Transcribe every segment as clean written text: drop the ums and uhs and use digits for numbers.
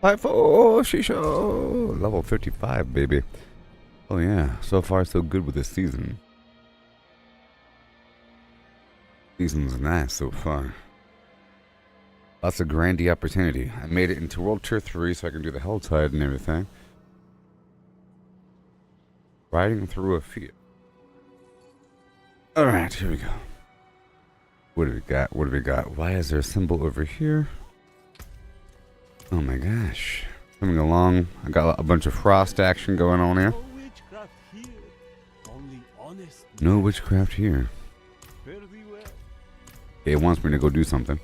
5-4, Shisho! Level 55, baby. Oh yeah, so far so good with this season. Season's nice so far. Lots of grandy opportunity. I made it into World Tier 3 so I can do the Helltide and everything. Riding through a field. Alright, here we go. What do we got? What do we got? Why is there a symbol over here? Oh my gosh. Coming along. I got a bunch of frost action going on here. No witchcraft here. Okay, it wants me to go do something.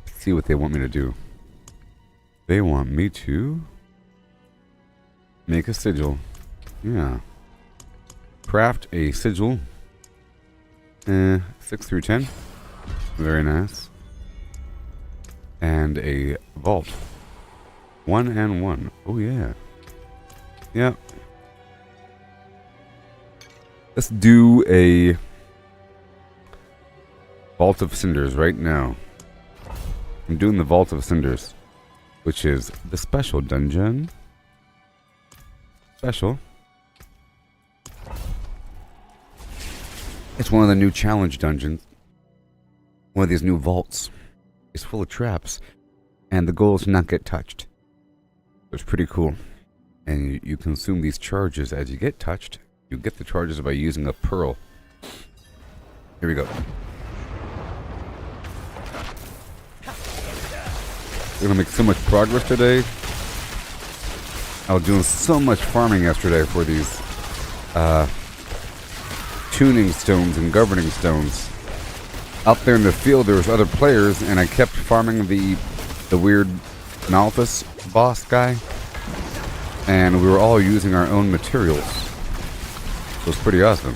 Let's see what they want me to do. They want me to make a sigil. Yeah. Craft a sigil. 6 through 10. Very nice. And a vault. 1 and 1. Oh yeah. Yep. Let's do a Vault of Cinders right now. I'm doing the Vault of Cinders, which is the special dungeon. Special. It's one of the new challenge dungeons. One of these new vaults. It's full of traps. And the goal is to not get touched. It's pretty cool. And you consume these charges as you get touched. You get the charges by using a pearl. Here we go. We're gonna make so much progress today. I was doing so much farming yesterday for these tuning stones and governing stones. Out there in the field there was other players and I kept farming the weird Malthus boss guy. And we were all using our own materials. So it's pretty awesome.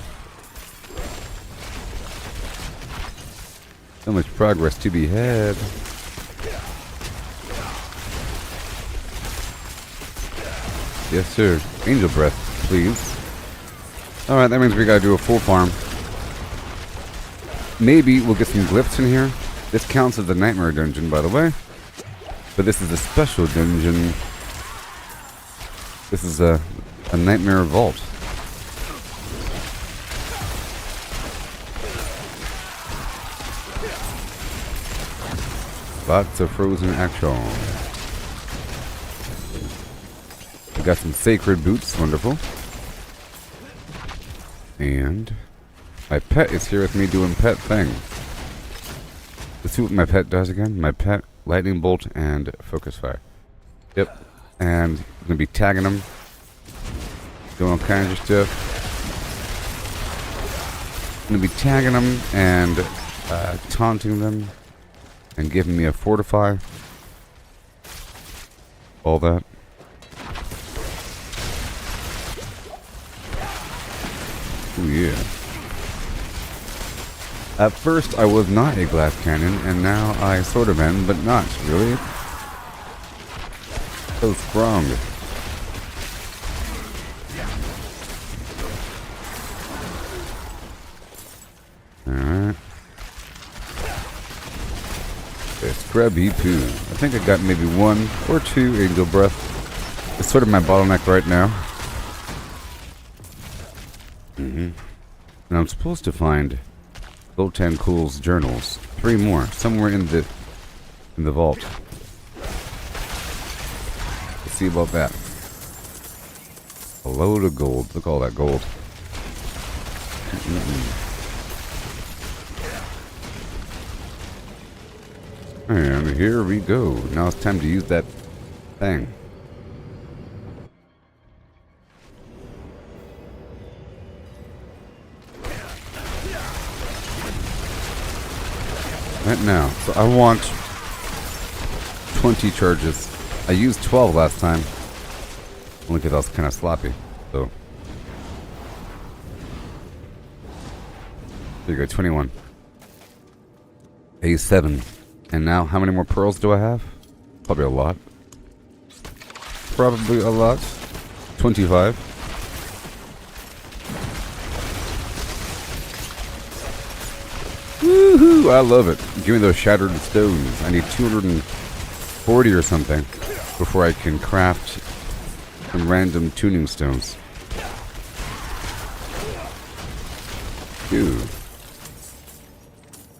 So much progress to be had. Yes, sir. Angel breath, please. Alright, that means we gotta do a full farm. Maybe we'll get some glyphs in here. This counts as the nightmare dungeon, by the way. But this is a special dungeon. This is a nightmare vault. Lots of frozen action. We got some sacred boots, wonderful. And my pet is here with me doing pet things. Let's see what my pet does again. My pet, lightning bolt and focus fire. Yep. And I'm gonna be tagging them, doing all kinds of stuff. I'm gonna be tagging them and taunting them and giving me a fortify. All that. Oh yeah. At first I was not a glass cannon, and now I sort of am, but not really. So strong. Alright. Scrubby poo. I think I got maybe 1 or 2 angel breath. It's sort of my bottleneck right now. And I'm supposed to find Zoltan Cool's journals. 3 more. Somewhere in the vault. Let's see about that. A load of gold. Look at all that gold. And here we go. Now it's time to use that thing. Right now. So I want 20 charges. I used 12 last time. Only because I was kind of sloppy. So. There you go, 21. A7. And now, how many more pearls do I have? Probably a lot. Probably a lot. 25. Woohoo! I love it. Give me those shattered stones. I need 240 or something. before I can craft some random tuning stones. Ew.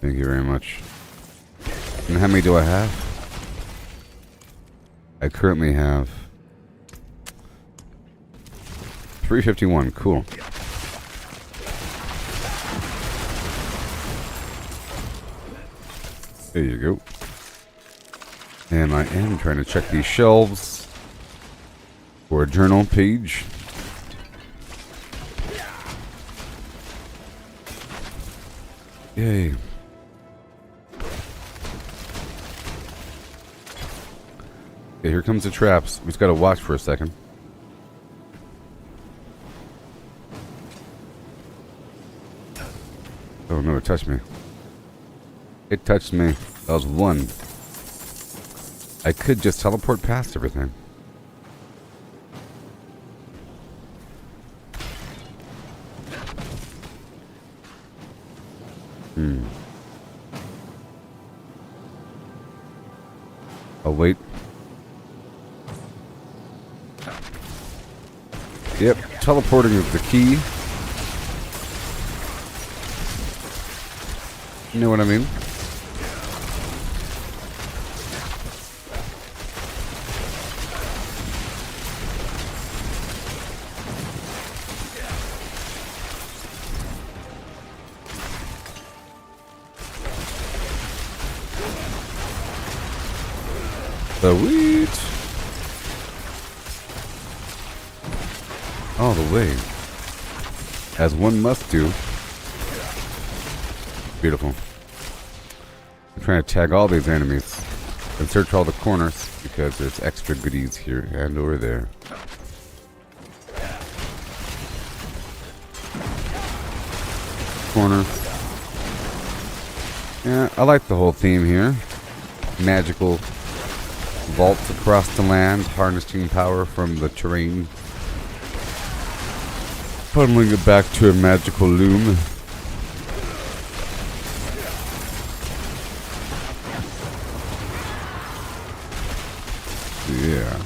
Thank you very much. And how many do I have? I currently have 351. Cool. There you go. And I am trying to check these shelves for a journal page. Yay. Okay, here comes the traps. We just gotta watch for a second. Oh no, it touched me. It touched me. That was one. I could just teleport past everything. I'll wait. Yep, teleporting is the key. You know what I mean? Sweet. All the way. As one must do. Beautiful. I'm trying to tag all these enemies and search all the corners because there's extra goodies here and over there. Corner. Yeah, I like the whole theme here. Magical vaults across the land, harnessing power from the terrain, funneling it back to a magical loom. Yeah.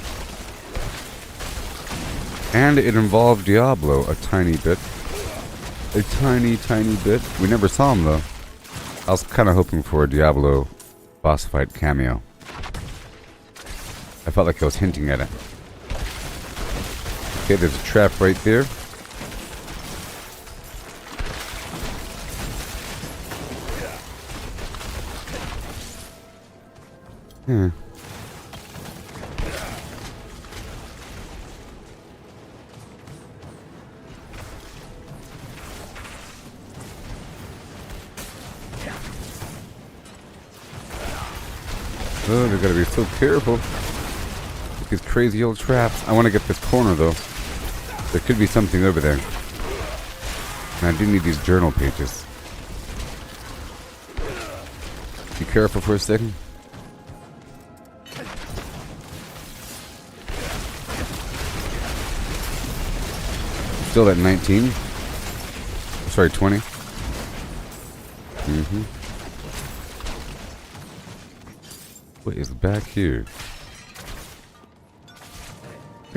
And it involved Diablo a tiny bit. A tiny, tiny bit. We never saw him though. I was kind of hoping for a Diablo boss fight cameo. I felt like I was hinting at it. Okay, there's a trap right there. Yeah. Oh, they gotta be so careful. These crazy old traps. I want to get this corner though. There could be something over there. And I do need these journal pages. Be careful for a second. Still at 19. Sorry, 20. What is back here?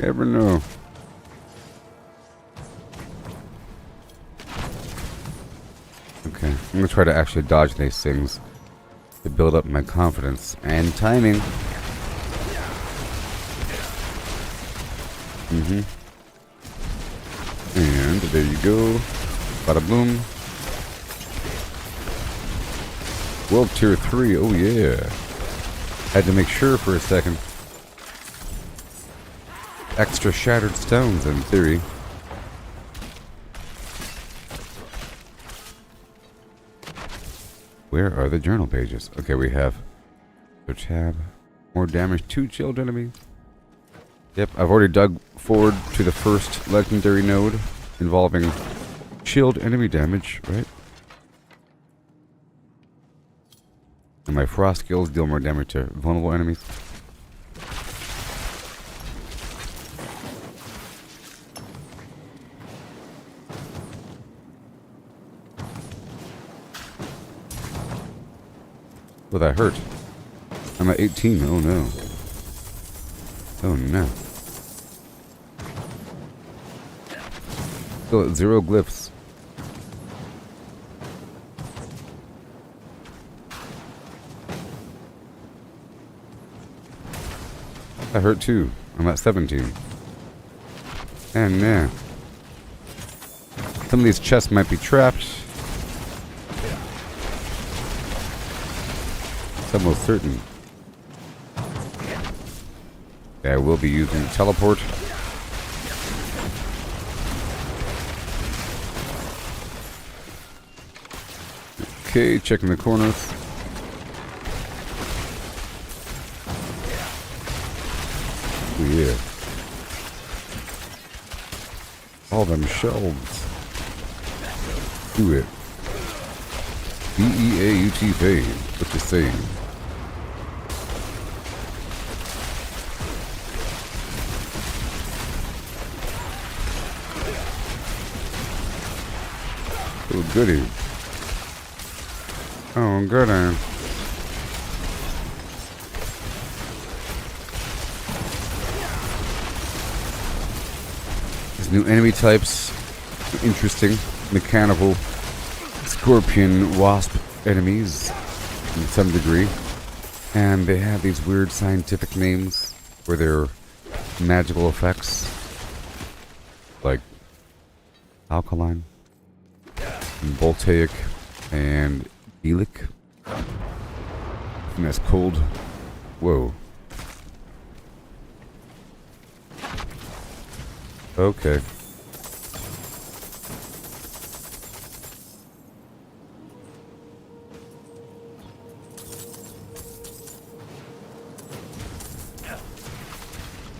Never know. Okay, I'm gonna try to actually dodge these things to build up my confidence and timing. And there you go. Bada boom. World Tier 3, oh yeah. Had to make sure for a second. Extra shattered stones in theory. Where are the journal pages? Okay, we have the tab. More damage to chilled enemies. Yep, I've already dug forward to the first legendary node involving chilled enemy damage, right? And my frost skills deal more damage to vulnerable enemies. Well, that hurt. I'm at 18. Oh no. Oh no. Still at 0 glyphs. That hurt too. I'm at 17. And yeah. Some of these chests might be trapped. It's almost certain. Yeah, I will be using teleport. Okay, checking the corners. Oh yeah. All them shelves. Do it. B-E-A-U-T fame. What you saying? Oh goody. Oh goody. These new enemy types. Interesting. Mechanical. Scorpion wasp enemies. In some degree. And they have these weird scientific names for their magical effects. Like alkaline. Voltaic and Elic. And that's cold. Whoa. Okay.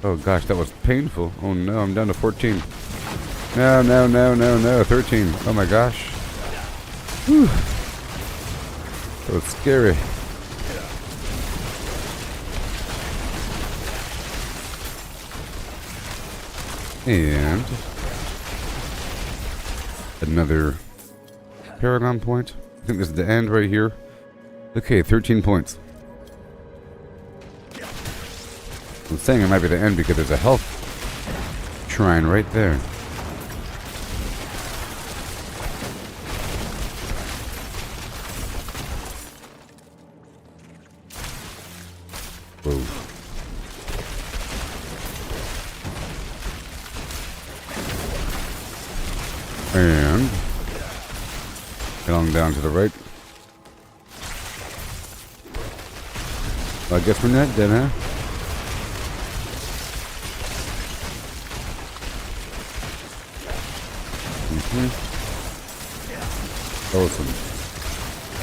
Oh gosh, that was painful. Oh no, I'm down to 14. No, no, no, no, no, 13. Oh my gosh. Whew. That was scary. And another Paragon point. I think this is the end right here. Okay, 13 points. I'm saying it might be the end because there's a health shrine right there. Whoa. And get on down to the right. Well, I guess we're not dead, huh? Awesome.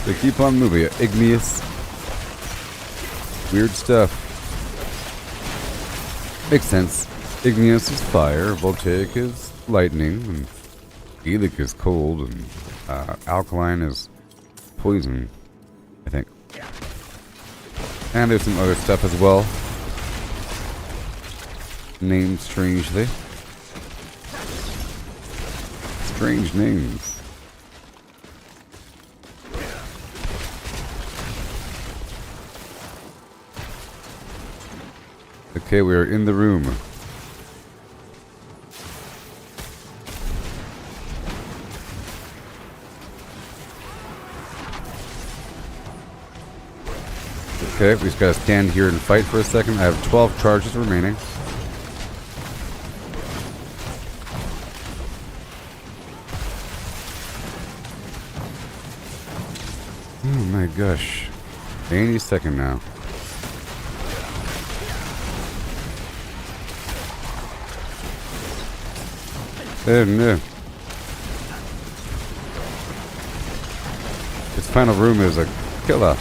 They keep on moving. Igneous. Weird stuff. Makes sense. Igneous is fire, Voltaic is lightning, and Elic is cold, and alkaline is poison, I think. And there's some other stuff as well. Named strangely. Strange names. Okay, we are in the room. Okay, we just gotta stand here and fight for a second. I have 12 charges remaining. Oh my gosh. Any second now. Oh no. This final room is a killer.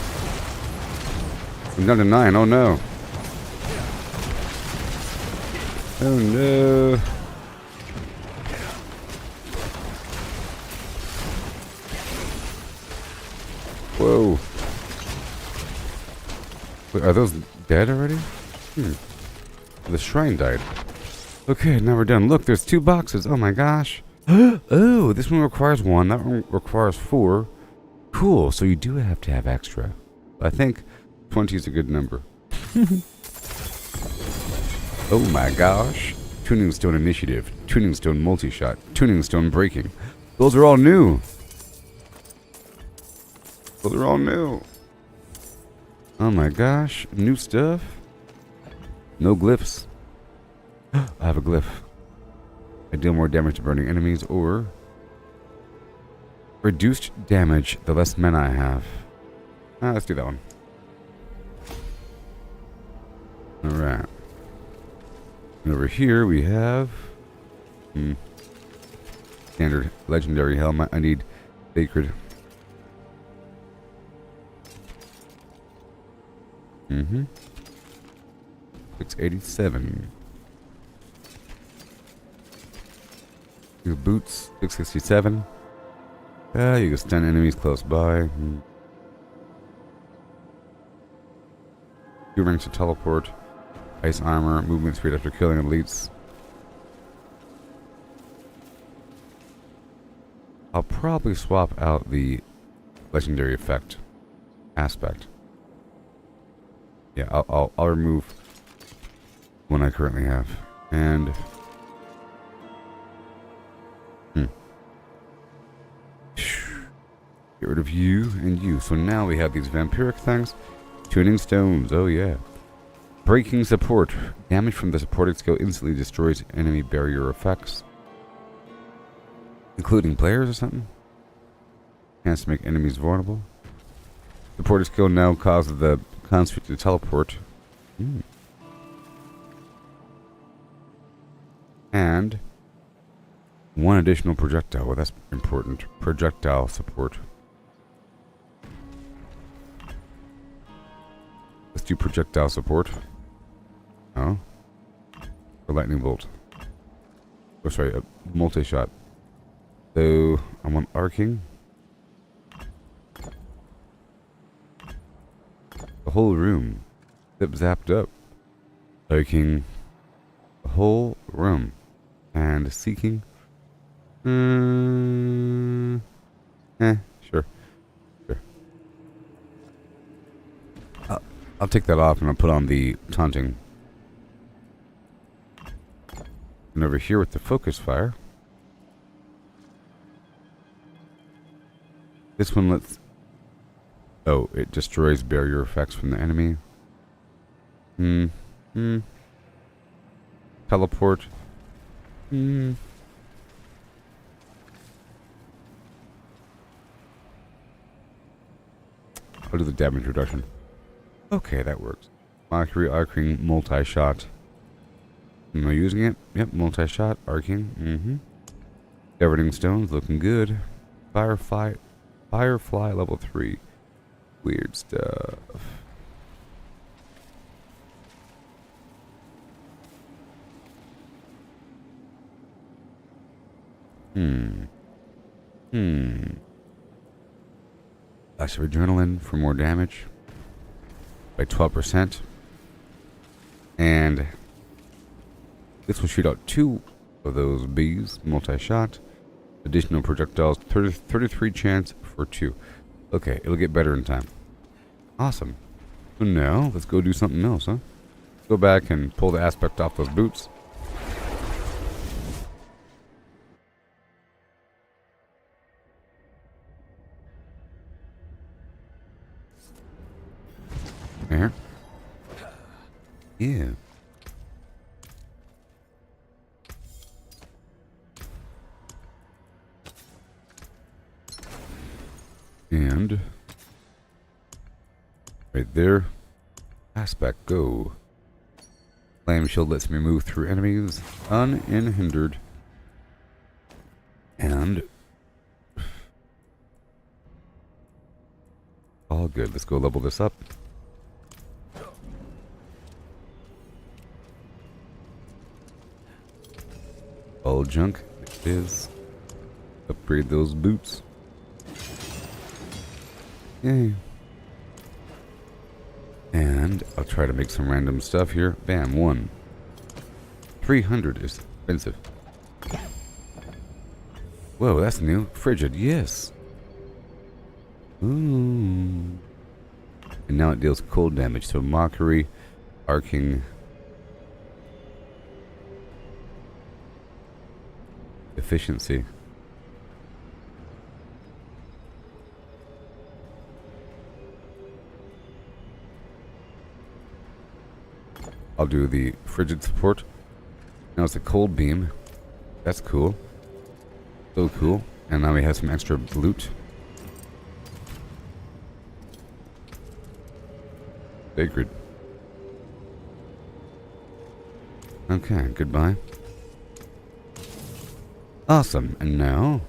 I'm down to 9. Oh no. Oh no. Whoa. Wait, are those dead already? The shrine died. Okay, now we're done. Look, there's 2 boxes. Oh my gosh. Oh, this one requires 1. That one requires 4. Cool, so you do have to have extra. I think 20 is a good number. Oh my gosh. Tuning Stone Initiative, Tuning Stone Multi-Shot, Tuning Stone Breaking. Those are all new. Those are all new. Oh my gosh. New stuff. No glyphs. I have a glyph. I deal more damage to burning enemies or reduced damage the less mana I have. Let's do that one. Alright. And over here we have standard legendary helmet. I need sacred. 687. Your boots, 667. You can stun enemies close by. 2 ranks to teleport. Ice armor, movement speed after killing elites. I'll probably swap out the legendary effect aspect. Yeah, I'll remove one I currently have. And get rid of you and you. So now we have these vampiric things. Tuning stones. Oh yeah. Breaking support. Damage from the supported skill instantly destroys enemy barrier effects. Including players or something? Chance to make enemies vulnerable. Supported skill now causes the construct to teleport. And 1 additional projectile. Well, that's important. Projectile support. Let's do projectile support. Oh. Or lightning bolt. Oh, sorry, a multi-shot. So, I want arcing. The whole room. Zip zapped up. Arcing. The whole room. And seeking. Sure. I'll take that off and I'll put on the taunting. And over here with the focus fire. This one lets... Oh, it destroys barrier effects from the enemy. Teleport. I'll do the damage reduction. Okay, that works. Mockery, arcing, multi-shot. Am I using it? Yep, multi-shot, arcing. Governing stones, looking good. Firefly level 3. Weird stuff. Flash of adrenaline for more damage by 12%. And this will shoot out 2 of those bees, multi-shot. Additional projectiles, 33 chance for 2. Okay, it'll get better in time. Awesome. So now, let's go do something else, huh? Go back and pull the aspect off those boots. There. Yeah. And right there, aspect go. Flame shield lets me move through enemies unhindered. And all good. Let's go level this up. All junk is upgrade those boots. Yay. And I'll try to make some random stuff here. Bam, 1. 300 is expensive. Whoa, that's new. Frigid, yes. Ooh. And now it deals cold damage. So mockery, arcing, efficiency. I'll do the frigid support. Now it's a cold beam. That's cool. So cool. And now we have some extra loot. Sacred. Okay, goodbye. Awesome. And now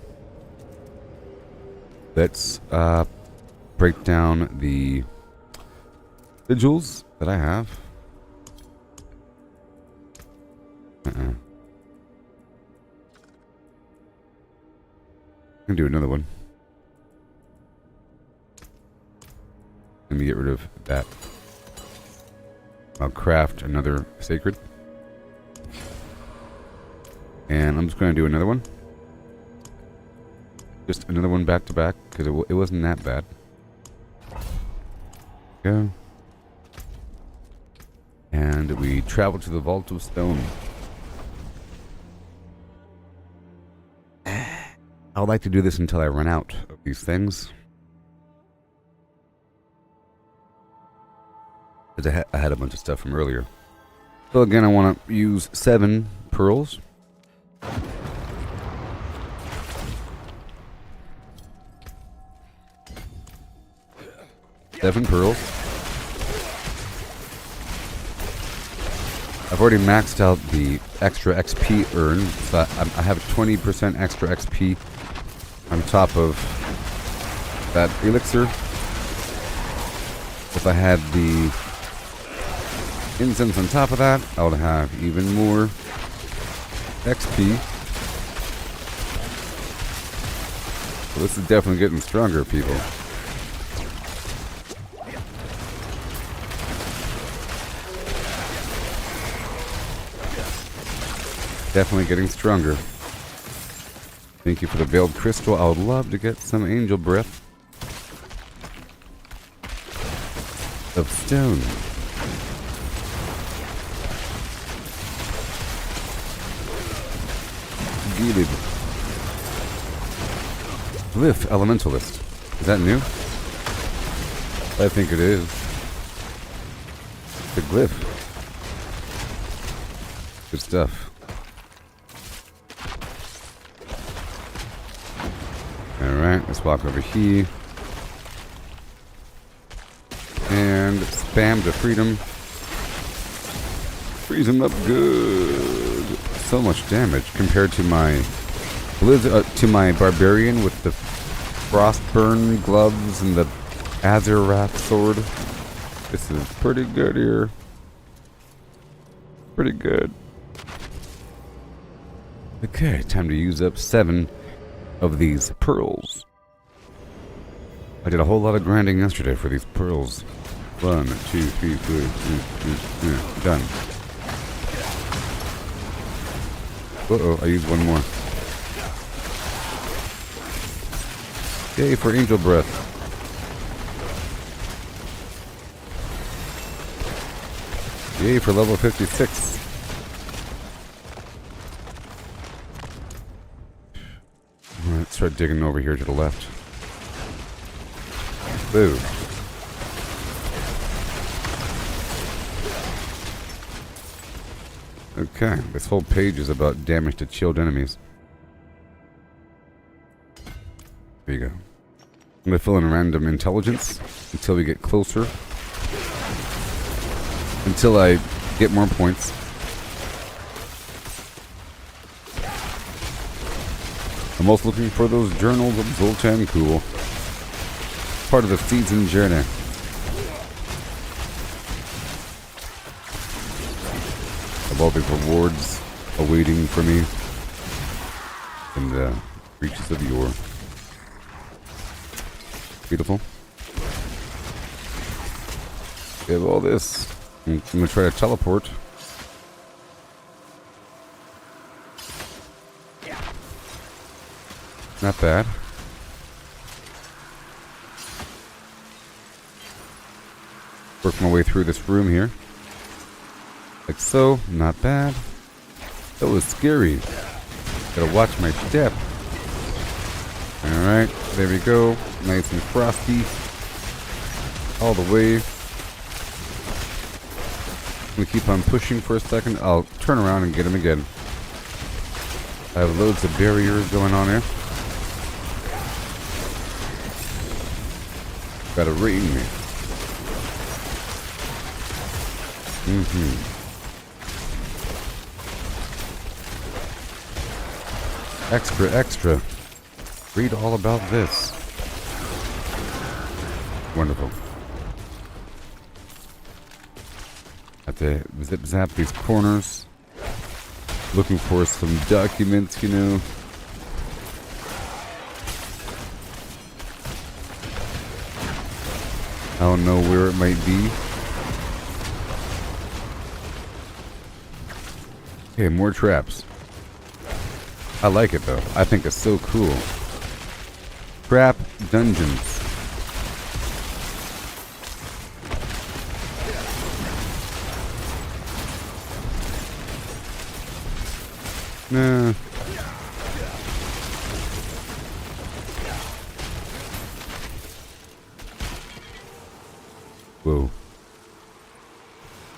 let's break down the sigils that I have. I can do another one. Let me get rid of that. I'll craft another sacred. And I'm just going to do another one. Just another one back to back, because it wasn't that bad. Go. And we travel to the Vault of Stone. I would like to do this until I run out of these things. Because I had a bunch of stuff from earlier. So again, I want to use 7 pearls. 7 pearls. I've already maxed out the extra XP earned, so I have 20% extra XP on top of that elixir. If I had the incense on top of that, I would have even more XP. So this is definitely getting stronger, people. Definitely getting stronger. Thank you for the veiled crystal. I would love to get some angel breath of stone. Gated. Glyph Elementalist. Is that new? I think it is. The glyph. Good stuff. Alright, let's walk over here. And spam to freedom. Freeze him up good. So much damage compared to my blizzard, to my barbarian with the frostburn gloves and the Azerath sword. This is pretty good here. Pretty good. Okay, time to use up 7 of these pearls. I did a whole lot of grinding yesterday for these pearls. 1, 2, 3, 4, 5, done. Uh-oh, I used one more. Yay for angel breath. Yay for level 56. Let's start digging over here to the left. Boo. Okay, this whole page is about damage to chilled enemies. There you go. I'm going to fill in random intelligence until we get closer. Until I get more points. I'm also looking for those journals of Zoltan Cool. Part of the season journey. Of all the rewards awaiting for me in the reaches of yore. Beautiful. We have all this. I'm going to try to teleport. Not bad. Work my way through this room here. Like so. Not bad. That was scary. Gotta watch my step. Alright, there we go. Nice and frosty. All the way. We keep on pushing for a second. I'll turn around and get him again. I have loads of barriers going on here. Gotta rain me. Extra, extra. Read all about this. Wonderful. Have to zip zap these corners. Looking for some documents, you know. I don't know where it might be. Okay, more traps. I like it though. I think it's so cool. Trap dungeons. Nah. Whoa.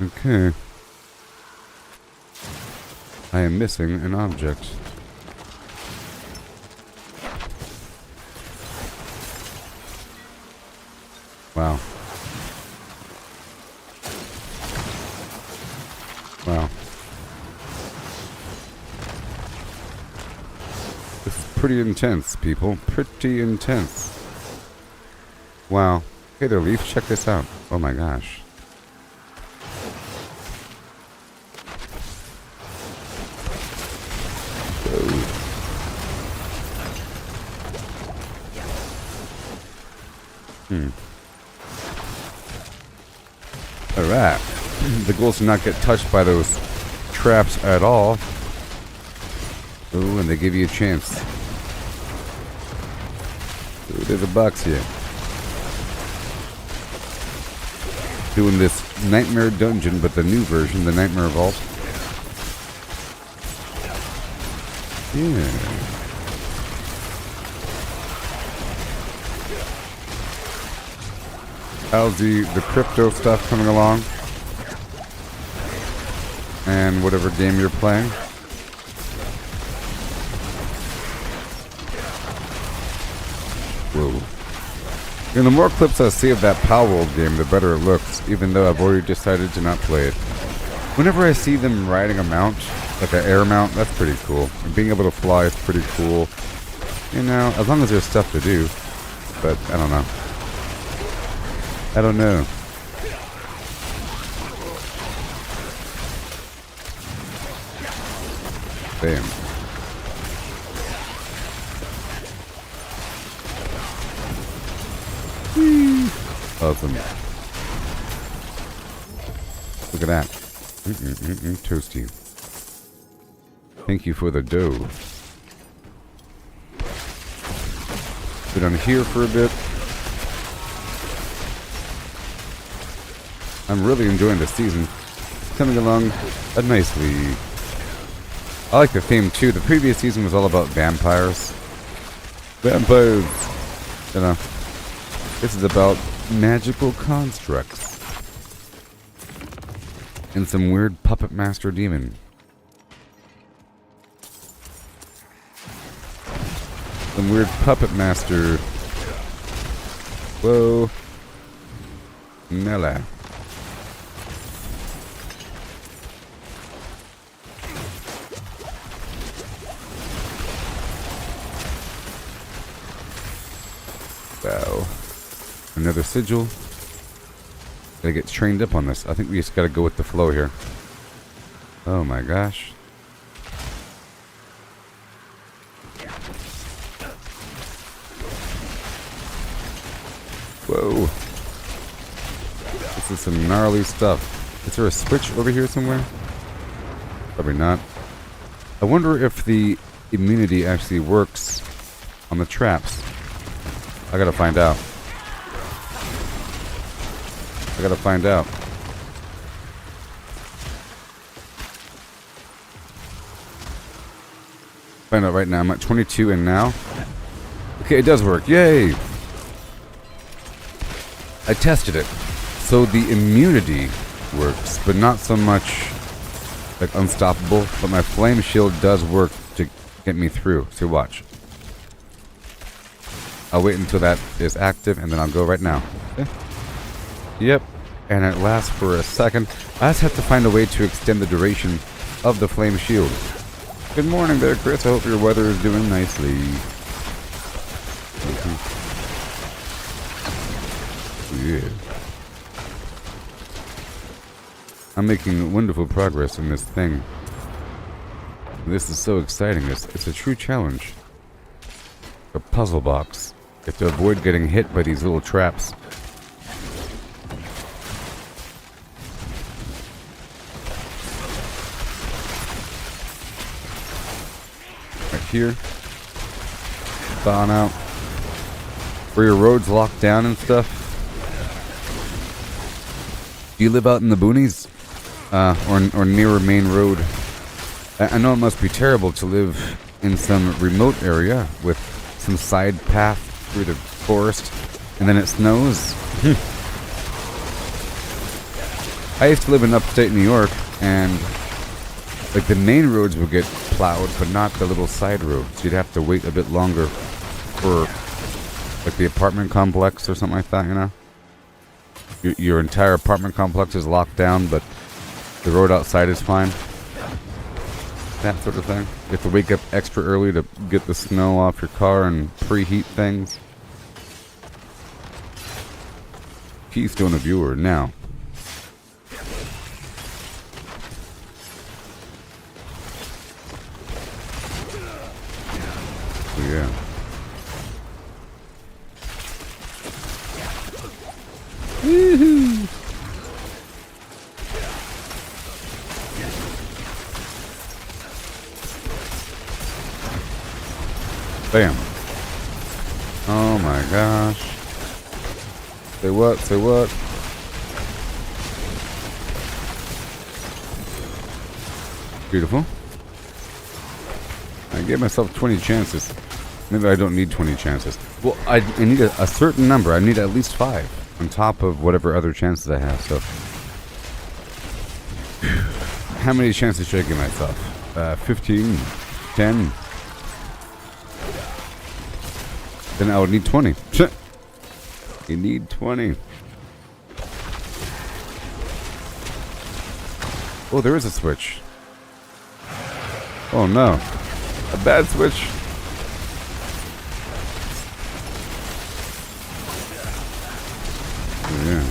Okay. I am missing an object. Wow. Wow. This is pretty intense, people. Pretty intense. Wow. Hey there, Leaf. Check this out. Oh my gosh. Alright. The goal is to not get touched by those traps at all. Ooh, and they give you a chance. Ooh, there's a box here. Doing this Nightmare Dungeon, but the new version, the Nightmare Vault. Yeah. How's the crypto stuff coming along? And whatever game you're playing. Whoa. And the more clips I see of that Palworld game, the better it looks, even though I've already decided to not play it. Whenever I see them riding a mount, like an air mount, that's pretty cool. And being able to fly is pretty cool. You know, as long as there's stuff to do. But, I don't know. I don't know. Bam. Whee. Awesome. Look at that. Toasty. Thank you for the dough. Sit on here for a bit. I'm really enjoying the season. It's coming along nicely. I like the theme too. The previous season was all about vampires. Vampires! You know. This is about magical constructs. And some weird puppet master demon. Some weird puppet master. Whoa. Mela. Wow. Another sigil. Gotta get trained up on this. I think we just gotta go with the flow here. Oh my gosh. Whoa. This is some gnarly stuff. Is there a switch over here somewhere? Probably not. I wonder if the immunity actually works on the traps. I gotta find out. I gotta find out. Find out right now. I'm at 22 and now. Okay, it does work. Yay! I tested it. So the immunity works, but not so much like unstoppable. But my flame shield does work to get me through. So watch. I'll wait until that is active and then I'll go right now. Okay. Yep. And it lasts for a second. I just have to find a way to extend the duration of the flame shield. Good morning there, Chris. I hope your weather is doing nicely. Yeah. I'm making wonderful progress in this thing. This is so exciting. It's a true challenge. A puzzle box. You have to avoid getting hit by these little traps. Here, thawing out, where your roads locked down and stuff. Do you live out in the boonies, or near a main road? I know it must be terrible to live in some remote area with some side path through the forest, and then it snows. I used to live in upstate New York, and like the main roads would get plowed, but not the little side roads. You'd have to wait a bit longer for like the apartment complex or something like that, you know? Your entire apartment complex is locked down, but the road outside is fine. That sort of thing. You have to wake up extra early to get the snow off your car and preheat things. Keystone of viewer now. Yeah. Woohoo! Bam. Oh my gosh. Say what? Say what? Beautiful. I gave myself 20 chances. Maybe I don't need 20 chances. Well, I need a certain number. I need at least 5 on top of whatever other chances I have. So, how many chances should I give myself? 15, 10. Then I would need 20. You need 20. Oh, there is a switch. Oh no, a bad switch. Yeah.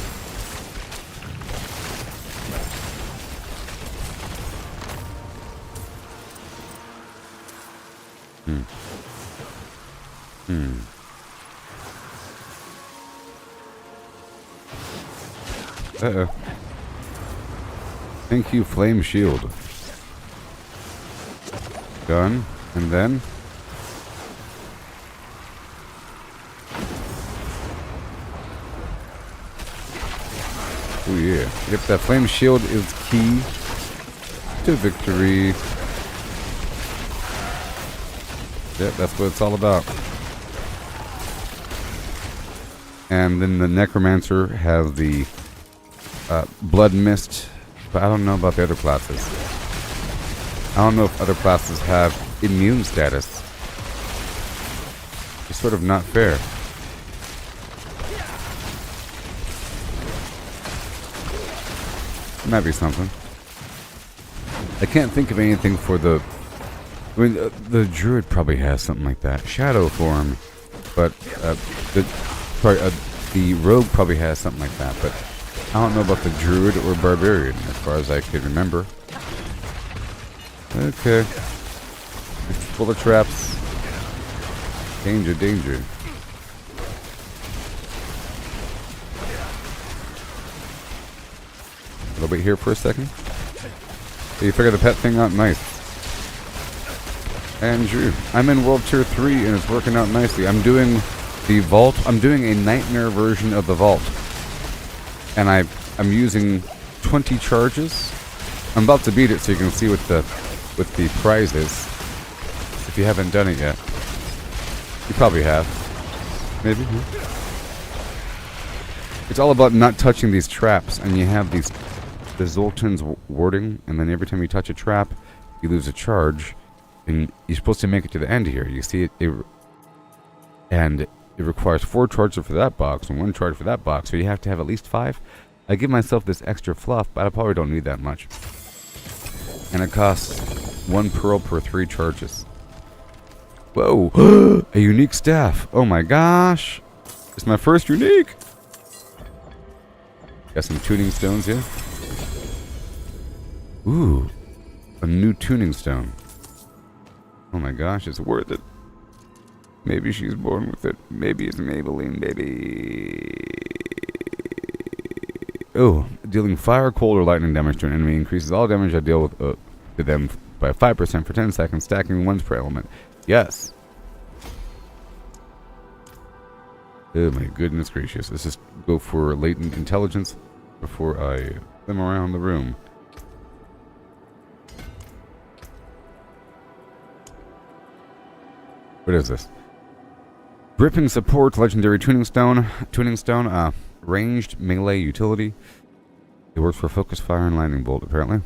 Uh-oh. Thank you, Flame Shield. Gun, and then... Oh yeah. Yep, that Flame Shield is key to victory. Yep, that's what it's all about. And then the Necromancer has the Blood Mist, but I don't know about the other classes. I don't know if other classes have immune status. It's sort of not fair. Might be something. I can't think of anything for the... I mean, the Druid probably has something like that. Shadow form. But, the Rogue probably has something like that, but I don't know about the Druid or Barbarian, as far as I can remember. Okay. It's full of traps. Danger, danger. I'll wait here for a second. So you figured the pet thing out nice. Andrew, I'm in World Tier 3 and it's working out nicely. I'm doing the Vault. I'm doing a nightmare version of the Vault. And I'm using 20 charges. I'm about to beat it so you can see what the prize is. if you haven't done it yet. You probably have. Maybe. It's all about not touching these traps, and you have the Zoltan's warding, and then every time you touch a trap, you lose a charge, and you're supposed to make it to the end here. You see it and it requires 4 charges for that box and 1 charge for that box, so you have to have at least 5. I give myself this extra fluff, but I probably don't need that much. And it costs 1 pearl per 3 charges. Whoa! A unique staff! Oh my gosh! It's my first unique! Got some tuning stones here. Ooh! A new tuning stone. Oh my gosh, it's worth it. Maybe she's born with it. Maybe it's Maybelline, baby. Oh, dealing fire, cold, or lightning damage to an enemy increases all damage I deal with to them by 5% for 10 seconds, stacking once per element. Yes. Oh my goodness gracious. Let's just go for latent intelligence before I swim around the room. What is this? Gripping support, legendary tuning stone. Ranged melee utility. It works for focus fire and lightning bolt, apparently.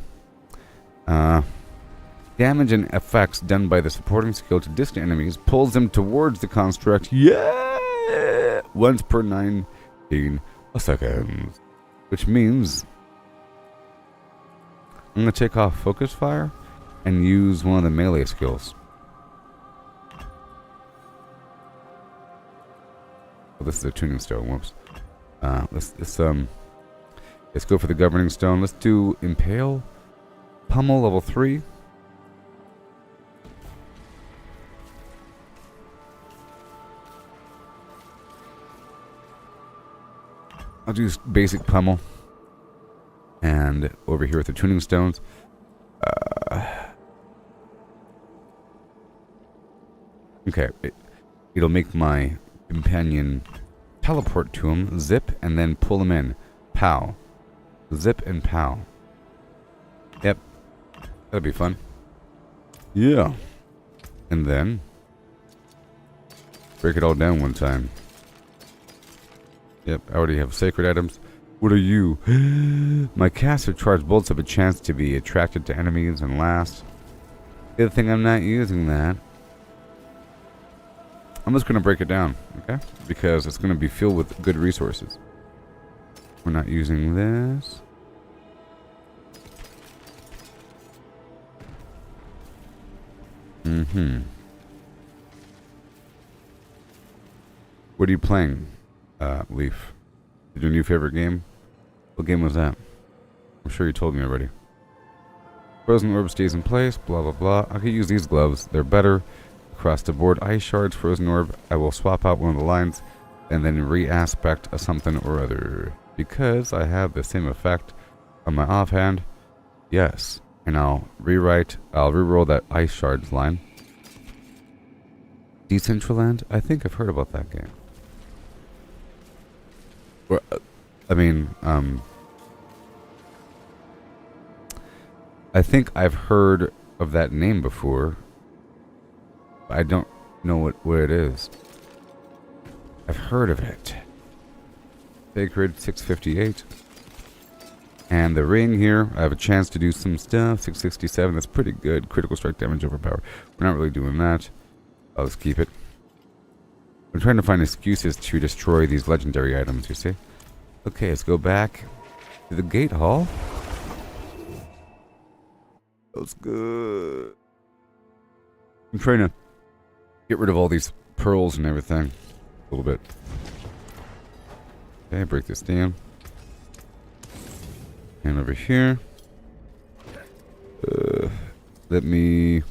Damage and effects done by the supporting skill to distant enemies pulls them towards the construct. Yeah! Once per 19 seconds. Which means I'm going to take off focus fire and use one of the melee skills. Oh, this is a tuning stone. Whoops. Let's go for the governing stone. Let's do impale, pummel level 3. I'll do basic pummel, and over here with the tuning stones. Okay, it'll make my companion teleport to him, zip, and then pull him in. Pow. Zip and pow. Yep. That'll be fun. Yeah. And then break it all down one time. Yep, I already have sacred items. What are you? My caster charged bolts have a chance to be attracted to enemies and last. Good thing I'm not using that. I'm just going to break it down, okay? Because it's going to be filled with good resources. We're not using this. What are you playing, Leaf? Is your new favorite game? What game was that? I'm sure you told me already. Frozen orb stays in place, blah blah blah. I could use these gloves. They're better. Across the board, ice shards, frozen orb. I will swap out one of the lines and then re-aspect a something or other. Because I have the same effect on my offhand. Yes. And I'll re-roll that ice shards line. Decentraland? I think I've heard about that game. Or, I think I've heard of that name before. I don't know what it is. I've heard of it. Sacred 658. And the ring here, I have a chance to do some stuff. 667, that's pretty good. Critical strike damage overpower. We're not really doing that. I'll just keep it. I'm trying to find excuses to destroy these legendary items, you see? Okay, let's go back to the gate hall. That's good. I'm trying to get rid of all these pearls and everything. A little bit. Okay, break this down. And over here. Let me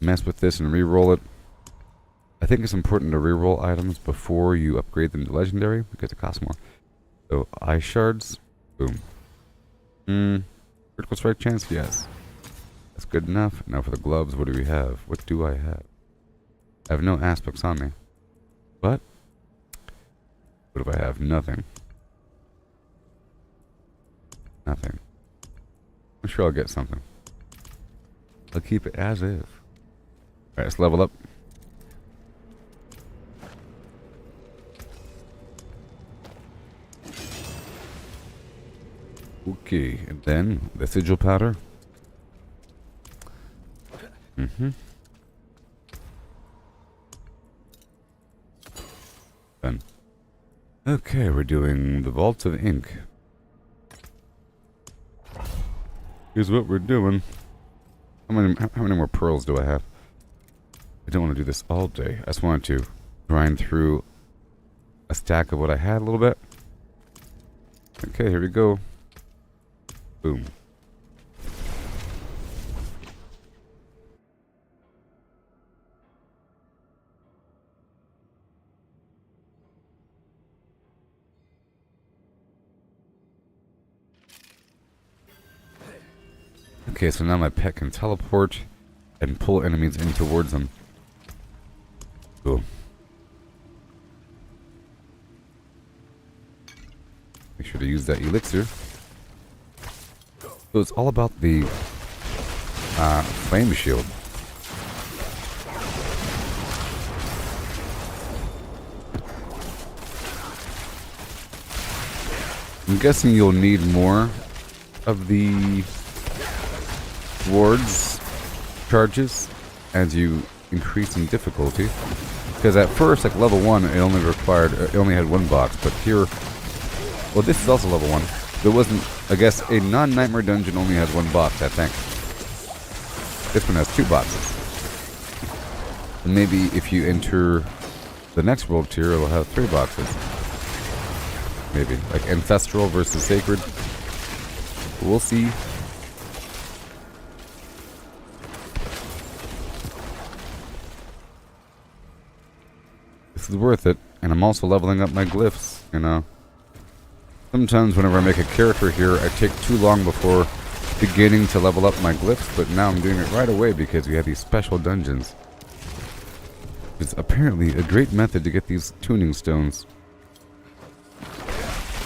mess with this and re-roll it. I think it's important to re-roll items before you upgrade them to legendary because it costs more. So, ice shards. Boom. Critical strike chance? Yes. That's good enough. Now for the gloves, what do we have? What do I have? I have no aspects on me. But what if I have nothing? Nothing. I'm sure I'll get something. I'll keep it as is. Alright, let's level up. Okay, and then the sigil powder. Done. Okay, we're doing the Vault of Ink. Here's what we're doing. How many more pearls do I have? I don't want to do this all day. I just wanted to grind through a stack of what I had a little bit. Okay, here we go. Boom. Okay, so now my pet can teleport and pull enemies in towards them. Cool. Make sure to use that elixir. So it's all about the flame shield. I'm guessing you'll need more of the wards charges as you increase in difficulty. Because at first, like level 1, it only had one box, but here, well, this is also level 1. There wasn't, I guess, a non-nightmare dungeon only has one box, I think. This one has 2 boxes. And maybe if you enter the next world tier, it'll have 3 boxes. Maybe, like Ancestral versus Sacred. We'll see. This is worth it, and I'm also leveling up my glyphs, you know. Sometimes whenever I make a character here, I take too long before beginning to level up my glyphs, but now I'm doing it right away because we have these special dungeons. It's apparently a great method to get these tuning stones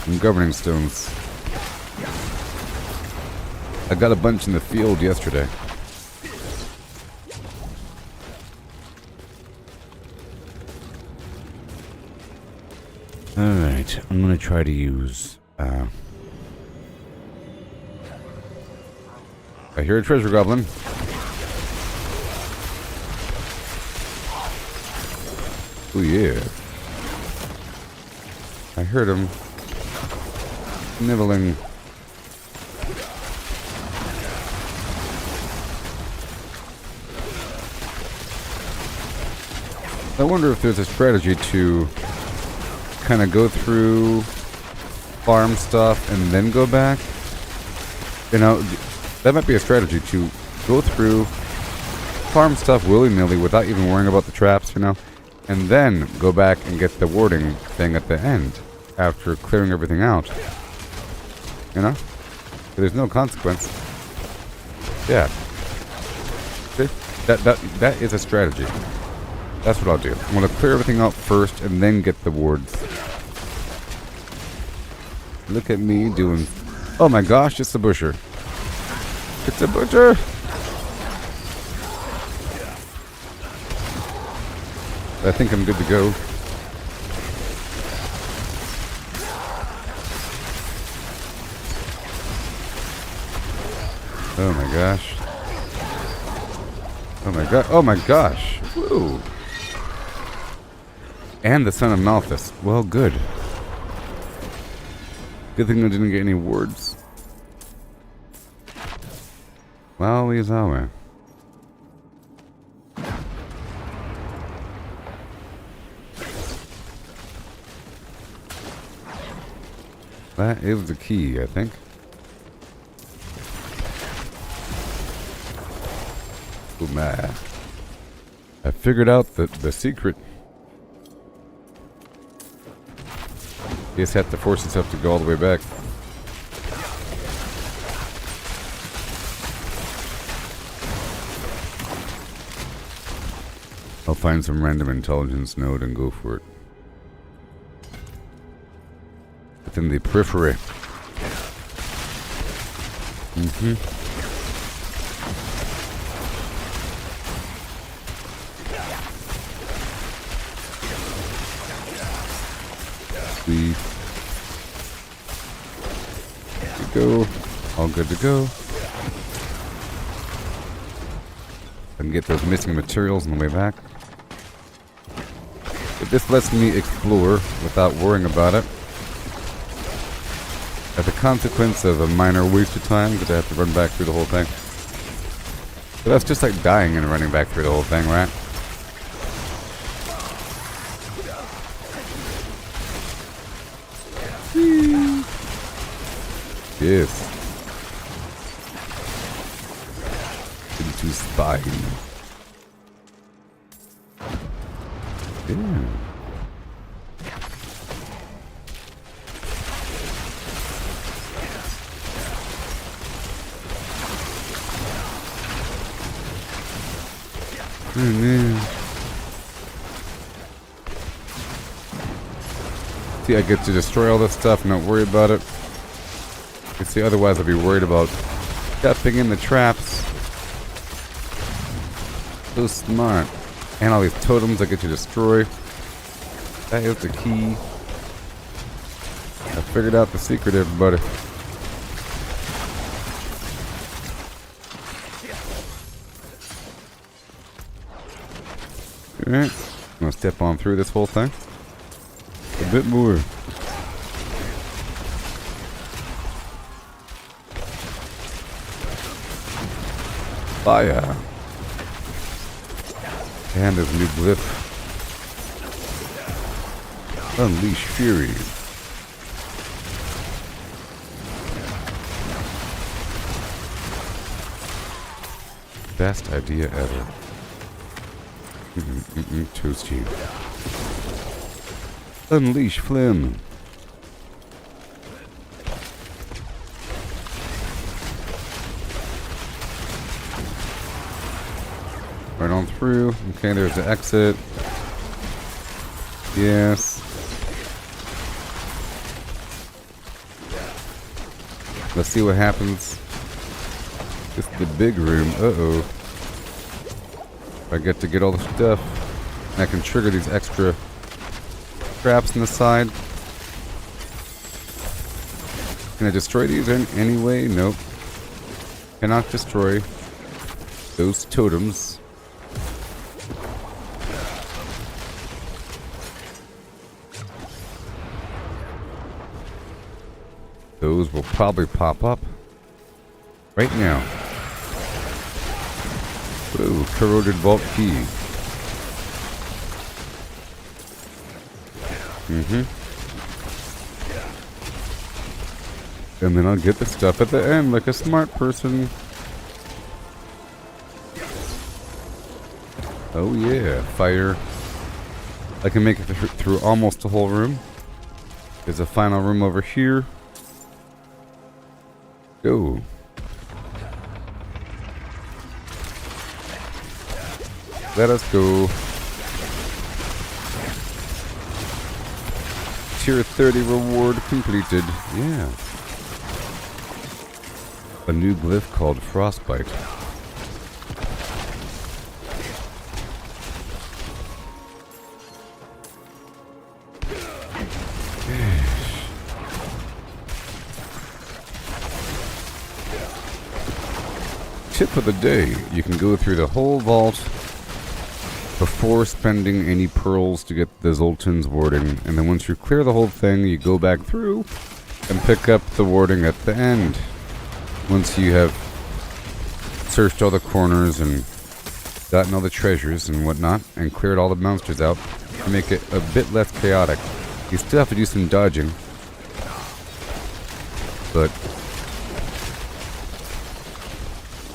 and governing stones. I got a bunch in the field yesterday. Alright, I'm gonna try to use I hear a treasure goblin. Oh yeah. I heard him nibbling. I wonder if there's a strategy to kind of go through farm stuff and then go back. You know, that might be a strategy to go through farm stuff willy-nilly without even worrying about the traps, you know, and then go back and get the warding thing at the end after clearing everything out. You know? There's no consequence. Yeah. See? That is a strategy. That's what I'll do. I'm going to clear everything out first and then get the wards. Look at me doing... Oh my gosh, it's a busher. It's a butcher! I think I'm good to go. Oh my gosh. Oh my god. Oh my gosh. Woo. And the son of Malthus. Well, good. Good thing I didn't get any wards. Wowie zowie. That is the key, I think. Oh my. I figured out the secret. You just have to force yourself to go all the way back. I'll find some random intelligence node and go for it. Within the periphery. We go. All good to go. And get those missing materials on the way back. But this lets me explore without worrying about it. At the consequence of a minor waste of time, because I have to run back through the whole thing. But that's just like dying and running back through the whole thing, right? Yes. Into spine. Yeah. Oh man. See, I get to destroy all this stuff and not worry about it. You see, otherwise I'd be worried about stepping in the traps. So smart. And all these totems I get to destroy. That is the key. I figured out the secret, everybody. Alright. I'm gonna step on through this whole thing. A bit more. Fire. And there's a new glyph. Unleash fury. Best idea ever. Toast you. Unleash phlegm. Right on through. Okay, there's the exit. Yes. Let's see what happens. It's the big room. Uh-oh. I get to get all the stuff. And I can trigger these extra traps on the side. Can I destroy these in any way? Nope. Cannot destroy those totems. Those will probably pop up right now. Whoa, corroded vault key. And then I'll get the stuff at the end like a smart person. Oh yeah, fire. I can make it through almost the whole room. There's a final room over here. Go. Let us go. Tier 30 reward completed. Yeah. A new glyph called Frostbite. Tip of the day, you can go through the whole vault before spending any pearls to get the Zoltan's warding, and then once you clear the whole thing, you go back through and pick up the warding at the end. Once you have searched all the corners and gotten all the treasures and whatnot, and cleared all the monsters out to make it a bit less chaotic. You still have to do some dodging, but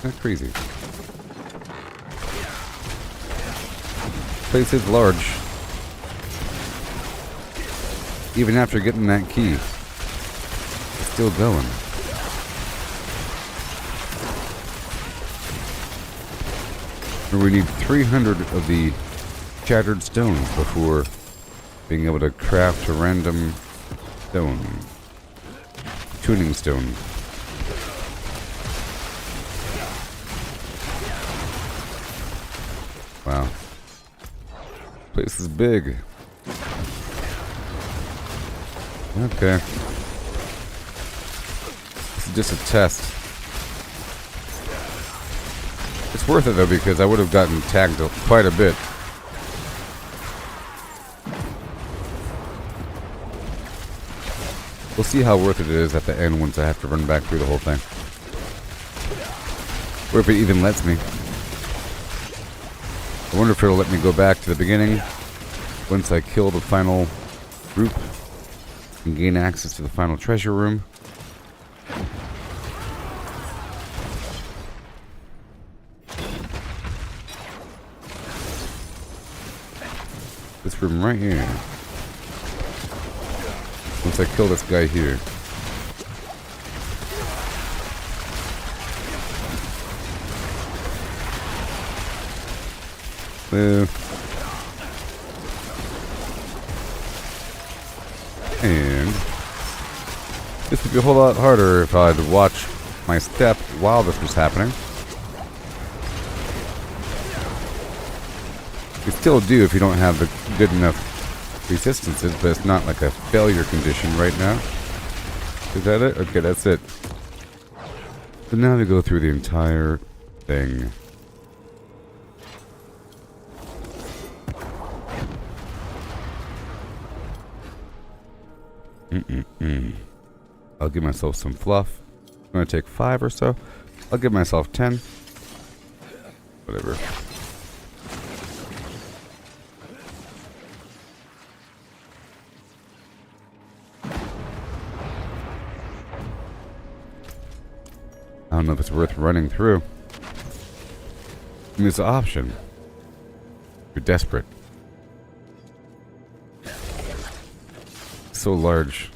not crazy. Place is large. Even after getting that key, it's still going. We need 300 of the shattered stones before being able to craft a random stone. Tuning stone. Wow. Place is big. Okay. This is just a test. It's worth it though because I would have gotten tagged quite a bit. We'll see how worth it is at the end once I have to run back through the whole thing. Or if it even lets me. I wonder if it'll let me go back to the beginning once I kill the final group and gain access to the final treasure room. This room right here. Once I kill this guy here. And this would be a whole lot harder if I'd watch my step while this was happening. You still do if you don't have the good enough resistances, but it's not like a failure condition right now. Is that it? Okay, that's it. So now we go through the entire thing. I'll give myself some fluff. I'm gonna take 5 or so. I'll give myself 10. Whatever. I don't know if it's worth running through. I mean, it's an option. You're desperate. So large.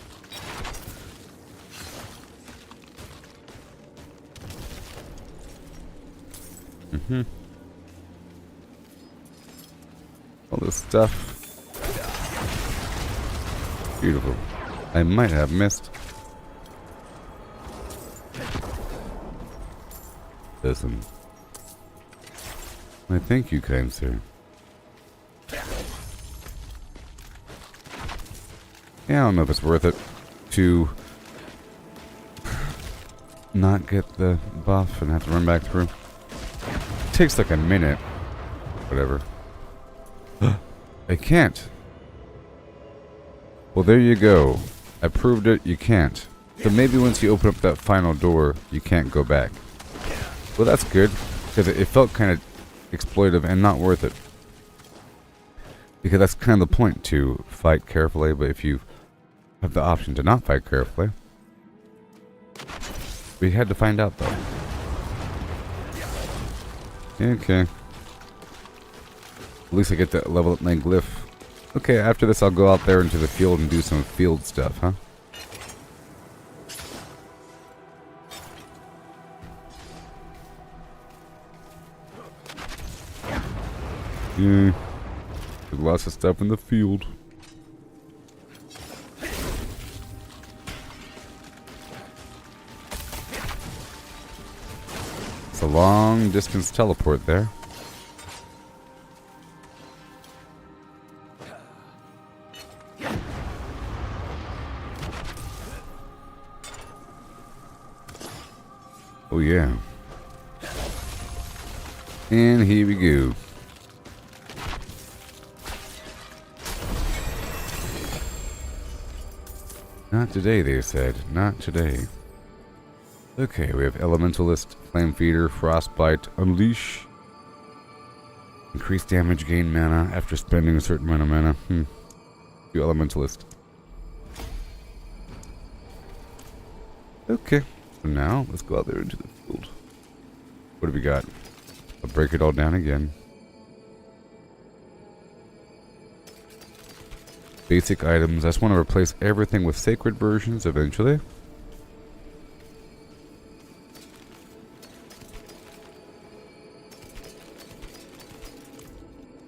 All this stuff. Beautiful. I might have missed. Listen. I thank you, kind sir. Yeah, I don't know if it's worth it to not get the buff and have to run back through. It takes like a minute. Whatever. I can't. Well, there you go. I proved it, you can't. So maybe once you open up that final door, you can't go back. Well, that's good, because it felt kind of exploitive and not worth it. Because that's kind of the point, to fight carefully, but if you have the option to not fight carefully. We had to find out, though. Okay. At least I get to level up my glyph. Okay, after this I'll go out there into the field and do some field stuff, huh? Yeah. There's lots of stuff in the field. It's a long distance teleport there. Oh yeah. And here we go. Not today, they said. Not today. Okay, we have Elementalist, Flame Feeder, Frostbite, Unleash. Increase damage, gain mana after spending a certain amount of mana. Do Elementalist. Okay, so now let's go out there into the field. What do we got? I'll break it all down again. Basic items. I just want to replace everything with sacred versions eventually.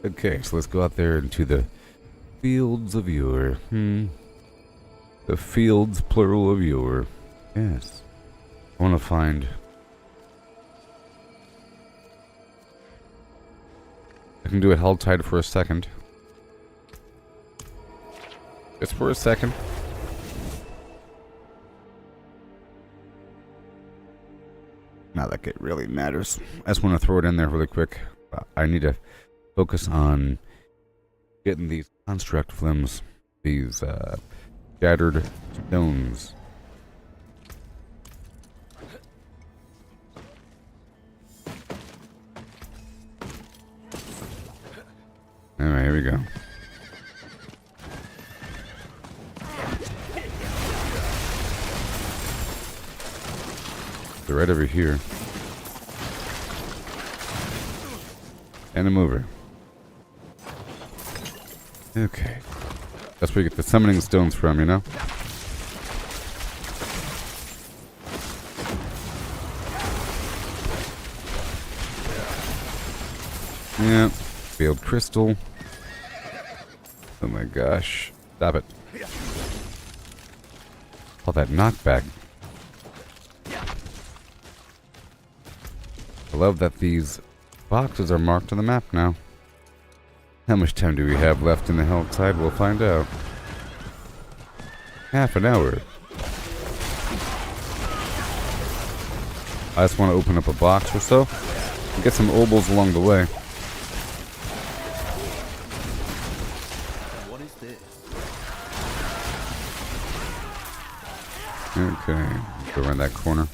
Okay, so let's go out there into the fields of yore. The fields, plural, of yore. Yes. I want to find... I can do a Helltide for a second. Just for a second. Not like it really matters. I just want to throw it in there really quick. I need to focus on getting these construct flims, these shattered stones. Alright, here we go. They're right over here. And a mover. Okay. That's where you get the summoning stones from, you know? Yeah. Failed crystal. Oh my gosh. Stop it. All that knockback. I love that these boxes are marked on the map now. How much time do we have left in the Helltide? We'll find out. Half an hour. I just want to open up a box or so and get some obols along the way. What is this? Okay, go around that corner.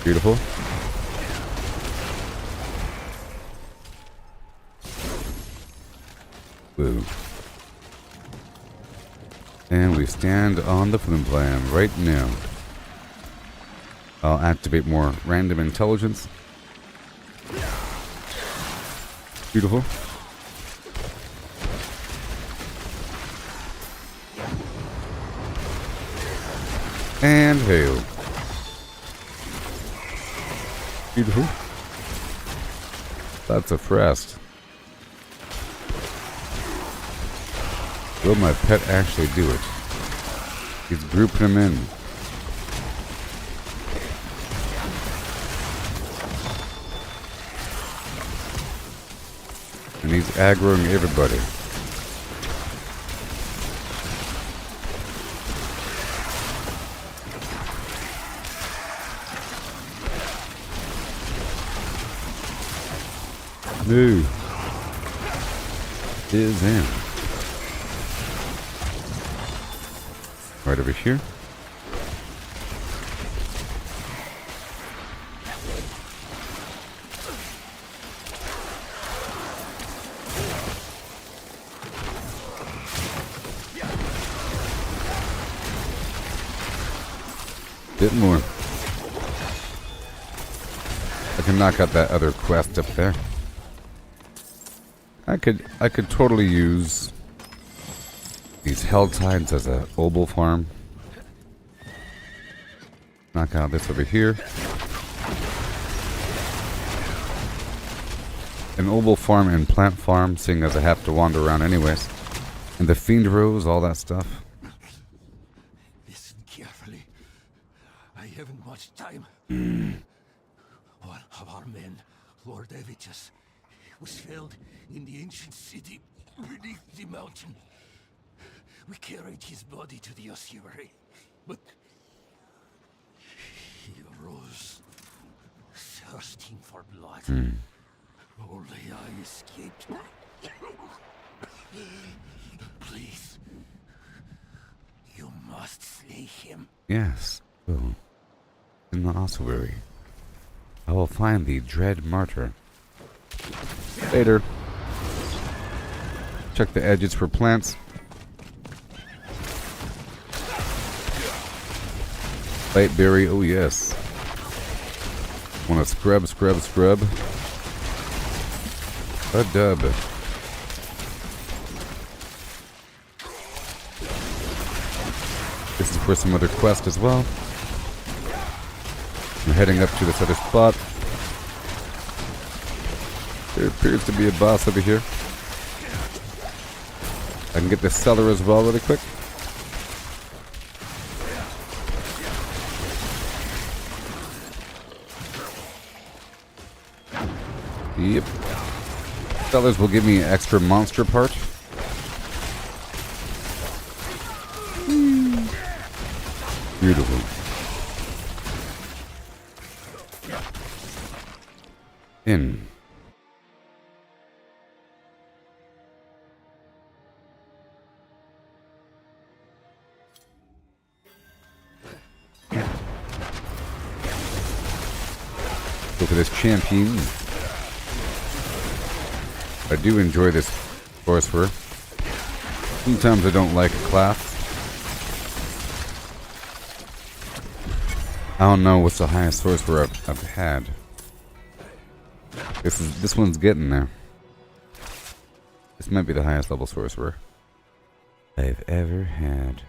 Beautiful. Woo. And we stand on the flim plan right now. I'll activate more random intelligence. Beautiful. And hail. Beautiful. That's a frost. Will my pet actually do it? He's grouping them in. And he's aggroing everybody. No. Is in. Right over here. Bit more. I can knock out that other quest up there. I could totally use these Helltides as a obol farm. Knock out this over here. An obol farm and plant farm, seeing as I have to wander around anyways. And the Fiend Rose, all that stuff. Listen carefully. I haven't much time. One of our men, Lord Evitus, was held in the ancient city beneath the mountain. We carried his body to the ossuary, but he arose, thirsting for blood. Only I escaped. Please, you must slay him. Yes. Well, in the ossuary, I will find the dread martyr. Later. Check the edges for plants. Lightberry, oh yes. Want to scrub, scrub, scrub. A dub. This is for some other quest as well. I'm heading up to this other spot. There appears to be a boss over here. I can get the cellar as well really quick. Yep. Cellars will give me an extra monster part. Beautiful. In. Look at this champion. I do enjoy this sorcerer. Sometimes I don't like a class. I don't know what's the highest sorcerer I've had. This one's getting there. This might be the highest level sorcerer I've ever had.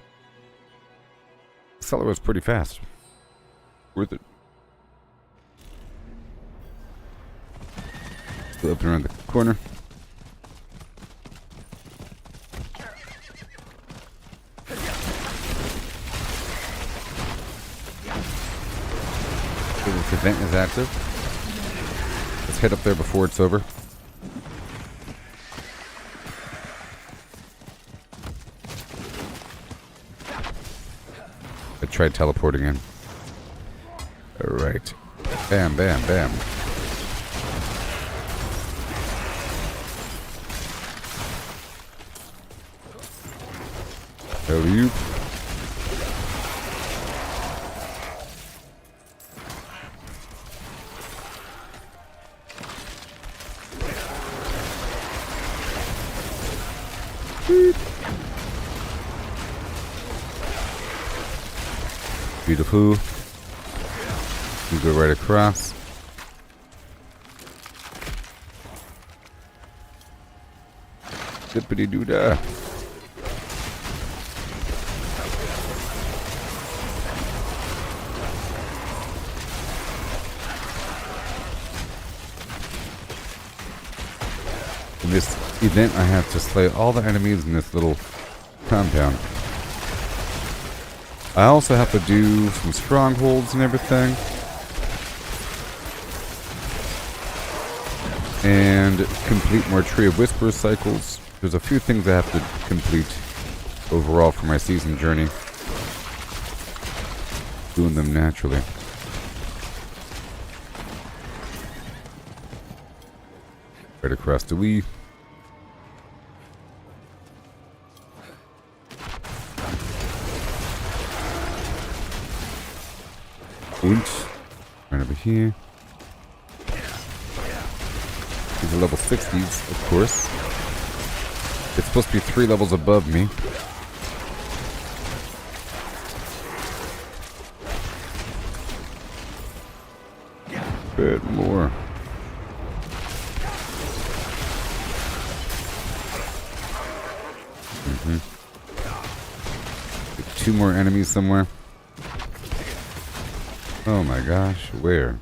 Seller was pretty fast. Worth it. Go up and around the corner. So this event is active. Let's head up there before it's over. I tried teleporting in. Alright. Bam, bam, bam. Hell you. Beautiful. You go right across. Dippity doo dah. In this event, I have to slay all the enemies in this little compound. I also have to do some strongholds and everything. And complete more Tree of Whisper cycles. There's a few things I have to complete overall for my season journey. Doing them naturally. Right across the Wii. Right over here. These are level 60s, of course. It's supposed to be 3 levels above me. Bit more. Get 2 more enemies somewhere. Oh my gosh, where?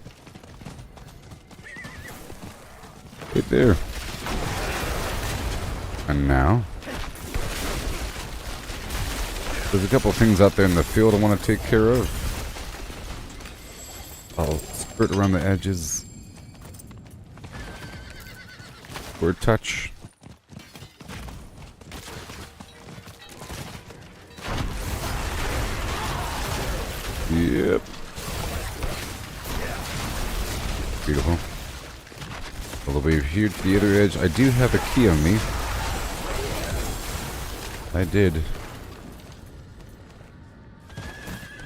Right there. And now? There's a couple things out there in the field I want to take care of. I'll skirt around the edges. For a touch. Yep. Beautiful. All the way here to the other edge. I do have a key on me. I did.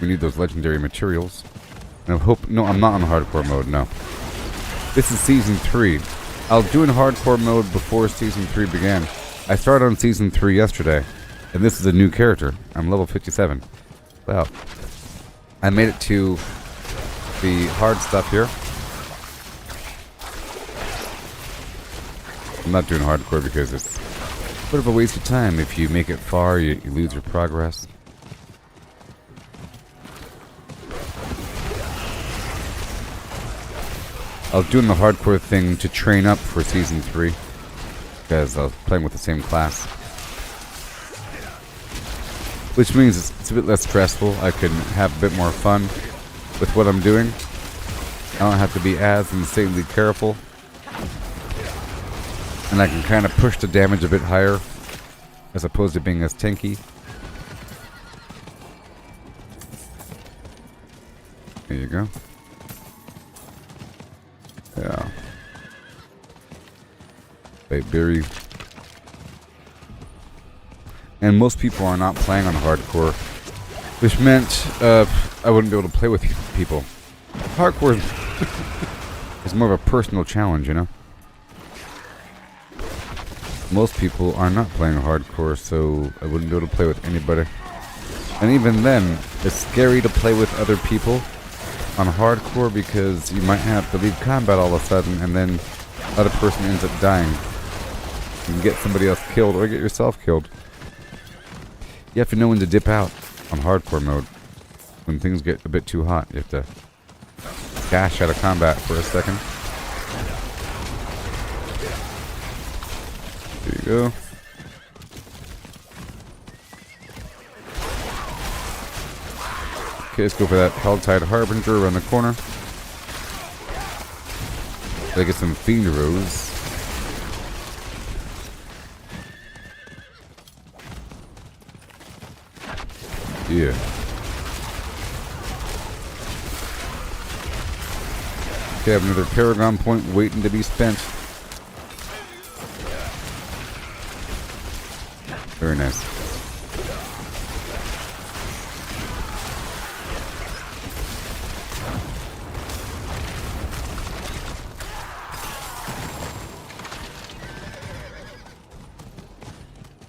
We need those legendary materials. And I hope... No, I'm not on hardcore mode, no. This is Season 3. I was doing hardcore mode before Season 3 began. I started on Season 3 yesterday. And this is a new character. I'm level 57. Wow. I made it to the hard stuff here. I'm not doing hardcore because it's a bit of a waste of time. If you make it far, you lose your progress. I was doing the hardcore thing to train up for Season 3 because I was playing with the same class. Which means it's a bit less stressful. I can have a bit more fun with what I'm doing. I don't have to be as insanely careful. And I can kind of push the damage a bit higher as opposed to being as tanky. There you go. Yeah. Wait, Barry. And most people are not playing on hardcore, which meant I wouldn't be able to play with people. Hardcore is more of a personal challenge, you know? Most people are not playing hardcore, so I wouldn't be able to play with anybody. And even then, it's scary to play with other people on hardcore because you might have to leave combat all of a sudden and then other person ends up dying. You can get somebody else killed or get yourself killed. You have to know when to dip out on hardcore mode. When things get a bit too hot, you have to dash out of combat for a second. There you go. Okay, let's go for that Helltide Harbinger around the corner. Gotta get some Fiend Rose. Yeah. Okay, I have another Paragon point waiting to be spent. Very nice.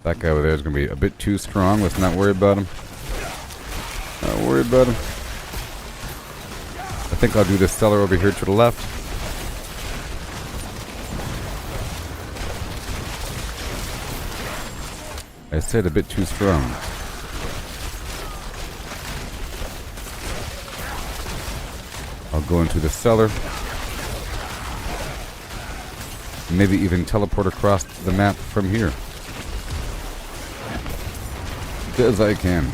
That guy over there is going to be a bit too strong. Let's not worry about him. Not worried about him. I think I'll do this cellar over here to the left. I said a bit too strong. I'll go into the cellar. Maybe even teleport across the map from here. As I can.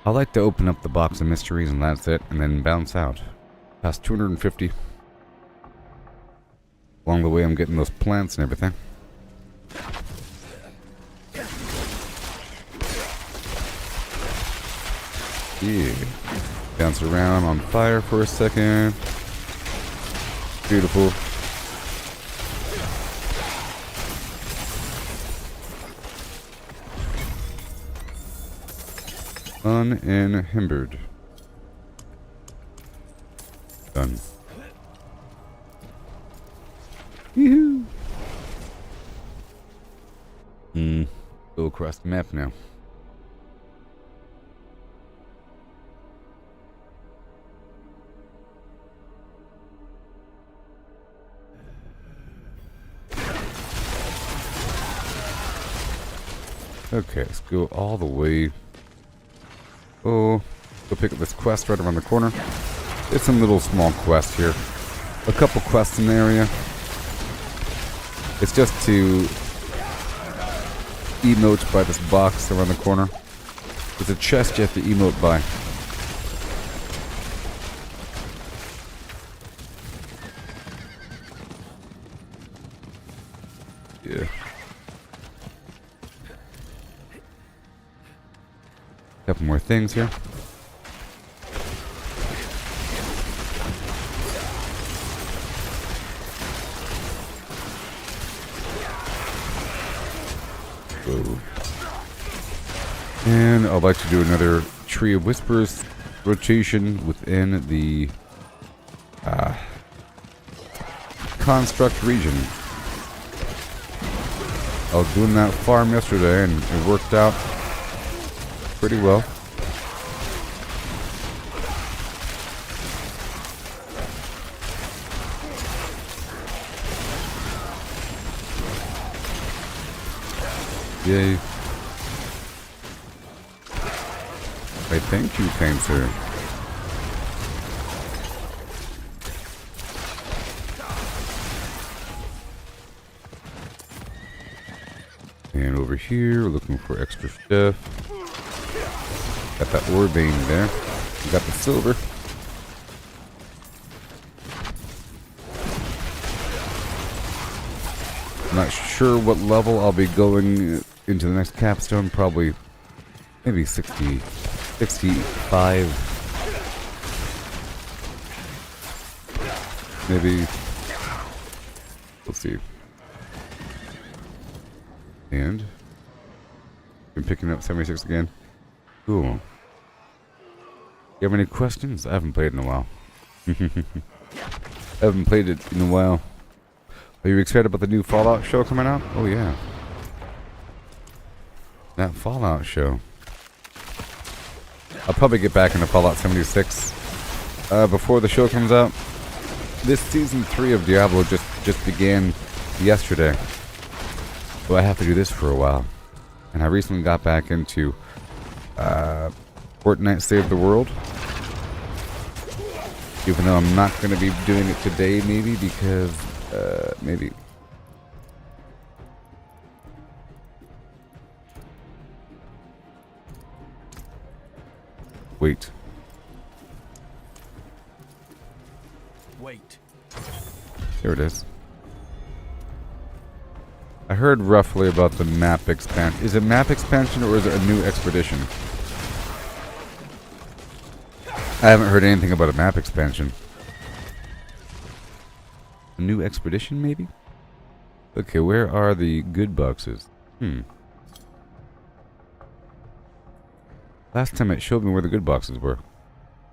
I like to open up the box of mysteries and that's it, and then bounce out. Past 250. Along the way I'm getting those plants and everything. Yeah. Bounce around on fire for a second. Beautiful. Unencumbered. Done. Yoo-hoo! Go across the map now. Okay, let's go all the way. Oh, go pick up this quest right around the corner. There's some little small quests here. A couple quests in the area. It's just to emote by this box around the corner. There's a chest you have to emote by. Yeah. Couple more things here. Whoa. And I'd like to do another Tree of Whispers rotation within the construct region. I was doing that farm yesterday and it worked out pretty well. Yay. I thank you, kind sir. And over here, we're looking for extra stuff. Got that ore vein there. We got the silver. I'm not sure what level I'll be going into the next capstone. Probably maybe 60, 65. Maybe. We'll see. And been picking up 76 again. Cool. You have any questions? I haven't played in a while. I haven't played it in a while. Are you excited about the new Fallout show coming out? Oh yeah. That Fallout show. I'll probably get back into Fallout 76 before the show comes out. This season 3 of Diablo just began yesterday. So I have to do this for a while. And I recently got back into Fortnite Save the World. Even though I'm not going to be doing it today, maybe, because, maybe. Wait. Wait. Here it is. I heard roughly about the map expansion. Is it map expansion or is it a new expedition? I haven't heard anything about a map expansion. A new expedition, maybe? Okay, where are the good boxes? Last time it showed me where the good boxes were.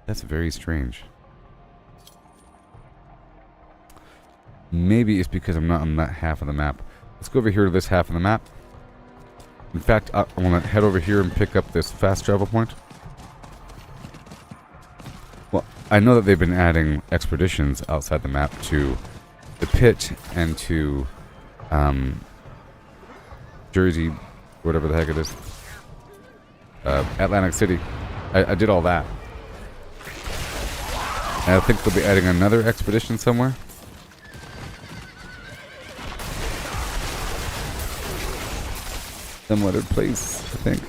That's very strange. Maybe it's because I'm not on that half of the map. Let's go over here to this half of the map. In fact, I want to head over here and pick up this fast travel point. Well, I know that they've been adding expeditions outside the map to the pit and to Jersey, whatever the heck it is. Atlantic City. I did all that. And I think they'll be adding another expedition somewhere. Some other place, I think.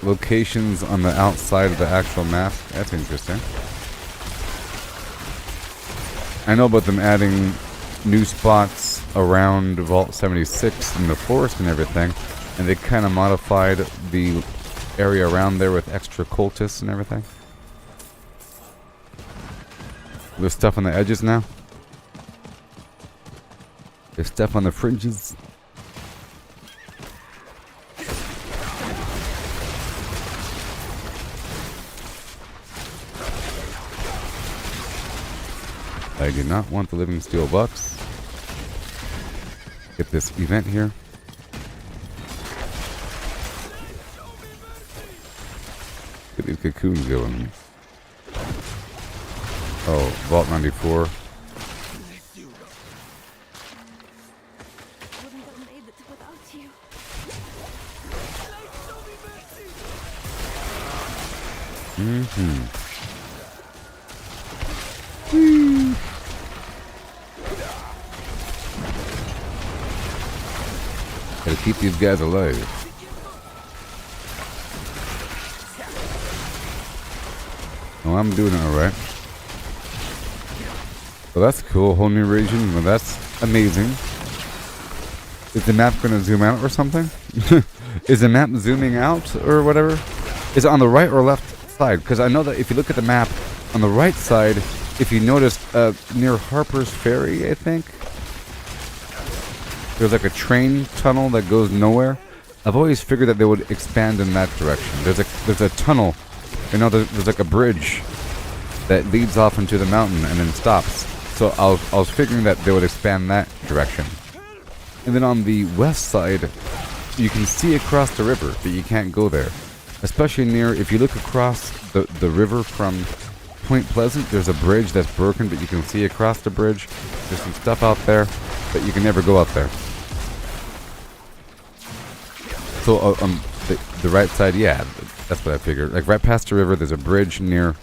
Locations on the outside of the actual map. That's interesting. I know about them adding new spots around Vault 76 in the forest and everything, and they kind of modified the area around there with extra cultists and everything. There's stuff on the edges now. There's stuff on the fringes. I do not want the living steel bucks. Get this event here. Get these cocoons going. Oh, Vault 94. Wouldn't have made it without you. Gotta keep these guys alive. Oh, I'm doing it alright. Well, that's cool. Whole new region. Well, that's amazing. Is the map going to zoom out or something? Is the map zooming out or whatever? Is it on the right or left side? Because I know that if you look at the map, on the right side, if you notice, near Harper's Ferry, I think, there's like a train tunnel that goes nowhere. I've always figured that they would expand in that direction. There's a tunnel. You know, there's like a bridge that leads off into the mountain and then stops. So I was figuring that they would expand that direction. And then on the west side, you can see across the river, but you can't go there. Especially near, if you look across the river from Point Pleasant, there's a bridge that's broken, but you can see across the bridge. There's some stuff out there, but you can never go out there. So on the right side, yeah, that's what I figured. Like right past the river, there's a bridge near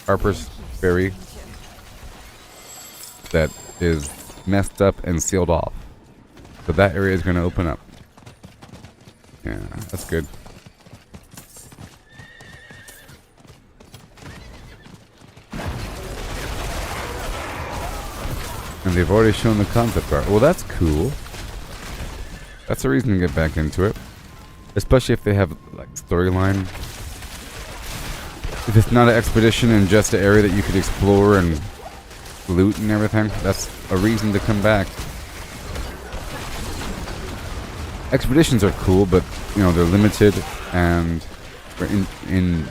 Harper's Ferry that is messed up and sealed off. So that area is going to open up. Yeah, that's good. And they've already shown the concept art. Well, that's cool. That's a reason to get back into it. Especially if they have, like, storyline. If it's not an expedition and just an area that you could explore and loot and everything. That's a reason to come back. Expeditions are cool, but you know they're limited and in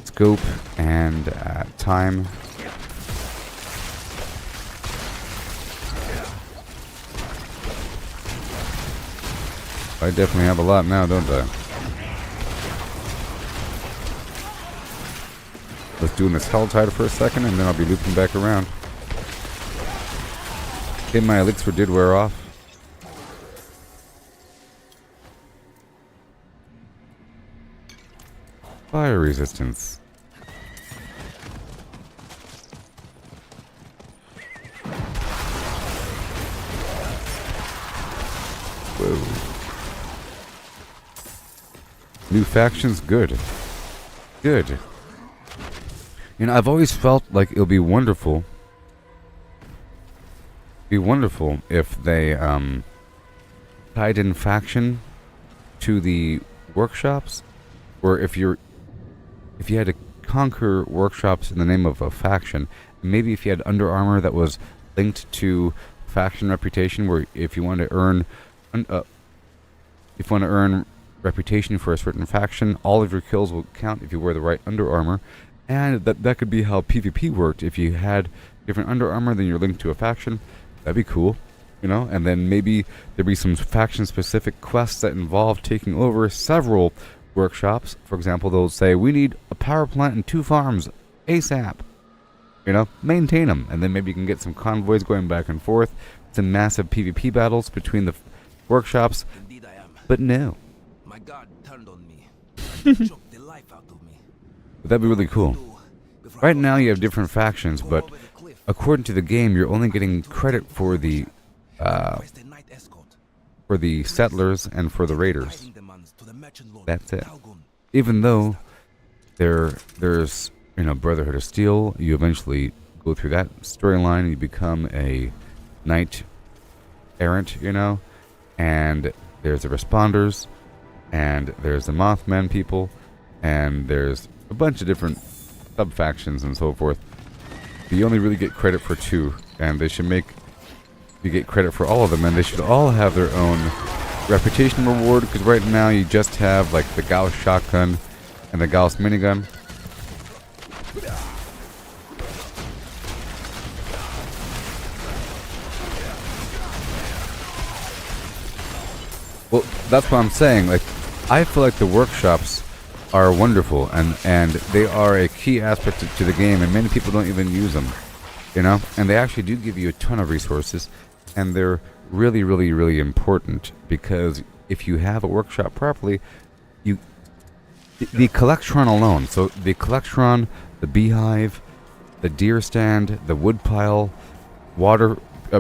scope and time. I definitely have a lot now, don't I? Let's do this Helltide for a second, and then I'll be looping back around. Okay, my elixir did wear off. Fire resistance. Whoa. New factions, good. Good. You know, I've always felt like it'll be wonderful. If they tied in faction to the workshops, or if you had to conquer workshops in the name of a faction, maybe if you had Under Armour that was linked to faction reputation, where if you want to earn reputation for a certain faction, all of your kills will count if you wear the right Under Armour. And that could be how PvP worked. If you had different Under Armour than you're linked to a faction, that'd be cool, you know. And then maybe there'd be some faction-specific quests that involve taking over several workshops. For example, they'll say, we need a power plant and 2 farms ASAP. You know, maintain them. And then maybe you can get some convoys going back and forth. Some massive PvP battles between the workshops. Indeed I am. But no. My God turned on me. Choked the life out of me. But that'd be really cool. Right now you have different factions, but according to the game, you're only getting credit for the settlers and for the raiders. That's it. Even though there's Brotherhood of Steel, you eventually go through that storyline, you become a knight errant, you know, and there's the responders, and there's the Mothman people, and there's a bunch of different sub-factions and so forth. But you only really get credit for 2, and they should make you get credit for all of them, and they should all have their own reputation reward, because right now you just have like the Gauss shotgun and the Gauss minigun. Well, that's what I'm saying. Like, I feel like the workshops are wonderful, and they are a key aspect to the game, and many people don't even use them, you know. And they actually do give you a ton of resources, and they're really, really, really important, because if you have a workshop properly, the Collectron alone, so the Collectron, the Beehive, the Deer Stand, the Woodpile, water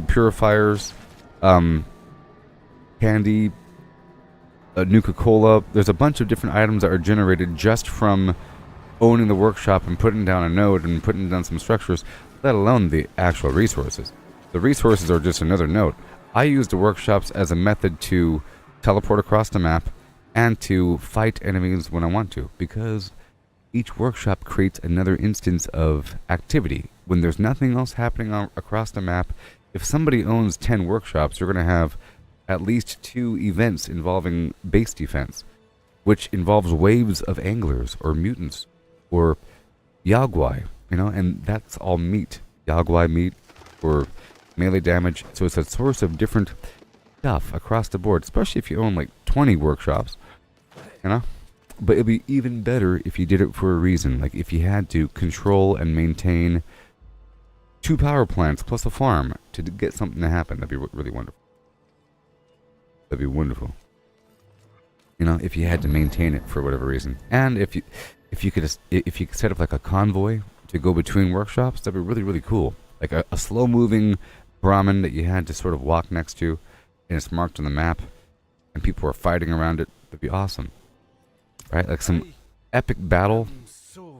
purifiers, candy, Nuka-Cola. There's a bunch of different items that are generated just from owning the workshop and putting down a node and putting down some structures, let alone the actual resources. The resources are just another node. I use the workshops as a method to teleport across the map and to fight enemies when I want to, because each workshop creates another instance of activity. When there's nothing else happening across the map, if somebody owns 10 workshops, you're going to have at least 2 events involving base defense, which involves waves of anglers or mutants or Yagwai, you know, and that's all meat. Yagwai meat or melee damage. So it's a source of different stuff across the board, especially if you own like 20 workshops, you know. But it'd be even better if you did it for a reason. Like if you had to control and maintain 2 power plants plus a farm to get something to happen, that'd be really wonderful. That'd be wonderful. You know, if you had to maintain it for whatever reason, and if you could set up like a convoy to go between workshops, that'd be really, really cool. Like a slow-moving Brahmin that you had to sort of walk next to, and it's marked on the map, and people are fighting around it. That'd be awesome, right? Like some epic battle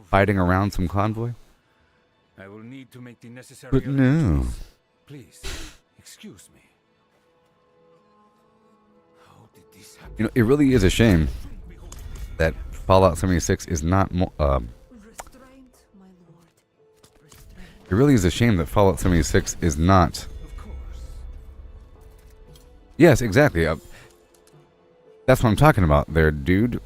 fighting around some convoy. I will need to make the necessary. But no. Please, excuse me. How did this happen? You know, it really is a shame that Fallout 76 is not It really is a shame that Fallout 76 is not. Of course. Yes, exactly. That's what I'm talking about there, dude.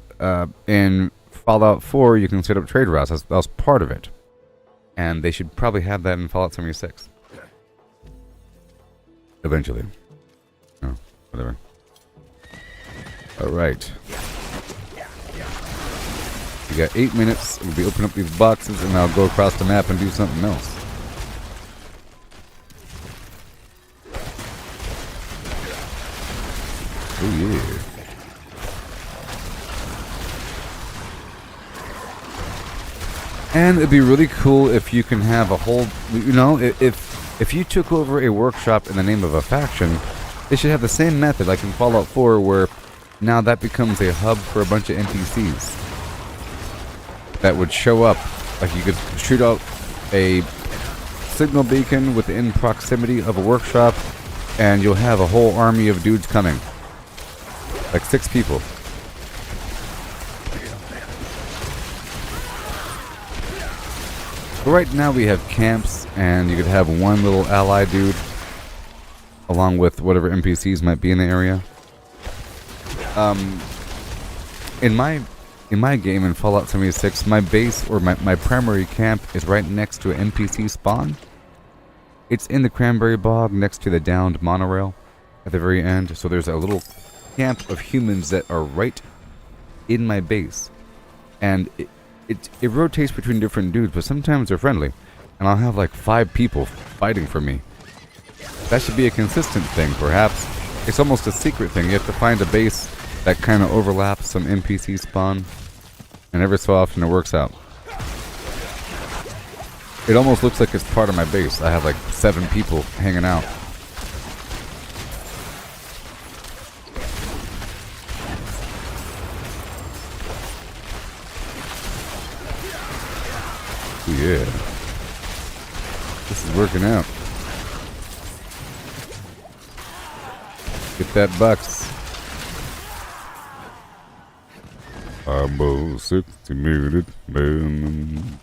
In Fallout 4, you can set up trade routes. That's part of it. And they should probably have that in Fallout 76. Eventually. Oh, whatever. Alright. We got 8 minutes. We'll be opening up these boxes and I'll go across the map and do something else. Oh yeah. And it'd be really cool if you can have a whole, you know, if you took over a workshop in the name of a faction, they should have the same method like in Fallout 4 where now that becomes a hub for a bunch of NPCs that would show up. Like you could shoot out a signal beacon within proximity of a workshop and you'll have a whole army of dudes coming. Like 6 people. But right now we have camps, and you could have one little ally dude, along with whatever NPCs might be in the area. In my game in Fallout 76, my base or my primary camp is right next to an NPC spawn. It's in the Cranberry Bog next to the downed monorail at the very end. So there's a little camp of humans that are right in my base, and it rotates between different dudes, but sometimes they're friendly, and I'll have like 5 people fighting for me. That should be a consistent thing, perhaps. It's almost a secret thing. You have to find a base that kind of overlaps some NPC spawn, and every so often it works out. It almost looks like it's part of my base. I have like 7 people hanging out. Yeah. This is working out. Get that bucks. I'm a 60-minute man.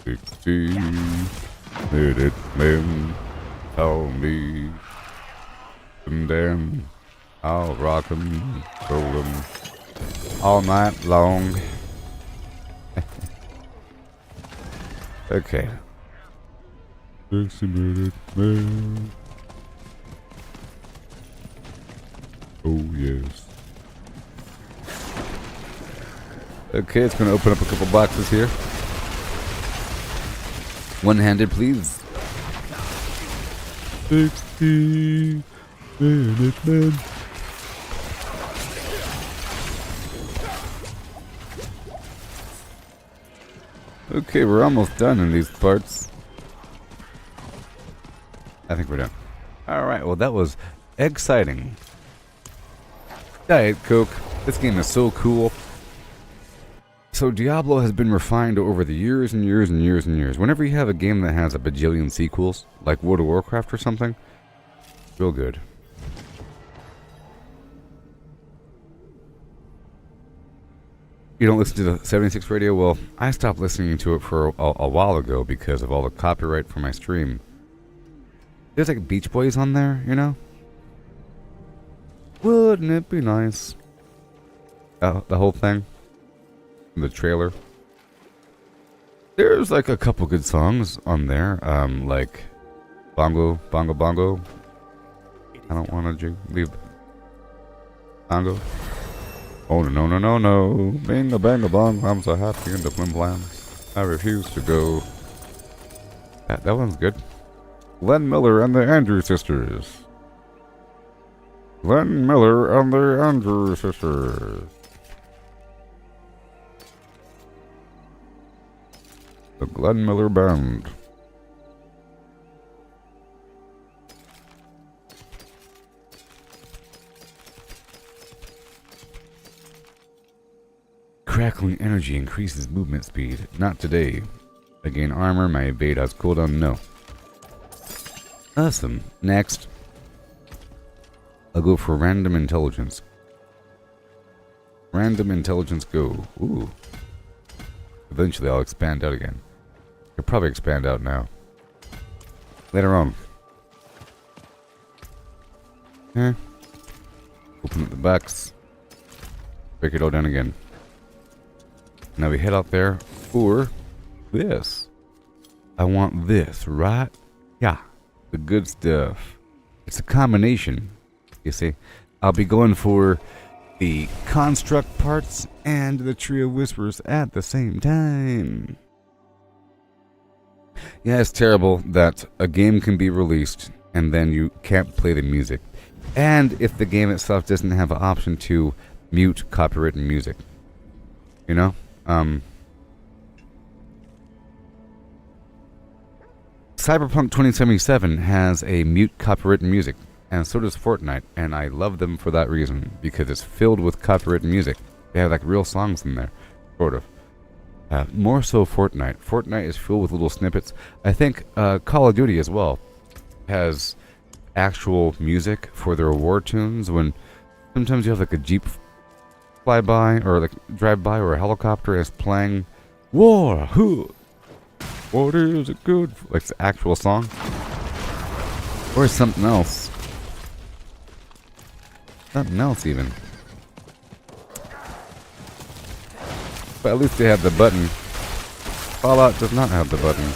60-minute man. Call me. And then I'll rock 'em, roll 'em all night long. Okay. 60-minute man. Oh, yes. Okay, it's going to open up a couple boxes here. One-handed, please. 60-minute man. Okay, we're almost done in these parts. I think we're done. Alright, well that was exciting. Diet Coke. This game is so cool. So Diablo has been refined over the years and years and years and years. Whenever you have a game that has a bajillion sequels, like World of Warcraft or something, real good. You don't listen to the 76 radio? Well, I stopped listening to it for a while ago because of all the copyright for my stream. There's like Beach Boys on there, you know? Wouldn't it be nice? The whole thing? The trailer. There's like a couple good songs on there. Like Bongo, Bongo, Bongo. I don't want to leave Bongo. Oh no no no no! Bing a bang a bong! I'm so happy in the flim flam. I refuse to go. That one's good. Len Miller and the Andrew Sisters. Len Miller and the Andrew Sisters. The Glenn Miller Band. Crackling energy increases movement speed. Not today. I gain armor, my evade has cooldown, no. Awesome. Next. I'll go for random intelligence. Random intelligence go. Ooh. Eventually I'll expand out again. I'll probably expand out now. later on. Okay. Open up the box. Break it all down again. Now we head out there for this. I want this, right? Yeah. The good stuff. It's a combination, you see. I'll be going for the construct parts and the Tree of Whispers at the same time. Yeah, it's terrible that a game can be released and then you can't play the music. And if the game itself doesn't have an option to mute copyrighted music. You know? Cyberpunk 2077 has a mute copyrighted music, and so does Fortnite, and I love them for that reason, because it's filled with copyrighted music. They have like real songs in there, sort of. More so Fortnite. Fortnite is filled with little snippets. I think Call of Duty as well has actual music for their war tunes. When sometimes you have like a jeep fly by, or like drive by, or a helicopter is playing War, who? What is it good for? Like the actual song, or something else. Something else even. But at least they have the button. Fallout does not have the button.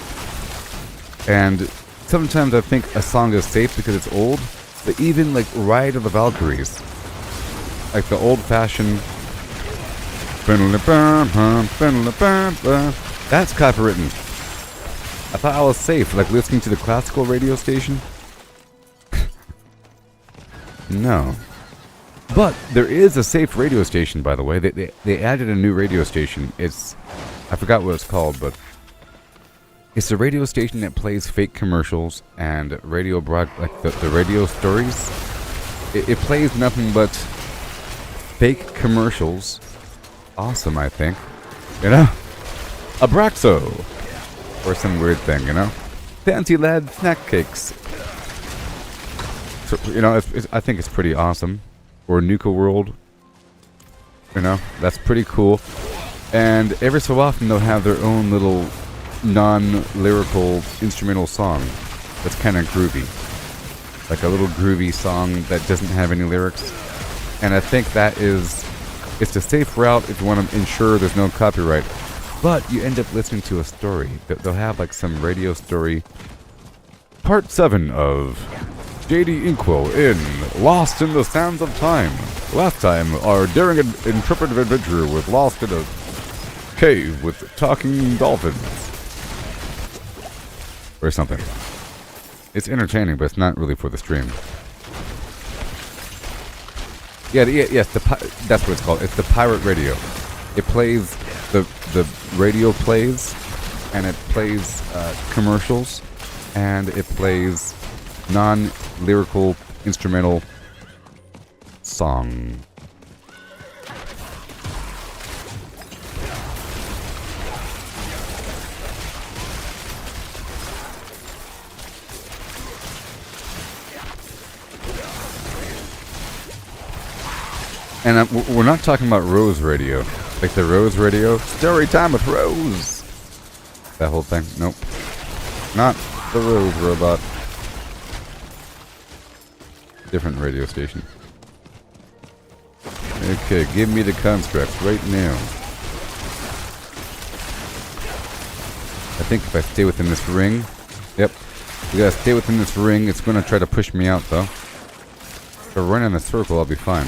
And sometimes I think a song is safe because it's old, but even like Ride of the Valkyries, like the old-fashioned, that's copywritten. I thought I was safe, like listening to the classical radio station. No. But there is a safe radio station, by the way. They added a new radio station. I forgot what it's called, but it's a radio station that plays fake commercials and radio like the radio stories. It plays nothing but fake commercials. Awesome, I think. You know? Abraxo! Or some weird thing, you know? Fancy lad snack cakes. So, you know, I think it's pretty awesome. Or Nuka World. You know, that's pretty cool. And every so often they'll have their own little non-lyrical instrumental song that's kind of groovy. Like a little groovy song that doesn't have any lyrics. And I think it's a safe route if you want to ensure there's no copyright. But you end up listening to a story. They'll have like some radio story. Part 7 of J.D. Inkwell in Lost in the Sands of Time. Last time, our daring and intrepid adventurer was lost in a cave with talking dolphins. Or something. It's entertaining, but it's not really for the stream. Yes, that's what it's called. It's the pirate radio. It plays, the radio plays, and it plays commercials, and it plays non-lyrical instrumental song. And we're not talking about Rose Radio. Like the Rose Radio. Story time with Rose. That whole thing. Nope. Not the Rose Robot. Different radio station. Okay, give me the constructs right now. I think if I stay within this ring... Yep. We gotta stay within this ring. It's gonna try to push me out, though. If I run in a circle, I'll be fine.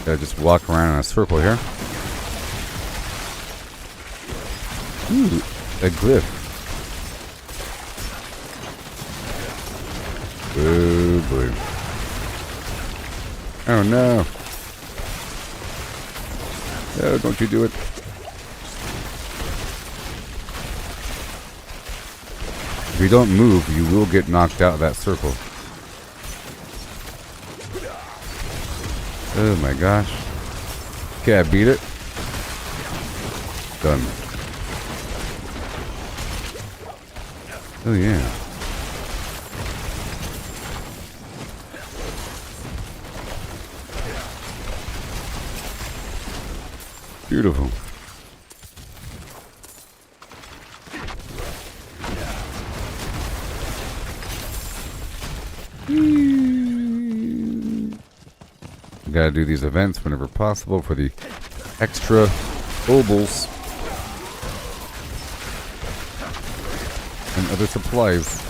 Gotta just walk around in a circle here. Ooh, a glyph. Oh boy. Oh no. Oh, don't you do it. If you don't move, you will get knocked out of that circle. Oh my gosh. Okay, I beat it. Done. Oh yeah. Beautiful. Gotta do these events whenever possible for the extra obols and other supplies.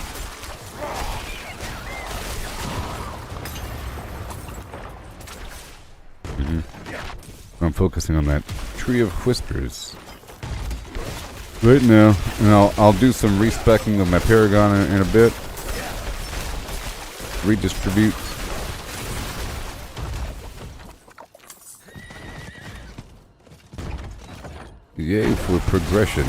I'm focusing on that Tree of Whispers right now, and I'll do some respecking of my Paragon in a bit. Redistribute. Yay for progression.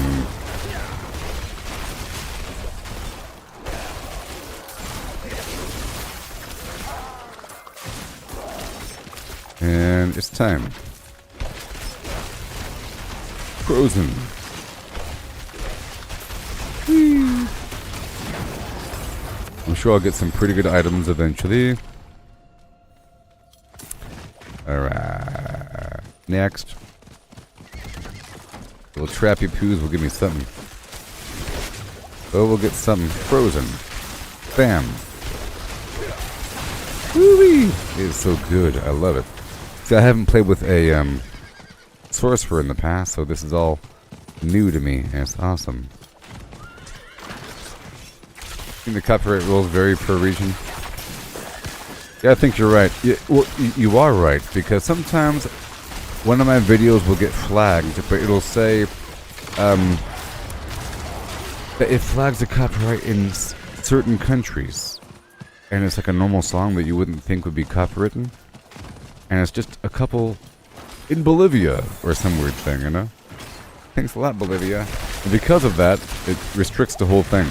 And it's time. Frozen. Whee. I'm sure I'll get some pretty good items eventually. Alright. Next. Little trappy poos will give me something. Oh, we'll get something frozen. Bam. Woo-wee. It is so good. I love it. See, I haven't played with a Sorcerer in the past, so this is all new to me, and it's awesome. I think the copyright rules vary per region. Yeah, I think you're right. Yeah, well, you are right, because sometimes one of my videos will get flagged, but it'll say that it flags a copyright in certain countries. And it's like a normal song that you wouldn't think would be copywritten. And it's just a couple in Bolivia or some weird thing, you know? Thanks a lot, Bolivia. And because of that, it restricts the whole thing.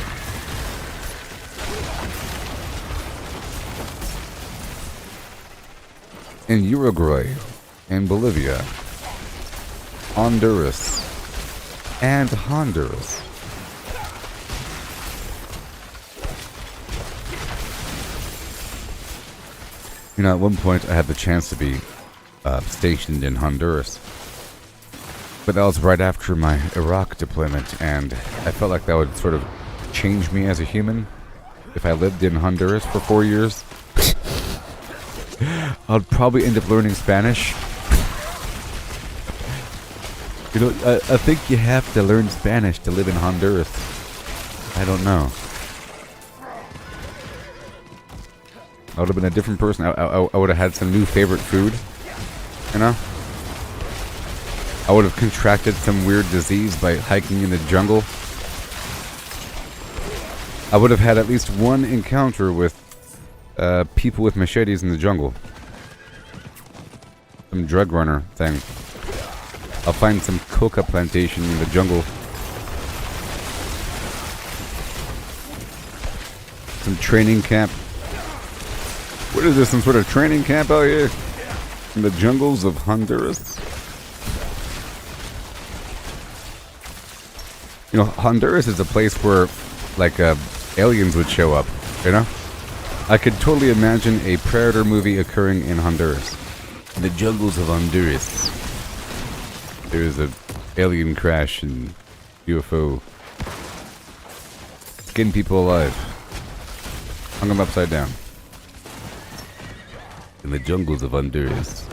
In Uruguay, in Bolivia, Honduras, and Honduras. You know, at one point I had the chance to be stationed in Honduras. But that was right after my Iraq deployment, and I felt like that would sort of change me as a human if I lived in Honduras for 4 years. I'd probably end up learning Spanish. You know, I think you have to learn Spanish to live in Honduras. I don't know. I would have been a different person. I would have had some new favorite food. You know? I would have contracted some weird disease by hiking in the jungle. I would have had at least one encounter with people with machetes in the jungle. Some drug runner thing. I'll find some coca plantation in the jungle. Some training camp. What is this, some sort of training camp out here? In the jungles of Honduras? You know, Honduras is a place where, like, aliens would show up, you know? I could totally imagine a Predator movie occurring in Honduras. In the jungles of Honduras. There's a alien crash and UFO. Skin people alive. Hung them upside down. In the jungles of Honduras.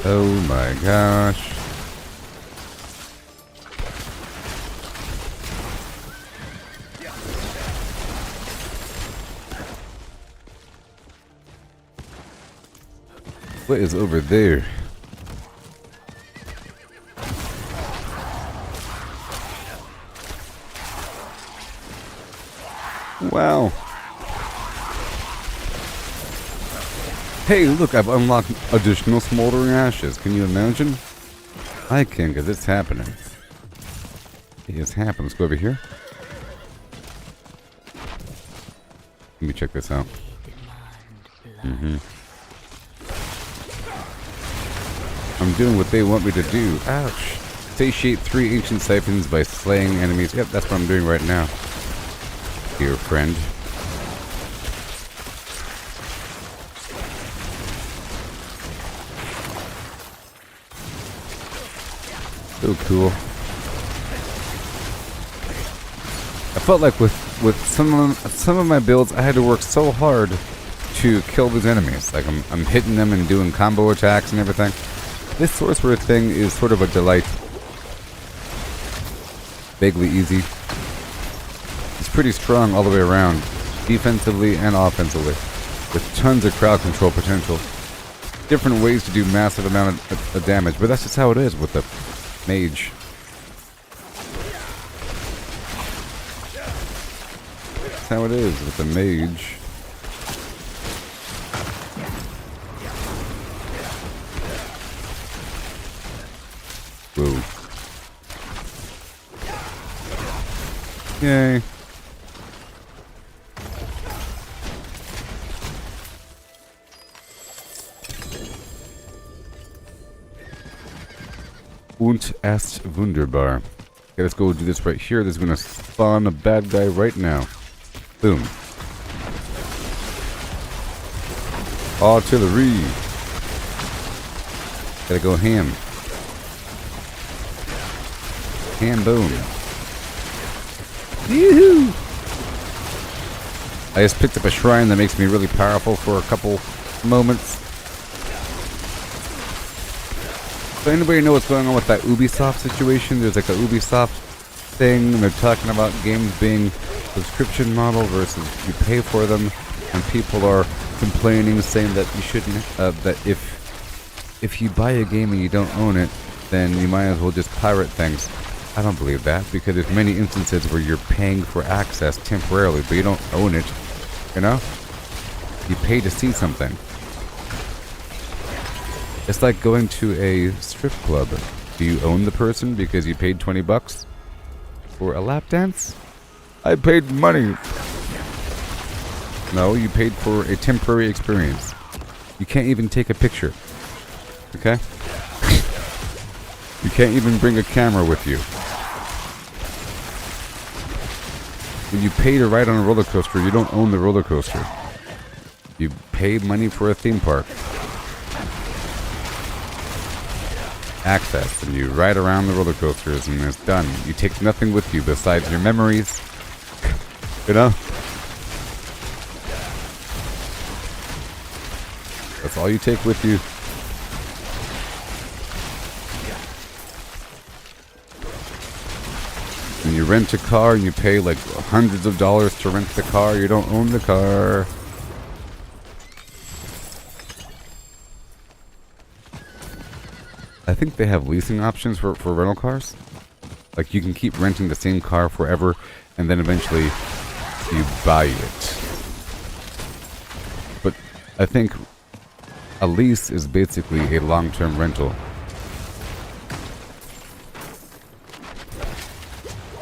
Oh my gosh. What is over there? Wow. Hey, look, I've unlocked additional smoldering ashes. Can you imagine? I can, because it's happening. It is happening. Let's go over here. Let me check this out. I'm doing what they want me to do. Ouch. Satiate 3 ancient siphons by slaying enemies. Yep, that's what I'm doing right now. Dear friend. So cool. I felt like with some of my builds, I had to work so hard to kill these enemies. Like I'm hitting them and doing combo attacks and everything. This sorcerer thing is sort of a delight. Vaguely easy. It's pretty strong all the way around, defensively and offensively, with tons of crowd control potential. Different ways to do massive amount of damage, but that's just how it is with the mage. That's how it is with the mage. Whoa. Yay. Und est wunderbar. Okay, let's go do this right here. This is gonna spawn a bad guy right now. Boom. Artillery. Gotta go ham. Ham boom. Yoo-hoo! I just picked up a shrine that makes me really powerful for a couple moments. So anybody know what's going on with that Ubisoft situation? There's like a Ubisoft thing, and they're talking about games being subscription model versus you pay for them, and people are complaining, saying that you shouldn't, that if you buy a game and you don't own it, then you might as well just pirate things. I don't believe that, because there's many instances where you're paying for access temporarily, but you don't own it, you know? You pay to see something. It's like going to a strip club. Do you own the person because you paid $20 for a lap dance? I paid money. No, you paid for a temporary experience. You can't even take a picture. Okay? You can't even bring a camera with you. When you pay to ride on a roller coaster, you don't own the roller coaster. You pay money for a theme park. Access, and you ride around the roller coasters, and it's done. You take nothing with you besides your memories. You know? That's all you take with you. When you rent a car and you pay like hundreds of dollars to rent the car, you don't own the car. I think they have leasing options for rental cars. Like you can keep renting the same car forever, and then eventually you buy it. But I think a lease is basically a long-term rental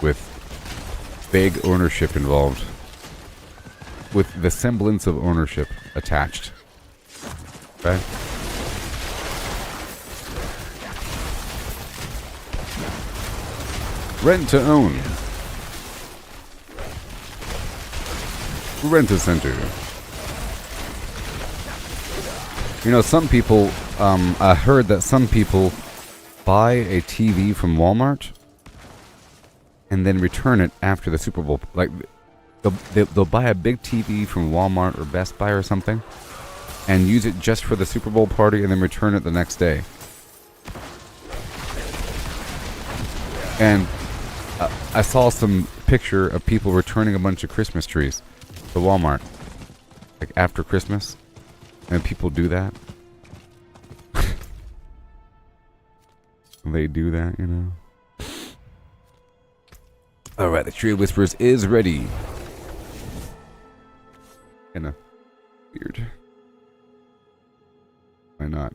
with vague ownership involved, with the semblance of ownership attached. Okay? Rent to own. Rent-a-center. You know, some people, I heard that some people buy a TV from Walmart and then return it after the Super Bowl. Like, they'll buy a big TV from Walmart or Best Buy or something and use it just for the Super Bowl party and then return it the next day. And I saw some picture of people returning a bunch of Christmas trees to Walmart, like after Christmas, and people do that. They do that, you know. Alright, the Tree of Whispers is ready. Kinda weird. Why not?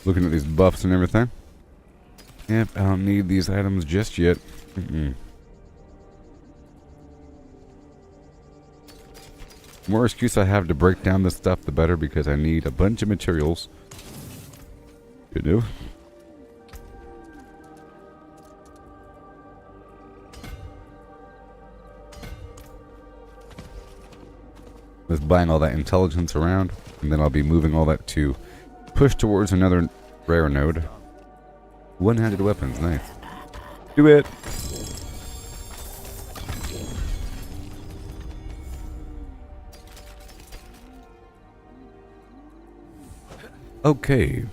Looking at these buffs and everything. Yep, I don't need these items just yet. The more excuse I have to break down this stuff, the better, because I need a bunch of materials. You know? Just buying all that intelligence around, and then I'll be moving all that to push towards another rare node. One-handed weapons, nice. Do it! Okay.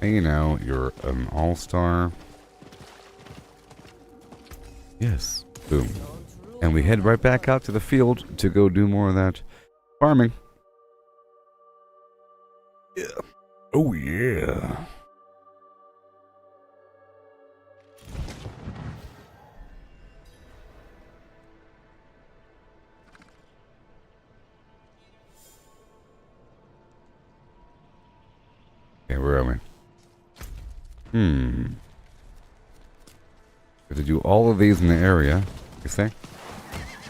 Hey now, you're an all-star. Yes. Boom. And we head right back out to the field to go do more of that farming. Yeah. Oh yeah. Okay, where are we? Have to do all of these in the area, you see?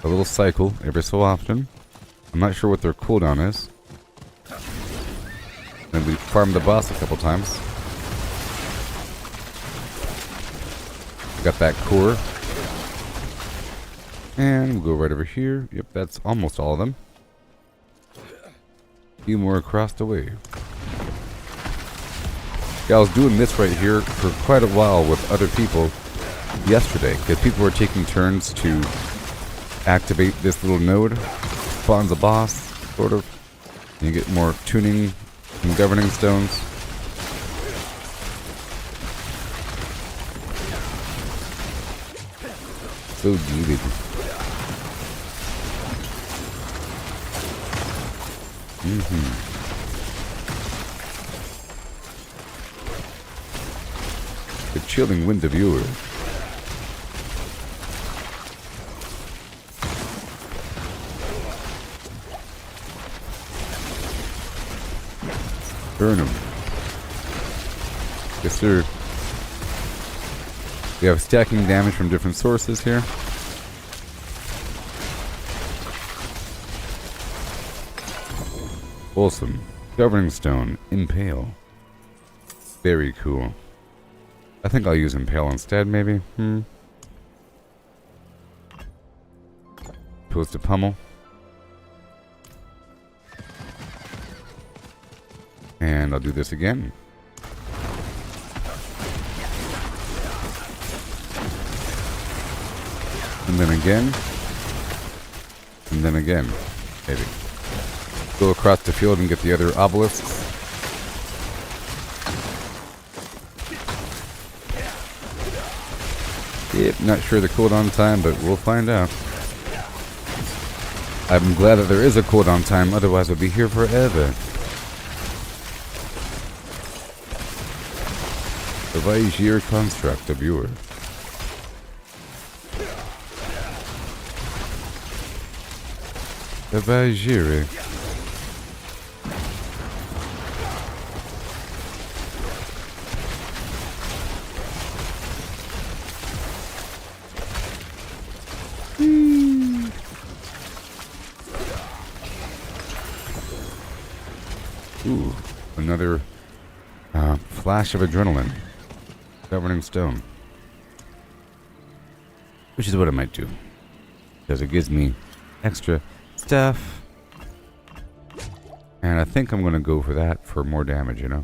A little cycle every so often. I'm not sure what their cooldown is. Then we farmed the boss a couple times. Got that core. And we'll go right over here. Yep, that's almost all of them. A few more across the way. Yeah, I was doing this right here for quite a while with other people yesterday, because people were taking turns to activate this little node. Spawns a boss, sort of. You get more tuning and governing stones. So needed. The chilling wind of yours. Burn them. Yes, sir. We have stacking damage from different sources here. Awesome. Governing stone. Impale. Very cool. I think I'll use Impale instead, maybe. Opposed to Pummel. And I'll do this again. And then again. And then again. Maybe. Go across the field and get the other obelisks. Yep, not sure the cooldown time, but we'll find out. I'm glad that there is a cooldown time, otherwise I'll be here forever. The Vaigir construct of yours. The Vaigir. Ooh, another flash of adrenaline. Governing stone. Which is what I might do. Because it gives me extra stuff. And I think I'm going to go for that for more damage, you know.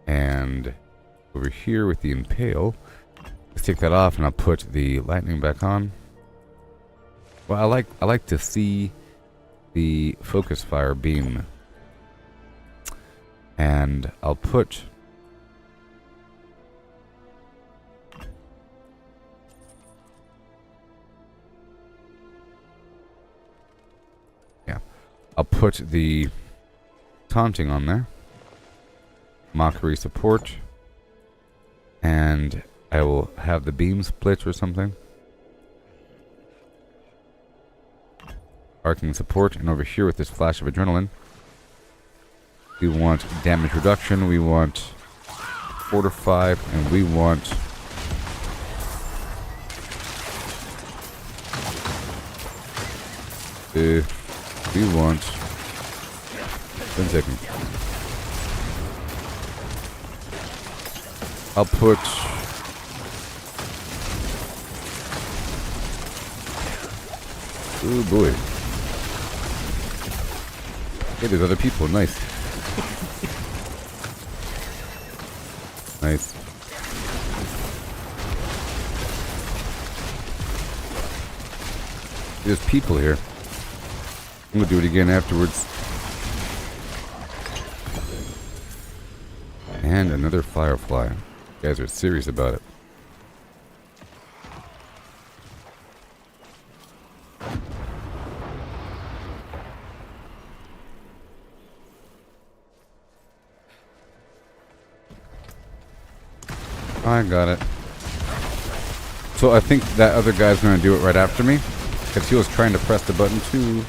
And over here with the Impale, let's take that off and I'll put the lightning back on. Well, I like to see the focus fire beam. And I'll put the taunting on there. Mockery support. And I will have the beam split or something. Arcing support. And over here with this flash of adrenaline, we want damage reduction. We want fortify, and we want... we want... 10 seconds. I'll put... Oh boy. Hey, there's other people. Nice. Nice. There's people here. I'm gonna do it again afterwards. And another firefly. You guys are serious about it. I got it. So I think that other guy's gonna do it right after me, because he was trying to press the button too.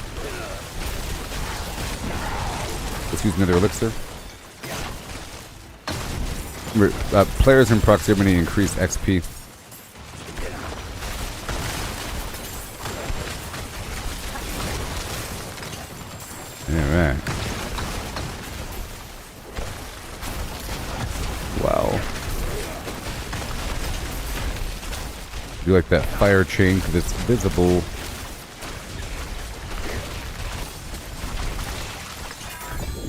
Let's use another elixir. Players in proximity increase XP. Alright. Wow. Do like that fire chain because it's visible.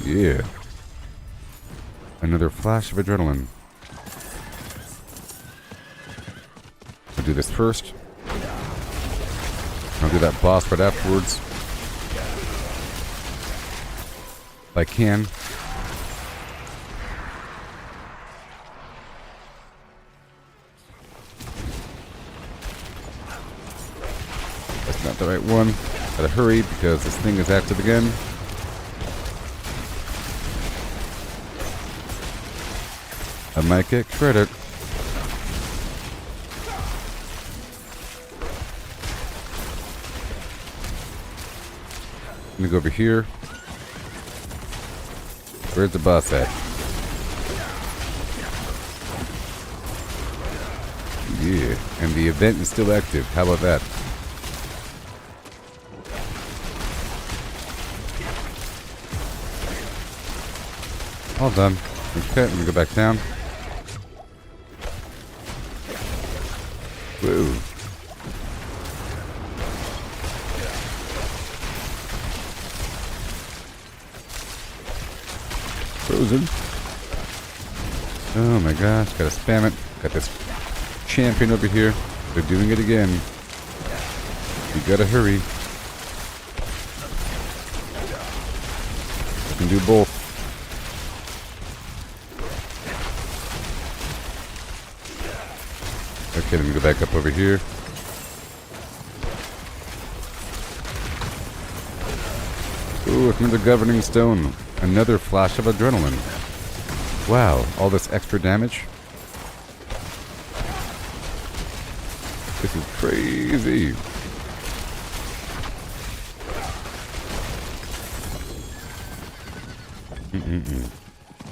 Yeah. Another flash of adrenaline. I'll do this first. I'll do that boss right afterwards. If I can. That's not the right one. Gotta hurry because this thing is active again. I might get credit. Let me go over here. Where's the boss at? Yeah, and the event is still active. How about that? All done. Okay, let me go back down. Whoa. Frozen. Oh my gosh, gotta spam it. Got this champion over here. They're doing it again. You gotta hurry. You can do both. Okay, let me go back up over here. Ooh, it's another governing stone. Another flash of adrenaline. Wow, all this extra damage. This is crazy.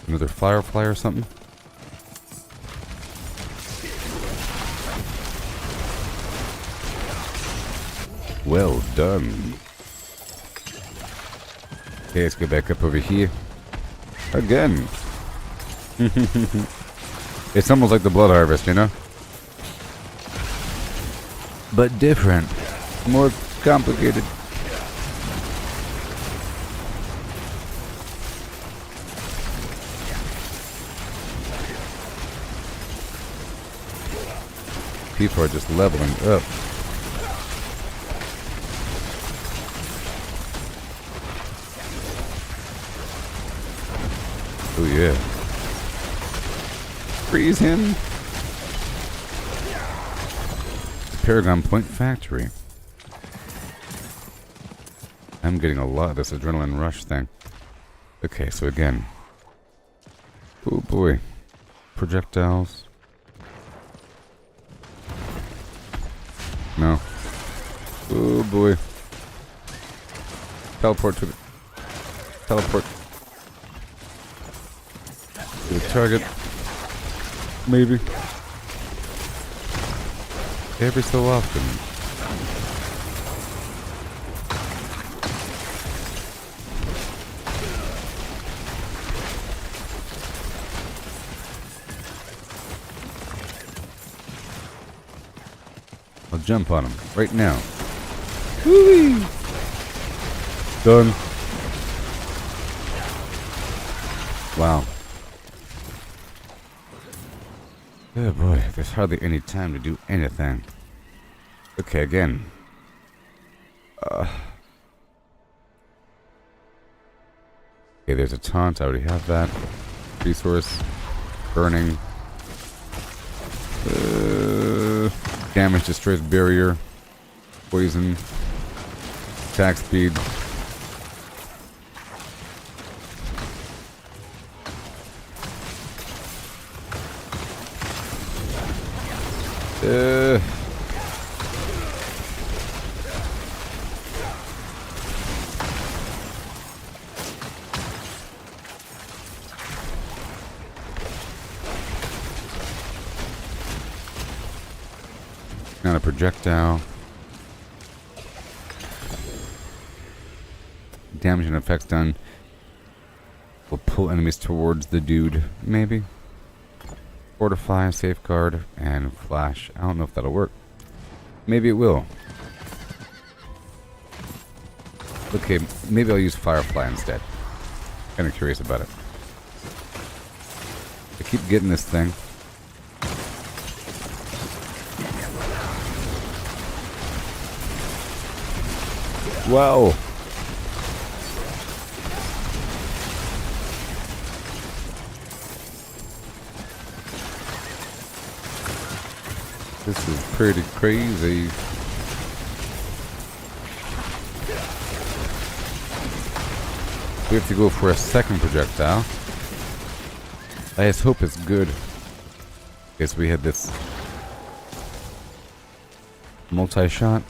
Another firefly or something? Well done. Okay, let's go back up over here. Again. It's almost like the blood harvest, you know? But different. More complicated. People are just leveling up. Oh yeah. Freeze him. Paragon Point Factory. I'm getting a lot of this adrenaline rush thing. Okay, so again. Oh boy. Projectiles. No. Oh boy. Teleport to the... Teleport. To the target. maybe. Every so often. I'll jump on him right now. Whee! Done. Wow. Oh boy, there's hardly any time to do anything. Okay, again. Okay, there's a taunt. I already have that. Resource. Burning. Damage destroys barrier. Poison. Attack speed. Not a projectile. Damage and effects done will pull enemies towards the dude, maybe. Fortify, safeguard, and flash. I don't know if that'll work. Maybe it will. Okay, maybe I'll use Firefly instead. Kind of curious about it. I keep getting this thing. Wow. This is pretty crazy. We have to go for a second projectile. I just hope it's good. Guess we had this multi-shot.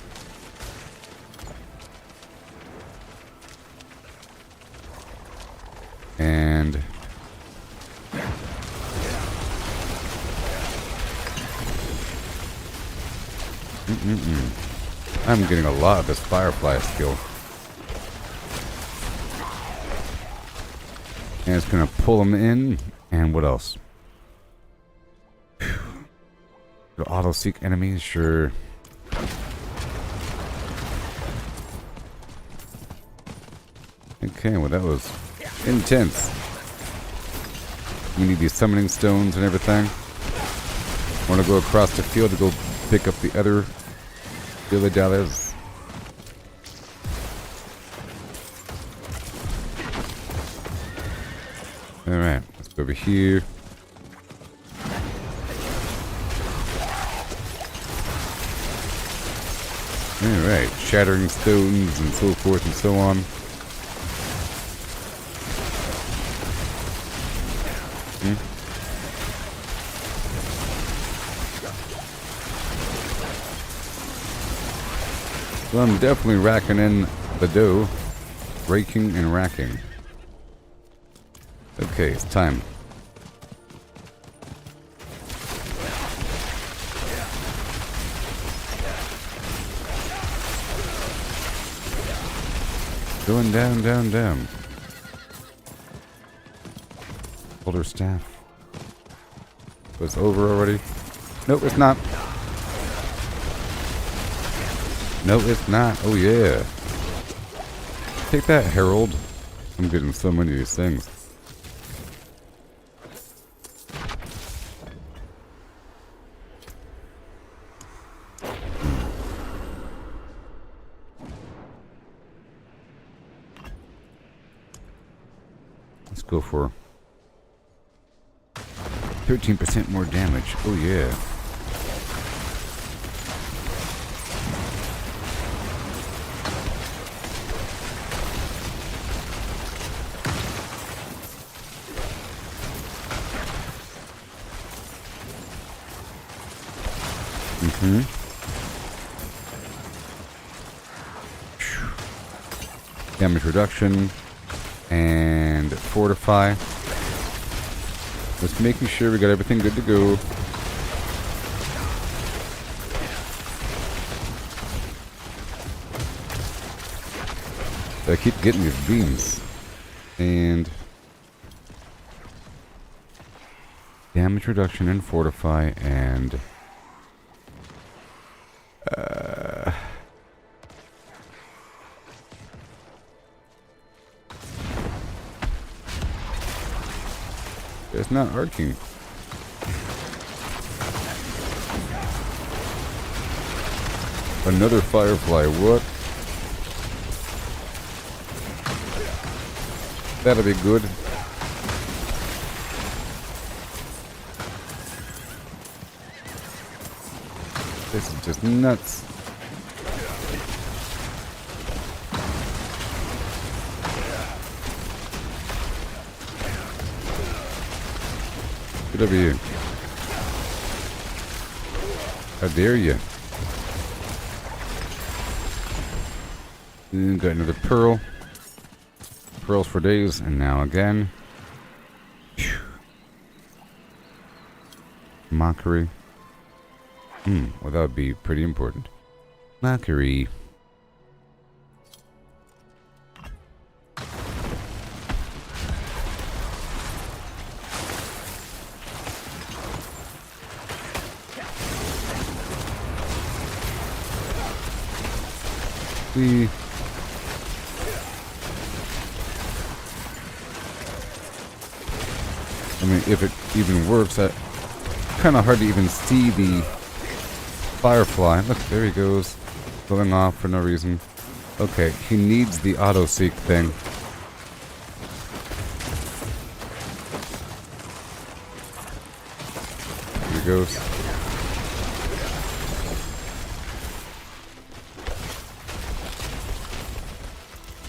And I'm getting a lot of this Firefly skill. And it's gonna pull them in. And what else? Auto seek enemies, sure. Okay, well that was intense. You need these summoning stones and everything. I want to go across the field to go pick up the other $1 Alright, let's go over here. Alright, shattering stones and so forth and so on. Well, I'm definitely racking in the dough. Raking and racking. Okay, it's time. Going down, down, down. Boulder staff. Was over already? Nope, it's not. No, it's not. Oh, yeah. Take that, Herald. I'm getting so many of these things. Let's go for 13% more damage. Oh, yeah. Damage reduction and fortify. Just making sure we got everything good to go. I keep getting these beams. And damage reduction and fortify and it's not arcing. Another firefly, what? That'll be good. This is just nuts. Get over here. How dare you? Got another pearl. Pearls for days, and now again. Phew. Mockery. Well, that would be pretty important. Mockery. I mean, if it even works, kind of hard to even see the firefly. Look, there he goes. Going off for no reason. Okay, he needs the auto-seek thing. There he goes.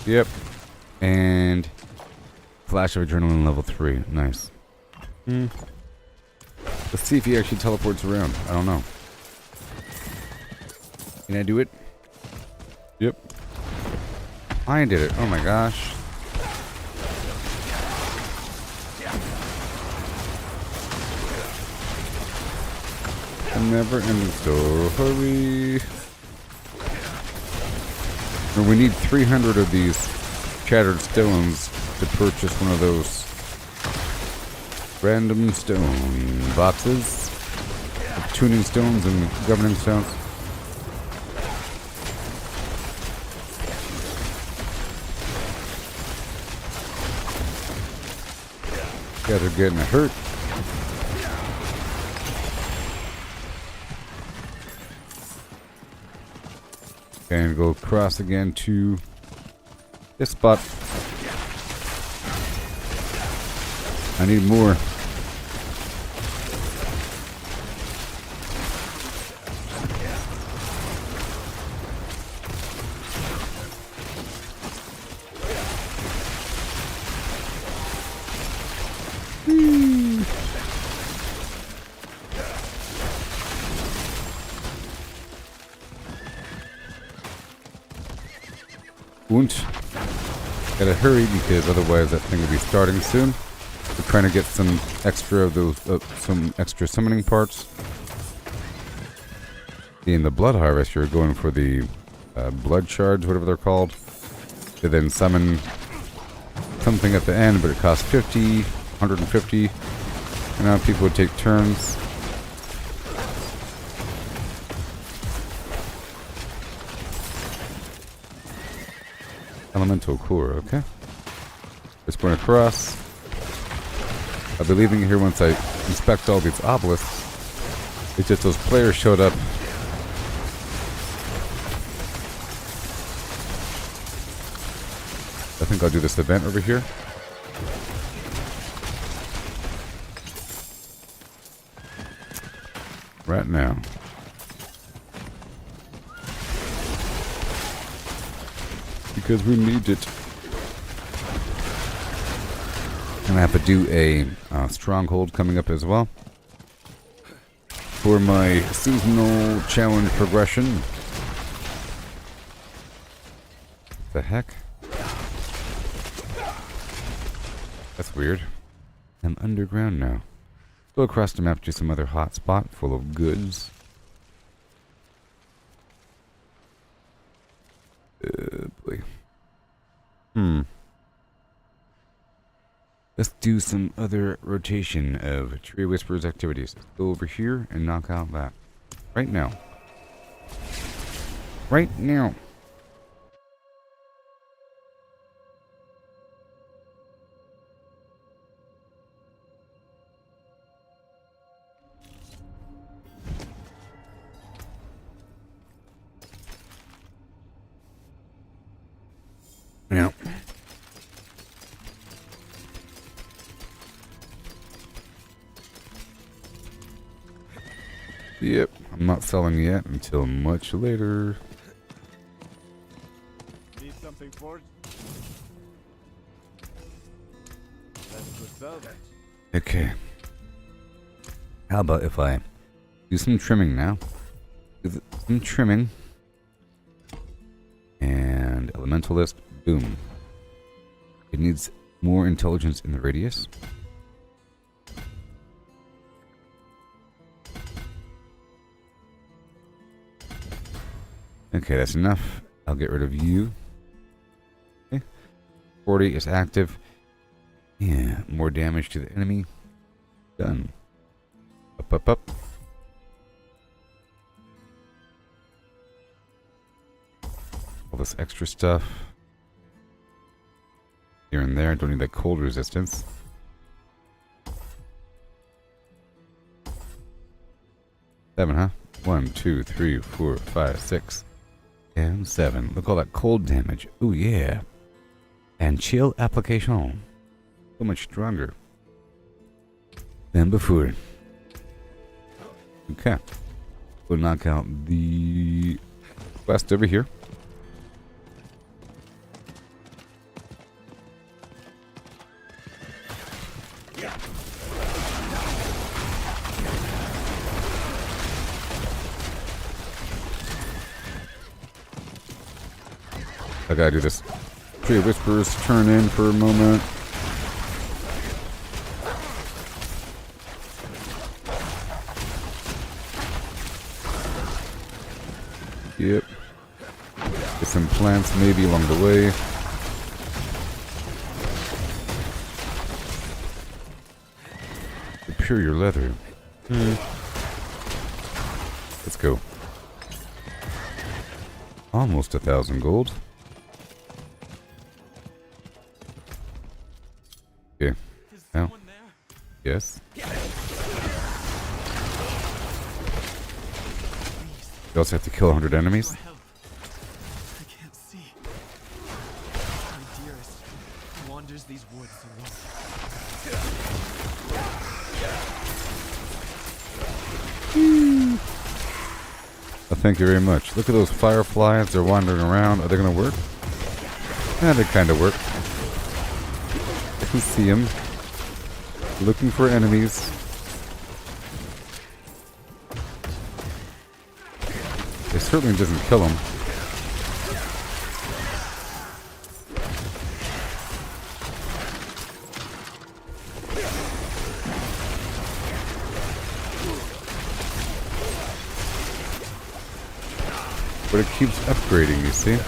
Yep. And flash of adrenaline level 3. Nice. Let's see if he actually teleports around. I don't know. Can I do it? Yep. I did it. Oh my gosh. A never-ending story. Hurry. Well, we need 300 of these shattered stones to purchase one of those random stone boxes. Tuning stones and governing stones. Guys are getting hurt. And go across again to this spot. I need more. Gotta hurry because otherwise that thing will be starting soon. We're trying to get some extra of those, some extra summoning parts. In the Blood Harvest, you're going for the blood shards, whatever they're called. To then summon something at the end, but it costs 50, 150. And now people would take turns. Elemental core, okay. Just going across. I'll be leaving here once I inspect all these obelisks. It's just those players showed up. I think I'll do this event over here. Right now. Because we need it. And I have to do a stronghold coming up as well. For my seasonal challenge progression. The heck? That's weird. I'm underground now. Go across the map to some other hotspot full of goods. Boy. Let's do some other rotation of Tree Whisperers activities. Let's go over here and knock out that. Right now. Right now. Now. Yep, I'm not selling yet until much later. Need something forged? That's the salvage. Okay. How about if I do some trimming now? Do some trimming. And Elementalist, boom. It needs more intelligence in the radius. Okay, that's enough. I'll get rid of you. Okay. 40 is active. Yeah, more damage to the enemy. Done. Up, up, up. All this extra stuff. Here and there. Don't need that cold resistance. Seven, huh? 1, 2, 3, 4, 5, 6. And 7. Look at all that cold damage. Ooh, yeah. And chill application. So much stronger than before. Okay. We'll knock out the quest over here. I gotta do this. Tree Whisperers turn in for a moment. Yep. Get some plants maybe along the way. Superior leather. Let's go. Almost 1,000 gold. Okay. Now. Yes. You also have to kill 100 enemies. I can't see. My dearest wanders these woods alone. Oh, thank you very much. Look at those fireflies. They're wandering around. Are they going to work? Yeah, they kind of work. I can see them. Looking for enemies. It certainly doesn't kill them. But it keeps upgrading, you see?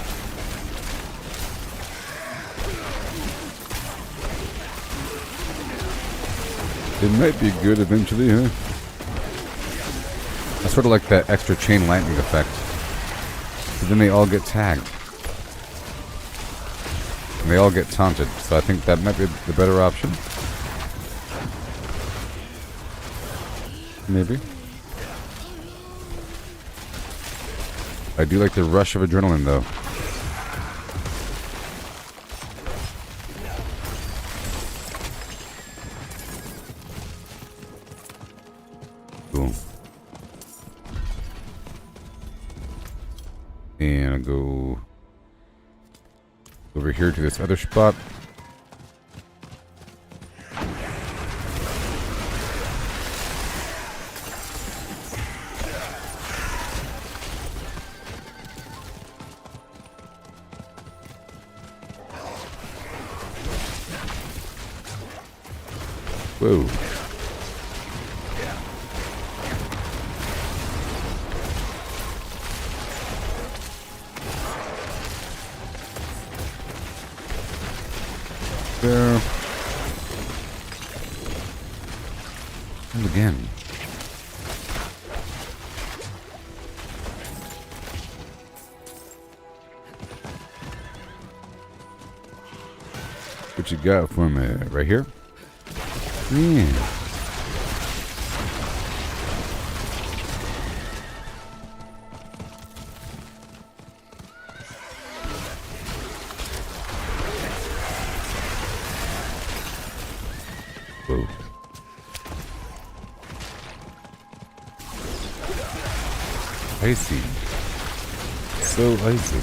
It might be good eventually, huh? I sort of like that extra chain lightning effect. So then they all get tagged. And they all get taunted. So I think that might be the better option. Maybe. I do like the rush of adrenaline, though. Cool. And I'll go over here to this other spot. Whoa. again. What you got for me? Right here? Yeah. Whoa. Icy. So icy.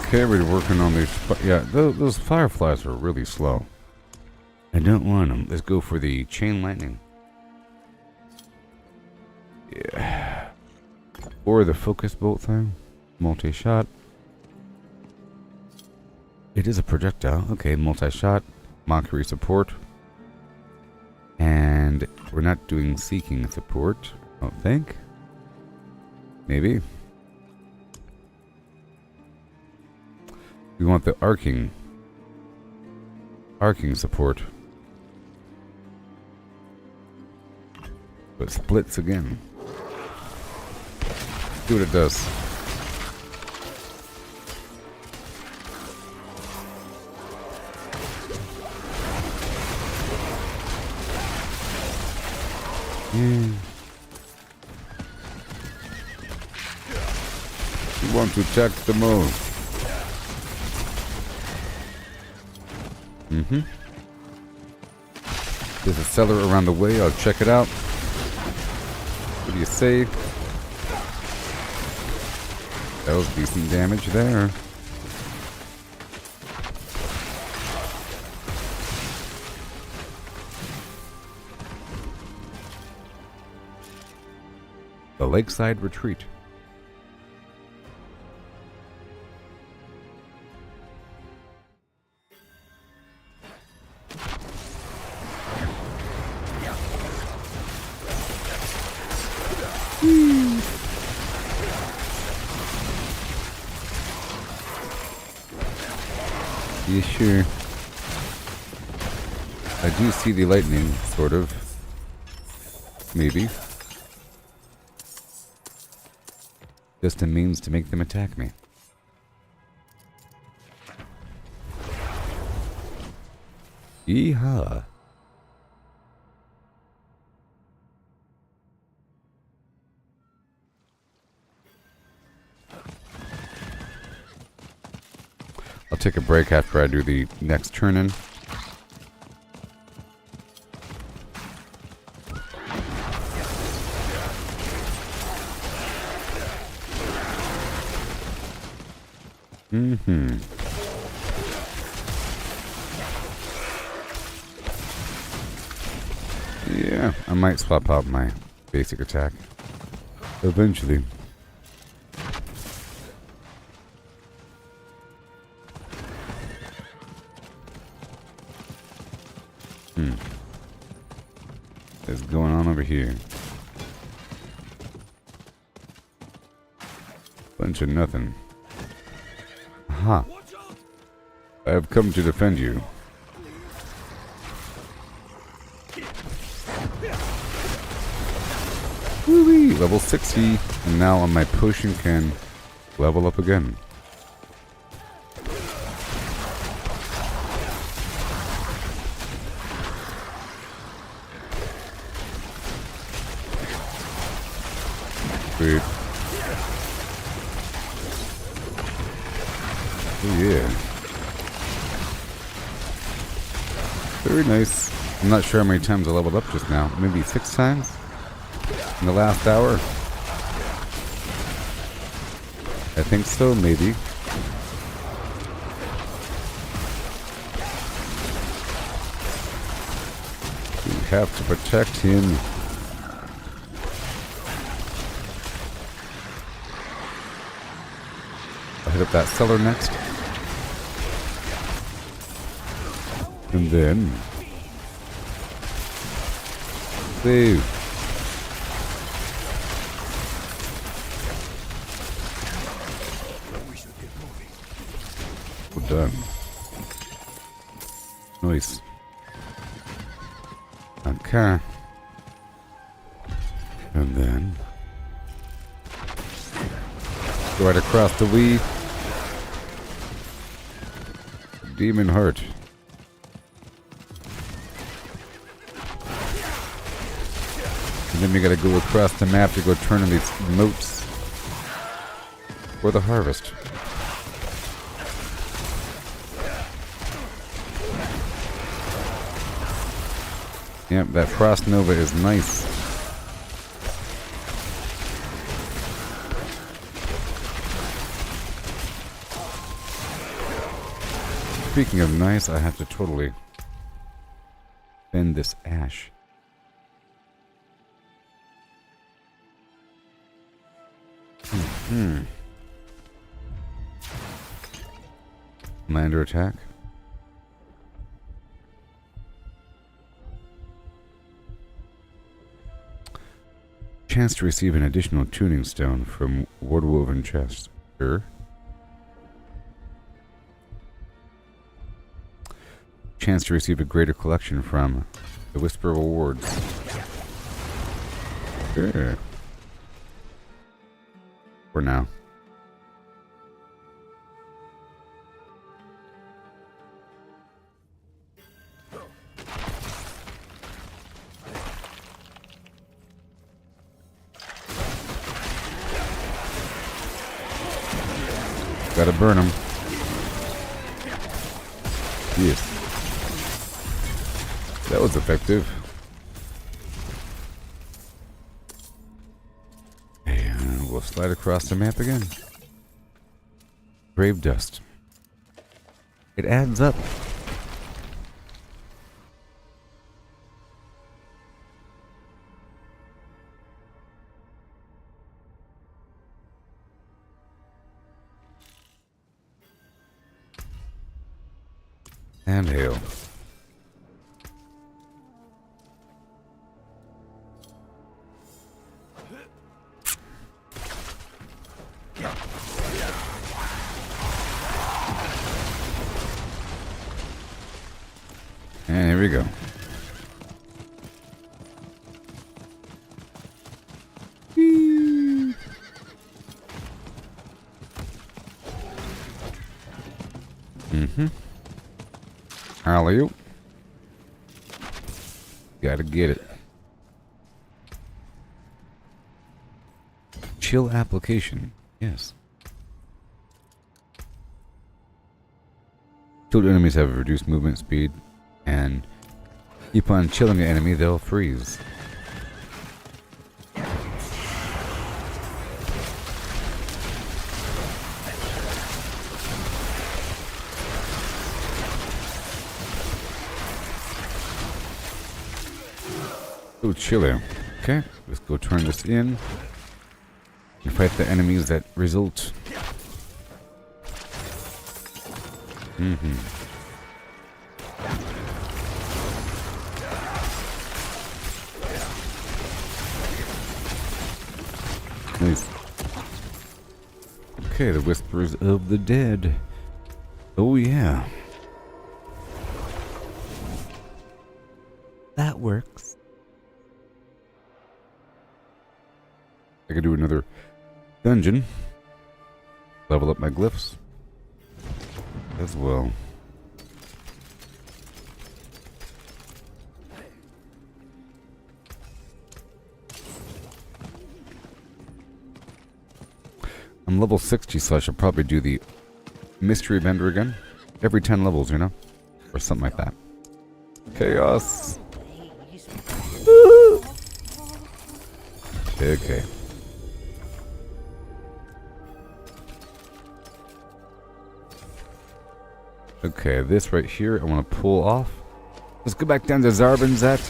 Okay, we're working on these. Yeah, those fireflies are really slow. I don't want them. Let's go for the chain lightning. Yeah. Or the focus bolt thing. Multi-shot. It is a projectile. Okay, multi-shot. Mockery support. And we're not doing seeking support, I don't think. Maybe. We want the arcing support. But splits again. See what it does. Yeah. We want to check the move. There's a cellar around the way. I'll check it out. What do you say? That was decent damage there. The lakeside retreat. Yeah, sure. I do see the lightning, sort of. Maybe. Just a means to make them attack me. Yeehaw. I'll take a break after I do the next turn in. Yeah, I might swap out my basic attack. Eventually. What's going on over here? Bunch of nothing. Aha. I have come to defend you. Woo-wee! Level 60. And now on my potion can level up again. Sweet. Oh yeah. Very nice. I'm not sure how many times I leveled up just now. Maybe 6 times? In the last hour? I think so, maybe. We have to protect him. I'll hit up that cellar next. And then... save. done. Nice. Okay. And then right across the weed. Demon heart. And then we gotta go across the map to go turn in these moats for the harvest. Yep, that frost nova is nice. Speaking of nice, I have to totally bend this ash. Lander attack. Chance to receive an additional tuning stone from Wardwoven chest. Sure. Chance to receive a greater collection from the Whisper of Awards. Sure. For now. Gotta burn them. Yes. That was effective. And we'll slide across the map again. Grave dust. It adds up. And hail. And here we go. Alley-oop. Gotta get it. Chill application. Yes. Killed enemies have reduced movement speed, and keep on chilling the enemy, they'll freeze. So chilly. Okay, let's go turn this in and fight the enemies that result. Nice. Okay, the Whispers of the Dead. Oh yeah. That works. I could do another dungeon. Level up my glyphs as well. I'm level 60, so I should probably do the mystery vendor again. Every 10 levels, you know? Or something like that. Chaos! Okay. Okay, this right here I want to pull off. Let's go back down to Zarbinzet.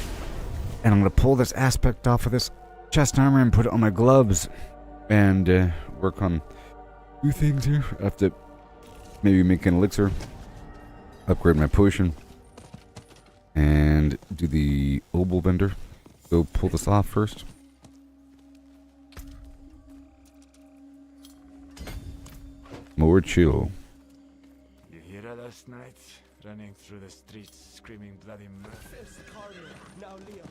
And I'm going to pull this aspect off of this chest armor and put it on my gloves. And work on a few things here. I have to maybe make an elixir. Upgrade my potion. And do the obol vendor. Go pull this off first. More chill. You hear that, last night, running through the streets, screaming bloody murder. First Carlo, now Leo.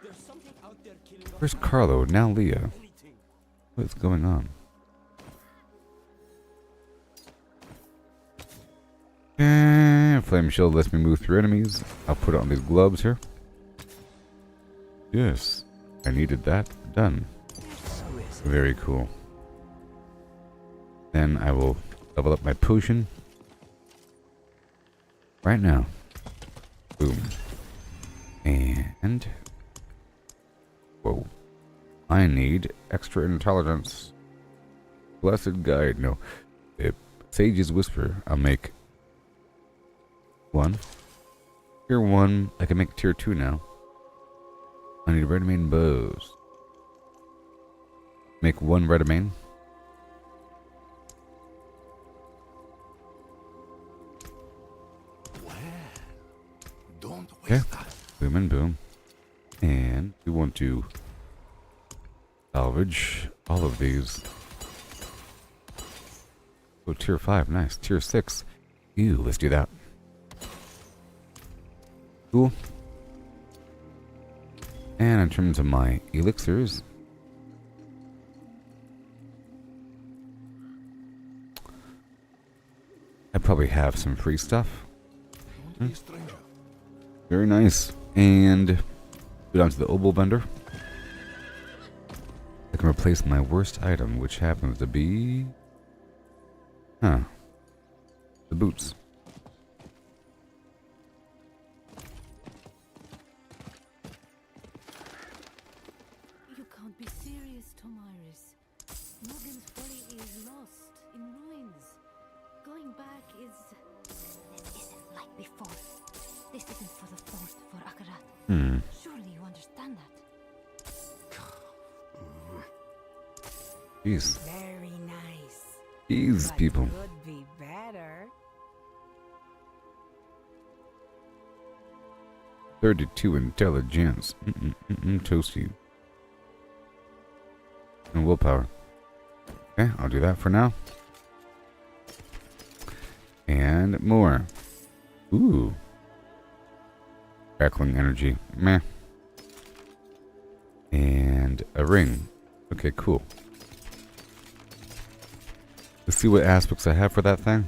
There's something out there killing off Where's Carlo? Now Leah. anything. What's going on? And flame shield lets me move through enemies. I'll put on these gloves here. Yes, I needed that. Done. Very cool. Then I will level up my potion. Right now. Boom. And... Whoa. I need extra intelligence. Blessed guide. No. Sage's Whisper. I'll make... 1. Tier 1. I can make tier 2 now. I need red main bows. Make 1 red main. Don't Okay. waste time. Boom and boom. And we want to salvage all of these. Oh, tier 5. Nice. Tier 6. Ew, let's do that. Cool. And in terms of my elixirs, I probably have some free stuff. Don't be a stranger. Very nice. And go down to the obol vendor. I can replace my worst item, which happens to be... Huh. The boots. You can't be serious, Tomaris. Morgan's body is lost, in ruins. Going back is... This isn't like before. This isn't for the forest for Akarat. Surely you understand that. Jeez. Very nice. These But people. could be better. 32 intelligence. Toasty. And willpower. Okay, I'll do that for now. And more. Ooh. Crackling energy. Meh. And a ring. Okay, cool. Let's see what aspects I have for that thing.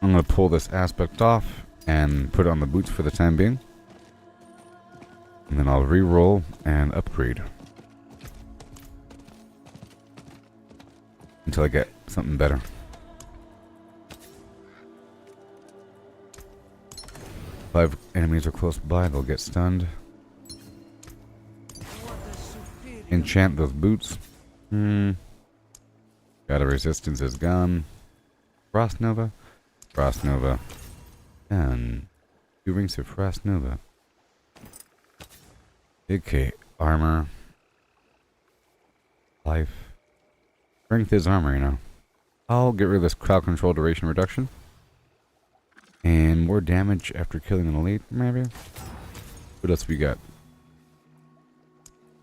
I'm going to pull this aspect off and put it on the boots for the time being. And then I'll re-roll and upgrade. Until I get something better. If 5 enemies are close by, they'll get stunned. Enchant those boots. Got a resistance is gone. Frost Nova. Frost Nova. And 2 rings of Frost Nova. Okay, armor. Life. Strength is armor, you know. I'll get rid of this crowd control duration reduction. And more damage after killing an elite, maybe? What else we got?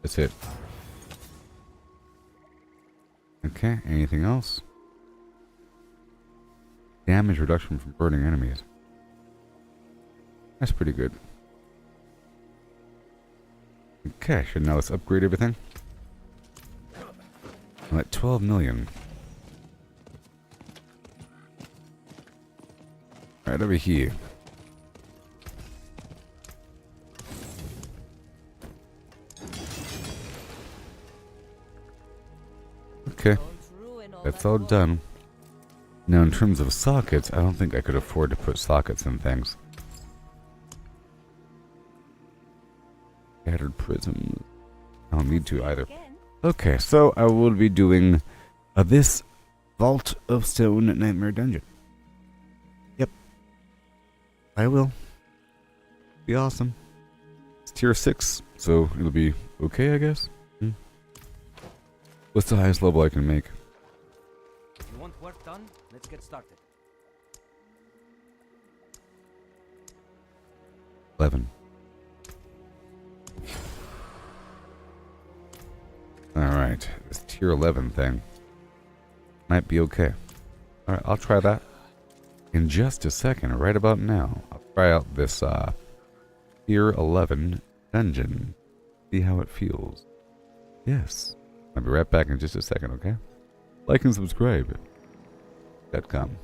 That's it. Okay, anything else? Damage reduction from burning enemies. That's pretty good. Okay, so now let's upgrade everything. I'm at 12 million. Right over here. Okay, Don't ruin all that's that all work. done. Now in terms of sockets, I don't think I could afford to put sockets in things. Scattered prisms. I don't need to either. Again. Okay, so I will be doing this Vault of Stone Nightmare Dungeon. Yep. I will. Be awesome. It's tier 6, so it'll be okay, I guess. What's the highest level I can make? You want work done? Let's get started. 11. Alright, this tier 11 thing might be okay. Alright, I'll try that in just a second, right about now. I'll try out this tier 11 dungeon. See how it feels. Yes. I'll be right back in just a second, okay? Like and subscribe. .com.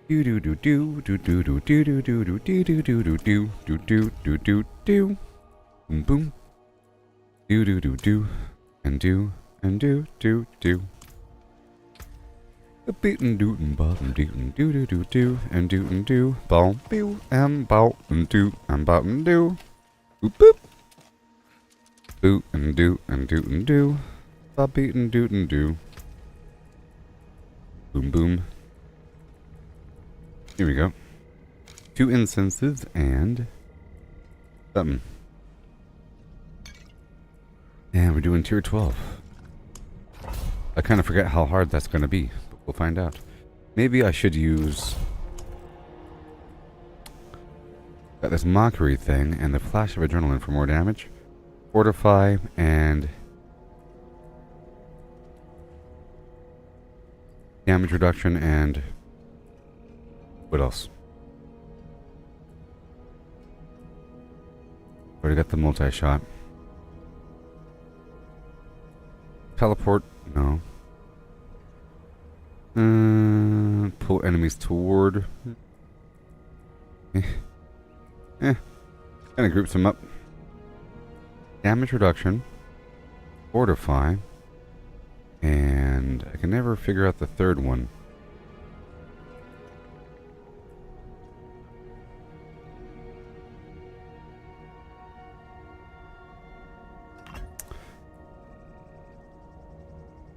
Do do do do do do do do do do do do do do do do do do do do. Boom boom. Do do do do and do and do do do. A beatin' dootin' bottom dootin' do do do do and dootin' do bow bew and bow and do and bow and do. Boop boop. Boot and do and dootin' do. Bob beatin' dootin' do. Boom boom. Here we go. 2 incenses and something. And we're doing tier 12. I kind of forget how hard that's going to be, but we'll find out. Maybe I should use... Got this mockery thing and the flash of adrenaline for more damage. Fortify and... damage reduction and... what else? Already got the multi-shot. Teleport? No. Pull enemies toward. Kind of groups them up. Damage reduction. Fortify. And I can never figure out the third one.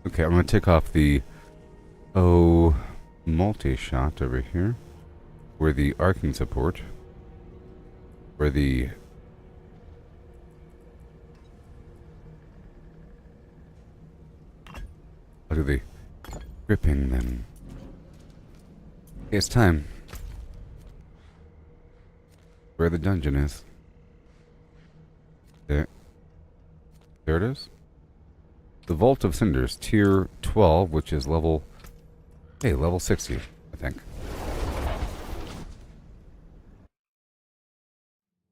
Okay, I'm going to take off the multi-shot over here. Where the arcing support. Where the... I'll do the gripping then. Okay, it's time. Where the dungeon is. There. There it is. The Vault of Cinders, tier 12, which is level... hey, level 60, I think.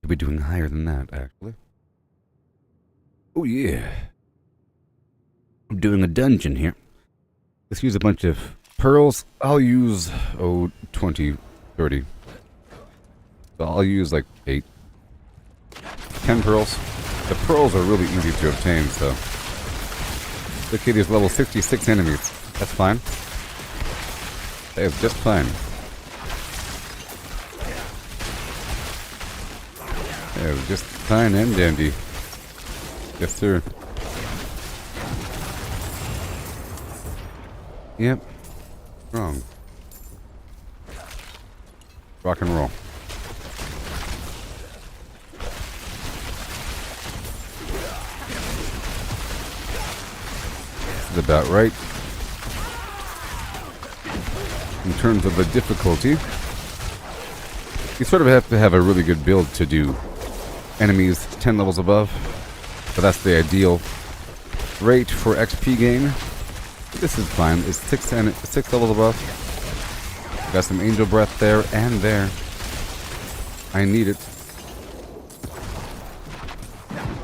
Could be doing higher than that, actually. Oh, yeah. I'm doing a dungeon here. Let's use a bunch of pearls. I'll use, 20, 30. So I'll use like 8. 10 pearls. The pearls are really easy to obtain, so... Okay, there's level 66 enemies. That's fine. That is just fine. That is just fine and dandy. Yes, sir. Yep. Wrong. Rock and roll. About right in terms of the difficulty. You sort of have to have a really good build to do enemies 10 levels above, but that's the ideal rate for XP gain. This is fine. It's 6 levels above. Got some angel breath there and there. I need it.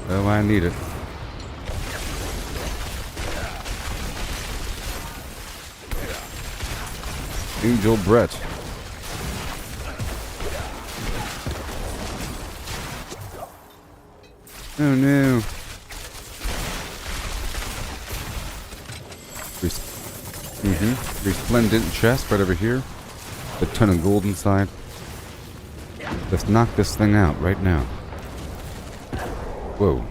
Oh, I need it. Angel Brett. Oh no. Resplendent chest right over here. A ton of gold inside. Let's knock this thing out right now. Whoa.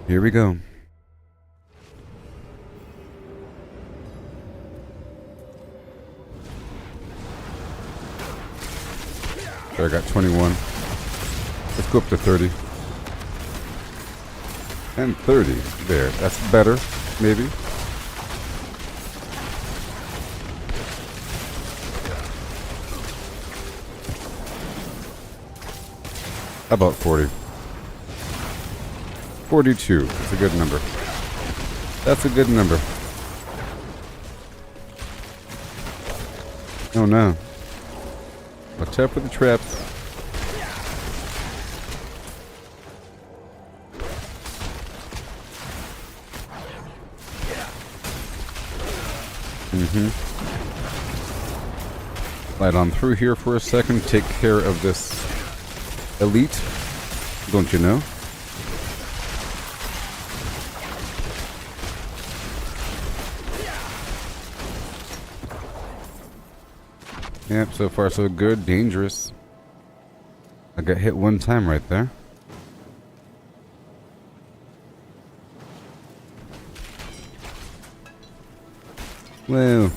Here we go. So I got 21. Let's go up to 30. And 30. There. That's better. Maybe. How about 40? 42. That's a good number. That's a good number. Oh no. Watch out for the traps. Mm-hmm. Slide on through here for a second. Take care of this elite. Don't you know? Yep, so far so good. Dangerous. I got hit one time right there. Whoa.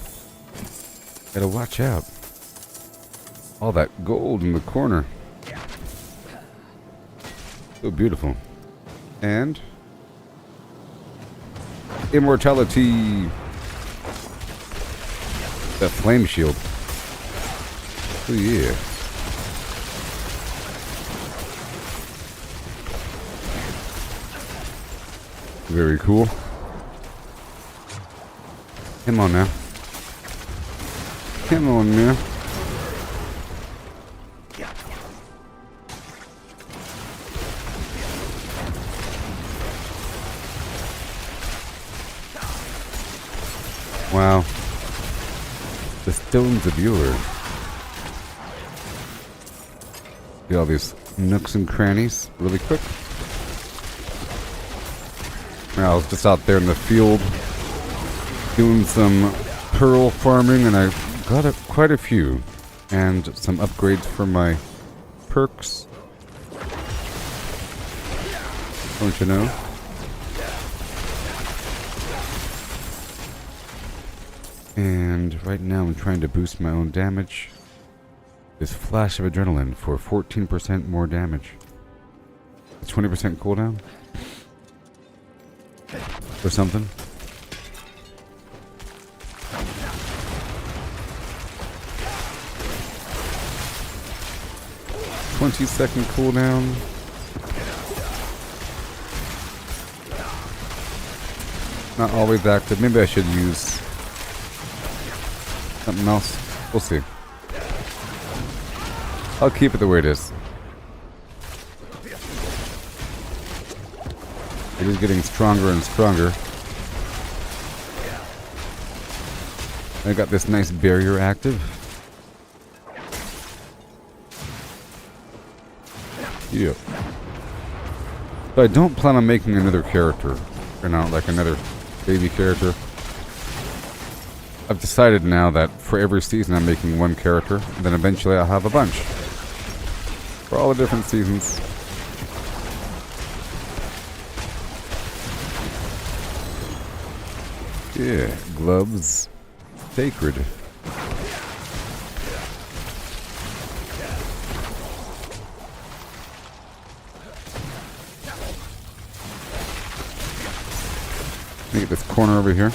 Gotta watch out. All that gold in the corner. So beautiful. And immortality. That flame shield. Oh yeah. Very cool. Come on now. Come on now. Wow. The stones of yore. Get all these nooks and crannies really quick. I was just out there in the field doing some pearl farming, and I got quite a few, and some upgrades for my perks. Don't you know? And right now I'm trying to boost my own damage. This flash of adrenaline for 14% more damage. 20% cooldown? Or something. "20-second cooldown." Not always active. Maybe I should use something else. We'll see. I'll keep it the way it is. It is getting stronger and stronger. I got this nice barrier active. Yeah. So I don't plan on making another character. You know, like another baby character. I've decided now that for every season I'm making one character, and then eventually I'll have a bunch. For all the different seasons. Yeah, gloves. Sacred. Let me get this corner over here.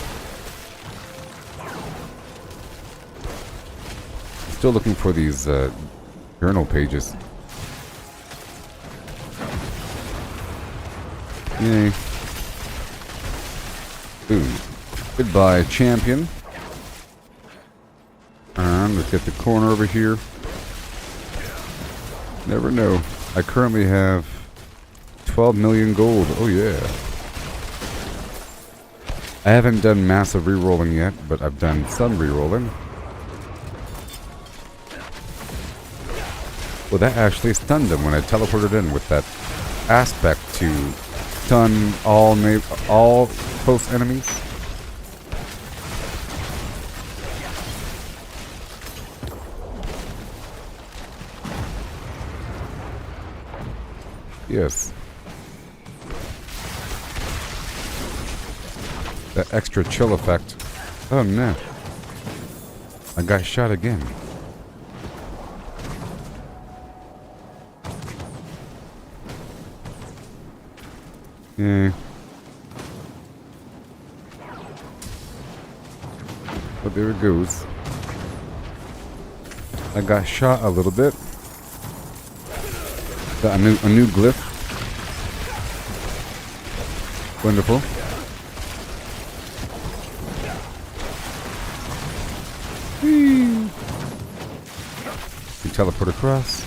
Still looking for these journal pages. Yay. Boom. Goodbye, champion. And let's get the corner over here. Never know. I currently have 12 million gold. Oh yeah. I haven't done massive rerolling yet, but I've done some rerolling. Well, that actually stunned him when I teleported in with that aspect to stun all close enemies. Yes. That extra chill effect. Oh no. I got shot again. Yeah. But there it goes. I got shot a little bit. Got a new glyph. Wonderful. Whee! We teleport across.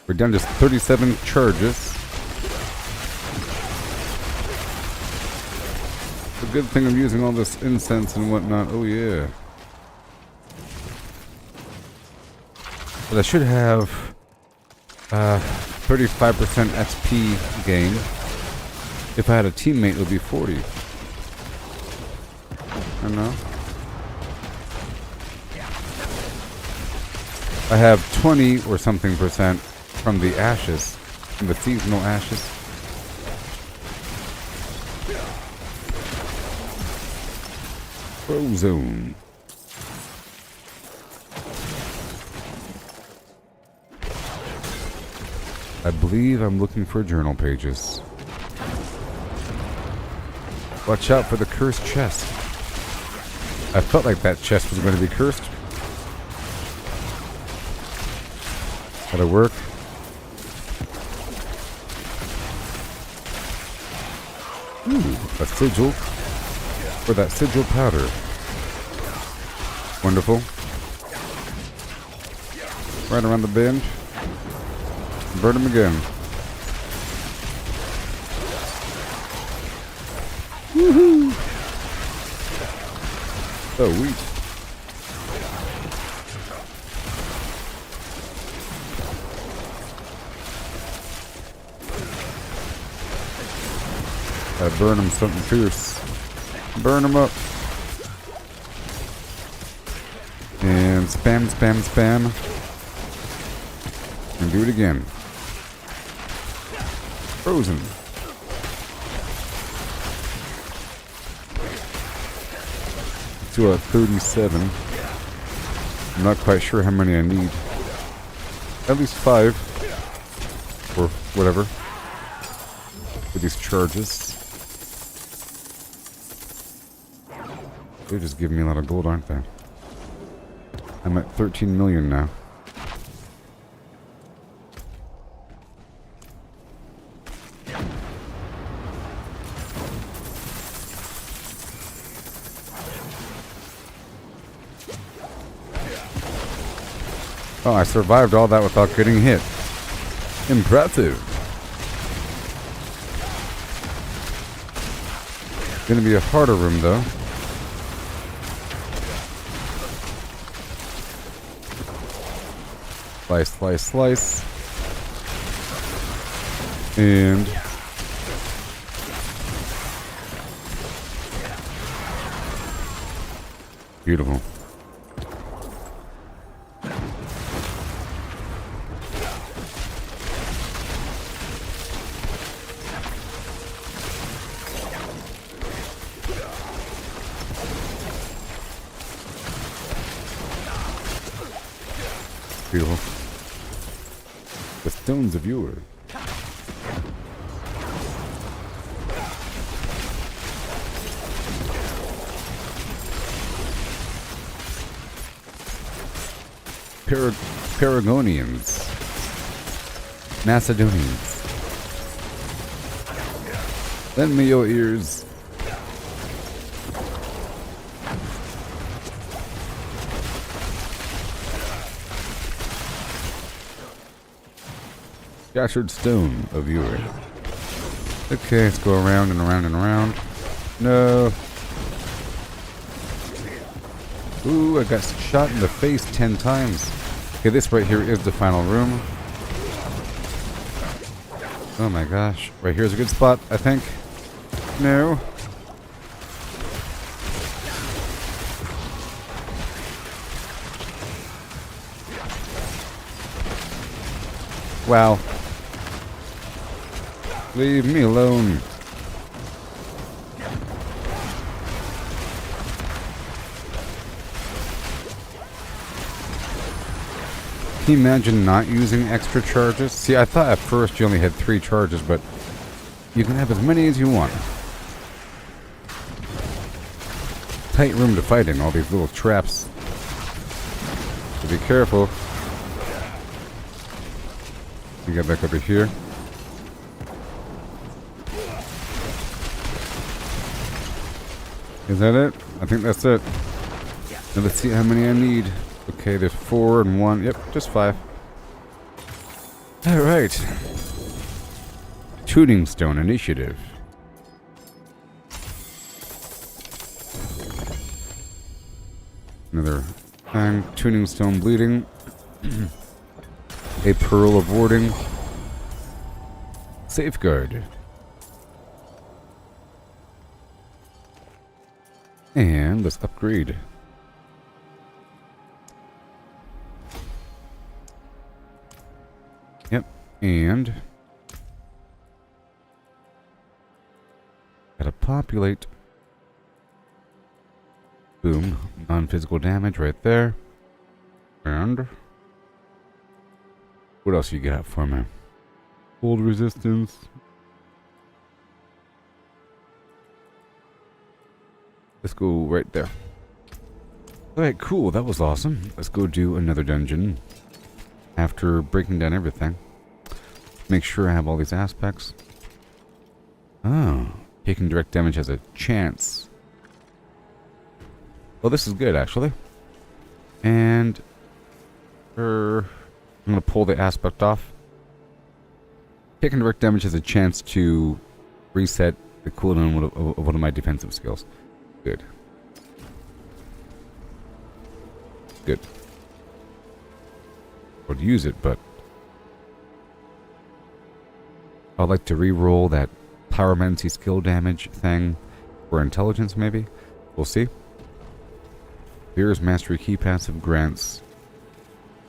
We're down to 37 charges. The good thing of using all this incense and whatnot. Oh yeah. But I should have 35% XP gain. If I had a teammate, it would be 40. I don't know. I have 20 or something percent from the ashes, from the seasonal ashes. Frozone. I believe I'm looking for journal pages. Watch out for the cursed chest. I felt like that chest was going to be cursed. That'll work. Ooh, a sigil. For that sigil powder. Wonderful. Right around the bend. Burn him again. Woohoo! Oh, wheat. I burn him something fierce. Burn him up. And spam, spam, spam. And do it again. Frozen. To 37. I'm not quite sure how many I need. At least 5. Or whatever. For these charges. They're just giving me a lot of gold, aren't they? I'm at 13 million now. Oh, I survived all that without getting hit. Impressive. Gonna be a harder room though. Slice, slice, slice. And beautiful. Beautiful. The stones of yore. Paragonians. Macedonians. Lend me your ears. Scattered stone of yore. Okay, let's go around and around and around. No. Ooh, I got shot in the face 10 times. Okay, this right here is the final room. Oh my gosh. Right here's a good spot, I think. No. Wow. Leave me alone. Can you imagine not using extra charges? See, I thought at first you only had 3 charges, but you can have as many as you want. Tight room to fight in, all these little traps. So be careful. You get back over here. Is that it? I think that's it. Now let's see how many I need. Okay, there's 4 and 1. Yep, just 5. Alright. Tuning Stone Initiative. Another thing. Tuning stone bleeding. A pearl of warding. Safeguard. And let's upgrade. Yep, and gotta populate. Boom, non-physical damage right there. And what else you got for me? Cold resistance. Let's go right there. Alright, cool. That was awesome. Let's go do another dungeon. After breaking down everything. Make sure I have all these aspects. Oh. Taking direct damage has a chance. Well, this is good, actually. And I'm going to pull the aspect off. Taking direct damage has a chance to reset the cooldown of one of my defensive skills. Good. Good. Would use it, but I'd like to re-roll that pyromancy skill damage thing for intelligence, maybe. We'll see. Beer's mastery key passive grants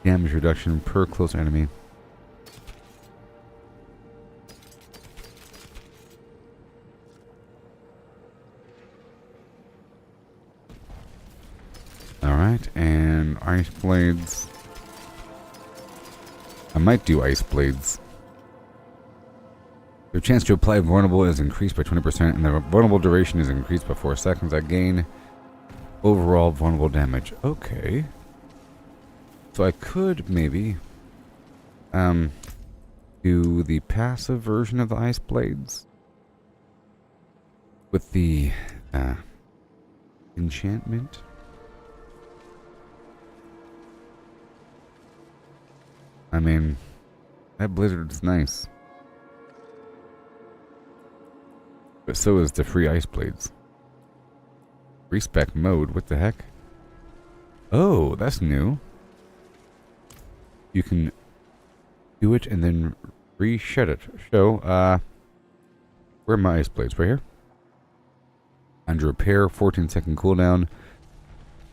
damage reduction per close enemy. Alright, and ice blades. I might do ice blades. Your chance to apply vulnerable is increased by 20%, and the vulnerable duration is increased by 4 seconds. I gain overall vulnerable damage. Okay. So I could maybe do the passive version of the ice blades with the enchantment. I mean, that blizzard is nice. But so is the free ice blades. Respec mode, what the heck? Oh, that's new. You can do it and then reset it. So, where are my ice blades? Right here? Under repair, 14-second cooldown.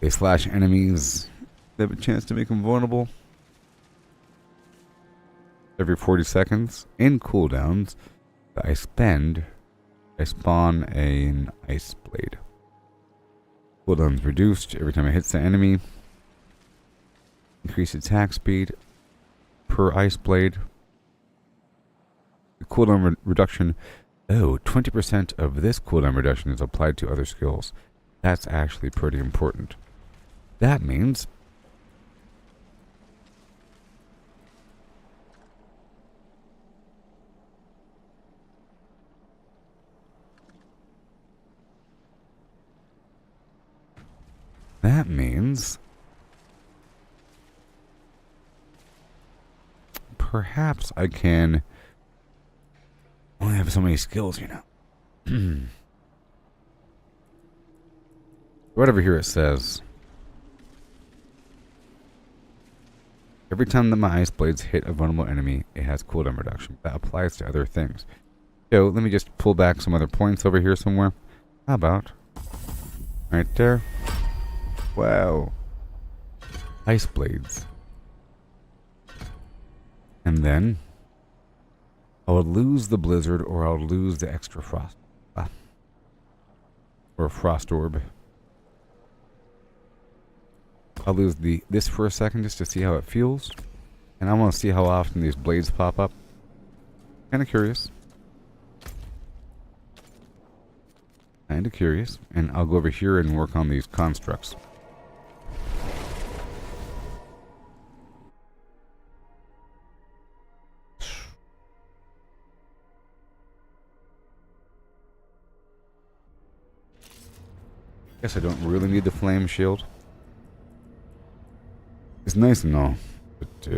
They slash enemies. They have a chance to make them vulnerable. Every 40 seconds. In cooldowns, I spawn an ice blade. Cooldown's reduced every time it hits the enemy. Increase attack speed per ice blade. The cooldown reduction. Oh, 20% of this cooldown reduction is applied to other skills. That's actually pretty important. That means perhaps I can only have so many skills, you know. Right over here it says, every time that my ice blades hit a vulnerable enemy, it has cooldown reduction. That applies to other things. So let me just pull back some other points over here somewhere. How about right there? Wow. Ice blades. And then I would lose the blizzard, or I'll lose the extra frost. Or frost orb. I'll lose this for a second just to see how it feels. And I want to see how often these blades pop up. Kinda curious. Kinda curious. And I'll go over here and work on these constructs. Guess I don't really need the flame shield. It's nice and all, but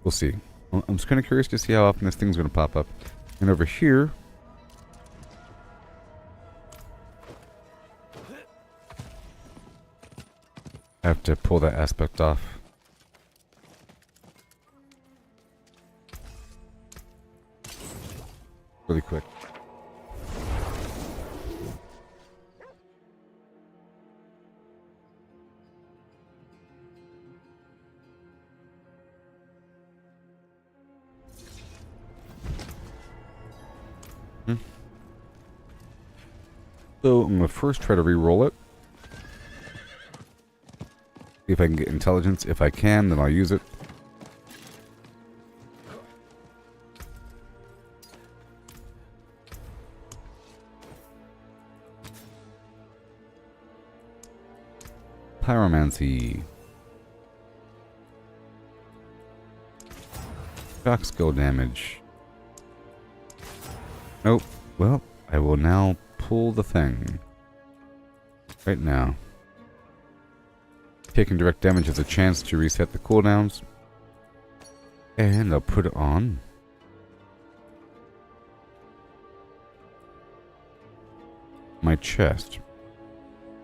we'll see. I'm just kind of curious to see how often this thing's going to pop up. And over here, have to pull that aspect off. Really quick. So I'm going to first try to re-roll it. See if I can get intelligence. If I can, then I'll use it. Pyromancy. Shock skill damage. Nope. Well, I will now pull the thing. Right now. Taking direct damage has a chance to reset the cooldowns. And I'll put it on. My chest.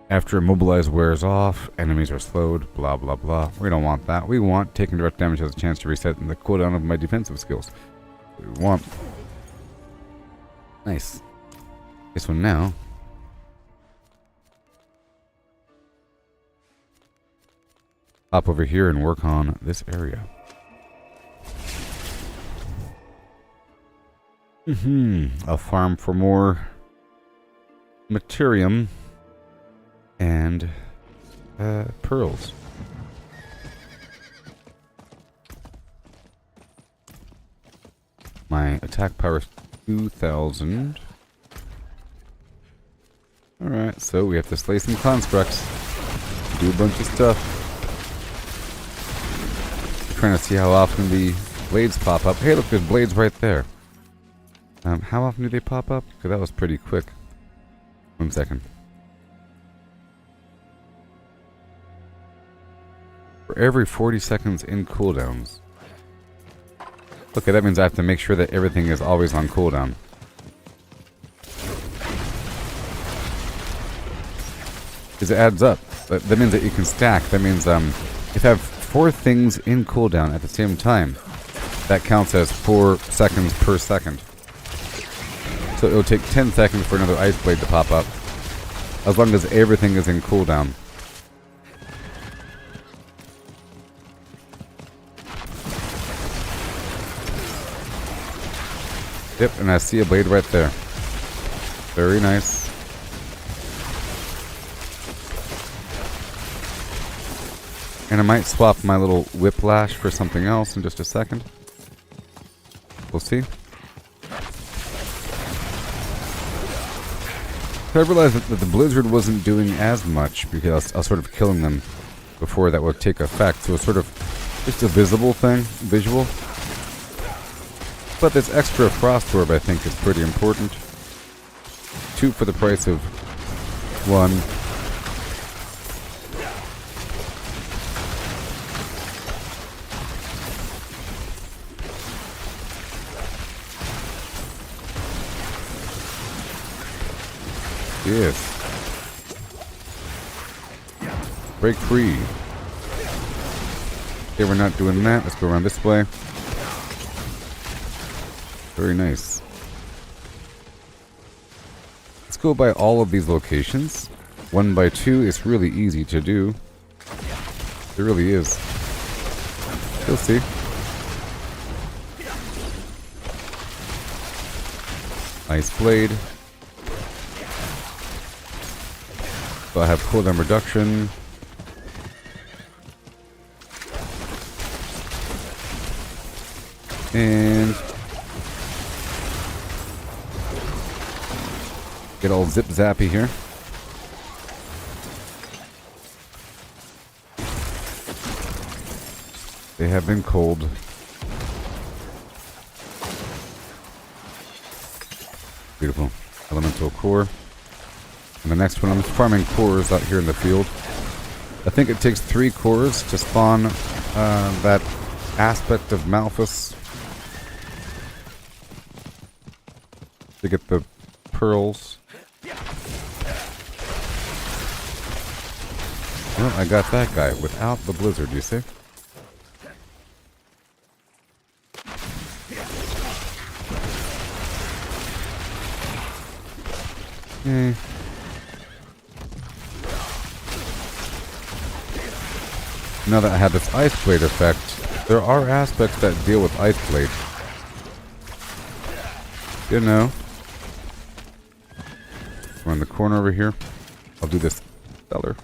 After immobilize wears off, enemies are slowed, blah blah blah. We don't want that. We want taking direct damage has a chance to reset the cooldown of my defensive skills. We want. Nice. This one now. Hop over here and work on this area. I'll farm for more materium and pearls. My attack power is 2,000. Alright, so we have to slay some constructs. Do a bunch of stuff. Trying to see how often the blades pop up. Hey, look, there's blades right there. How often do they pop up? Because that was pretty quick. 1 second. For every 40 seconds in cooldowns. Okay, that means I have to make sure that everything is always on cooldown. Because it adds up. That means that you can stack. That means if I have 4 things in cooldown at the same time, that counts as 4 seconds per second. So it'll take 10 seconds for another ice blade to pop up, as long as everything is in cooldown. Yep, and I see a blade right there. Very nice. And I might swap my little whiplash for something else in just a second. We'll see. So I realized that the blizzard wasn't doing as much because I was sort of killing them before that would take effect. So it's sort of just a visible thing, visual. But this extra frost orb I think is pretty important. 2 for the price of 1. Yes. Break free. Okay, we're not doing that. Let's go around this way. Very nice. Let's go by all of these locations. 1 by 2 is really easy to do. It really is. You'll see. Ice blade. So I have cooldown reduction. And get all zip zappy here. They have been cold. Beautiful. Elemental core. And the next one, I'm farming cores out here in the field. I think it takes 3 cores to spawn that aspect of Malphus. To get the pearls. Well, I got that guy without the blizzard, you see? Okay. Now that I have this ice blade effect, there are aspects that deal with ice blade. You know. We're in the corner over here. I'll do this stellar.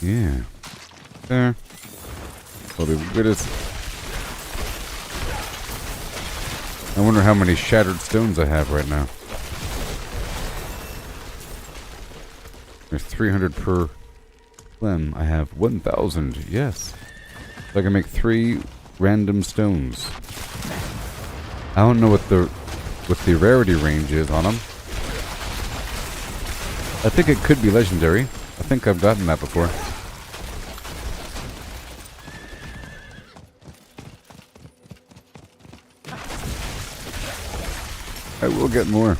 Yeah. There. Well, the weirdest. I wonder how many shattered stones I have right now. There's 300 per limb. I have 1,000. Yes. So I can make 3 random stones. I don't know what the rarity range is on them. I think it could be legendary. I think I've gotten that before. I will get more.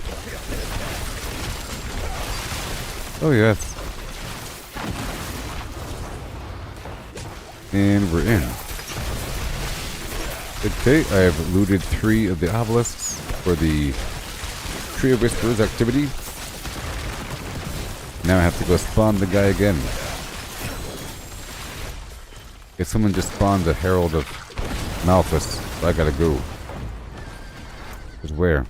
Oh yes. And we're in. Okay, I have looted 3 of the obelisks for the Tree of Whispers activity. Now I have to go spawn the guy again. Okay, someone just spawned the Herald of Malphus, so I gotta go. But where?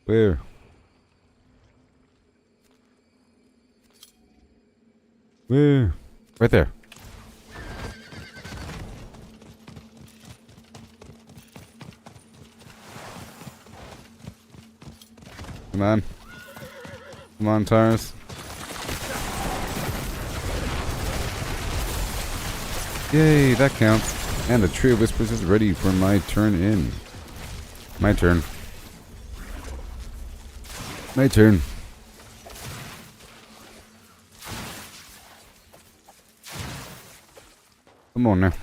Where? Where? Right there. Come on. Come on, Tars. Yay, that counts. And the Tree of Whispers is ready for my turn in. My turn. My turn. Come on now.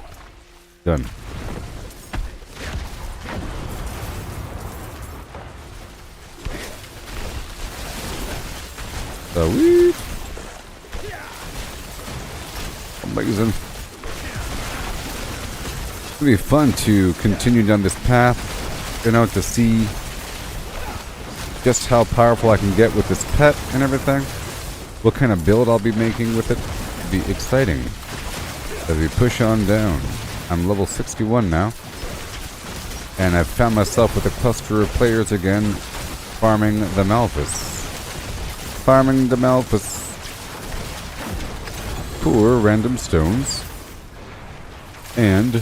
Done. Sweet. Amazing. It'll be fun to continue down this path, you know, to see just how powerful I can get with this pet and everything. What kind of build I'll be making with it. It'll be exciting as we push on down. I'm level 61 now, and I've found myself with a cluster of players again, farming the Malphus. Farming the Malphus for random stones and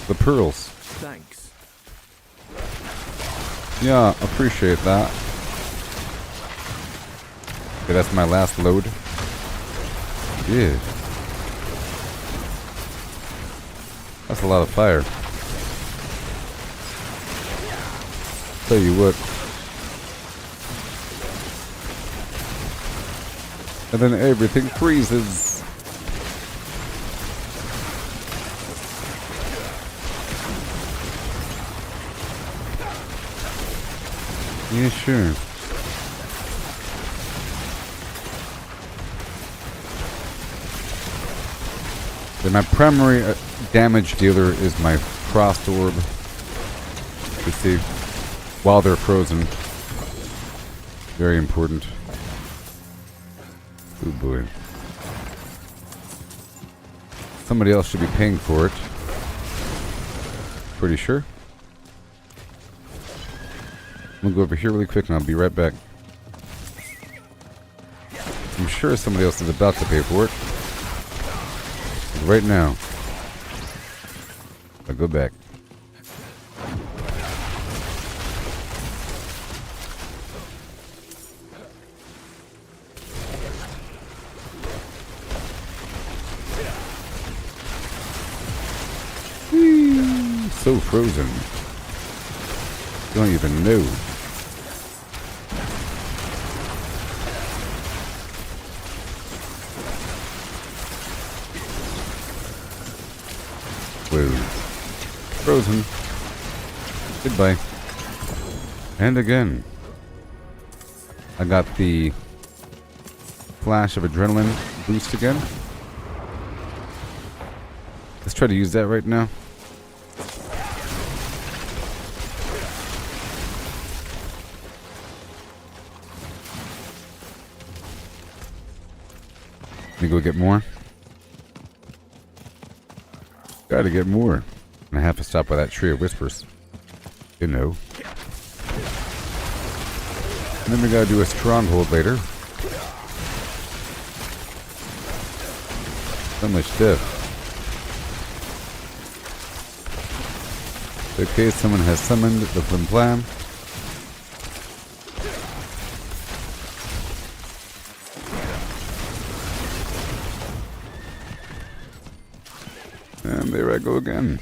the pearls. Thanks. Yeah, appreciate that. Okay, that's my last load. Yeah. That's a lot of fire. Tell you what. And then everything freezes. Yeah, sure. Then my primary damage dealer is my Frost Orb. You see, while they're frozen. Very important. Oh boy. Somebody else should be paying for it. Pretty sure. I'm gonna go over here really quick and I'll be right back. I'm sure somebody else is about to pay for it. But right now, I'll go back. So frozen. You don't even know. Frozen. Goodbye. And again. I got the flash of adrenaline boost again. Let's try to use that right now. Let me go get more. Gotta get more. And I have to stop by that tree of whispers. You know. And then we gotta do a stronghold later. So much stuff. Okay, someone has summoned the Flim Flam. And there I go again.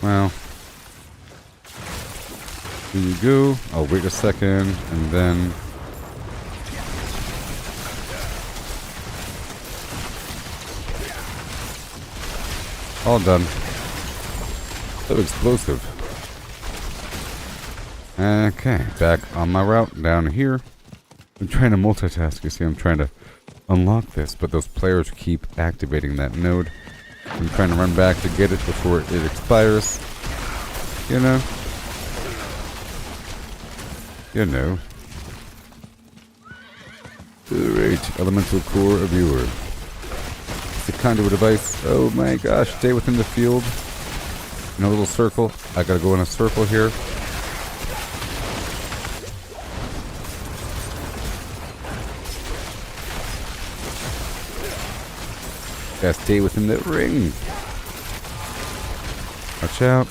Well, here you go. I'll wait a second and then all done. So explosive. Okay, back on my route down here. I'm trying to multitask. You see, I'm trying to unlock this, but those players keep activating that node. I'm trying to run back to get it before it expires. You know? You know. Alright, elemental core of viewer. The conduit device. Oh my gosh, stay within the field. In a little circle. I gotta go in a circle here. Gotta stay within the ring. Watch out.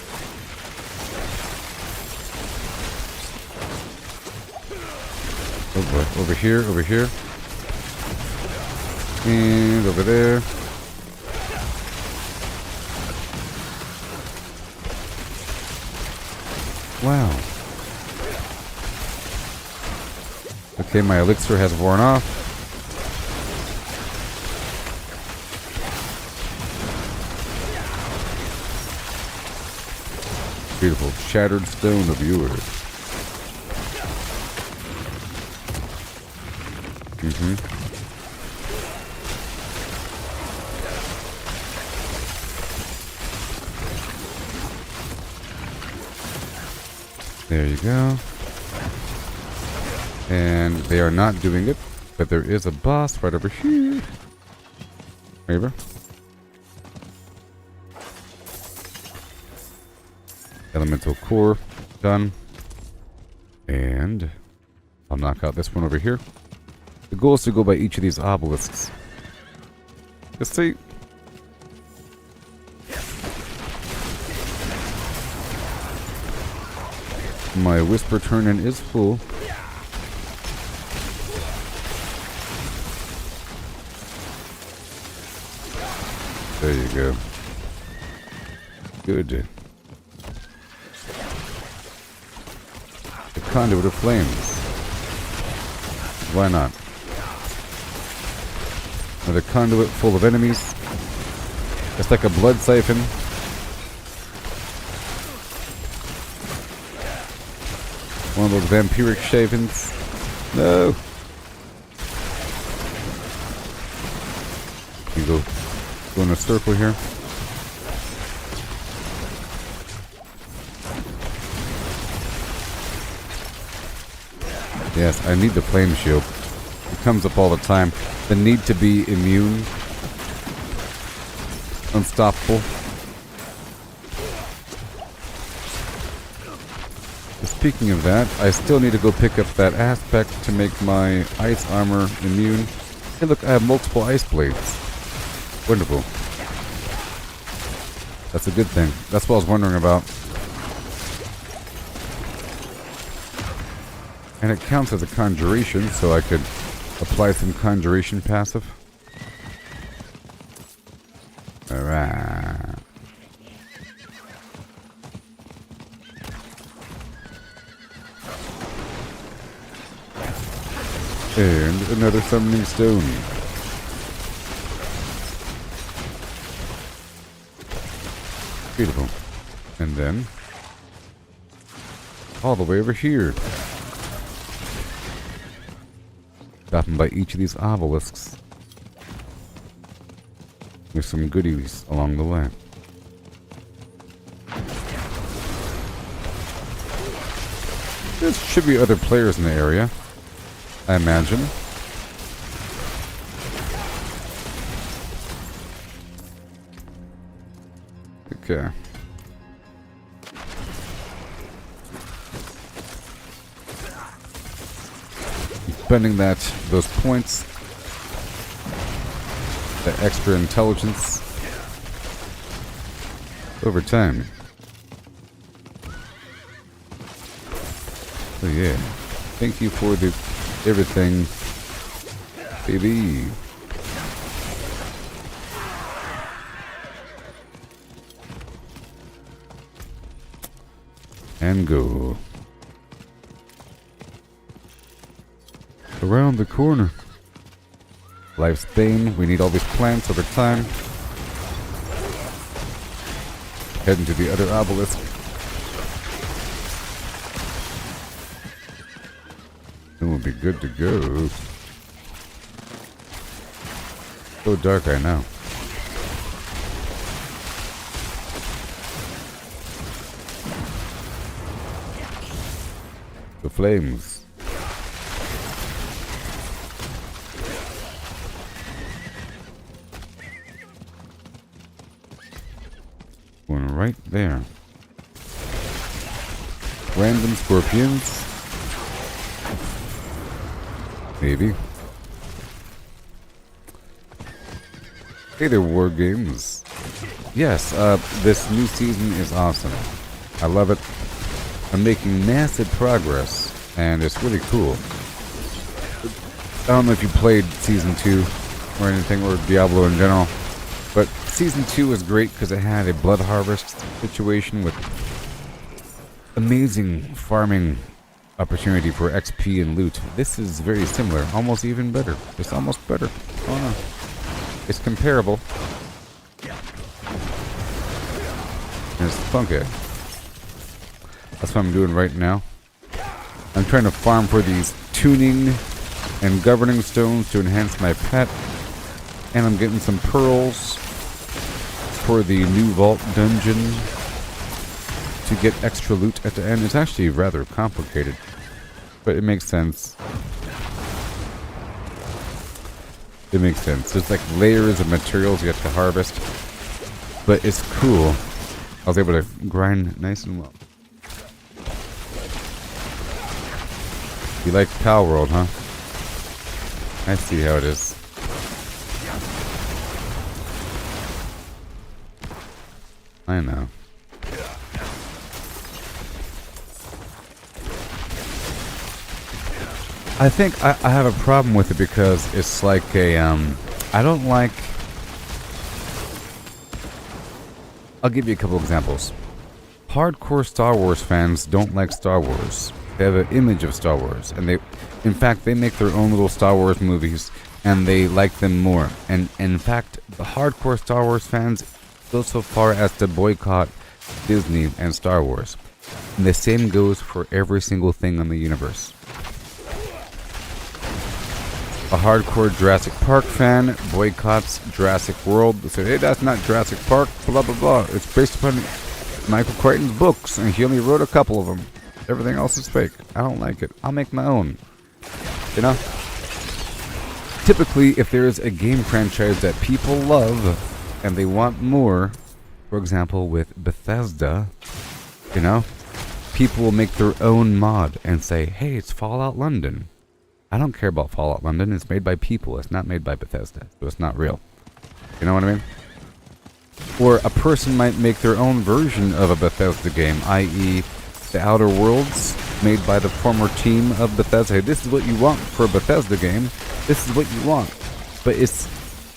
Oh boy, over here, over here. And over there. Wow. Okay, my elixir has worn off. Beautiful. Shattered stone of yours. There you go. And they are not doing it, but there is a boss right over here. Over. Elemental core done. And I'll knock out this one over here. The goal is to go by each of these obelisks. Let's see. My whisper turn-in is full. There you go. Good. The conduit of flames. Why not? Another conduit full of enemies. It's like a blood siphon. One of those vampiric shavings. No! You go in a circle here. Yes, I need the flame shield. It comes up all the time. The need to be immune. Unstoppable. Speaking of that, I still need to go pick up that aspect to make my ice armor immune. Hey look, I have multiple ice blades. Wonderful. That's a good thing. That's what I was wondering about. And it counts as a conjuration, so I could apply some conjuration passive. Alright. And another summoning stone. Beautiful. And then all the way over here. Stopping by each of these obelisks. There's some goodies along the way. There should be other players in the area, I imagine. Okay. Spending those points, that extra intelligence over time. So yeah, thank you for everything, baby. And go. Around the corner. Life's bane. We need all these plants over time. Heading to the other obelisk. And we'll be good to go. So dark right now. The flames. One right there. Random scorpions. Maybe. Hey there, War Games. Yes, this new season is awesome. I love it. I'm making massive progress, and it's really cool. I don't know if you played Season 2 or anything, or Diablo in general, but Season 2 was great because it had a blood harvest situation with amazing farming opportunity for XP and loot. This is very similar, almost even better. It's almost better. Oh no. It's comparable. And it's funky. That's what I'm doing right now. I'm trying to farm for these tuning and governing stones to enhance my pet. And I'm getting some pearls for the new vault dungeon to get extra loot at the end. It's actually rather complicated, but it makes sense. It makes sense. There's like layers of materials you have to harvest, but it's cool. I was able to grind nice and well. You like Pal World, huh? I see how it is. I know. I think I have a problem with it because it's like a, I don't like... I'll give you a couple examples. Hardcore Star Wars fans don't like Star Wars. They have an image of Star Wars, and in fact, they make their own little Star Wars movies, and they like them more. And in fact, the hardcore Star Wars fans go so far as to boycott Disney and Star Wars. And the same goes for every single thing on the universe. A hardcore Jurassic Park fan boycotts Jurassic World. They say, hey, that's not Jurassic Park, blah, blah, blah. It's based upon Michael Crichton's books, and he only wrote a couple of them. Everything else is fake. I don't like it. I'll make my own. You know? Typically, if there is a game franchise that people love and they want more, for example, with Bethesda, you know, people will make their own mod and say, hey, it's Fallout London. I don't care about Fallout London. It's made by people. It's not made by Bethesda. So it's not real. You know what I mean? Or a person might make their own version of a Bethesda game, i.e., The Outer Worlds, made by the former team of Bethesda. Hey, this is what you want for a Bethesda game. This is what you want. But it's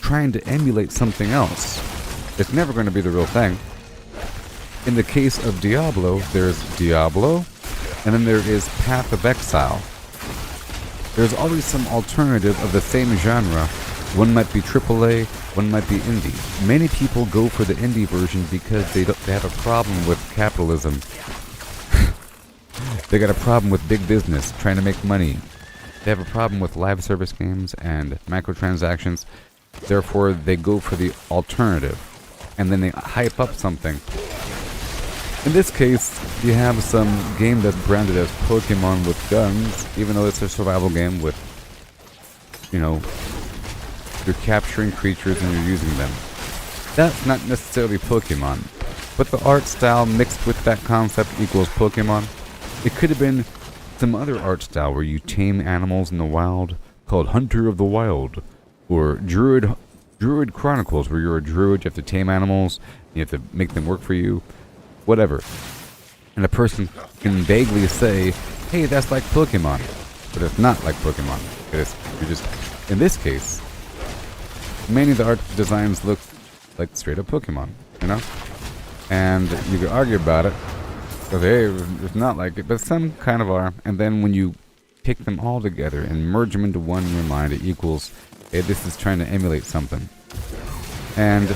trying to emulate something else. It's never going to be the real thing. In the case of Diablo, there's Diablo, and then there is Path of Exile. there's always some alternative of the same genre. One might be AAA, one might be indie. Many people go for the indie version because they have a problem with capitalism. They got a problem with big business trying to make money. They have a problem with live service games and microtransactions. Therefore, they go for the alternative. And then they hype up something. In this case, you have some game that's branded as Pokemon with guns, even though it's a survival game with, you know, you're capturing creatures and you're using them. That's not necessarily Pokemon, but the art style mixed with that concept equals Pokemon. It could have been some other art style where you tame animals in the wild, called Hunter of the Wild, or Druid Chronicles, where you're a druid, you have to tame animals, you have to make them work for you, whatever. And a person can vaguely say, hey, that's like Pokemon, but it's not like Pokemon. You're just, in this case, many of the art designs look like straight up Pokemon, you know? And you could argue about it, because hey, it's not like it, but some kind of are. And then when you pick them all together and merge them into one in your mind, it equals, hey, this is trying to emulate something. And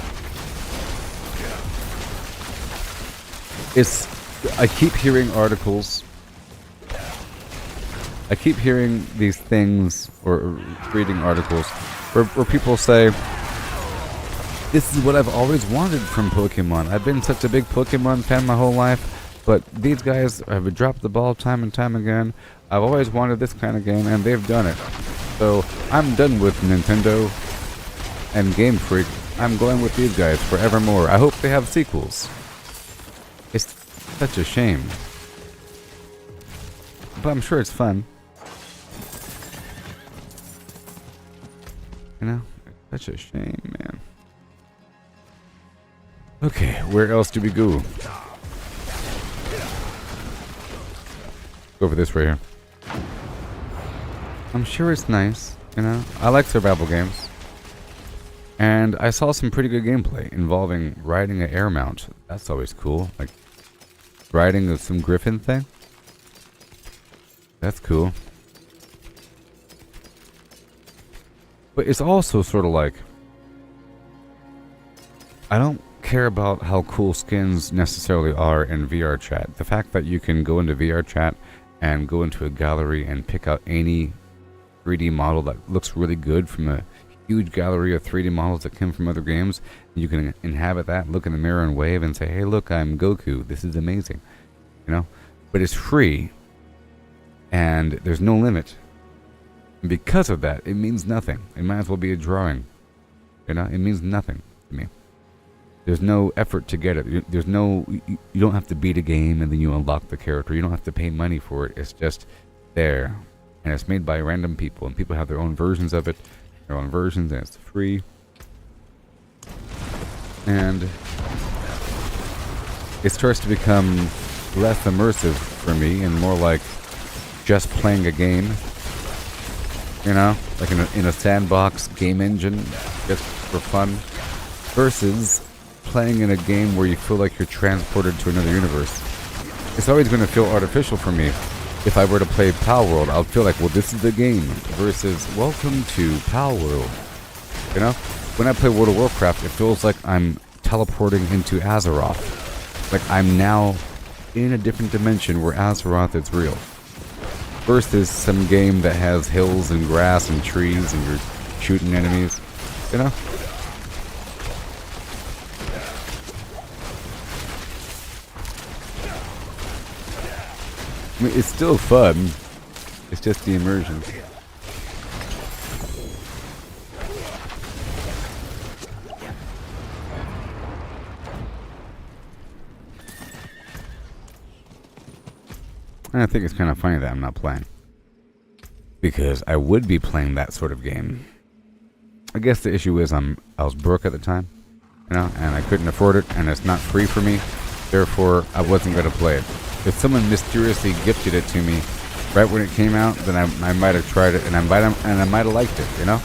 I keep hearing articles, I keep hearing these things, or reading articles, where people say, this is what I've always wanted from Pokemon. I've been such a big Pokemon fan my whole life, but these guys have dropped the ball time and time again. I've always wanted this kind of game, and they've done it. So I'm done with Nintendo and Game Freak. I'm going with these guys forevermore. I hope they have sequels. It's such a shame. But I'm sure it's fun. You know? It's such a shame, man. Okay, where else do we go? Go for this right here. I'm sure it's nice, you know? I like survival games. And I saw some pretty good gameplay involving riding an air mount. That's always cool. Like, riding some griffin thing. That's cool. But it's also sort of like, I don't care about how cool skins necessarily are in VR chat. The fact that you can go into VR chat and go into a gallery and pick out any 3D model that looks really good from a huge gallery of 3D models that come from other games. You can inhabit that, look in the mirror and wave and say, hey, look, I'm Goku. This is amazing. You know? But it's free. And there's no limit. And because of that, it means nothing. It might as well be a drawing. You know? It means nothing to me. There's no effort to get it. There's no... You don't have to beat a game and then you unlock the character. You don't have to pay money for it. It's just there. And it's made by random people. And people have their own versions of it. Their own versions. And it's free. And... it starts to become less immersive for me and more like just playing a game. You know? Like in a sandbox game engine. Just for fun. Versus... playing in a game where you feel like you're transported to another universe. It's always going to feel artificial for me. If I were to play Pal World, I'll feel like, well, this is the game, versus welcome to Pal World. You know? When I play World of Warcraft, it feels like I'm teleporting into Azeroth. Like I'm now in a different dimension where Azeroth is real. Versus some game that has hills and grass and trees and you're shooting enemies. You know? I mean, it's still fun. It's just the immersion. And I think it's kind of funny that I'm not playing. Because I would be playing that sort of game. I guess the issue is I was broke at the time. You know, and I couldn't afford it, and it's not free for me. Therefore, I wasn't going to play it. If someone mysteriously gifted it to me right when it came out, then I might have tried it, and I might have liked it, you know?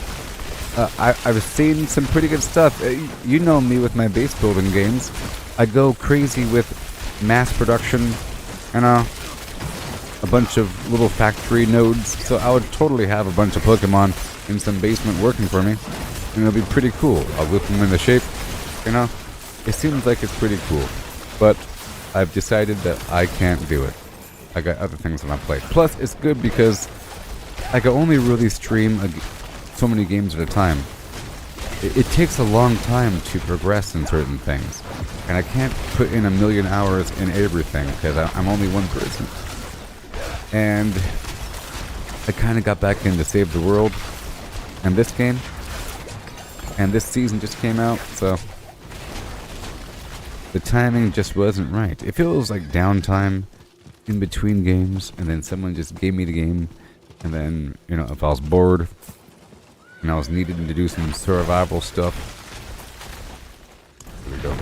I've seen some pretty good stuff. You know me with my base building games. I go crazy with mass production, you know? a bunch of little factory nodes, so I would totally have a bunch of Pokemon in some basement working for me, and it'll be pretty cool. I'll whip them into shape, you know? It seems like it's pretty cool, but I've decided that I can't do it. I got other things on my plate. Plus, it's good because I can only really stream so many games at a time. It takes a long time to progress in certain things, and I can't put in 1,000,000 hours in everything because I'm only one person. And I kind of got back into Save the World and this game, and this season just came out, so the timing just wasn't right. It feels like downtime in between games, and then someone just gave me the game, and then, you know, if I was bored and I was needed to do some survival stuff, here we go.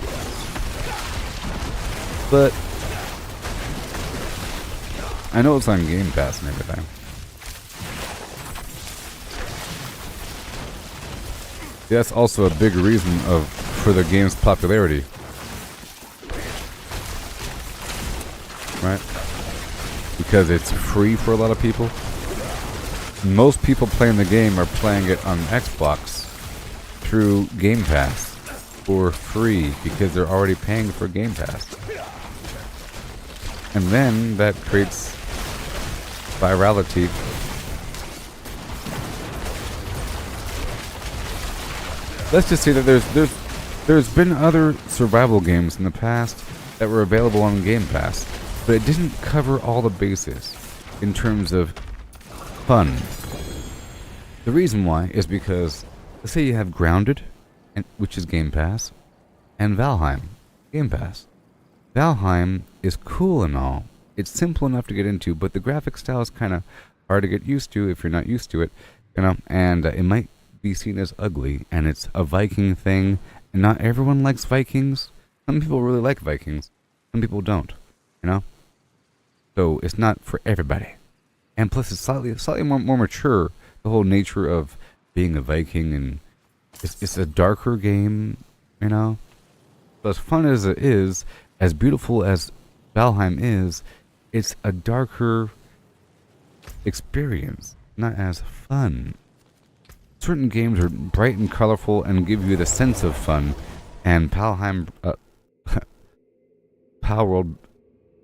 But I know it's on Game Pass and everything. That's also a big reason for the game's popularity. Right? Because it's free for a lot of people. Most people playing the game are playing it on Xbox through Game Pass for free because they're already paying for Game Pass. And then that creates virality. Let's just say that there's been other survival games in the past that were available on Game Pass, but it didn't cover all the bases in terms of fun. The reason why is because, let's say you have Grounded, which is Game Pass, and Valheim, Game Pass. Valheim is cool and all. It's simple enough to get into, but the graphic style is kind of hard to get used to if you're not used to it, you know, and it might be seen as ugly, and it's a Viking thing, and not everyone likes Vikings. Some people really like Vikings, some people don't, you know? So it's not for everybody. And plus it's slightly more mature, the whole nature of being a Viking, and it's a darker game, you know? So as fun as it is, as beautiful as Valheim is, it's a darker experience, not as fun. Certain games are bright and colorful and give you the sense of fun, and Palworld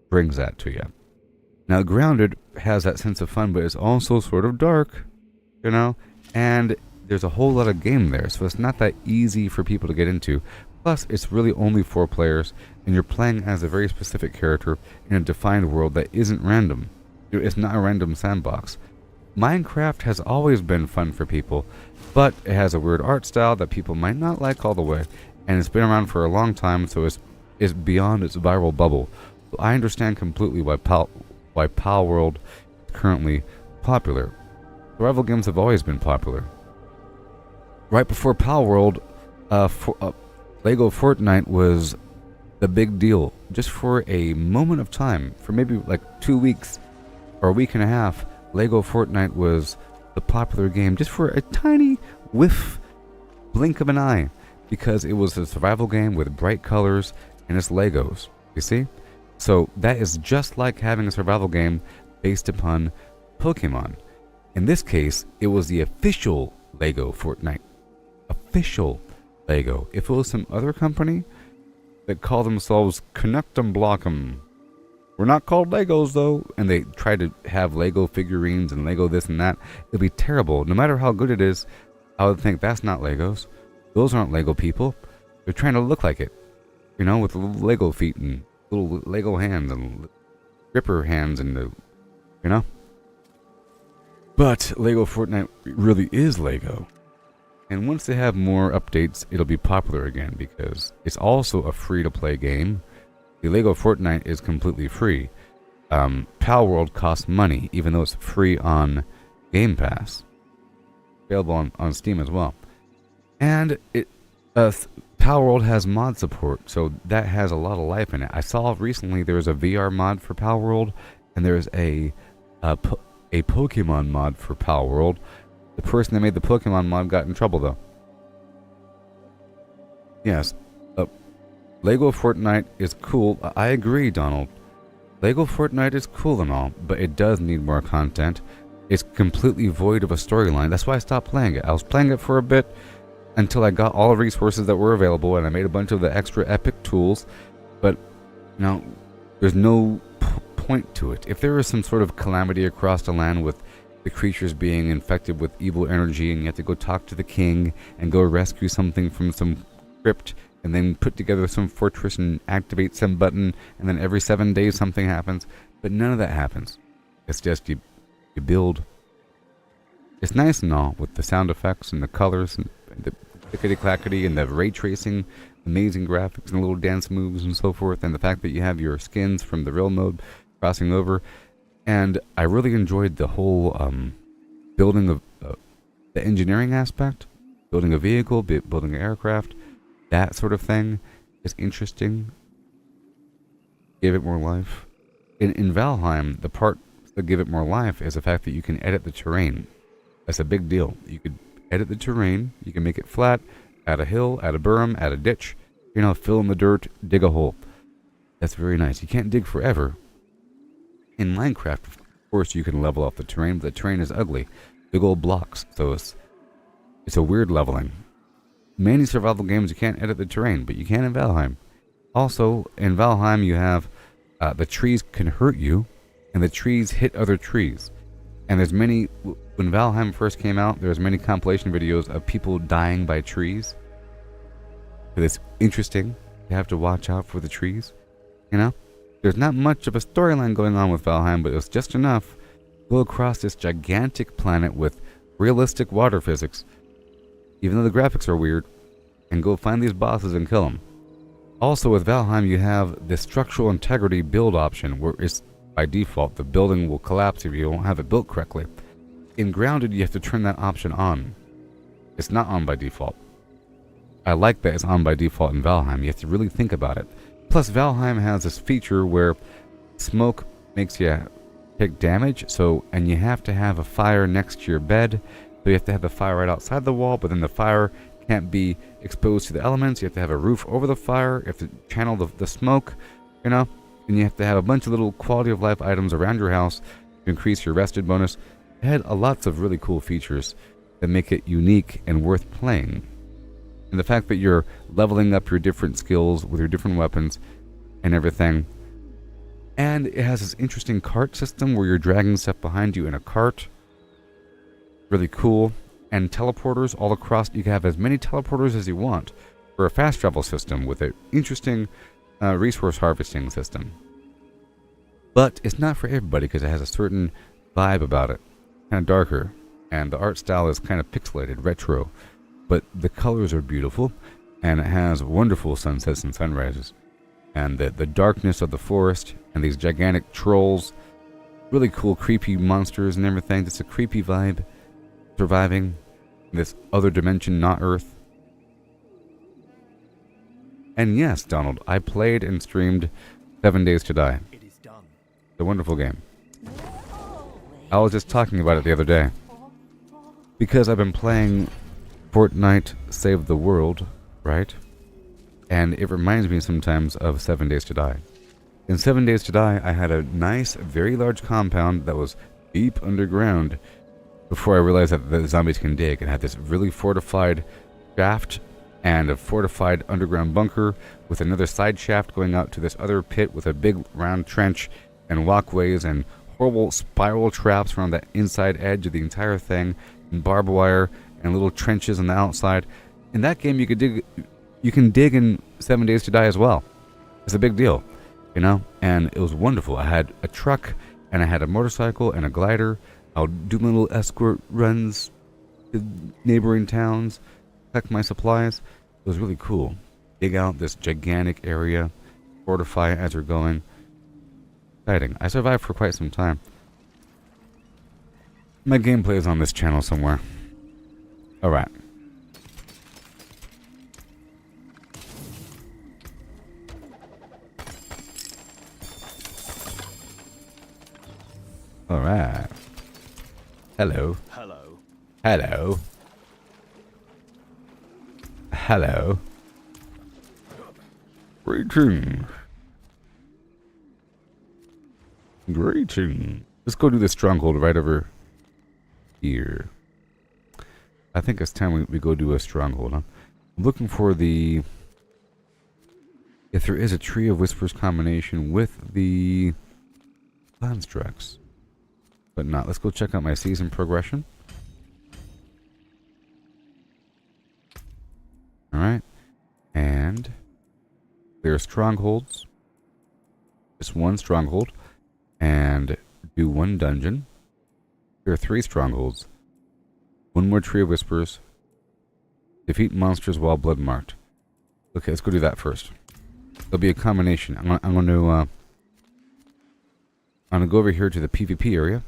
brings that to you. Now, Grounded has that sense of fun, but it's also sort of dark, you know, and there's a whole lot of game there, so it's not that easy for people to get into. Plus, it's really only 4 players, and you're playing as a very specific character in a defined world that isn't random. It's not a random sandbox. Minecraft has always been fun for people, but it has a weird art style that people might not like all the way, and it's been around for a long time, so it's beyond its viral bubble. So I understand completely why Palworld is currently popular. Survival games have always been popular. Right before Palworld, Lego Fortnite was the big deal. Just for a moment of time, for maybe like 2 weeks or a week and a half, Lego Fortnite was the popular game just for a tiny blink of an eye, because it was a survival game with bright colors and it's Legos, you see? So that is just like having a survival game based upon Pokemon. In this case, it was the official Lego Fortnite. Official Lego. If it was some other company that called themselves Connect 'em Block 'em, we're not called Legos though, and they try to have Lego figurines and Lego this and that, it'd be terrible. No matter how good it is, I would think that's not Legos. Those aren't Lego people. They're trying to look like it, you know, with little Lego feet and little Lego hands and gripper hands and the, you know. But Lego Fortnite really is Lego. And once they have more updates, it'll be popular again, because it's also a free-to-play game. The Lego Fortnite is completely free. Palworld costs money, even though it's free on Game Pass. Available on Steam as well. And Palworld has mod support, so that has a lot of life in it. I saw recently there was a VR mod for Palworld, and there's a Pokemon mod for Palworld. The person that made the Pokemon mod got in trouble, though. Yes, Lego Fortnite is cool. I agree, Donald. Lego Fortnite is cool and all, but it does need more content. It's completely void of a storyline. That's why I stopped playing it. I was playing it for a bit until I got all the resources that were available, and I made a bunch of the extra epic tools, but there's no point to it. If there is some sort of calamity across the land with the creatures being infected with evil energy, and you have to go talk to the king and go rescue something from some crypt, and then put together some fortress and activate some button, and then every 7 days something happens, but none of that happens. It's just you build. It's nice and all with the sound effects and the colors and the clickety-clackety and the ray tracing, amazing graphics and little dance moves and so forth, and the fact that you have your skins from the real mode crossing over. And I really enjoyed the whole building of the engineering aspect, building a vehicle, building an aircraft, that sort of thing is interesting. Give it more life. In Valheim, the part that give it more life is the fact that you can edit the terrain. That's a big deal. You could edit the terrain, you can make it flat, add a hill, add a berm, add a ditch, fill in the dirt, dig a hole. That's very nice. You can't dig forever. In Minecraft, of course, you can level off the terrain, but the terrain is ugly. Big old blocks, so it's a weird leveling. Many survival games, you can't edit the terrain, but you can in Valheim. Also, in Valheim, you have the trees can hurt you, and the trees hit other trees. And there's many, when Valheim first came out, there's many compilation videos of people dying by trees. It's interesting. You have to watch out for the trees, There's not much of a storyline going on with Valheim, but it was just enough to go across this gigantic planet with realistic water physics, even though the graphics are weird, and go find these bosses and kill them. Also with Valheim, you have the structural integrity build option, where it's by default the building will collapse if you don't have it built correctly. In Grounded, you have to turn that option on. It's not on by default. I like that it's on by default in Valheim. You have to really think about it. Plus, Valheim has this feature where smoke makes you take damage, and you have to have a fire next to your bed. So you have to have the fire right outside the wall, but then the fire can't be exposed to the elements. You have to have a roof over the fire. You have to channel the smoke, and you have to have a bunch of little quality of life items around your house to increase your rested bonus. It had lots of really cool features that make it unique and worth playing. And the fact that you're leveling up your different skills with your different weapons and everything. And it has this interesting cart system where you're dragging stuff behind you in a cart. Really cool. And teleporters all across. You can have as many teleporters as you want for a fast travel system with an interesting resource harvesting system. But it's not for everybody because it has a certain vibe about it. Kind of darker. And the art style is kind of pixelated, retro. But the colors are beautiful, and it has wonderful sunsets and sunrises. And the darkness of the forest, and these gigantic trolls, really cool creepy monsters and everything. Just a creepy vibe, surviving in this other dimension, not Earth. And yes, Donald, I played and streamed 7 Days to Die. It is done. It's a wonderful game. I was just talking about it the other day. Because I've been playing Fortnite Save the World, right? And it reminds me sometimes of 7 Days to Die. In 7 Days to Die, I had a nice, very large compound that was deep underground before I realized that the zombies can dig, and had this really fortified shaft and a fortified underground bunker with another side shaft going out to this other pit with a big round trench and walkways and horrible spiral traps around the inside edge of the entire thing, and barbed wire and little trenches on the outside. In that game, you can dig in 7 Days to Die as well. It's a big deal, and it was wonderful. I had a truck, and I had a motorcycle and a glider. I'll do my little escort runs to neighboring towns, collect my supplies. It was really cool. Dig out this gigantic area, fortify as you're going. Exciting. I survived for quite some time. My gameplay is on this channel somewhere. Alright. Alright. Hello. Hello. Hello. Hello. Greetings. celebrating. Let's go do the stronghold right over here. I think it's time we go do a stronghold, huh? I'm looking for the... If there is a Tree of Whispers combination with the constructs. But not. Let's go check out my season progression. Alright. And there are strongholds. Just one stronghold. And do one dungeon. There are 3 strongholds. One more Tree of Whispers. Defeat monsters while blood marked. Okay, let's go do that first. There'll be a combination. I'm going to go over here to the PvP area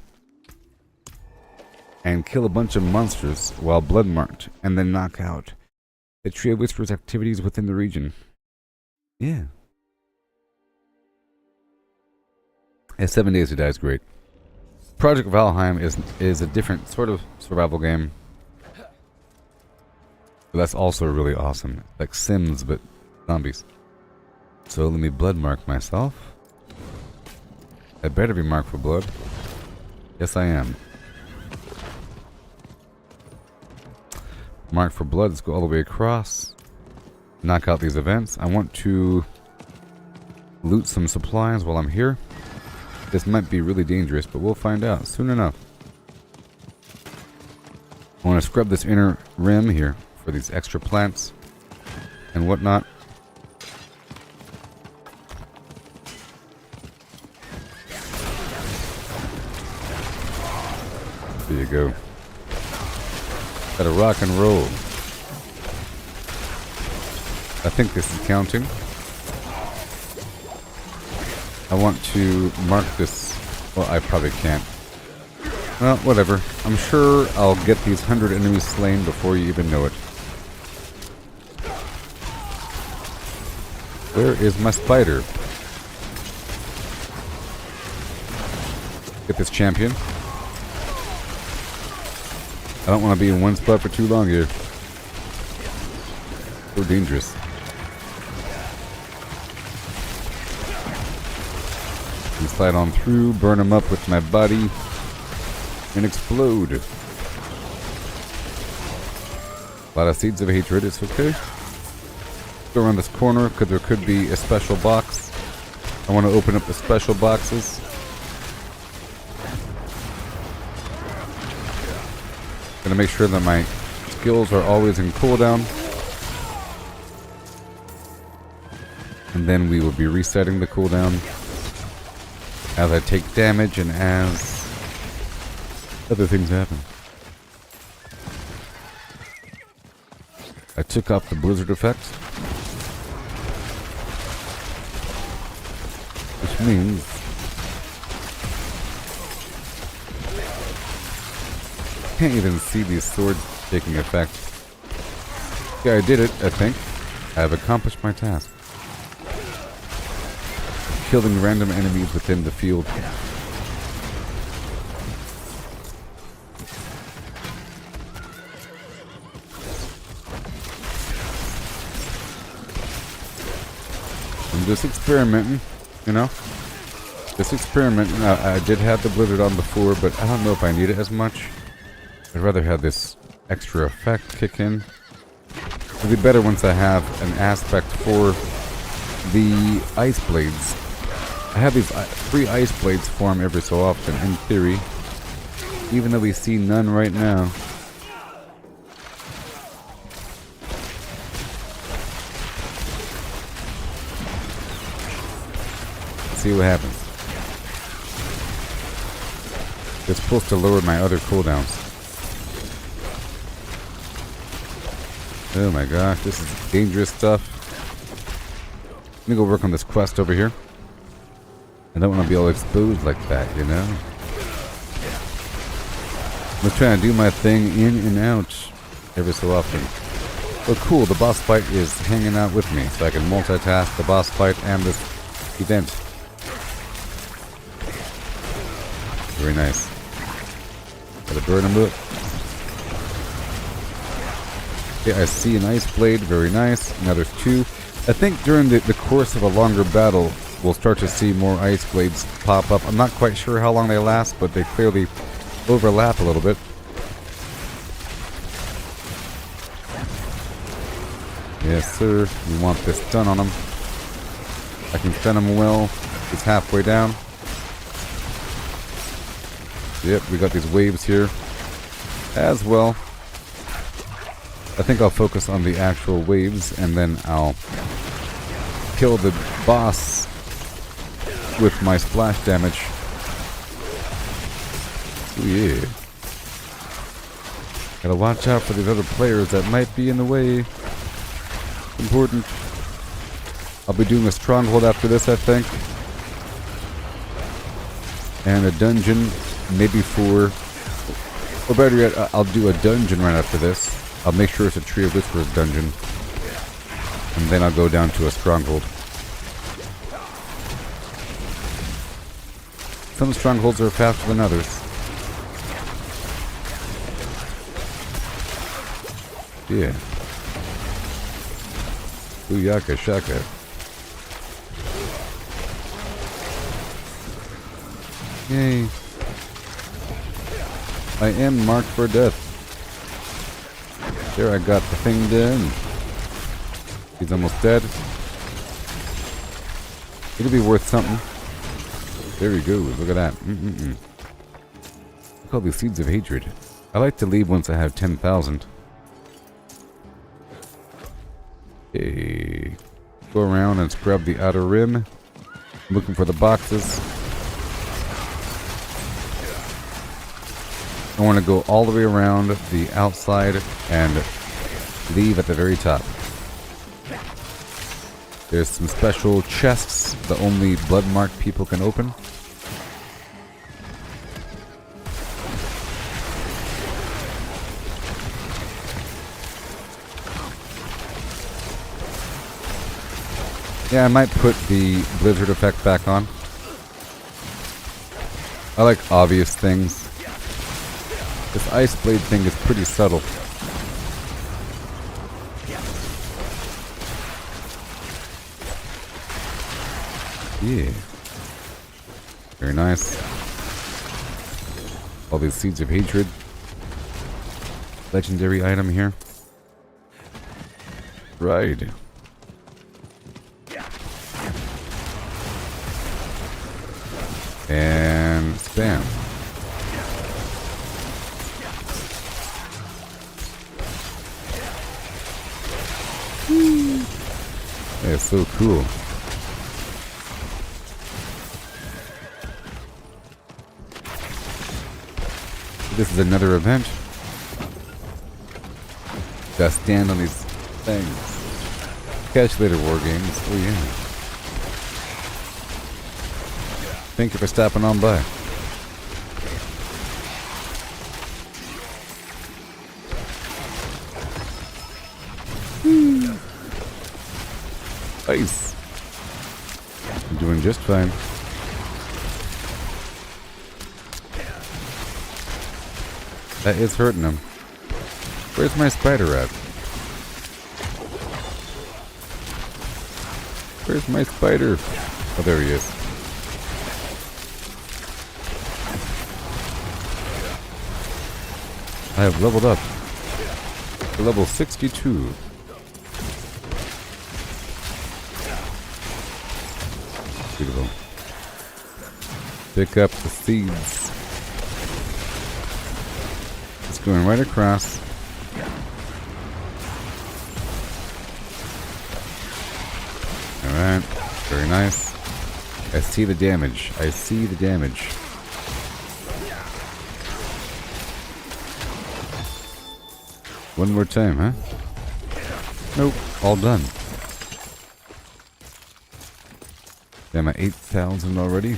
and kill a bunch of monsters while blood marked, and then knock out the Tree of Whispers activities within the region. Yeah. And 7 days to die is great. Project Valheim is a different sort of survival game. But that's also really awesome. Like Sims, but zombies. So let me blood mark myself. I better be marked for blood. Yes, I am. Marked for blood. Let's go all the way across. Knock out these events. I want to loot some supplies while I'm here. This might be really dangerous, but we'll find out soon enough. I want to scrub this inner rim here for these extra plants and whatnot. There you go. Gotta rock and roll. I think this is counting. I want to mark this. Well, I probably can't. Well, whatever. I'm sure I'll get these 100 enemies slain before you even know it. Where is my spider? Get this champion. I don't want to be in one spot for too long here. So dangerous. And slide on through, burn them up with my body, and explode. A lot of seeds of hatred, it's okay. Go around this corner, because there could be a special box. I want to open up the special boxes. Gonna make sure that my skills are always in cooldown. And then we will be resetting the cooldown as I take damage and as other things happen. I took off the blizzard effect, which means I can't even see these swords taking effect. Yeah, I did it, I think. I have accomplished my task. Killing random enemies within the field. I'm just experimenting, you know? Just experimenting. I did have the blizzard on before, but I don't know if I need it as much. I'd rather have this extra effect kick in. It'll be better once I have an aspect for the ice blades. I have these 3 ice blades form every so often, in theory. Even though we see none right now. Let's see what happens. It's supposed to lower my other cooldowns. Oh my gosh, this is dangerous stuff. Let me go work on this quest over here. I don't want to be all exposed like that, you know? I'm trying to do my thing in and out every so often. Oh cool, the boss fight is hanging out with me, so I can multitask the boss fight and this event. Very nice. Gotta burn him up. Okay, I see an ice blade, very nice. Now there's 2. I think during the course of a longer battle, we'll start to see more ice blades pop up. I'm not quite sure how long they last, but they clearly overlap a little bit. Yes, sir. We want this stun on him. I can stun him well. He's halfway down. Yep, we got these waves here as well. I think I'll focus on the actual waves, and then I'll kill the boss with my splash damage. Oh yeah. Gotta watch out for these other players that might be in the way. Important. I'll be doing a stronghold after this, I think. And a dungeon, maybe for... Or better yet, I'll do a dungeon right after this. I'll make sure it's a Tree of Whisperers dungeon. And then I'll go down to a stronghold. Some strongholds are faster than others. Yeah. Booyaka shaka. Yay. I am marked for death. There, I got the thing done. He's almost dead. It'll be worth something. There he goes. Look at that. Look at all these seeds of hatred. I like to leave once I have 10,000. Okay. Go around and scrub the outer rim. I'm looking for the boxes. I want to go all the way around the outside and leave at the very top. There's some special chests that only blood-marked people can open. Yeah, I might put the blizzard effect back on. I like obvious things. This ice blade thing is pretty subtle. Yeah. Very nice. All these seeds of hatred. Legendary item here. Right. And spam. That's so cool. This is another event. Gotta stand on these things. Catch later war games. Oh yeah. Thank you for stopping on by. Nice. I'm doing just fine. That is hurting him. Where's my spider at? Where's my spider? Oh, there he is. I have leveled up to level 62. Beautiful. Pick up the seeds. It's going right across. Alright. Very nice. I see the damage. I see the damage. One more time, huh? Nope. All done. I'm at 8,000 already.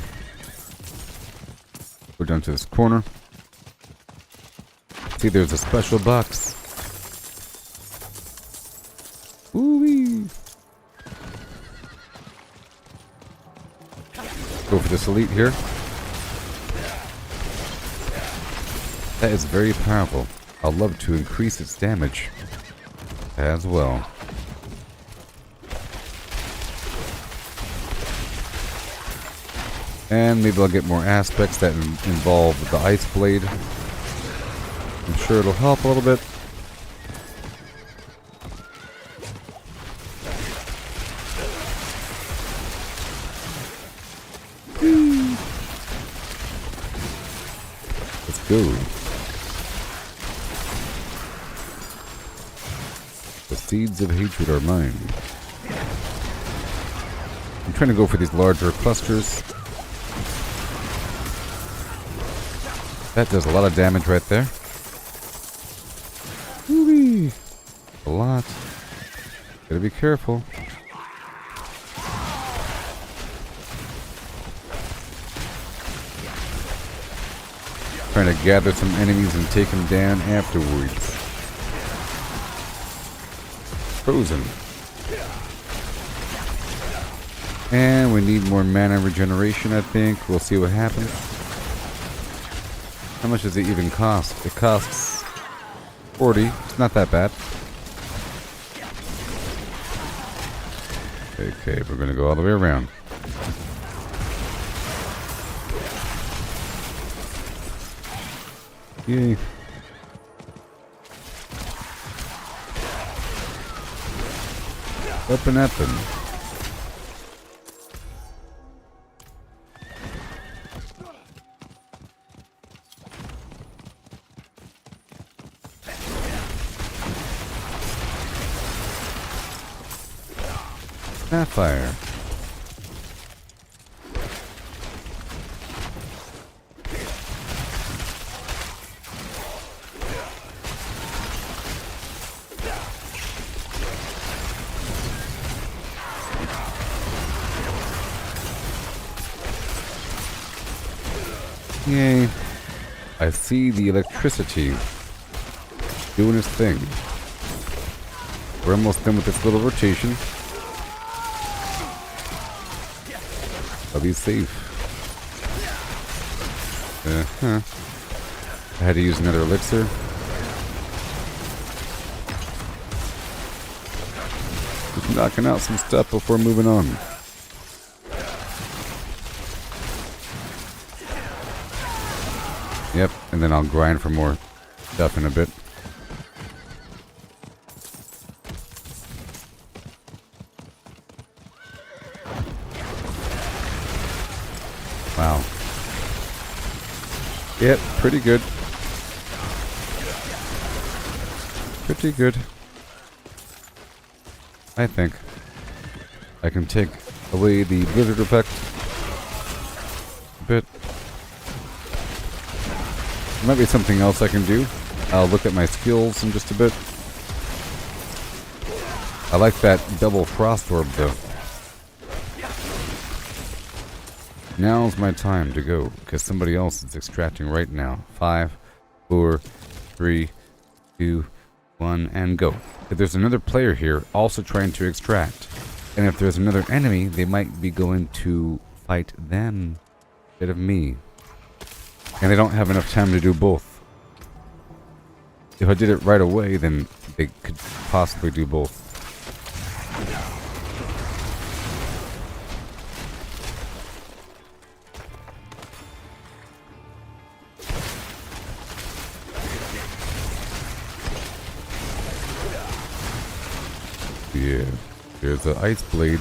Go down to this corner. See, there's a special box. Ooh-wee. Go for this elite here. That is very powerful. I'll love to increase its damage as well. And maybe I'll get more aspects that involve the ice blade. I'm sure it'll help a little bit. Let's go. The seeds of hatred are mine. I'm trying to go for these larger clusters. That does a lot of damage right there. Woo-wee. A lot. Gotta be careful. Trying to gather some enemies and take them down afterwards. Frozen. And we need more mana regeneration, I think. We'll see what happens. How much does it even cost? It costs 40. It's not that bad. Okay, we're going to go all the way around. Yay. Up and at them. Sapphire. Yay. I see the electricity doing its thing. We're almost done with this little rotation. I'll be safe. I had to use another elixir. Just knocking out some stuff before moving on. Yep, and then I'll grind for more stuff in a bit. Wow. Yep, pretty good. Pretty good. I think. I can take away the blizzard effect a bit. There might be something else I can do. I'll look at my skills in just a bit. I like that double frost orb though. Now's my time to go, because somebody else is extracting right now. 5, 4, 3, 2, 1, and go. If there's another player here also trying to extract, and if there's another enemy, they might be going to fight them instead of me. And they don't have enough time to do both. If I did it right away, then they could possibly do both. Yeah, there's the ice blade.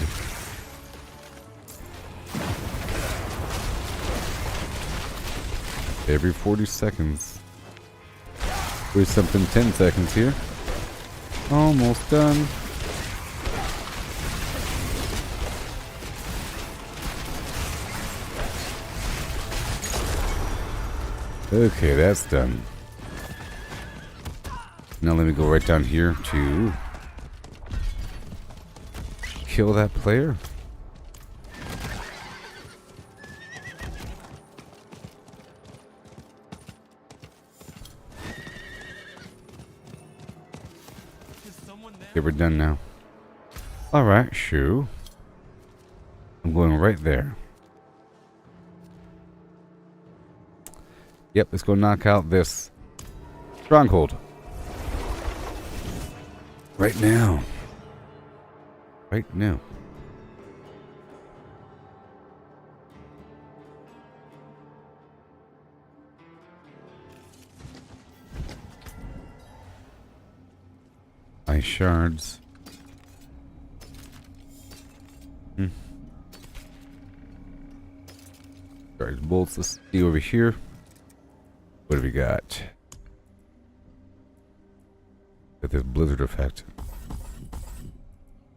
Every 40 seconds. There's something 10 seconds here. Almost done. Okay, that's done. Now let me go right down here to kill that player. Okay, we're done now. Alright, shoo. I'm going right there. Yep, let's go knock out this stronghold. Right now. Right now. my shards. Charge bolts. Let's see over here. What have we got? Got this blizzard effect.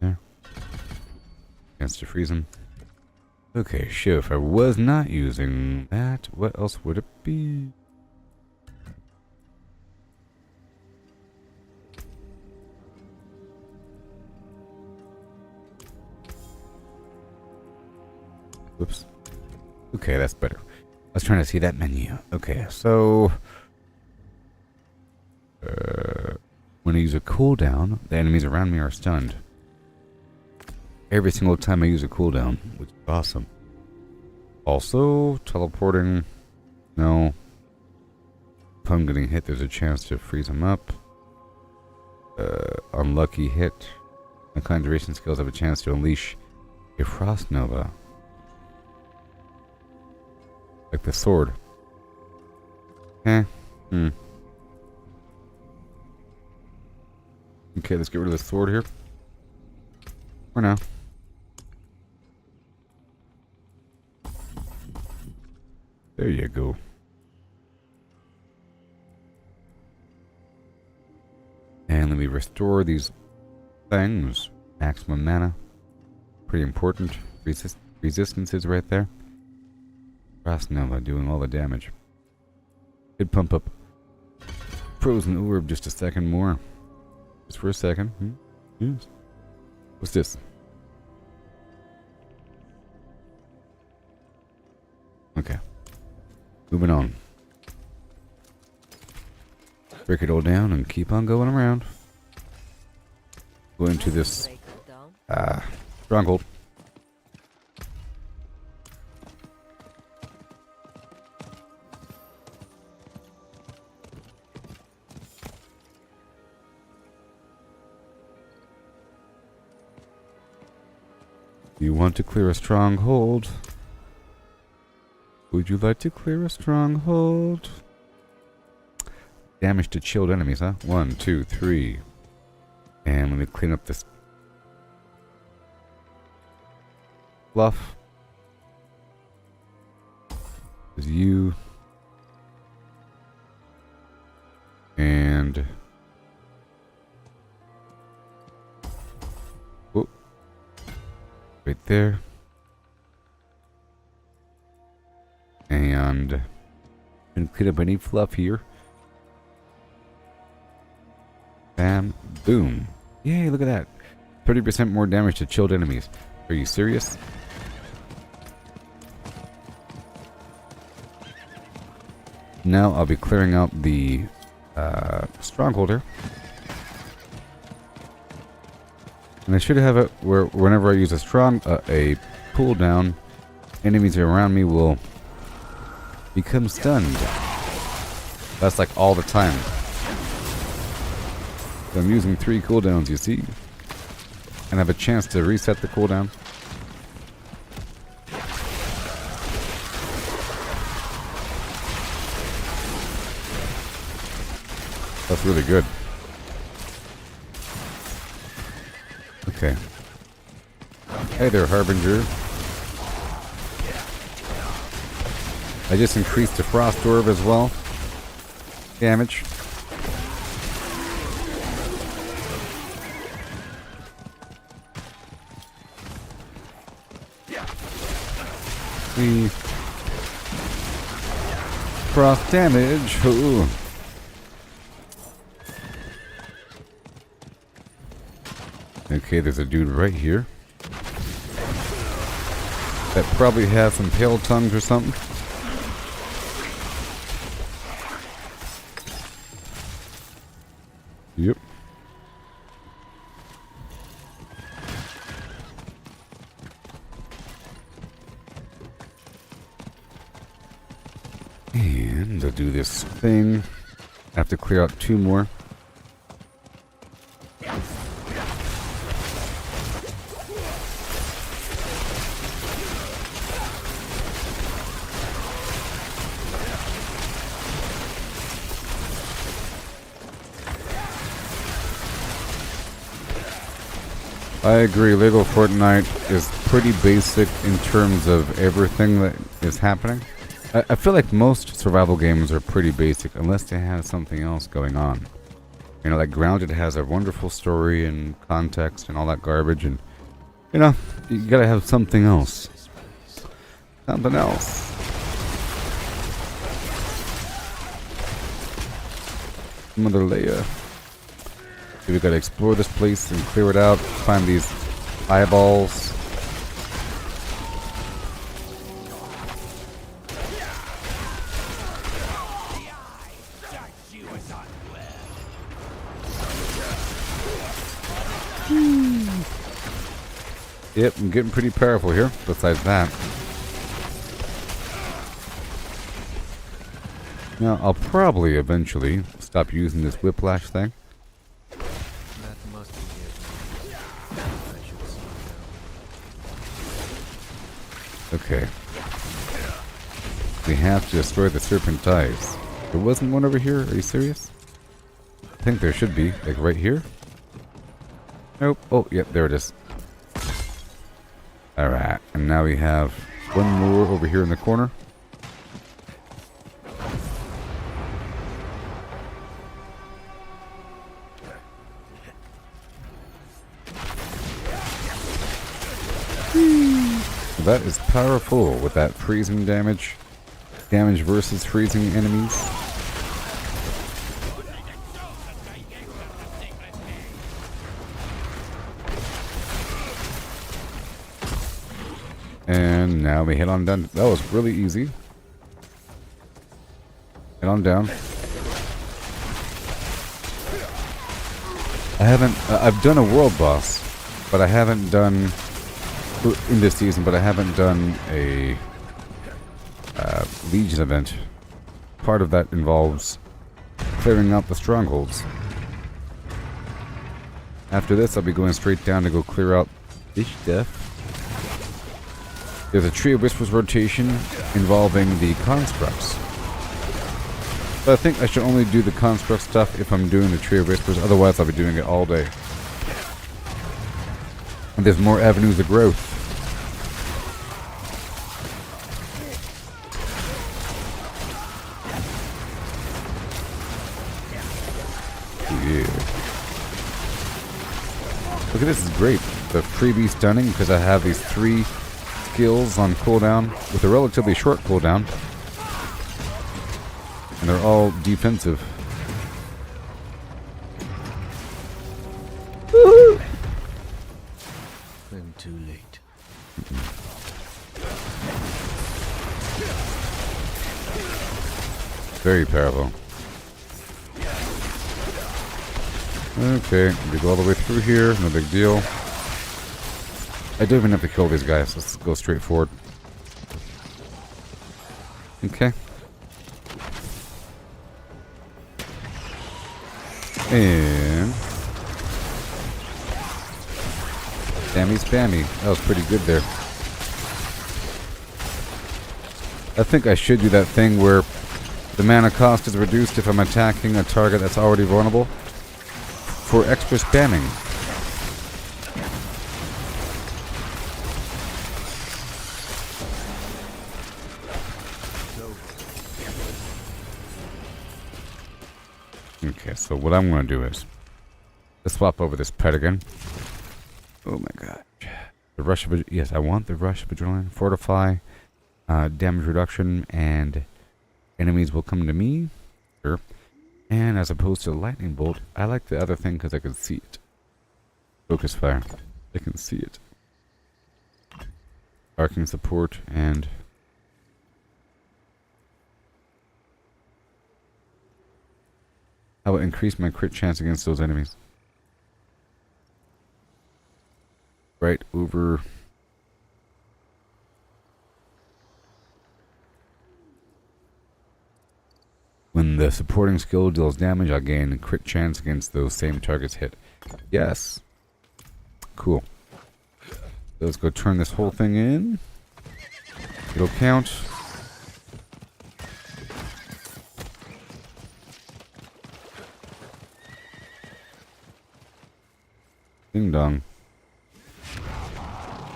There. Chance to freeze them. Okay, so if I was not using that, what else would it be? Whoops. Okay, that's better. I was trying to see that menu. Okay, so when I use a cooldown, the enemies around me are stunned. Every single time I use a cooldown, which is awesome. Also, teleporting. No. If I'm getting hit, there's a chance to freeze them up. Unlucky hit. My conjuration skills have a chance to unleash a frost nova. Like the sword. Okay, let's get rid of the sword here. For now. There you go. And let me restore these things. Maximum mana. Pretty important. Resistance is right there. Frost Nova doing all the damage. Could pump up Frozen Orb just a second more. Just for a second. Yes. What's this? Okay. Moving on. Break it all down and keep on going around. Go into this stronghold. You want to clear a stronghold? Would you like to clear a stronghold? Damage to chilled enemies, huh? 1, 2, 3. And let me clean up this fluff. There's you. And whoop. Right there. And clean up any fluff here. Bam. Boom. Yay, look at that. 30% more damage to chilled enemies. Are you serious? Now I'll be clearing out the stronghold here. And I should have it where whenever I use a cooldown, enemies around me will become stunned. That's like all the time. So I'm using 3 cooldowns, you see? And I have a chance to reset the cooldown. That's really good. Okay. Hey there, Harbinger. I just increased the Frost Orb as well. Damage. The frost damage. Ooh. Okay, there's a dude right here that probably has some pale tongues or something. Yep. And I'll do this thing. I have to clear out 2 more. I agree. Lego Fortnite is pretty basic in terms of everything that is happening. I feel like most survival games are pretty basic unless they have something else going on. You know, like Grounded has a wonderful story and context and all that garbage, and you know, you gotta have something else. Something else. Mother Leia. So we gotta explore this place and clear it out, find these eyeballs. Yep, I'm getting pretty powerful here, besides that. Now, I'll probably eventually stop using this whiplash thing. That must be it. I should slow down. Okay. We have to destroy the serpent eyes. There wasn't one over here? Are you serious? I think there should be. Like right here? Nope. Oh, yep, there it is. Alright, and now we have one more over here in the corner. That is powerful with that freezing damage. Damage versus freezing enemies. And now we head on down. That was really easy. Head on down. I've done a world boss, but I haven't done, in this season, but I haven't done a Legion event. Part of that involves clearing out the strongholds. After this, I'll be going straight down to go clear out this stuff. There's a Tree of Whispers rotation involving the constructs. But I think I should only do the construct stuff if I'm doing the Tree of Whispers, otherwise I'll be doing it all day. And there's more avenues of growth. Yeah. Look at this, is great. The freebie stunning because I have these 3 skills on cooldown with a relatively short cooldown. And they're all defensive. I'm too late. Very powerful. Okay, we go all the way through here, no big deal. I don't even have to kill these guys, let's go straight forward. Okay. And spammy spammy. That was pretty good there. I think I should do that thing where the mana cost is reduced if I'm attacking a target that's already vulnerable for extra spamming. Okay, so what I'm going to do is let's swap over this pet again. Oh my god. The rush of, yes, I want the rush of adrenaline. Fortify, damage reduction, and enemies will come to me. Sure. And as opposed to the lightning bolt, I like the other thing because I can see it. Focus fire. I can see it. Arcing support and I will increase my crit chance against those enemies. Right over. When the supporting skill deals damage, I gain a crit chance against those same targets hit. Yes. Cool. So let's go turn this whole thing in. It'll count. Ding dong.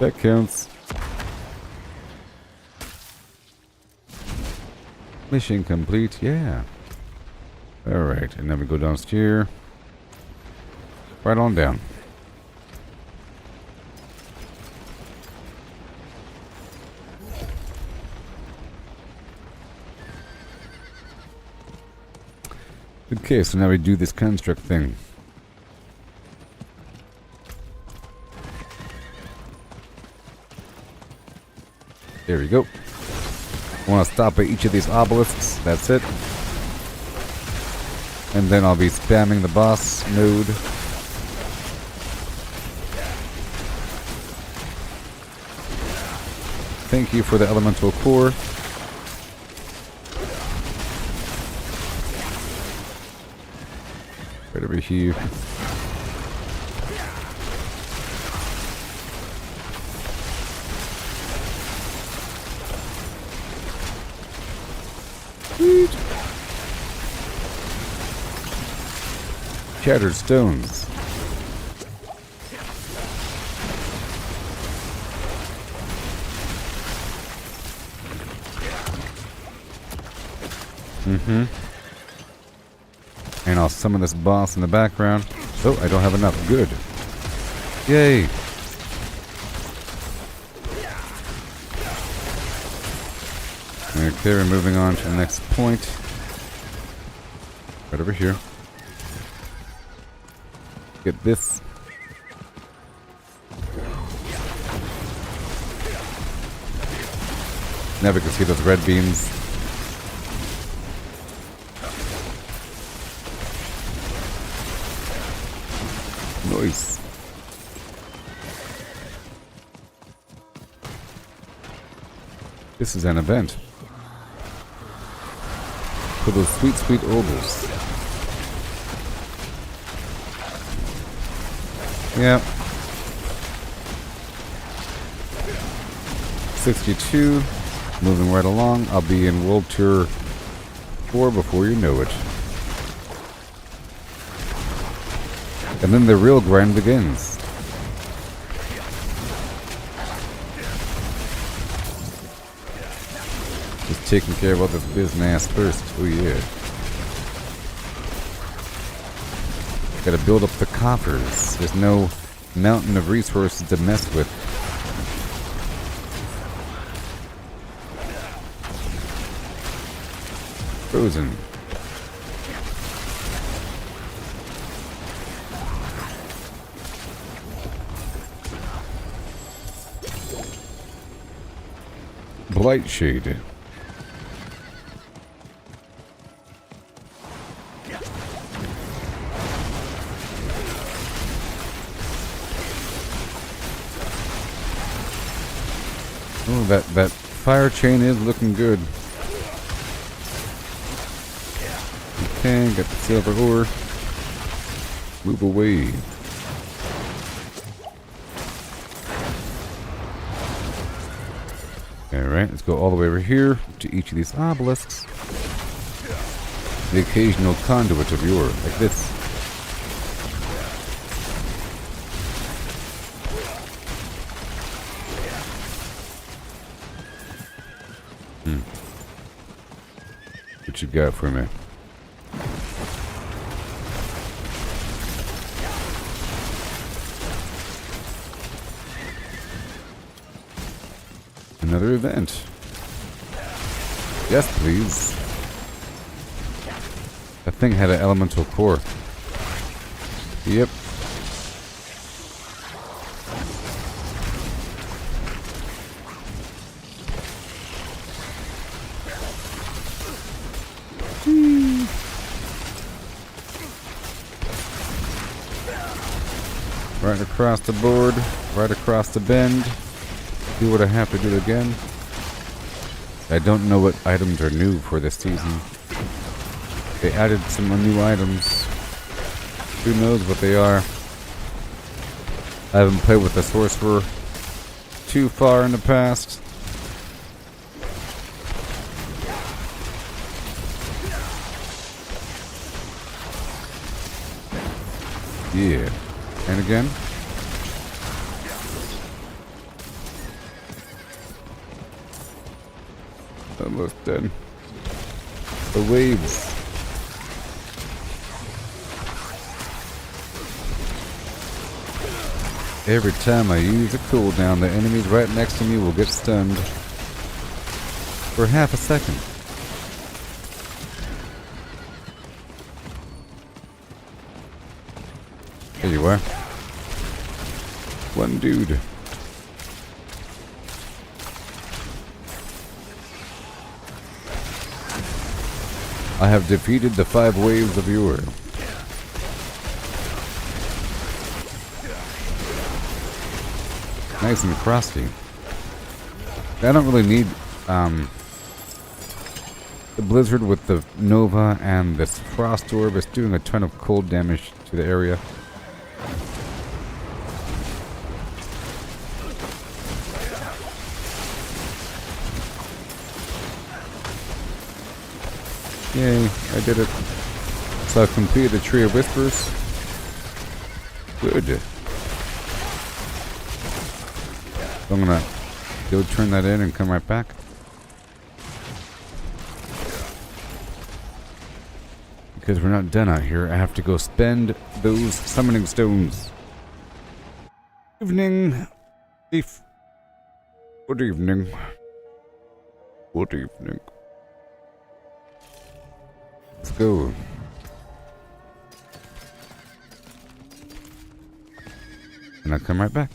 That counts. Mission complete, yeah. Alright, and then we go downstairs. Right on down. Okay, so now we do this construct thing. There we go. I want to stop at each of these obelisks. That's it. And then I'll be spamming the boss node. Thank you for the elemental core. Right over here. Sweet. Shattered stones. And I'll summon this boss in the background. Oh, I don't have enough. Good. Yay. Okay, we're moving on to the next point. Right over here. Get this. Now we can see those red beams. Nice. This is an event. For those sweet, sweet obols. Yeah. 62. Moving right along. I'll be in World Tour 4 before you know it. And then the real grind begins. Just taking care of all this business first. Oh yeah. Gotta build up the coffers. There's no mountain of resources to mess with. Frozen. Blight Shade. Oh, that fire chain is looking good. Okay, got the silver ore. Move away. Alright, let's go all the way over here to each of these obelisks. The occasional conduit of yore, like this. What you got for me? Another event. Yes, please. That thing had an elemental core. Yep. Right across the board, right across the bend. Do what I have to do again. I don't know what items are new for this season. They added some new items. Who knows what they are? I haven't played with the Sorcerer too far in the past. Yeah. And again. Almost done. The waves. Every time I use a cooldown, the enemies right next to me will get stunned for half a second. There you are. One dude. I have defeated the 5 waves of yore. Nice and frosty. I don't really need the blizzard with the Nova and this frost orb is doing a ton of cold damage to the area. Yay, I did it. So I've completed the Tree of Whispers. Good. So I'm gonna go turn that in and come right back. Because we're not done out here, I have to go spend those summoning stones. Evening. Good evening. Good evening. Let's go. And I'll come right back.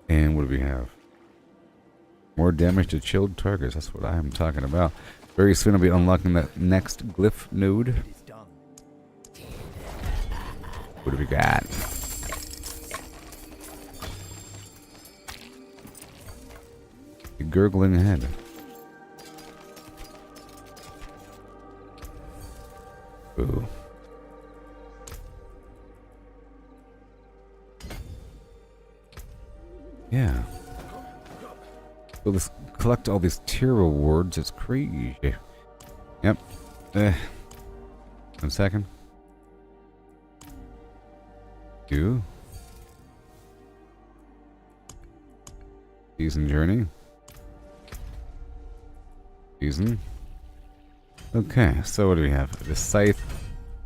And what do we have? More damage to chilled targets. That's what I am talking about. Very soon I'll be unlocking that next glyph node. What do we got? A gurgling head. Ooh. Yeah. So let's collect all these tier rewards. It's crazy. Yep. 1 second. 2. Season journey. Season. Okay, so what do we have? The scythe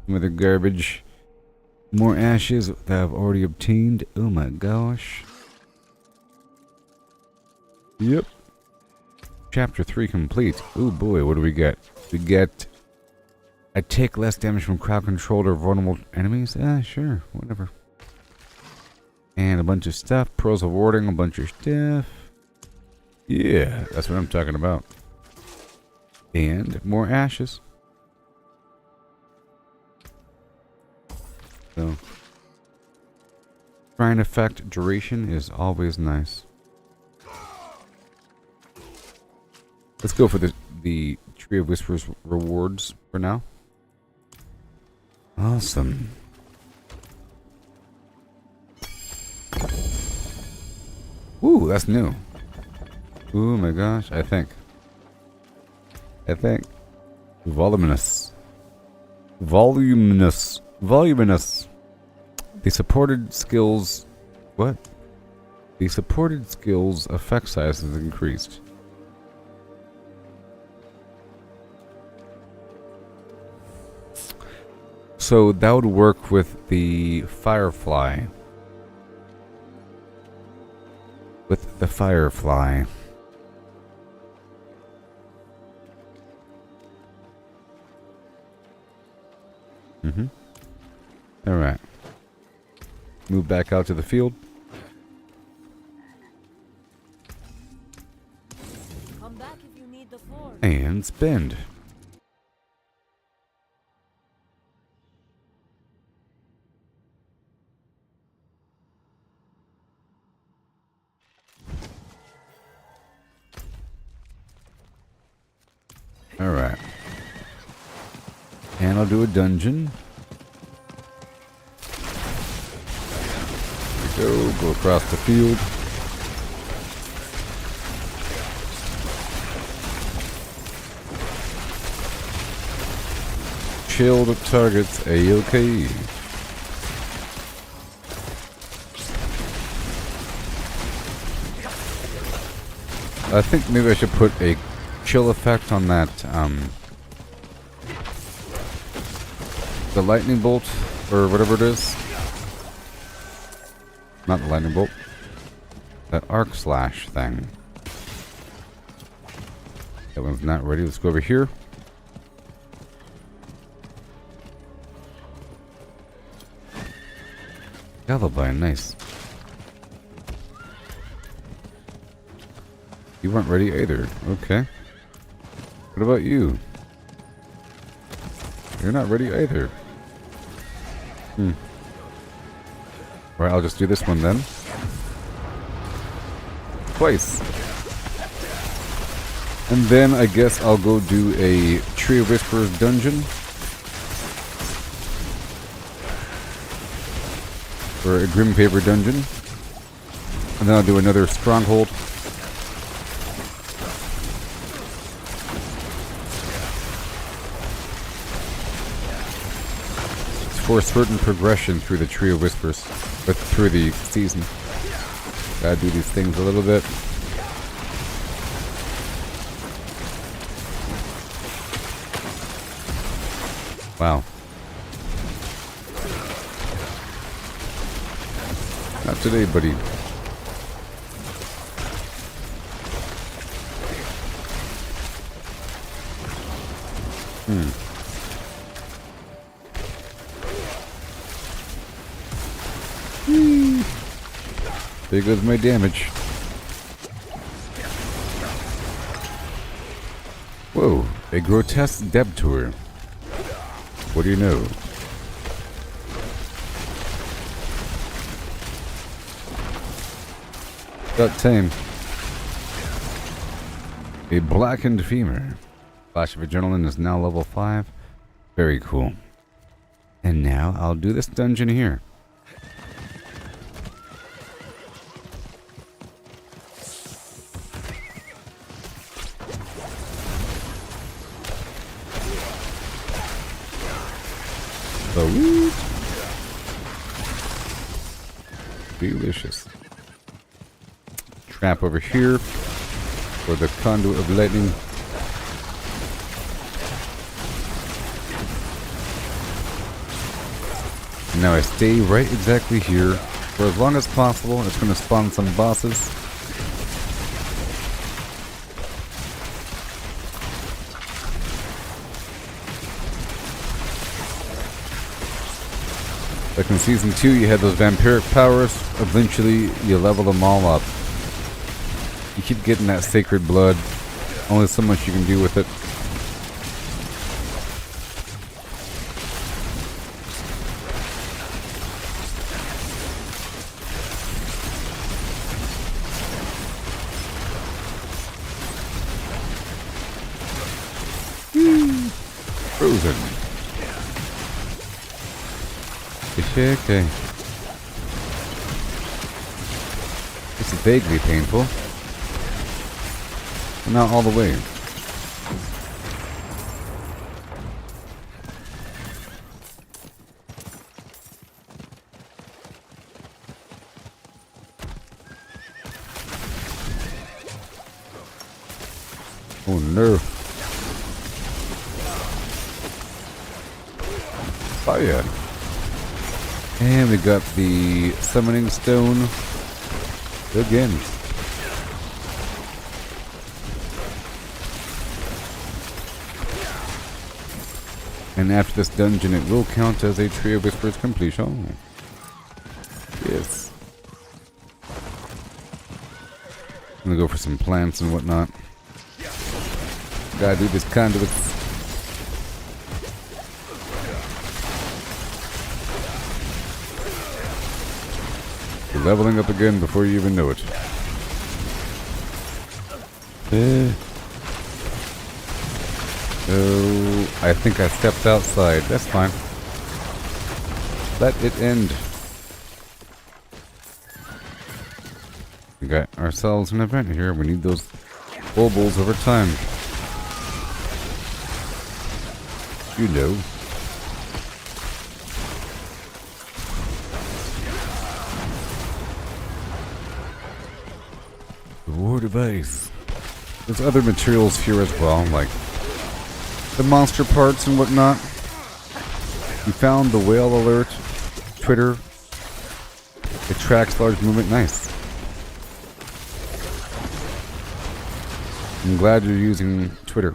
with the garbage. More ashes that I've already obtained. Oh my gosh. Yep. Chapter 3 complete. Oh boy, what do we get? We get I take less damage from crowd controlled or vulnerable enemies. Sure, whatever. And a bunch of stuff. Pearls of warding, a bunch of stuff. Yeah, that's what I'm talking about. And more ashes. So, shrine effect duration is always nice. Let's go for the Tree of Whispers rewards for now. Awesome. Ooh, that's new. Oh my gosh, I think. Voluminous. The supported skills... What? The supported skills effect size is increased. So that would work with the Firefly. With the Firefly. Alright. Move back out to the field. Come back if you need the forge. And spend. Alright. And I'll do a dungeon. Here we go across the field. Chilled targets A-OK. I think maybe I should put a chill effect on that, the lightning bolt, or whatever it is. Not the lightning bolt. That arc slash thing. That one's not ready. Let's go over here. Alibi, nice. You weren't ready either. Okay. What about you? You're not ready either. Alright, I'll just do this one then. Twice. And then I guess I'll go do a Tree of Whispers dungeon. Or a Grim Paper dungeon. And then I'll do another Stronghold. For certain progression through the Tree of Whispers, but through the season. Gotta do these things a little bit. Wow. Not today, buddy. There goes my damage. Whoa, a grotesque debtor. What do you know? About time. A blackened femur. Flash of Adrenaline is now level 5. Very cool. And now I'll do this dungeon here. Sweet. Delicious. Trap over here for the conduit of lightning. Now I stay right exactly here for as long as possible. It's going to spawn some bosses. Like in Season 2, you had those vampiric powers. Eventually, you level them all up. You keep getting that sacred blood. Only so much you can do with it. Frozen. Okay. It's vaguely painful. But not all the way. Oh no. Fire. And we got the summoning stone again. And after this dungeon, it will count as a Tree of Whispers completion. Yes. I'm gonna go for some plants and whatnot. Gotta do this conduits. You're leveling up again before you even know it. Oh, I think I stepped outside. That's fine. Let it end. We got ourselves an event here. We need those bulbils over time. You know. The war device. There's other materials here as well, like the monster parts and whatnot. We found the whale alert. Twitter. It tracks large movement. Nice. I'm glad you're using Twitter.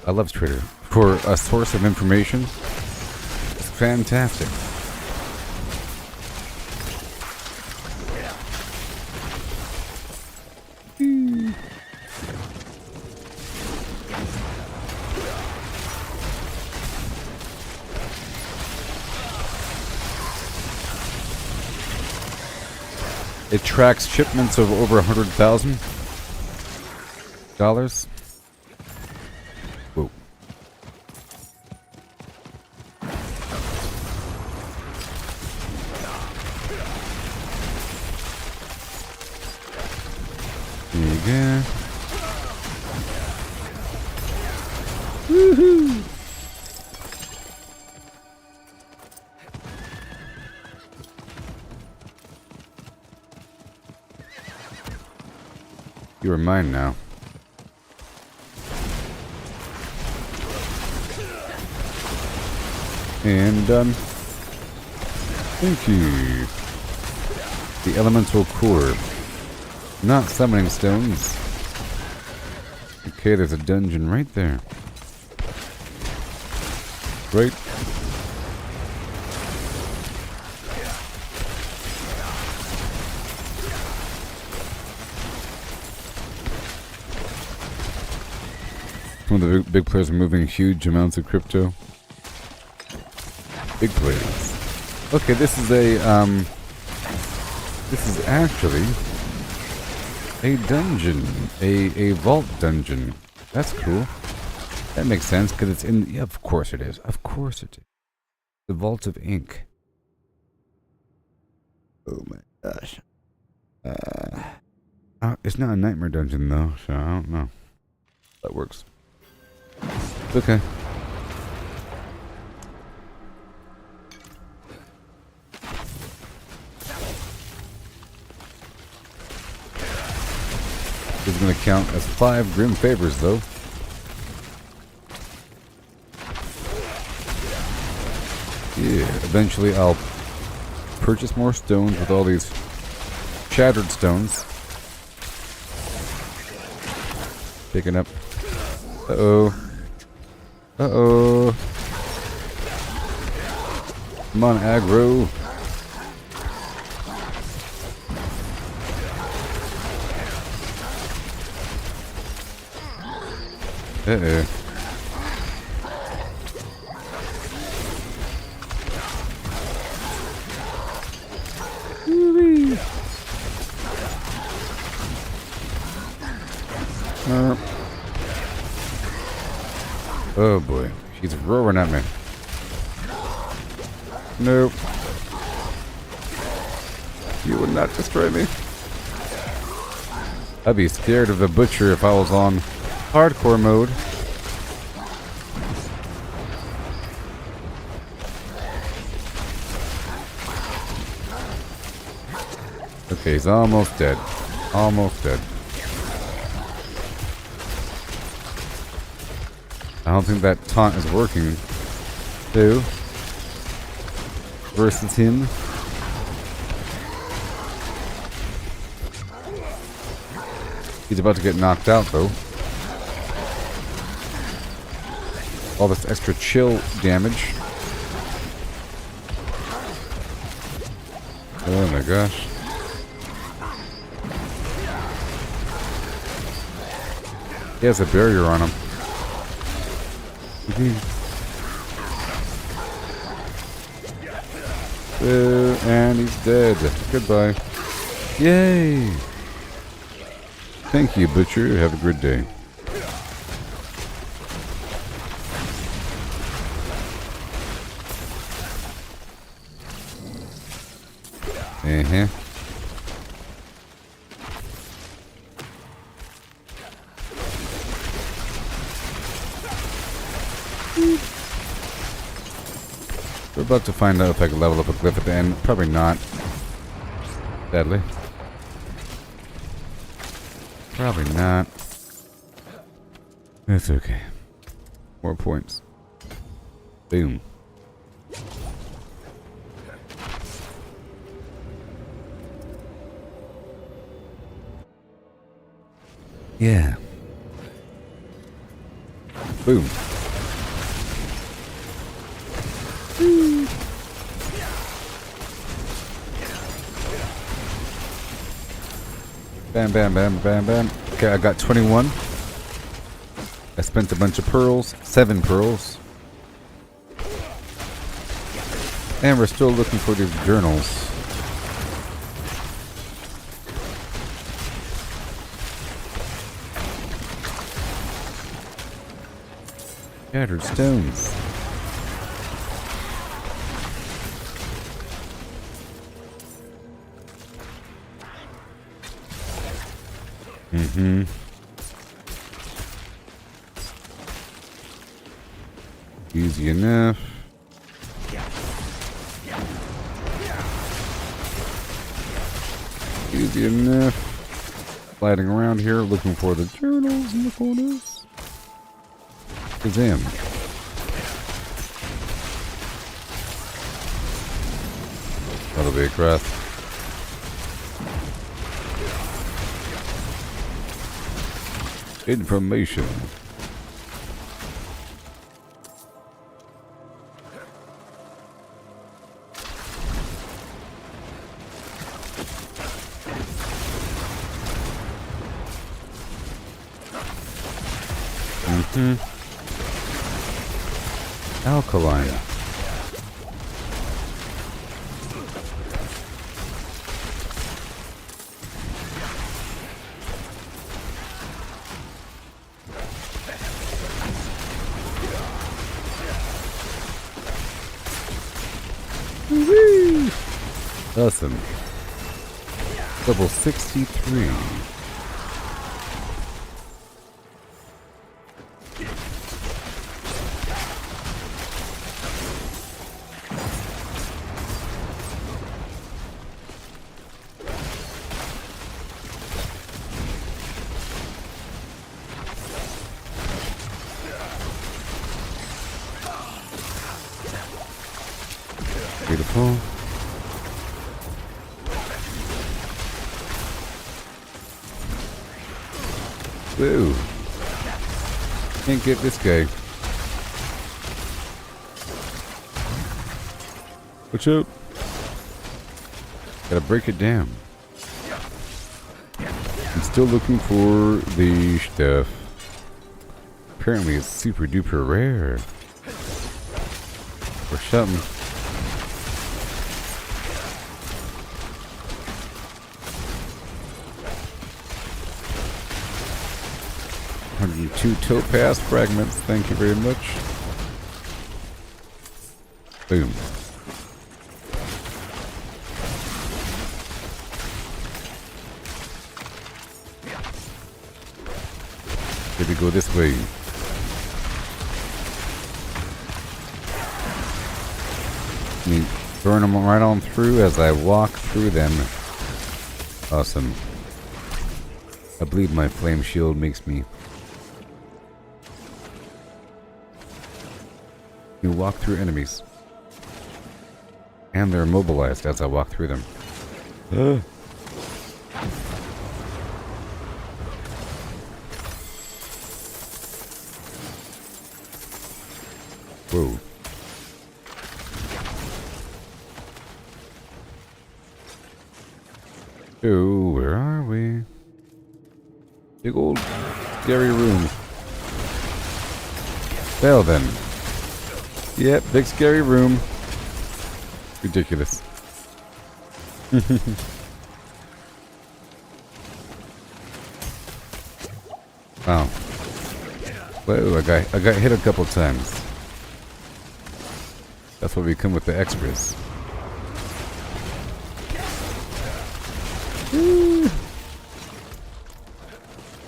I love Twitter. For a source of information, it's fantastic. It tracks shipments of over $100,000. Whoa. There you go. Woohoo! You are mine now. And done. Thank you. The elemental core. Not summoning stones. Okay, there's a dungeon right there. Right. Some of the big players are moving huge amounts of crypto. Big players. Okay, this is a this is actually a dungeon, a vault dungeon. That's cool. That makes sense because it's in. Yeah, of course it is. Of course it is. The Vault of Ink. Oh my gosh. It's not a nightmare dungeon though, so I don't know. That works. It's okay. This is going to count as 5 grim favors, though. Yeah, eventually I'll purchase more stones with all these shattered stones. Picking up. Uh-oh. Uh-oh. Come on, aggro. Uh-oh. Woo-wee. Oh boy, she's roaring at me. Nope. You would not destroy me. I'd be scared of the butcher if I was on hardcore mode. Okay, he's almost dead. Almost dead. I don't think that taunt is working. Two. Versus him. He's about to get knocked out though. All this extra chill damage. Oh my gosh. He has a barrier on him. And he's dead. Goodbye. Yay! Thank you, Butcher. Have a good day. Uh-huh. We're about to find out if I can level up a glyph at the end. Probably not. Sadly. Probably not. That's okay. More points. Boom. Yeah. Boom. Bam, bam, bam, bam, bam. Okay, I got 21. I spent a bunch of pearls. 7 pearls. And we're still looking for these journals. Scattered stones. Mm-hmm. Easy enough. Easy enough. Sliding around here, looking for the journals in the corners. Kazam. That'll be a craft. Information. Alkaline. Woo-hoo! Awesome. Level 63. Beautiful. Woo. Can't get this guy. Watch out. Gotta break it down. I'm still looking for the stuff. Apparently it's super duper rare. Or something. Two topaz fragments, thank you very much. Boom. Maybe go this way. Me burn them right on through as I walk through them. Awesome. I believe my flame shield makes me. You walk through enemies. And they're immobilized as I walk through them. Whoa. Oh, where are we? Big old scary room. Well then. Yep, big scary room. Ridiculous. Wow. Whoa, I got hit a couple times. That's why we come with the extras.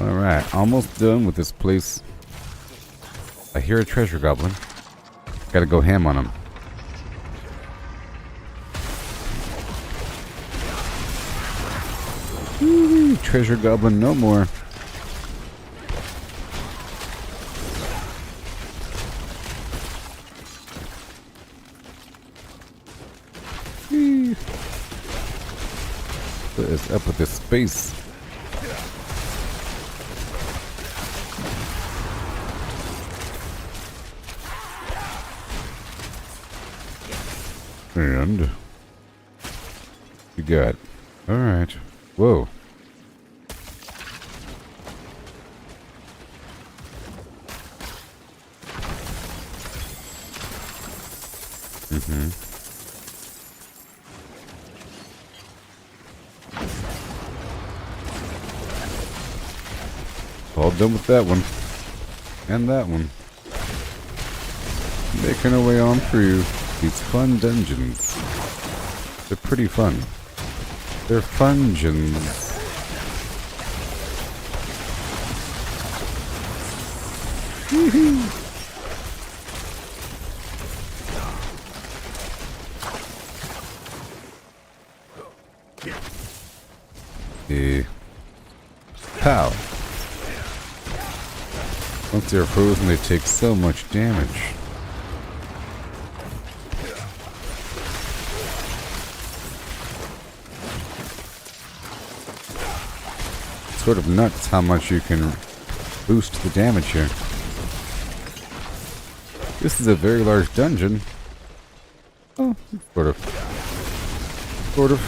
Alright, almost done with this place. I hear a treasure goblin. Gotta go ham on him. Woo-hoo, treasure goblin no more. is up with this space? And you got, all right. Whoa. All done with that one. And that one. Making our way on through these fun dungeons. They're pretty fun. They're fungeons. Pow. Once they're frozen, they take so much damage. Sort of nuts how much you can boost the damage here. This is a very large dungeon. Oh, sort of. Sort of.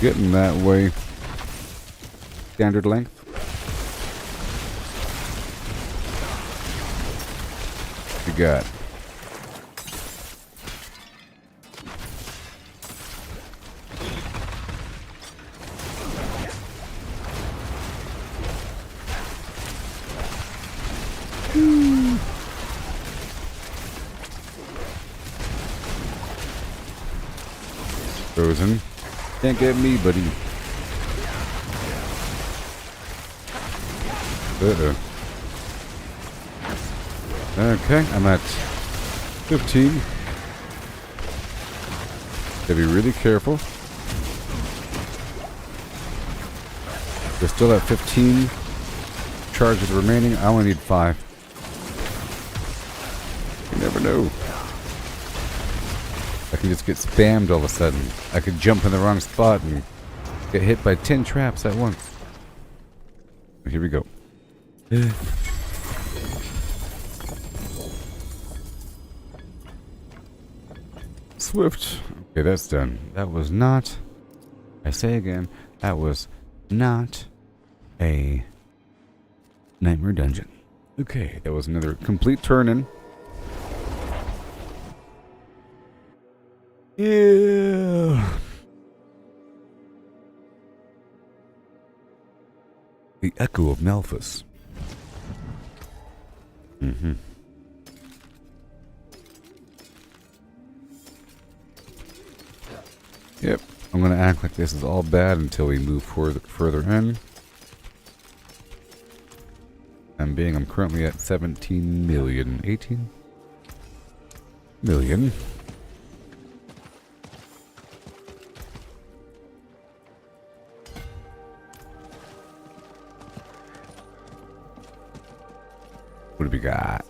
Getting that way. Standard length. What you got? Frozen. Can't get me, buddy. Uh-oh. Okay, I'm at 15. Gotta be really careful. We're still at 15 charges remaining. I only need 5. You never know. I can just get spammed all of a sudden. I could jump in the wrong spot and get hit by 10 traps at once. Here we go. Swift. Okay, that's done. That was not, I say again, that was not a nightmare dungeon. Okay, that was another complete turn-in. Yeah. The Echo of Malphas. Yep, I'm gonna act like this is all bad until we move further in. I'm currently at 17 million. 18 million. What do we got?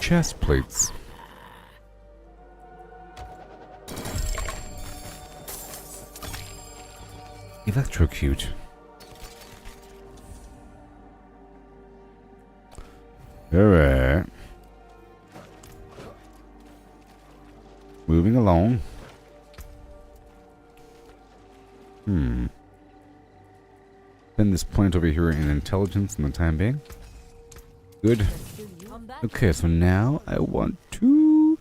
Chest plates. Electrocute. Alright. Moving along. Spend this point over here in intelligence in the time being. Good. Okay, so now I want to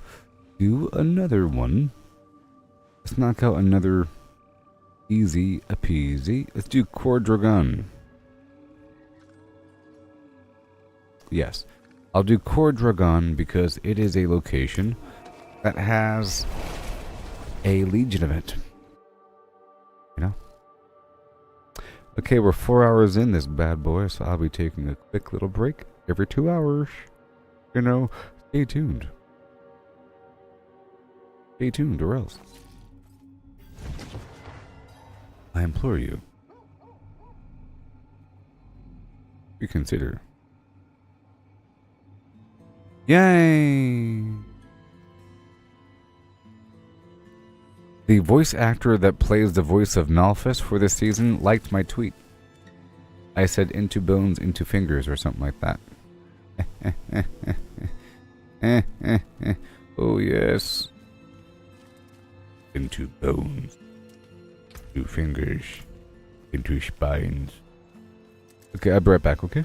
do another one. Let's knock out another easy peasy. Let's do Cordragon. Yes, I'll do Cordragon because it is a location that has a legion of it. You know? Okay, we're 4 hours in this bad boy, so I'll be taking a quick little break every 2 hours. You know, stay tuned. Stay tuned, or else. I implore you. Reconsider. Yay! The voice actor that plays the voice of Malphus for this season liked my tweet. I said into bones, into fingers, or something like that. Oh, yes. Into bones, into fingers, into spines. Okay, I'll be right back, okay?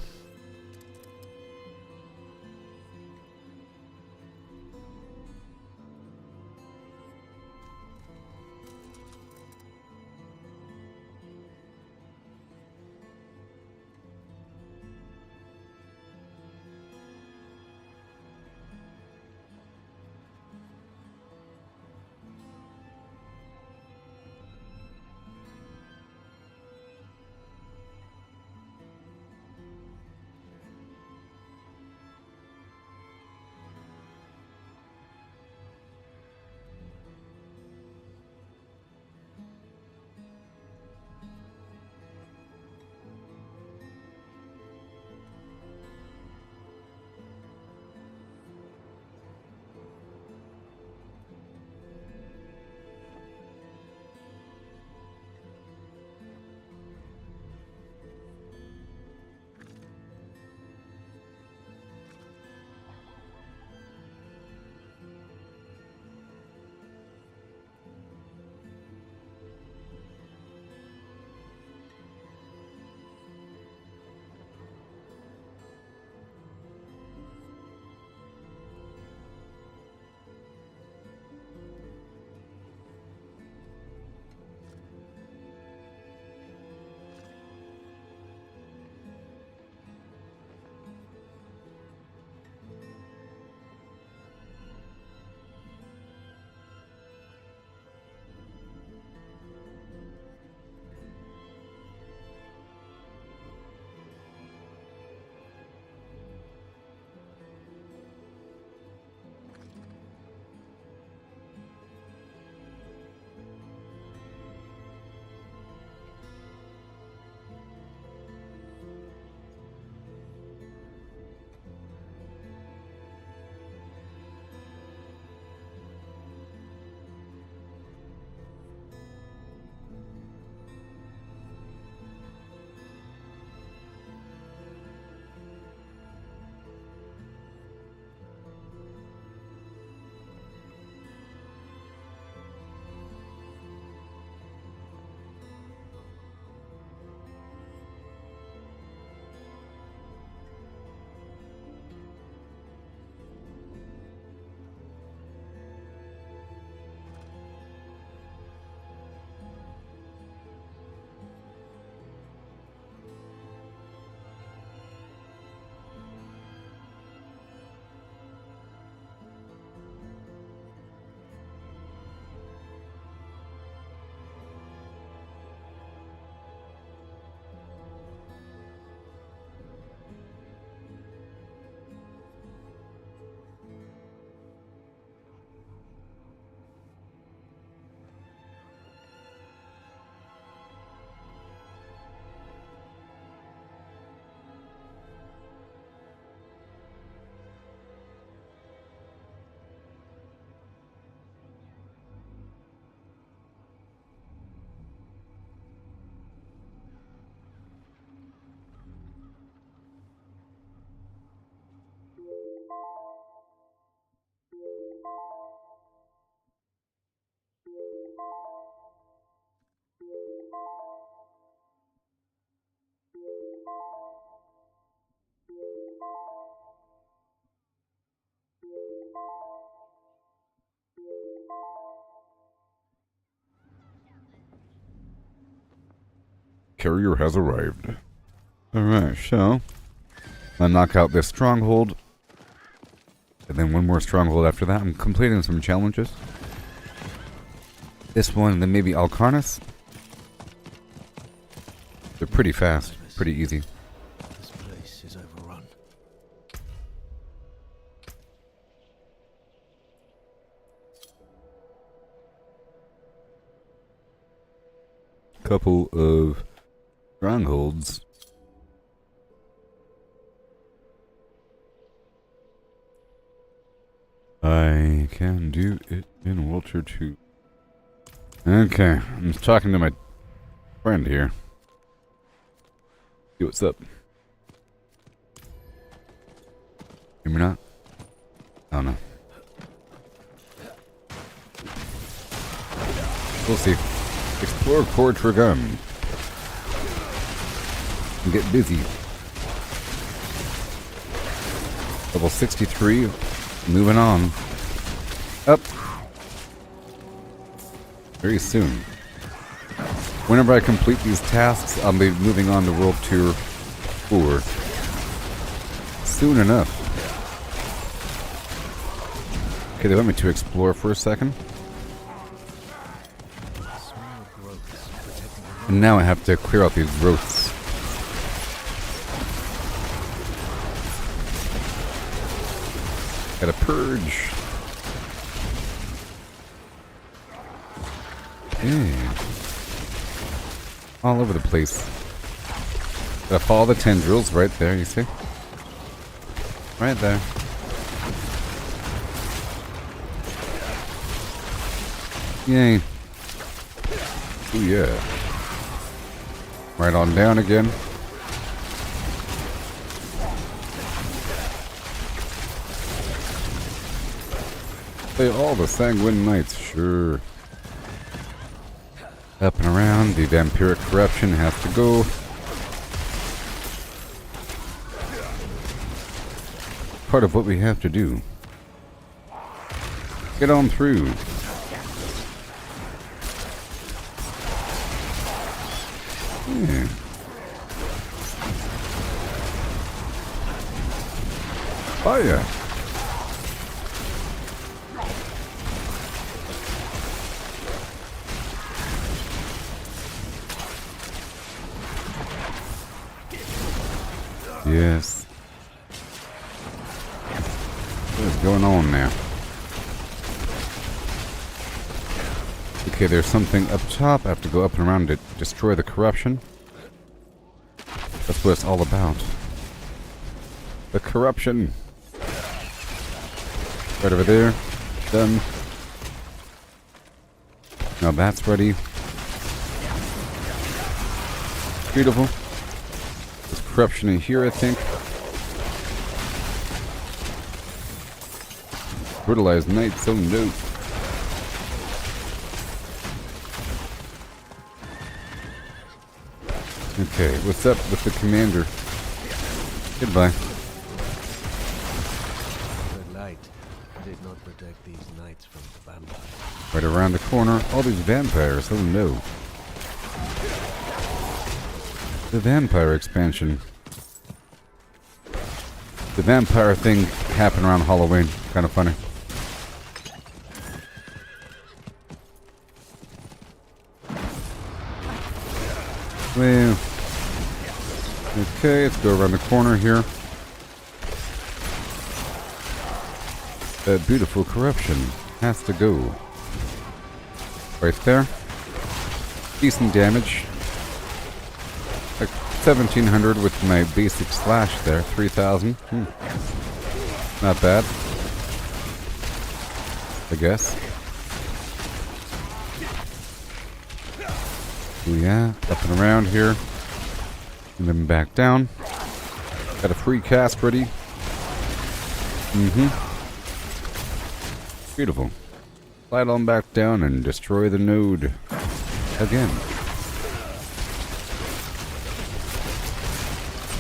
Carrier has arrived. Alright, so I knock out this stronghold. And then one more stronghold after that. I'm completing some challenges. This one, then maybe Alcarnus. They're pretty fast, pretty easy. This place is overrun. Couple of strongholds. I can do it in World War II. Okay, I'm just talking to my friend here. See what's up. Hear me not? Oh no. We'll see. Explore Core Trigun. And get busy. Level 63. Moving on. Up. Very soon. Whenever I complete these tasks, I'll be moving on to World Tier 4. Soon enough. Okay, they want me to explore for a second. And now I have to clear out these growths. Gotta purge. Yeah. All over the place. Gotta follow the tendrils right there, you see? Right there. Yay. Ooh, yeah. Right on down again. Play all the Sanguine Knights, sure. Up and around, the vampiric corruption has to go. Part of what we have to do. Get on through. Yeah. Fire. Yes. What is going on now? Okay, there's something up top. I have to go up and around to destroy the corruption. That's what it's all about. The corruption. Right over there. Done. Now that's ready. Beautiful. There's corruption in here, I think. Brutalized knights, oh no. Okay, what's up with the commander? Goodbye. The light did not protect these knights from the vampires. Right around the corner, all these vampires, oh no. The vampire expansion. The vampire thing happened around Halloween. Kind of funny. Well, okay, let's go around the corner here. That beautiful corruption has to go. Right there. Decent damage. Like 1700 with my basic slash there. 3000. Not bad. I guess. Oh yeah, up and around here. And then back down. Got a free cast ready. Beautiful. Slide on back down and destroy the node. Again.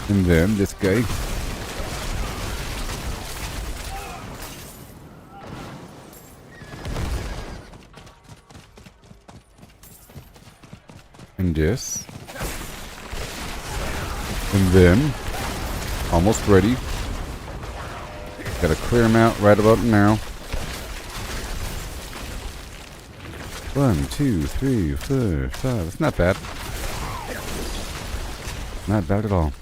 And then this guy. And this. And then, almost ready. Gotta clear them out right about now. 1, 2, 3, 4, 5. It's not bad. Not bad at all.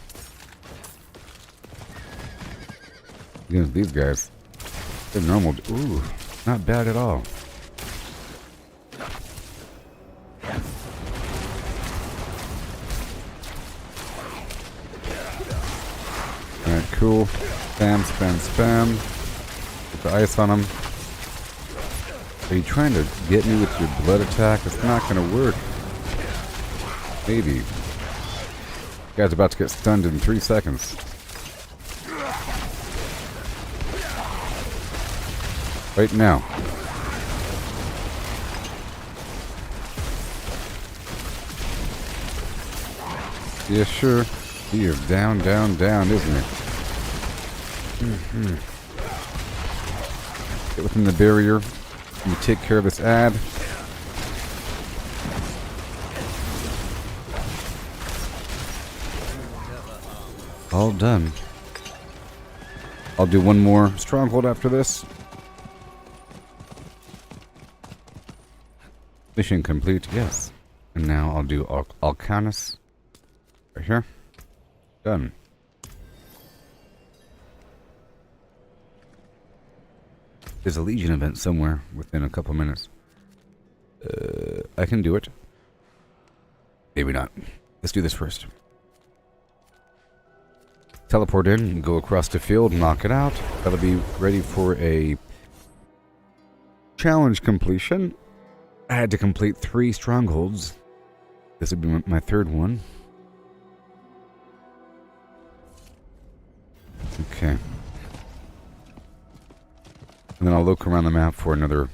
Against these guys. They're normal. Ooh, not bad at all. Alright, cool. Spam, spam, spam. Put the ice on them. Are you trying to get me with your blood attack? It's not gonna work. Maybe. Guy's about to get stunned in 3 seconds. Right now. Yeah, sure. He is down, down, down, isn't he? Get within the barrier. You take care of this ad. All done. I'll do one more stronghold after this. Mission complete, yes. And now I'll do Alcanus. Right here. Done. There's a Legion event somewhere within a couple minutes. I can do it. Maybe not. Let's do this first. Teleport in and go across the field, knock it out. That'll be ready for a challenge completion. I had to complete 3 strongholds. This would be my 3rd one. Okay. And then I'll look around the map for another...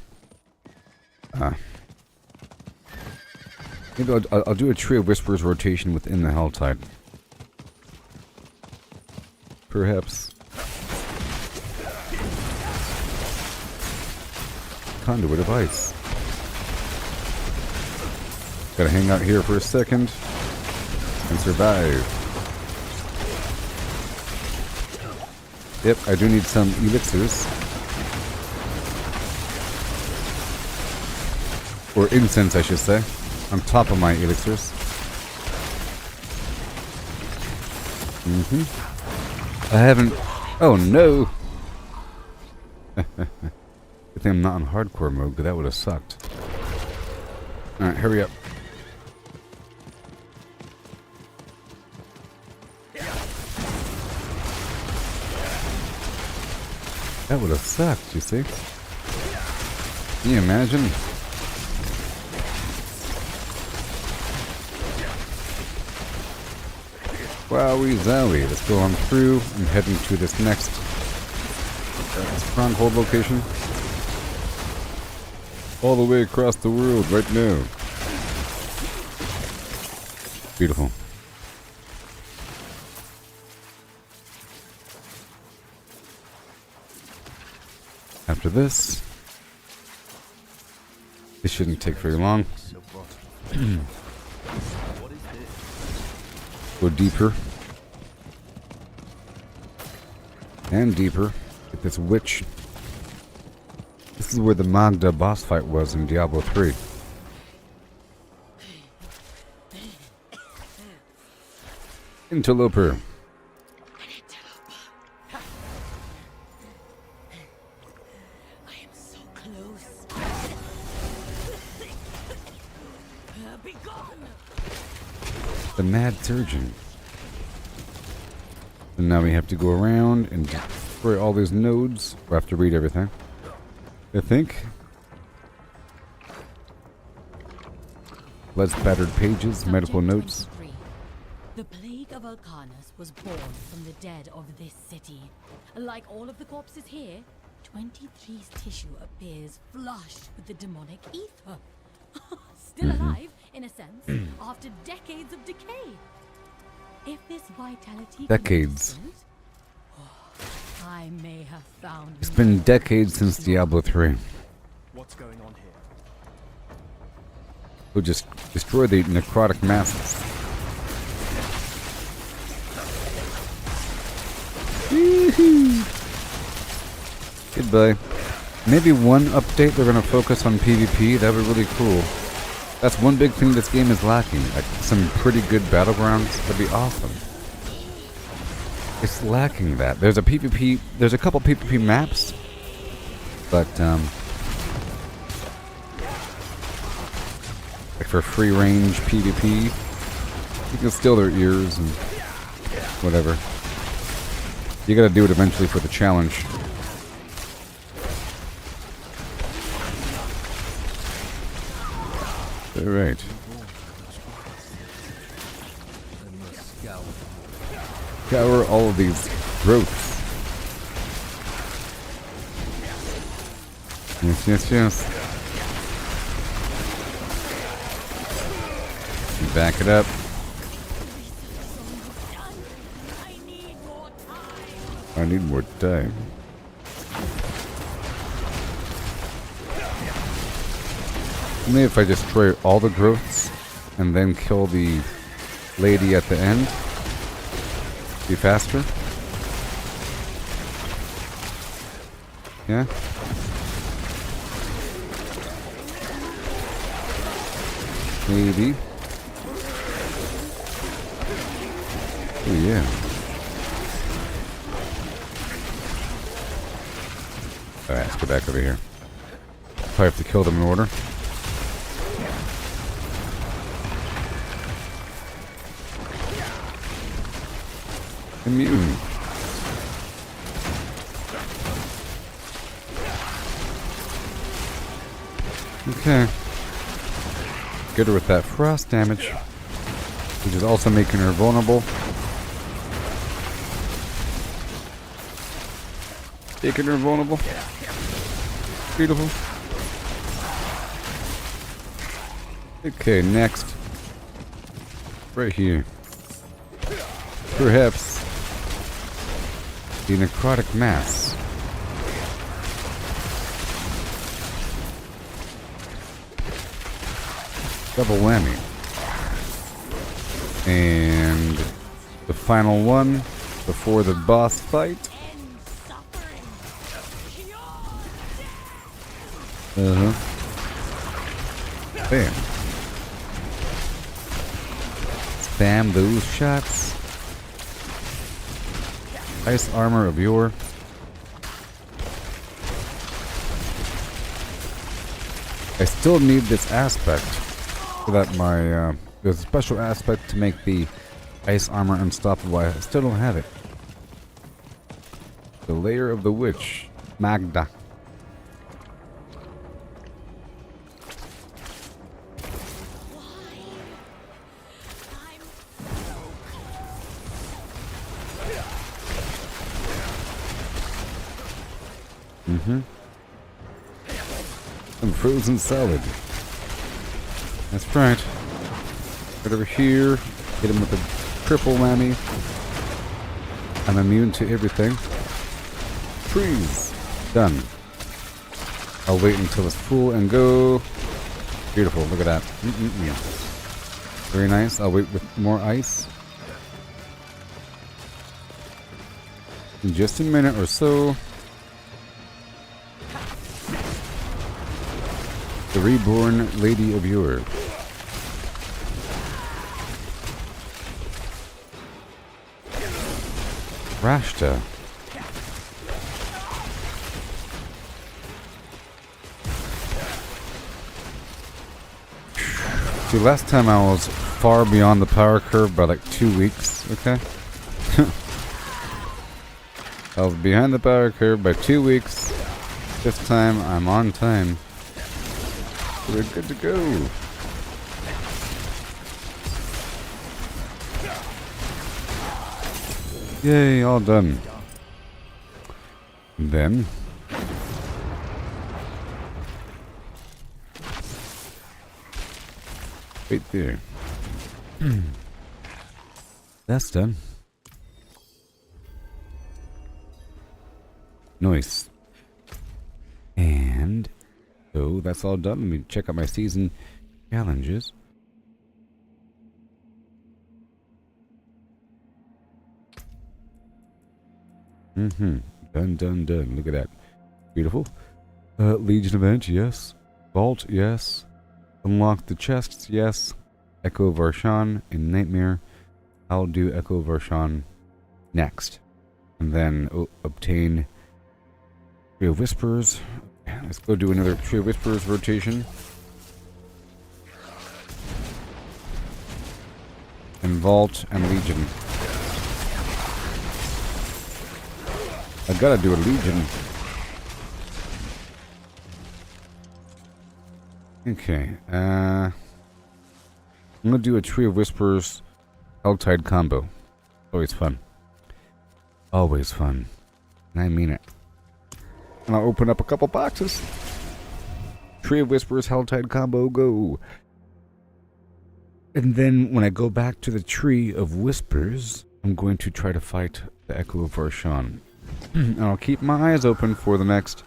maybe I'll do a Tree of Whispers rotation within the Helltide. Perhaps. Conduit of Ice. Gotta hang out here for a second and survive. Yep, I do need some elixirs. Or incense, I should say. On top of my elixirs. I haven't... Oh, no! Good thing I'm not on hardcore mode, because that would have sucked. Alright, hurry up. That would have sucked, you see? Can you imagine? Wowie zowie. Let's go on through. I'm heading to this next stronghold location. All the way across the world right now. Beautiful. After this shouldn't take very long. Go deeper. And deeper. Get this witch. This is where the Magda boss fight was in Diablo 3. Interloper. The Mad Surgeon. And now we have to go around and destroy all these nodes. We'll have to read everything, I think. Blood-spattered pages, medical notes. The plague of Alcanus was born from the dead of this city. Like all of the corpses here, 23's tissue appears flushed with the demonic ether. Still alive, in a sense, after decades of decay. If this vitality decades. I may have found. It's been decades since Diablo 3. What's going on here? We'll just destroy the necrotic masses. Goodbye. Maybe one update they're gonna focus on PvP. That would be really cool. That's one big thing this game is lacking. Like some pretty good battlegrounds. That'd be awesome. It's lacking that. There's a PvP. There's a couple PvP maps, but like for free range PvP, you can steal their ears and whatever. You gotta do it eventually for the challenge. Alright. Scour all of these growths. Yes, yes, yes. Back it up. I need more time. Maybe if I destroy all the growths and then kill the lady at the end, be faster. Yeah. Maybe. Oh yeah. Alright, let's go back over here. Probably have to kill them in order. Immune. Okay. Get her with that frost damage, which is also making her vulnerable. Making her vulnerable. Beautiful. Okay, next. Right here. Perhaps the necrotic mass. Double whammy. And the final one before the boss fight. Bam. Spam those shots. Ice armor of yore. I still need this aspect so that my there's a special aspect to make the ice armor unstoppable. I still don't have it. The layer of the witch, Magda. Some frozen salad. That's right. Right over here. Hit him with a triple whammy. I'm immune to everything. Freeze. Done. I'll wait until it's full and go. Beautiful. Look at that. Very nice. I'll wait with more ice. In just a minute or so. The reborn Lady of Yore. Rashta. See, last time I was far beyond the power curve by like 2 weeks, okay? I was behind the power curve by 2 weeks. This time I'm on time. We're good to go. Yay, all done. And then right there. That's done. Nice. And so that's all done. Let me check out my season challenges. Done, done, done. Look at that. Beautiful. Legion event, yes. Vault, yes. Unlock the chests, yes. Echo Varshan in Nightmare. I'll do Echo Varshan next. And then obtain Tree of Whispers. Let's go do another Tree of Whispers rotation. And Vault and Legion. I gotta do a Legion. Okay, I'm gonna do a Tree of Whispers Helltide combo. Always fun. Always fun. And I mean it. And I'll open up a couple boxes. Tree of Whispers Helltide combo, go. And then when I go back to the Tree of Whispers, I'm going to try to fight the Echo of Varshan. And I'll keep my eyes open for the next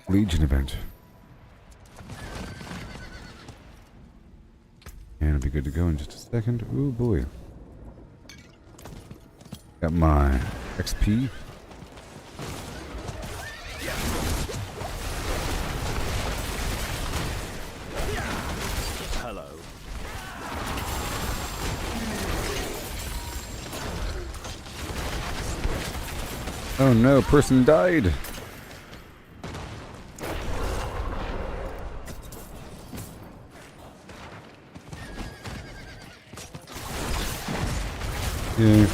Legion event. And it'll be good to go in just a second. Ooh boy. Got my XP. Hello. Oh no, person died. Yeah.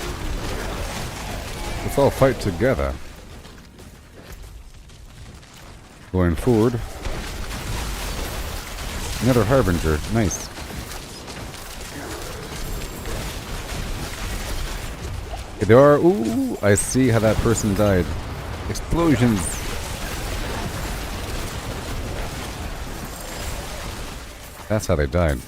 Let's all fight together. Going forward. Another Harbinger. Nice. Okay, there are... Ooh, I see how that person died. Explosions. That's how they died.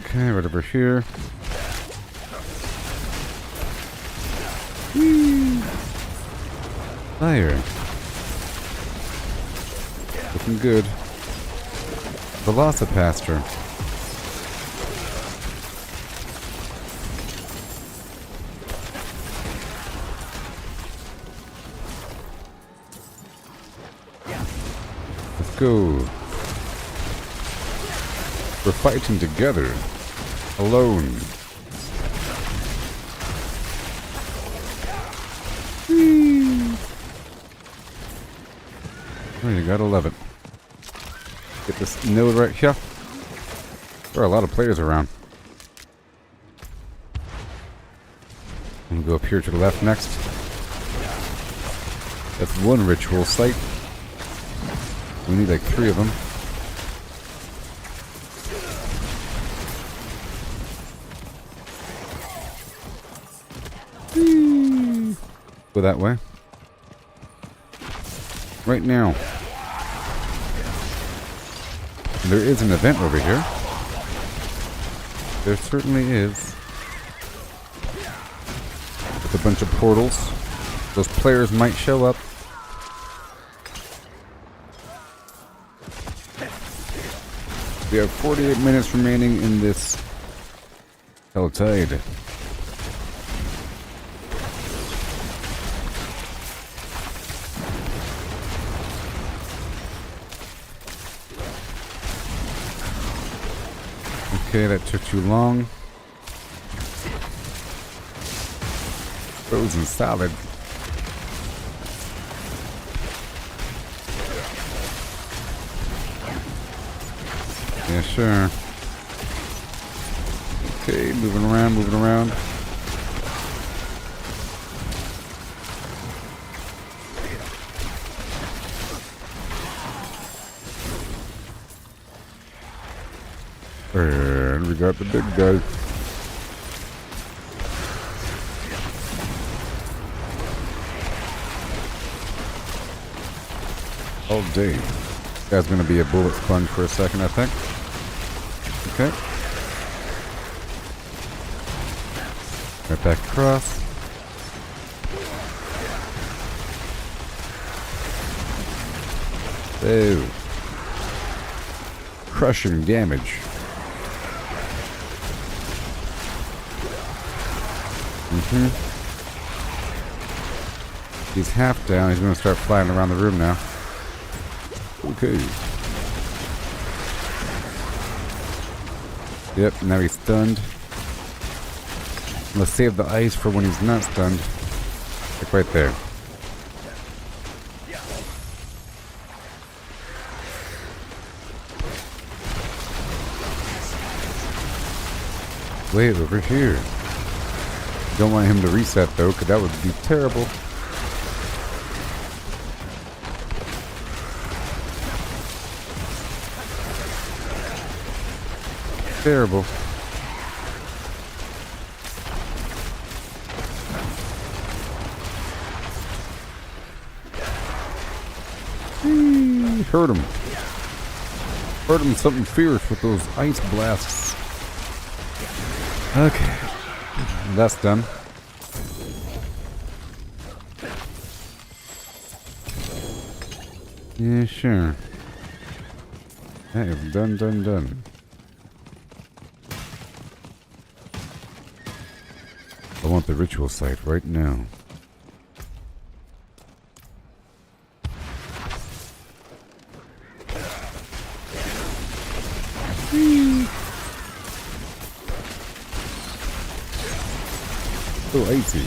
Okay, right over here. Whee! Fire. Looking good. Velocipaster. Let's go. We're fighting together. Alone. Oh, you gotta love it. Get this node right here. There are a lot of players around. I'm gonna go up here to the left next. That's one ritual site. We need like 3 of them. Go that way. Right now. There is an event over here. There certainly is. With a bunch of portals. Those players might show up. We have 48 minutes remaining in this Helltide. Okay, that took too long. Frozen solid. Yeah, sure. Okay, moving around, moving around. And we got the big guy. All day. This guy's gonna be a bullet sponge for a second, I think. Okay. Right back across. Oh. Crushing damage. He's half down. He's going to start flying around the room now. Okay. Yep, now he's stunned. Let's save the ice for when he's not stunned. Like right there. way over here. Don't want him to reset though, because that would be terrible. Terrible. Hurt him. Hurt him something fierce with those ice blasts. Okay. That's done. Yeah, sure. That is done. I want the ritual site right now. So icy.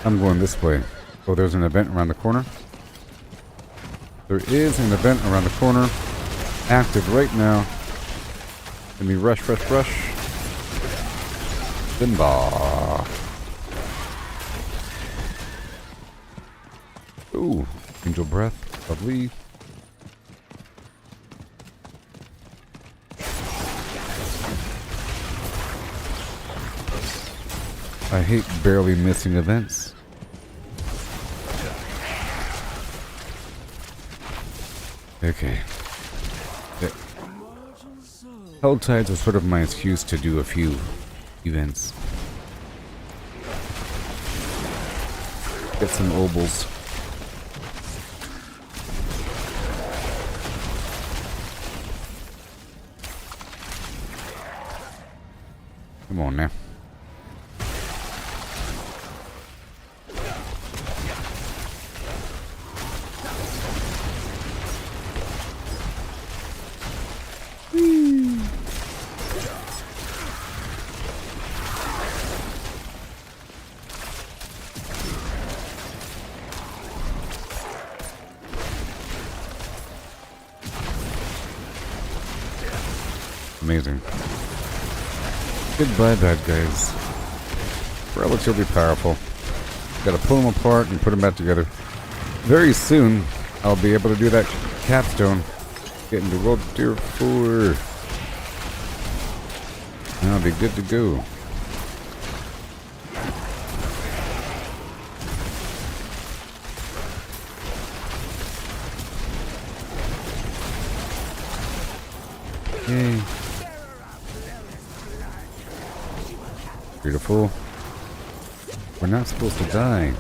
I'm going this way. Oh, there's an event around the corner. There is an event around the corner. Active right now. Let me rush. Simba. Ooh, angel breath. Lovely. I hate barely missing events. Okay. Hell tides are sort of my excuse to do a few events. Get some obols. Come on now. Amazing. Goodbye, bad guys. Relatively powerful. Gotta pull them apart and put them back together. Very soon, I'll be able to do that capstone. Get into World Tier 4. And I'll be good to go. Yay. Beautiful. We're not supposed to die.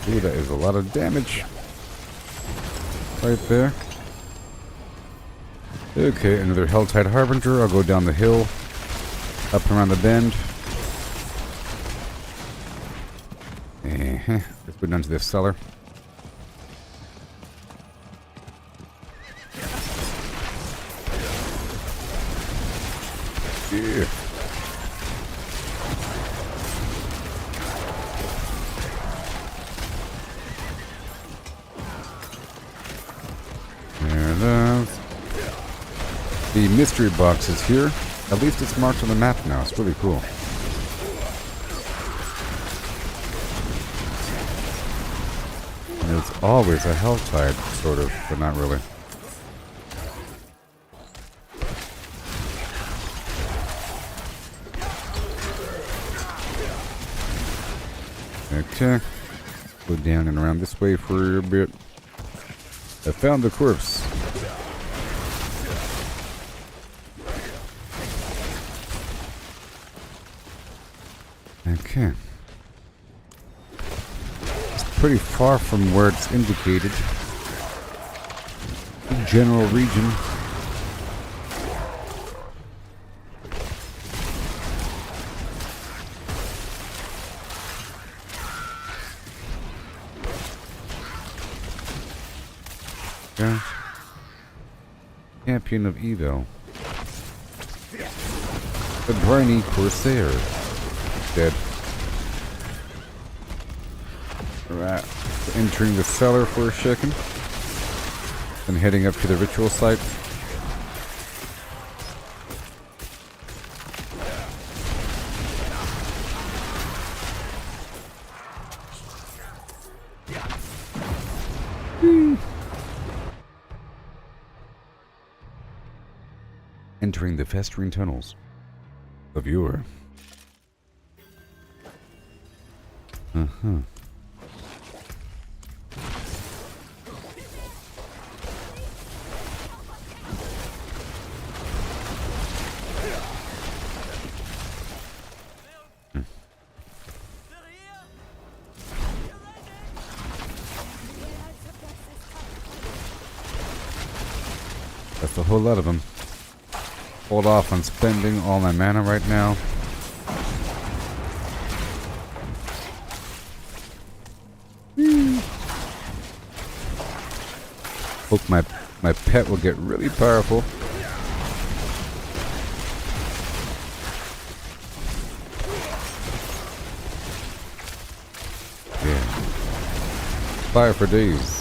Ooh, that is a lot of damage. Right there. Okay, another Helltide Harbinger. I'll go down the hill. Up around the bend. Let's go down to this cellar. Yeah. There it is. The mystery box is here. At least it's marked on the map now. It's really cool. And it's always a Helltide, sort of, but not really. Okay. Go down and around this way for a bit. I found the corpse. Okay. It's pretty far from where it's indicated. The general region. Yeah. Champion of Evil. The briny Corsair. Dead. Alright. Entering the cellar for a second. Then heading up to the ritual site. Entering the festering tunnels of your... That's a whole lot of them. Hold off on spending all my mana right now. Hope my pet will get really powerful. Yeah. Fire for days.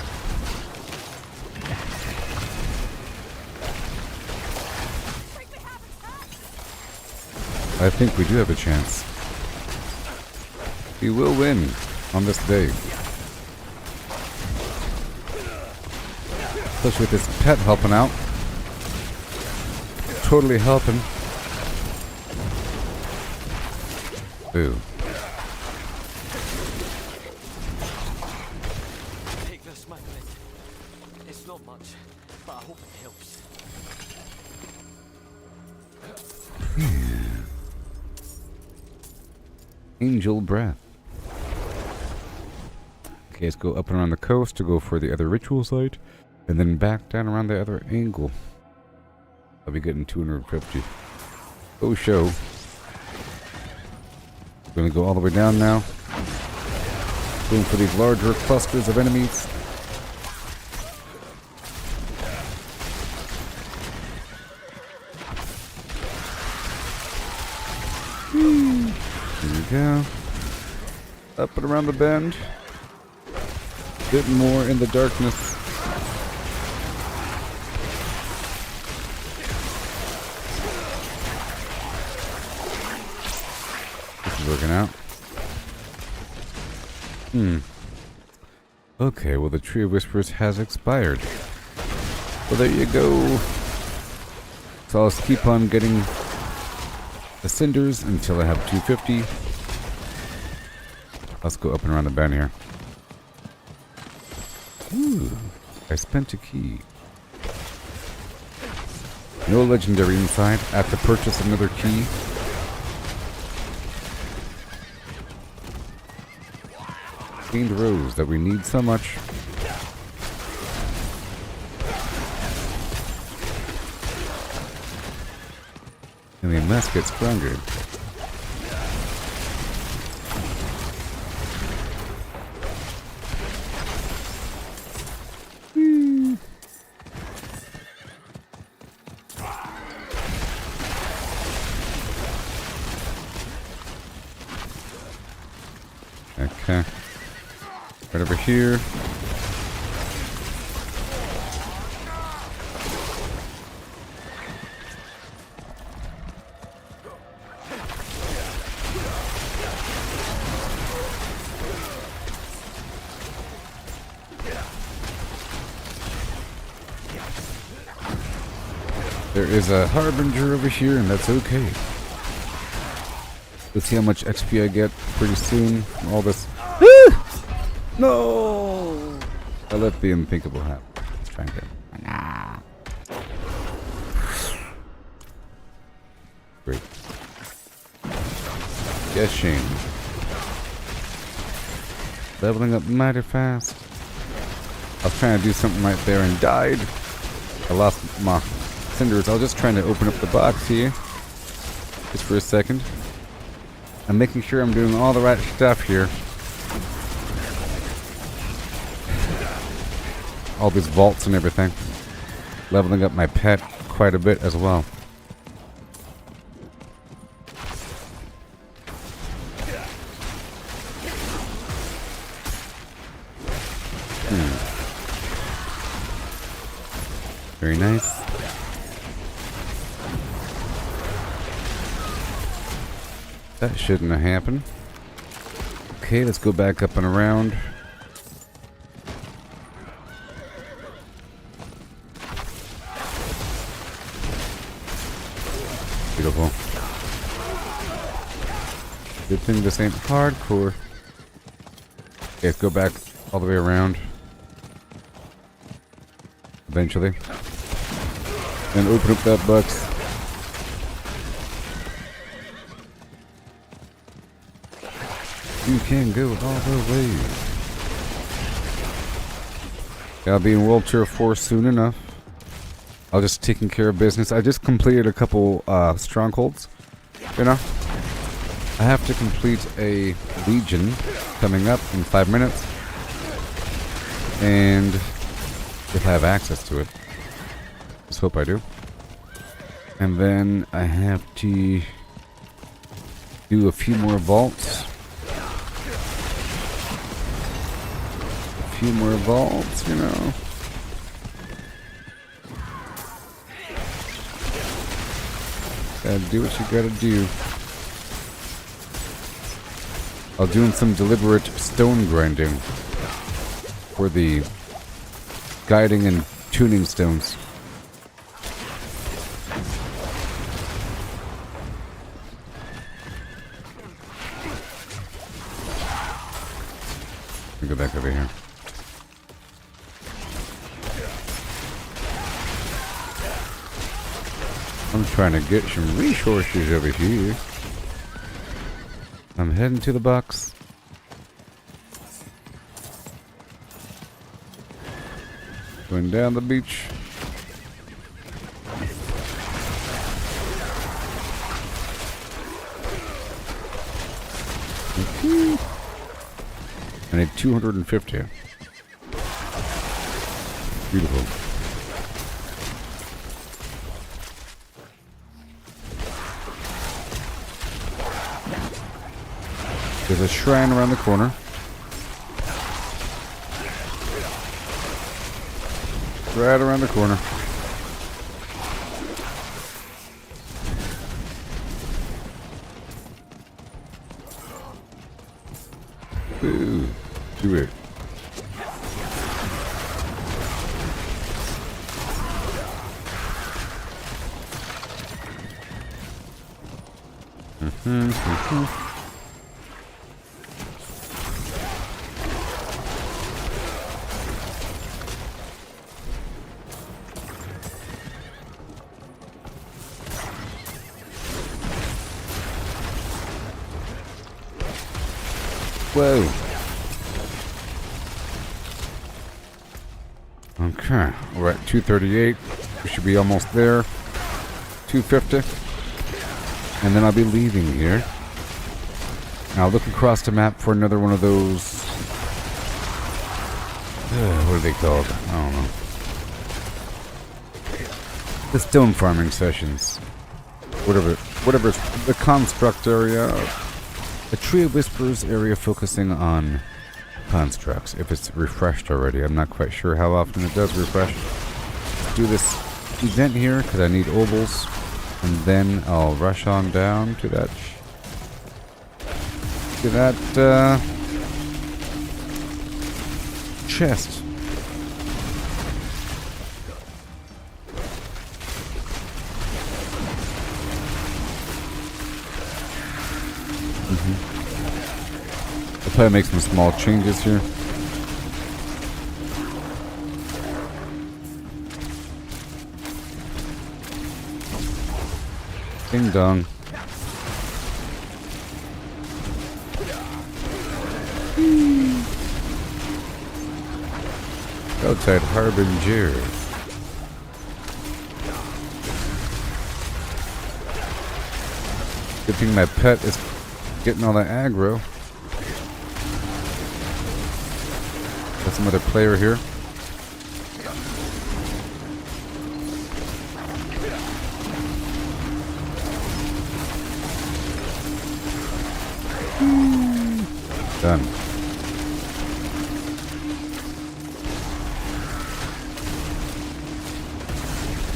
I think we do have a chance. We will win on this day. Especially with this pet helping out. Totally helping. Ooh. Take this, my friend. It's not much, but I hope it helps. Angel breath. Okay, let's go up and around the coast to go for the other ritual site, and then back down around the other angle. I'll be getting 250. Oh, show. Gonna go all the way down now. Going for these larger clusters of enemies. Here we go. Up and around the bend. Bit more in the darkness. This is working out. Okay, well the Tree of Whispers has expired. Well, there you go. So I'll just keep on getting the cinders until I have 250. Let's go up and around the bend here. Ooh, I spent a key. No legendary inside. I have to purchase another key. Cleaned rose that we need so much. And the mess gets stronger. Okay. Right over here. There is a harbinger over here, and that's okay. Let's see how much XP I get pretty soon from all this. No! I let the unthinkable happen. Let's try and get it. Great. Yes, Shane. Leveling up mighty fast. I was trying to do something right there and died. I lost my cinders. I was just trying to open up the box here. Just for a second. I'm making sure I'm doing all the right stuff here. All these vaults and everything. Leveling up my pet quite a bit as well. Very nice. That shouldn't have happened. Okay, let's go back up and around. Beautiful. Good thing this ain't hardcore. Okay, let's go back all the way around. Eventually. And open up that box. You can go all the way. I'll be in World Tier 4 soon enough. I'll just taking care of business. I just completed a couple strongholds. You know? I have to complete a Legion coming up in 5 minutes. And if I have access to it. Just hope I do. And then I have to do a few more vaults. Few more vaults, you know. Gotta do what you gotta do. I'm doing some deliberate stone grinding for the guiding and tuning stones. Let me go back over here. I'm trying to get some resources over here. I'm heading to the box. Going down the beach. I need 250. Beautiful. There's a shrine around the corner. Right around the corner. Ooh, do it. Whoa. Okay, we're at 238. We should be almost there. 250. And then I'll be leaving here. Now look across the map for another one of those. What are they called? I don't know. The stone farming sessions. Whatever. The construct area. A Tree of Whispers area focusing on constructs. If it's refreshed already, I'm not quite sure how often it does refresh. Let's do this event here because I need obols, and then I'll rush on down to that chest. I'll probably make some small changes here. Ding dong. Outside Harbinger. Good thing my pet is getting all that aggro. Got some other player here. Done.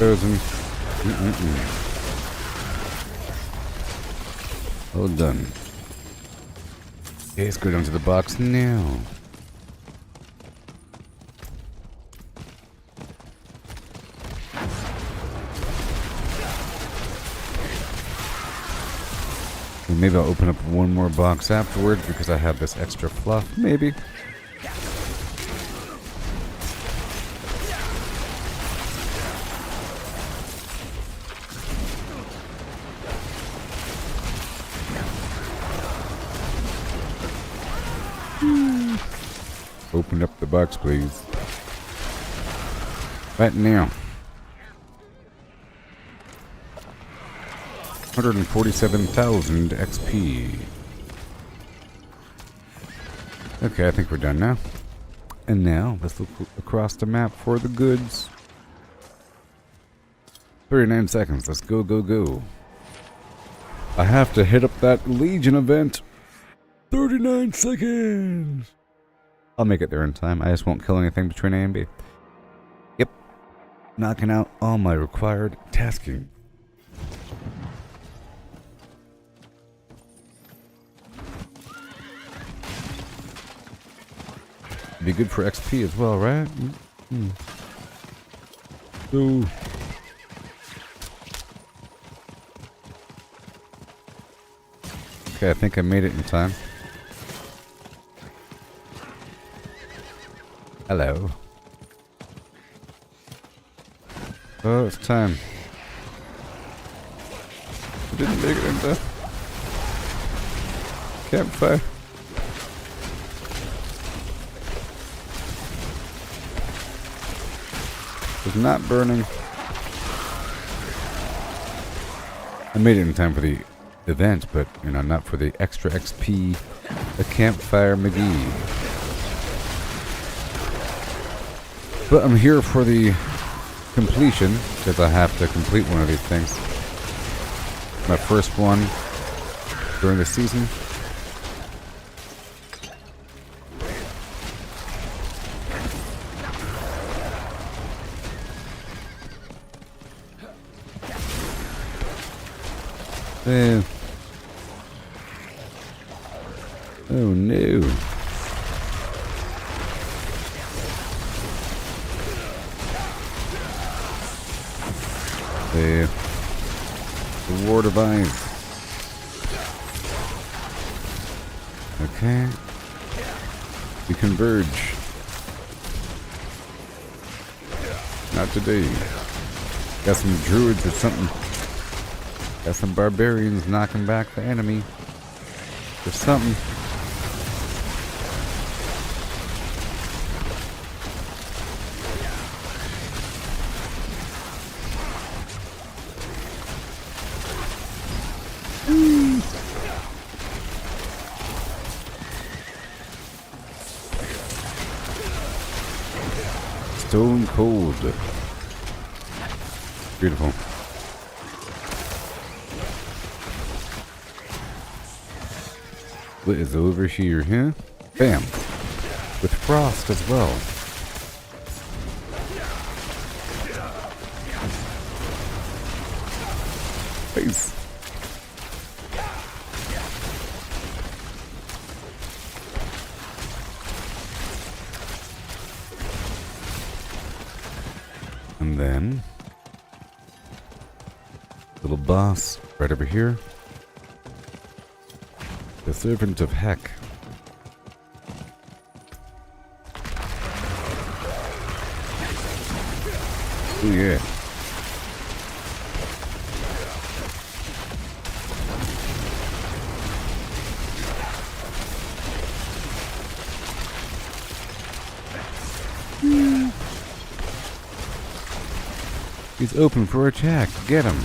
Frozen. Well done. Okay, let's go down to the box now. And maybe I'll open up one more box afterwards because I have this extra fluff. Maybe. Open up the box, please. Right now. 147,000 XP. Okay, I think we're done now. And now, let's look across the map for the goods. 39 seconds. Let's go, go, go. I have to hit up that Legion event. 39 seconds. I'll make it there in time. I just won't kill anything between A and B. Yep. Knocking out all my required tasking. Be good for XP as well, right? So... Okay, I think I made it in time. Hello. Oh, it's time. I didn't make it in time. Campfire. It's not burning. I made it in time for the event, but, you know, not for the extra XP, the Campfire McGee. But I'm here for the completion, because I have to complete one of these things. My first one during the season. Oh no. The Ward of Ice. Okay. We converge. Not today. Got some druids or something. Got some barbarians knocking back the enemy. There's something. Stone cold. Beautiful. What is over here, huh? Bam. With frost as well. Face. And then little boss right over here. The Servant of Heck. Oh yeah. He's open for attack. Get him.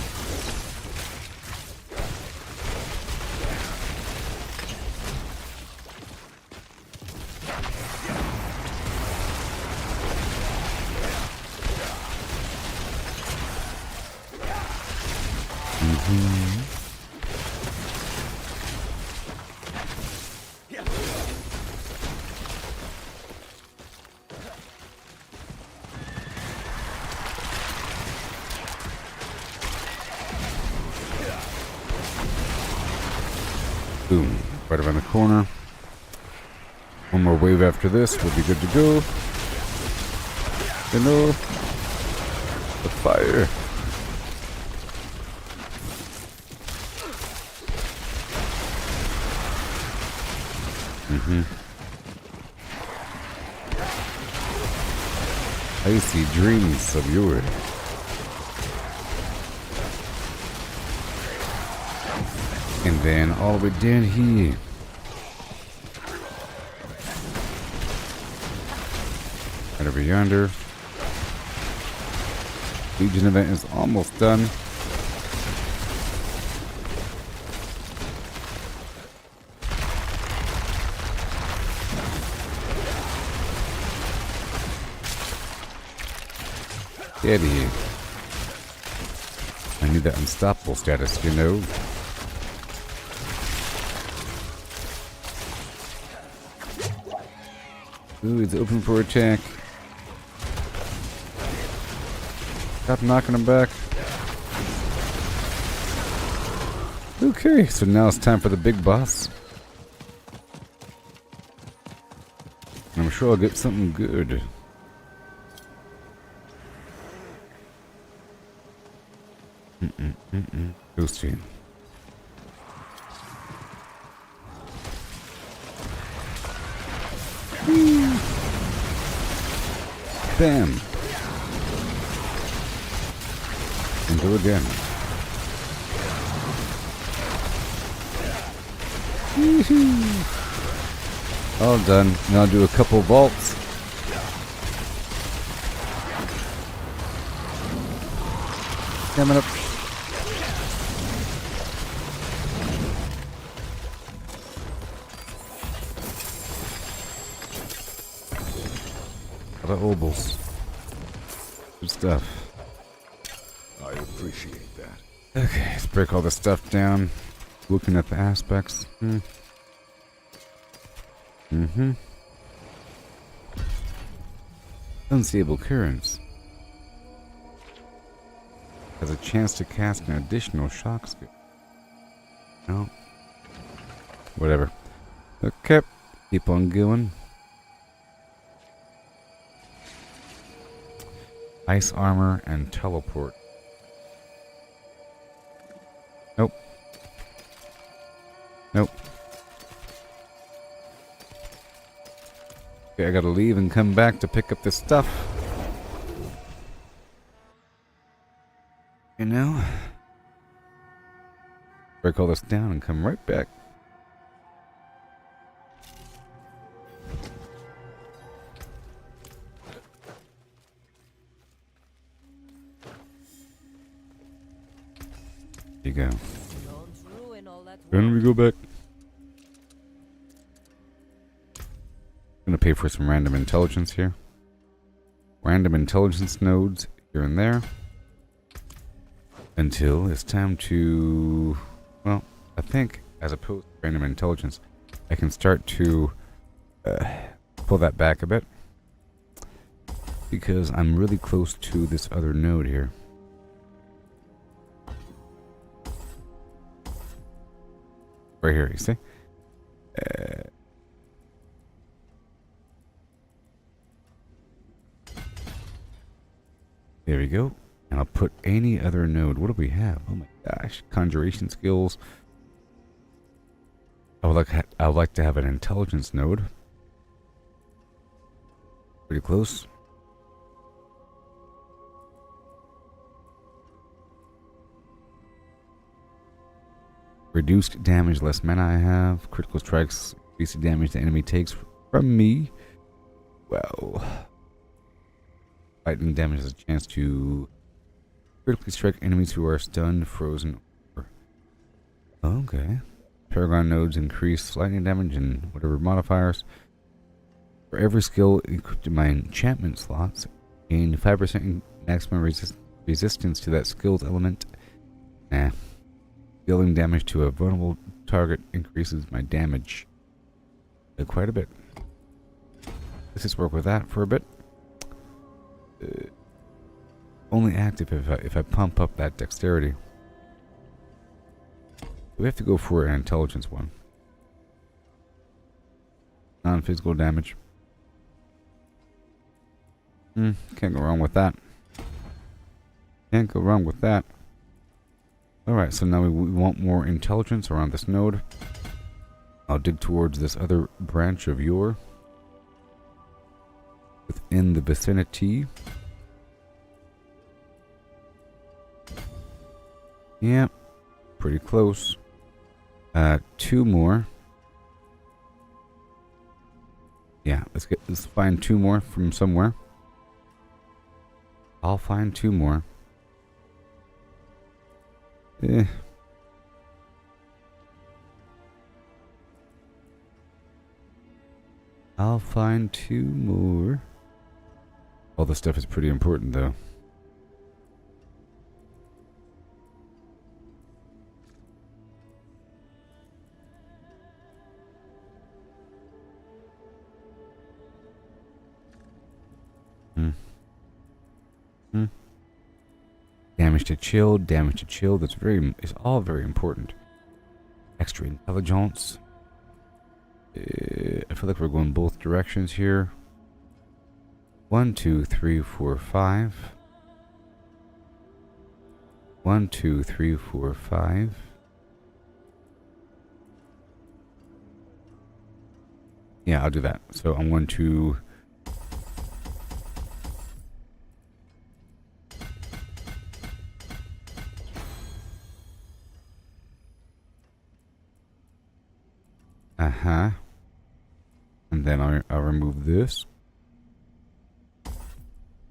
Boom. Right around the corner. One more wave after this. We'll be good to go. You know, the fire. Icy dreams of yours. And then all the way down here. Right over yonder. Legion event is almost done. Get here. I need that unstoppable status, you know. Ooh, it's open for attack. Stop knocking him back. Okay, so now it's time for the big boss. I'm sure I'll get something good. Ghost chain. Bam. And go again. All done. Now I'll do a couple vaults. Coming up. The obols. Good stuff. I appreciate that. Okay, let's break all this stuff down. Looking at the aspects. Unstable currents. Has a chance to cast an additional shock skill. No. Whatever. Okay. Keep on going. Ice armor and teleport. Nope. Nope. Okay, I gotta leave and come back to pick up this stuff. You know? Break all this down and come right back. You go. Then we go back. Gonna pay for some random intelligence here. Random intelligence nodes here and there. Until it's time to, well, I think as opposed to random intelligence, I can start to pull that back a bit. Because I'm really close to this other node here. Right here, you see? There we go. And I'll put any other node. What do we have? Oh my gosh. Conjuration skills. I would like to have an intelligence node. Pretty close. Reduced damage, less mana I have. Critical strikes, increase the damage the enemy takes from me. Well, lightning damage has a chance to critically strike enemies who are stunned, frozen, or... Okay. Paragon nodes increase lightning damage and whatever modifiers. For every skill equipped in my enchantment slots, gain 5% maximum resistance to that skill's element. Nah. Dealing damage to a vulnerable target increases my damage quite a bit. Let's just work with that for a bit. Only active if I pump up that dexterity. We have to go for an intelligence one. Non-physical damage. Can't go wrong with that. Can't go wrong with that. Alright, so now we want more intelligence around this node. I'll dig towards this other branch of yore. Within the vicinity. Yep. Pretty close. 2 more. Yeah, let's find 2 more from somewhere. I'll find 2 more. I'll find 2 more. All this stuff is pretty important, though. Damage to chill, damage to chill. That's it's all very important. Extra intelligence. I feel like we're going both directions here. 1, 2, 3, 4, 5. 1, 2, 3, 4, 5. Yeah, I'll do that. So I'm going to and then I'll remove this.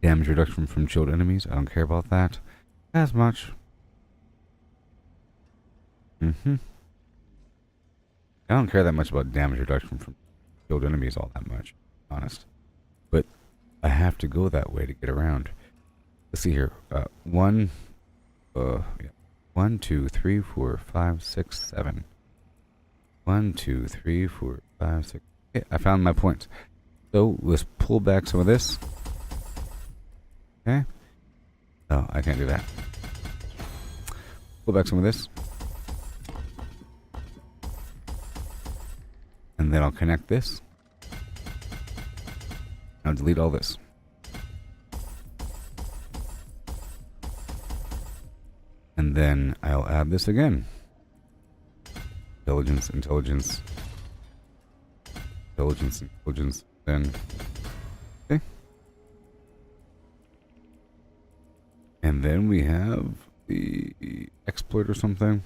Damage reduction from chilled enemies. I don't care about that as much. I don't care that much about damage reduction from chilled enemies all that much, honest. But I have to go that way to get around. Let's see here. 1, 2, 3, 4, 5, 6, 7. 1, 2, 3, 4, 5, 6. Okay, I found my points. So let's pull back some of this. Okay. Oh, I can't do that. Pull back some of this. And then I'll connect this. I'll delete all this. And then I'll add this again. Intelligence, intelligence. Intelligence, intelligence. Then. Okay. And then we have the exploit or something.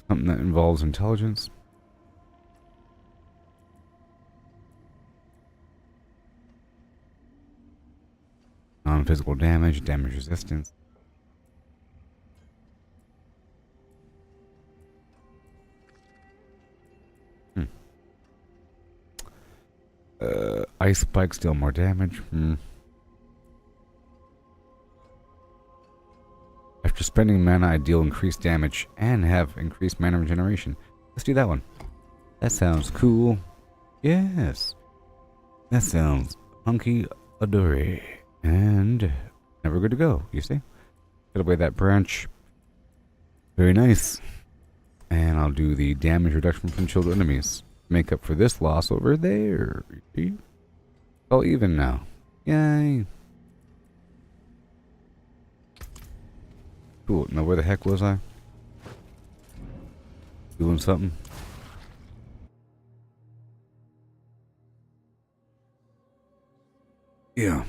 Something that involves intelligence. Non-physical damage, damage resistance. Ice spikes deal more damage. After spending mana, I deal increased damage and have increased mana regeneration. Let's do that one. That sounds cool. Yes. That sounds hunky adory. And never good to go, you see? Get away that branch. Very nice. And I'll do the damage reduction from chilled enemies. Make up for this loss over there. See? All even now. Yay. Cool. Now where the heck was I? Doing something? Yeah.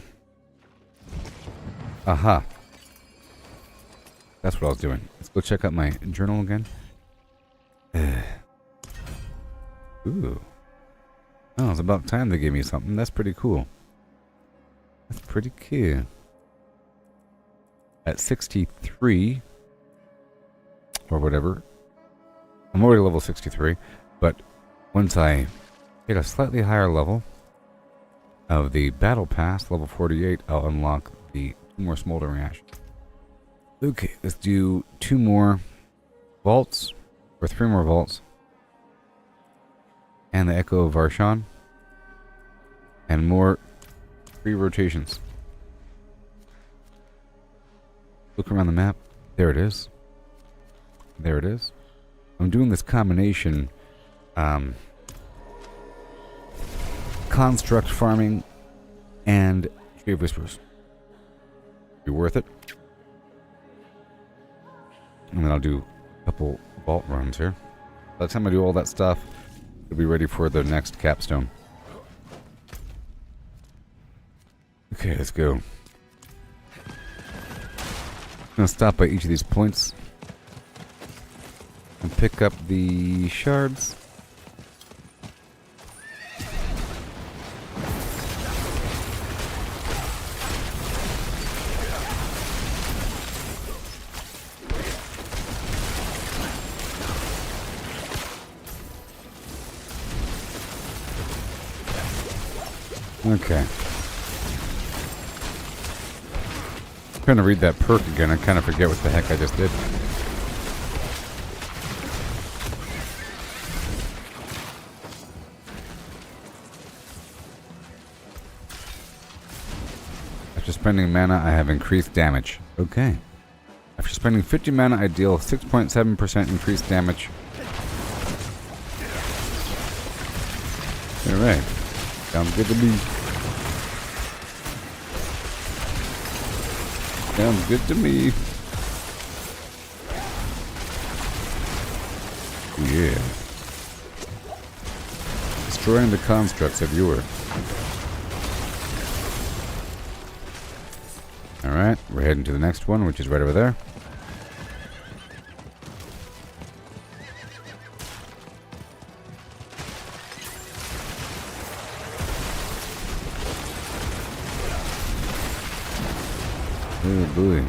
Aha. That's what I was doing. Let's go check out my journal again. Ooh. Oh, it's about time they gave me something. That's pretty cool. That's pretty cool. At 63, or whatever, I'm already level 63, but once I hit a slightly higher level of the battle pass, level 48, I'll unlock the 2 more smoldering ash. Okay, let's do 2 more vaults, or 3 more vaults, and the Echo of Varshan, and more 3 rotations. Look around the map. There it is. There it is. I'm doing this combination, construct farming and Tree of Whispers. Be worth it. And then I'll do a couple vault runs here. By the time I do all that stuff, it'll be ready for the next capstone. Okay, let's go. I'm gonna stop by each of these points and pick up the shards. Okay. Trying to read that perk again. I kind of forget what the heck I just did. After spending mana, I have increased damage. Okay. After spending 50 mana, I deal 6.7% increased damage. Alright. Sounds good to me. Sounds good to me. Yeah. Destroying the constructs of your. Alright, we're heading to the next one, which is right over there. Oh boy.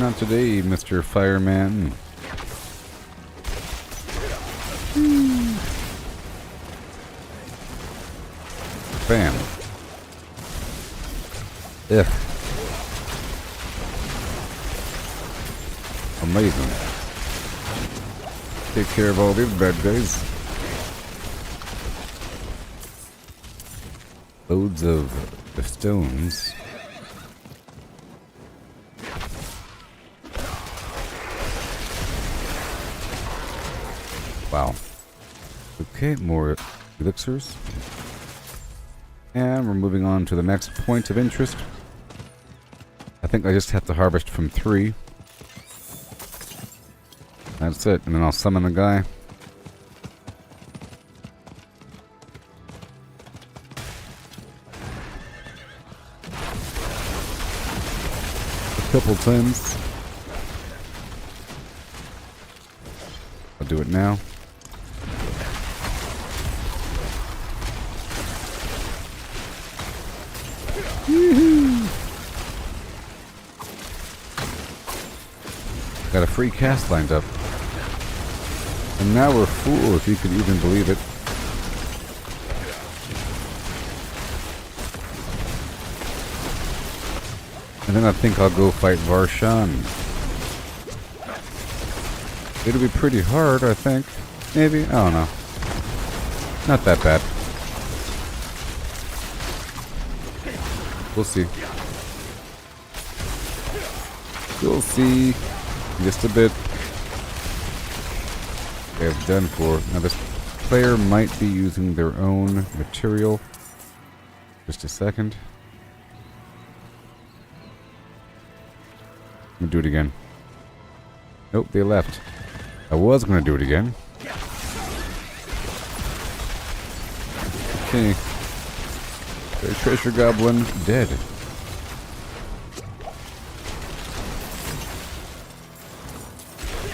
Not today, Mr. Fireman. Bam. Ugh. Amazing. Take care of all these bad guys. Loads of the stones. Wow. Okay, more elixirs. And we're moving on to the next point of interest. I think I just have to harvest from 3. That's it, and then I'll summon the guy. Couple times. I'll do it now. Got a free cast lined up. And now we're full, if you could even believe it. And then I think I'll go fight Varshan. It'll be pretty hard, I think. Maybe? I don't know. Not that bad. We'll see. We'll see. Just a bit. They have done for. Now this player might be using their own material. Just a second. I'm gonna do it again. Nope, they left. I was gonna do it again. Okay. The treasure goblin dead.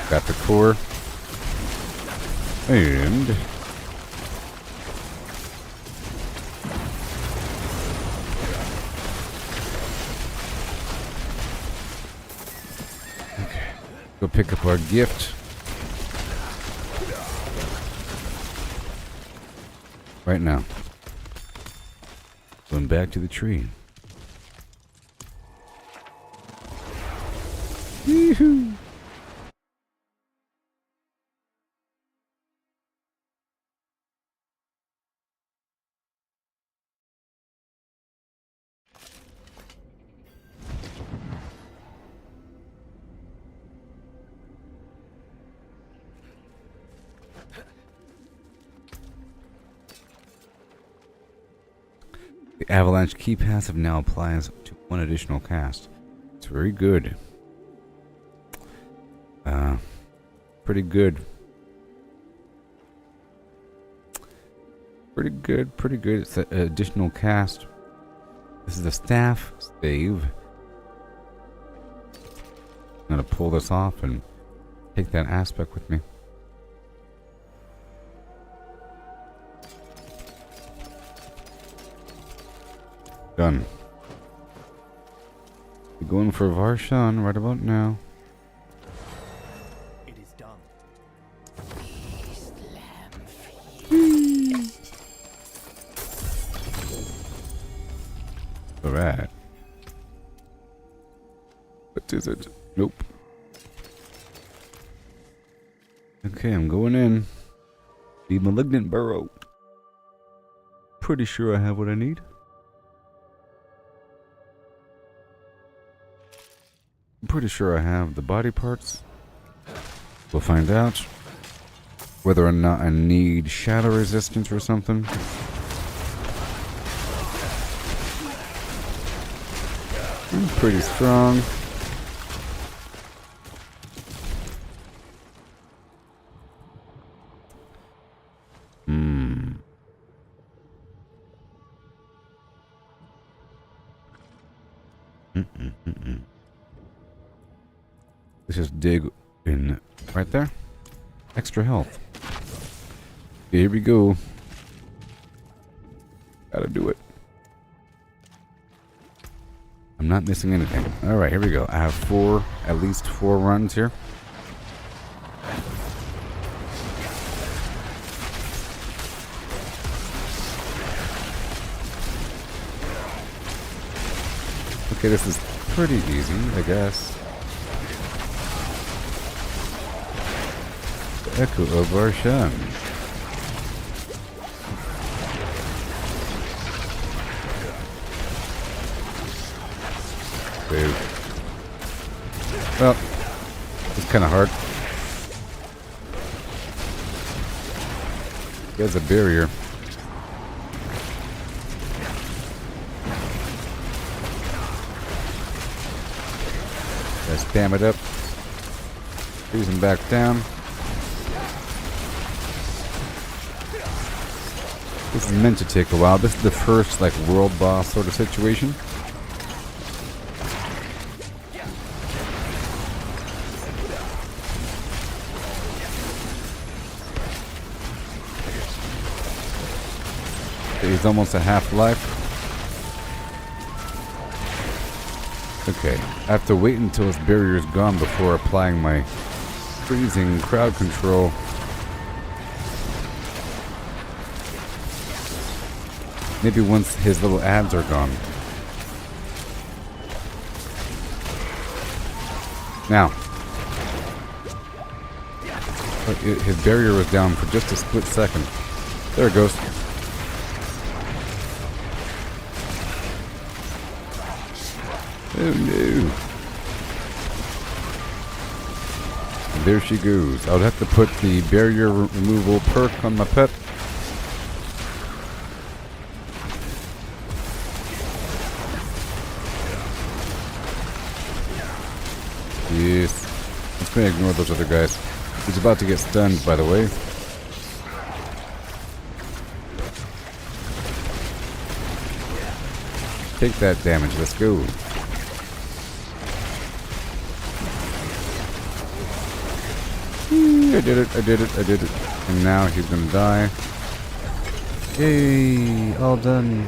Got the core. And okay. Go pick up our gift. Right now. Going back to the tree. Yoo-hoo. The Avalanche Key passive now applies to one additional cast. It's very good. Pretty good. Pretty good, pretty good. It's an additional cast. This is the staff stave. I'm gonna pull this off and take that aspect with me. Done. We're going for Varshan right about now. It is done. Alright. What is it? Nope. Okay, I'm going in. The Malignant Burrow. Pretty sure I have what I need. I'm pretty sure I have the body parts. We'll find out whether or not I need shadow resistance or something. I'm pretty strong. Let's just dig in right there. Extra health. Here we go. Gotta do it. I'm not missing anything. Alright, here we go. I have at least four runs here. Okay, this is pretty easy, I guess. The Echo of Varshan. Well, it's kind of hard. There's a barrier. Gotta spam it up. Freeze him back down. This is meant to take a while. This is the first, like, world boss sort of situation. He's almost a half-life. Okay, I have to wait until his barrier is gone before applying my freezing crowd control. Maybe once his little ads are gone. Now. His barrier was down for just a split second. There it goes. Oh no. And there she goes. I'll have to put the barrier removal perk on my pet. Yes. I'm gonna ignore those other guys. He's about to get stunned, by the way. Take that damage. Let's go. I did it, I did it, I did it. And now he's gonna die. Yay, all done.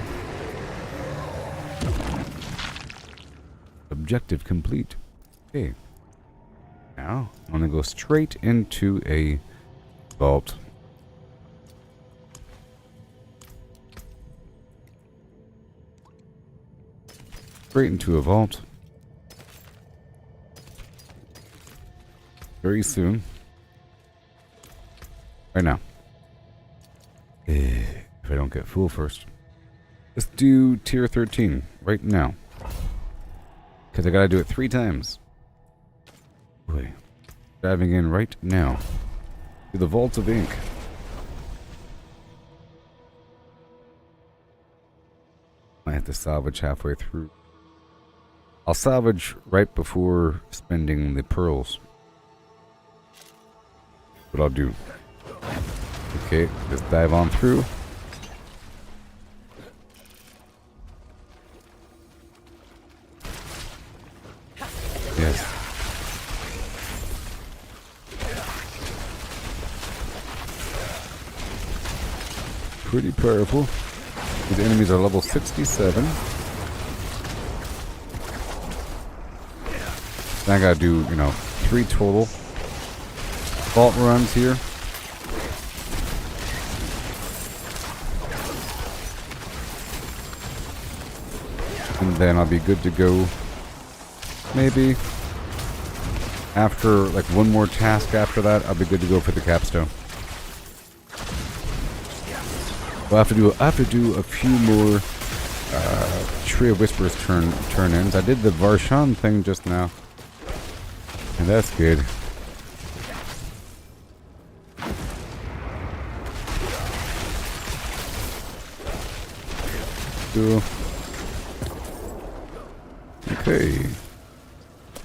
Objective complete. Okay. Now, I'm gonna go straight into a vault. Straight into a vault. Very soon. Right now. If I don't get full first. Let's do tier 13 right now. Because I gotta do it 3 times. Boy. Diving in right now. To the Vault of Ink. Might have to salvage halfway through. I'll salvage right before spending the pearls. What I'll do. Okay, just dive on through. Yes. Pretty powerful. These enemies are level 67. Then I gotta do, 3 total vault runs here. And then I'll be good to go. Maybe after like one more task after that, I'll be good to go for the capstone. We'll have to do a few more Tree of Whispers turn-ins. I did the Varshan thing just now, and that's good. Cool. Okay,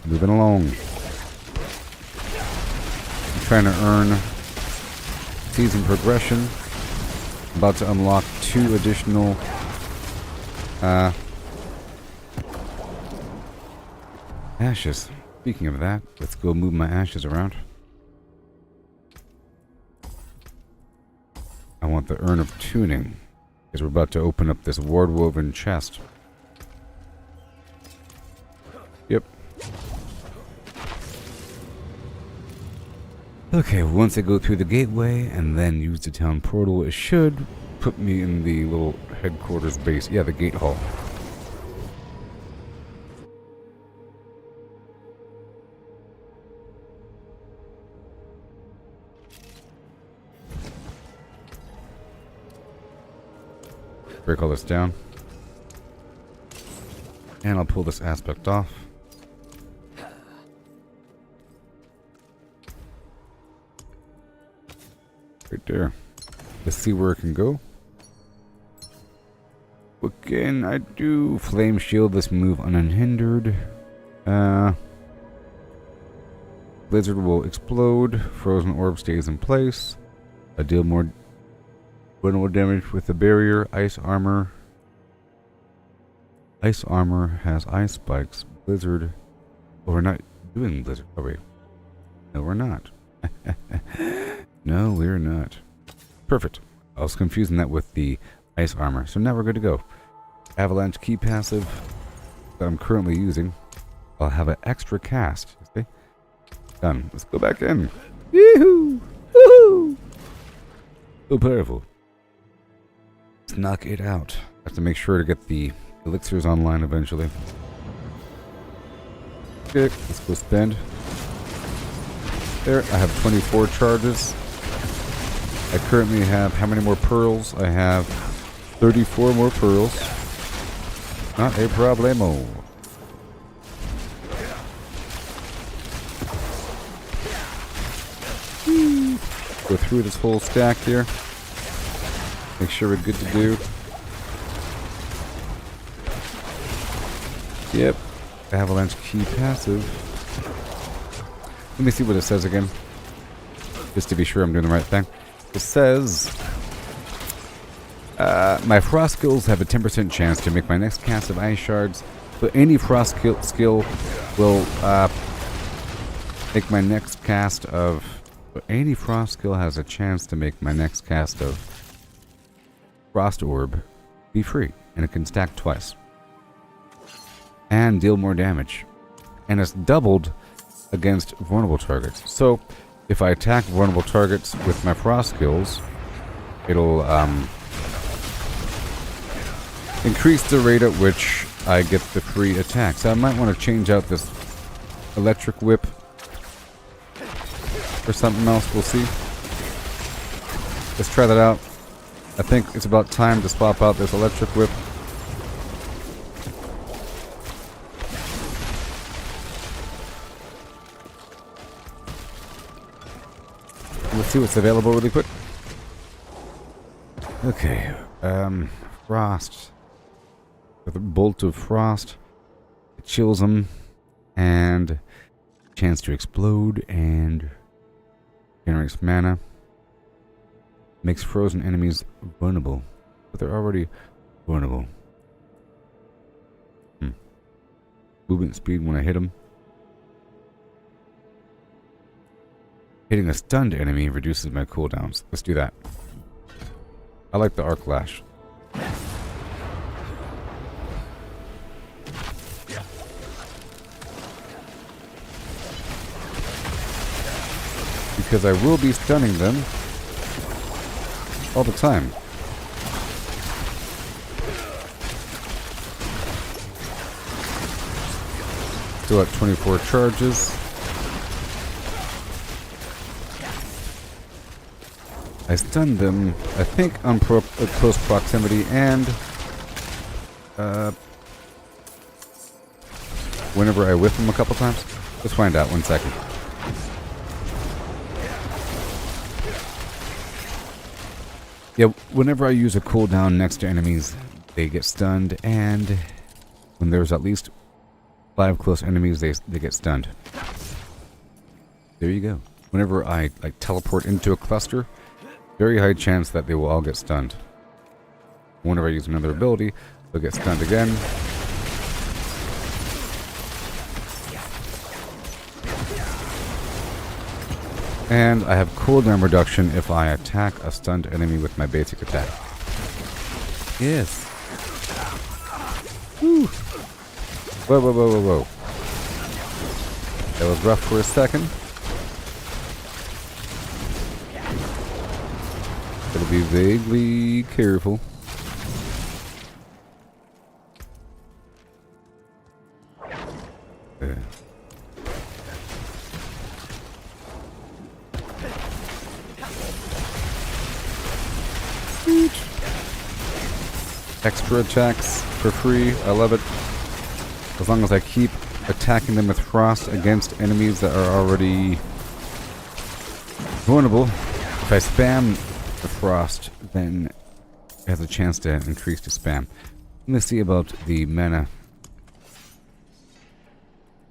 moving along. I'm trying to earn season progression. About to unlock 2 additional ashes. Speaking of that, let's go move my ashes around. I want the Urn of Tuning, because we're about to open up this ward-woven chest. Yep. Okay, once I go through the gateway and then use the town portal, it should put me in the little headquarters base. Yeah, the gate hall. Break all this down. And I'll pull this aspect off. Right there. Let's see where it can go. What can I do? Flame shield this move unhindered. Blizzard will explode. Frozen orb stays in place. I deal more vulnerable damage with the barrier. Ice armor. Ice armor has ice spikes. Blizzard. Oh, we're not doing blizzard, are we? No, we're not. No, we're not. Perfect. I was confusing that with the ice armor. So now we're good to go. Avalanche key passive that I'm currently using. I'll have an extra cast. See? Done. Let's go back in. Yee-hoo! Woohoo! So powerful. Let's knock it out. I have to make sure to get the elixirs online eventually. Okay, let's go spend. There, I have 24 charges. I currently have how many more pearls? I have 34 more pearls. Not a problemo. Go through this whole stack here. Make sure we're good to do. Yep. Avalanche key passive. Let me see what it says again. Just to be sure I'm doing the right thing. It says, my frost skills have a 10% chance to make my next cast of ice shards, but any frost skill will make my next cast of... Any frost skill has a chance to make my next cast of frost orb be free, and it can stack twice. And deal more damage. And it's doubled against vulnerable targets. So, if I attack vulnerable targets with my frost skills, it'll increase the rate at which I get the free attack. So I might want to change out this electric whip for something else. We'll see. Let's try that out. I think it's about time to swap out this electric whip. Let's see what's available really quick. Okay, frost. with a bolt of frost. It chills them, and chance to explode, and generates mana. Makes frozen enemies vulnerable, but they're already vulnerable. Movement speed when I hit them. Hitting a stunned enemy reduces my cooldowns. Let's do that. I like the arc lash. Because I will be stunning them all the time. Still at 24 charges. I stunned them, I think, on close proximity and whenever I whiff them a couple times. Let's find out. 1 second. Yeah, whenever I use a cooldown next to enemies, they get stunned, and when there's at least 5 close enemies, they get stunned. There you go. Whenever I teleport into a cluster, very high chance that they will all get stunned. Whenever I use another ability, they'll get stunned again. And I have cooldown reduction if I attack a stunned enemy with my basic attack. Yes. Woo. Whoa, whoa, whoa, whoa, whoa. That was rough for a second. Gotta be vaguely careful. Extra attacks for free. I love it. As long as I keep attacking them with frost against enemies that are already vulnerable. If I spam the frost, then it has a chance to increase the spam. Let me see about the mana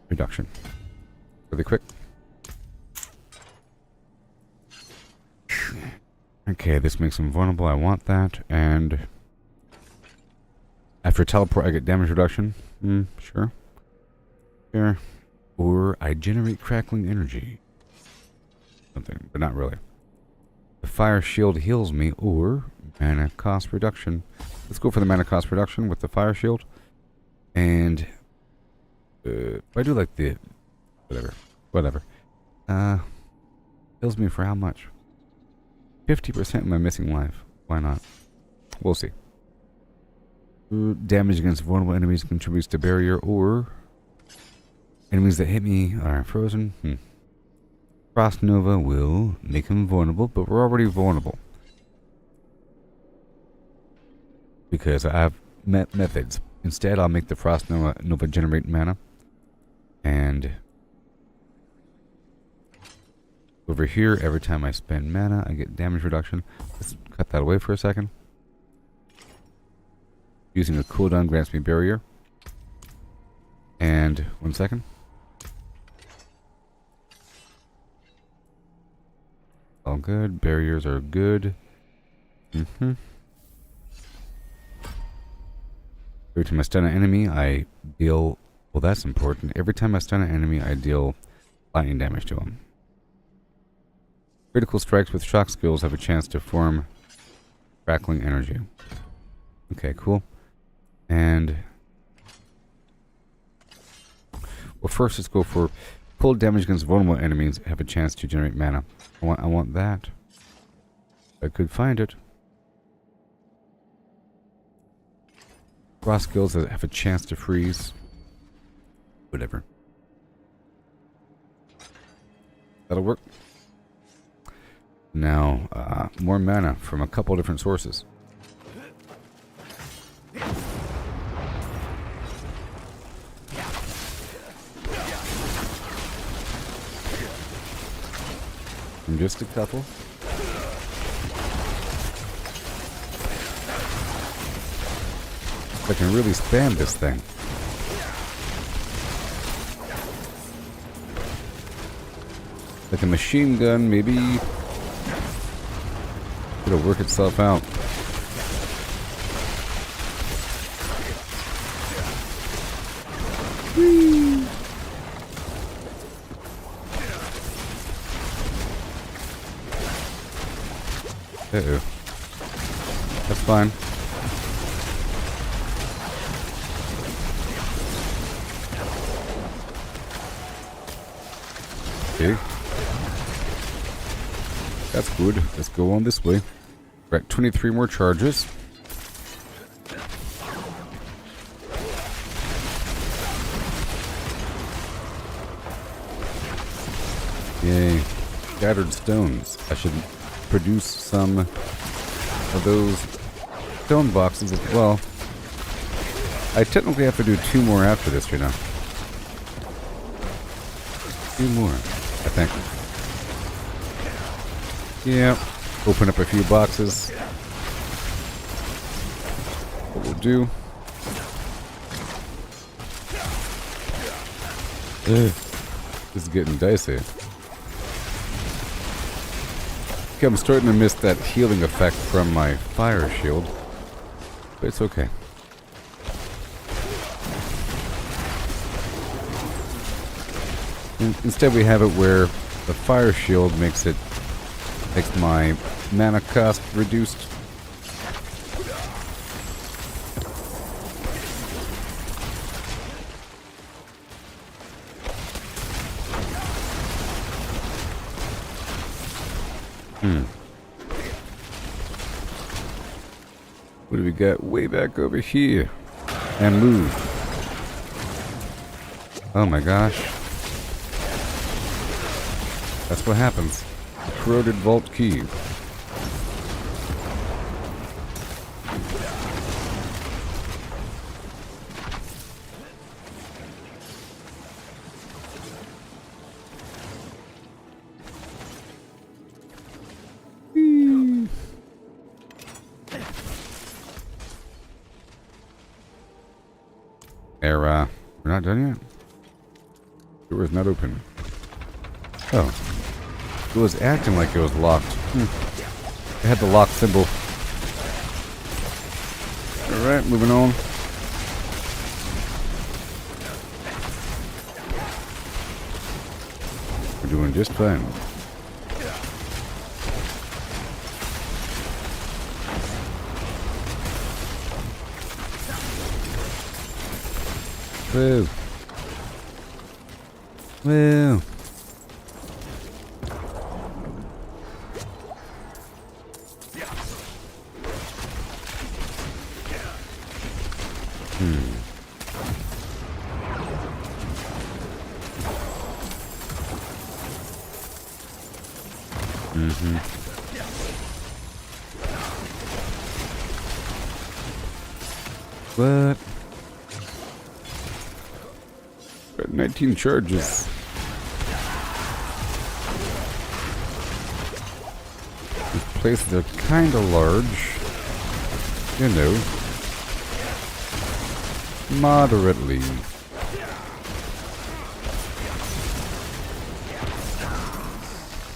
reduction. Really quick. Okay, this makes them vulnerable. I want that. And after teleport, I get damage reduction. Sure. Sure. Or I generate crackling energy. Something, but not really. The fire shield heals me, or mana cost reduction. Let's go for the mana cost reduction with the fire shield. And I do like the whatever. Heals me for how much? 50% of my missing life. Why not? We'll see. Damage against vulnerable enemies contributes to barrier, or enemies that hit me are frozen. Frost Nova will make them vulnerable, but we're already vulnerable. Because I have methods. Instead, I'll make the Frost Nova generate mana. And over here, every time I spend mana, I get damage reduction. Let's cut that away for a second. Using a cooldown grants me barrier. And 1 second. All good. Barriers are good. Every time I stun an enemy, I deal... Well, that's important. Every time I stun an enemy, I deal lightning damage to him. Critical strikes with shock skills have a chance to form crackling energy. Okay, cool. And... well, first let's go for cold damage against vulnerable enemies have a chance to generate mana. I want that. I could find it. Frost skills that have a chance to freeze. Whatever. That'll work. Now, more mana from a couple different sources. Just a couple. I can really spam this thing. Like a machine gun, maybe it'll work itself out. Whee! Uh-oh. That's fine. Okay. That's good. Let's go on this way. We're at 23 more charges. Yay. Scattered stones. I should produce some of those stone boxes as well. I technically have to do 2 more after this, you know. 2 more, I think. Yeah. Open up a few boxes. What we'll do. Ugh. This is getting dicey. Okay, I'm starting to miss that healing effect from my fire shield. But it's okay. Instead we have it where the fire shield makes my mana cost reduced. What do we got way back over here? And move. Oh my gosh. That's what happens. Corroded vault key. We're not done yet? Door is not open. Oh. It was acting like it was locked. It had the lock symbol. Alright, moving on. We're doing just fine. Woo. Woo. What? Got 19 charges. These places are kind of large. You know. Moderately.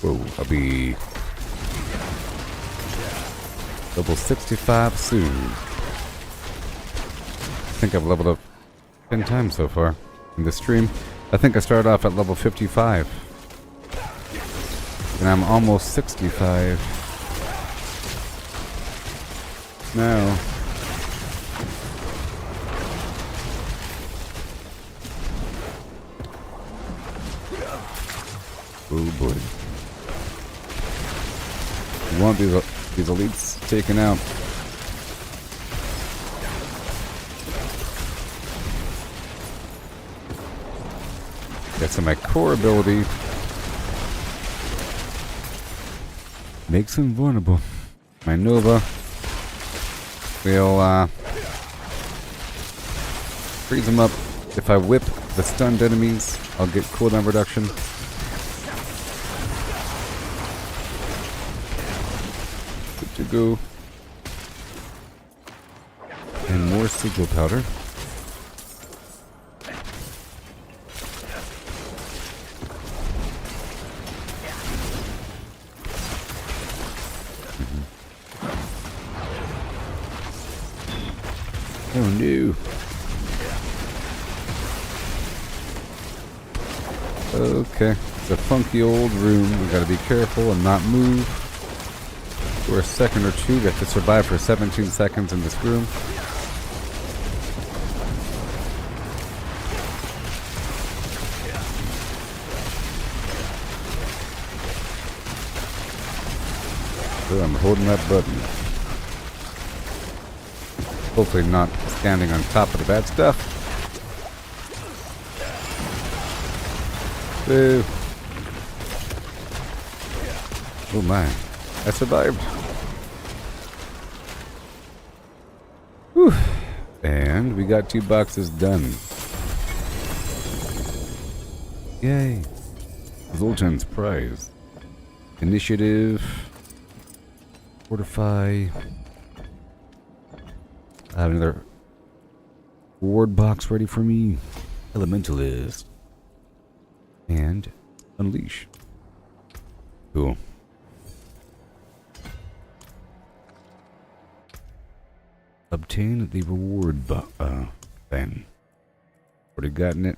Whoa, I'll be level 65 soon. I think I've leveled up 10 times so far in this stream. I think I started off at level 55. And I'm almost 65 now. Oh boy. We want these elites taken out. Okay, so my core ability makes him vulnerable. My Nova will freeze him up. If I whip the stunned enemies, I'll get cooldown reduction. Good to go. And more more sigil powder. Oh no. Okay, it's a funky old room. We gotta be careful and not move for a second or two. We have to survive for 17 seconds in this room. So I'm holding that button. Hopefully not standing on top of the bad stuff. Boo. Oh my. I survived. Whew. And we got 2 boxes done. Yay. Zoltan's prize. Initiative. Fortify. I have another reward box ready for me. Elementalist. And unleash. Cool. Obtain the reward thing. Already gotten it.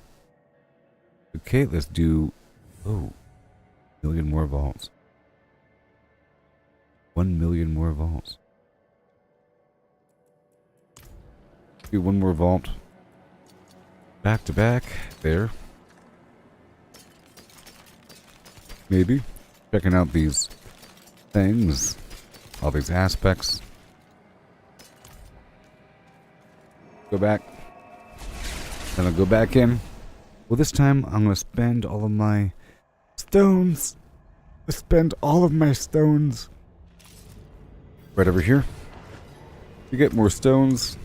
Okay, let's do 1,000,000 more vaults. 1,000,000 more vaults. Do one more vault. Back to back. There. Maybe. Checking out these things. All these aspects. Go back. Then I'll go back in. Well, this time I'm going to spend all of my stones. Spend all of my stones. Right over here. To get more stones.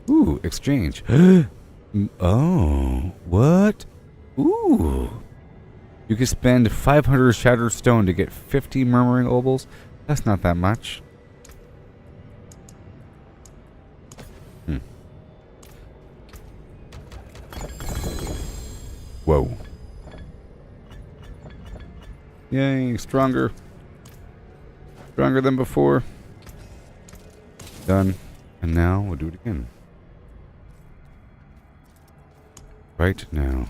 Ooh, exchange. Oh, what? Ooh. You can spend 500 shattered stone to get 50 murmuring obols. That's not that much. Whoa. Yay, stronger. Stronger than before. Done. And now we'll do it again. Right now.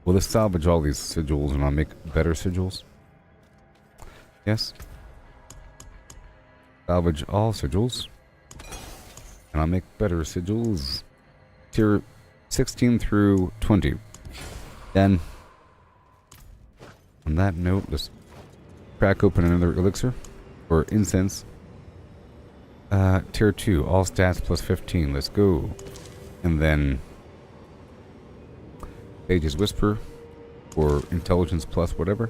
Will this salvage all these sigils and I'll make better sigils? Yes. Salvage all sigils. And I'll make better sigils. Tier 16 through 20. Then, on that note, let's crack open another elixir. Or incense. Tier 2, all stats plus 15. Let's go. And then Sage's Whisper, or Intelligence plus whatever.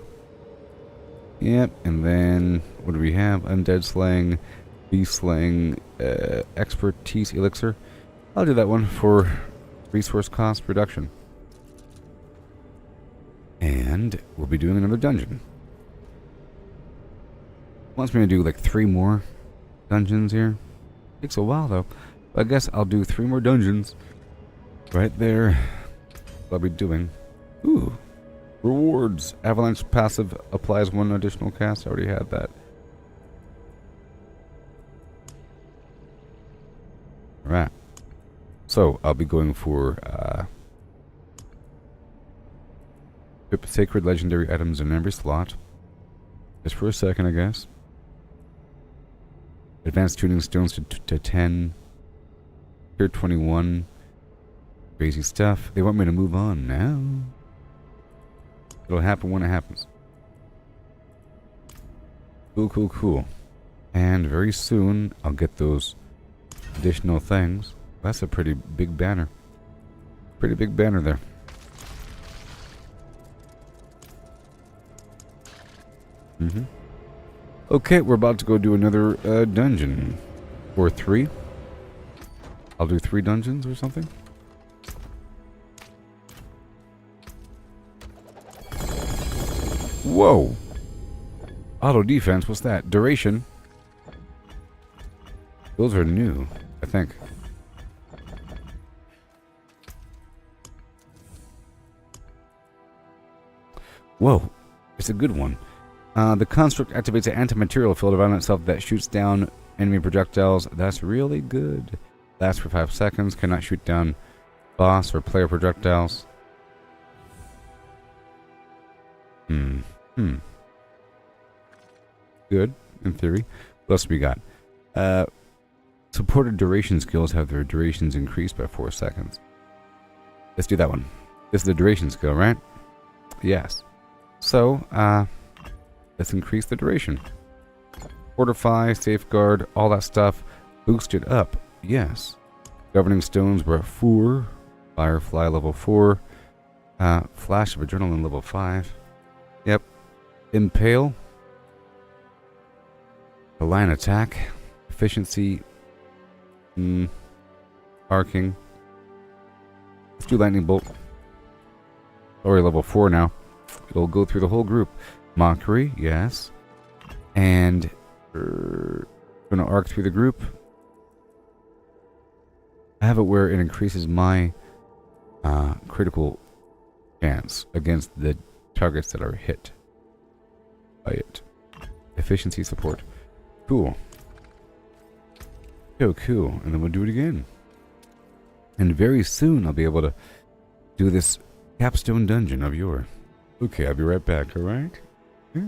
Yep, and then what do we have? Undead Slaying, Beast Slaying, Expertise Elixir. I'll do that one for resource cost reduction. And we'll be doing another dungeon. Wants me to do like 3 more dungeons here. Takes a while though. But I guess I'll do 3 more dungeons. Right there. I'll be doing. Ooh. Rewards. Avalanche passive applies 1 additional cast. I already had that. Alright. So, I'll be going for equip sacred legendary items in every slot. Just for a second, I guess. Advanced tuning stones to 10. Tier 21. Crazy stuff. They want me to move on now. It'll happen when it happens. Cool, cool, cool. And very soon, I'll get those additional things. That's a pretty big banner. Pretty big banner there. Okay, we're about to go do another dungeon. Or 3. I'll do 3 dungeons or something. Whoa. Auto defense, what's that? Duration. Those are new, I think. Whoa, it's a good one. The construct activates an anti-material field around itself that shoots down enemy projectiles. That's really good. Lasts for 5 seconds. Cannot shoot down boss or player projectiles. Good, in theory. What else we got? Supported duration skills have their durations increased by 4 seconds. Let's do that one. This is the duration skill, right? Yes. So, let's increase the duration. Fortify, safeguard, all that stuff. Boost it up. Yes. Governing stones were at 4. Firefly level 4. Flash of adrenaline level 5. Yep. Impale. Align attack. Efficiency. Arcing. Let's do lightning bolt. Already level 4 now. It'll go through the whole group. Mockery, yes. And gonna arc through the group. I have it where it increases my critical chance against the targets that are hit by it. Efficiency support. Cool. Oh, cool. And then we'll do it again. And very soon I'll be able to do this capstone dungeon of yours. Okay, I'll be right back, alright? Yeah.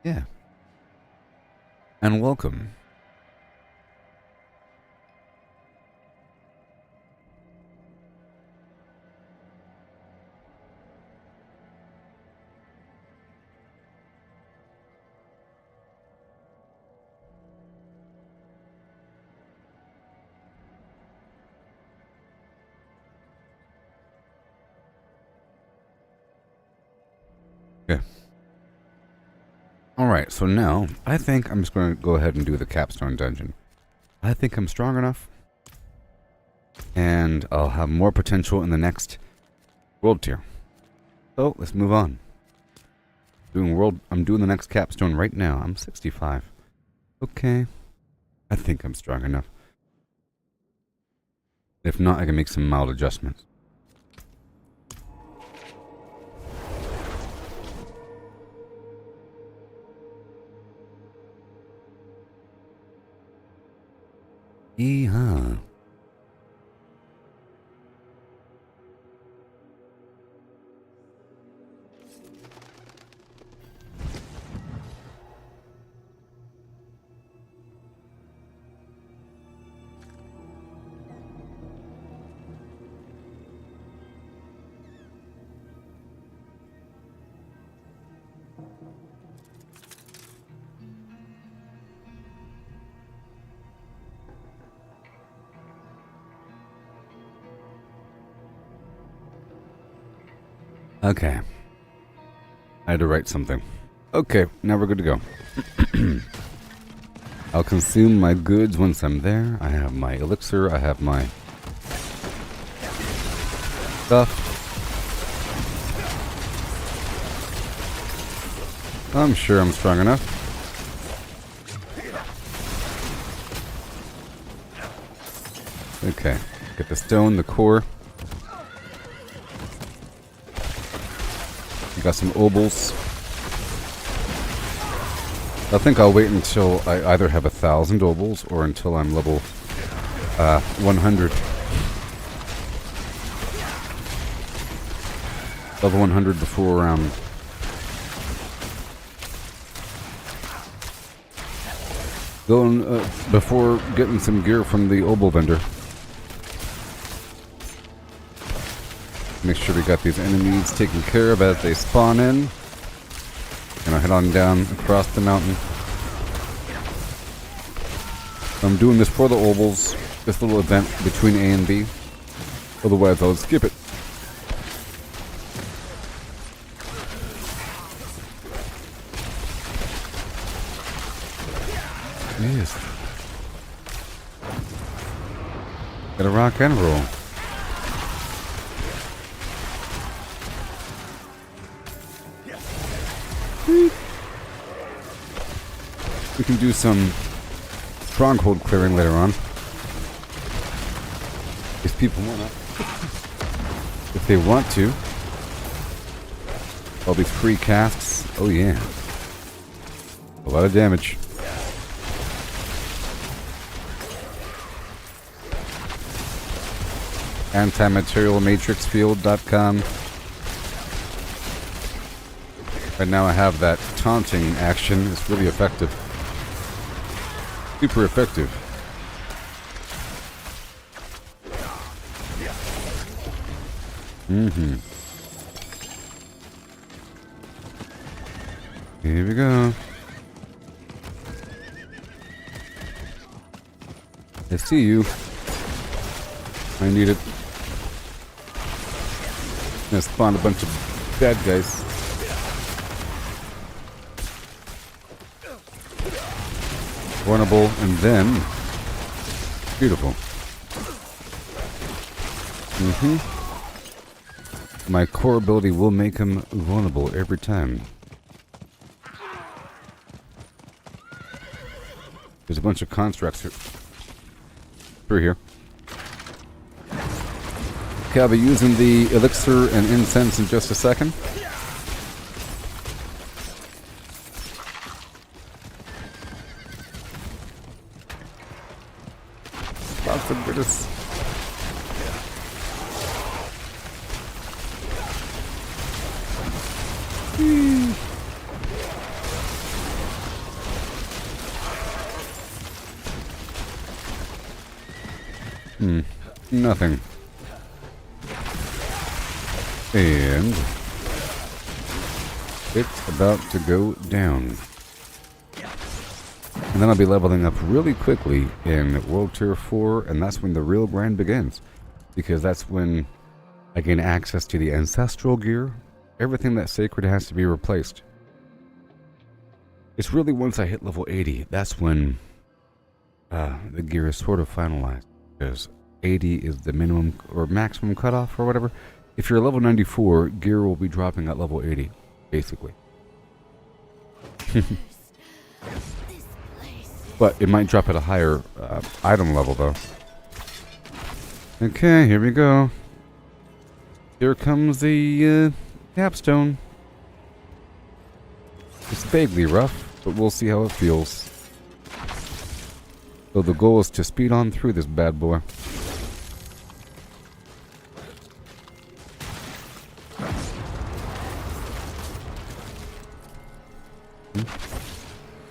Yeah. And welcome. Alright, so now, I think I'm just going to go ahead and do the capstone dungeon. I think I'm strong enough. And I'll have more potential in the next world tier. So, let's move on. I'm doing the next capstone right now. I'm 65. Okay. I think I'm strong enough. If not, I can make some mild adjustments. Yeehaw. Okay. I had to write something. Okay, now we're good to go. I'll consume my goods once I'm there. I have my elixir, I have my stuff. I'm sure I'm strong enough. Okay, get the stone, the core. Got some obols. I think I'll wait until I either have 1,000 obols or until I'm level 100. Level 100 before before getting some gear from the obol vendor. Make sure we got these enemies taken care of as they spawn in. And I'll head on down across the mountain. I'm doing this for the obols, this little event between A and B. Otherwise I'll skip it. Yes. Gotta rock and roll. We can do some stronghold clearing later on. If people want to. If they want to. All these free casts. Oh yeah. A lot of damage. Antimaterialmatrixfield.com. Right now I have that taunting action. It's really effective. Super effective. Here we go. I see you. I need it. Gonna spawn a bunch of bad guys. Vulnerable, and then beautiful. My core ability will make him vulnerable every time. There's a bunch of constructs through here. Okay, I'll be using the elixir and incense in just a second. Lots of British. Nothing. And it's about to go down. And then I'll be leveling up really quickly in World Tier 4, and that's when the real grind begins. Because that's when I gain access to the ancestral gear. Everything that's sacred has to be replaced. It's really once I hit level 80, that's when the gear is sort of finalized. Because 80 is the minimum or maximum cutoff or whatever. If you're level 94, gear will be dropping at level 80, basically. But it might drop at a higher item level, though. Okay, here we go. Here comes the capstone. It's vaguely rough, but we'll see how it feels. So the goal is to speed on through this bad boy.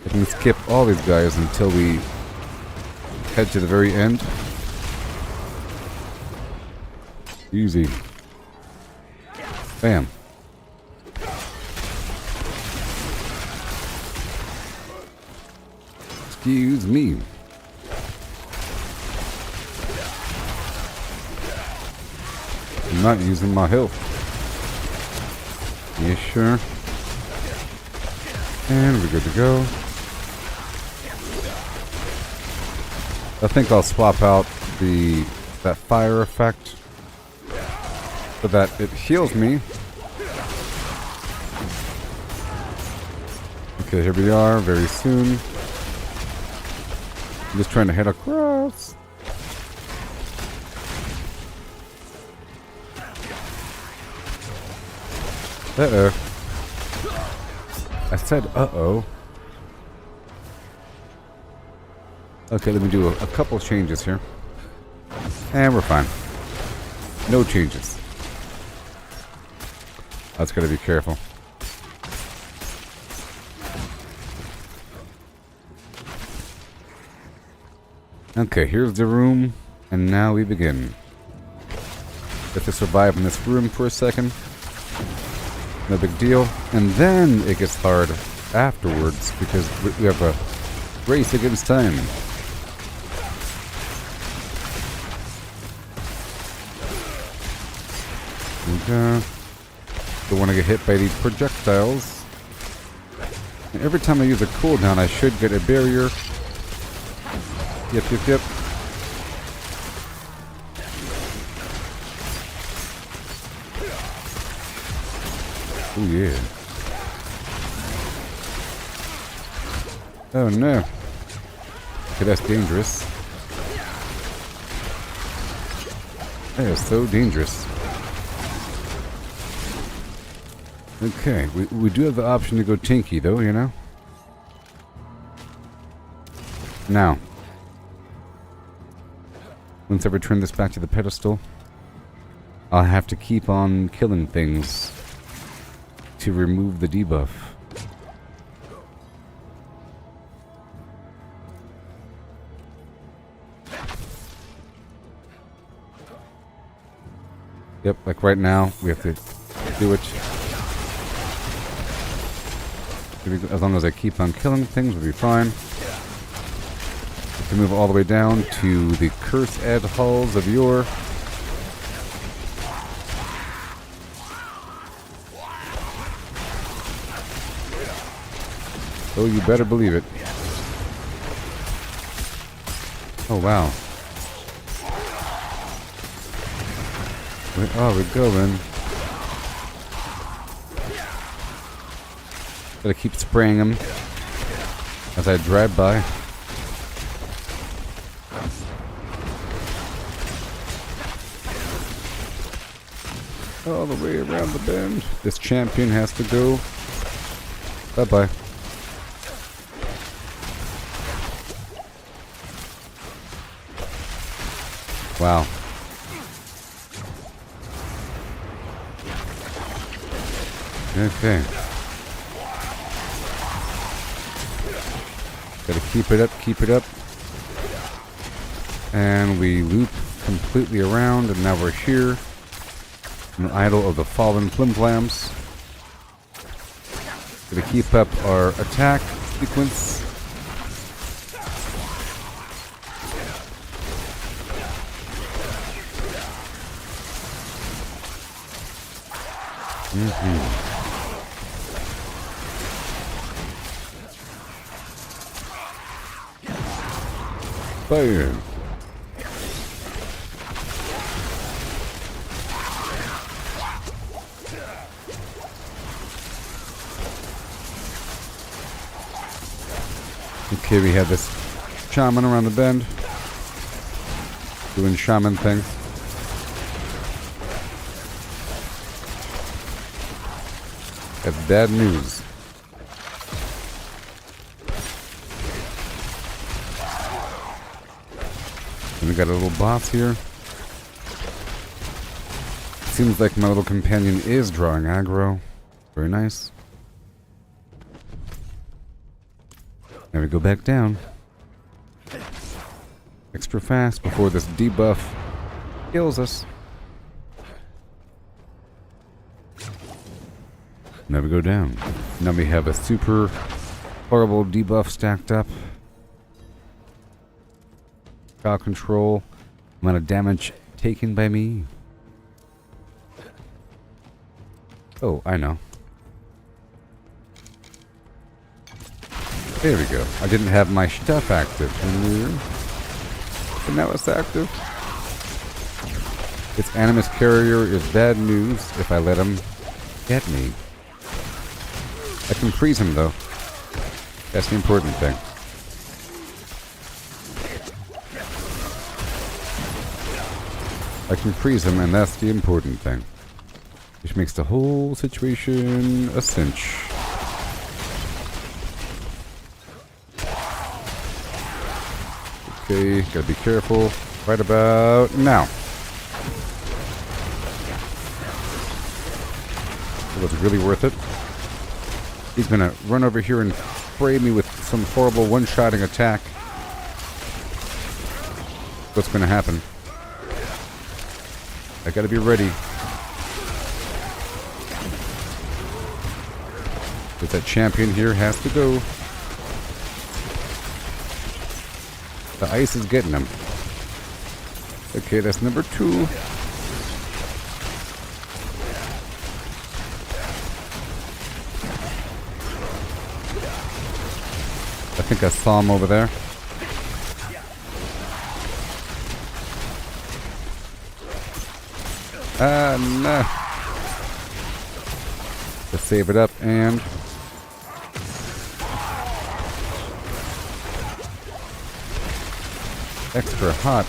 I can skip all these guys until we head to the very end. Easy. Bam. Excuse me. I'm not using my health. Yeah, sure. And we're good to go. I think I'll swap out that fire effect so that it heals me. Okay, here we are, very soon. I'm just trying to head across. Uh-oh. I said uh-oh. Okay, let me do a couple changes here. And we're fine. No changes. I just gotta be careful. Okay, here's the room, and now we begin. Have to survive in this room for a second. No big deal. And then it gets hard afterwards because we have a race against time. Okay. Don't want to get hit by these projectiles. And every time I use a cooldown, I should get a barrier. Yep. Oh yeah. Oh no. Okay, that's dangerous. That is so dangerous. Okay, we do have the option to go tinky though, you know? Now, once I return this back to the pedestal, I'll have to keep on killing things to remove the debuff. Yep, like right now, we have to do it. As long as I keep on killing things, we'll be fine. To move all the way down to the Curse Ed Halls of Yore. Oh, you better believe it. Oh, wow. We're going. Gotta keep spraying them as I drive by. All the way around the bend. This champion has to go. Bye-bye. Wow. Okay. Gotta keep it up. And we loop completely around, and now we're here. An idol of the fallen flimflams. Gotta keep up our attack sequence. Fire. Okay, we have this shaman around the bend. Doing shaman things. That's bad news. And we got a little boss here. Seems like my little companion is drawing aggro. Very nice. Now we go back down. Extra fast before this debuff kills us. Now we go down. Now we have a super horrible debuff stacked up. Crowd control. Amount of damage taken by me. Oh, I know. There we go. I didn't have my stuff active. But now it's active. Its animus carrier is bad news if I let him get me. I can freeze him though. That's the important thing. I can freeze him and that's the important thing. Which makes the whole situation a cinch. Okay, gotta be careful. Right about now. It was really worth it. He's gonna run over here and spray me with some horrible one-shotting attack. What's gonna happen? I gotta be ready. But that champion here has to go. The ice is getting him. Okay, that's number 2. I think I saw him over there. No. Let's save it up and... extra hot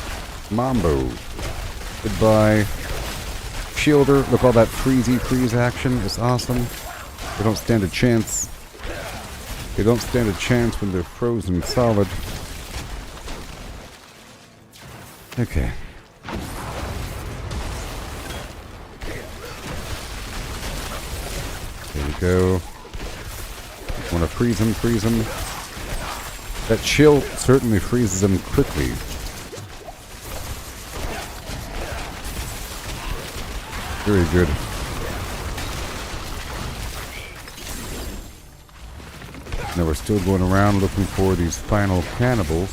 mambo. Goodbye. Shielder. Look, all that freeze action is awesome. They don't stand a chance. They don't stand a chance when they're frozen solid. Okay. There we go. Want to freeze him, freeze him. That chill certainly freezes him quickly. Very good. Now we're still going around looking for these final cannibals.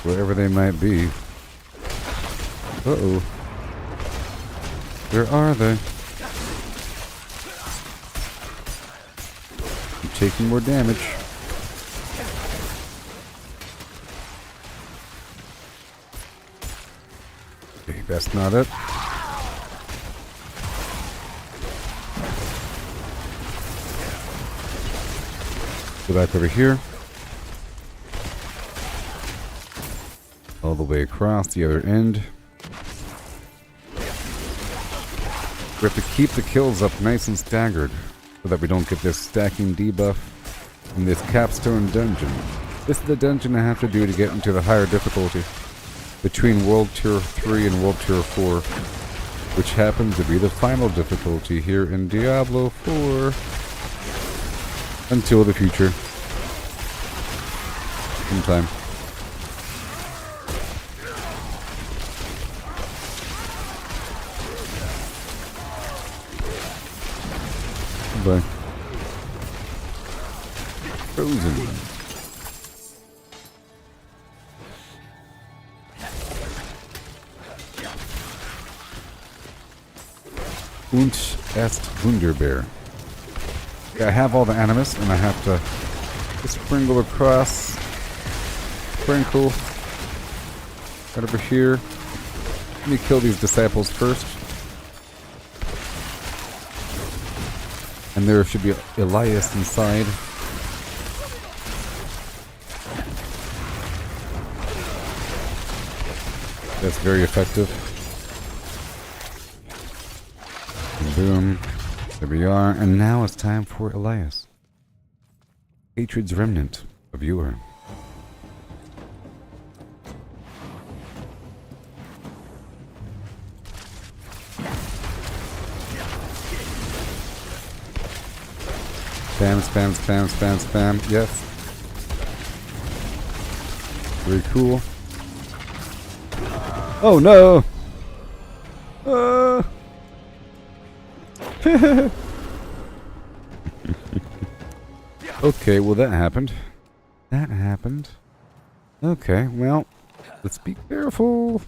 Wherever they might be. Uh-oh. Where are they? I'm taking more damage. Okay, that's not it. Go back over here. All the way across the other end. We have to keep the kills up nice and staggered so that we don't get this stacking debuff in this capstone dungeon. This is the dungeon I have to do to get into the higher difficulty between World Tier 3 and World Tier 4, which happens to be the final difficulty here in Diablo 4 until the future. Sometime. Bye. Frozen. Und est wunderbar. Yeah, I have all the animus, and I have to sprinkle across. Sprinkle. Right over here. Let me kill these disciples first. And there should be Elias inside. That's very effective. And boom. There we are. And now it's time for Elias. Hatred's Remnant, a viewer. Spam, spam, spam, spam, spam. Yes. Very cool. Oh no! Okay, well that happened. That happened. Okay, well, let's be careful.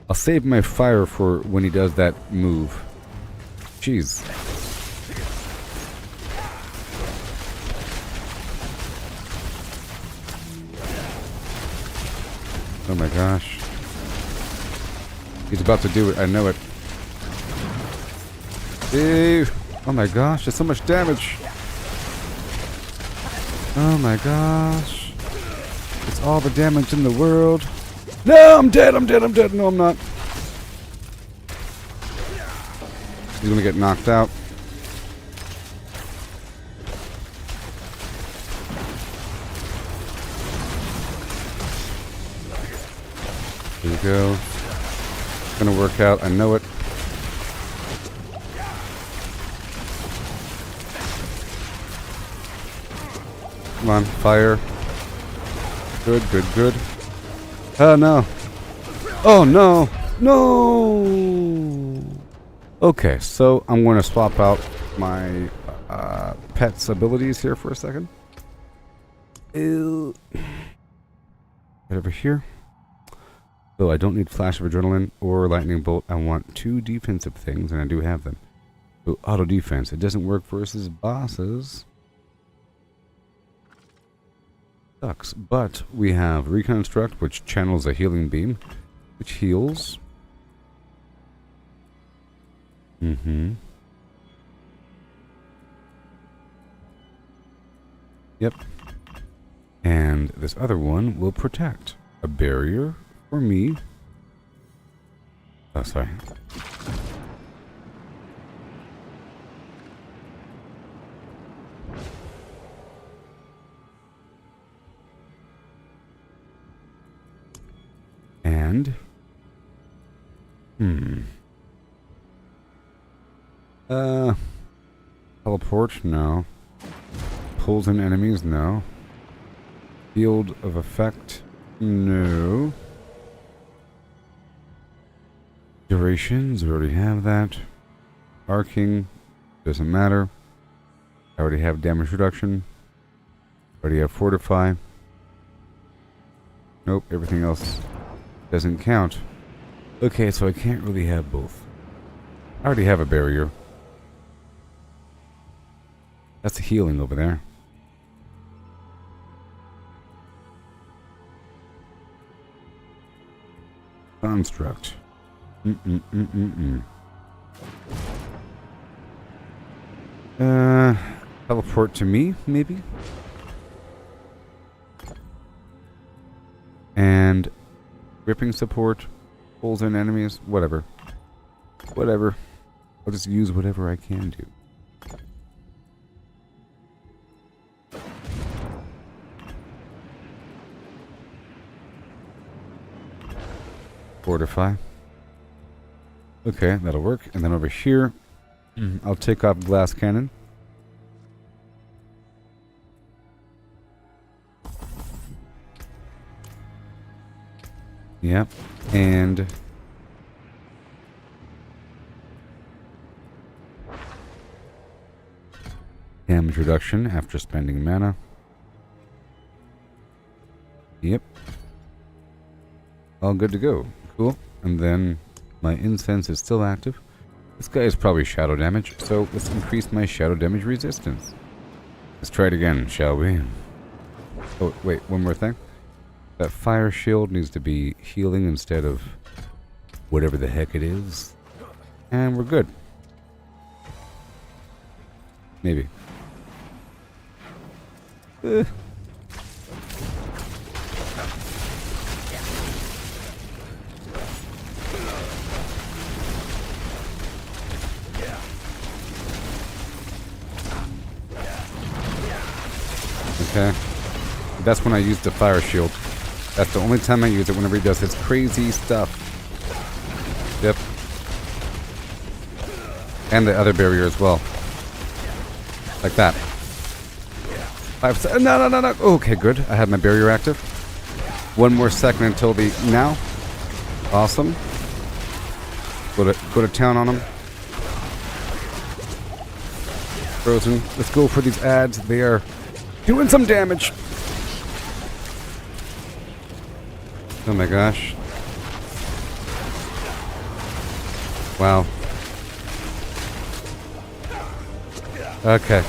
I'll save my fire for when he does that move. Jeez. Oh my gosh. He's about to do it, I know it. Ew. Oh my gosh, there's so much damage. Oh my gosh. It's all the damage in the world. No, I'm dead, I'm dead, I'm dead. No, I'm not. He's gonna get knocked out. There you go. It's gonna work out, I know it. Come on, fire. Good, good, good. Oh no. Oh no. No. Okay, so I'm going to swap out my pet's abilities here for a second. Ew. Right over here. So I don't need Flash of Adrenaline or Lightning Bolt. I want 2 defensive things, and I do have them. So auto defense. It doesn't work versus bosses. Sucks. But we have Reconstruct, which channels a healing beam, which heals. Yep. And this other one will protect. A barrier for me. Oh, sorry. And teleport, no. Pulls in enemies, no. Field of effect, no. Durations, we already have that. Arcing, doesn't matter. I already have damage reduction. Already have fortify. Nope, everything else doesn't count. Okay, so I can't really have both. I already have a barrier. That's the healing over there. Construct. Teleport to me, maybe? And gripping support, pulls in enemies, whatever. Whatever. I'll just use whatever I can do. Fortify. Okay, that'll work. And then over here, I'll take off glass cannon. Yep. And damage reduction after spending mana. Yep. All good to go. Cool. And then my incense is still active. This guy is probably shadow damage, so let's increase my shadow damage resistance. Let's try it again, shall we? Oh, wait, one more thing. That fire shield needs to be healing instead of whatever the heck it is. And we're good. Maybe. Okay. That's when I use the fire shield. That's the only time I use it, whenever he does his crazy stuff. Yep. And the other barrier as well. Like that. 5 seconds. No. Okay, good. I have my barrier active. One more second until the... Now. Awesome. Go to town on him. Frozen. Let's go for these ads. They are doing some damage. Oh my gosh. Wow. Okay.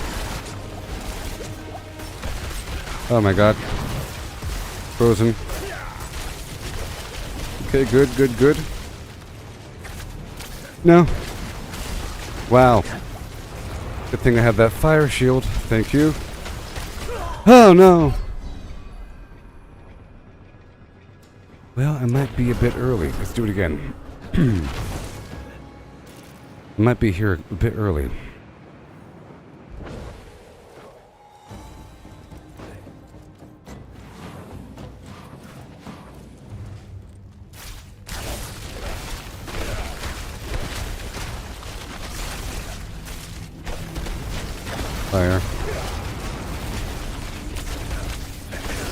Oh my god. Frozen. Okay, good. No. Wow. Good thing I have that fire shield. Thank you. Oh no. Well, I might be a bit early. Let's do it again. I might be here a bit early. Fire.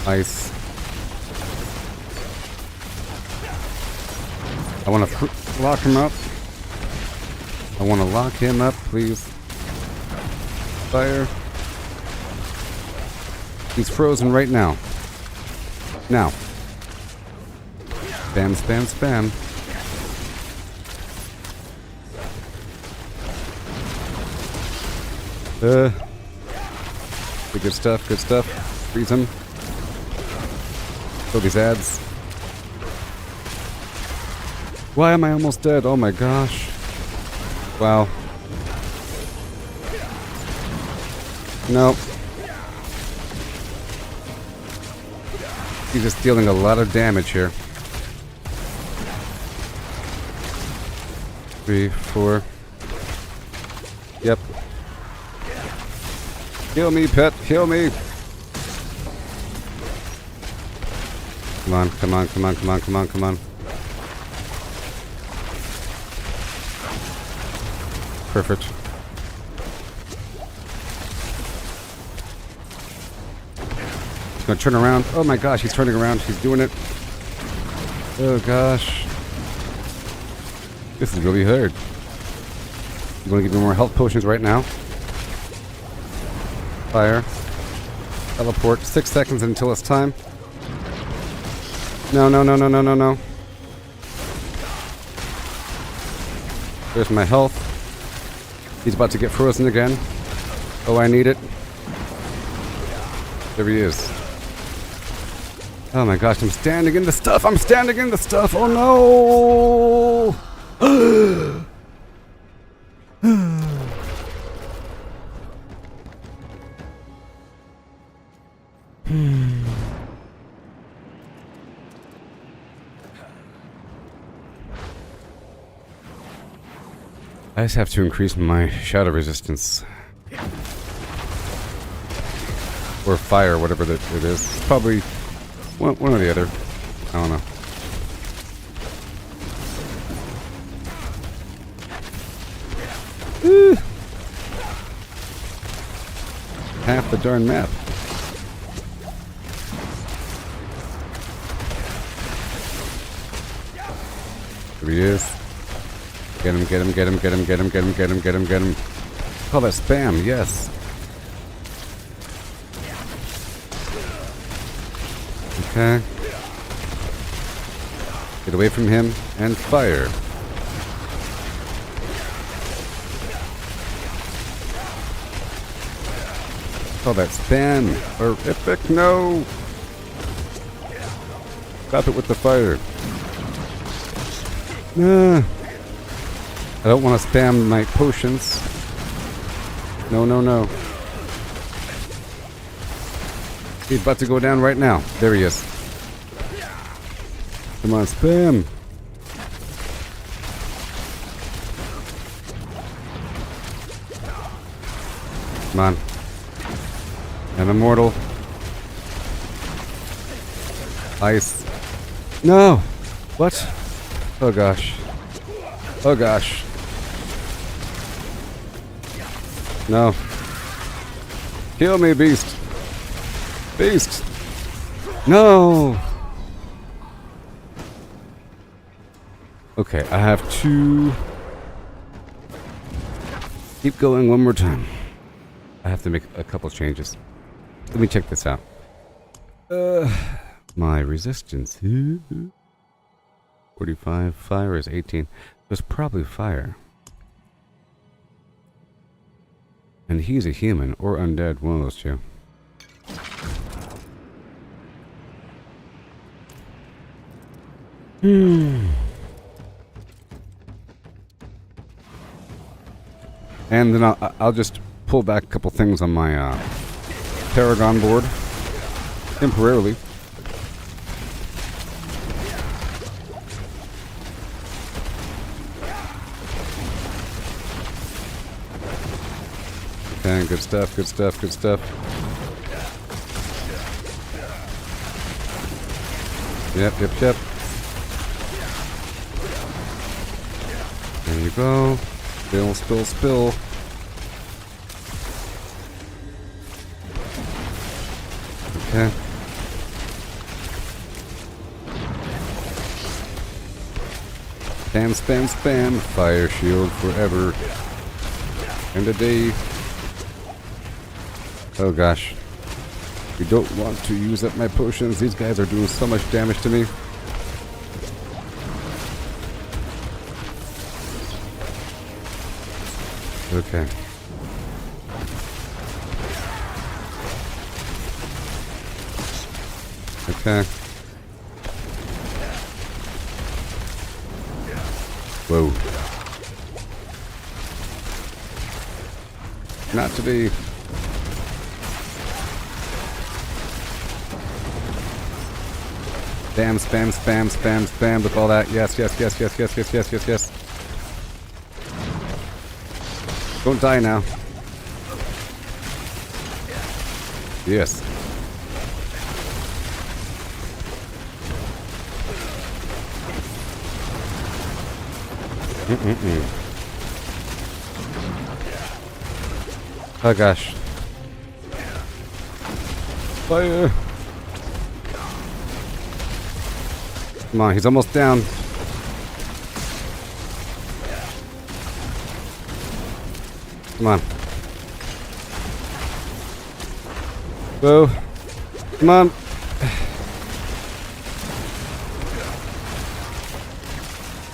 Ice. I want to lock him up. I want to lock him up, please. Fire. He's frozen right now. Now. Spam, spam, spam. Good stuff, good stuff. Freeze him. Kill these ads. Why am I almost dead? Oh my gosh. Wow. Nope. He's just dealing a lot of damage here. 3, 4. Yep. Kill me, pet. Kill me. Come on, come on, come on, come on, come on, come on. Perfect. He's gonna turn around. Oh my gosh, he's turning around. He's doing it. Oh gosh. This is really hard. You wanna give me more health potions right now? Fire. Teleport. 6 seconds until it's time. No. There's my health. He's about to get frozen again. Oh, I need it. There he is. Oh my gosh, I'm standing in the stuff. I'm standing in the stuff. Oh no. I just have to increase my shadow resistance. Or fire, whatever it is. It's probably one or the other. I don't know. Half the darn map. There he is. Get him. Call that spam, yes. Okay. Get away from him and fire. Oh, that spam. Horrific. No. Stop it with the fire. Nah. I don't want to spam my potions. No, no, no. He's about to go down right now. There he is. Come on, spam. Come on. I'm immortal. Ice. No! What? Oh gosh. Oh gosh. No. Kill me, beast. Beast! No! Okay, I have to keep going one more time. I have to make a couple changes. Let me check this out. My resistance. 45. Fire is 18. There's probably fire. And he's a human or undead, one of those two. And then I'll just pull back a couple things on my Paragon board temporarily. Okay, good stuff, good stuff, good stuff. Yep, yep, yep. There you go. Spill, spill, spill. Okay. Spam, spam, spam. Fire shield forever. And a day. Oh gosh. We don't want to use up my potions. These guys are doing so much damage to me. Okay. Okay. Whoa. Not to be. Spam, spam, spam, spam, spam with all that. Yes, yes, yes, yes, yes, yes, yes, yes, yes. Don't die now. Yes. Oh gosh. Fire. Come on, he's almost down. Come on. Whoa. Come on.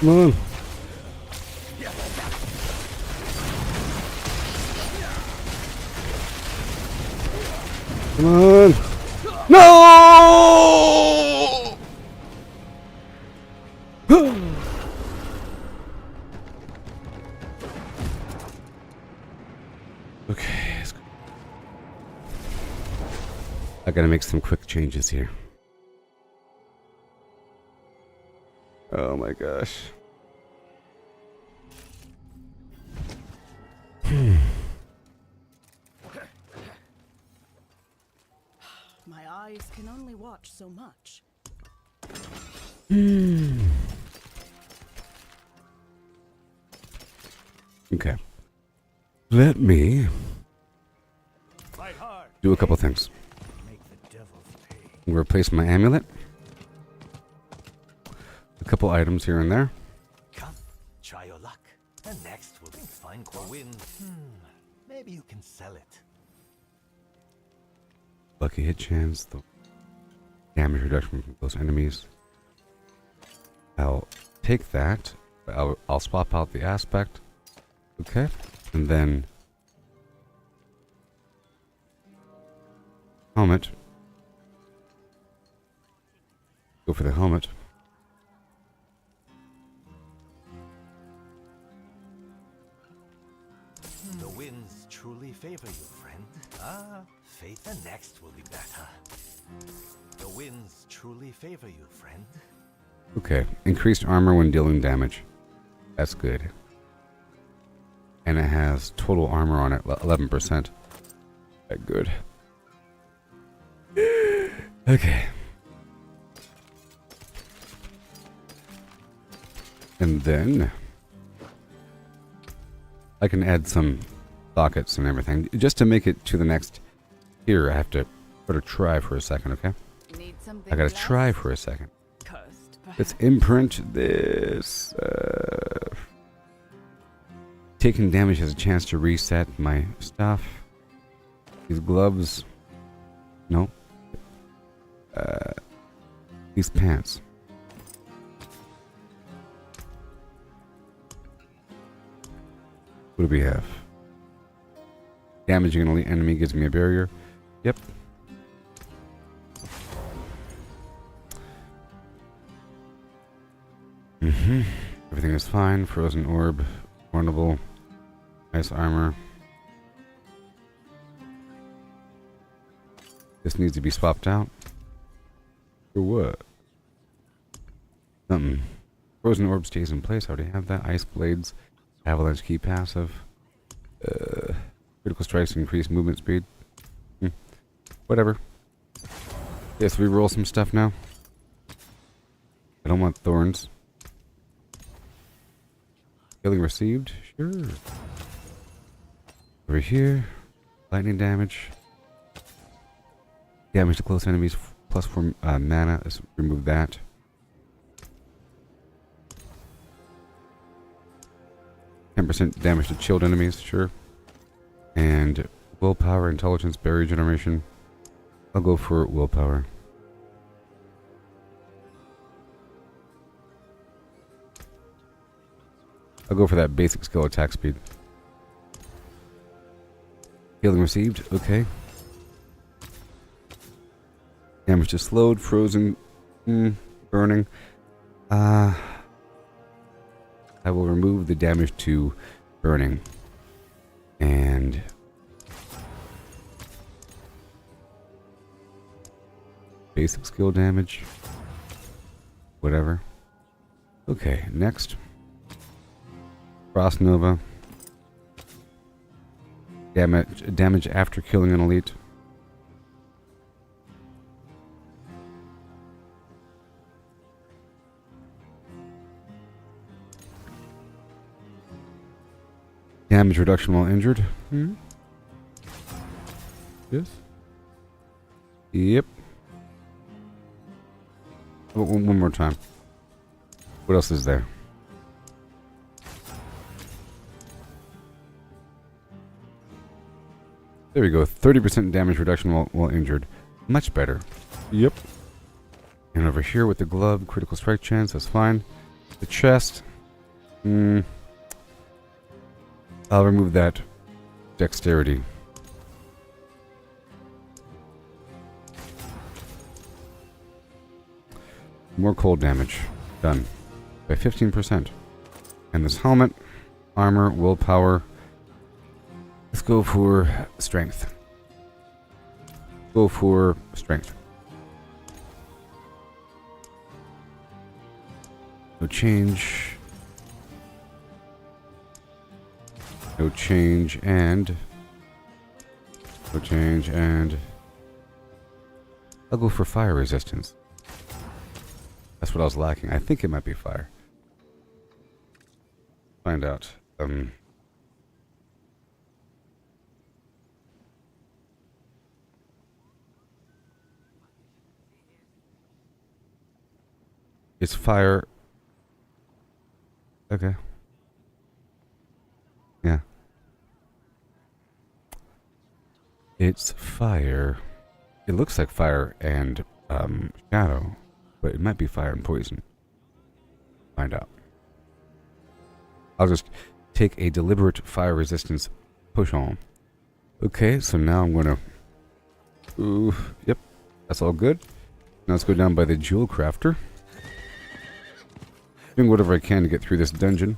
Come on. Come on. No! Okay. I gotta make some quick changes here. Oh my gosh. My eyes can only watch so much. Okay. Let me do a couple things. Replace my amulet. A couple items here and there. Come, try your luck. And next we'll find Corwin. Maybe you can sell it. Lucky hit chance, the damage reduction from those enemies. I'll take that. I'll swap out the aspect. Okay. And then helmet. Go for the helmet. The winds truly favor you, friend. Ah, faith and next will be better. The winds truly favor you, friend. Okay, increased armor when dealing damage. That's good. And it has total armor on it, 11%. That good. Okay. And then I can add some sockets and everything. Just to make it to the next tier, I have to sort of try for a second, okay? Need something I gotta less try for a second. cursed, Let's perhaps. imprint this. Taking damage has a chance to reset my stuff. These gloves. No. These pants. What do we have? Damaging an elite enemy gives me a barrier. Yep. Everything is fine. Frozen orb. Vulnerable. Nice armor. This needs to be swapped out. For what? Something. Frozen orb stays in place. I already have that. Ice blades. Avalanche key passive. Critical strikes increase movement speed. Whatever. Yes, we roll some stuff now. I don't want thorns. Healing received? Sure. Over here. Lightning damage. Damage to close enemies plus 4 mana. Let's remove that. %, damage to chilled enemies, sure. And willpower, intelligence, barrier generation. I'll go for willpower. I'll go for that basic skill attack speed. Healing received, okay. Damage to slowed, frozen, burning. I will remove the damage to burning. And basic skill damage. Whatever. Okay, next. Frost Nova. Damage after killing an elite. Damage reduction while injured. Yes. Yep. One more time. What else is there? There we go. 30% damage reduction while injured. Much better. Yep. And over here with the glove, critical strike chance. That's fine. The chest. I'll remove that dexterity. More cold damage. Done. By 15%. And this helmet, armor, willpower. Let's go for strength. Go for strength. No change. No change and... No change and... I'll go for fire resistance. That's what I was lacking. I think it might be fire. Find out. It's fire. Okay. Yeah. It's fire. It looks like fire and shadow, but it might be fire and poison. Find out. I'll just take a deliberate fire resistance push on. Okay, so now I'm gonna Ooh, yep, that's all good. Now let's go down by the jewel crafter. Doing whatever I can to get through this dungeon.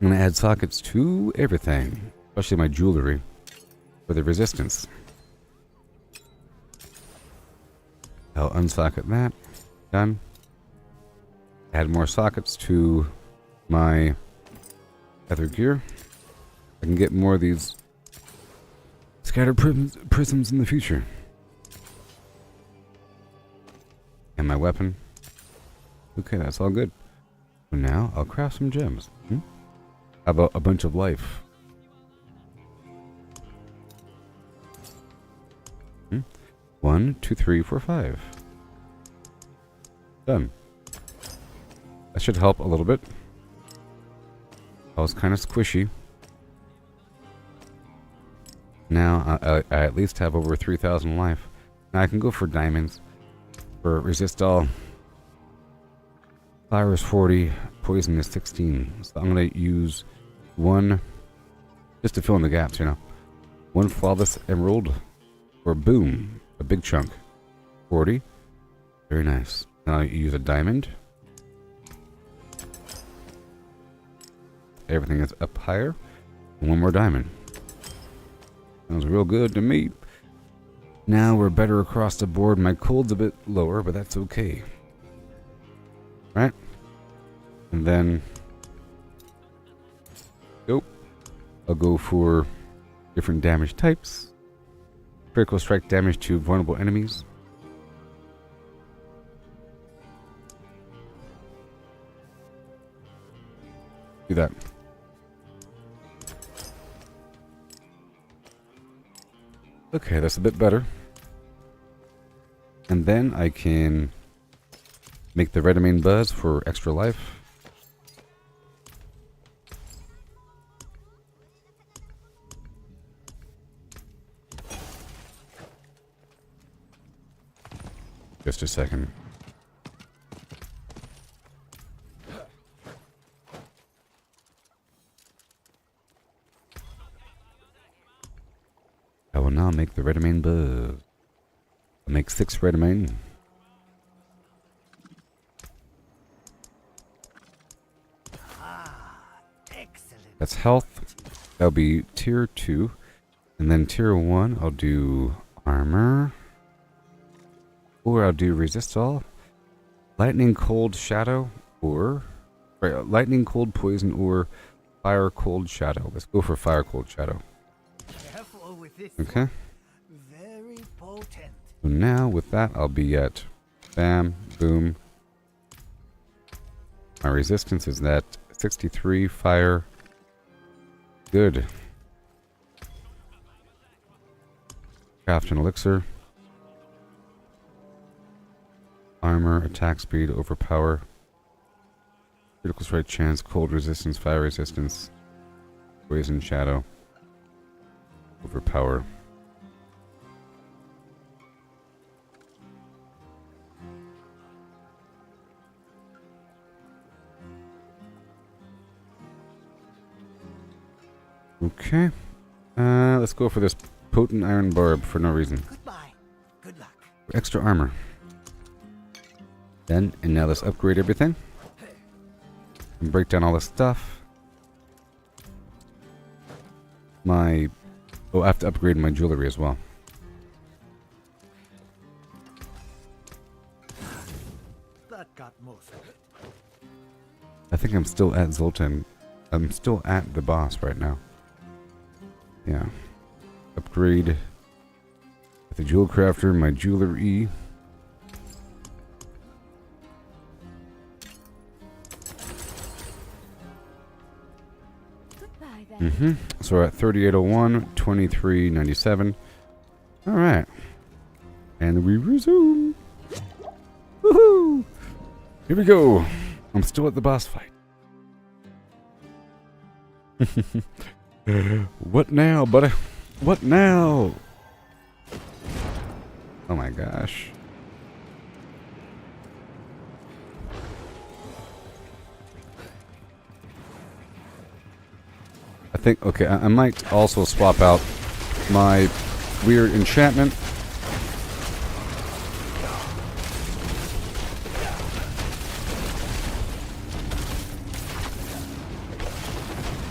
I'm gonna add sockets to everything, especially my jewelry, for the resistance. I'll unsocket that. Done. Add more sockets to my other gear. I can get more of these scattered prisms in the future. And my weapon. Okay, that's all good. So now I'll craft some gems. How about a bunch of life? 1, 2, 3, 4, 5. Done. That should help a little bit. I was kind of squishy. Now I at least have over 3,000 life. Now I can go for diamonds. For resist all. Fire is 40. Poison is 16. So I'm going to use one, just to fill in the gaps, you know. One flawless emerald. Or boom. A big chunk. 40. Very nice. Now you use a diamond. Everything is up higher. And one more diamond. Sounds real good to me. Now we're better across the board. My cold's a bit lower, but that's okay. Right? And then... I'll go for different damage types. Critical strike damage to vulnerable enemies. Do that. Okay, that's a bit better. And then I can make the Redemain Buzz for extra life. Just a second. I will now make the Redemain Buzz. I'll make 6 Redemain. That's health. That'll be tier 2. And then tier 1, I'll do armor. Or I'll do resist all. Lightning, cold, shadow. Or lightning, cold, poison, or fire, cold, shadow. Let's go for fire, cold, shadow. Okay. Very potent. So now with that, I'll be at bam, boom. My resistance is at 63 fire. Good. Craft an elixir. Armor, attack speed, overpower. Critical strike chance, cold resistance, fire resistance. Poison, shadow. Overpower. Okay. Let's go for this potent iron barb for no reason. Goodbye. Good luck. Extra armor. Then, and now let's upgrade everything. And break down all this stuff. I have to upgrade my jewelry as well. That got most of it. I think I'm still at Zoltan. I'm still at the boss right now. Yeah. Upgrade with the jewel crafter, my jewelry. Goodbye then. So we're at 3801, 2397. Alright. And we resume. Woohoo! Here we go. I'm still at the boss fight. What now, buddy? What now? Oh my gosh. I think, okay, I might also swap out my weird enchantment.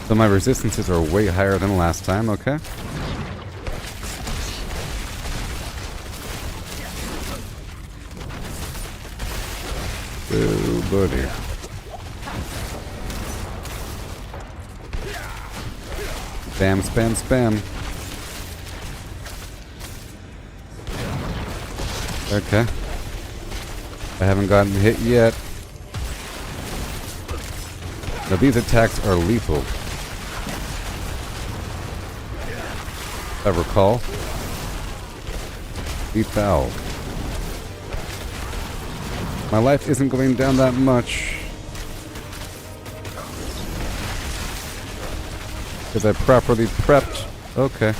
So my resistances are way higher than last time, okay? Oh, buddy. Spam, spam, spam. Okay. I haven't gotten hit yet. Now these attacks are lethal. If I recall. Lethal. My life isn't going down that much. Because I properly prepped. Okay.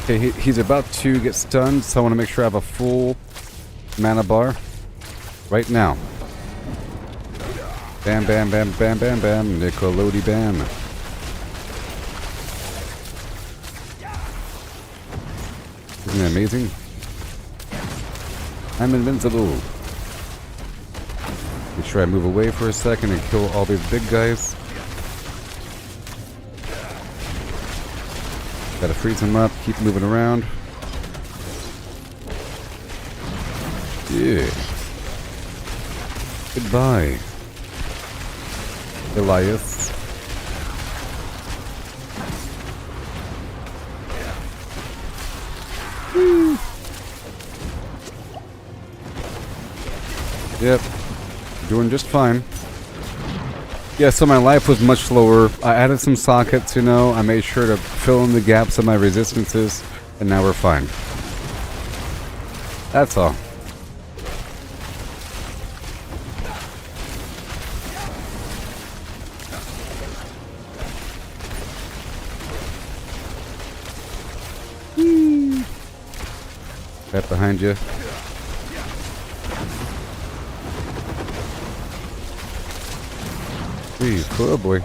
Okay, he's about to get stunned, so I want to make sure I have a full mana bar. Right now. Bam, bam, bam, bam, bam, bam. Nickelody bam. Isn't it amazing? I'm invincible. Make sure I move away for a second and kill all these big guys. Gotta freeze him up, keep moving around. Yeah. Goodbye, Elias. Woo. Yep. Doing just fine. Yeah, so my life was much slower. I added some sockets, you know. I made sure to fill in the gaps of my resistances, and now we're fine. That's all. Right behind you. Oh boy.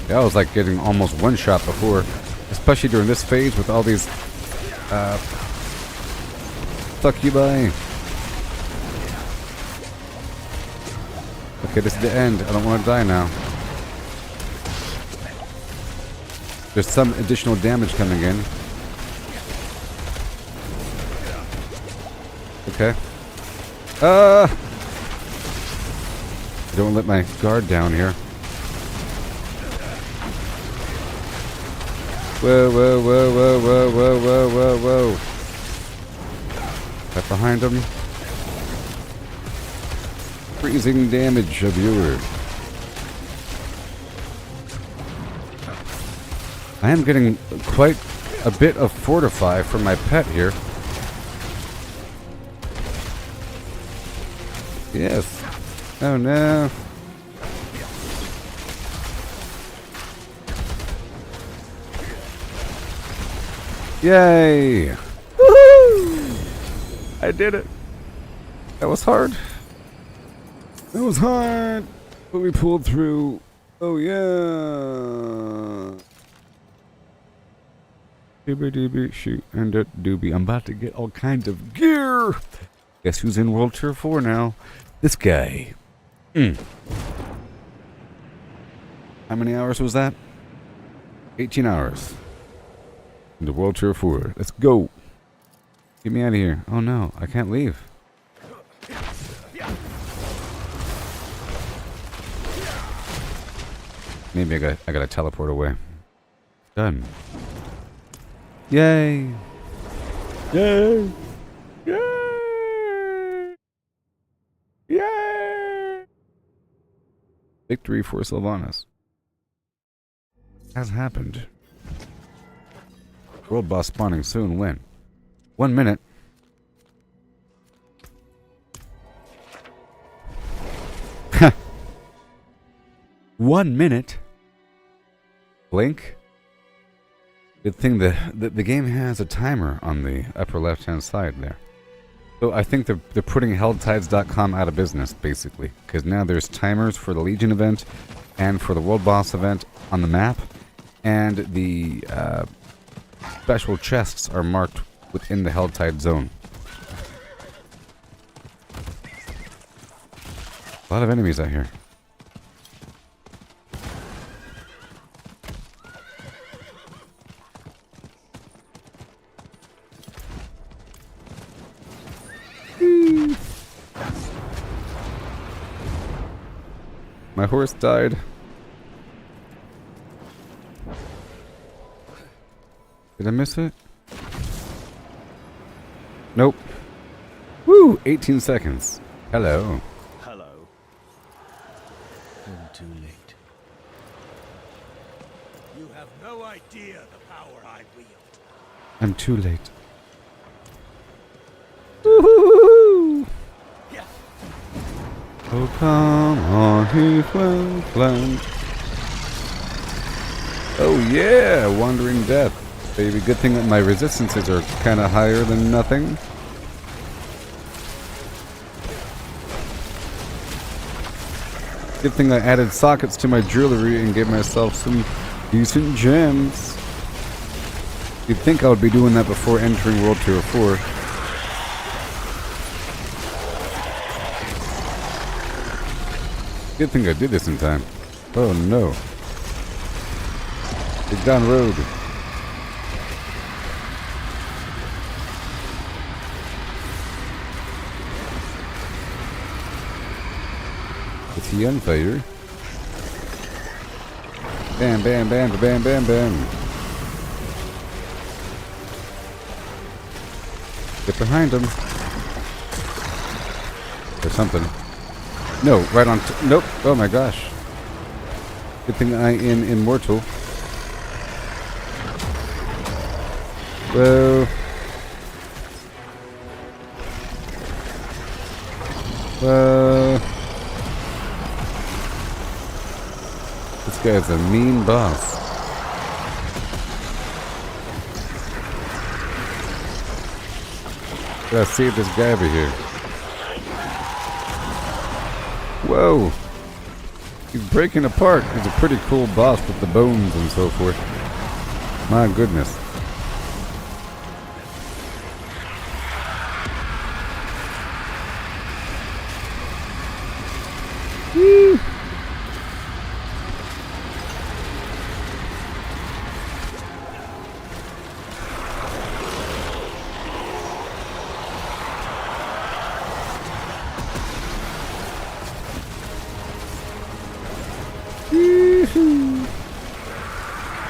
That was like getting almost one shot before. Especially during this phase with all these succubi. Okay, this is the end. I don't want to die now. There's some additional damage coming in. Okay. Don't let my guard down here. Whoa, whoa, whoa, whoa, whoa, whoa, whoa, whoa, whoa. Right behind him. Freezing damage of viewer. I am getting quite a bit of fortify from my pet here. Yes. Oh no. Yay! Woohoo! I did it. That was hard. That was hard. But we pulled through. Oh yeah. Doobie doobie shoot and a doobie. I'm about to get all kinds of gear. Guess who's in World Tour 4 now? This guy. How many hours was that? 18 hours. Into World Tour 4. Let's go. Get me out of here. Oh no, I can't leave. Maybe I gotta teleport away. Done. Yay! Yay! Yay! Yay! Victory for Sylvanas. Has happened. World boss spawning soon. When? 1 minute. Ha! 1 minute. Blink. Good thing the game has a timer on the upper left-hand side there. So I think they're putting HeldTides.com out of business, basically. Because now there's timers for the Legion event and for the World Boss event on the map. And the special chests are marked within the Helltide zone. A lot of enemies out here. My horse died. Did I miss it? Nope. Woo! 18 seconds. Hello. Hello. I'm too late. You have no idea the power I wield. I'm too late. Woohoo! Yeah. Oh, come on, Heathland. Oh, yeah! Wandering Death. Baby, good thing that my resistances are kind of higher than nothing. Good thing I added sockets to my jewelry and gave myself some decent gems. You'd think I would be doing that before entering World Tour 4. Good thing I did this in time. Oh no. Big down road. Is he on fire? Bam, bam, bam, bam, bam, bam. Get behind him. Or something. No, right on. Nope. Oh my gosh. Good thing I am immortal. Whoa. Whoa. This guy's a mean boss. Gotta save this guy over here. Whoa! He's breaking apart. He's a pretty cool boss with the bones and so forth. My goodness. Woo!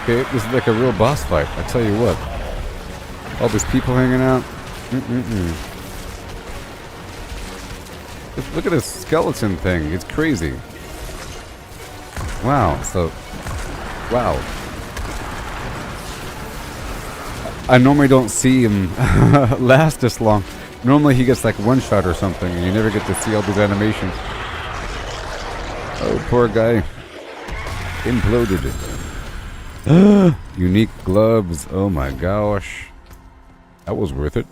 Okay, this is like a real boss fight, I tell you what. All these people hanging out. Just look at this skeleton thing, it's crazy. Wow, so... Wow. I normally don't see him last this long. Normally he gets like one shot or something, and you never get to see all these animations. Oh, poor guy. Imploded. Unique gloves. Oh my gosh. That was worth it.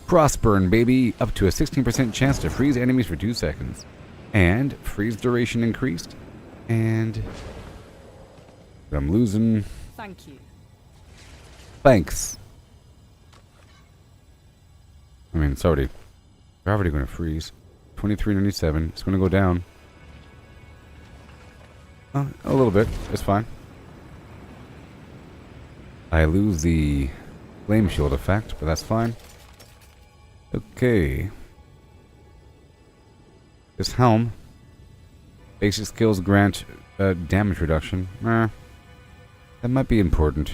Crossburn, baby. Up to a 16% chance to freeze enemies for 2 seconds. And freeze duration increased. And... I'm losing. Thank you. Thanks. I mean, it's already... They're already going to freeze. 2397. It's going to go down. A little bit. It's fine. I lose the flame shield effect, but that's fine. Okay. This helm. Basic skills grant damage reduction. That might be important.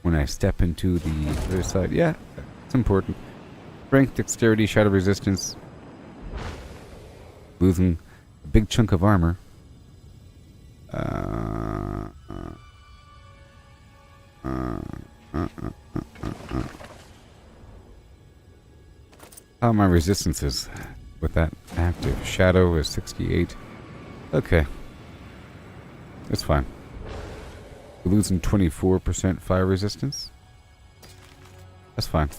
When I step into the other side. Yeah, it's important. Strength, dexterity, shadow resistance. Losing a big chunk of armor. How are my resistances with that active? Shadow is 68. Okay. It's fine. We're losing 24% fire resistance. That's fine.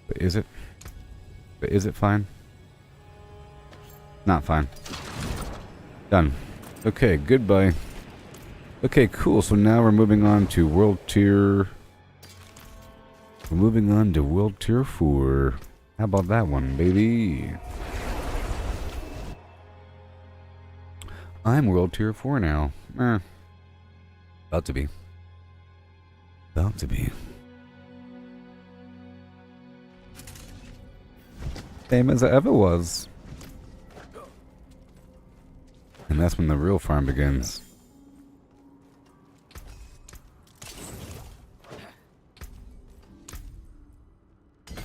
But is it? But is it fine? Not fine. Done. Okay, goodbye. Okay, cool. So now we're moving on to World Tier... We're moving on to World Tier 4. How about that one, baby? I'm World Tier 4 now. About to be. About to be. Same as I ever was. And that's when the real farm begins.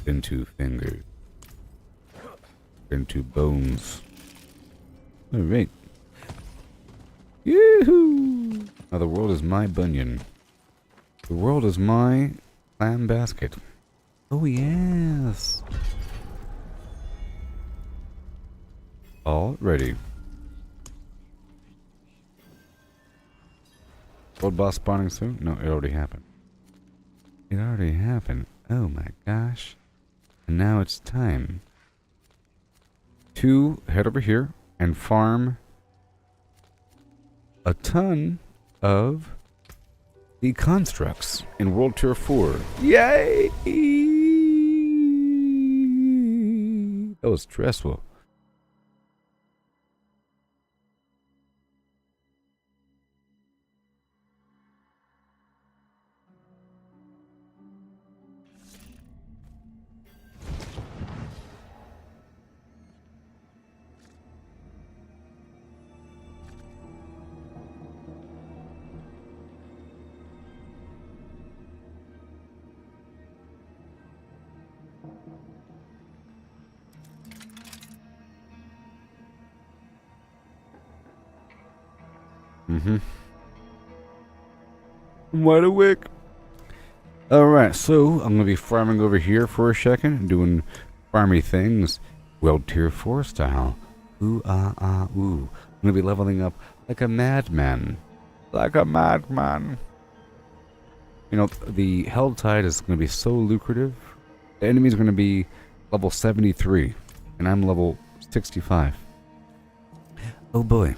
Into fingers. Into bones. Alright. Yoo-hoo! Now the world is my bunion. The world is my clam basket. Oh yes! All ready. World boss spawning soon? No, it already happened. It already happened. Oh my gosh. And now it's time to head over here and farm a ton of the constructs in World Tier 4. Yay! That was stressful. I'm wide awake. Alright, so I'm going to be farming over here for a second, doing farmy things, World Tier 4 style. Ooh, ah, ah, ooh. I'm going to be leveling up like a madman. Like a madman. You know, the Hell Tide is going to be so lucrative. The enemy's going to be level 73, and I'm level 65. Oh boy.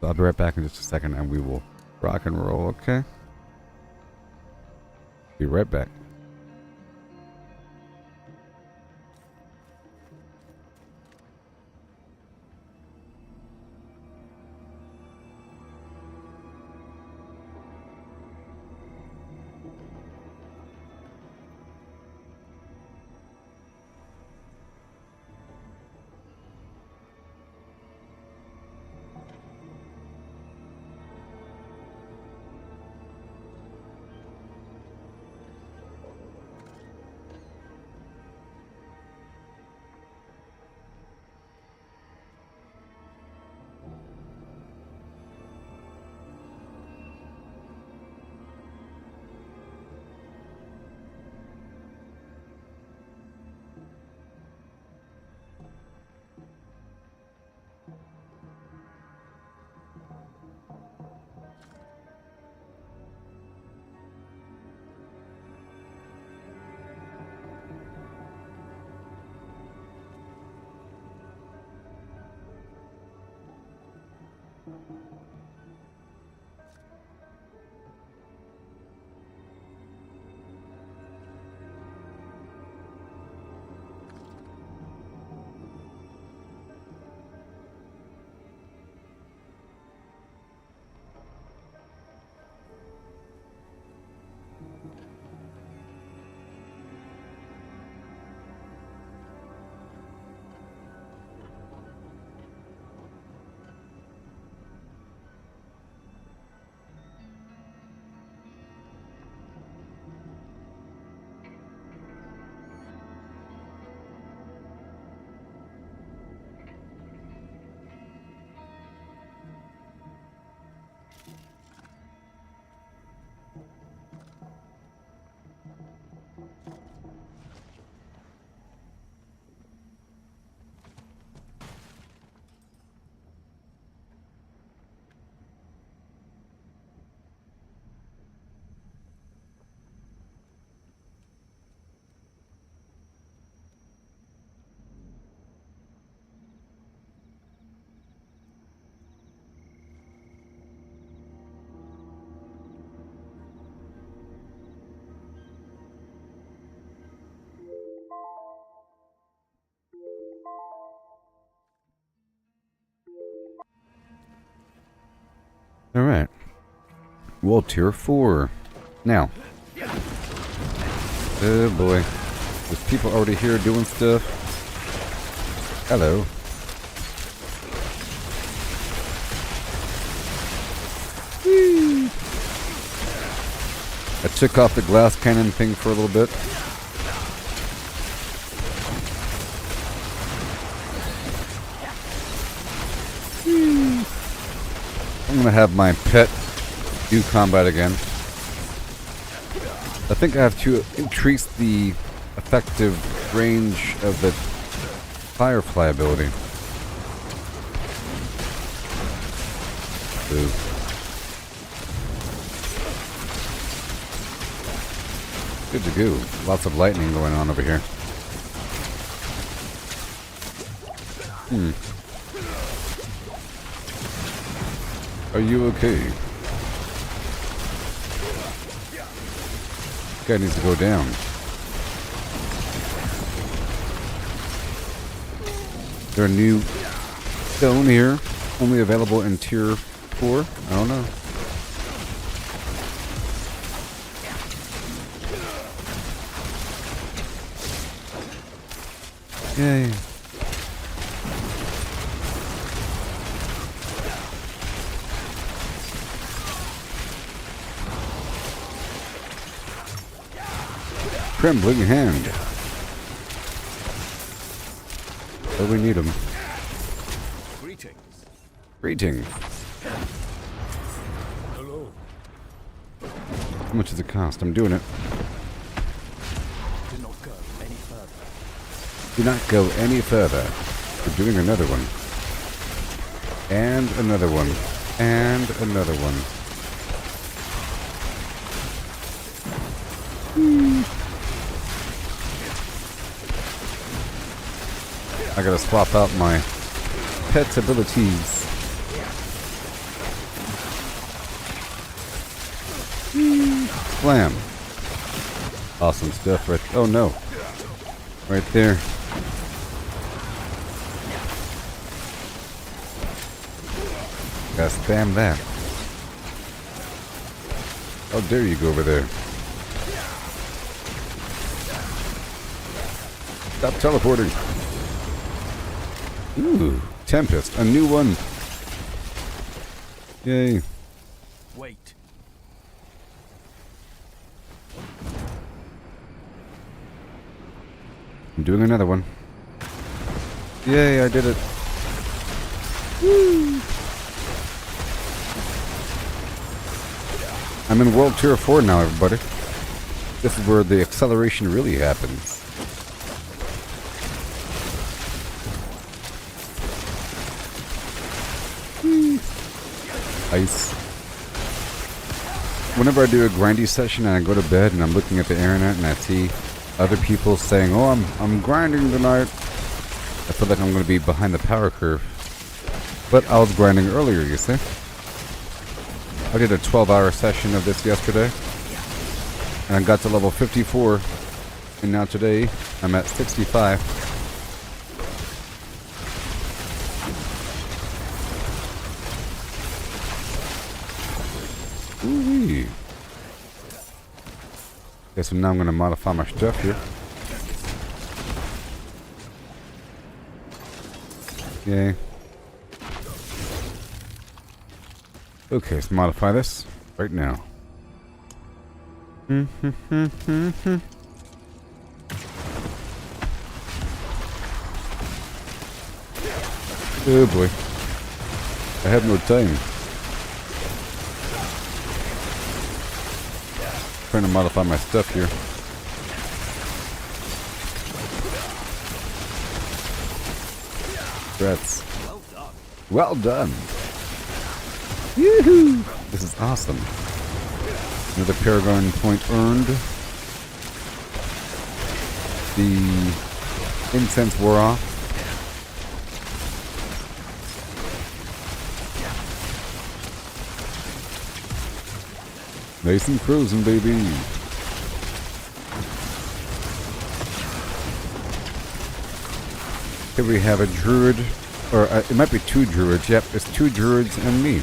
So I'll be right back in just a second, and we will rock and roll, okay? Be right back. Alright. Well, tier 4. Now. Oh boy. There's people already here doing stuff. Hello. Whee. I took off the glass cannon thing for a little bit. I'm gonna have my pet do combat again. I think I have to increase the effective range of the Firefly ability. Ooh. Good to go. Lots of lightning going on over here. Are you okay? Guy needs to go down. Is there a new stone here? Only available in tier 4? I don't know. Yay. Trembling hand. Oh, we need him. Greetings. Greetings. Hello. How much does it cost? I'm doing it. Do not go any further. Do not go any further. We're doing another one. And another one. And another one. I gotta swap out my pet's abilities. Slam. Awesome stuff right. Oh no. Right there. Gotta spam that. How dare you go over there? Stop teleporting. Ooh, Tempest, a new one. Yay. Wait. I'm doing another one. Yay, I did it. Woo. I'm in World Tier 4 now, everybody. This is where the acceleration really happens. Ice. Whenever I do a grindy session and I go to bed and I'm looking at the internet and I see other people saying, "Oh, I'm grinding tonight," I feel like I'm going to be behind the power curve. But I was grinding earlier, you see. I did a 12-hour session of this yesterday, and I got to level 54, and now today I'm at 65. Ooh-wee. Okay, so now I'm going to modify my stuff here. Yay. Okay, let's modify this right now. Oh boy. I have no time. Trying to modify my stuff here. Congrats. Well done. Yoo-hoo! This is awesome. Another Paragon point earned. The incense wore off. Nice and frozen, baby. Here we have a druid, or it might be two druids. Yep, it's two druids and me.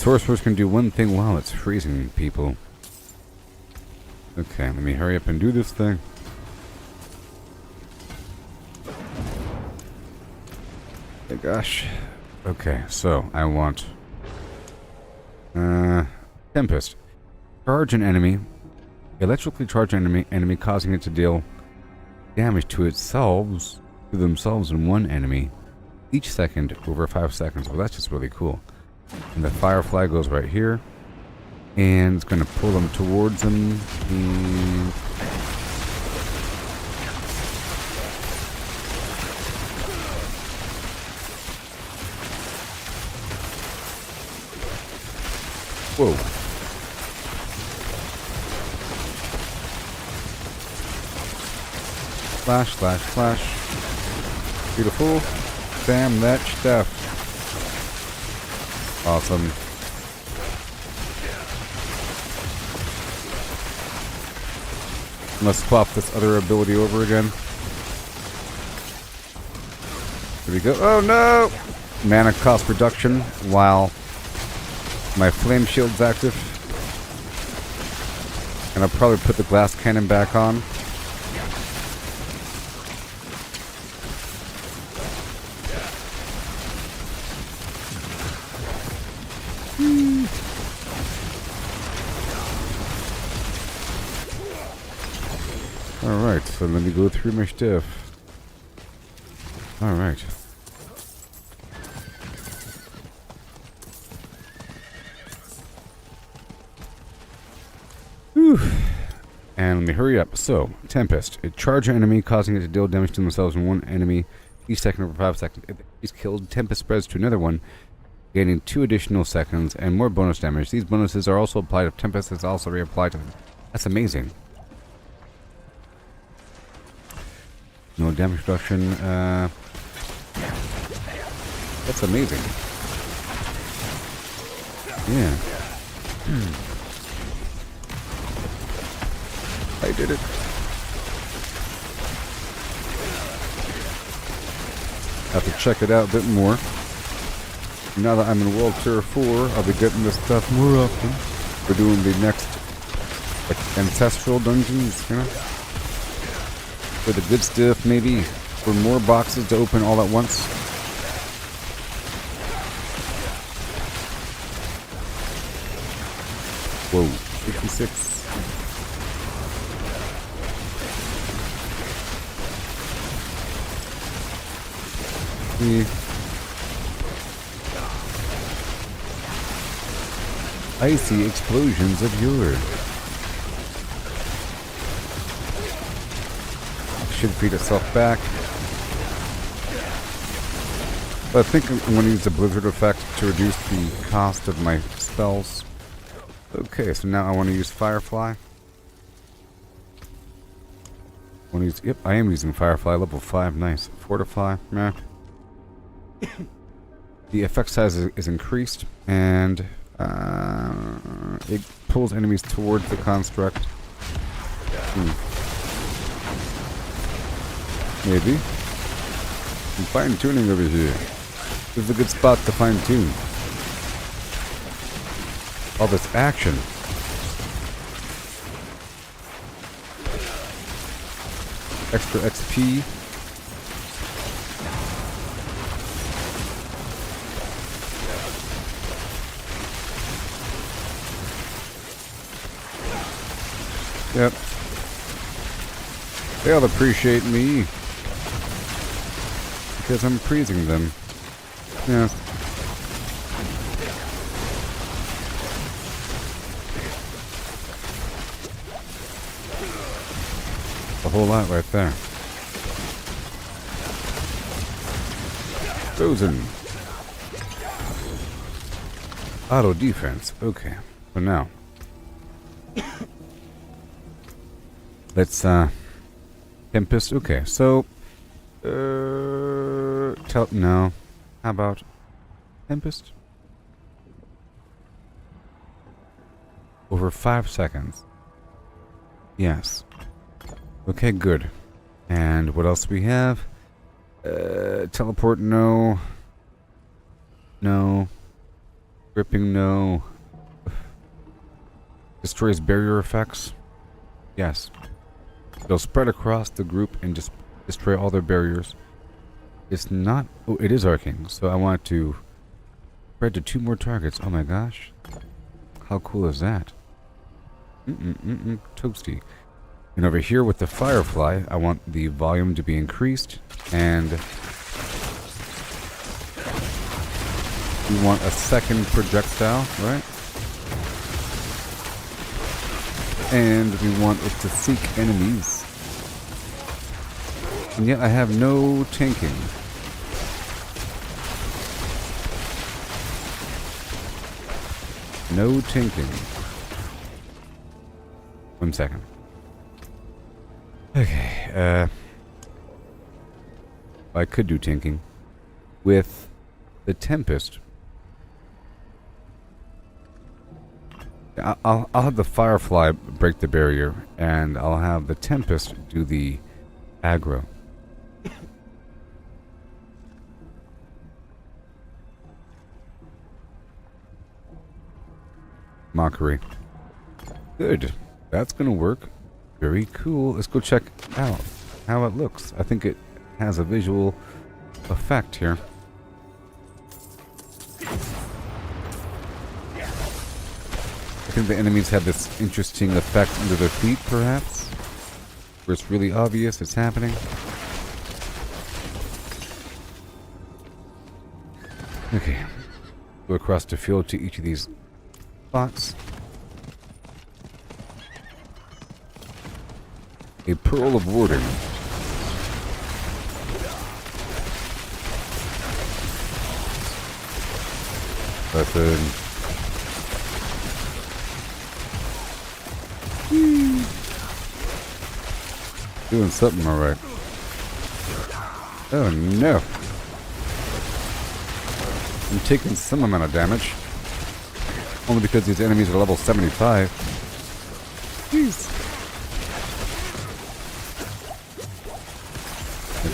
sorcerers can do one thing while it's freezing people. Okay, let me hurry up and do this thing. Oh gosh. Okay, so I want Tempest. Charge an enemy. Electrically charge an enemy causing it to deal damage to themselves and one enemy each second over 5 seconds. Well, that's just really cool. And the firefly goes right here. And it's going to pull them towards them. And whoa. Flash, flash, flash. Beautiful. Damn that stuff. Awesome. Let's swap this other ability over again. Here we go. Oh no! Mana cost reduction while my flame shield's active. And I'll probably put the glass cannon back on. Alright, so let me go through my stuff. Alright. Whew. And let me hurry up. So, Tempest. It charge an enemy, causing it to deal damage to themselves and one enemy each second over 5 seconds. If he's killed, Tempest spreads to another one, gaining 2 additional seconds and more bonus damage. These bonuses are also applied if Tempest is also reapplied to them. That's amazing. No damage reduction. That's amazing. Yeah. I did it. Have to check it out a bit more. Now that I'm in World Tier 4, I'll be getting this stuff more often. We're doing the next ancestral dungeons, you know? For the good stuff, maybe. For more boxes to open all at once. Whoa, 56. Icy explosions of yore. Should feed itself back. But I think I'm going to use the blizzard effect to reduce the cost of my spells. Okay, so now I want to use Firefly. Yep, I am using Firefly, level 5, nice. Fortify, meh. The effect size is increased, and it pulls enemies towards the construct. Maybe. I'm fine-tuning over here. This is a good spot to fine-tune. All this action. Extra XP. Yep. They'll appreciate me. Because I'm freezing them. Yeah. A whole lot right there. Frozen. Auto defense. Okay. For now. Let's Tempest. Okay, so no. How about Tempest? Over 5 seconds. Yes. Okay, good. And what else we have? Teleport, no. No. Gripping, no. Destroys barrier effects. Yes. They'll spread across the group and just destroy all their barriers. It's not... Oh, it is arcing. So I want to spread to 2 more targets. Oh my gosh. How cool is that? Toasty. And over here with the Firefly, I want the volume to be increased. And we want a second projectile, right? And we want it to seek enemies. And yet I have no tanking. No tanking. 1 second. Okay, I could do tanking. With the Tempest, I'll have the Firefly break the barrier, and I'll have the Tempest do the aggro. Mockery. Good. That's gonna work. Very cool. Let's go check out how it looks. I think it has a visual effect here. I think the enemies have this interesting effect under their feet, perhaps, where it's really obvious it's happening. Okay. Go across the field to each of these spots. A Pearl of Warding. Weapon. Doing something alright. Oh no. I'm taking some amount of damage. Only because these enemies are level 75. Jeez.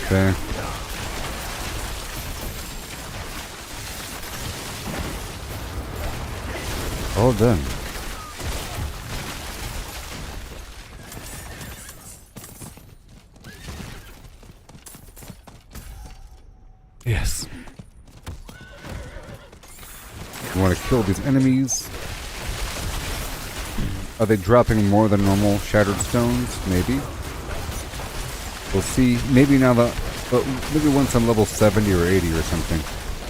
Okay. All done. Yes. You want to kill these enemies. Are they dropping more than normal shattered stones? Maybe. We'll see. Maybe now but maybe once I'm level 70 or 80 or something,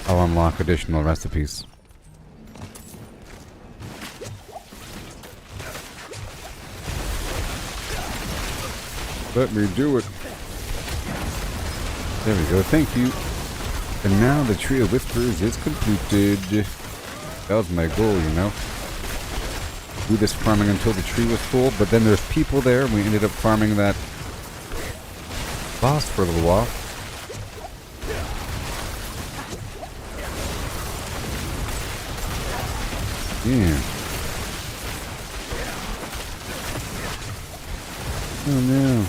I'll unlock additional recipes. Let me do it. There we go. Thank you. And now the Tree of Whispers is completed. That was my goal, you know. Do this farming until the tree was full, but then there's people there, and we ended up farming that boss for a little while. Yeah. Oh no.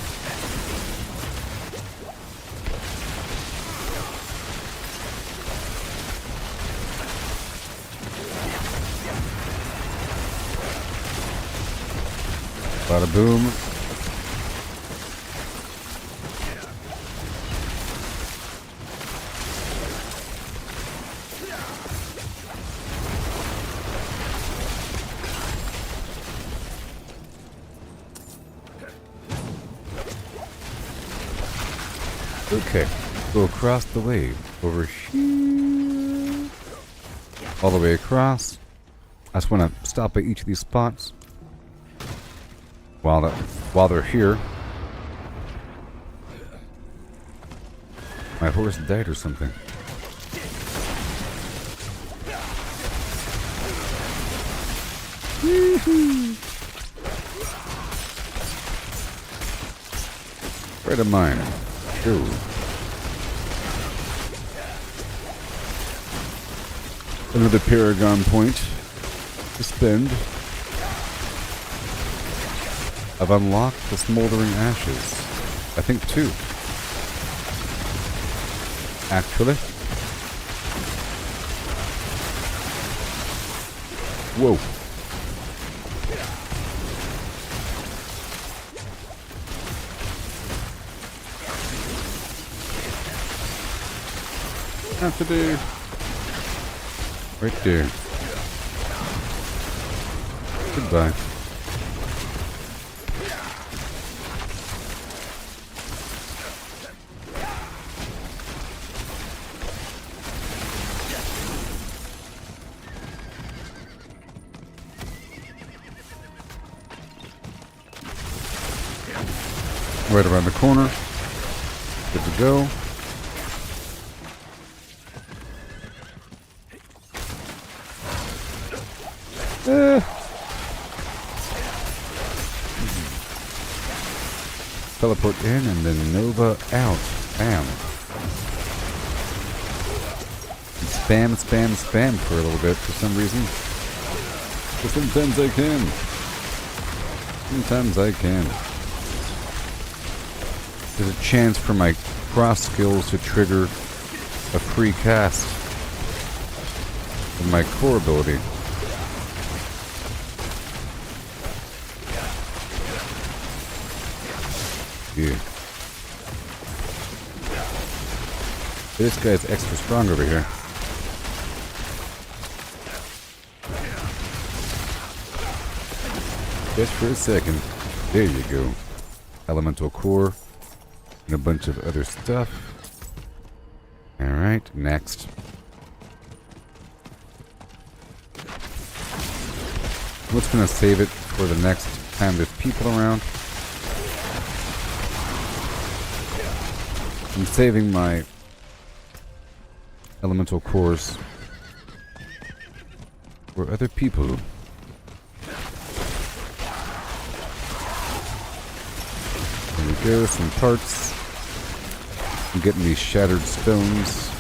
Bada boom. Okay, go across the wave over here, all the way across. I just want to stop at each of these spots while they're here. My horse died or something. Friend of mine. Ooh. Another Paragon point to spend. I've unlocked the Smoldering Ashes. I think 2. Actually. Whoa. Not today. Right there. Goodbye. Right around the corner. Good to go. Teleport in and then Nova out. Bam. Spam, spam, spam for a little bit for some reason. But sometimes I can. Sometimes I can. There's a chance for my cross skills to trigger a free cast of my core ability. Yeah. This guy's extra strong over here. Just for a second. There you go. Elemental core. And a bunch of other stuff. Alright, next. I'm just gonna save it for the next time there's people around. I'm saving my elemental cores for other people. There we go, some parts. I'm getting these shattered stones.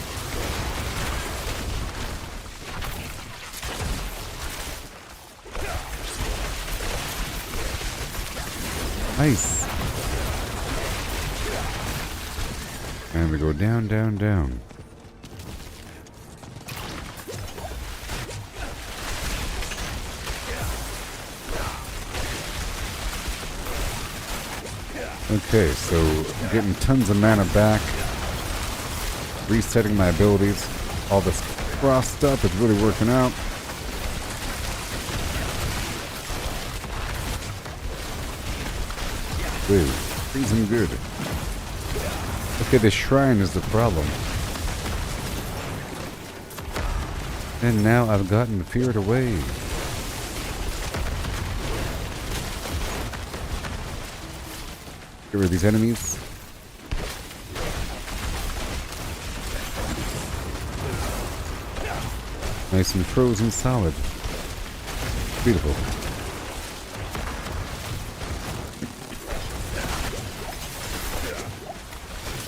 Nice. And we go down, down, down. Okay, so getting tons of mana back. Resetting my abilities. All this cross stuff is really working out. Woo, freezing good. Okay, the shrine is the problem. And now I've gotten feared away. Get rid of these enemies. Nice and frozen solid. Beautiful.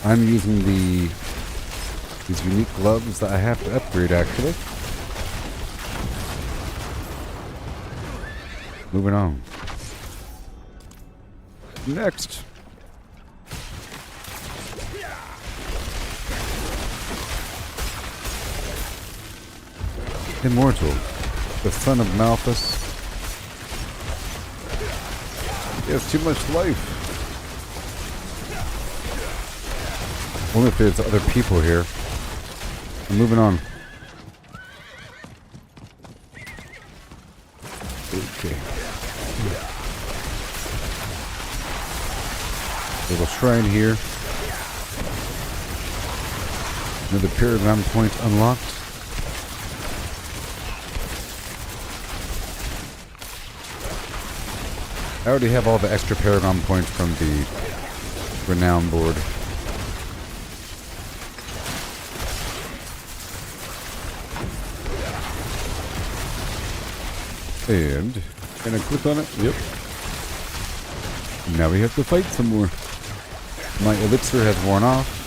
I'm using these unique gloves that I have to upgrade actually. Moving on. Next. Immortal, the son of Malthus. He has too much life. Only if there's other people here. I'm moving on. Okay. Little shrine here. Another paragon point unlocked. I already have all the extra paragon points from the renown board. And can I click on it? Yep. Now we have to fight some more. My elixir has worn off.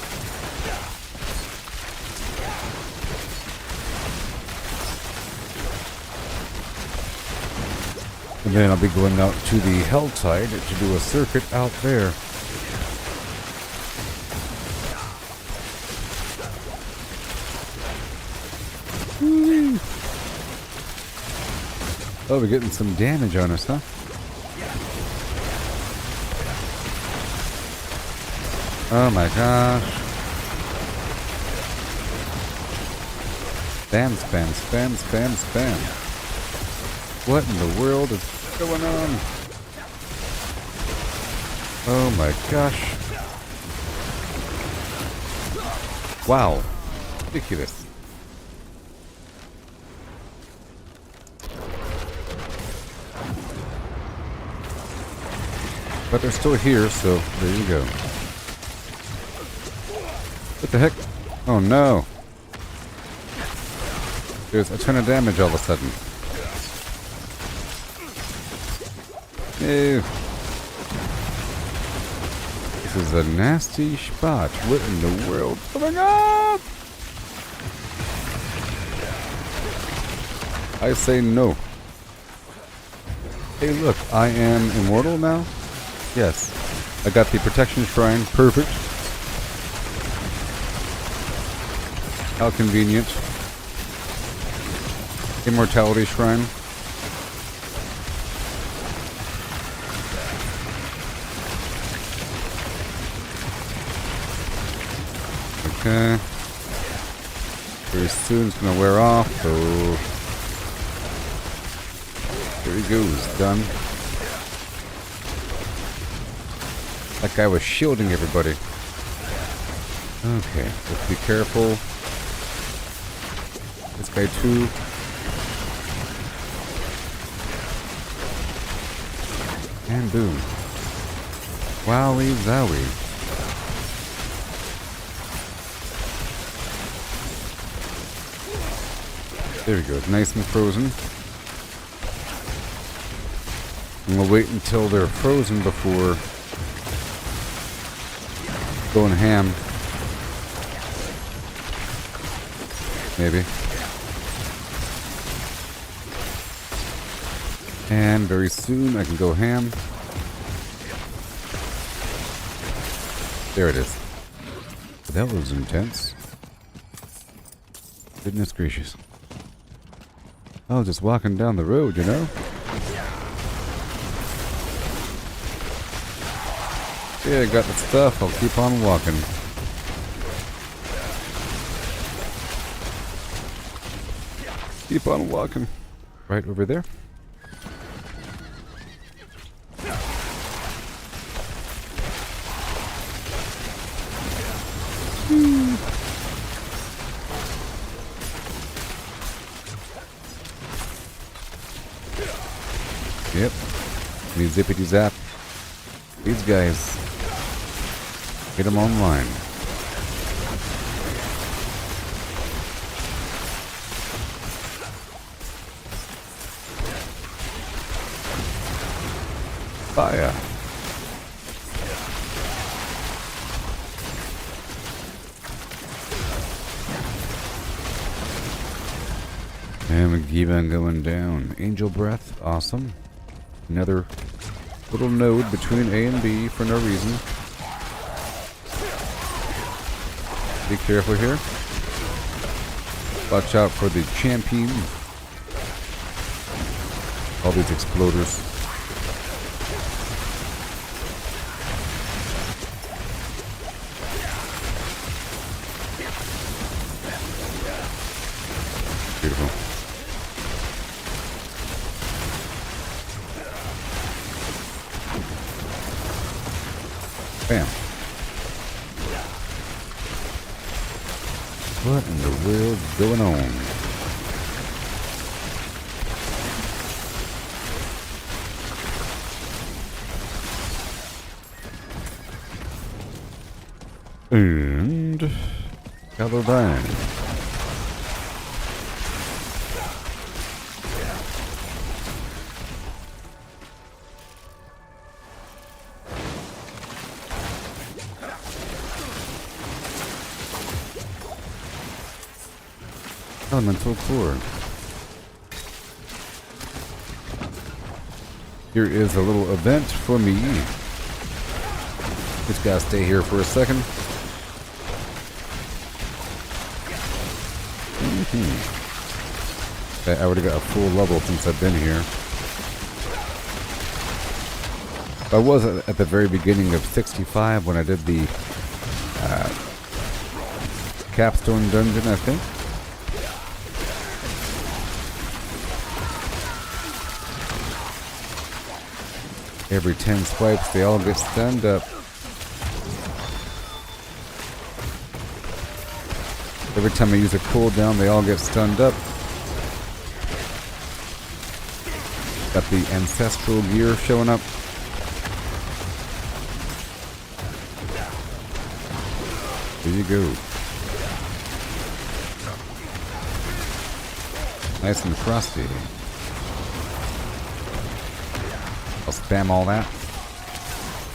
And then I'll be going out to the Helltide to do a circuit out there. Woo. Oh, we're getting some damage on us, huh? Oh my gosh. Spam, spam, spam, spam, spam. What in the world is going on? Oh my gosh. Wow. Ridiculous. But they're still here, so there you go. What the heck? Oh no. There's a ton of damage all of a sudden. Ew. This is a nasty spot. What in the world is going on? I say no. Hey look, I am immortal now? Yes. I got the protection shrine. Perfect. How convenient. Immortality shrine. Okay. Very soon it's gonna wear off, so there he goes, done. That guy was shielding everybody. Okay, let's be careful. This guy too. And boom. Wowie zowie. There we go, nice and frozen. And we'll wait until they're frozen before going ham. Maybe. And very soon I can go ham. There it is. That was intense. Goodness gracious. I was just walking down the road, you know? Yeah, I got the stuff. I'll keep on walking. Keep on walking. Right over there. Yep. Need zippity zap. These guys. Get them online. Fire. And we keep on going down. Angel breath, awesome. Another little node between A and B for no reason. Be careful here. Watch out for the champion. All these exploders. Beautiful. Bam. What in the world is going on? And Caladan. Elemental core. Here is a little event for me. Just gotta stay here for a second. I already got a full level since I've been here. I was at the very beginning of 65 when I did the capstone dungeon, I think. Every 10 swipes, they all get stunned up. Every time I use a cooldown, they all get stunned up. Got the ancestral gear showing up. There you go. Nice and frosty. I'll spam all that.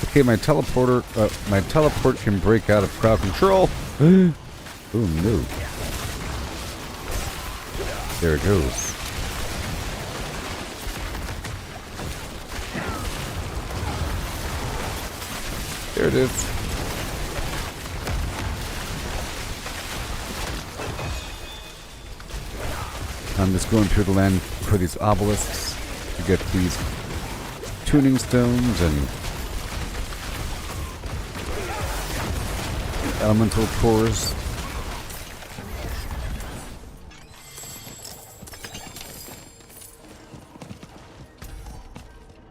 Okay, my teleport can break out of crowd control. Oh no. There it goes. There it is. I'm just going through the land for these obelisks to get these tuning stones and elemental cores.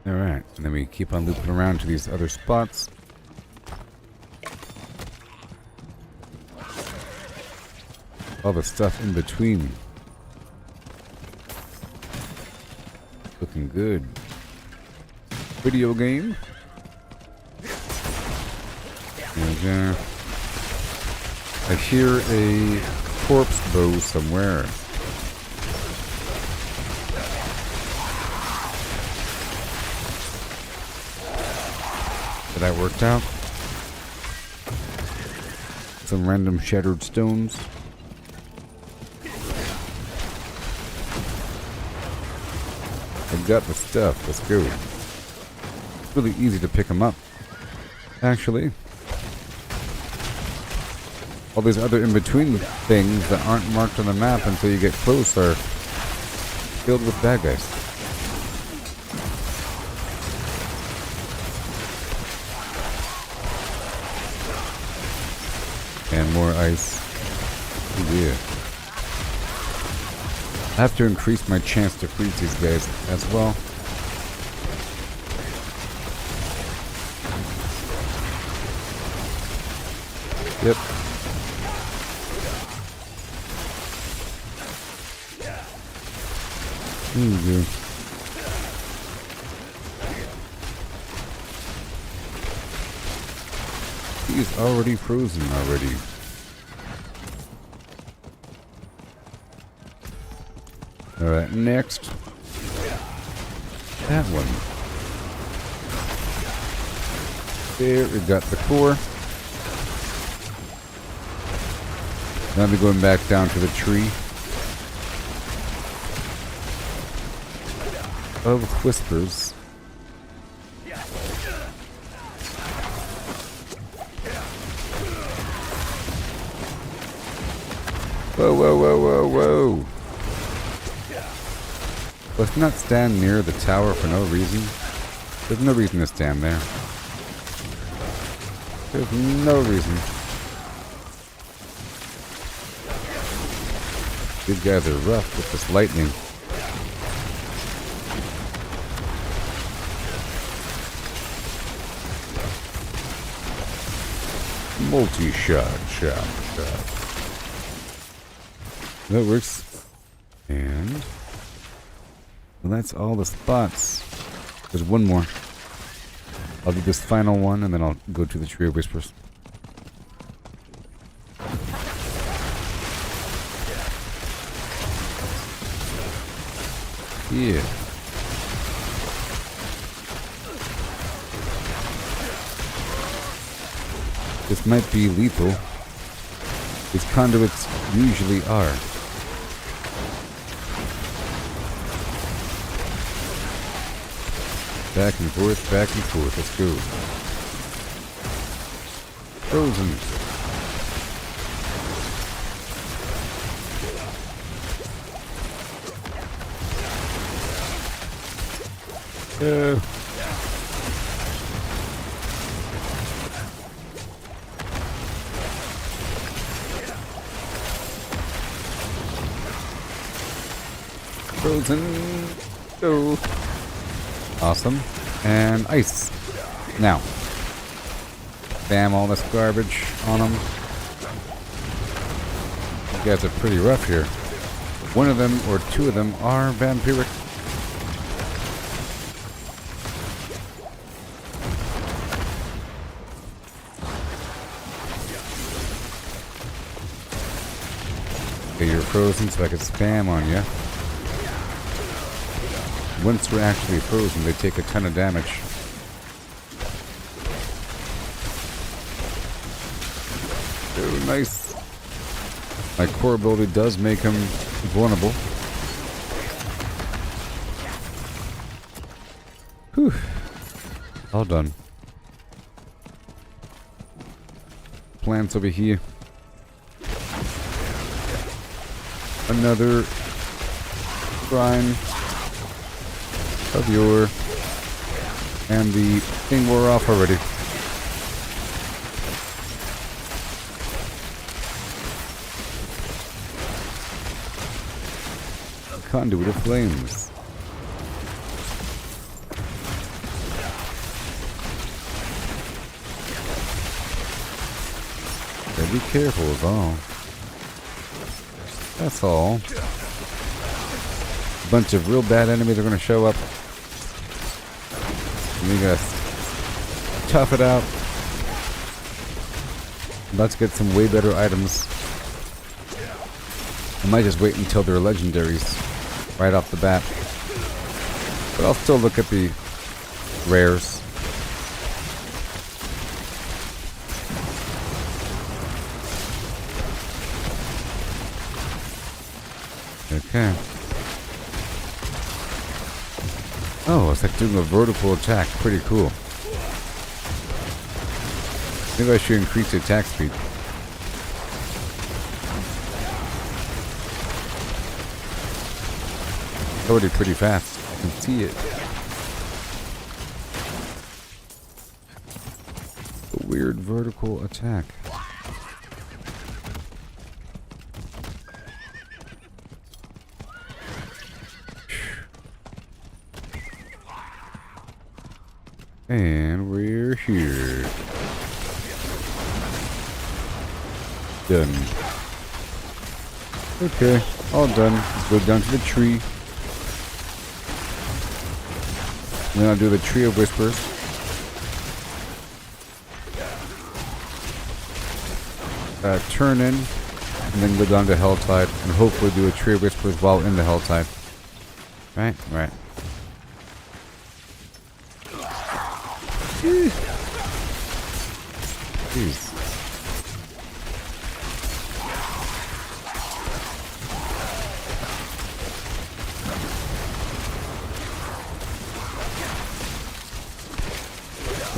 Alright, and then we keep on looping around to these other spots. All the stuff in between. Looking good. Video game. And I hear a corpse bow somewhere. That worked out. Some random shattered stones. I've got the stuff. Let's go. It's really easy to pick them up, actually. All these other in-between things that aren't marked on the map until you get close are filled with bad guys. And more ice. Oh, yeah. I have to increase my chance to freeze these guys as well. Yep. There you go. He's already frozen already. Alright, next. That one. There, we got the core. Now we're going back down to the tree of whispers. Whoa, whoa, whoa, whoa, whoa. Let's not stand near the tower for no reason. There's no reason to stand there. There's no reason. These guys are rough with this lightning. Multi-shot, shot. That works. And well, that's all the spots. There's one more. I'll do this final one and then I'll go to the Tree of Whispers. Yeah. This might be lethal. These conduits usually are. Back and forth, back and forth. Let's go. Frozen. frozen. Go. Awesome. And ice. Now. Spam all this garbage on them. You guys are pretty rough here. One of them or two of them are vampiric. Okay, you're frozen so I can spam on you. Once we're actually frozen, they take a ton of damage. Oh, nice. My core ability does make him vulnerable. Whew. All done. Plants over here. Another shrine of your, and the thing wore off already. Conduit of flames. Yeah, be careful is all. That's all. A bunch of real bad enemies are going to show up. And you gotta tough it out. Let's get some way better items. I might just wait until they're legendaries right off the bat. But I'll still look at the rares. Okay. Oh, it's like doing a vertical attack. Pretty cool. Maybe I should increase the attack speed. It's already pretty fast. You can see it. A weird vertical attack. And we're here. Done. Okay, all done. Let's go down to the tree. And then I'll do the Tree of Whispers. Turn in, and then go down to Helltide, and hopefully do a Tree of Whispers while in the Helltide. Right? Right. Jeez.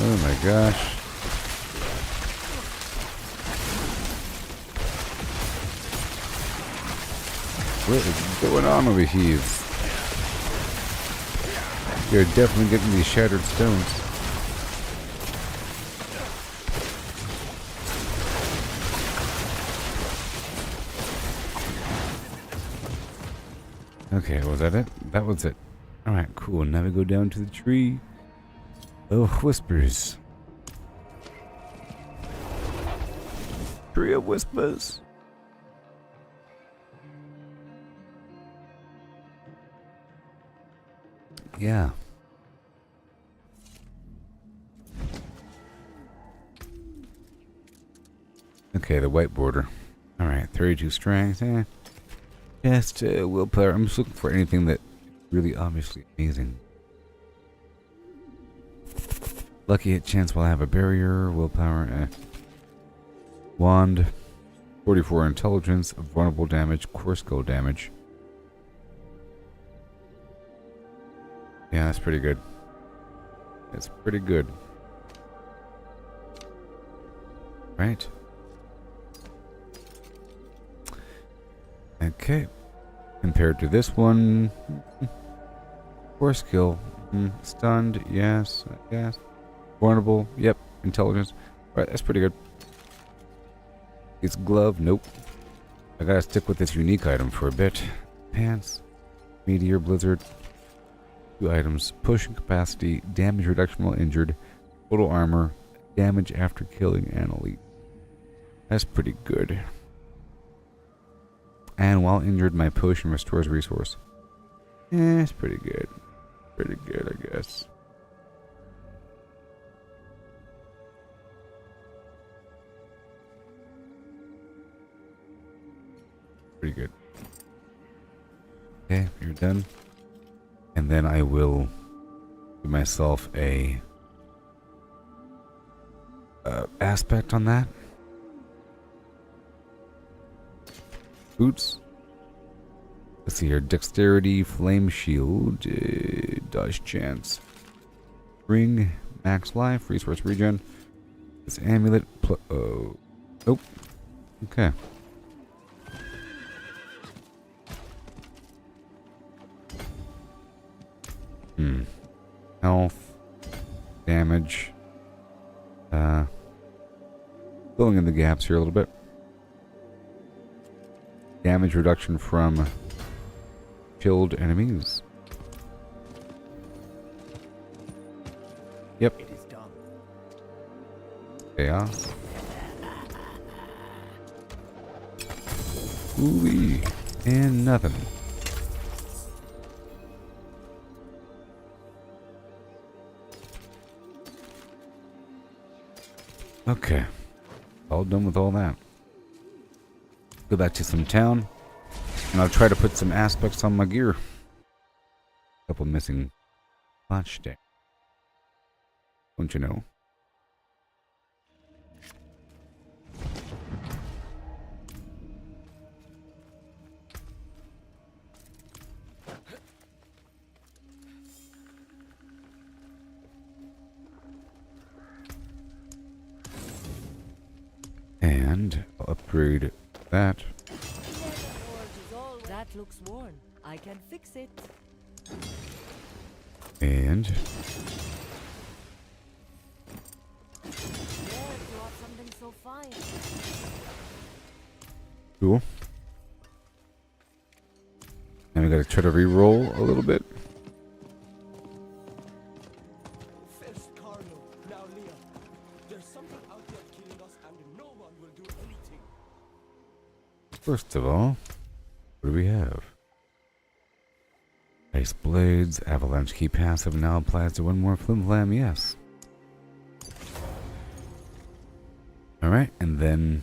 Oh my gosh. What is going on over here? You're definitely getting these shattered stones. Okay, was that it? That was it. Alright, cool. Now we go down to the Tree of Whispers. Tree of Whispers. Yeah. Okay, the white border. Alright, 32 strength. Just willpower. I'm just looking for anything that really obviously amazing. Lucky hit chance while I have a barrier. Willpower. Wand. 44 intelligence. Vulnerable damage. Core skill damage. Yeah, that's pretty good. That's pretty good. Right. Okay. Compared to this one. Core skill. Stunned. Yes. Yes. Vulnerable. Yep. Intelligence. Right. That's pretty good. It's glove. Nope. I gotta stick with this unique item for a bit. Pants. Meteor, Blizzard. 2 items. Pushing capacity, damage reduction while injured, total armor, damage after killing an elite. That's pretty good. And while injured, my potion restores resource. It's pretty good. Pretty good, I guess. Pretty good. Okay, you're done. And then I will give myself a aspect on that. Boots. Let's see here. Dexterity, flame shield, dodge chance. Ring, max life, resource regen. This amulet. Oh, nope. Okay. Health, damage. Filling in the gaps here a little bit. Damage reduction from killed enemies. Yep. It is done. Chaos. Ooh-wee. And nothing. Okay. All done with all that. Go back to some town. And I'll try to put some aspects on my gear. Couple missing punch stick. Don't you know? And I'll upgrade that. That looks worn. I can fix it. And Something so fine. cool. And we gotta try to re-roll a little bit. First Carlo, now Leah. There's something out there killing us and no one will do anything. First of all, what do we have? Ice Blades, Avalanche Key passive now applies to one more Flim Flam, yes. Alright, and then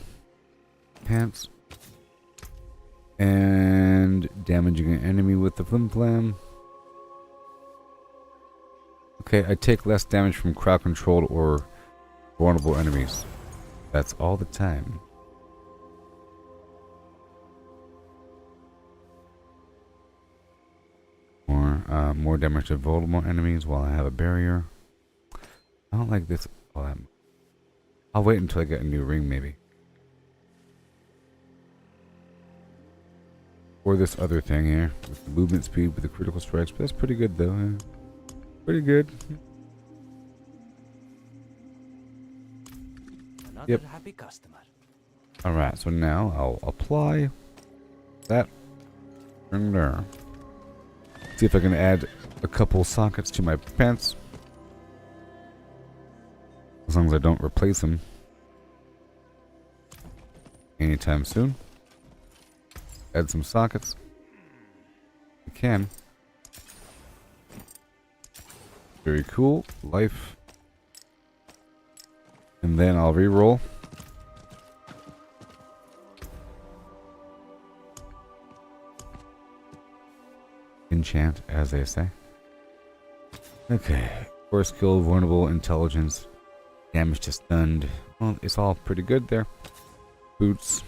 pants. And damaging an enemy with the Flim Flam. Okay, I take less damage from crowd controlled or vulnerable enemies. That's all the time. More damage to vulnerable enemies while I have a barrier. I don't like this. I'll wait until I get a new ring, maybe. Or this other thing here, with the movement speed with the critical strikes. But that's pretty good, though. Yeah. Pretty good. Another happy customer. Alright, so now I'll apply that ring there. See if I can add a couple sockets to my pants. As long as I don't replace them anytime soon. Add some sockets. I can. Very cool. Life. And then I'll re-roll. Enchant, as they say. Okay. Core skill, vulnerable, intelligence, damage to stunned. Well, it's all pretty good there. Boots.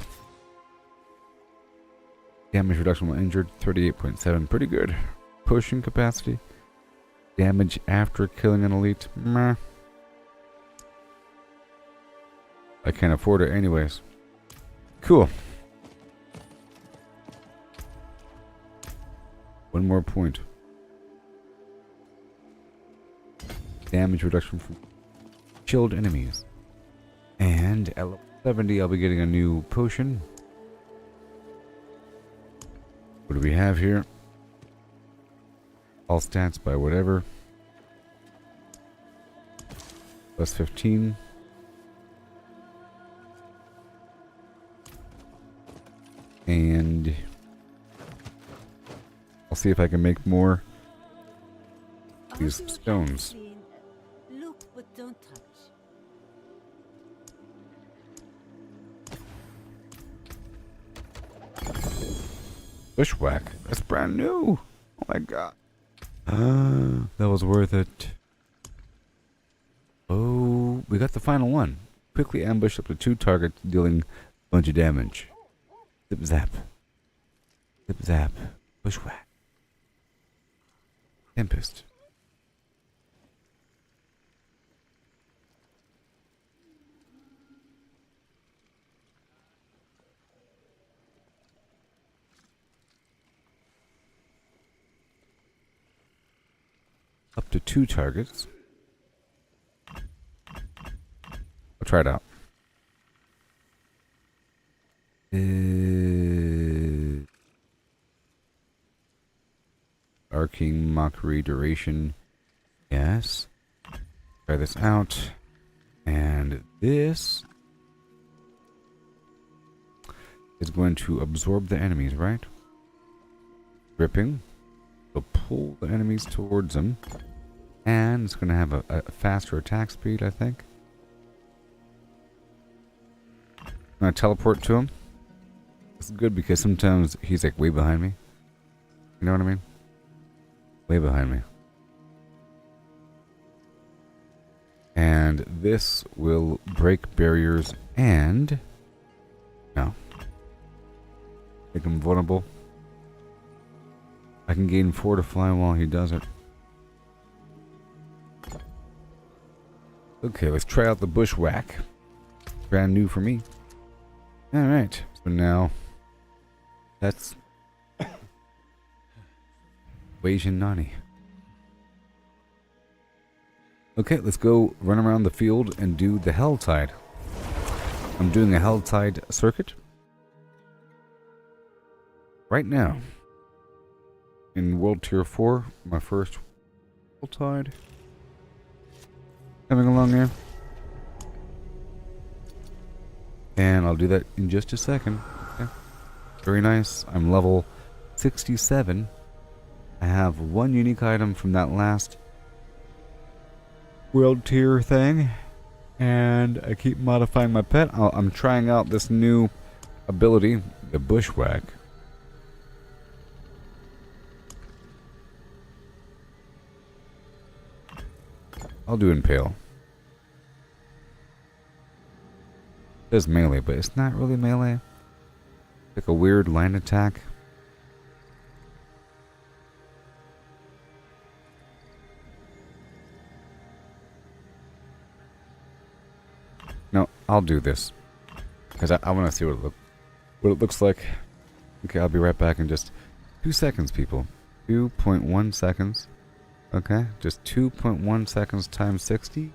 Damage reduction while injured, 38.7. Pretty good. Potion capacity. Damage after killing an elite. Meh. I can't afford it anyways. Cool. One more point. Damage reduction from chilled enemies. And at level 70, I'll be getting a new potion. What do we have here? All stats by whatever. Plus 15. And I'll see if I can make more these stones. Look, but don't touch. Bushwhack. That's brand new. Oh my god. That was worth it. Oh, we got the final one. Quickly ambush up to 2 targets, dealing a bunch of damage. Zip zap. Zip zap. Bushwhack. Tempest. Up to 2 targets. I'll try it out. Arcing mockery duration. Yes. Try this out. And this is going to absorb the enemies, right? Gripping. So pull the enemies towards them. And it's going to have a faster attack speed, I think. I'm going to teleport to him. This is good because sometimes he's like way behind me. You know what I mean? Way behind me. And this will break barriers and... no. Make him vulnerable. I can gain 4 to fly while he does it. Okay, let's try out the bushwhack. Brand new for me. Alright, so now that's Weijin Nani. Okay, let's go run around the field and do the Helltide. I'm doing a Helltide circuit right now. In World Tier 4, my first Helltide. Coming along here. And I'll do that in just a second. Okay. Very nice. I'm level 67. I have 1 unique item from that last world tier thing. And I keep modifying my pet. I'm trying out this new ability, the bushwhack. I'll do impale. It says melee, but it's not really melee. Like a weird line attack. No, I'll do this. Because I want to see what it looks like. Okay, I'll be right back in just 2 seconds, people. 2.1 seconds. Okay, just 2.1 seconds times 60.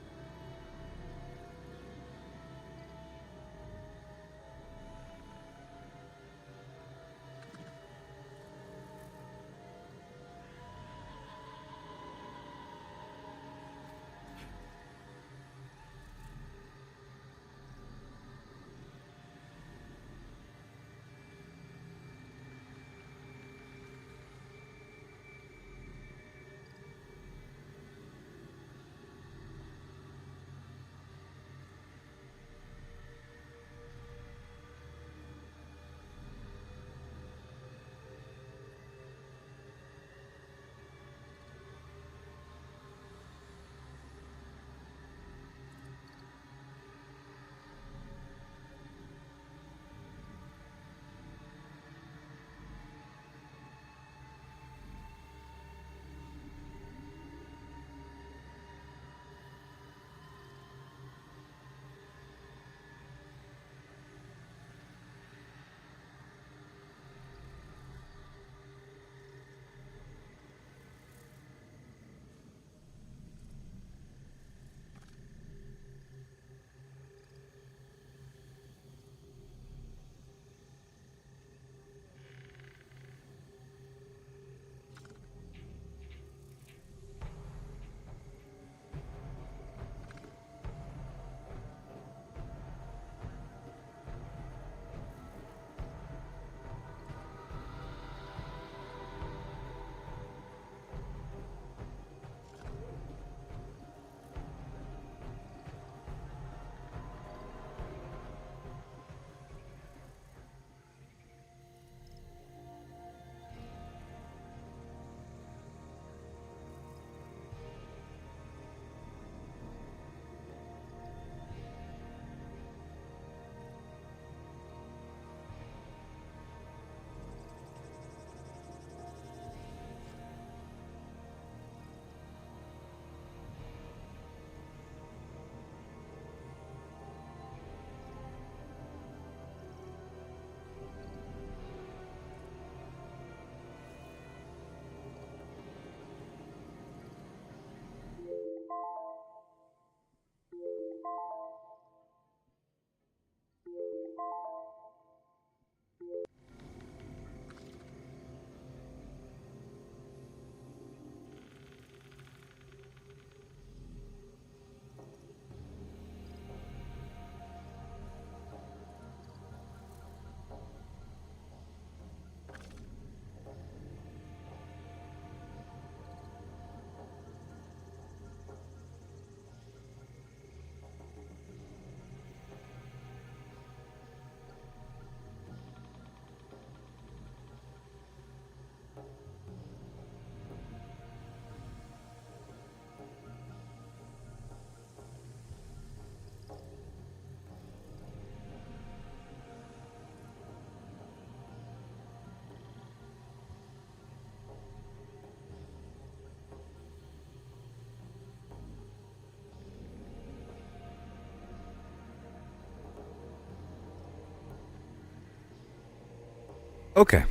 Okay.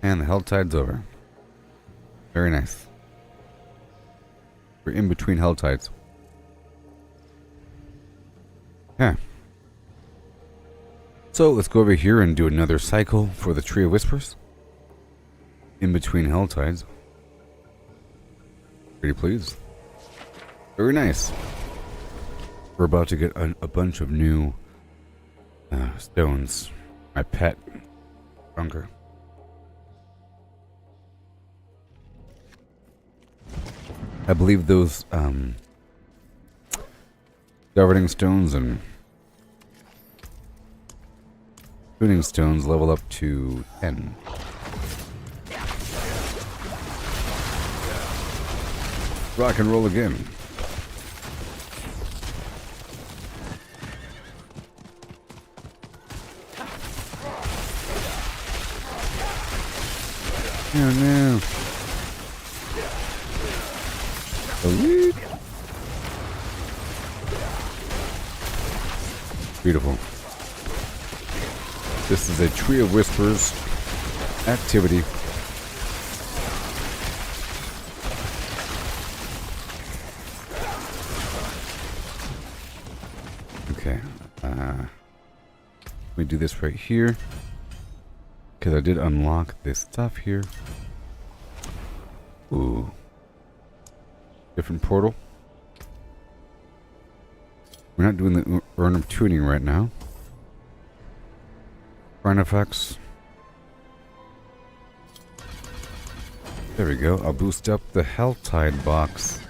And the Helltide's over. Very nice. We're in between Helltides. Yeah. So let's go over here and do another cycle for the Tree of Whispers. In between Helltides. Pretty pleased. Very nice. We're about to get a bunch of new stones. My pet. Bunker. I believe those governing stones and tuning stones level up to 10. Rock and roll again. Oh no. Elite. Beautiful. This is a Tree of Whispers activity. Okay. Let me do this right here. Because I did unlock this stuff here. Ooh. Different portal. We're not doing the urn of tuning right now. Burn effects. There we go. I'll boost up the Helltide box.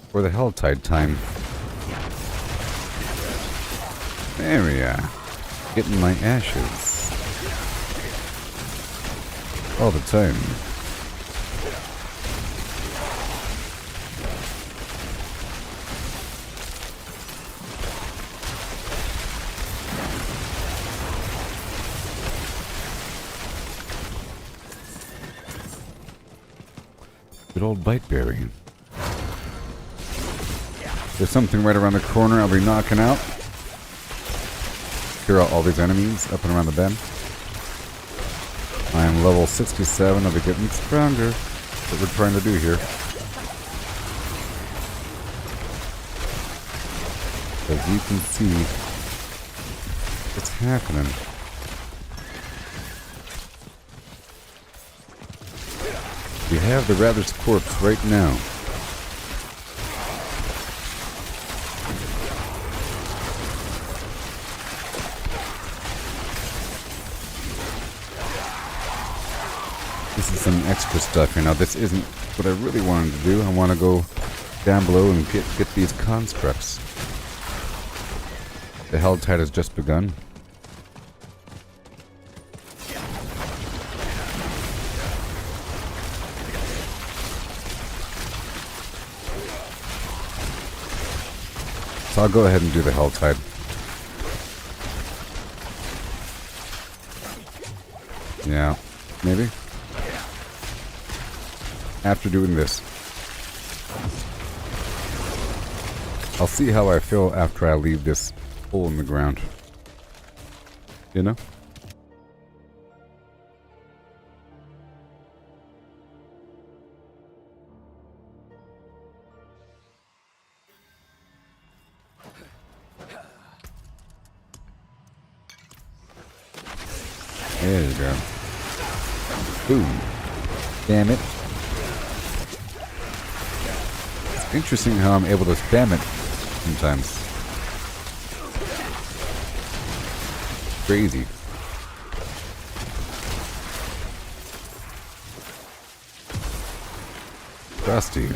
For the Helltide time. There we are. Getting my ashes. All the time. Good old Biteberry. There's something right around the corner I'll be knocking out. Clear out all these enemies up and around the bend. I am level 67. I'll be getting stronger. That's what we're trying to do here. As you can see, it's happening. We have the Rather's corpse right now. This is some extra stuff here. Now this isn't what I really wanted to do. I want to go down below and get these constructs. The Helltide has just begun. So I'll go ahead and do the Helltide. Yeah, maybe. After doing this. I'll see how I feel after I leave this hole in the ground. You know? There you go. Boom. Damn it. It's interesting how I'm able to spam it sometimes. Crazy. Rusty.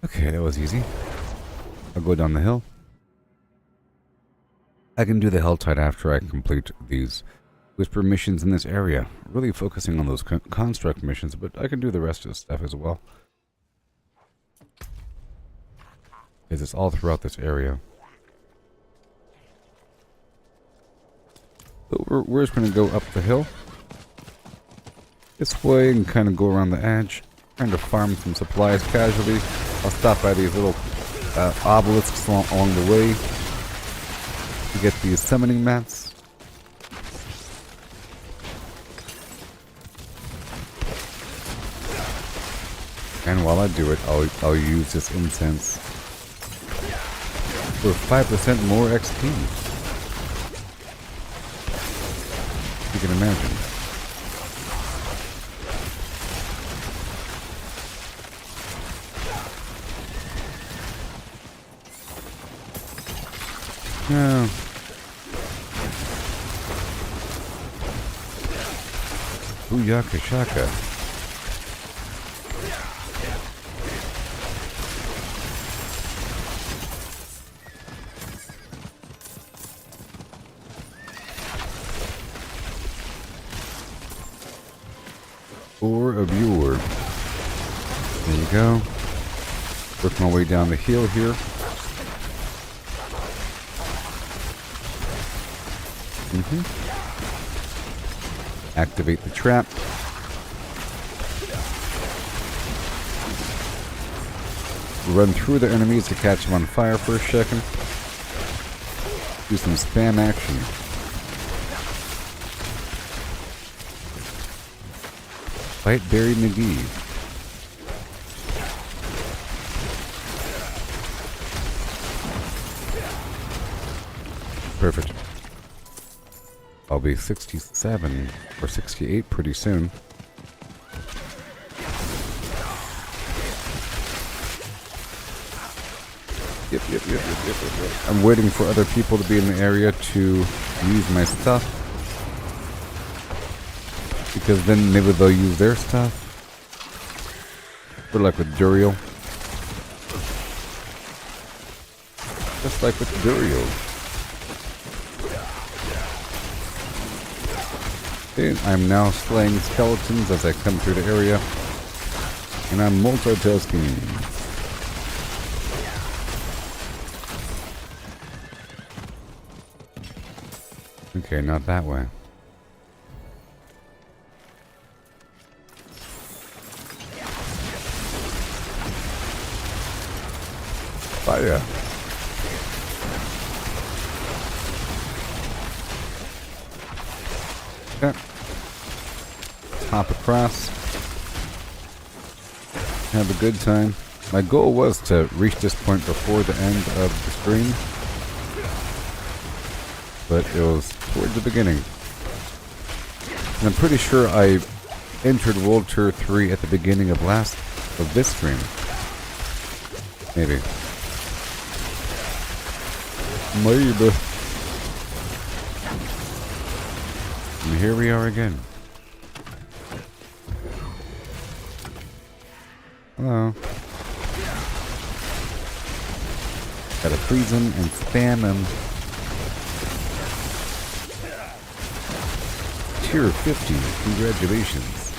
Okay, that was easy. I'll go down the hill. I can do the Helltide after I complete these Whisper missions in this area. Really focusing on those construct missions, but I can do the rest of the stuff as well. Because it's all throughout this area. So we're just going to go up the hill. This way and kind of go around the edge. Trying to farm some supplies casually. I'll stop by these little obelisks along the way to get these summoning mats. And while I do it, I'll use this incense for 5% more XP. You can imagine. Yeah. Booyaka shaka. Ore of Yore. There you go. Work my way down the hill here. Activate the trap. Run through the enemies to catch them on fire for a second. Do some spam action. Fight Barry McGee. Perfect. I'll be 67 or 68 pretty soon. Yep. I'm waiting for other people to be in the area to use my stuff. Because then maybe they'll use their stuff. Or like with Duriel. Just like with Duriel. Okay, I'm now slaying skeletons as I come through the area. And I'm multitasking. Okay, not that way. Fire. Okay. Hop across. Have a good time. My goal was to reach this point before the end of the stream. But it was towards the beginning. And I'm pretty sure I entered World Tour 3 at the beginning of this stream. Maybe. Maybe. And here we are again. Hello. Gotta freeze him and spam him. Tier 50, congratulations.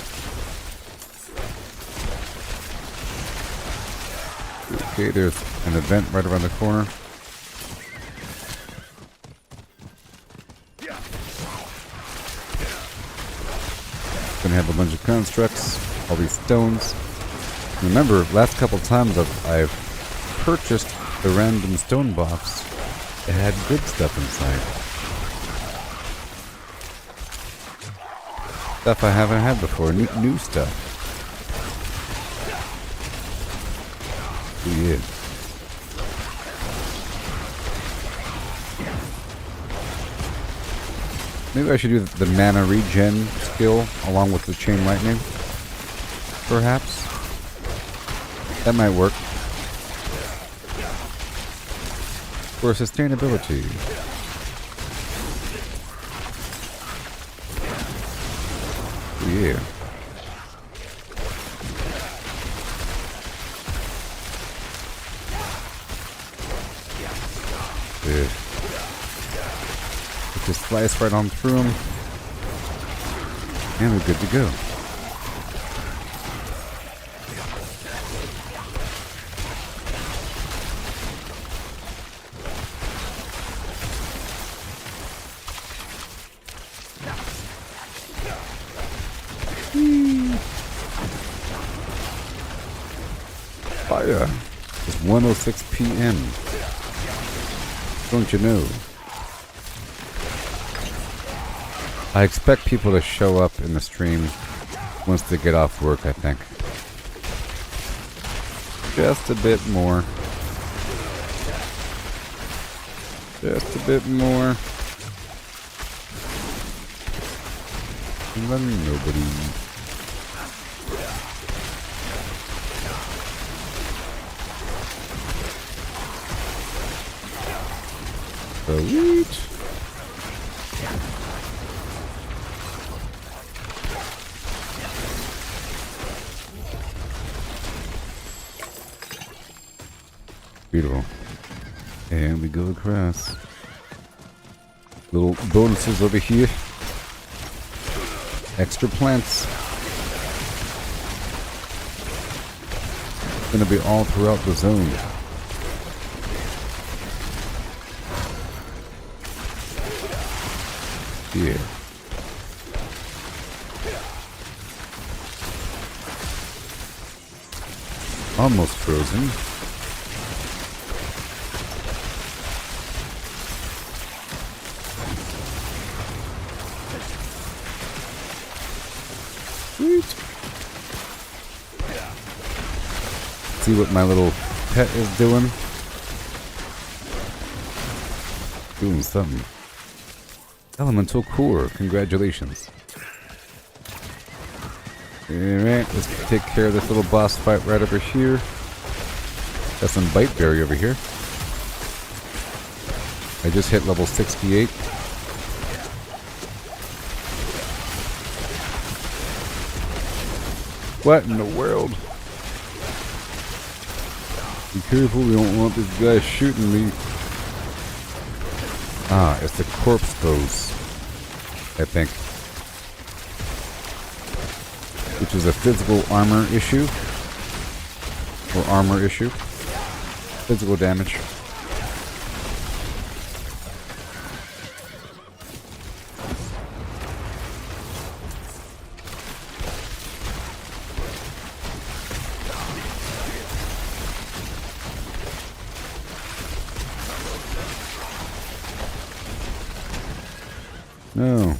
Okay, there's an event right around the corner. Gonna have a bunch of constructs, all these stones. Remember, last couple times I've purchased the random stone box. It had good stuff inside. Stuff I haven't had before, new stuff. Oh, yeah. Maybe I should do the mana regen skill along with the chain lightning. Perhaps. That might work. For sustainability. Yeah. Good. Just slice right on through them. And we're good to go. fire. It's 1:06 p.m. Don't you know? I expect people to show up in the stream once they get off work, I think. Just a bit more. Just a bit more. And then nobody. Sweet. Beautiful. And we go across. Little bonuses over here. Extra plants. Gonna be all throughout the zone. Yeah. Almost frozen. Sweet. See what my little pet is doing. Doing something. Elemental core, congratulations. Alright, let's take care of this little boss fight right over here. Got some bite berry over here. I just hit level 68. What in the world? Be careful, we don't want this guy shooting me. Ah, it's the corpse foes, I think. Which is a physical armor issue. Or armor issue. Physical damage. No.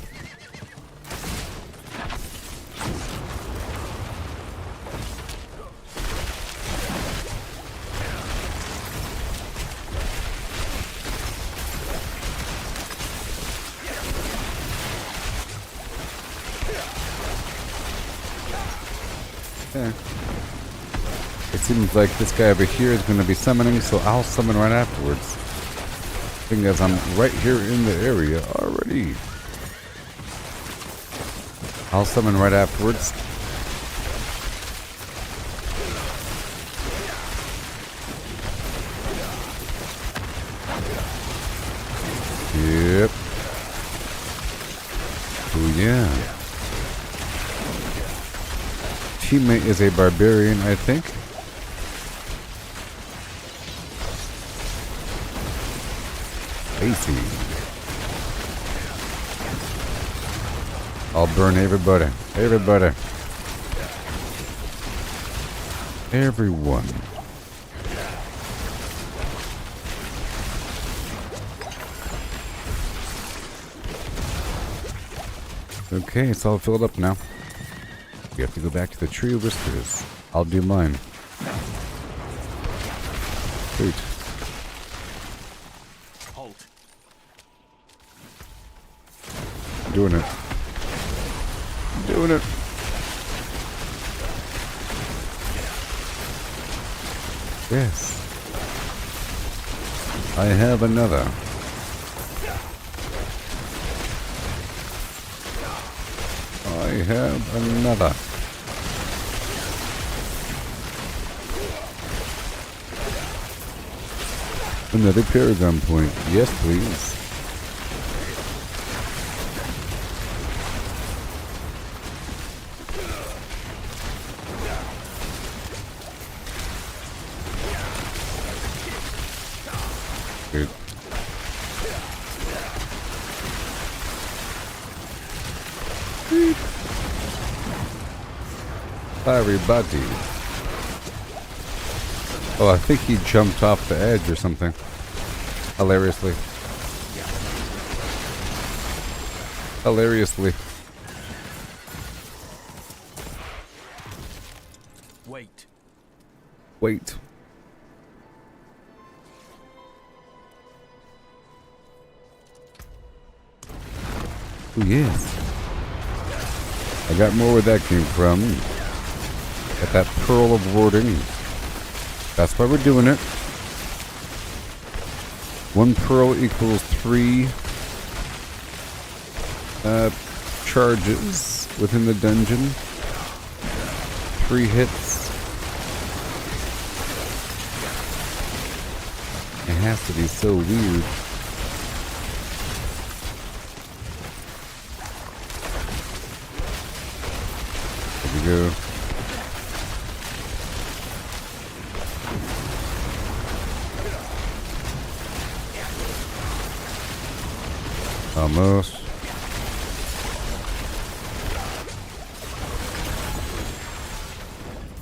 Yeah. It seems like this guy over here is going to be summoning, so I'll summon right afterwards. Seeing as I'm right here in the area already. I'll summon right afterwards. Yep. Oh yeah. Teammate is a barbarian, I think. AC. I'll burn everybody. Everybody. Everyone. Okay, it's all filled up now. We have to go back to the Tree of Whispers. I'll do mine. Wait. Halt. Doing it. Doing it. Yes. I have another. I have another. Another Paragon point. Yes, please. Good. Everybody. Oh, I think he jumped off the edge or something. Hilariously. Hilariously. Wait. Wait. Oh, yes. I got more where that came from. Got that pearl of warding. That's why we're doing it. 1 pearl equals 3 charges within the dungeon. 3 hits. It has to be so weird. There we go. Almost.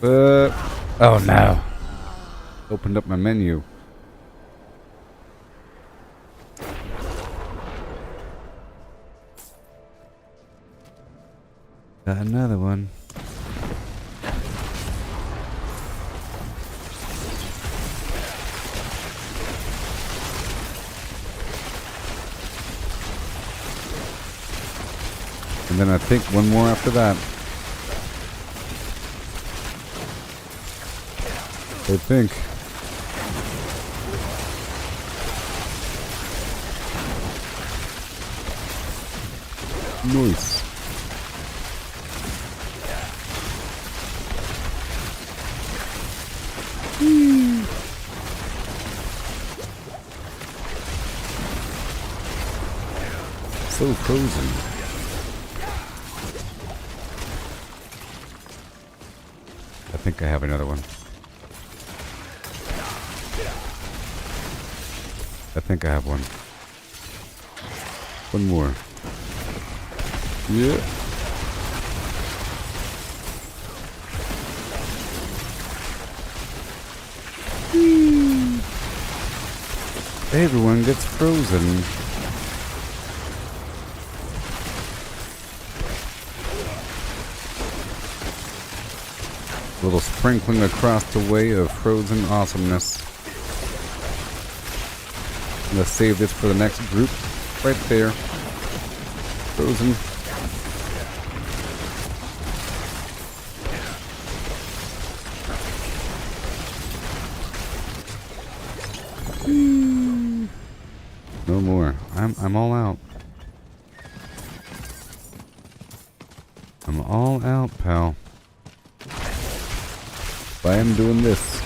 Oh no. Opened up my menu. Got another one. And then I think one more after that. I think. Nice. So frozen. I think I have another one. I think I have one. One more. Yeah. Everyone gets frozen. A little sprinkling across the way of frozen awesomeness. Let's save this for the next group. Right there. Frozen. No more. I'm all out. I'm all out, pal. I am doing this.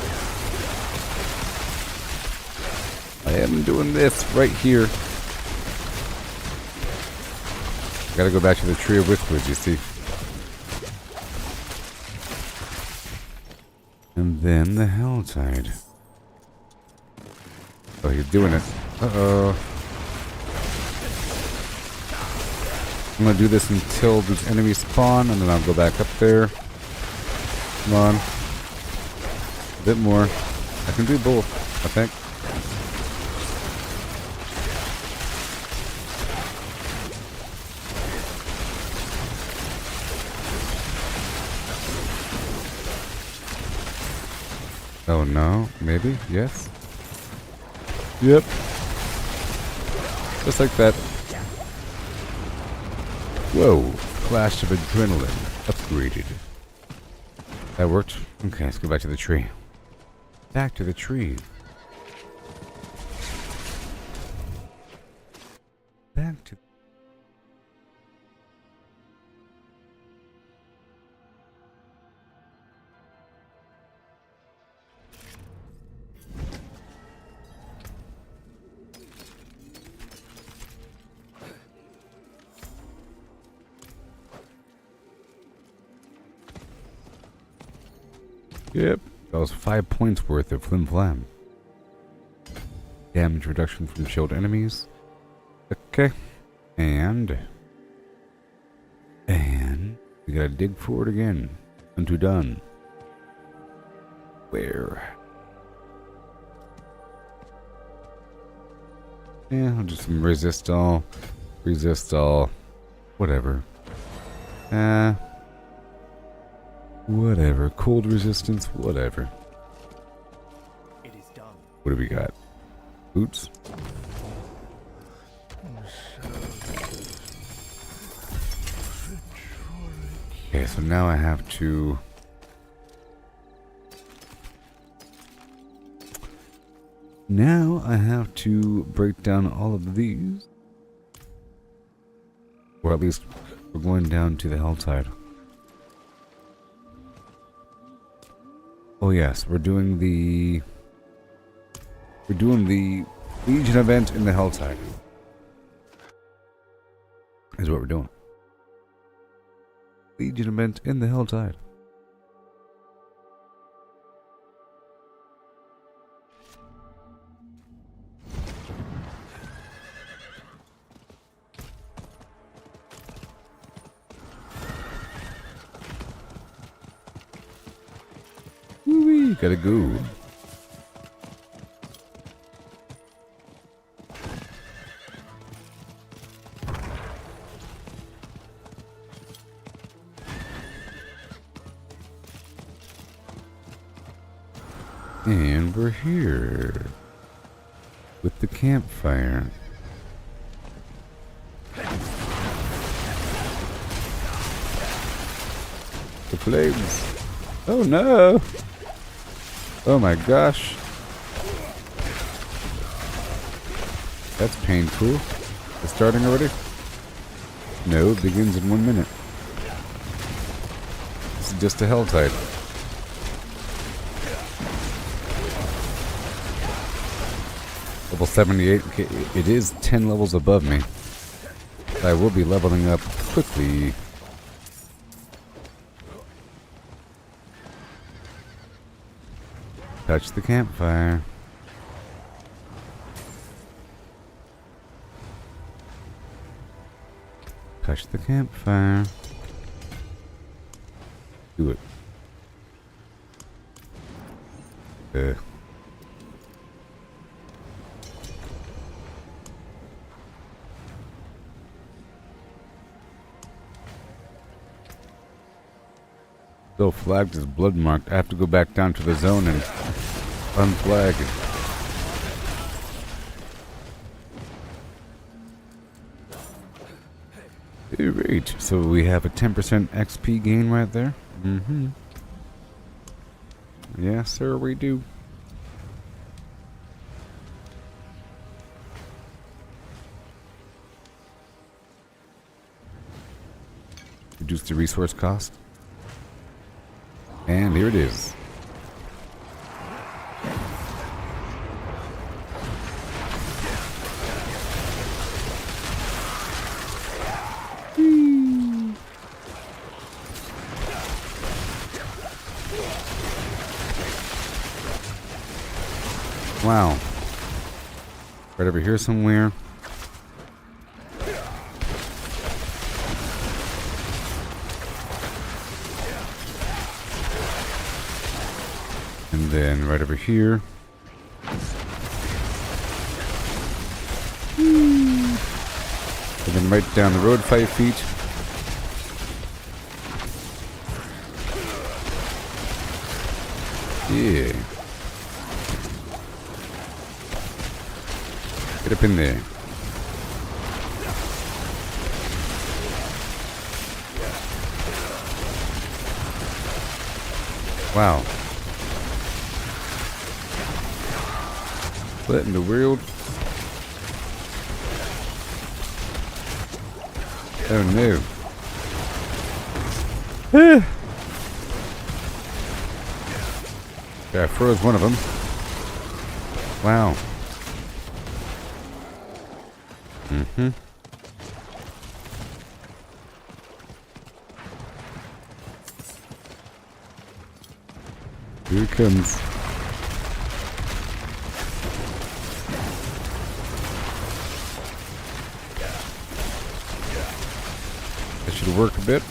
I am doing this right here. Gotta go back to the Tree of Whispers, you see. And then the Helltide. Oh, he's doing it. Uh-oh. I'm gonna do this until these enemies spawn, and then I'll go back up there. Come on. A bit more. I can do both, I think. Oh no, maybe, yes. Yep. Just like that. Whoa, flash of adrenaline. Upgraded. That worked. Okay, let's go back to the tree. Back to the tree. Back to... Yep, that was 5 points worth of flim flam. Damage reduction from shield enemies. Okay. And we gotta dig for it again. Unto done. Where? Yeah, I'll just resist all, whatever. Whatever. Cold resistance, whatever. It is done. What do we got? Boots? Okay, so now I have to... Now I have to break down all of these. Or at least we're going down to the Helltide. Oh yes, we're doing the Legion event in the Helltide. Is what we're doing. Legion event in the Helltide. Woo-wee, gotta go. And we're here with the campfire. The flames. Oh no! Oh my gosh. That's painful. It's starting already? No, it begins in 1 minute. This is just a Helltide. Level 78. Okay, it is 10 levels above me. I will be leveling up quickly. Touch the campfire. Touch the campfire. Do it. Still flagged as blood marked. I have to go back down to the zone and unflag it. Alright, so we have a 10% XP gain right there. Mm-hmm. Yes, sir, we do. Reduce the resource cost. And here it is. Wow. Right over here somewhere. And then right over here. And then right down the road 5 feet. Yeah. Get up in there. Wow. What in the world? Oh no. Yeah, I froze one of them. Wow. Mm-hmm. Here it comes. That should work a bit.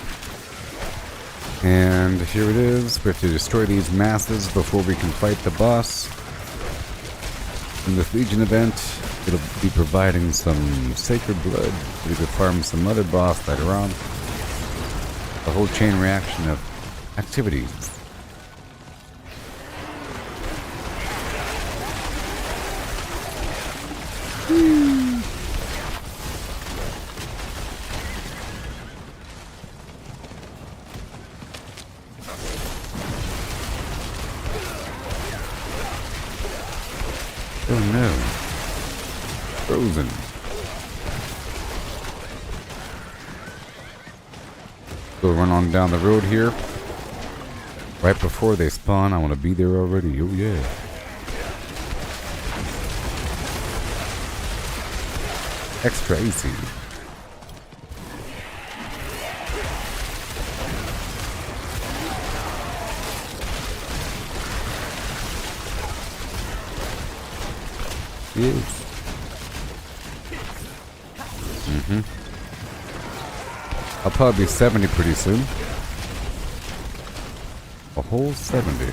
And here it is. We have to destroy these masses before we can fight the boss. In this Legion event, it'll be providing some sacred blood. We could farm some other boss later on. A whole chain reaction of activities. Oh no. Frozen. We'll run on down the road here. Right before they spawn, I want to be there already. Oh yeah. Extra easy. Yes. I'll probably be 70 pretty soon. A whole 70.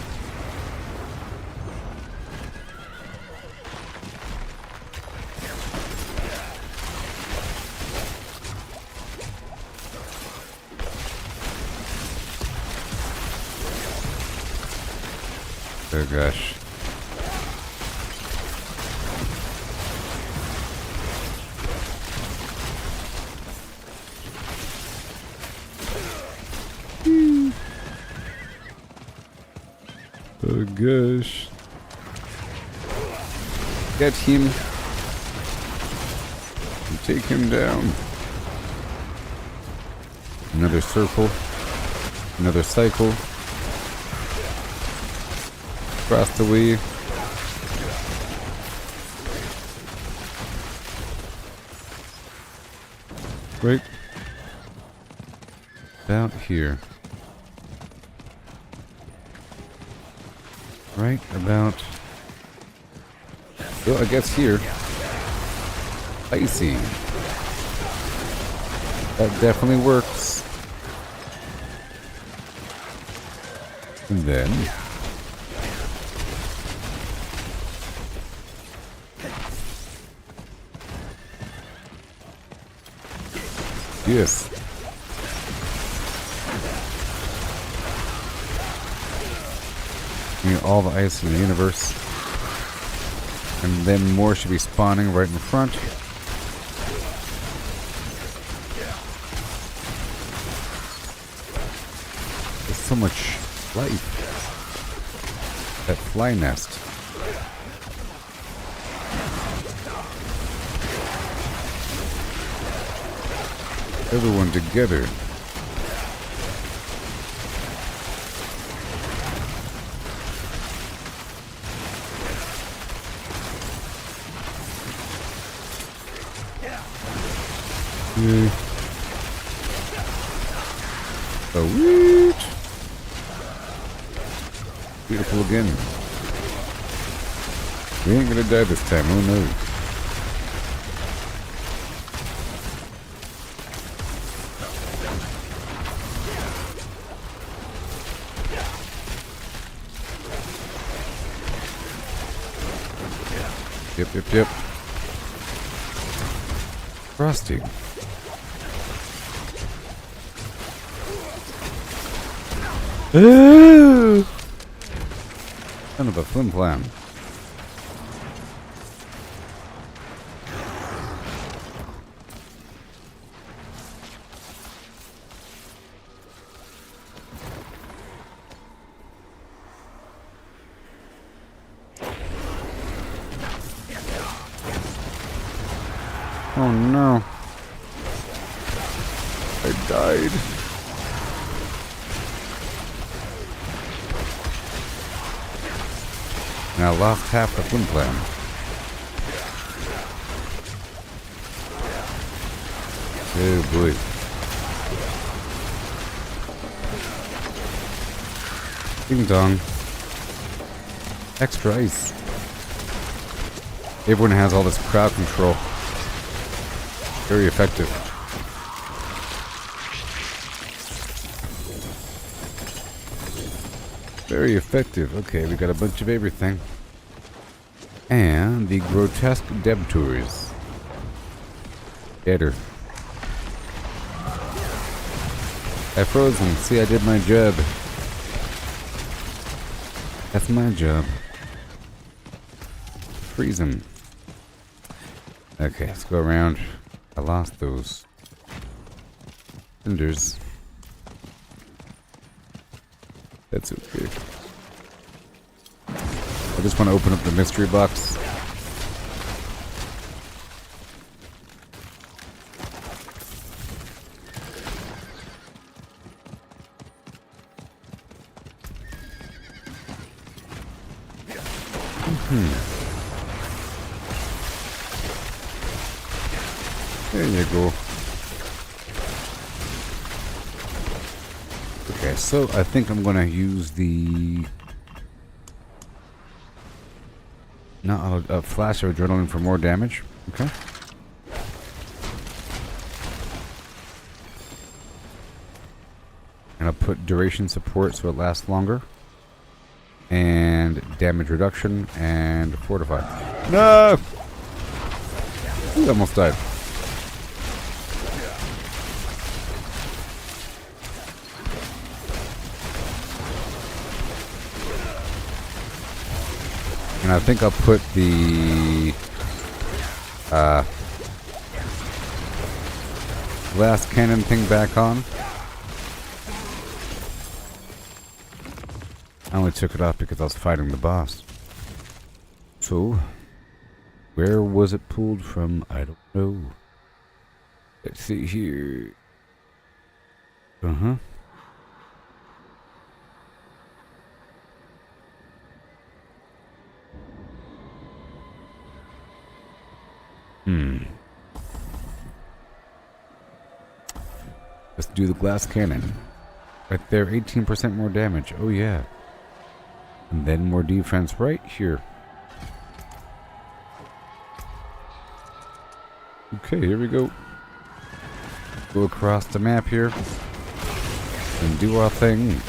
Oh gosh. Oh gosh. Get him. And take him down. Another circle. Another cycle. Across the way. Right about here. Right about, well, I guess here. Icy. That definitely works. And then yes. All the ice in the universe. And then more should be spawning right in front. There's so much life. That fly nest. Everyone together. Sweet. Beautiful again. We ain't gonna die this time, oh no. Yep. Frosting. Ooh. Son of a flim flam. Oh no. I died. And I lost half the flim flam. Oh boy. Ding dong. Extra ice. Everyone has all this crowd control. Very effective. Very effective. Okay, we got a bunch of everything. And the grotesque debtors. Debtor. I froze him. See, I did my job. That's my job. Freeze him. Okay, let's go around. I lost those cinders. That's okay. I just want to open up the mystery box. There you go. Okay, so I think I'm gonna use the a flash of adrenaline for more damage. Okay. And I'll put duration support so it lasts longer. And damage reduction and fortify. No! Ooh, almost died. And I think I'll put the glass cannon thing back on. I only took it off because I was fighting the boss. So, where was it pulled from? I don't know. Let's see here. Uh-huh. Let's do the glass cannon. Right there, 18% more damage. Oh yeah. And then more defense right here. Okay, here we go. Go across the map here. And do our thing.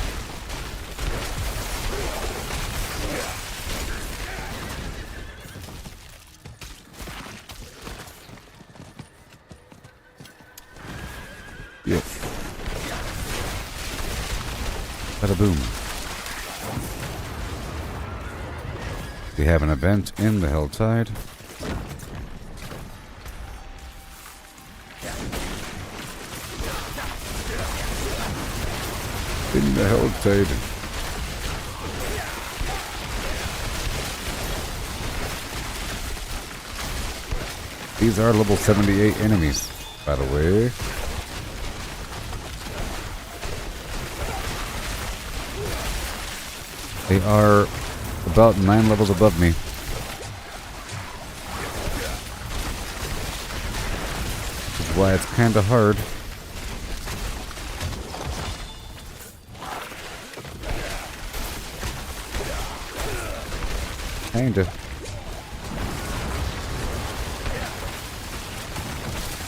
Yep. Bada boom. We have an event in the Helltide. In the Helltide. These are level 78 enemies, by the way. They are about 9 levels above me. Which is why it's kinda hard. Kinda.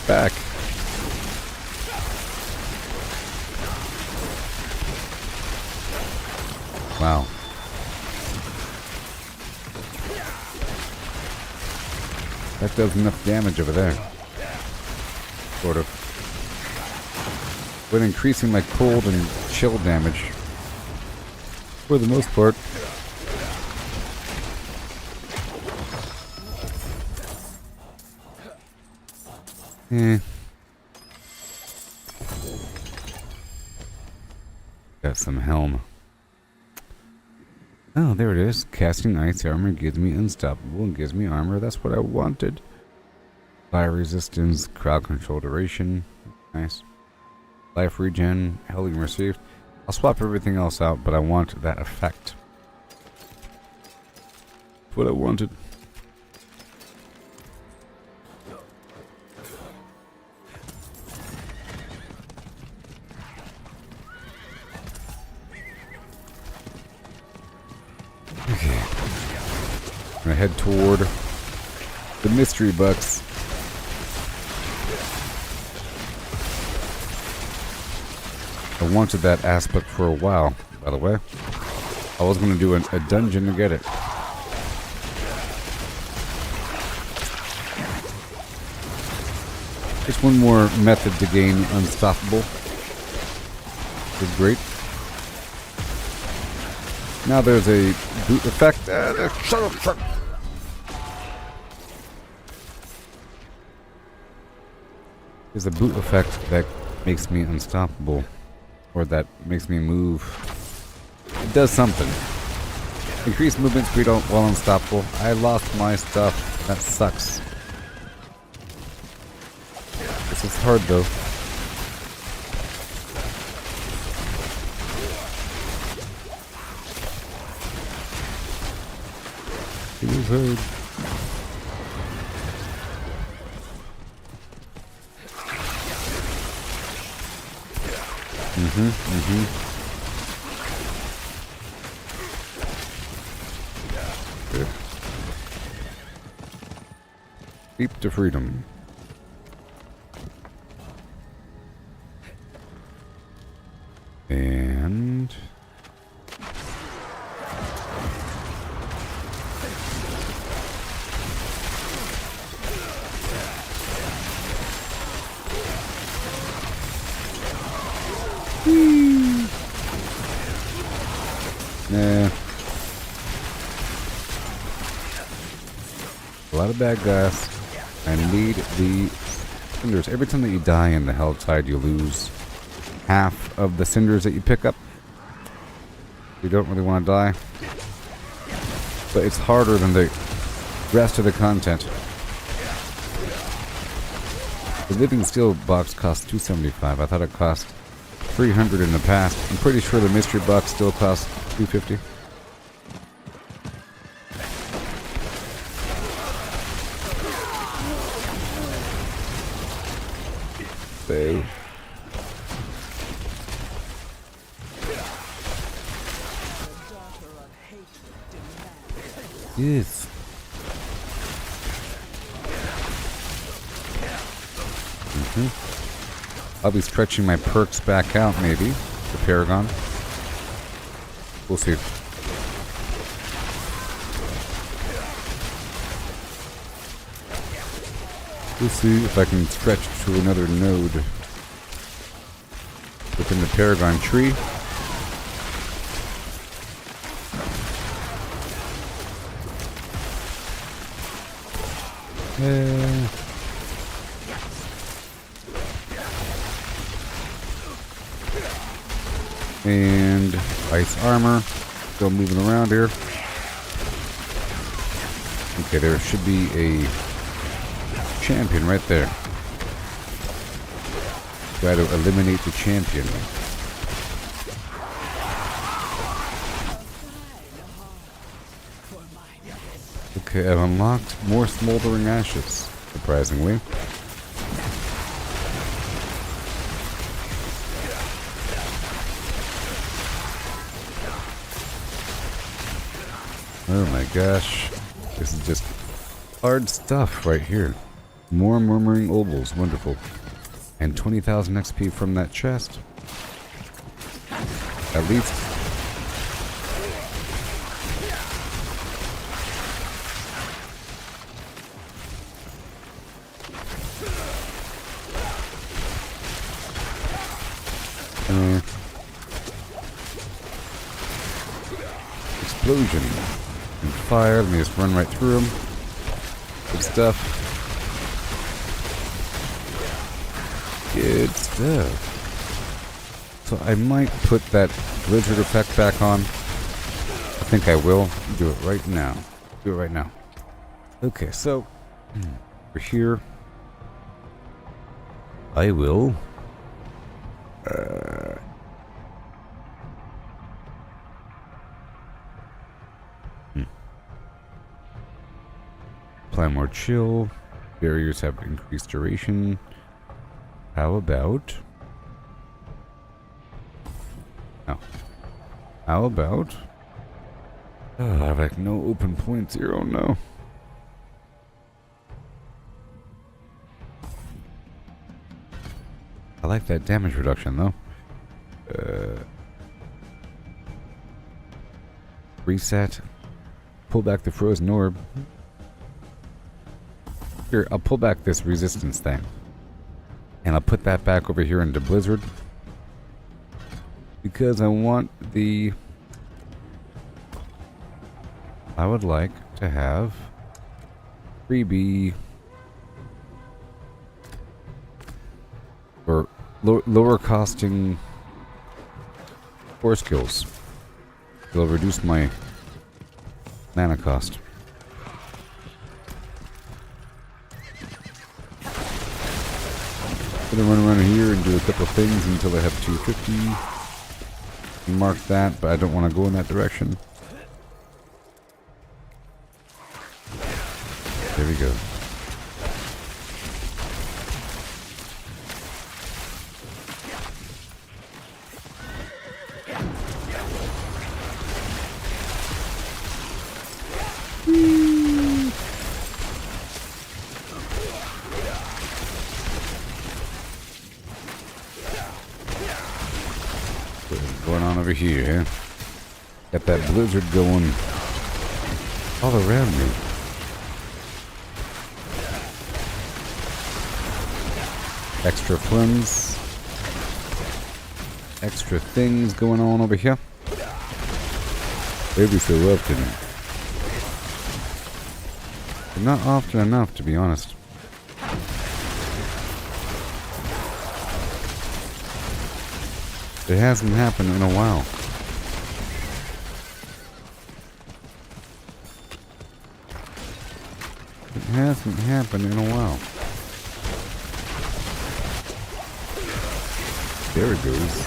Back. Wow. That does enough damage over there. Sort of. But increasing my cold and chill damage. For the most part. Got some helm. Oh, there it is. Casting ice armor gives me unstoppable and gives me armor. That's what I wanted. Fire resistance, crowd control duration. Nice. Life regen, healing received. I'll swap everything else out, but I want that effect. That's what I wanted. Okay. I'm gonna head toward the mystery box. I wanted that aspect for a while, by the way. I was gonna do a dungeon to get it. Just one more method to gain unstoppable. Is great. Now there's a boot effect. Shut up! There's a boot effect that makes me unstoppable. Or that makes me move. It does something. Increased movement speed while unstoppable. I lost my stuff. That sucks. This is hard though. It is hard. Good. Leap to freedom. And nah. A lot of bad guys. I need the cinders. Every time that you die in the Helltide, you lose half of the cinders that you pick up. You don't really want to die. But it's harder than the rest of the content. The Living Steel box costs $275. I thought it cost $300 in the past. I'm pretty sure the mystery box still costs $250. So. Yes. I'll be stretching my perks back out, maybe. The Paragon. We'll see. We'll see if I can stretch to another node within the Paragon tree. And ice armor. Still moving around here. Okay, there should be a champion right there. Try to eliminate the champion. Okay, I've unlocked more smoldering ashes, surprisingly. Oh my gosh. This is just hard stuff right here. More murmuring obols, wonderful. And 20,000 XP from that chest. At least. Explosion. And fire. Let me just run right through them. Good stuff. Good stuff. So I might put that blizzard effect back on. I think I will. Do it right now. Do it right now. Okay, so we're here. I will apply more chill. Barriers have increased duration. How about... Oh. How about... Oh, I have like no open points here. Oh no. I like that damage reduction though. Reset. Pull back the frozen orb. Here, I'll pull back this resistance thing. And I'll put that back over here into Blizzard. Because I want the... I would like to have freebie or lower costing core skills. It'll reduce my mana cost. I'm gonna run around here and do a couple things until I have 250. Mark that, but I don't want to go in that direction. There we go. What's going on over here? Got that blizzard going all around me. Extra funds. Extra things going on over here. Every so often. But not often enough, to be honest. It hasn't happened in a while. It hasn't happened in a while. There it goes.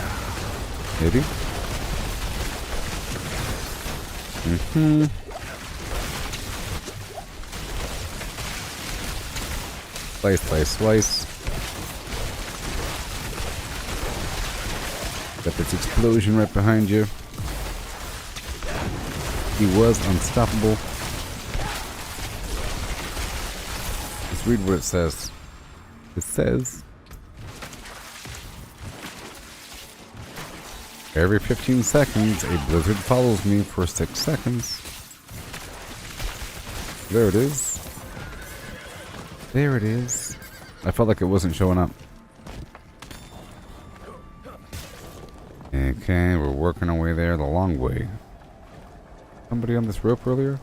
Maybe? Slice, slice, slice. Got this explosion right behind you. He was unstoppable. Let's read what it says. It says... Every 15 seconds, a blizzard follows me for 6 seconds. There it is. There it is. I felt like it wasn't showing up. Okay, we're working our way there the long way. Somebody on this rope earlier?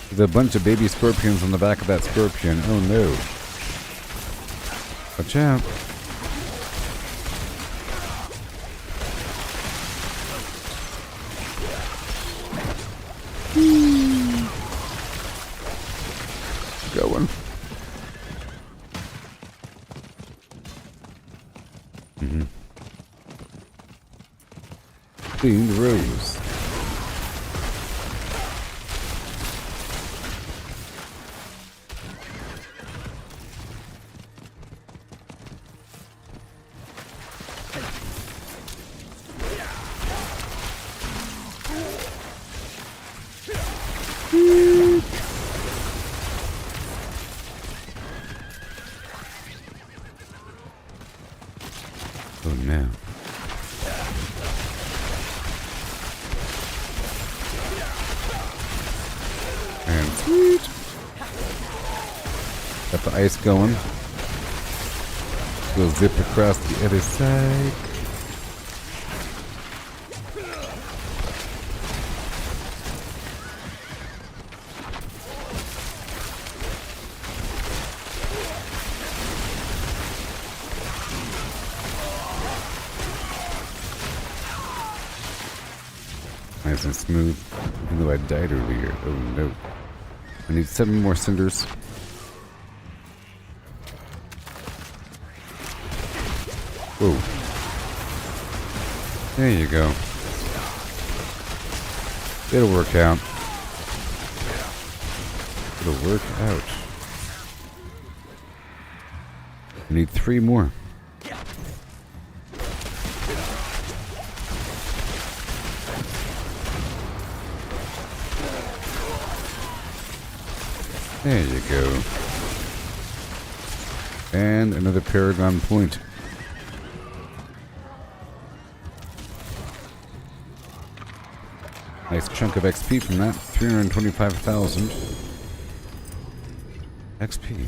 There's a bunch of baby scorpions on the back of that scorpion. Oh no. Watch out. Going. Seeing the rose. Oh no. And sweet. Got the ice going. We'll zip across the other side. Nice and smooth. Even though I died earlier. Oh no. I need 7 more cinders. Whoa. There you go. It'll work out. It'll work out. I need 3 more. There you go. And another Paragon point. Nice chunk of XP from that. 325,000 XP.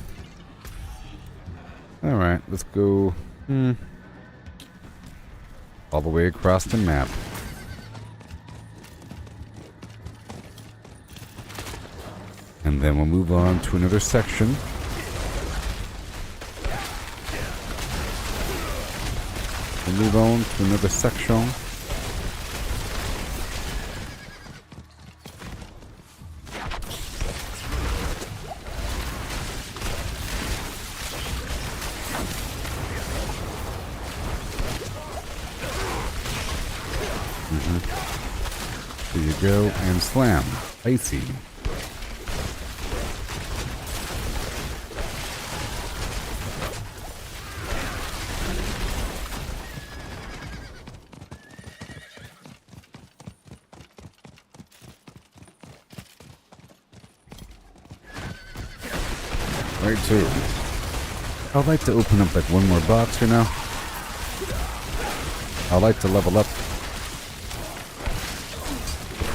Alright, let's go all the way across the map. And then we'll move on to another section. We'll move on to another section. There you go, and slam. Icy. Right too. I'd like to open up like one more box here now. I'd like to level up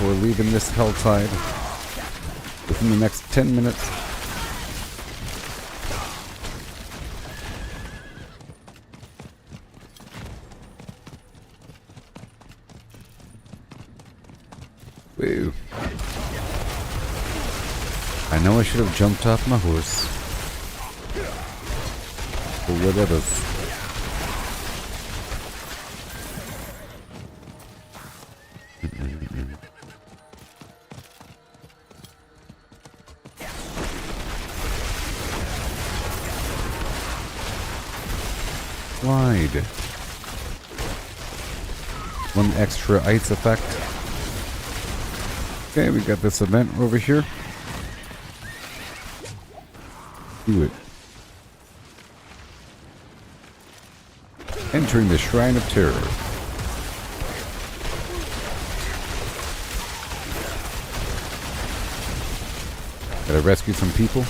before leaving this helltide within the next 10 minutes. Woo. I know I should have jumped off my horse. But whatever. Slide. One extra ice effect. Okay, we got this event over here. Do it. Entering the Shrine of Terror. Gotta rescue some people.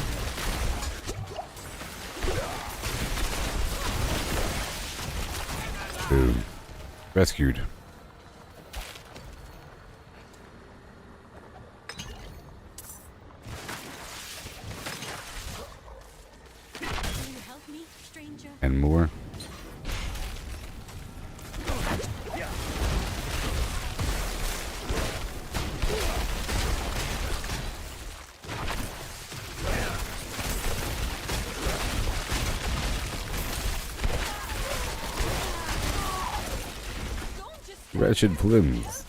Boom. Rescued. Can you help me, stranger? And more. Wretched Plims.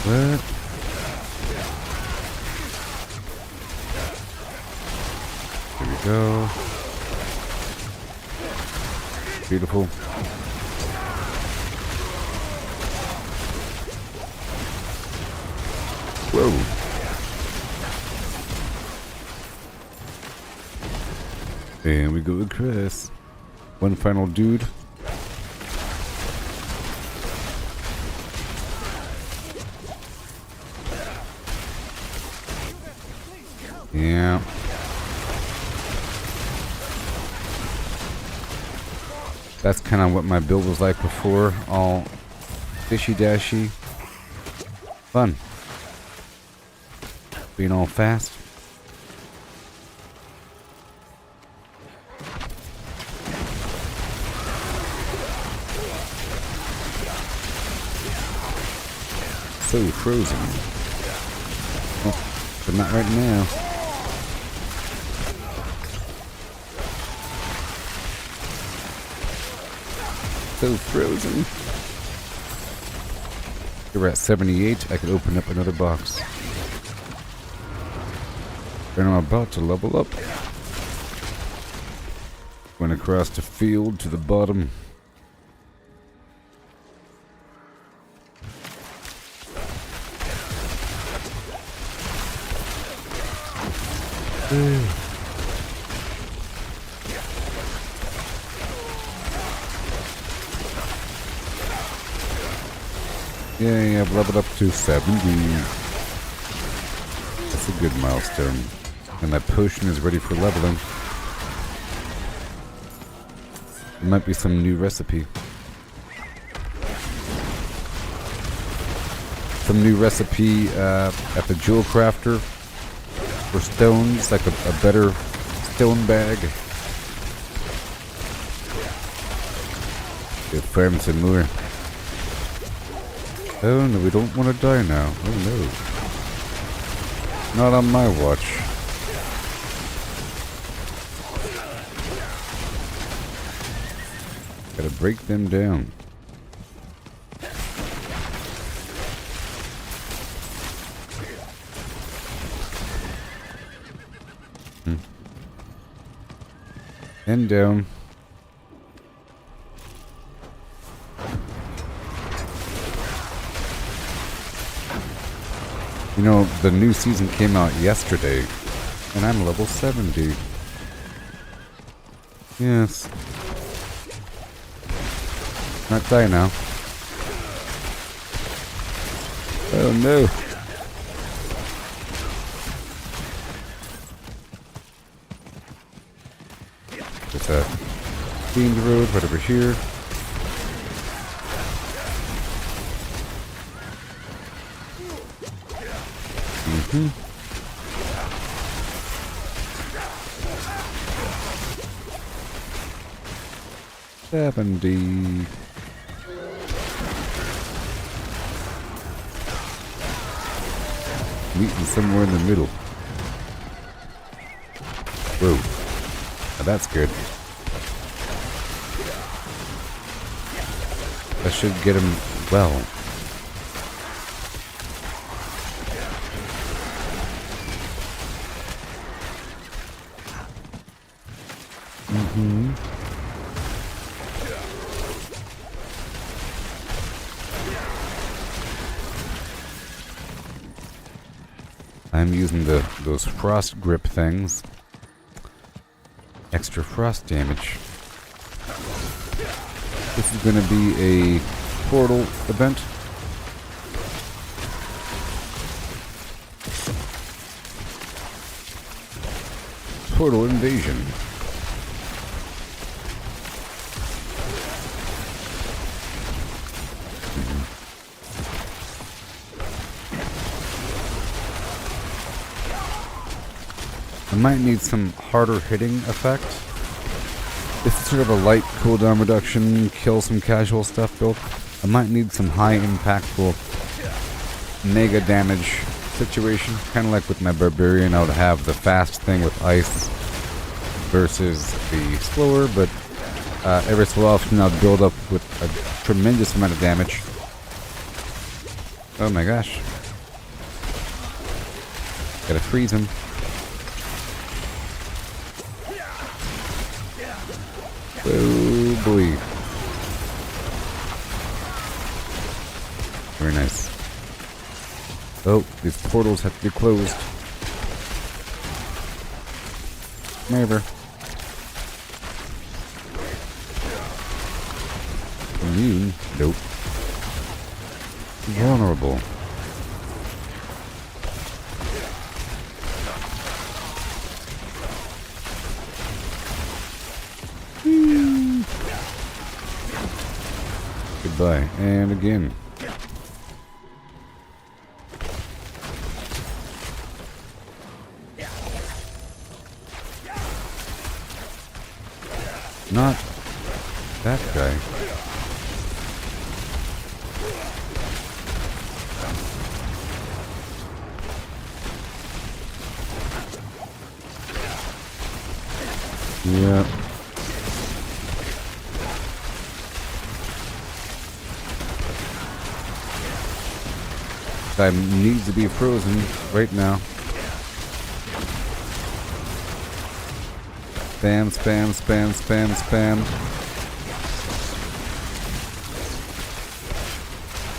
What? Here we go. Beautiful. Whoa. And we go with Chris. One final dude. Yeah. That's kind of what my build was like before. All fishy-dashy. Fun. Being all fast. So frozen. Oh, but not right now. So frozen. We're at 78. I could open up another box. And I'm about to level up. Went across the field to the bottom. Yeah, I've leveled up to 70. That's a good milestone. And that potion is ready for leveling. There might be some new recipe. Some new recipe at the jewel crafter for stones, like a better stone bag. Go farm some more. Oh no, we don't want to die now. Oh no. Not on my watch. Gotta break them down. And down. You know, the new season came out yesterday, and I'm level 70. Yes. Not die now. Oh no. There's a themed road right over here. Mm-hmm. 70. Meeting somewhere in the middle. Whoa. Now that's good. That should get him well. Mm-hmm. I'm using those frost grip things. Extra frost damage. This is going to be a portal event. Portal invasion. I might need some harder hitting effect. This is sort of a light cooldown reduction, kill some casual stuff build. I might need some high impactful mega damage situation. Kind of like with my barbarian, I would have the fast thing with ice versus the slower, but every so often I'll build up with a tremendous amount of damage. Oh my gosh. Gotta freeze him. Oh boy. Very nice. Oh, these portals have to be closed. Never. Immune? Nope. Vulnerable. Goodbye. And again. Not that guy. Yeah. Guy needs to be frozen right now. Spam, spam, spam, spam, spam.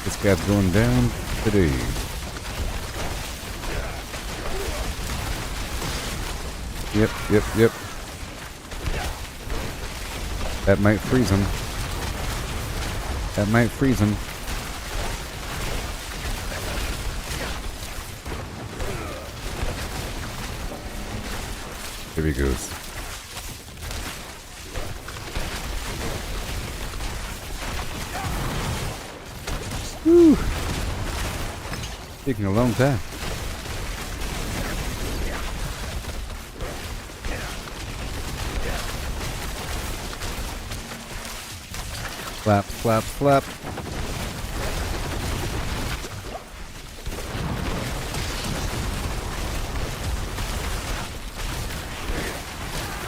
This guy's going down today. Yep. That might freeze him. That might freeze him. There he goes. Whew. Taking a long time. Flap, flap, flap.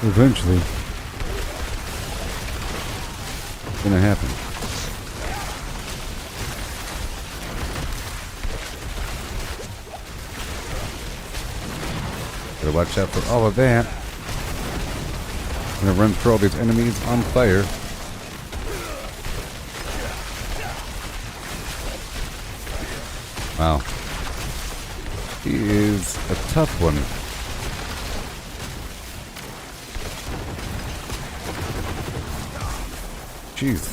Eventually, it's gonna happen. Gotta watch out for all of that. I'm gonna run through all these enemies on fire. Wow. He is a tough one. Jeez.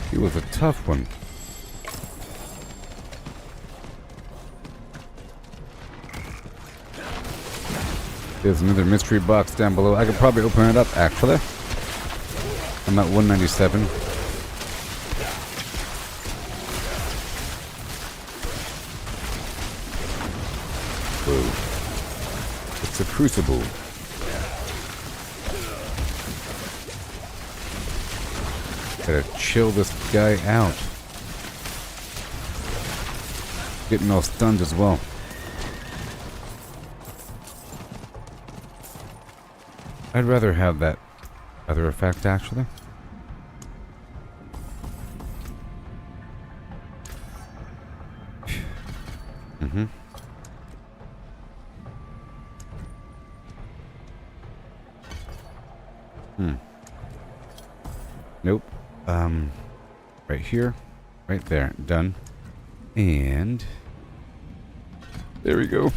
He was a tough one. There's another mystery box down below. I could probably open it up, actually. I'm at 197. Whoa. It's a crucible. Gotta chill this guy out. Getting all stunned as well. I'd rather have that other effect, actually. Mm-hmm. Nope. Right here. Right there. Done. And there we go.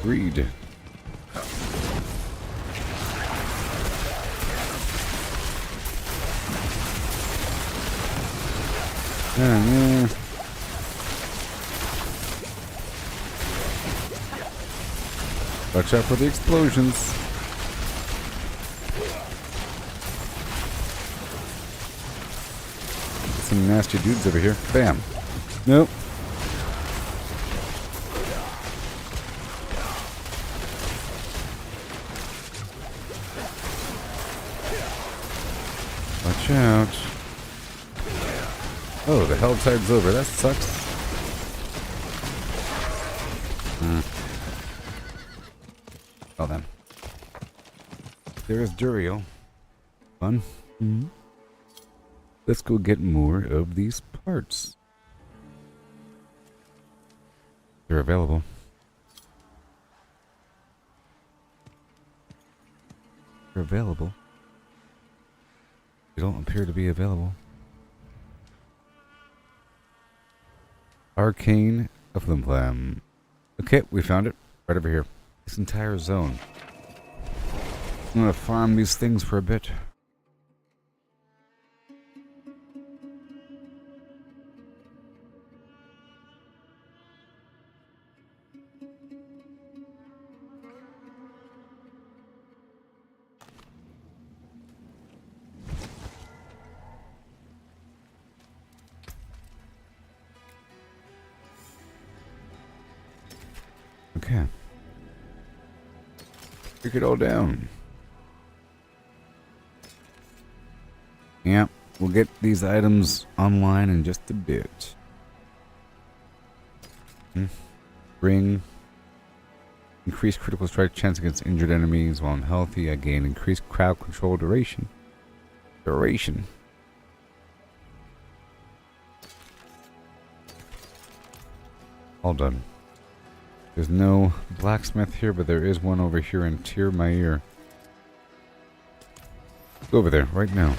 Read. Watch out for the explosions. Some nasty dudes over here. Bam. Nope. Watch out. Oh, the hell tide's over. That sucks. Well then. There is Duriel. Fun. Let's go get more of these parts. They're available. They're available. They don't appear to be available. Arcane of the Flam. Okay, we found it. Right over here. This entire zone. I'm gonna farm these things for a bit. Okay. Break it all down. Yeah, we'll get these items online in just a bit. Ring. Increase critical strike chance against injured enemies while unhealthy. I gain increased crowd control duration. All done. There's no blacksmith here, but there is one over here in Tir Mair. Go over there right now.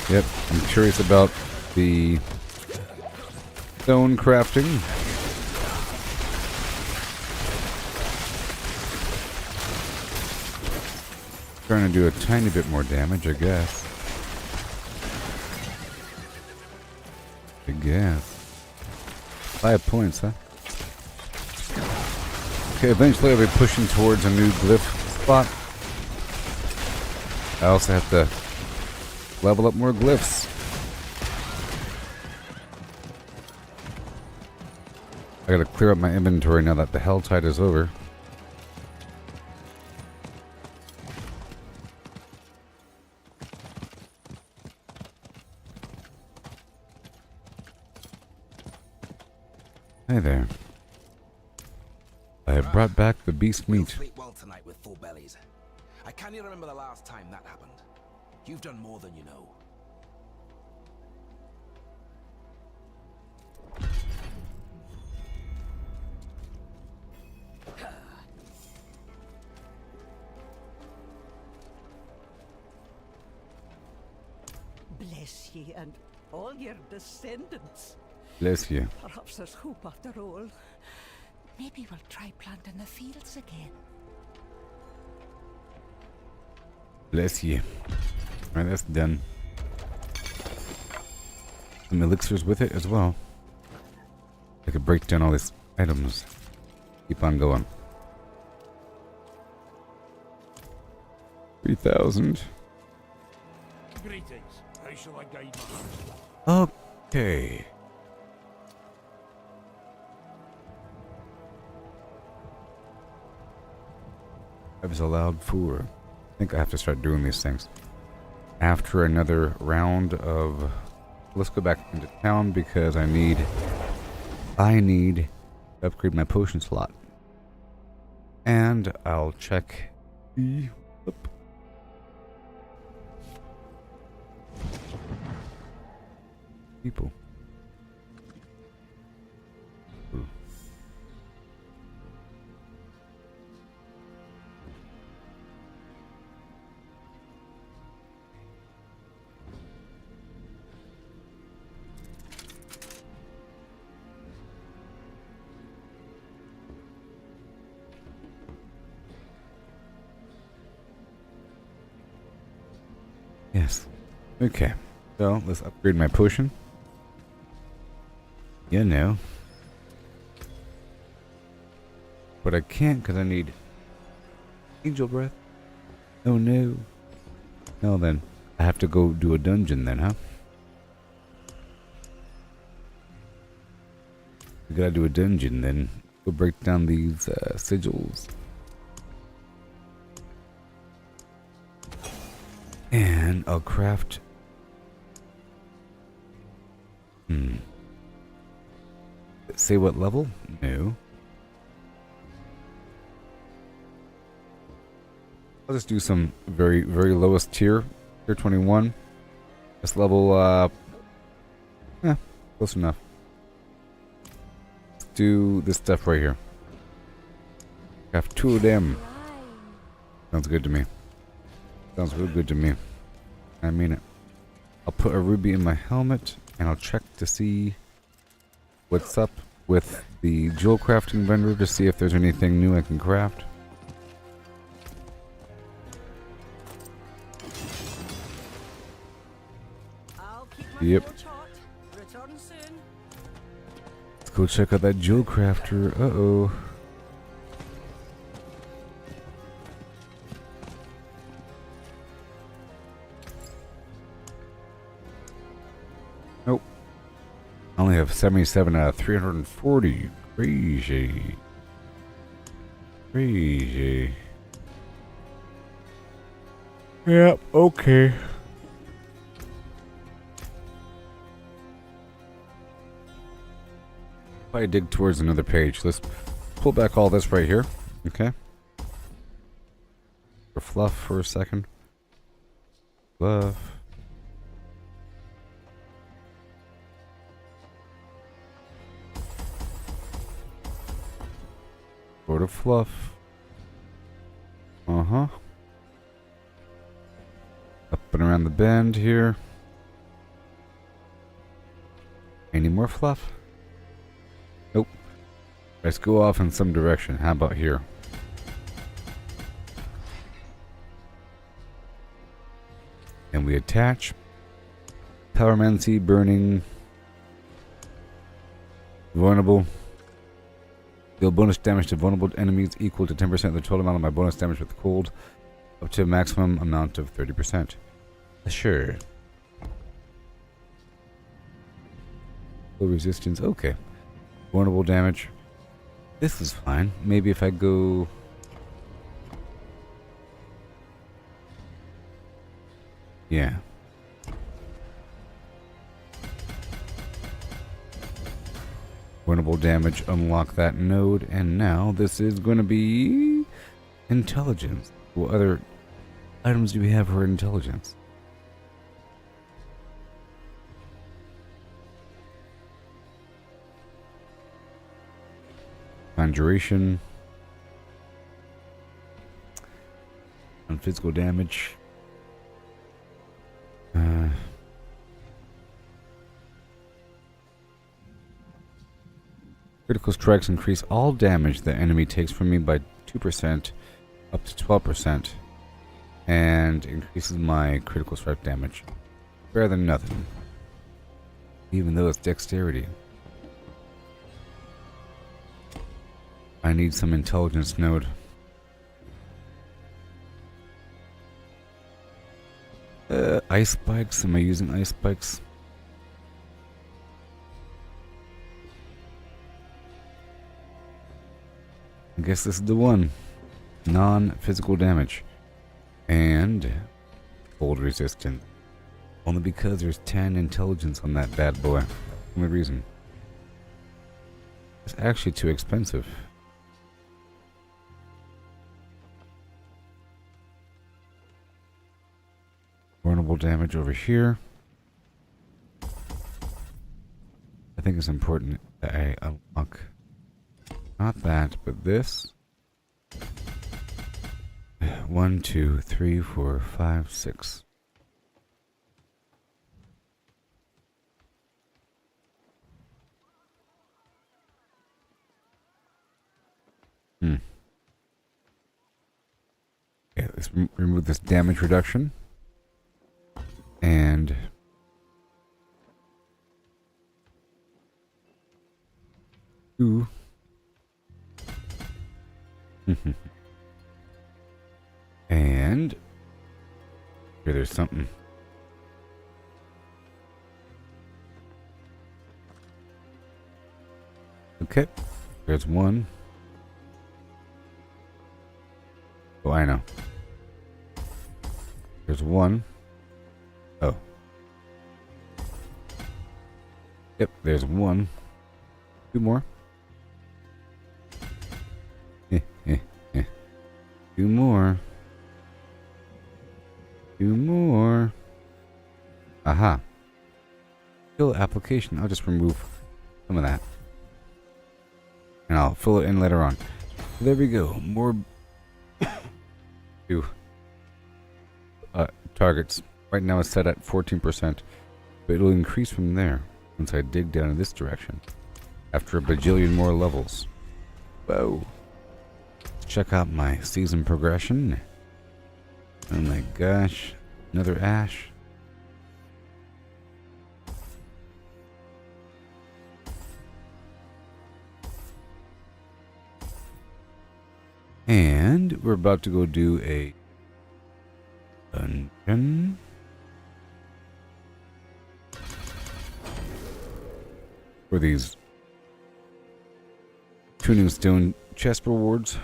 Yep, I'm curious about the Stone crafting. Trying to do a tiny bit more damage, I guess. I guess. 5 points, huh? Okay, eventually I'll be pushing towards a new glyph spot. I also have to level up more glyphs. I gotta clear up my inventory now that the Helltide is over. Hey there. I have brought back the beast meat. Sleep well tonight with full bellies. I can't even remember the last time that happened. You've done more than you know. Bless ye and all your descendants. Bless you. Perhaps there's hope after all. Maybe we'll try planting the fields again. Bless you. Alright, that's done. Some elixirs with it as well. I could break down all these items. Keep on going. 3,000. Greetings. How shall I guide my heart? Okay. I was allowed for. I think I have to start doing these things. After another round of... Let's go back into town because I need to upgrade my potion slot. And I'll check the... people. Ooh. Yes. Okay. So let's upgrade my potion. You know. But I can't because I need angel breath. Oh no. Well then, I have to go do a dungeon then, huh? We gotta do a dungeon then. Go break down these sigils. And I'll craft... Say what level? No. I'll just do some very, very lowest tier. Tier 21. This level, close enough. Let's do this stuff right here. Craft 2 of them. Sounds good to me. Sounds real good to me. I mean it. I'll put a ruby in my helmet, and I'll check to see what's up with the jewel crafting vendor to see if there's anything new I can craft. I'll keep my Yep. watch hot. Return soon. Let's go check out that jewel crafter. Uh-oh. Nope. I only have 77 out of 340. Crazy. Crazy. Yep, okay. If I dig towards another page, let's pull back all this right here. Okay. For fluff for a second. Fluff. Go to fluff. Uh-huh. Up and around the bend here. Any more fluff? Let's go off in some direction. How about here? And we attach. Powermancy, burning. Vulnerable. Deal bonus damage to vulnerable enemies equal to 10% of the total amount of my bonus damage with cold. Up to a maximum amount of 30%. Sure. Low resistance. Okay. Vulnerable damage. This is fine. Maybe if I go... Yeah. Vulnerable damage. Unlock that node. And now this is going to be... Intelligence. What other items do we have for intelligence? Conjuration. On physical damage. Critical strikes increase all damage the enemy takes from me by 2% up to 12%. And increases my critical strike damage. Better than nothing. Even though it's dexterity. I need some intelligence node. Ice spikes. Am I using ice spikes? I guess this is the one. Non-physical damage. And cold resistance. Only because there's 10 intelligence on that bad boy. Only reason. It's actually too expensive. Vulnerable damage over here. I think it's important that I unlock not that, but this. 1, 2, 3, 4, 5, 6. Okay, let's remove this damage reduction. And ooh. And here there's something. Okay, there's one. Oh, I know. There's one. Oh. Yep, there's one. Two more. Two more. Two more. Aha. Fill application. I'll just remove some of that. And I'll fill it in later on. There we go. More two targets. Right now it's set at 14%. But it'll increase from there once I dig down in this direction. After a bajillion more levels. Whoa. Let's check out my season progression. Oh my gosh. Another ash. And we're about to go do a dungeon. For these tuning stone chest rewards.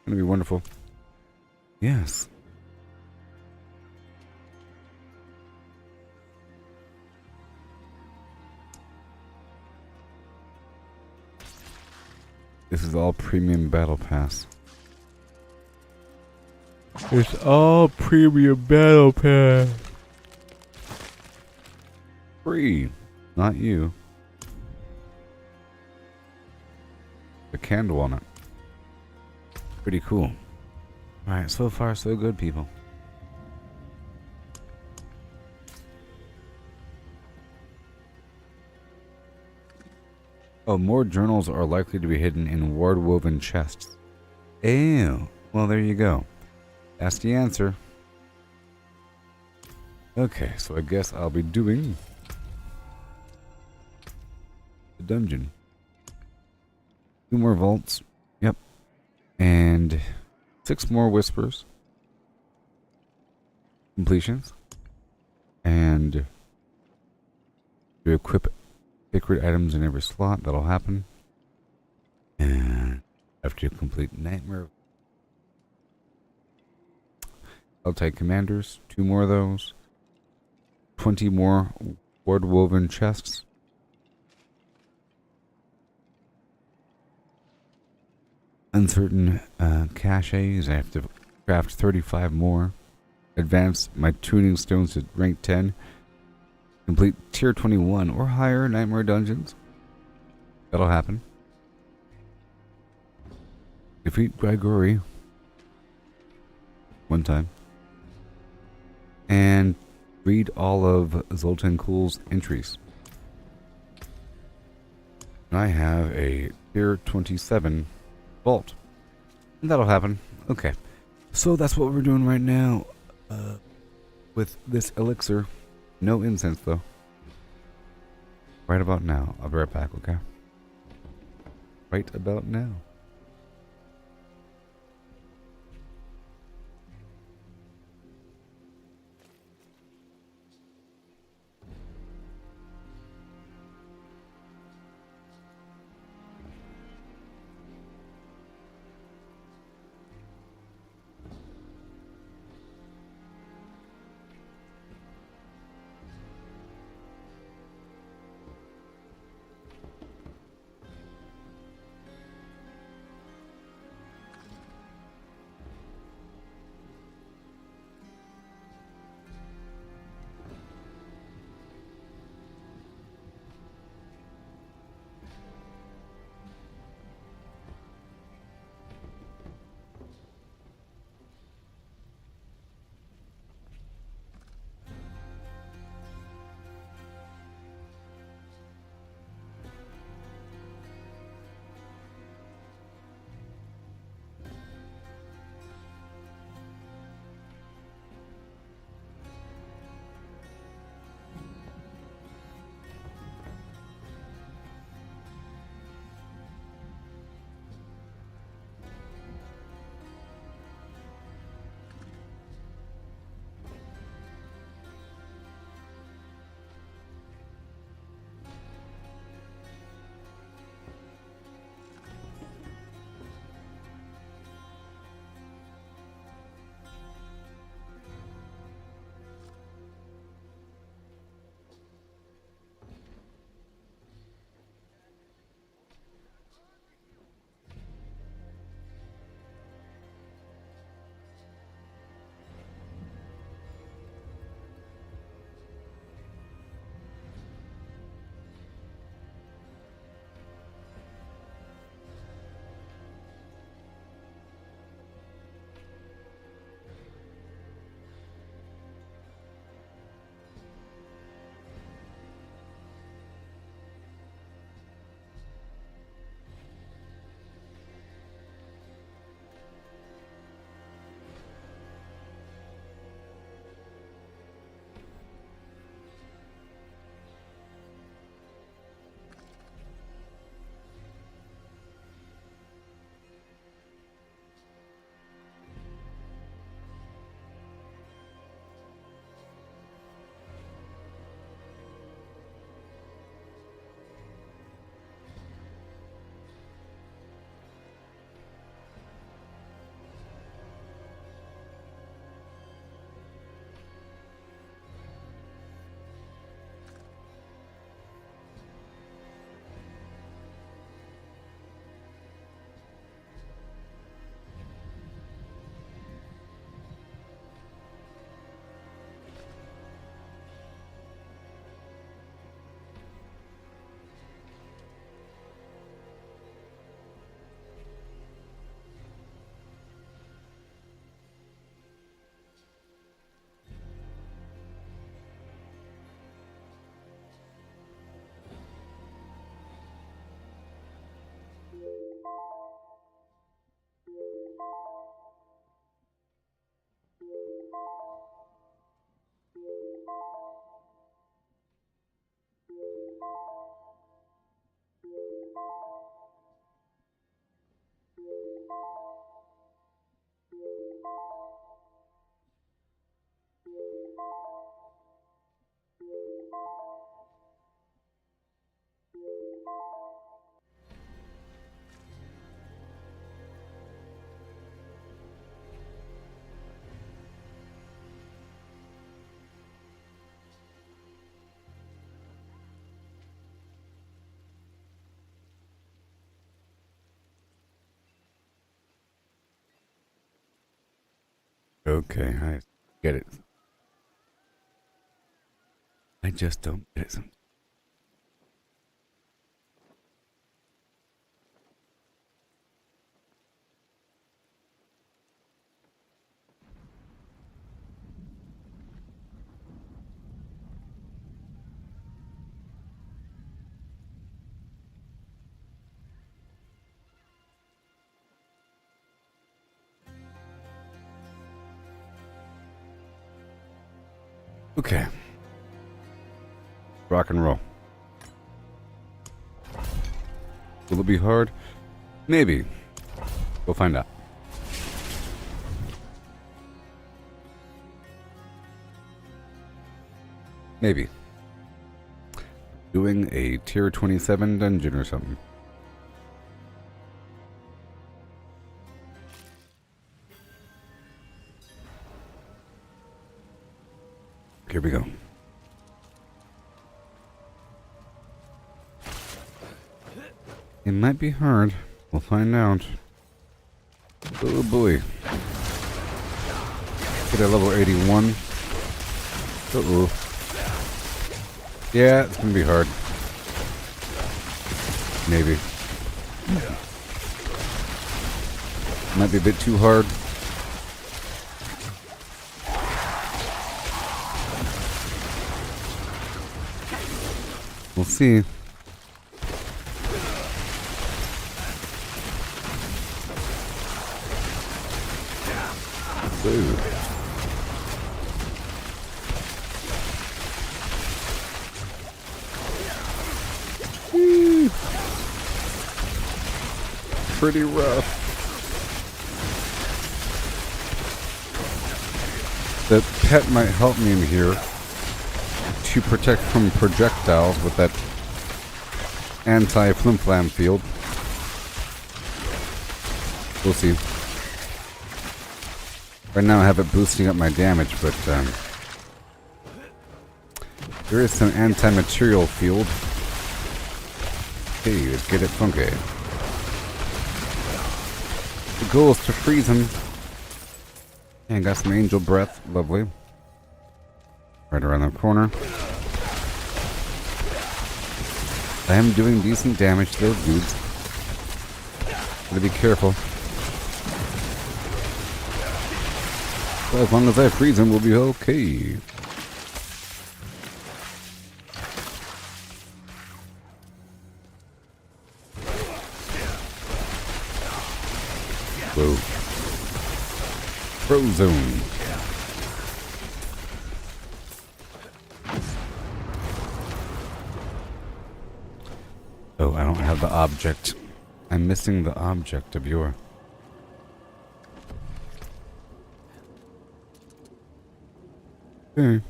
Gonna be wonderful. Yes. This is all premium battle pass. It's all premium battle pass. Free. Not you. The candle on it. Pretty cool. Alright, so far so good, people. Oh, more journals are likely to be hidden in ward-woven chests. Ew. Well, there you go. That's the answer. Okay, so I guess I'll be doing the dungeon. 2 more vaults. Yep. And 6 more whispers. Completions. And to equip sacred items in every slot. That'll happen. And after you complete Nightmare. I'll take commanders. 2 more of those. 20 more ward-woven chests. Uncertain caches. I have to craft 35 more. Advance my tuning stones to rank 10. Complete tier 21 or higher nightmare dungeons. That'll happen. Defeat Gregory. 1 time. And read all of Zoltan Kuhl's entries. I have a tier 27 vault. And that'll happen. Okay. So that's what we're doing right now. With this elixir. No incense though. Right about now. I'll be right back, okay? Right about now. Okay, I get it. I just don't get it sometimes. Okay. Rock and roll. Will it be hard? Maybe. We'll find out. Maybe. Doing a tier 27 dungeon or something. Here we go. It might be hard. We'll find out. Oh boy. Get a level 81. Uh-oh. Yeah, it's gonna be hard. Maybe. Might be a bit too hard. We'll see. Ooh. Pretty rough. The pet might help me in here to protect from projectiles with that anti-flim-flam field. We'll see. Right now I have it boosting up my damage, but there is some anti-material field. Hey, let's get it funky. The goal is to freeze him. And got some angel breath. Lovely. Right around the corner. I am doing decent damage to those dudes. Gotta be careful. But as long as I freeze him, we'll be okay. Whoa. Frozone. Oh, I don't have the object. I'm missing the object of your... Okay.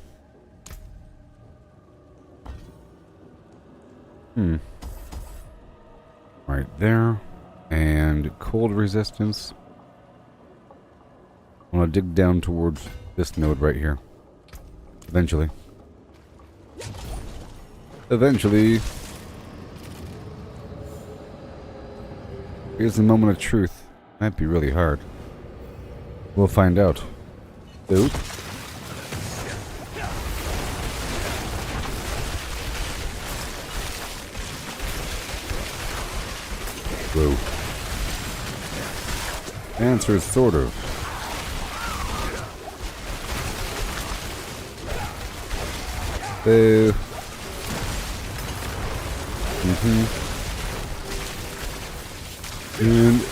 Right there. And cold resistance. I want to dig down towards this node right here. Eventually. Eventually. Here's the moment of truth. Might be really hard. We'll find out. Oop. Whoa. Answer is sort of. Boo. And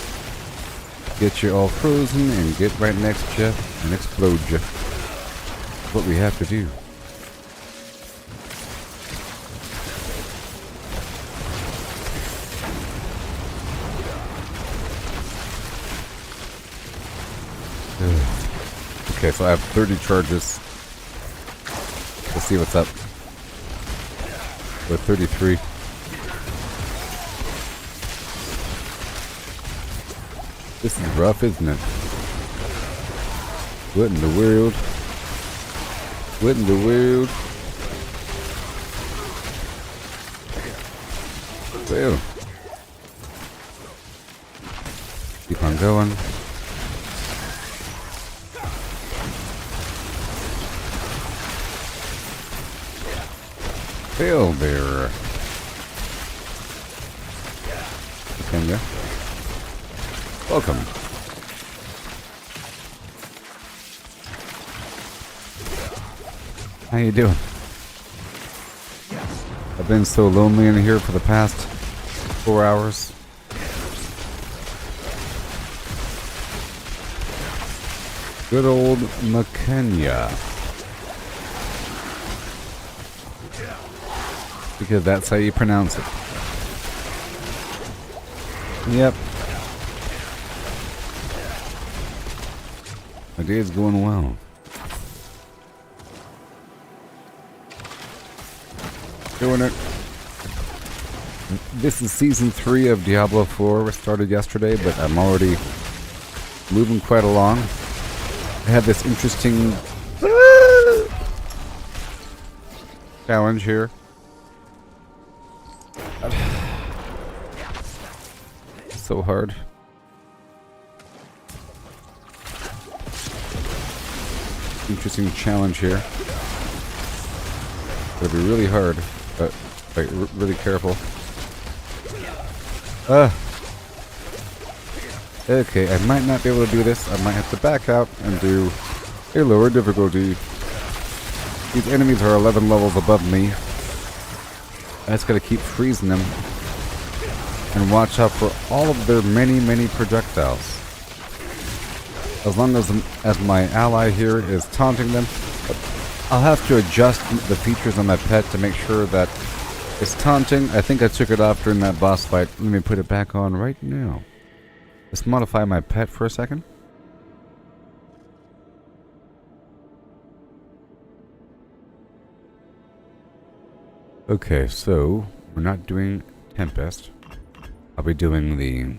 get you all frozen and get right next to you and explode you. That's what we have to do. Okay, so I have 30 charges. Let's see what's up. We're 33. This is rough, isn't it? What in the world? What in the world? Well. Keep on going. Fail there. Kenya. Welcome. How you doing? I've been so lonely in here for the past 4 hours. Good old Makenya. Because that's how you pronounce it. Yep. My day's going well. Doing it. This is season 3 of Diablo 4. We started yesterday, but I'm already moving quite along. I have this interesting challenge here. So hard. Interesting challenge here. It'll be really hard, but really careful. Okay, I might not be able to do this. I might have to back out and do a lower difficulty. These enemies are 11 levels above me. I just gotta keep freezing them and watch out for all of their many projectiles. As long as my ally here is taunting them, I'll have to adjust the features on my pet to make sure that it's taunting. I think I took it off during that boss fight. Let me put it back on right now. Let's modify my pet for a second. Okay, so we're not doing Tempest. I'll be doing the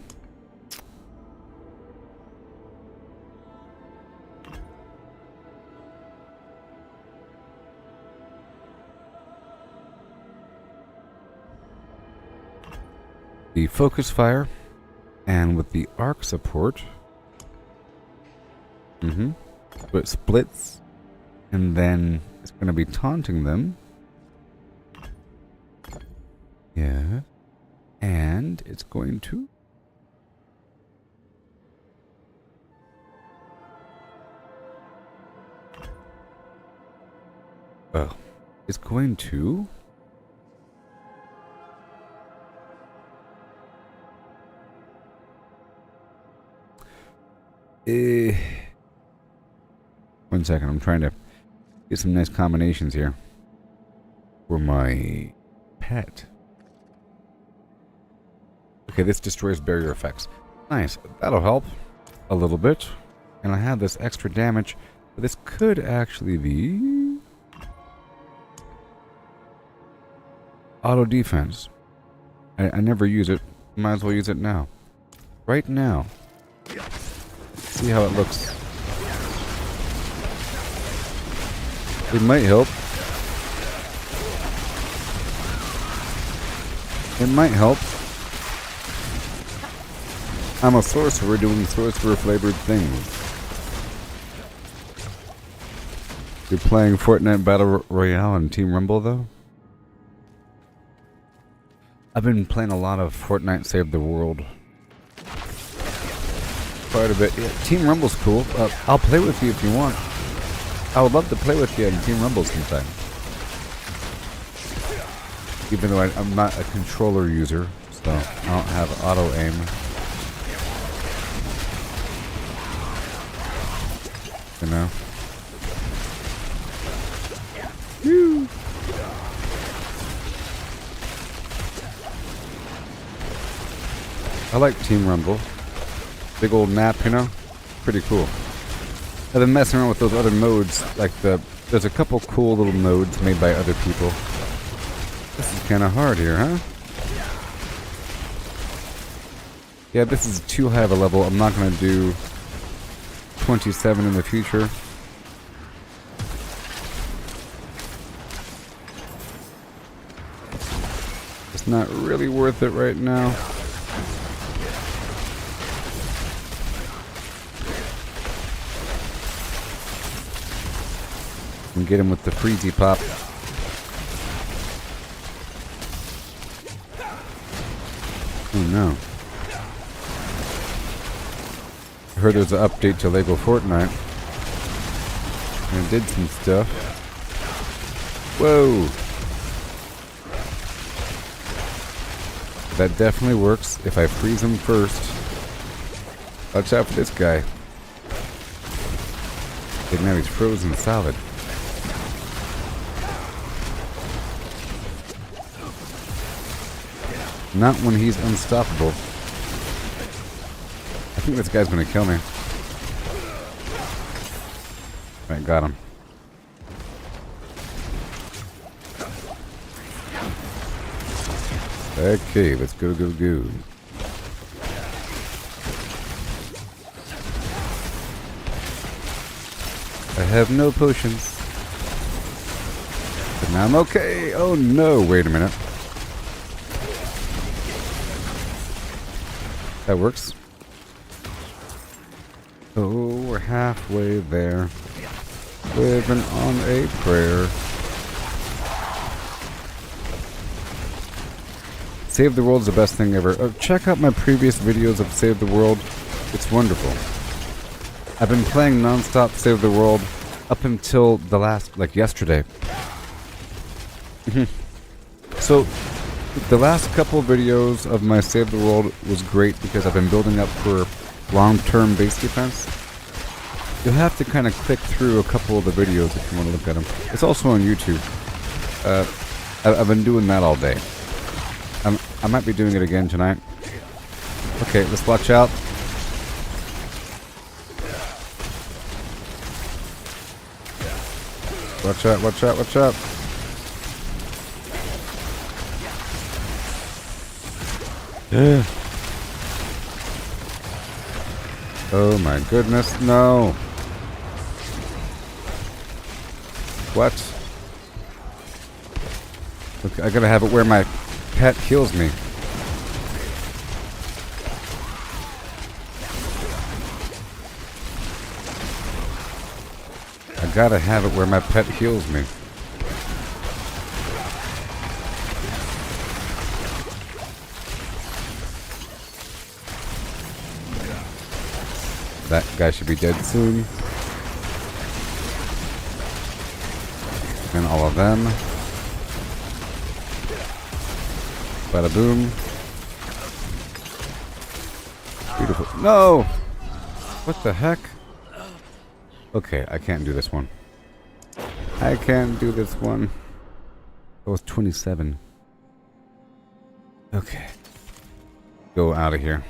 focus fire, and with the arc support, so it splits, and then it's going to be taunting them. Yeah, and it's going to it's going to one second, I'm trying to get some nice combinations here for my pet. Okay, this destroys barrier effects. Nice, that'll help a little bit. And I have this extra damage, but this could actually be auto defense. I never use it. Might as well use it now. Right now. See how it looks. It might help. It might help. I'm a sorcerer doing sorcerer flavored things. You're playing Fortnite Battle Royale and Team Rumble though? I've been playing a lot of Fortnite Save the World. Quite a bit. Yeah, Team Rumble's cool. I'll play with you if you want. I would love to play with you in Team Rumble sometime. Even though I'm not a controller user, so I don't have auto aim. You know? Woo. I like Team Rumble. Big old map, you know? Pretty cool. I've been messing around with those other modes, like there's a couple cool little modes made by other people. This is kind of hard here, huh? Yeah, this is too high of a level. I'm not going to do 27 in the future. It's not really worth it right now. And get him with the freezy pop. Oh no. I heard there's an update to Lego Fortnite. And it did some stuff. Whoa! That definitely works if I freeze him first. Watch out for this guy. And now he's frozen solid. Not when he's unstoppable. I think this guy's gonna kill me. Right, got him. Okay, let's go. I have no potions. But now I'm okay. Oh no, wait a minute. That works. Oh, we're halfway there. Living on a prayer. Save the World is the best thing ever. Check out my previous videos of Save the World. It's wonderful. I've been playing non-stop Save the World up until the last, like yesterday. So, the last couple videos of my Save the World was great because I've been building up for long-term base defense. You'll have to kind of click through a couple of the videos if you want to look at them. It's also on YouTube. I've been doing that all day. I might be doing it again tonight. Okay, let's watch out. Watch out, watch out, watch out. Yeah. Oh my goodness, no. What? Okay, I gotta have it where my pet heals me. I gotta have it where my pet heals me. That guy should be dead soon. And all of them. Bada boom. Beautiful. No! What the heck? Okay, I can't do this one. I can't do this one. That was 27. Okay. Go out of here.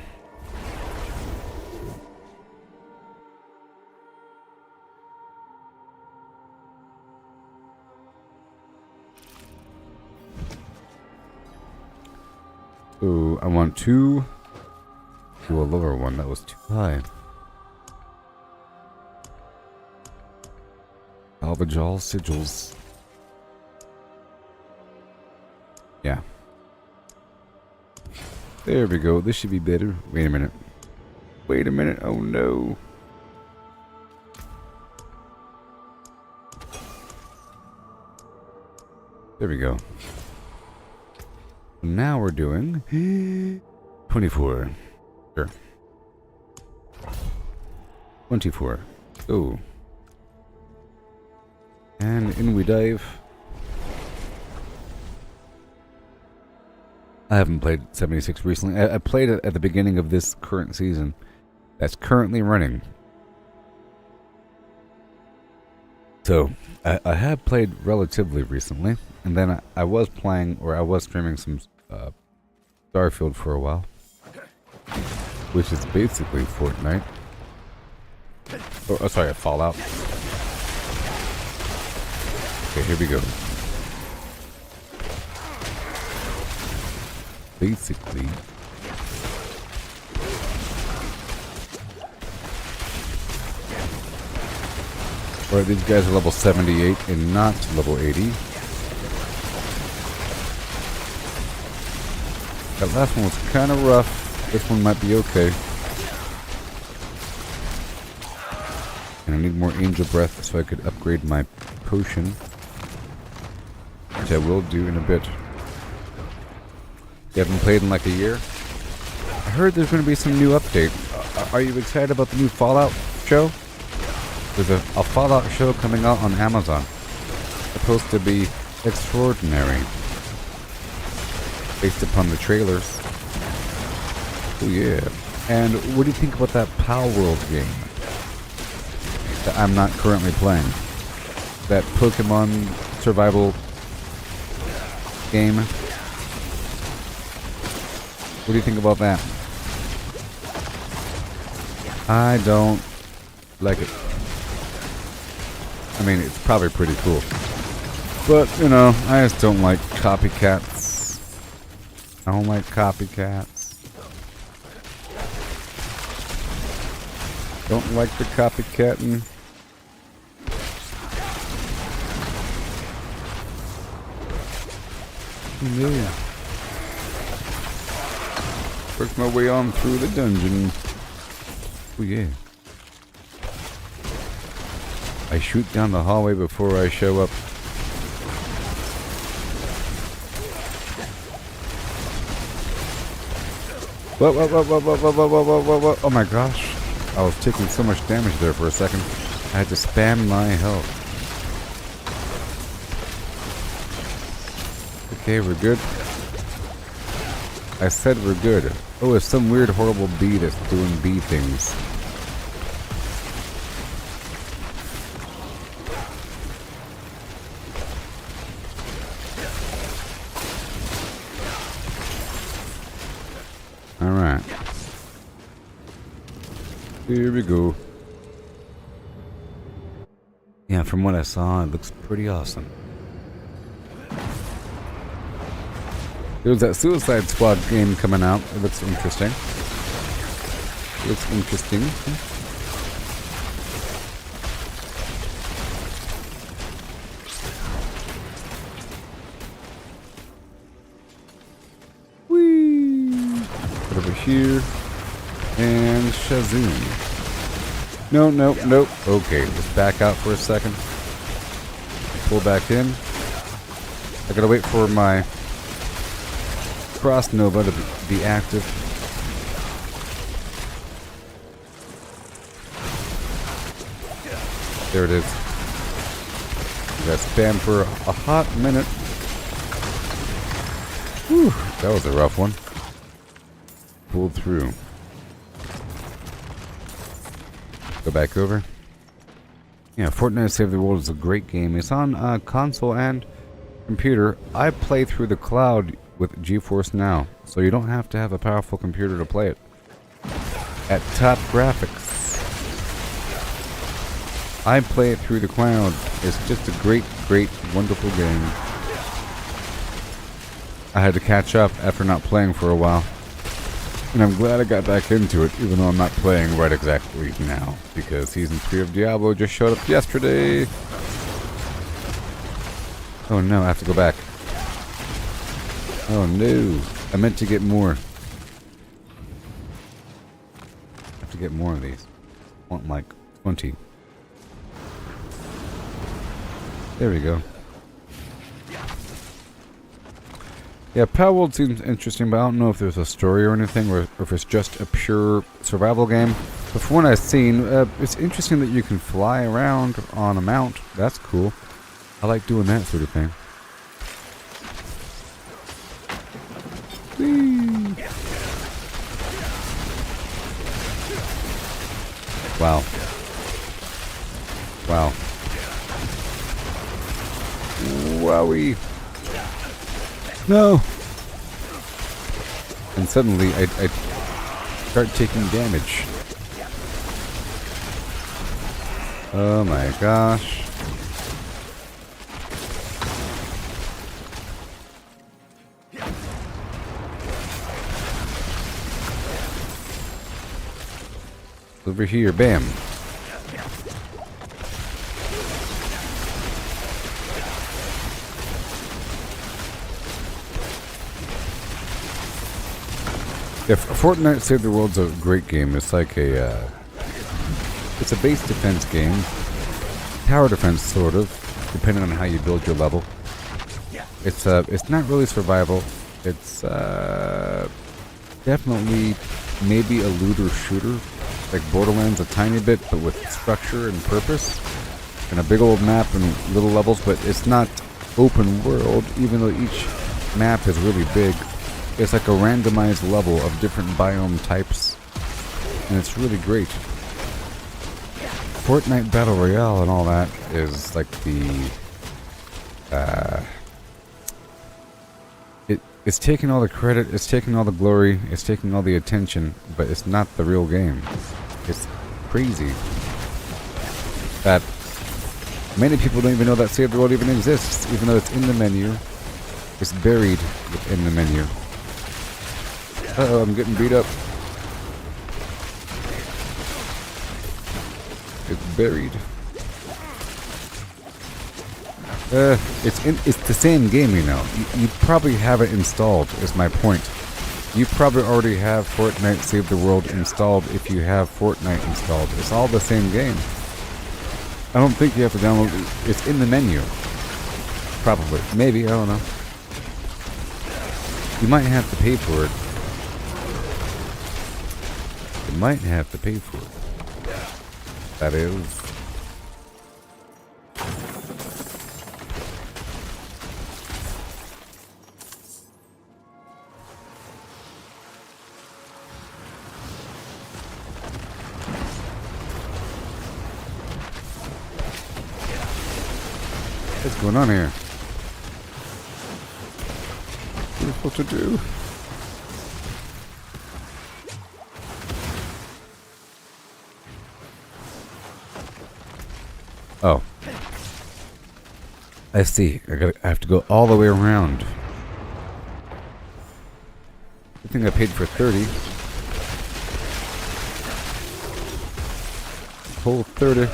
Ooh, I want to do a lower one. That was too high. Salvage all sigils. Yeah. There we go. This should be better. Wait a minute. Wait a minute. Oh no. There we go. Now we're doing 24. Sure. 24. Go. And in we dive. I haven't played 76 recently. I played it at the beginning of this current season. That's currently running. So, I have played relatively recently. And then I was playing, or I was streaming some Starfield for a while. Which is basically Fortnite. Oh, sorry, Fallout. Okay, here we go. Basically. Alright, these guys are level 78 and not level 80. That last one was kind of rough. This one might be okay. And I need more angel breath so I could upgrade my potion. Which I will do in a bit. You haven't played in like a year? I heard there's going to be some new update. Are you excited about the new Fallout show? There's a Fallout show coming out on Amazon. Supposed to be extraordinary. Based upon the trailers. Oh yeah. And what do you think about that Pal World game? That I'm not currently playing. That Pokemon survival game. What do you think about that? I don't like it. I mean, it's probably pretty cool. But, you know, I just don't like copycats. I don't like copycats. Don't like the copycatting. Yeah. Work my way on through the dungeon. Oh yeah. I shoot down the hallway before I show up. Whoa. Oh my gosh. I was taking so much damage there for a second. I had to spam my health. Okay, we're good. I said we're good. Oh, it's some weird horrible bee that's doing bee things. Alright. Here we go. Yeah, from what I saw, it looks pretty awesome. There's that Suicide Squad game coming out. It looks interesting. Whee! Put over here. And Shazoom. No. Okay, let's back out for a second. Pull back in. I gotta wait for my Cross Nova to be active. There it is. Got spam for a hot minute. Whew, that was a rough one. Pulled through. Go back over. Yeah, Fortnite Save the World is a great game. It's on console and computer. I play through the cloud with GeForce Now, so you don't have to have a powerful computer to play it. At top graphics. I play it through the cloud. It's just a great, wonderful game. I had to catch up after not playing for a while. And I'm glad I got back into it, even though I'm not playing right exactly now. Because Season 3 of Diablo just showed up yesterday. Oh no, I have to go back. Oh no, I meant to get more. I have to get more of these. I want like 20. There we go. Yeah, Pal World seems interesting, but I don't know if there's a story or anything, or if it's just a pure survival game. But from what I've seen, it's interesting that you can fly around on a mount. That's cool. I like doing that sort of thing. Whee. Wow. Wowie. No! And suddenly I start taking damage. Oh my gosh. Over here, bam. Yeah, Fortnite Save the World's a great game. It's like a, it's a base defense game. Tower defense, sort of, depending on how you build your level. It's not really survival. It's definitely maybe a looter shooter, like Borderlands a tiny bit, but with structure and purpose, and a big old map and little levels, but it's not open world, even though each map is really big. It's like a randomized level of different biome types, and it's really great. Fortnite Battle Royale and all that is like the it's taking all the credit, it's taking all the glory, it's taking all the attention, but it's not the real game. It's crazy that many people don't even know that Save the World even exists, even though it's in the menu. It's buried within the menu. Uh-oh, I'm getting beat up. It's buried. It's the same game, you know. You probably have it installed, is my point. You probably already have Fortnite Save the World installed if you have Fortnite installed. It's all the same game. I don't think you have to download it. It's in the menu. Probably. Maybe, I don't know. You might have to pay for it. You might have to pay for it. That is... What's going on here? What are we supposed to do? Oh. I see. I have to go all the way around. I think I paid for 30. Whole 30.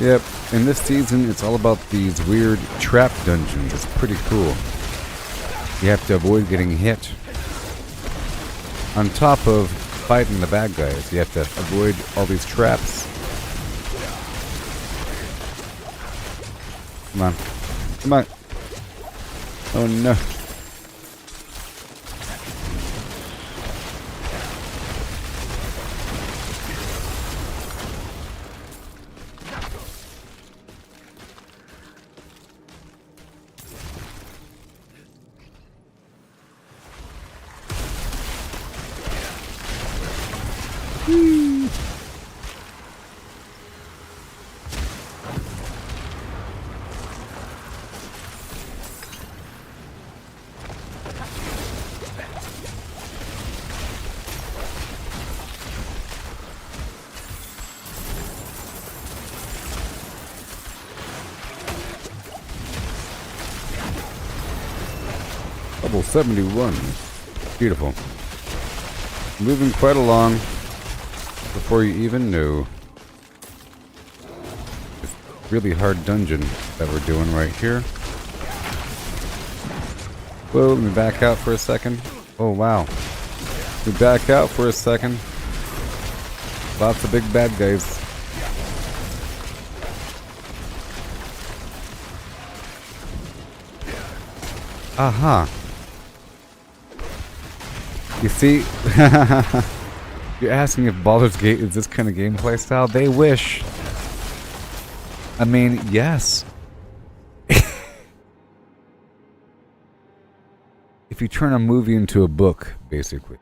Yep, in this season, it's all about these weird trap dungeons. It's pretty cool. You have to avoid getting hit. On top of fighting the bad guys, you have to avoid all these traps. Come on. Come on. Oh no. Level 71. Beautiful. Moving quite along before you even knew. This really hard dungeon that we're doing right here. Whoa, let me back out for a second. Oh wow. Let me back out for a second. Lots of big bad guys. Aha. You see, you're asking if Baldur's Gate is this kind of gameplay style? They wish. I mean, yes. If you turn a movie into a book, basically.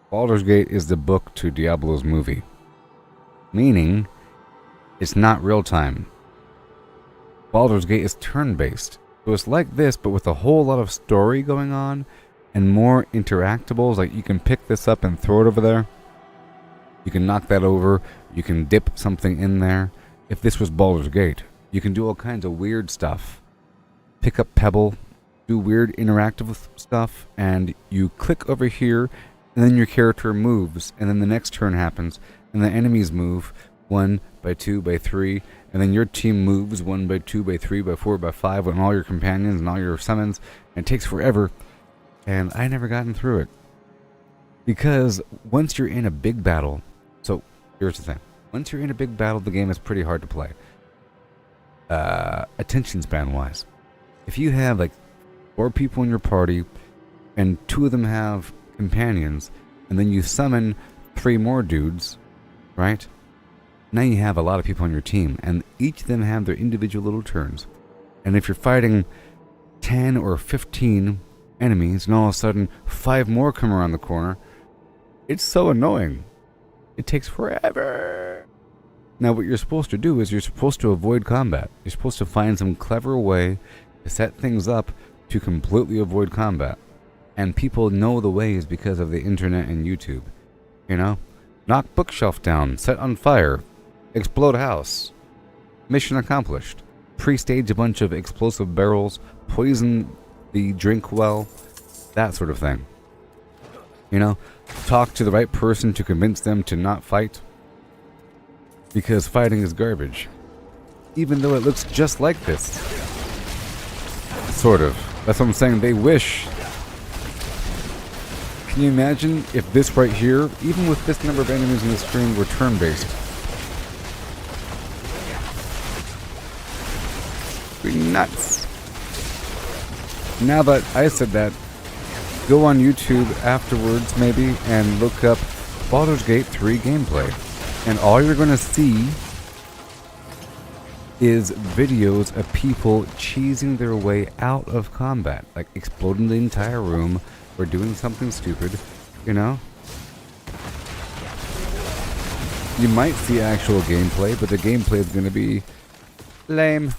Baldur's Gate is the book to Diablo's movie. Meaning, it's not real time. Baldur's Gate is turn-based. So it's like this, but with a whole lot of story going on and more interactables. Like you can pick this up and throw it over there. You can knock that over. You can dip something in there. If this was Baldur's Gate, you can do all kinds of weird stuff. Pick up Pebble, do weird interactive stuff, and you click over here, and then your character moves, and then the next turn happens, and the enemies move 1 by 2 by 3. And then your team moves 1 by 2 by 3 by 4 by 5 and all your companions and all your summons. And it takes forever. And I never gotten through it. Because once you're in a big battle... So, here's the thing. Once you're in a big battle, the game is pretty hard to play. attention span wise. If you have like 4 people in your party and 2 of them have companions, and then you summon 3 more dudes, right? Now you have a lot of people on your team, and each of them have their individual little turns. And if you're fighting 10 or 15 enemies, and all of a sudden 5 more come around the corner, it's so annoying. It takes forever. Now what you're supposed to do is you're supposed to avoid combat. You're supposed to find some clever way to set things up to completely avoid combat. And people know the ways because of the internet and YouTube. You know? Knock bookshelf down, set on fire, explode house. Mission accomplished. Pre-stage a bunch of explosive barrels, poison the drink well, that sort of thing. You know? Talk to the right person to convince them to not fight. Because fighting is garbage. Even though it looks just like this. Sort of. That's what I'm saying. They wish. Can you imagine if this right here, even with this number of enemies in the screen, were turn-based? It'd be nuts. Now that I said that, go on YouTube afterwards maybe and look up Baldur's Gate 3 gameplay. And all you're going to see is videos of people cheesing their way out of combat. Like exploding the entire room or doing something stupid, you know? You might see actual gameplay, but the gameplay is going to be lame.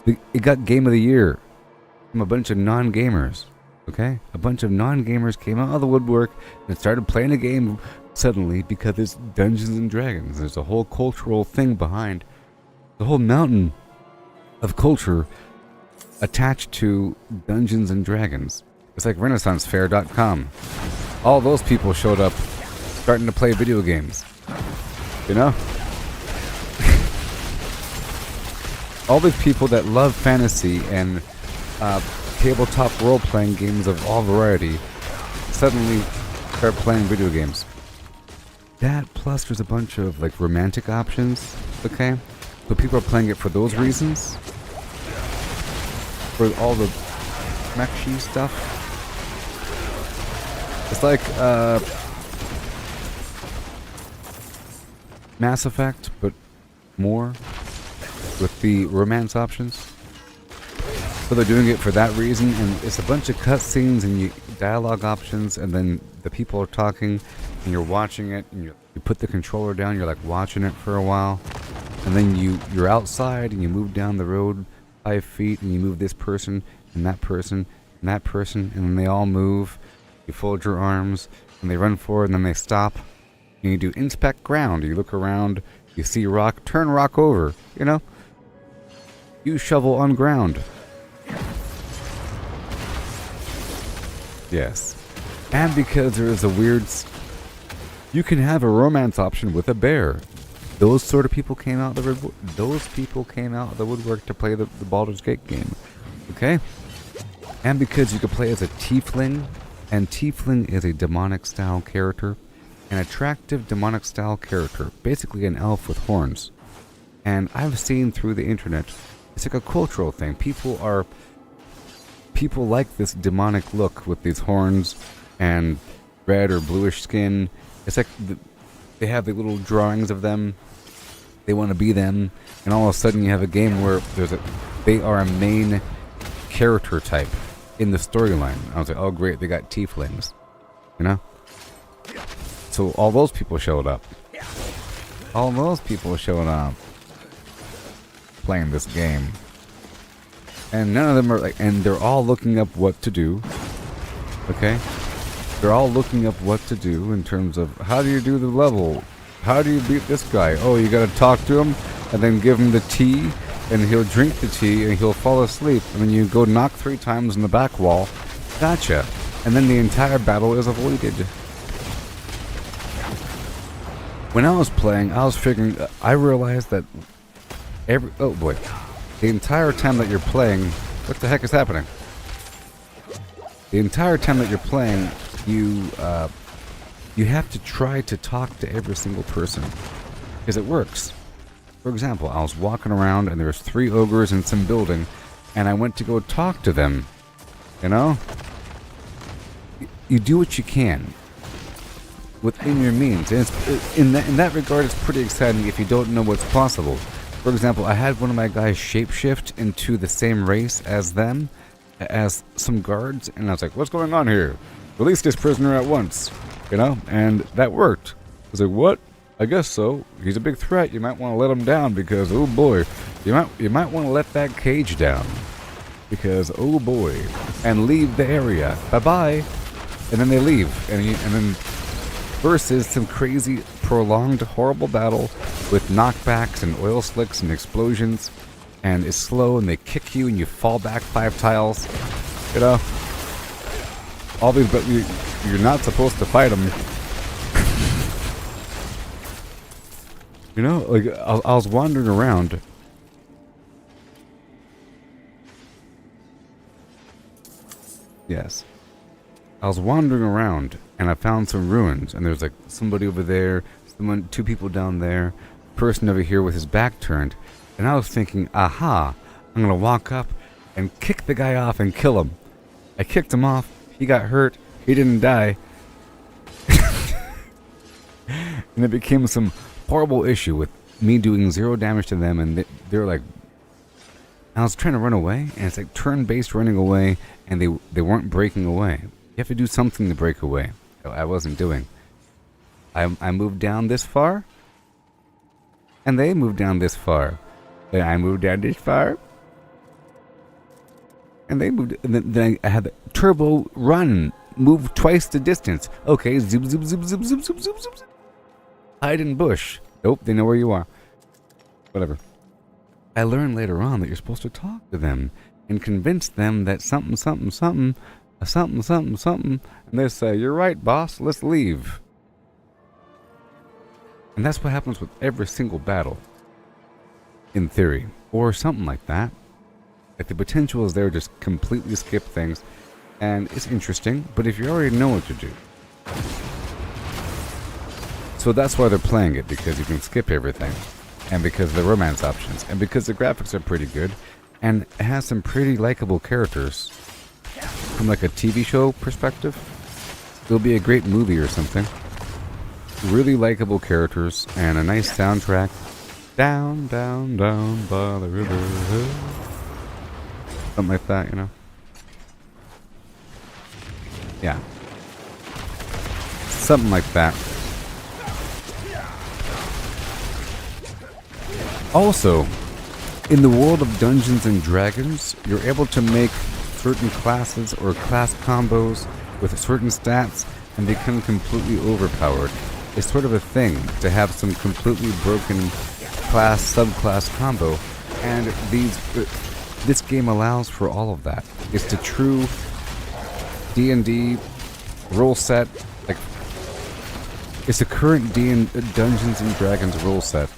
It got Game of the Year from a bunch of non-gamers. Okay? A bunch of non-gamers came out of the woodwork and started playing a game suddenly because it's Dungeons and Dragons. There's a whole cultural thing behind. The whole mountain of culture attached to Dungeons and Dragons. It's like RenaissanceFair.com. All those people showed up starting to play video games. You know? All these people that love fantasy and tabletop role-playing games of all variety suddenly start playing video games. That plus there's a bunch of like romantic options, okay? So people are playing it for those reasons. For all the mech-y stuff. It's like Mass Effect, but more with the romance options. So they're doing it for that reason, and it's a bunch of cutscenes and dialogue options, and then the people are talking, and you're watching it, and you put the controller down, you're like watching it for a while, and then you're outside, and you move down the road 5 feet, and you move this person, and that person, and that person, and then they all move, you fold your arms, and they run forward, and then they stop, and you do inspect ground, you look around, you see rock, turn rock over, you know? You shovel on ground. Yes. And because there is a weird... You can have a romance option with a bear. Those sort of people came out of the woodwork to play the Baldur's Gate game. Okay? And because you could play as a tiefling, and tiefling is a demonic style character, an attractive demonic style character, basically an elf with horns. And I've seen through the internet, it's like a cultural thing. People like this demonic look with these horns and red or bluish skin. It's like they have the little drawings of them. They want to be them, and all of a sudden you have a game where they are a main character type in the storyline. I was like, oh great, they got tieflings, you know. So all those people showed up. All those people showed up playing this game. And none of them are like, and they're all looking up what to do. Okay? They're all looking up what to do in terms of how do you do the level? How do you beat this guy? Oh, you gotta talk to him and then give him the tea, and he'll drink the tea and he'll fall asleep. And then you go knock 3 times in the back wall. Gotcha. And then the entire battle is avoided. When I was playing, I was figuring, I realized that oh boy. The entire time that you're playing, what the heck is happening? The entire time that you're playing, you have to try to talk to every single person, because it works. For example, I was walking around and there was 3 ogres in some building, and I went to go talk to them. You know? You do what you can within your means. And it's, in that regard, it's pretty exciting if you don't know what's possible. For example, I had one of my guys shapeshift into the same race as them, as some guards, and I was like, what's going on here? Release this prisoner at once. You know? And that worked. I was like, what? I guess so. He's a big threat. You might want to let him down because, oh boy, you might want to let that cage down because, oh boy, and leave the area. Bye-bye. And then they leave, and then versus some crazy, prolonged, horrible battle with knockbacks and oil slicks and explosions, and it's slow, and they kick you, and you fall back 5 tiles. You know, all these, but you're not supposed to fight them. You know, like, I was wandering around. Yes. I was wandering around, and I found some ruins, and there's, like, somebody over there, 2 people down there, person over here with his back turned, and I was thinking, aha, I'm gonna walk up and kick the guy off and kill him. I kicked him off, he got hurt, he didn't die, and it became some horrible issue with me doing 0 damage to them, and they're like, I was trying to run away, and it's like turn-based running away, and they weren't breaking away. You have to do something to break away. I wasn't doing. I moved down this far, and they moved down this far, and I moved down this far, and they moved, and then I had the turbo run, move twice the distance. Okay, zoom, zoom, zoom, zoom, zoom, zoom, zoom, zoom. Hide in bush. Nope, they know where you are. Whatever. I learned later on that you're supposed to talk to them and convince them that something, something, something, something, something, something, and they say, you're right, boss, let's leave. And that's what happens with every single battle, in theory, or something like that. Like, the potential is there to just completely skip things, and it's interesting, but if you already know what to do. So that's why they're playing it, because you can skip everything, and because of the romance options, and because the graphics are pretty good, and it has some pretty likable characters. From like a TV show perspective, it'll be a great movie or something. Really likable characters, and a nice soundtrack. Down, down, down by the river. Something like that, you know? Yeah. Something like that. Also, in the world of Dungeons and Dragons, you're able to make certain classes or class combos with certain stats and become completely overpowered. It's sort of a thing to have some completely broken class, subclass combo, and this game allows for all of that. It's the true D&D rule set, like, it's a current Dungeons and Dragons rule set.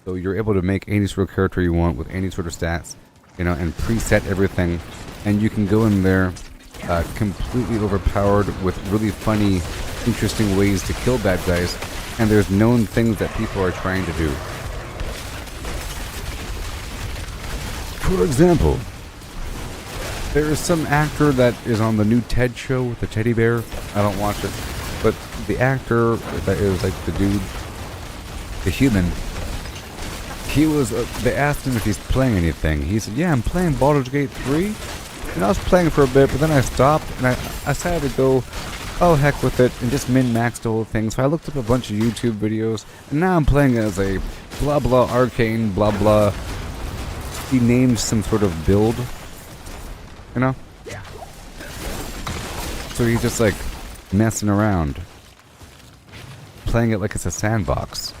So you're able to make any sort of character you want with any sort of stats, you know, and preset everything. And you can go in there completely overpowered with really funny, interesting ways to kill bad guys. And there's known things that people are trying to do. For example, there is some actor that is on the new Ted show with the teddy bear. I don't watch it. But the actor that is like the dude, the human, he was, they asked him if he's playing anything. He said, yeah, I'm playing Baldur's Gate 3. And I was playing for a bit, but then I stopped, and I decided to go, oh, heck with it, and just min-maxed the whole thing. So I looked up a bunch of YouTube videos, and now I'm playing as a blah blah arcane blah blah. He named some sort of build, you know? So he's just like messing around, playing it like it's a sandbox.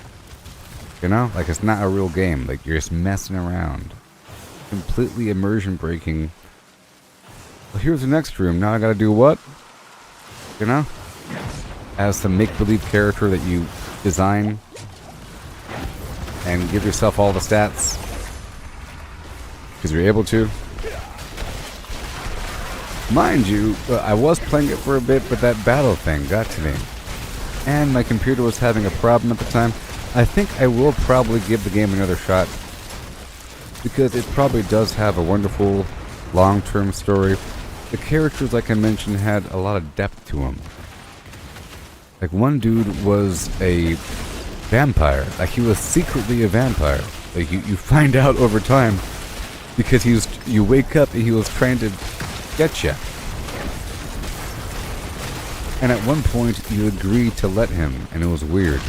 You know? Like it's not a real game. Like you're just messing around. Completely immersion breaking. Well, here's the next room. Now I gotta do what? You know? As some make-believe character that you design and give yourself all the stats. Because you're able to. Mind you, I was playing it for a bit, but that battle thing got to me. And my computer was having a problem at the time. I think I will probably give the game another shot because it probably does have a wonderful long-term story. The characters, like I mentioned, had a lot of depth to them. Like, one dude was a vampire. Like, he was secretly a vampire. Like, you find out over time because you wake up and he was trying to get you. And at one point, you agree to let him, and it was weird.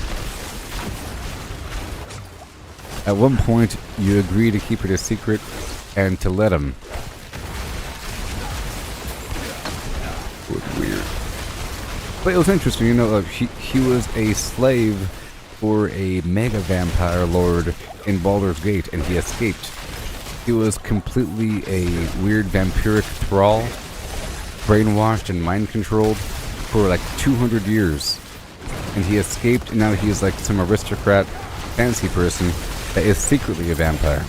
At one point, you agree to keep it a secret and to let him. It was weird. But it was interesting, you know, he was a slave for a mega vampire lord in Baldur's Gate, and he escaped. He was completely a weird vampiric thrall, brainwashed and mind-controlled for like 200 years. And he escaped, and now he is like some aristocrat, fancy person that is secretly a vampire.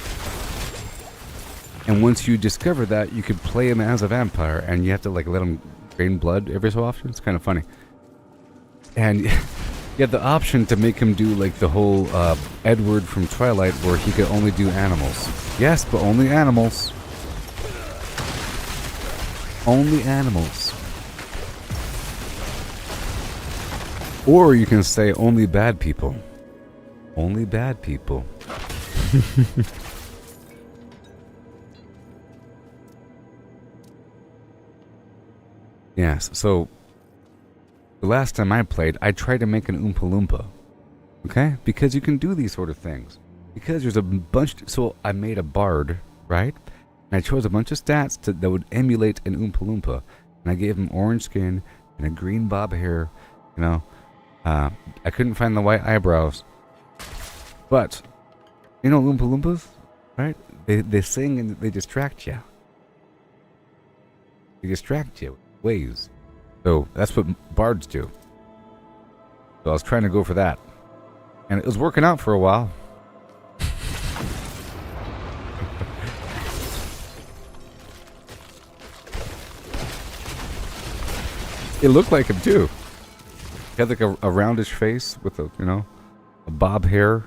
And once you discover that, you could play him as a vampire, and you have to like let him drain blood every so often. It's kind of funny. And you have the option to make him do like the whole Edward from Twilight, where he could only do animals. Yes, but only animals. Only animals. Or you can say only bad people. Only bad people. Yes, so the last time I played, I tried to make an Oompa Loompa. Okay? Because you can do these sort of things. Because there's a bunch... So I made a bard, right? And I chose a bunch of stats that would emulate an Oompa Loompa. And I gave him orange skin and a green bob hair. You know? I couldn't find the white eyebrows. But, you know Oompa Loompas? Right? They sing and they distract you. They distract you with ways. So that's what bards do. So I was trying to go for that. And it was working out for a while. It looked like him too. He had like a roundish face with a, you know, a bob hair,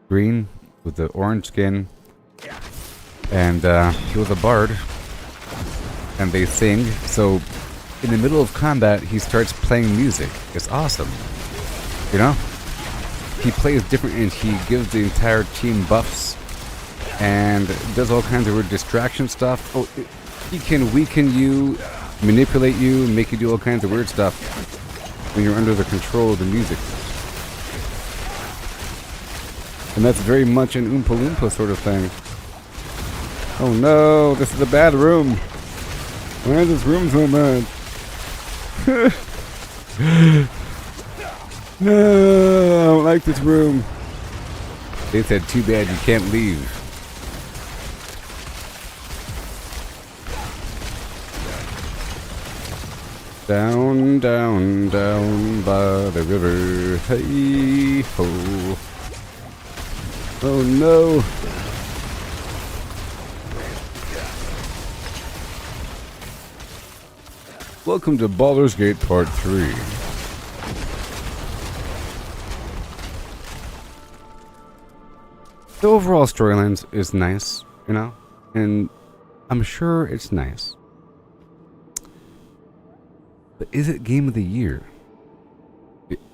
green with the orange skin. And he was a bard. And they sing. So in the middle of combat, he starts playing music. It's awesome. You know? He plays different and he gives the entire team buffs and does all kinds of weird distraction stuff. Oh, he can weaken you, manipulate you, and make you do all kinds of weird stuff when you're under the control of the music. And that's very much an Oompa Loompa sort of thing. Oh no, this is a bad room. Why is this room so bad? No, I don't like this room. They said, too bad you can't leave. Down, down, down by the river. Hey ho. Oh no. Welcome to Baldur's Gate Part 3. The overall storyline is nice, you know, and I'm sure it's nice. But is it Game of the Year?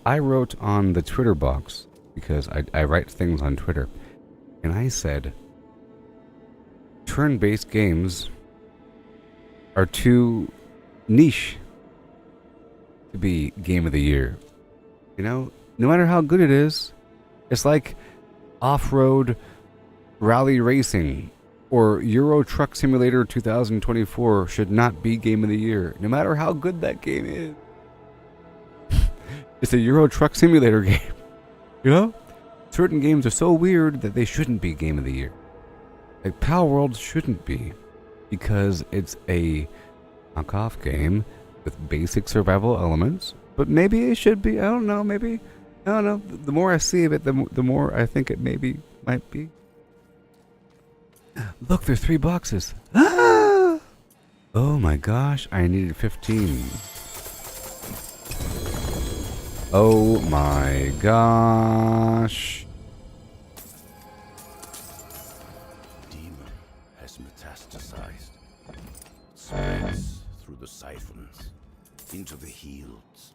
I wrote on the Twitter box, because I write things on Twitter, and I said, turn-based games are too niche to be Game of the Year. You know, no matter how good it is, it's like off-road rally racing or Euro Truck Simulator 2024 should not be Game of the Year, no matter how good that game is. It's a Euro Truck Simulator game. You know? Certain games are so weird that they shouldn't be Game of the Year. Like Palworld shouldn't be, because it's a knockoff game with basic survival elements, but maybe it should be. I don't know, maybe. I don't know. The more I see of it, the more I think it maybe might be. Look, there's 3 boxes. Ah! Oh my gosh, I needed 15. Oh my gosh. Demon has metastasized. Spreads through the siphons, into the heels.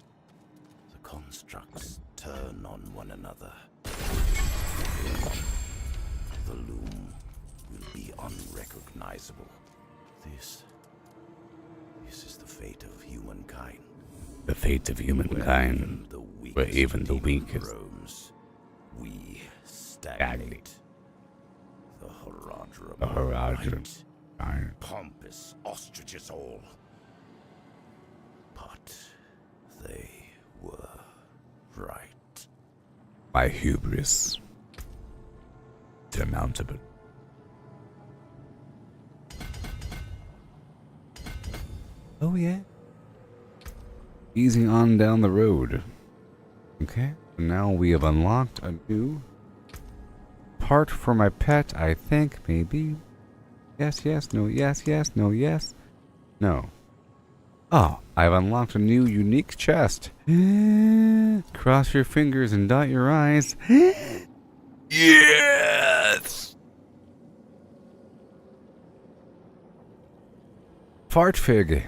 The constructs turn on one another. The loom will be unrecognizable. This is the fate of humankind. The fate of humankind, where even the weakest roams, we stagnate. The Horadrim. Pompous ostriches all. But they were right. My hubris. Surmountable. Oh yeah. Easing on down the road. Okay, so now we have unlocked a new part for my pet, I think, maybe. Yes, yes, no, yes, yes, no, yes. No. Oh, I've unlocked a new unique chest. Cross your fingers and dot your eyes. Yes! Fart fig.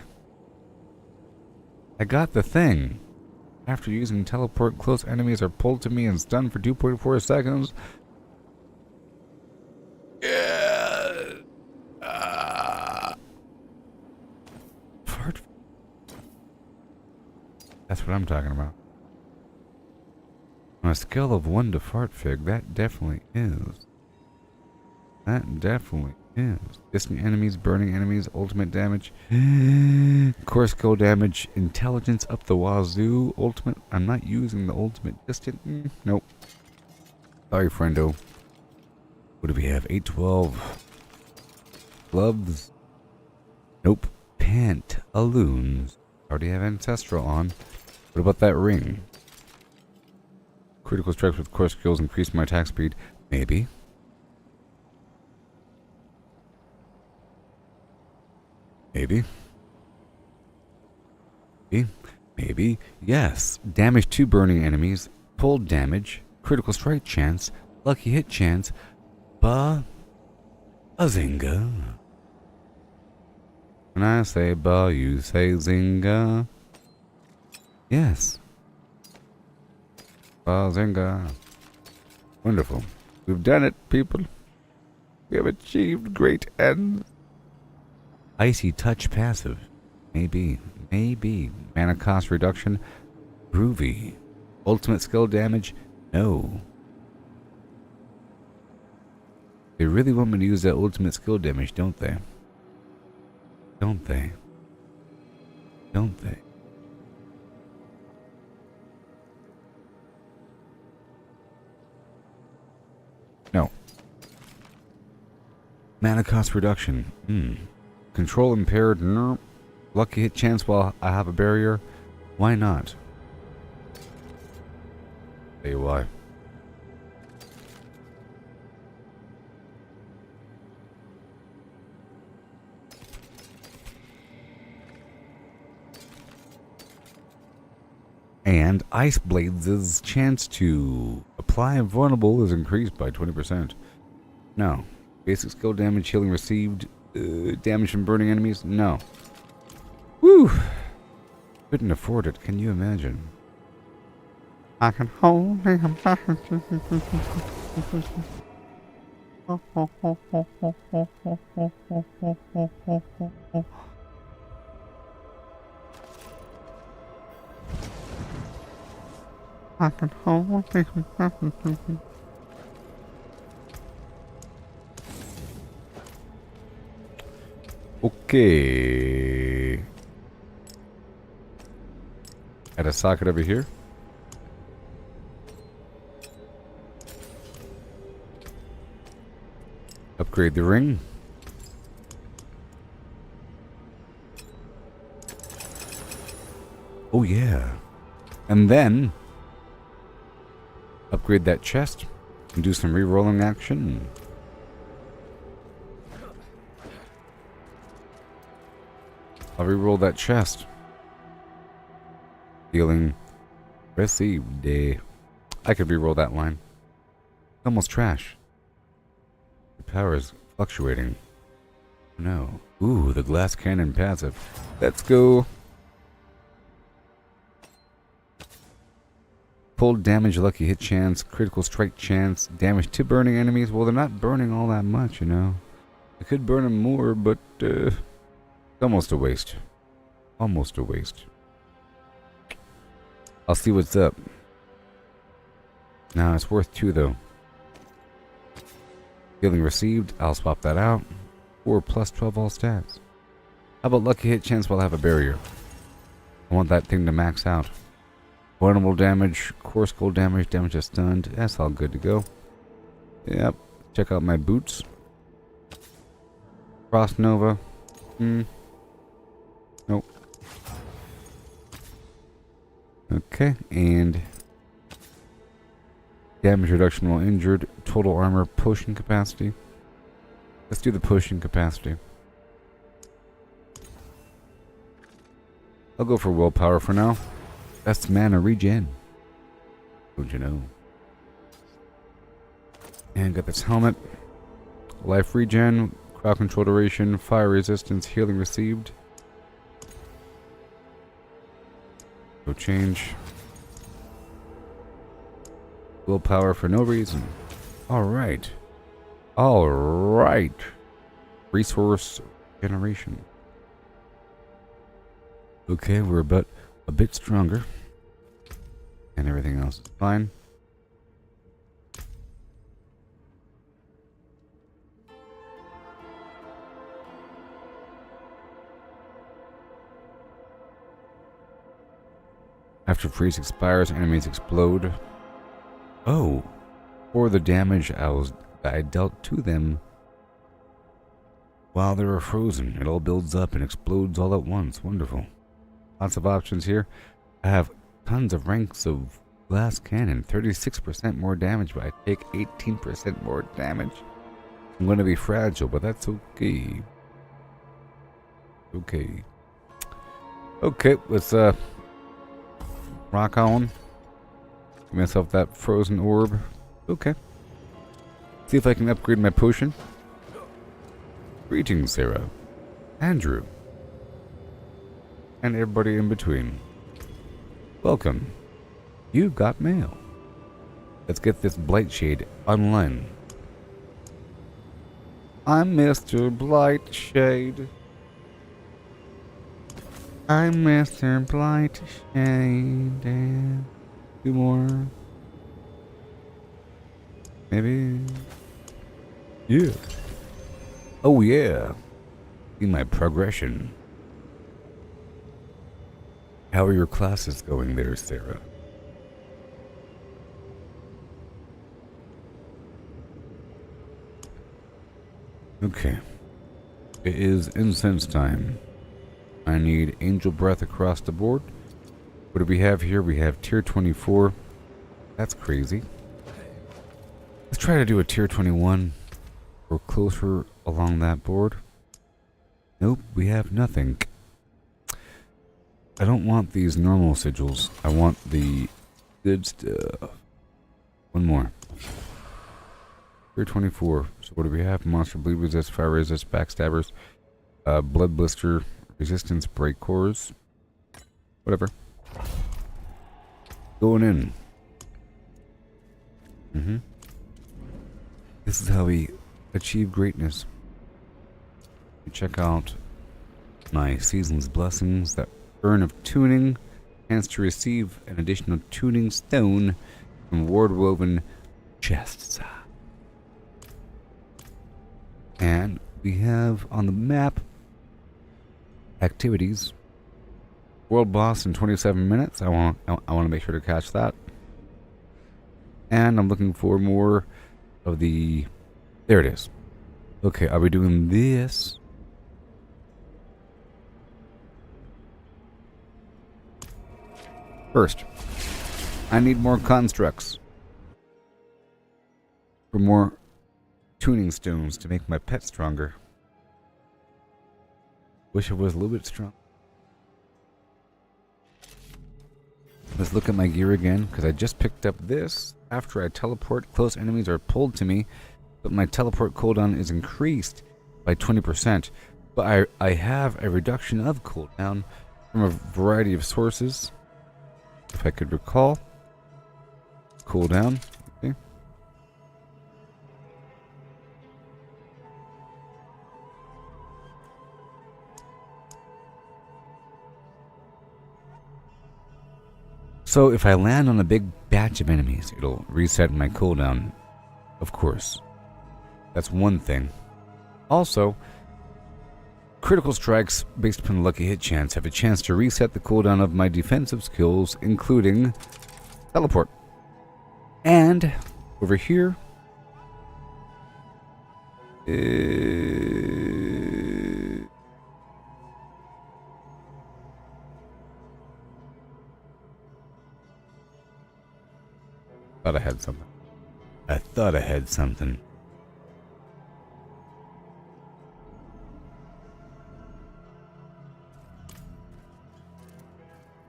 I got the thing. After using teleport, close enemies are pulled to me and stunned for 2.4 seconds. Yeah. Fart. That's what I'm talking about. On a scale of 1 to fart fig, that definitely is. That definitely is. Distant enemies, burning enemies, ultimate damage, core skill damage, intelligence up the wazoo, ultimate. I'm not using the ultimate distant. Nope. Sorry, friendo. What do we have? 812 gloves. Nope. Pantaloons. Already have ancestral on. What about that ring? Critical strikes with core skills increase my attack speed. Maybe. Maybe. Maybe. Yes. Damage to burning enemies. Pulled damage. Critical strike chance. Lucky hit chance. Zinga. When I say ba, you say zinga. Yes. Zinga. Wonderful. We've done it, people. We have achieved great ends. Icy touch passive. Maybe. Maybe. Mana cost reduction. Groovy. Ultimate skill damage. No. They really want me to use that ultimate skill damage, don't they? Don't they? Don't they? No. Mana cost reduction. Control impaired. No. Lucky hit chance while I have a barrier. Why not? Tell you why. And Ice Blades' chance to apply vulnerable is increased by 20%. No. Basic skill damage, healing received, damage from burning enemies? No. Woo! Couldn't afford it, can you imagine? I can hold him back. I can hold him back. Okay. Add a socket over here. Upgrade the ring. Oh yeah. And then upgrade that chest and do some re-rolling action. I'll re-roll that chest. Healing Received. I could re-roll that line. Almost trash. The power is fluctuating. No. Ooh, the glass cannon passive. Let's go. Full damage, lucky hit chance, critical strike chance, damage to burning enemies. Well, they're not burning all that much, you know. I could burn them more, but it's almost a waste. Almost a waste. I'll see what's up. Now it's worth 2 though. Healing received, I'll swap that out. 4 plus 12 all stats. How about lucky hit chance while I have a barrier? I want that thing to max out. Vulnerable damage, core skull damage, damage to stunned. That's all good to go. Yep. Check out my boots. Frost Nova. Nope. Okay, and damage reduction while injured, total armor, potion capacity. Let's do the potion capacity. I'll go for willpower for now. That's mana regen. Don't you know? And got this helmet. Life regen, crowd control duration, fire resistance, healing received. No change. Willpower for no reason. Alright. Alright. Resource generation. Okay, we're about a bit stronger. And everything else is fine. After freeze expires, enemies explode. Oh, for the damage I dealt to them while they were frozen. It all builds up and explodes all at once. Wonderful. Lots of options here. I have tons of ranks of glass cannon. 36% more damage, but I take 18% more damage. I'm going to be fragile, but that's okay. Okay. Okay, let's rock on. Give myself that frozen orb. Okay. See if I can upgrade my potion. Greetings, Sarah. Andrew. And everybody in between. Welcome. You've got mail. Let's get this Blightshade online. I'm Mr. Blightshade. I'm Mr. Blightshade. And 2 more. Maybe. Yeah. Oh yeah. See my progression. How are your classes going there, Sarah? Okay. It is incense time. I need angel breath across the board. What do we have here? We have tier 24. That's crazy. Let's try to do a tier 21. We're closer along that board. Nope, we have nothing. I don't want these normal sigils. I want the good stuff. 1 more. Tier 24. So what do we have? Monster bleed resist, fire resist, backstabbers, blood blister, resistance, break cores. Whatever. Going in. This is how we achieve greatness. You check out my season's blessings. That urn of tuning, chance to receive an additional tuning stone from ward woven chests. And we have on the map activities. World boss in 27 minutes. I want to make sure to catch that. And I'm looking for more of the... There it is. Okay, are we doing this? First, I need more constructs. For more tuning stones to make my pet stronger. Wish I was a little bit strong. Let's look at my gear again, because I just picked up this. After I teleport, close enemies are pulled to me, but my teleport cooldown is increased by 20%. But I have a reduction of cooldown from a variety of sources. If I could recall. Cooldown. Okay. So if I land on a big batch of enemies, it'll reset my cooldown, of course. That's one thing. Also, critical strikes based upon lucky hit chance have a chance to reset the cooldown of my defensive skills, including teleport. And over here, thought I had something. I thought I had something.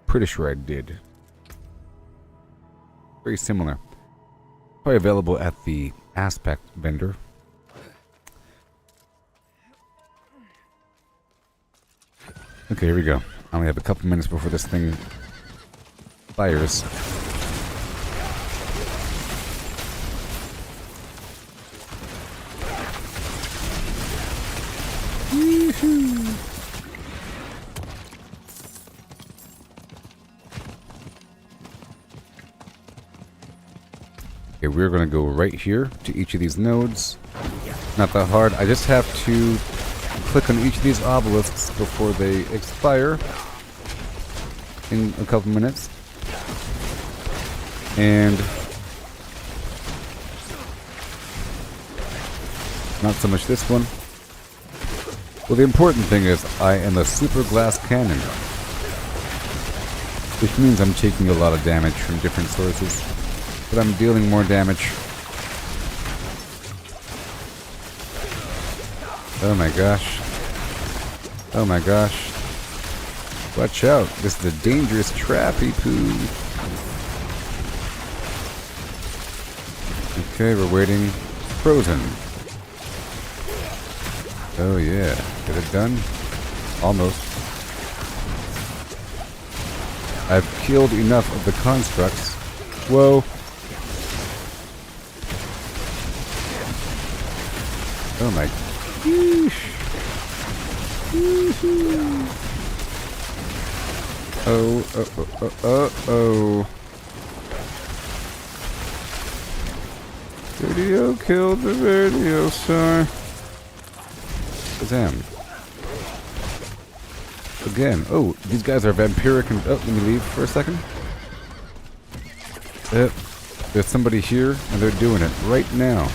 Pretty sure I did. Very similar. Probably available at the aspect vendor. Okay, here we go. I only have a couple minutes before this thing fires. Okay, we're going to go right here to each of these nodes. Not that hard. I just have to click on each of these obelisks before they expire in a couple minutes. And not so much this one. Well, the important thing is I am a super glass cannon, which means I'm taking a lot of damage from different sources. But I'm dealing more damage. Oh my gosh. Oh my gosh. Watch out. This is a dangerous trappy poo. Okay, we're waiting. Frozen. Oh yeah. Get it done? Almost. I've killed enough of the constructs. Whoa. Oh my gosh. Oh. Video killed the radio star. Damn. Again. Oh, these guys are vampiric and... Oh, let me leave for a second. There's somebody here, and they're doing it right now.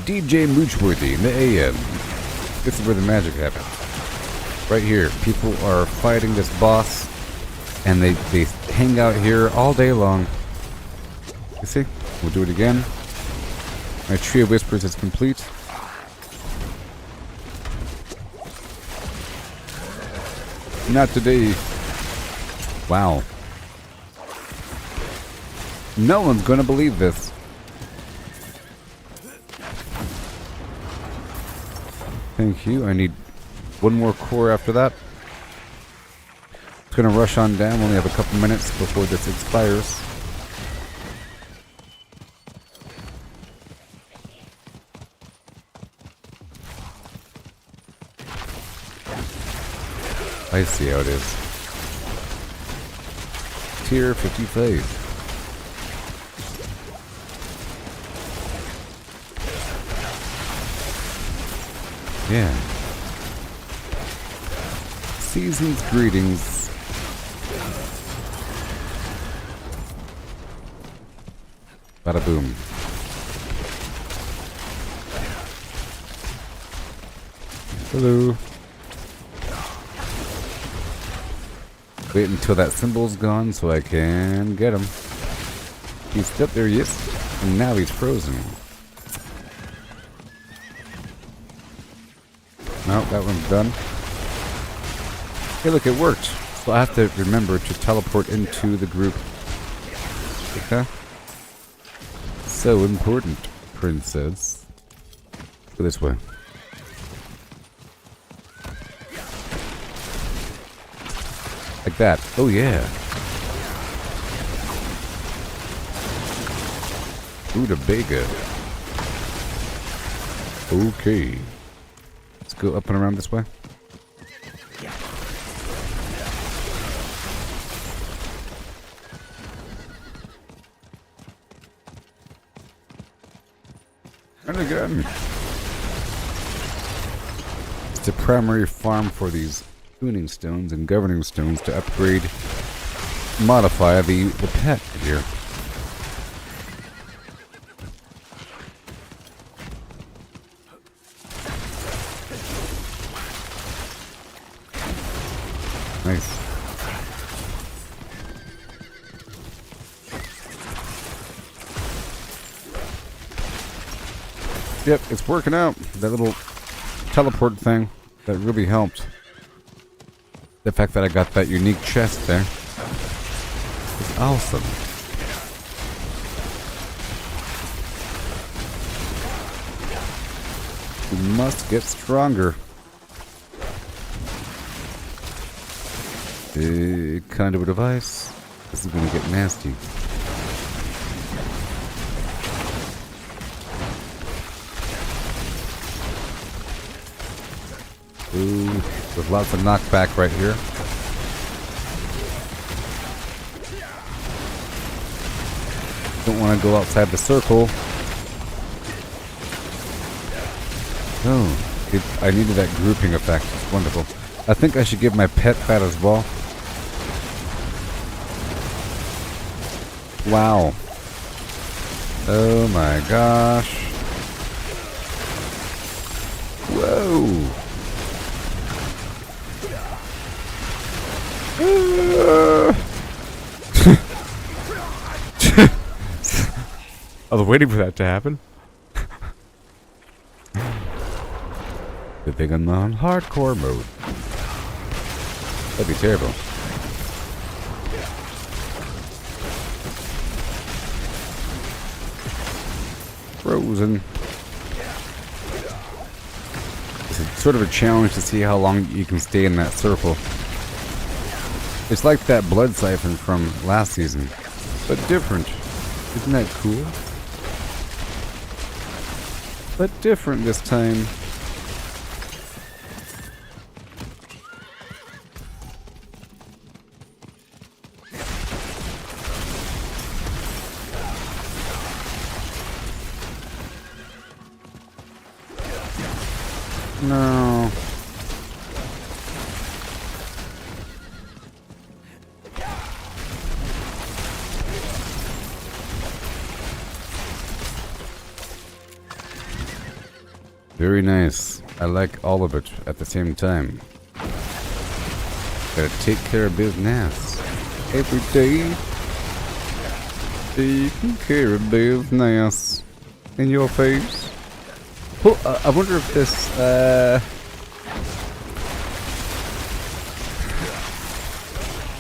DJ Moochworthy in the AM. This is where the magic happens. Right here. People are fighting this boss, and they hang out here all day long. You see? We'll do it again. My Tree of Whispers is complete. Not today. Wow. No one's gonna believe this. Thank you. I need one more core after that. It's gonna rush on down. We only have a couple minutes before this expires. I see how it is. Tier 55. Yeah. Season's greetings. Bada boom. Hello. Wait until that symbol's gone so I can get him. He's up there, yes. And now he's frozen. No, that one's done. Hey, look, it worked. So I have to remember to teleport into the group. Okay? So important, princess. Go this way. Like that. Oh yeah. Rutabaga. Okay. Let's go up and around this way. And again. It's a primary farm for these tuning stones and governing stones to upgrade, modify the pet here. Nice. Yep, it's working out. That little teleport thing, that really helped. The fact that I got that unique chest there is awesome. We must get stronger. Conduit of ice. This is gonna get nasty. Ooh, with lots of knockback right here. Don't want to go outside the circle. Oh, I needed that grouping effect. It's wonderful. I think I should give my pet that as well. Wow. Oh my gosh. Whoa. I was waiting for that to happen. Good thing I'm on hardcore mode. That'd be terrible. Frozen. It's sort of a challenge to see how long you can stay in that circle. It's like that blood siphon from last season, but different. Isn't that cool? But different this time. No. Very nice. I like all of it at the same time. Gotta take care of business. Every day. Taking care of business. In your face. Oh, I wonder if this,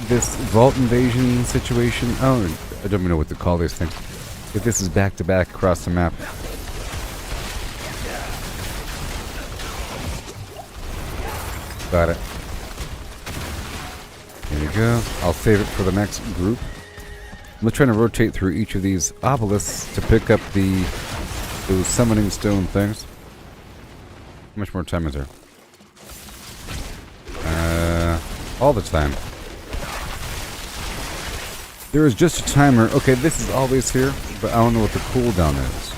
this vault invasion situation. Oh, I don't even know what to call this thing. If this is back to back across the map. Got it. There you go. I'll save it for the next group. I'm trying to rotate through each of these obelisks to pick up those summoning stone things. How much more time is there? All the time. There is just a timer. Okay, this is always here, but I don't know what the cooldown is.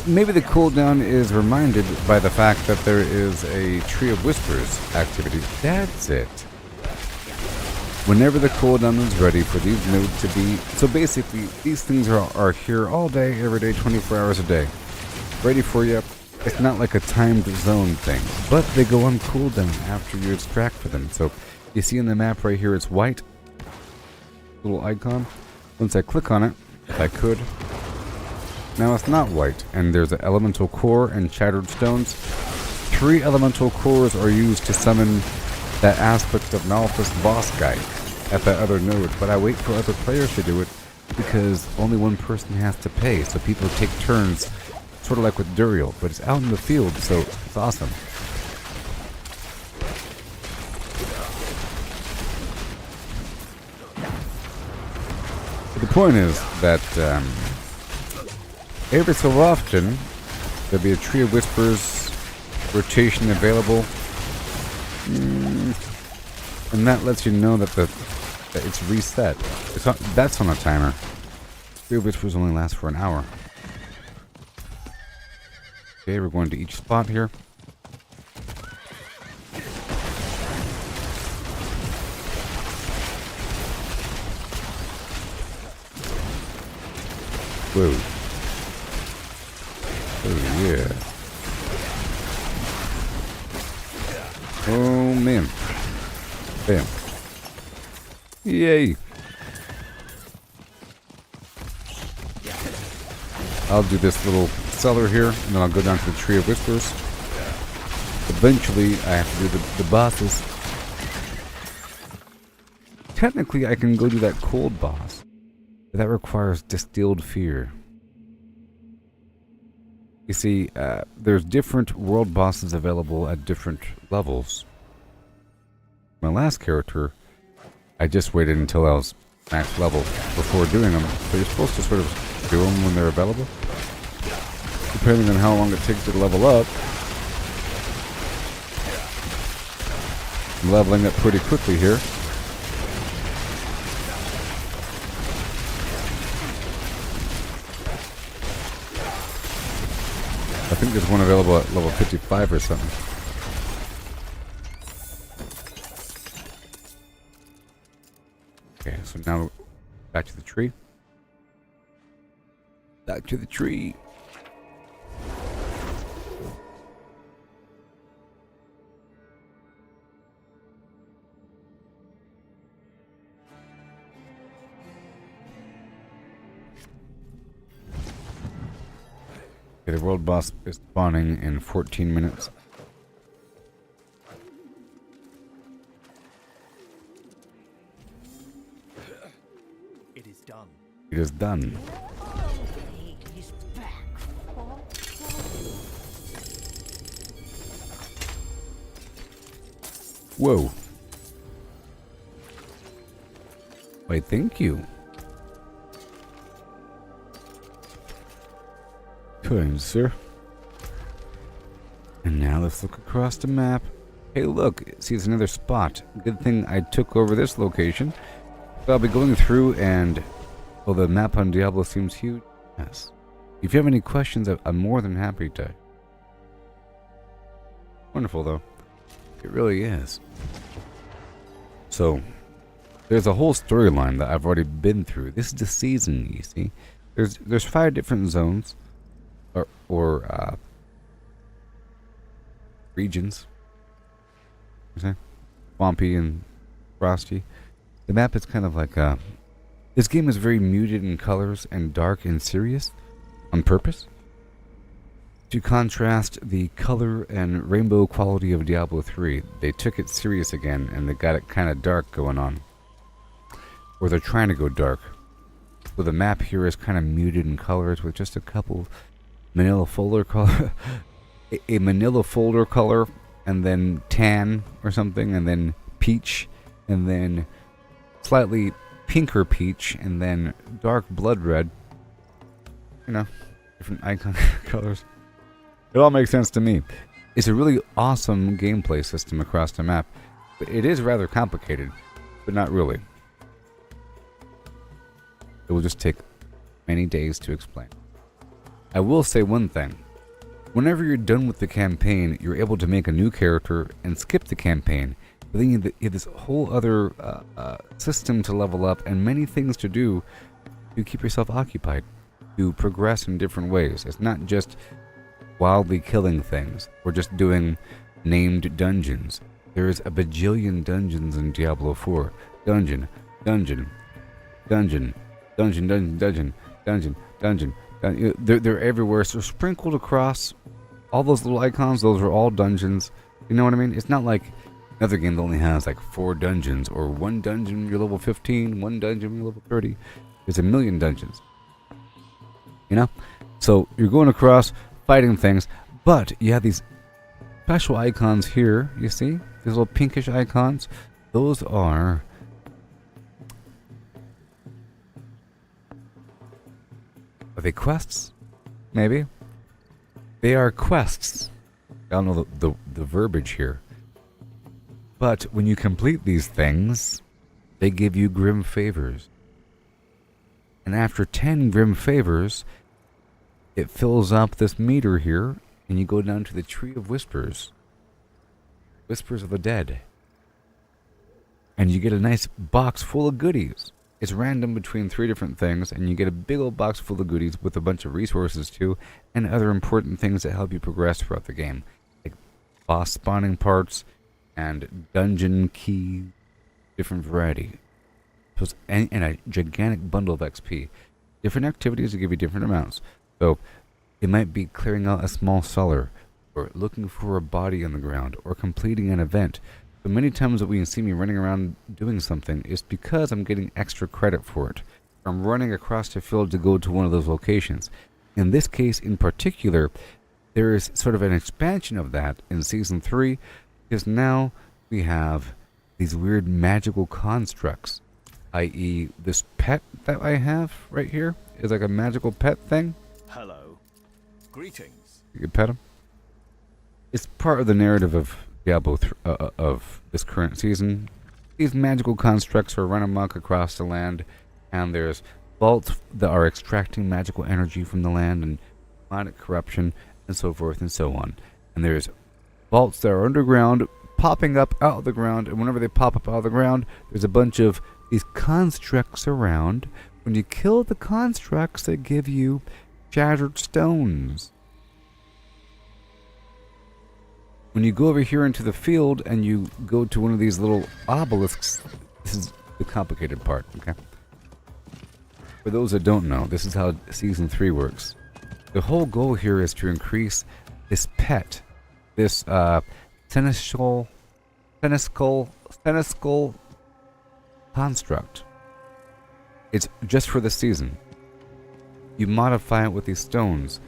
Maybe the cooldown is reminded by the fact that there is a Tree of Whispers activity. That's it. Whenever the cooldown is ready for these nodes to be... So basically, these things are here all day, every day, 24 hours a day. Ready for you. It's not like a timed zone thing, but they go on cooldown after you extract for them. So you see in the map right here, it's white. Little icon. Once I click on it, if I could... Now it's not white, and there's an elemental core and shattered stones. 3 elemental cores are used to summon that aspect of Malphus boss guy at that other node, but I wait for other players to do it because only one person has to pay, so people take turns, sort of like with Duriel, but it's out in the field, so it's awesome. But the point is that every so often there'll be a Tree of Whispers rotation available, and that lets you know that that it's reset. That's on a timer. Tree of Whispers only lasts for an hour. Okay, we're going to each spot here. Whoa. Oh yeah. Oh man. Bam. Yay. I'll do this little cellar here, and then I'll go down to the Tree of Whispers. Eventually, I have to do the bosses. Technically, I can go do that cold boss, but that requires Distilled Fear. You see, there's different world bosses available at different levels. My last character, I just waited until I was max level before doing them, but you're supposed to sort of do them when they're available, depending on how long it takes to level up. I'm leveling up pretty quickly here. I think there's one available at level 55 or something. Okay, so now back to the tree. Back to the tree. Okay, the world boss is spawning in 14 minutes. It is done. It is done. Whoa. Why, thank you. Good, sir. And now let's look across the map. Hey, look. See, it's another spot. Good thing I took over this location. So I'll be going through and... Oh, the map on Diablo seems huge. Yes. If you have any questions, I'm more than happy to. Wonderful, though. It really is. So, there's a whole storyline that I've already been through. This is the season, you see. There's 5 different zones. Or regions. Okay. Swampy and frosty. The map is kind of like this game is very muted in colors and dark and serious on purpose to contrast the color and rainbow quality of Diablo 3. They took it serious again and they got it kind of dark going on. Or they're trying to go dark. So the map here is kind of muted in colors with just a couple manila folder color, a manila folder color, and then tan or something, and then peach, and then slightly pinker peach, and then dark blood red. You know, different icon colors. It all makes sense to me. It's a really awesome gameplay system across the map, but it is rather complicated, but not really. It will just take many days to explain. I will say one thing. Whenever you're done with the campaign, you're able to make a new character and skip the campaign. But then you have this whole other system to level up and many things to do to keep yourself occupied, to progress in different ways. It's not just wildly killing things or just doing named dungeons. There's a bajillion dungeons in Diablo 4. Dungeon, dungeon, dungeon, dungeon, dungeon, dungeon, dungeon, dungeon. They're everywhere, so sprinkled across all those little icons. Those are all dungeons. You know what I mean? It's not like another game that only has like 4 dungeons, or 1 dungeon when you're level 15, 1 dungeon when you're level 30. There's a million dungeons. You know? So you're going across, fighting things, but you have these special icons here, you see? These little pinkish icons. Those are... Are they quests? Maybe. They are quests. I don't know the verbiage here. But when you complete these things, they give you grim favors. And after 10 grim favors, it fills up this meter here, and you go down to the Tree of Whispers. Whispers of the Dead. And you get a nice box full of goodies. It's random between 3 different things, and you get a big old box full of goodies with a bunch of resources too, and other important things that help you progress throughout the game. Like boss spawning parts, and dungeon key, different variety. So it's and a gigantic bundle of XP. Different activities to give you different amounts. So it might be clearing out a small cellar, or looking for a body on the ground, or completing an event. So many times that when you see me running around doing something, it's because I'm getting extra credit for it. I'm running across the field to go to one of those locations. In this case in particular, there is sort of an expansion of that in Season 3, because now we have these weird magical constructs, i.e. this pet that I have right here is like a magical pet thing. Hello. Greetings. You can pet him. It's part of the narrative of Diablo of this current season. These magical constructs are run amok across the land, and there's vaults that are extracting magical energy from the land and demonic corruption and so forth and so on. And there's vaults that are underground, popping up out of the ground, and whenever they pop up out of the ground, there's a bunch of these constructs around. When you kill the constructs, they give you shattered stones. When you go over here into the field and you go to one of these little obelisks, this is the complicated part, okay? For those that don't know, this is how Season 3 works. The whole goal here is to increase this pet, this senescal construct. It's just for the season. You modify it with these stones.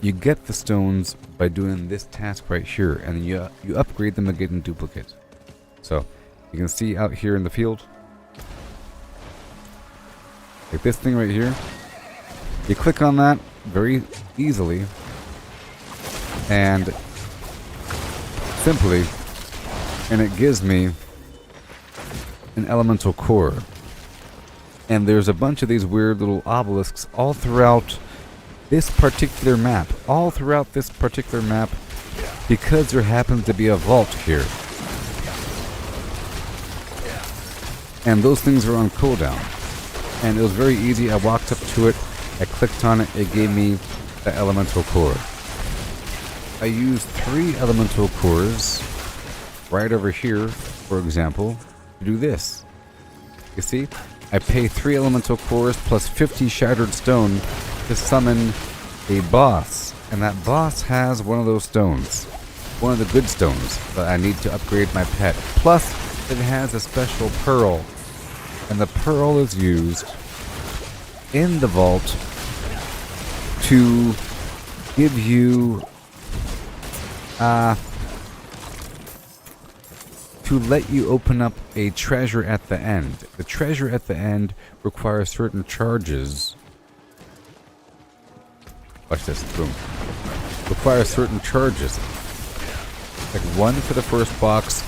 You get the stones by doing this task right here, and then you upgrade them again in duplicate. So you can see out here in the field, like this thing right here. You click on that very easily, and simply, and it gives me an elemental core. And there's a bunch of these weird little obelisks all throughout this particular map. All throughout this particular map, because there happens to be a vault here. And those things are on cooldown. And it was very easy. I walked up to it, I clicked on it, it gave me the elemental core. I used 3 elemental cores right over here, for example, to do this. You see? I pay 3 elemental cores plus 50 shattered stone to summon a boss. And that boss has one of those stones. One of the good stones that I need to upgrade my pet. Plus, it has a special pearl. And the pearl is used in the vault to give you to let you open up a treasure at the end. The treasure at the end requires certain charges. Watch this, boom. Requires certain charges. Like 1 for the first box,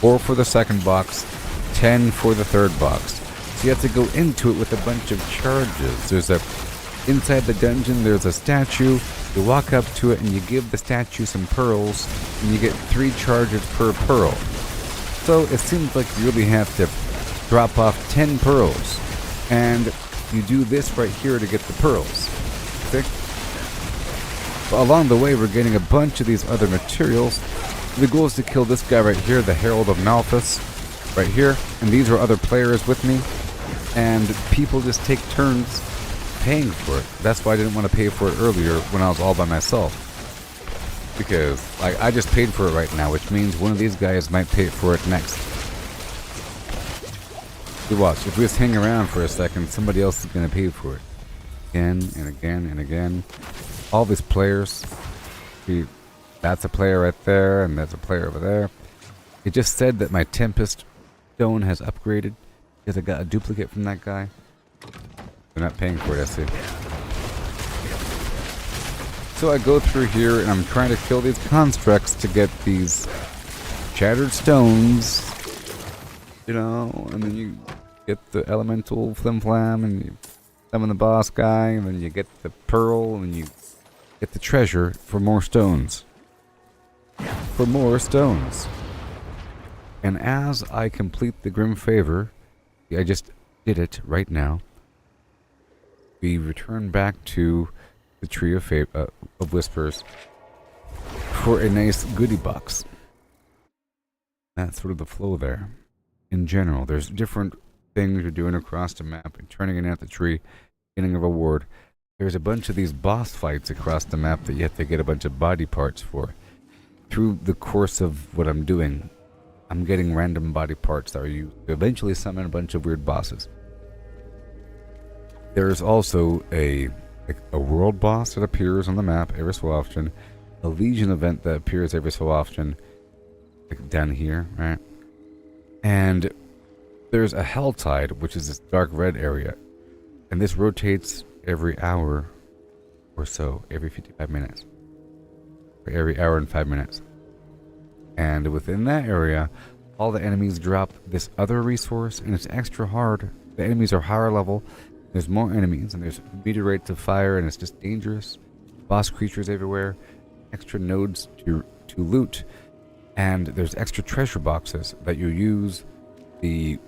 4 for the second box, 10 for the third box. So you have to go into it with a bunch of charges. Inside the dungeon there's a statue. You walk up to it and you give the statue some pearls, and you get 3 charges per pearl. So it seems like you really have to drop off 10 pearls. And you do this right here to get the pearls. See? But along the way we're getting a bunch of these other materials. The goal is to kill this guy right here, the Herald of Malthus, right here. And these are other players with me. And people just take turns paying for it. That's why I didn't want to pay for it earlier when I was all by myself. Because, like, I just paid for it right now, which means one of these guys might pay for it next. You watch, if we just hang around for a second, somebody else is going to pay for it. Again and again and again. All these players. See, that's a player right there, and that's a player over there. It just said that my Tempest stone has upgraded because I got a duplicate from that guy. They're not paying for it, I see. So I go through here and I'm trying to kill these constructs to get these shattered stones. You know, and then you get the elemental flim flam and you summon the boss guy, and then you get the pearl and you get the treasure for more stones. For more stones. And as I complete the Grim Favor, I just did it right now, we return back to the Tree of Whispers for a nice goodie box. That's sort of the flow there. In general, there's different things you're doing across the map, and turning in at the tree, getting a reward. There's a bunch of these boss fights across the map that you have to get a bunch of body parts for. Through the course of what I'm doing, I'm getting random body parts that are used to eventually summon a bunch of weird bosses. There's also a world boss that appears on the map every so often, a Legion event that appears every so often, like down here, right? And there's a Helltide, which is this dark red area, and this rotates every hour or so, every 55 minutes, or every hour and 5 minutes. And within that area, all the enemies drop this other resource, and it's extra hard. The enemies are higher level. There's more enemies, and there's meter rates of fire, and it's just dangerous. Boss creatures everywhere, extra nodes to loot, and there's extra treasure boxes that you use the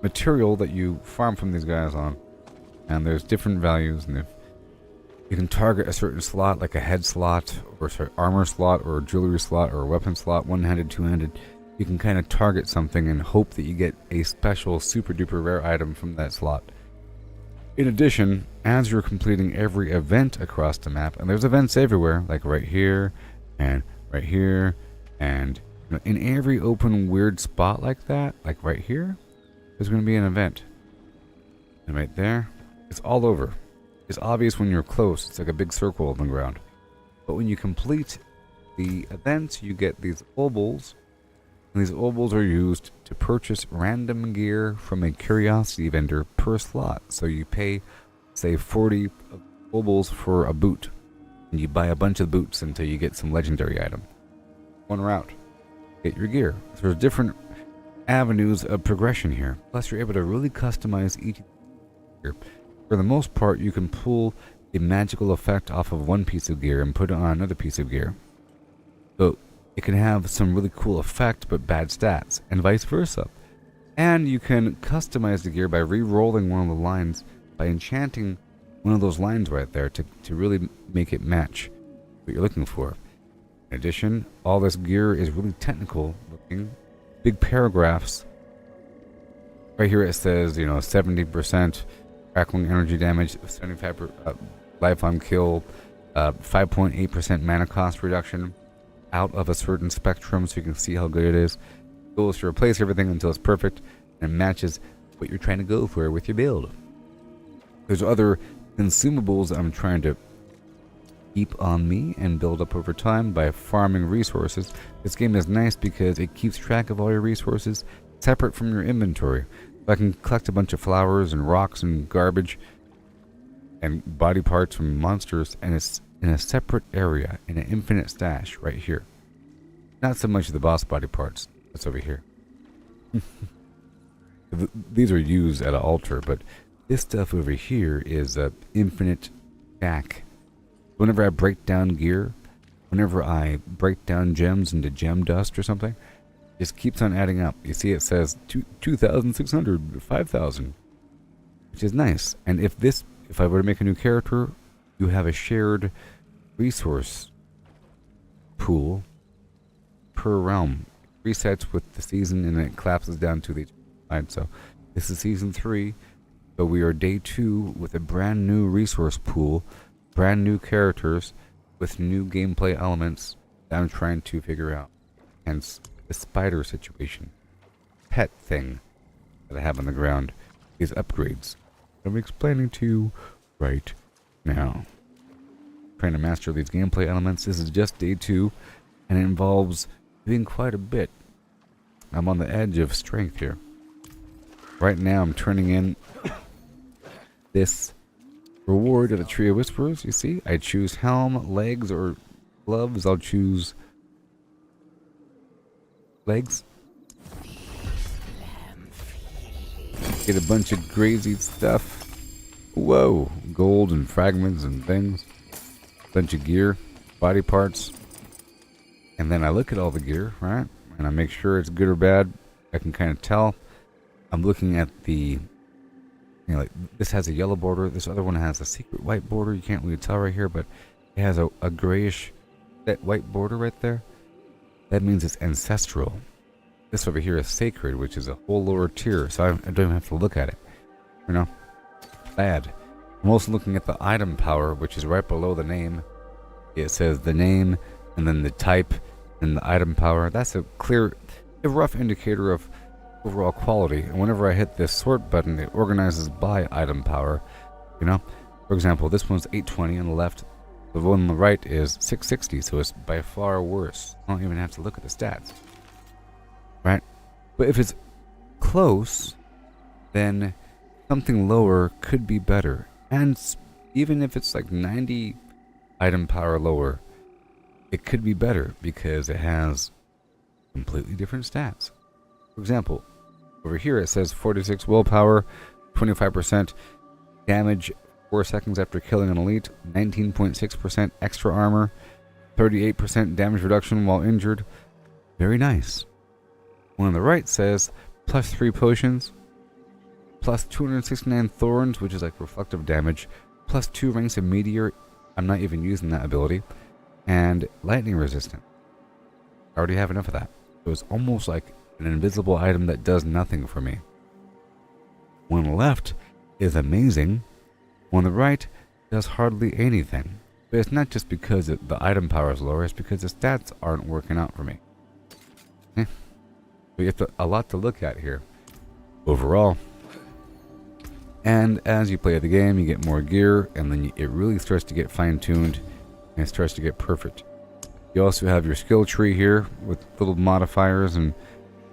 material that you farm from these guys on, and there's different values, and if you can target a certain slot, like a head slot, or armor slot, or a jewelry slot, or a weapon slot, one-handed, two-handed. You can kind of target something and hope that you get a special super duper rare item from that slot. In addition, as you're completing every event across the map, and there's events everywhere, like right here, and right here, and you know, in every open weird spot like that, like right here, there's going to be an event. And right there, it's all over. It's obvious when you're close, it's like a big circle on the ground. But when you complete the events, you get these obols. And these obols are used to purchase random gear from a curiosity vendor per slot. So you pay, say, 40 obols for a boot. And you buy a bunch of boots until you get some legendary item. One route. Get your gear. So there's different avenues of progression here. Plus you're able to really customize each gear. For the most part, you can pull a magical effect off of one piece of gear and put it on another piece of gear. So it can have some really cool effect but bad stats, and vice versa. And you can customize the gear by re-rolling one of the lines, by enchanting one of those lines right there to really make it match what you're looking for. In addition, all this gear is really technical looking. Big paragraphs. Right here it says, 70% crackling energy damage, 75% life on kill, 5.8% mana cost reduction out of a certain spectrum, so you can see how good it is. The goal is to replace everything until it's perfect and matches what you're trying to go for with your build. There's other consumables that I'm trying to keep on me and build up over time by farming resources. This game is nice because it keeps track of all your resources separate from your inventory. So I can collect a bunch of flowers and rocks and garbage and body parts from monsters, and it's in a separate area in an infinite stash right here. Not so much the boss body parts. That's over here. These are used at an altar, but this stuff over here is a infinite stack. Whenever I break down gear, whenever I break down gems into gem dust or something, it just keeps on adding up. You see it says 2,600, 5,000, which is nice. And if I were to make a new character, you have a shared resource pool per realm. It resets with the season and it collapses down to the side. So this is season 3. So we are day 2 with a brand new resource pool, brand new characters, with new gameplay elements that I'm trying to figure out. Hence the spider situation. Pet thing that I have on the ground. These upgrades I'm explaining to you right now. Trying to master these gameplay elements. This is just day 2, and it involves doing quite a bit. I'm on the edge of strength here. Right now I'm turning in this reward of the Tree of Whisperers. You see, I choose helm, legs, or gloves. I'll choose legs. Get a bunch of crazy stuff. Whoa, gold and fragments and things. Bunch of gear, body parts. And then I look at all the gear, right? And I make sure it's good or bad. I can kind of tell. I'm looking at the, like this has a yellow border. This other one has a secret white border. You can't really tell right here, but it has a grayish, that white border right there. That means it's ancestral. This over here is sacred, which is a whole lower tier, so I don't even have to look at it. You know? Bad. I'm also looking at the item power, which is right below the name. It says the name, and then the type, and the item power. That's a rough indicator of overall quality. And whenever I hit this sort button, it organizes by item power. You know? For example, this one's 820 on the left. The one on the right is 660, so it's by far worse. I don't even have to look at the stats. Right? But if it's close, then something lower could be better. And even if it's like 90 item power lower, it could be better because it has completely different stats. For example, over here it says 46 willpower, 25% damage 4 seconds after killing an elite, 19.6% extra armor, 38% damage reduction while injured. Very nice. One on the right says plus 3 potions, plus 269 thorns, which is like reflective damage, plus 2 ranks of meteor. I'm not even using that ability. And lightning resistant. I already have enough of that. So it's almost like an invisible item that does nothing for me. One on the left is amazing. One on the right does hardly anything. But it's not just because the item power is lower, it's because the stats aren't working out for me. We have a lot to look at here overall. And as you play the game, you get more gear, and then it really starts to get fine-tuned, and it starts to get perfect. You also have your skill tree here with little modifiers and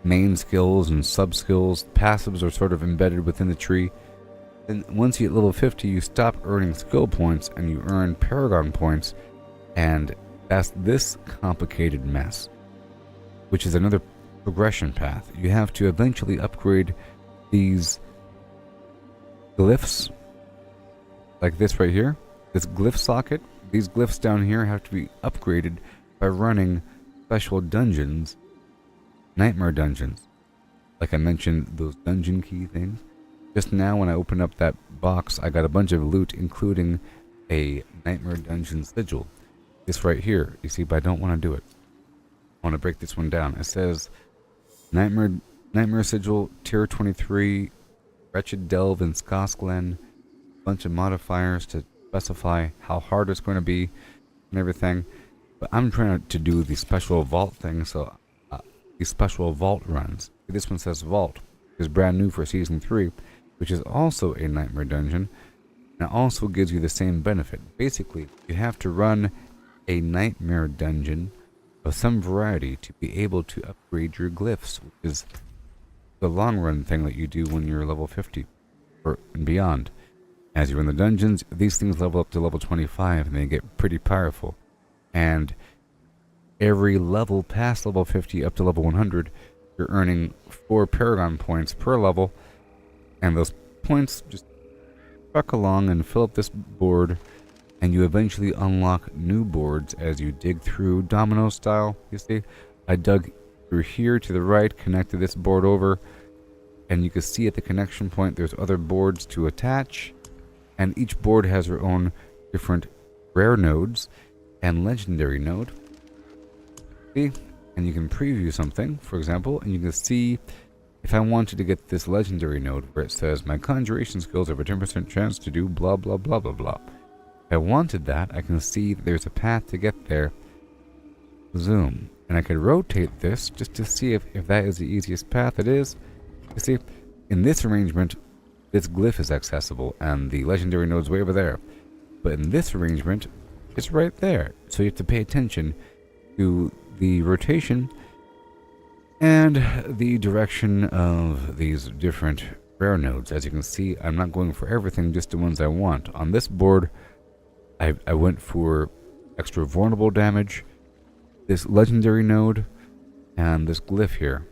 main skills and sub-skills. Passives are sort of embedded within the tree. And once you hit level 50, you stop earning skill points, and you earn Paragon points, and that's this complicated mess, which is another progression path. You have to eventually upgrade these glyphs, like this right here, this glyph socket. These glyphs down here have to be upgraded by running special dungeons, nightmare dungeons. Like I mentioned, those dungeon key things. Just now when I opened up that box, I got a bunch of loot, including a nightmare dungeon sigil. This right here, you see, but I don't want to do it. I want to break this one down. It says Nightmare Sigil, Tier 23, Wretched Delve in Skosklen, a bunch of modifiers to specify how hard it's going to be and everything. But I'm trying to do the special vault thing, so these special vault runs. This one says Vault, which is brand new for Season 3, which is also a Nightmare Dungeon, and it also gives you the same benefit. Basically, you have to run a Nightmare Dungeon of some variety to be able to upgrade your glyphs, which is the long run thing that you do when you're level 50 or and beyond. As you're in the dungeons, these things level up to level 25 and they get pretty powerful. And every level past level 50 up to level 100, you're earning 4 Paragon points per level, and those points just truck along and fill up this board. And you eventually unlock new boards as you dig through domino style. You see, I dug through here to the right, connected this board over, and you can see at the connection point there's other boards to attach, and each board has their own different rare nodes and legendary node. See, and you can preview something, for example, and you can see if I wanted to get this legendary node where it says my conjuration skills have a 10% chance to do blah blah blah blah blah. If I wanted that, I can see that there's a path to get there. Zoom. And I could rotate this just to see if that is the easiest path. It is. You see, in this arrangement, this glyph is accessible, and the legendary node's way over there. But in this arrangement, it's right there. So you have to pay attention to the rotation and the direction of these different rare nodes. As you can see, I'm not going for everything, just the ones I want. On this board, I went for extra vulnerable damage, this legendary node, and this glyph here.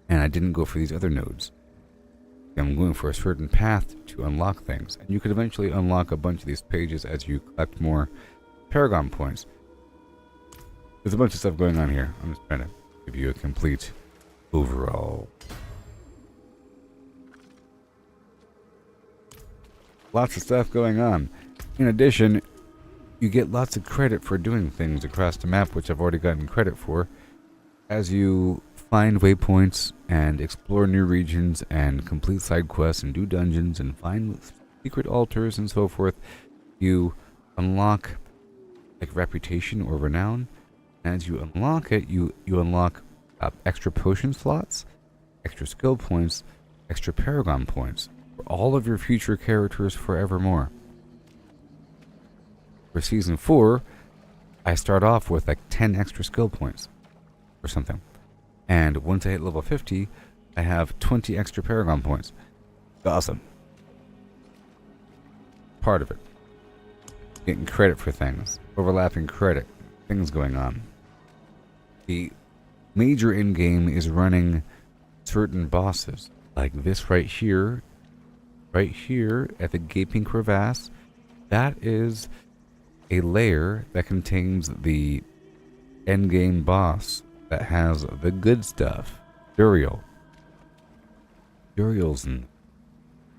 And I didn't go for these other nodes. I'm going for a certain path to unlock things. And you could eventually unlock a bunch of these pages as you collect more Paragon points. There's a bunch of stuff going on here. I'm just trying to give you a complete overall. Lots of stuff going on. In addition, you get lots of credit for doing things across the map, which I've already gotten credit for. As you find waypoints and explore new regions and complete side quests and do dungeons and find secret altars and so forth, you unlock like reputation or renown. As you unlock it, you unlock extra potion slots, extra skill points, extra Paragon points for all of your future characters forevermore. For Season 4, I start off with like 10 extra skill points or something. And once I hit level 50, I have 20 extra Paragon points. Awesome. Part of it. Getting credit for things. Overlapping credit. Things going on. The major in-game is running certain bosses. Like this right here. Right here at the Gaping Crevasse. That is a layer that contains the endgame boss that has the good stuff. Duriel. Duriel's in.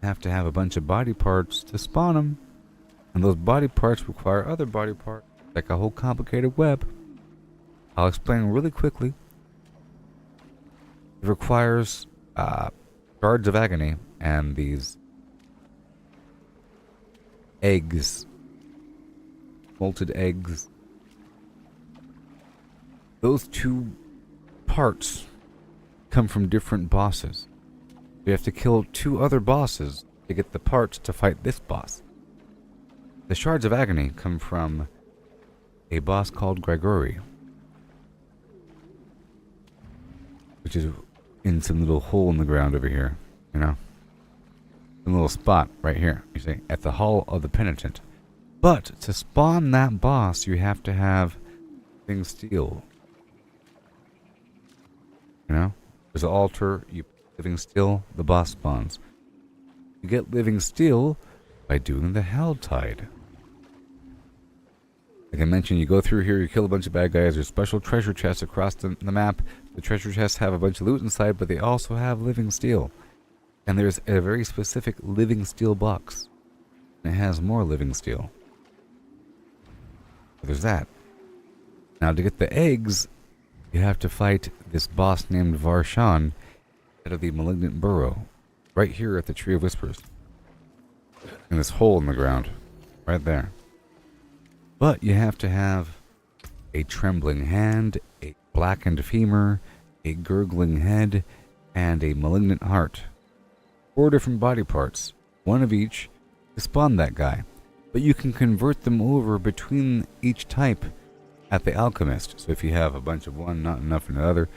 Have to have a bunch of body parts to spawn them. And those body parts require other body parts. Like a whole complicated web. I'll explain really quickly. It requires Shards of Agony and these eggs. Molted eggs. Those two parts come from different bosses. You have to kill 2 other bosses to get the parts to fight this boss. The Shards of Agony come from a boss called Gregory, which is in some little hole in the ground over here, you know? A little spot right here, you see, at the Hall of the Penitent. But to spawn that boss, you have to have Living Steel. You know? There's an altar, you put Living Steel, the boss spawns. You get Living Steel by doing the Hell Tide. Like I mentioned, you go through here, you kill a bunch of bad guys, there's special treasure chests across the map. The treasure chests have a bunch of loot inside, but they also have Living Steel. And there's a very specific Living Steel box. And it has more Living Steel. So there's that. Now to get the eggs, you have to fight this boss named Varshan out of the Malignant Burrow. Right here at the Tree of Whispers. In this hole in the ground. Right there. But you have to have a trembling hand, a blackened femur, a gurgling head, and a malignant heart. 4 different body parts, 1 of each, to spawn that guy. But you can convert them over between each type at the Alchemist. So if you have a bunch of one, not enough in another,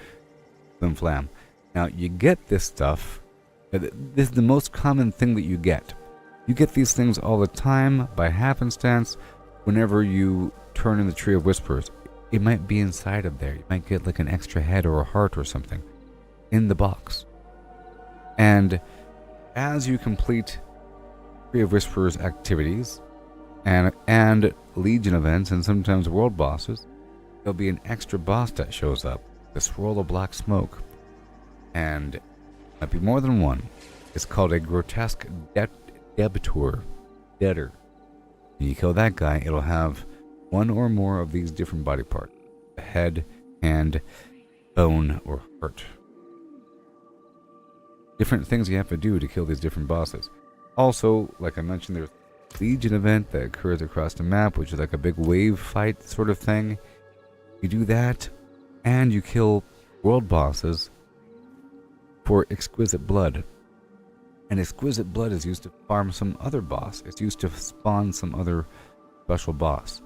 flim flam. Now you get this stuff. This is the most common thing that you get. You get these things all the time by happenstance. Whenever you turn in the Tree of Whispers, it might be inside of there. You might get like an extra head or a heart or something in the box. And as you complete Tree of Whispers activities and Legion events and sometimes world bosses, there'll be an extra boss that shows up. The swirl of black smoke. And might be more than one. It's called a grotesque debitor. Debtor. When you kill that guy, it'll have 1 or more of these different body parts. A head, hand, bone, or heart. Different things you have to do to kill these different bosses. Also, like I mentioned, there's Legion event that occurs across the map, which is like a big wave fight sort of thing. You do that, and you kill world bosses for exquisite blood. And exquisite blood is used to farm some other boss. It's used to spawn some other special boss.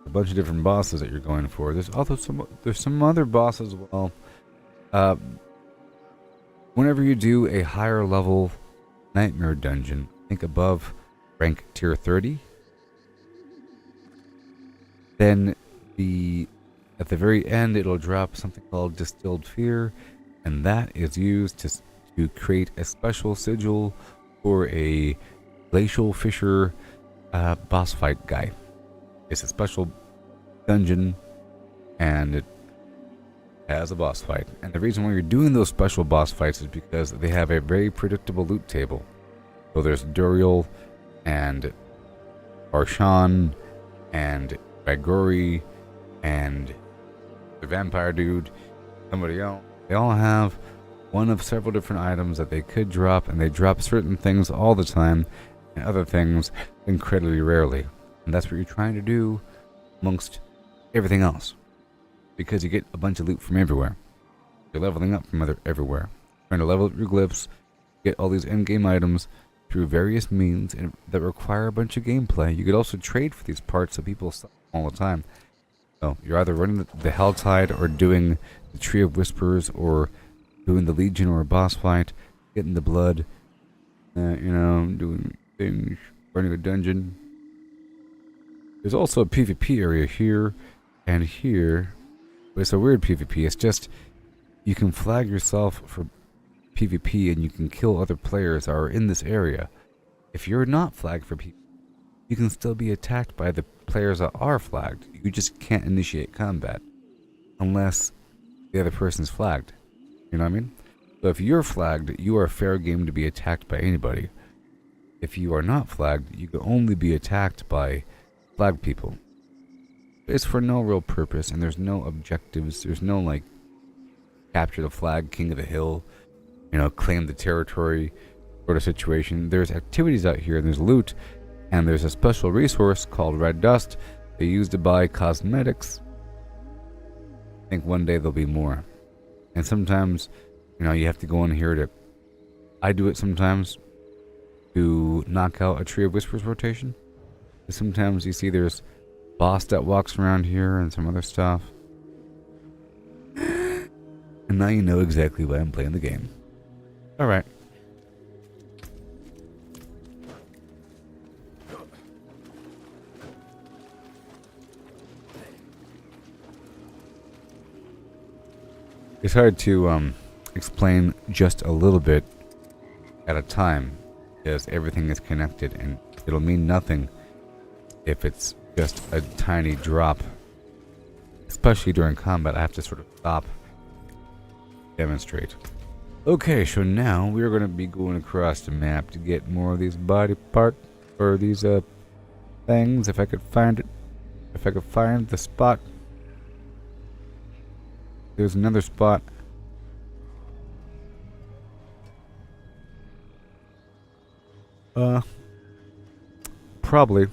A bunch of different bosses that you're going for. There's some other bosses as well. Whenever you do a higher level nightmare dungeon, I think above rank tier 30, then at the very end it'll drop something called Distilled Fear, and that is used to create a special sigil for a Glacial Fissure boss fight guy. It's a special dungeon, and it has a boss fight. And the reason why you're doing those special boss fights is because they have a very predictable loot table. So there's Duriel and Arshan and Bagori and the vampire dude, somebody else. They all have one of several different items that they could drop, and they drop certain things all the time and other things incredibly rarely. And that's what you're trying to do amongst everything else, because you get a bunch of loot from everywhere. You're leveling up from everywhere. Trying to level up your glyphs, get all these in-game items through various means that require a bunch of gameplay. You could also trade for these parts that people sell all the time. So you're either running the Helltide or doing the Tree of Whispers or doing the Legion or a boss fight, getting the blood, doing things, running a dungeon. There's also a PvP area here and here. But it's a weird PvP. It's just you can flag yourself for PvP and you can kill other players that are in this area. If you're not flagged for PvP, you can still be attacked by the players that are flagged. You just can't initiate combat unless the other person's flagged. You know what I mean? So if you're flagged, you are fair game to be attacked by anybody. If you are not flagged, you can only be attacked by flagged people. It's for no real purpose, and there's no objectives. There's no, like, capture the flag, king of the hill, claim the territory sort of situation. There's activities out here, and there's loot, and there's a special resource called Red Dust. They use to buy cosmetics. I think one day there'll be more. And sometimes, you have to go in here to... I do it sometimes to knock out a Tree of Whispers rotation. Sometimes you see there's boss that walks around here and some other stuff. And now you know exactly why I'm playing the game. Alright. It's hard to explain just a little bit at a time, because everything is connected, and it'll mean nothing if it's just a tiny drop. Especially during combat, I have to sort of stop, demonstrate. Okay, so now we're going to be going across the map to get more of these body parts, or these things, if I could find it. If I could find the spot. There's another spot. Probably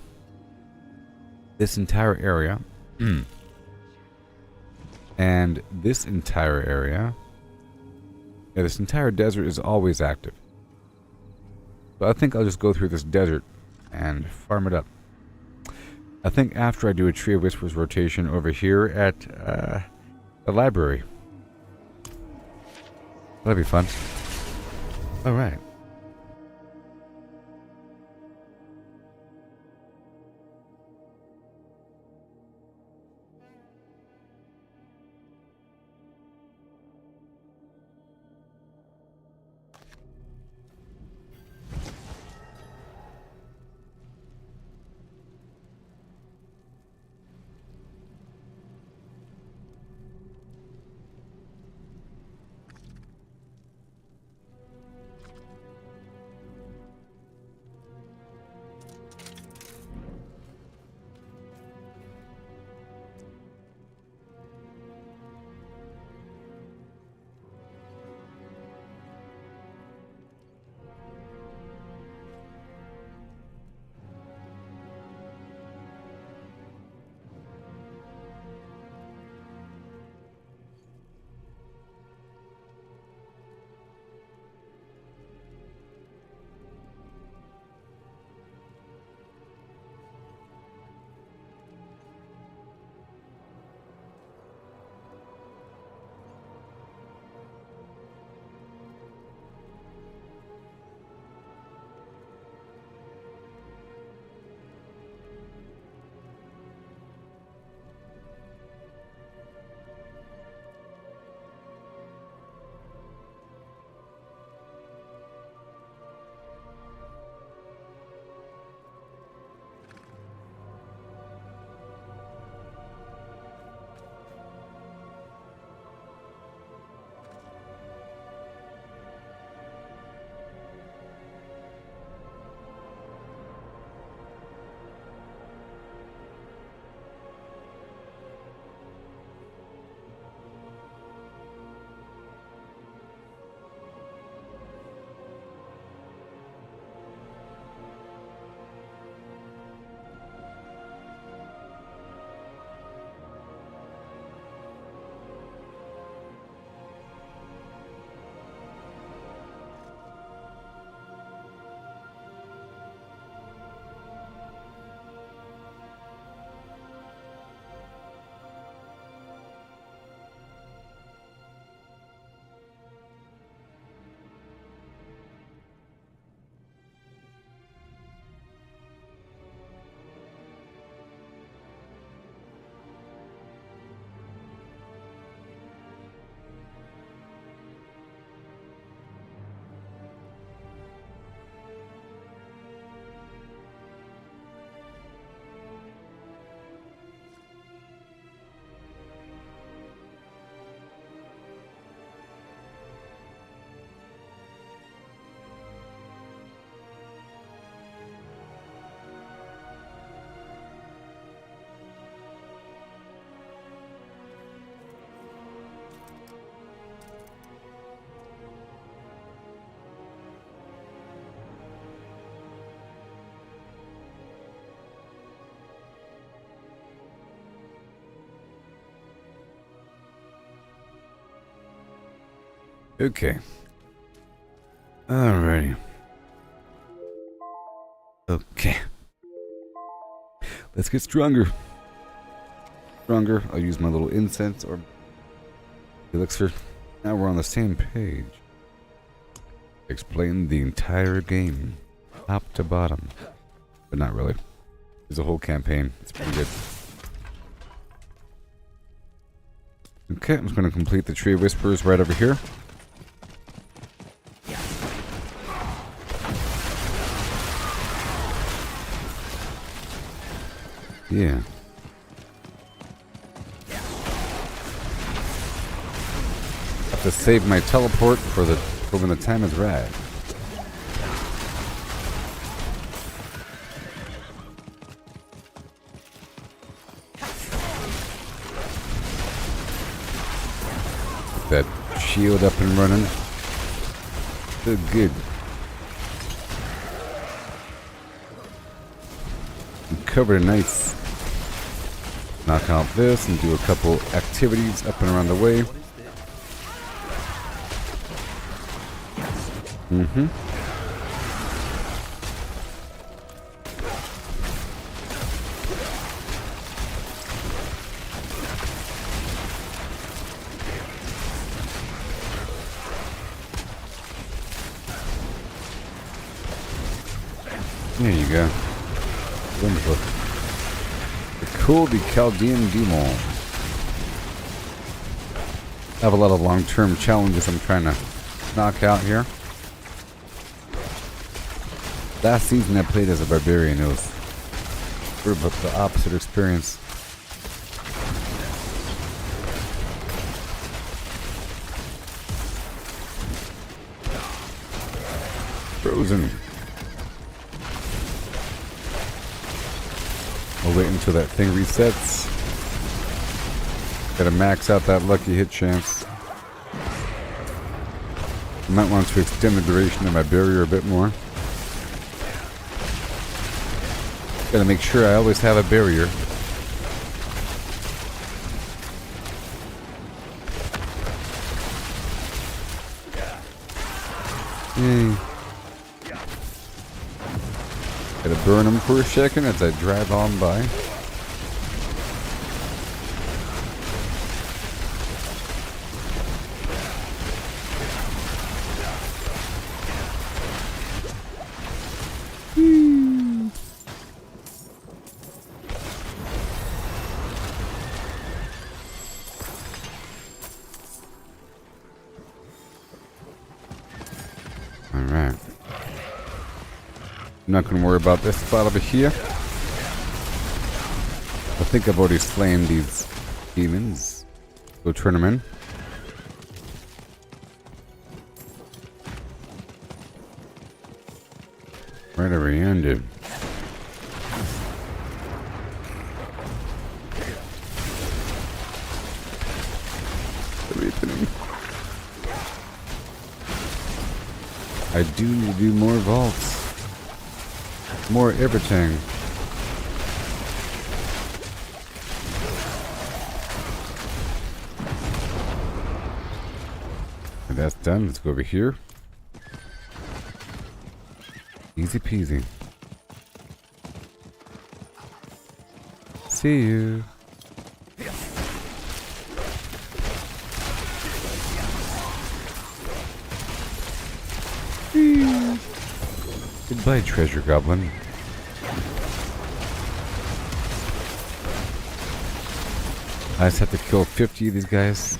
this entire area. And this entire area. Yeah, this entire desert is always active. So I think I'll just go through this desert and farm it up. I think after I do a Tree of Whispers rotation over here at the library. That'll be fun. Alright. Okay. Alrighty. Okay. Let's get stronger. Stronger. I'll use my little incense or elixir. Now we're on the same page. Explain the entire game. Top to bottom. But not really. There's a whole campaign. It's pretty good. Okay, I'm just going to complete the Tree of Whispers right over here. Yeah. Have to save my teleport for when the time is right. That shield up and running. So good. I'm covered in ice. Knock out this and do a couple activities up and around the way. Mm-hmm. There you go. Wonderful. The cool the Chaldean Demon. I have a lot of long-term challenges I'm trying to knock out here. Last season I played as a barbarian. It was sort of the opposite experience. Frozen. I'll wait until that thing resets. Gotta max out that lucky hit chance. I might want to extend the duration of my barrier a bit more. Gotta make sure I always have a barrier. Yay. Gotta burn them for a second as I drive on by. Alright. I'm not going to worry about this spot over here. I think I've already slain these demons. Go turn them in. Right over here, dude. Everything. I do need to do more vaults. More everything. And that's done. Let's go over here. Easy peasy. See you. Goodbye, treasure goblin. I just have to kill 50 of these guys.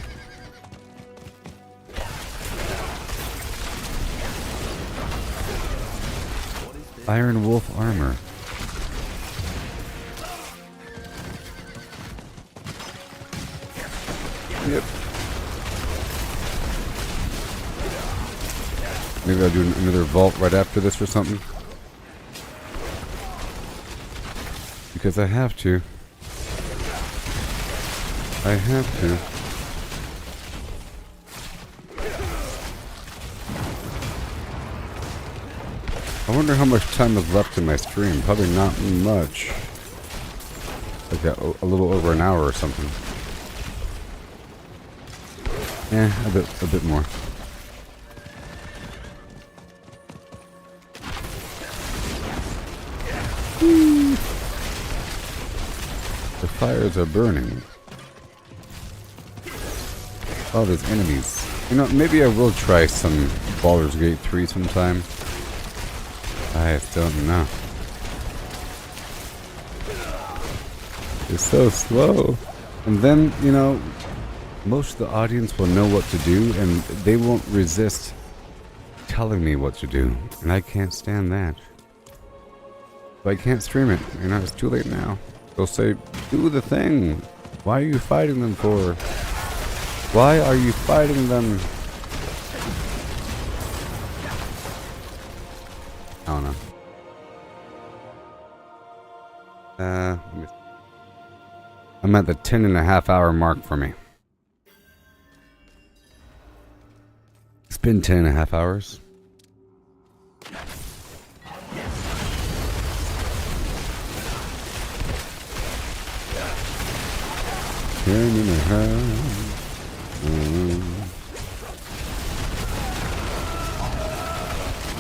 Iron Wolf armor. Yep. Maybe I'll do another vault right after this or something. Because I have to. I have to. I wonder how much time is left in my stream. Probably not much. Like a little over an hour or something. A bit more. The fires are burning. Oh, there's enemies. You know, maybe I will try some Baldur's Gate 3 sometime. I just don't know. It's so slow. And then, you know, most of the audience will know what to do, and they won't resist telling me what to do. And I can't stand that. So I can't stream it. You know, it's too late now. They'll say, do the thing. Why are you fighting them for? Why are you fighting them? I don't know. I'm at the 10.5 hour mark for me. It's been 10.5 hours.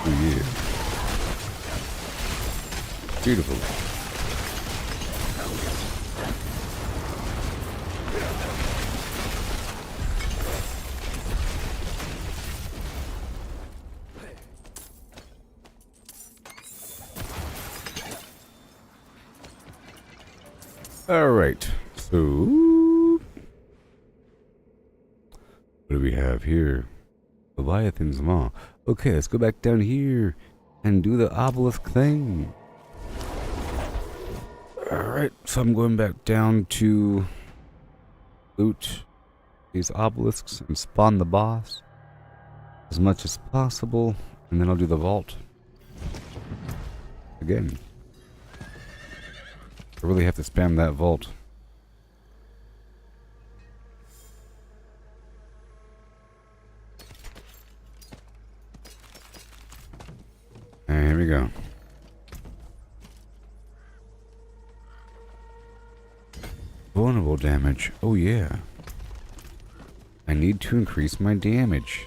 Oh yeah. Beautiful. All right. So, what do we have here? Leviathan's Maw. Okay, let's go back down here and do the obelisk thing. Alright, so I'm going back down to loot these obelisks and spawn the boss as much as possible, and then I'll do the vault again. I really have to spam that vault. And here we go. Vulnerable damage. Oh yeah. I need to increase my damage.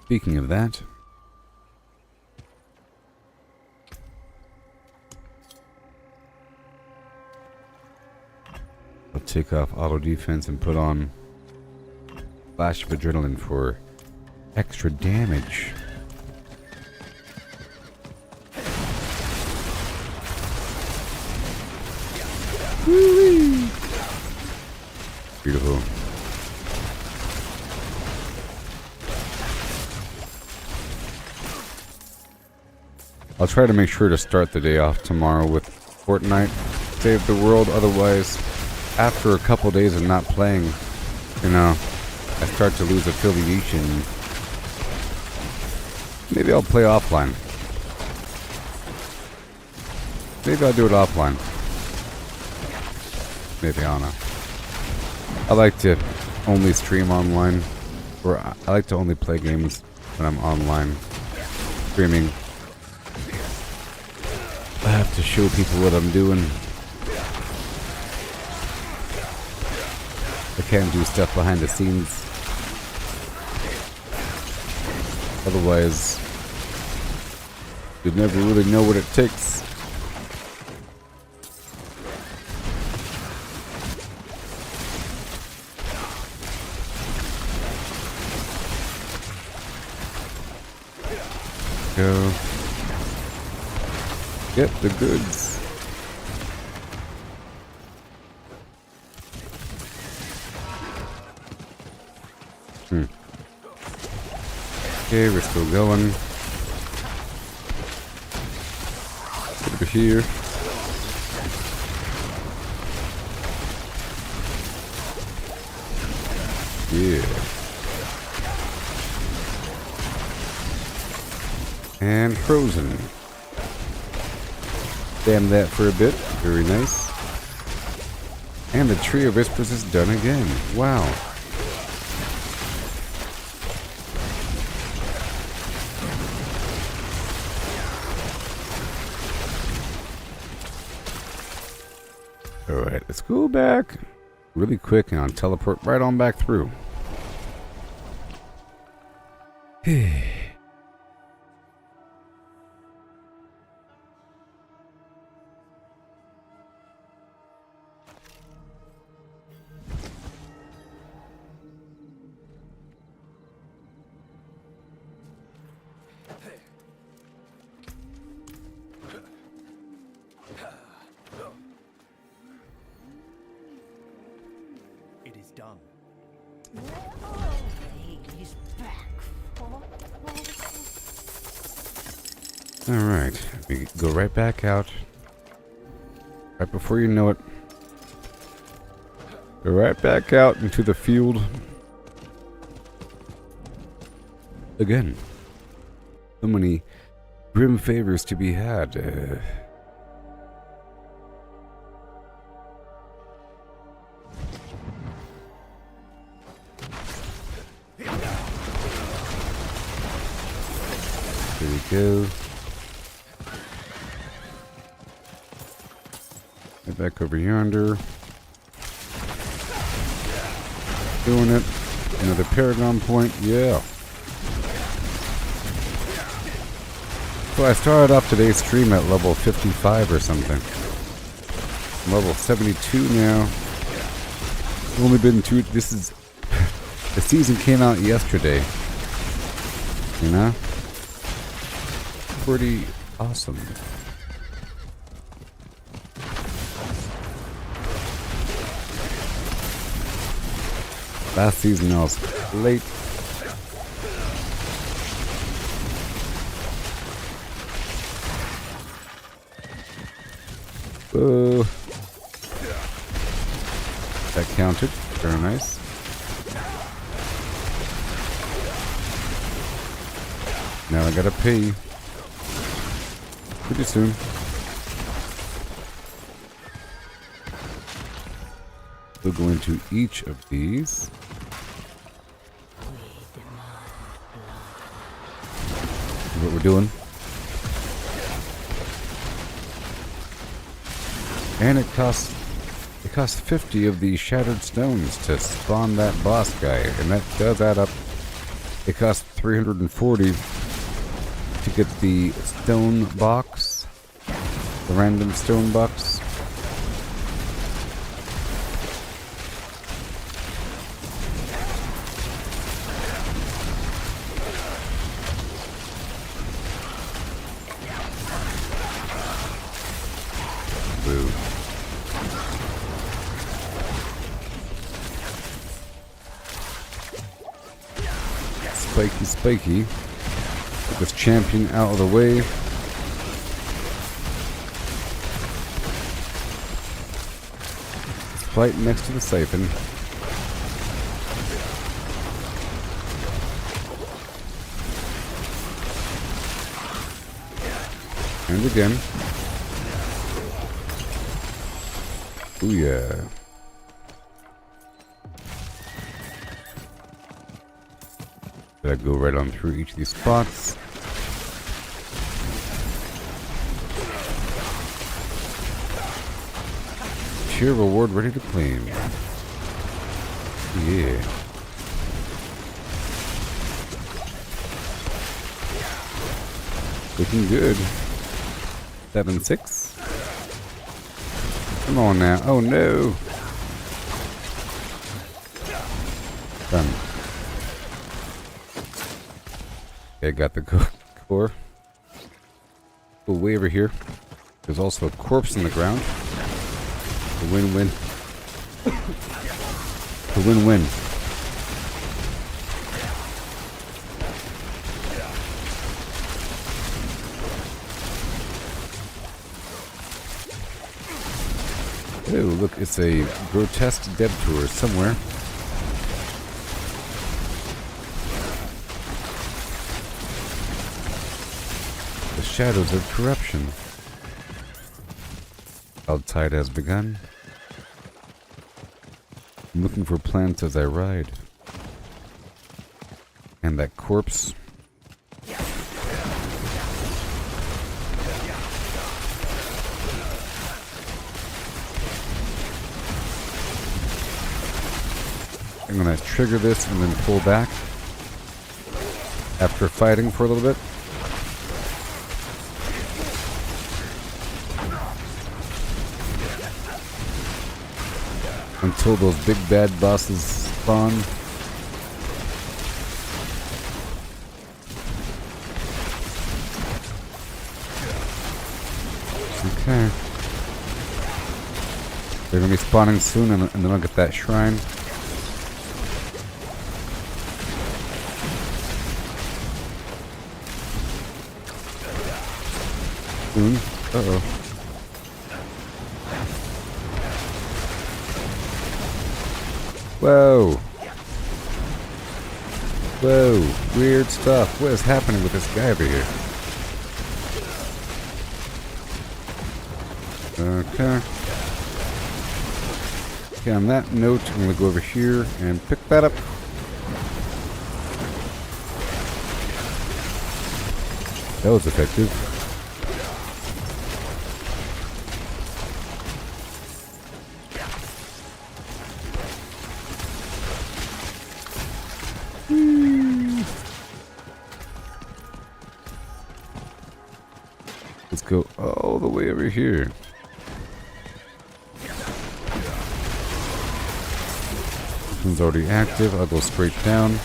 Speaking of that, I'll take off auto defense and put on flash of adrenaline for extra damage. Woo-wee. Beautiful. I'll try to make sure to start the day off tomorrow with Fortnite Save the World. Otherwise, after a couple days of not playing, you know, I start to lose affiliation. Maybe I'll play offline. Maybe I'll do it offline. Maybe, I don't know. I like to only stream online, or I like to only play games when I'm online streaming. I have to show people what I'm doing. I can't do stuff behind the scenes. Otherwise, you'd never really know what it takes. Go. Get the goods. Okay, we're still going. Over here. Yeah. And frozen. Stand that for a bit. Very nice. And the Tree of Whispers is done again. Wow. Alright, let's go back really quick and I'll teleport right on back through. is done. He's back. Alright, we go right back out. Right before you know it. Go right back out into the field. Again. So many grim favors to be had. There we go. Right back over yonder. Doing it. Another Paragon point. Yeah. So I started off today's stream at level 55 or something. I'm level 72 now. Only been two. This is. The season came out yesterday. You know? Pretty awesome. Last season I was late. That counted. Very nice. Now I gotta pay. Pretty soon. We'll go into each of these. What we're doing. And it costs 50 of the shattered stones to spawn that boss guy, and that does add up. It costs 340 to get the stone box, the random stone box. Boo. Spiky, spiky. Get this champion out of the way. Let's fight next to the siphon. And again. Ooh yeah. Gotta go right on through each of these spots. Sheer reward ready to claim. Yeah. Looking good. 7-6. Come on now. Oh no. Done. Okay, got the core. Go way over here. There's also a corpse in the ground. A win-win. A win-win. Oh, look, it's a grotesque dead tour somewhere. The shadows of corruption. Outside has begun. I'm looking for plants as I ride. And that corpse. I'm gonna trigger this and then pull back after fighting for a little bit. Until those big bad bosses spawn. Okay. They're gonna be spawning soon, and then I'll get that shrine. soon. Uh-oh. Whoa. Whoa. Weird stuff. What is happening with this guy over here? Okay. Okay, on that note, I'm going to go over here and pick that up. That was effective. Let's go all the way over here. This one's already active. I'll go straight down.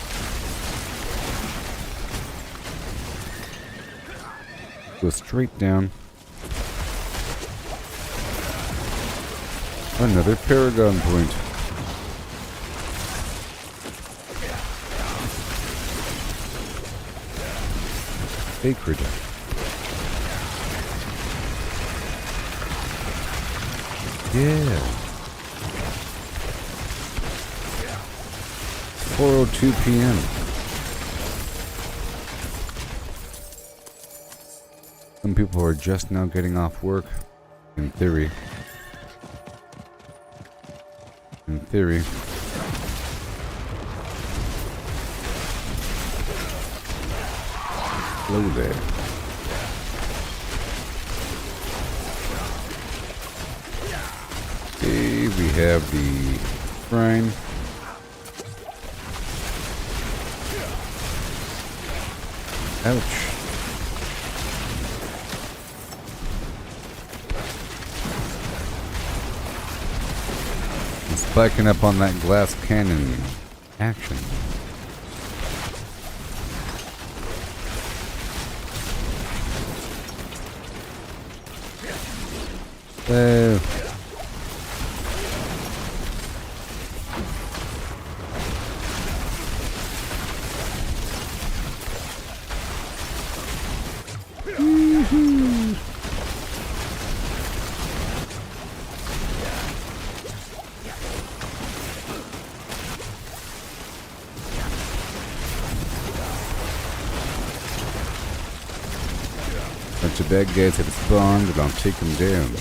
Go straight down. Another Paragon point. Sacred. Yeah. 4:02 p.m. Some people are just now getting off work. In theory. In theory. Hello there. Okay, we have the shrine. Ouch. Spiking up on that glass cannon action. Bunch of bad guys have spawned and I'll take them down.